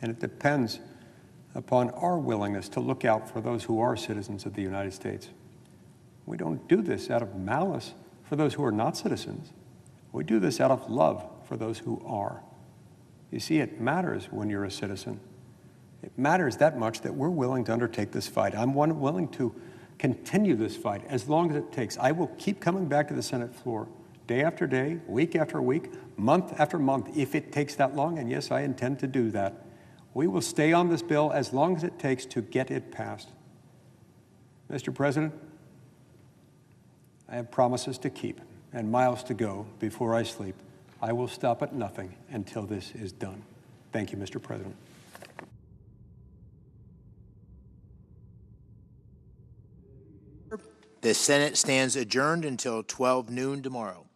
S2: and it depends upon our willingness to look out for those who are citizens of the United States. We don't do this out of malice for those who are not citizens. We do this out of love for those who are. You see, it matters when you're a citizen. It matters that much that we're willing to undertake this fight. I'm willing to continue this fight as long as it takes. I will keep coming back to the Senate floor day after day, week after week, month after month, if it takes that long, and yes, I intend to do that. We will stay on this bill as long as it takes to get it passed. Mr. President, I have promises to keep and miles to go before I sleep. I will stop at nothing until this is done. Thank you, Mr. President.
S1: The Senate stands adjourned until 12 noon tomorrow.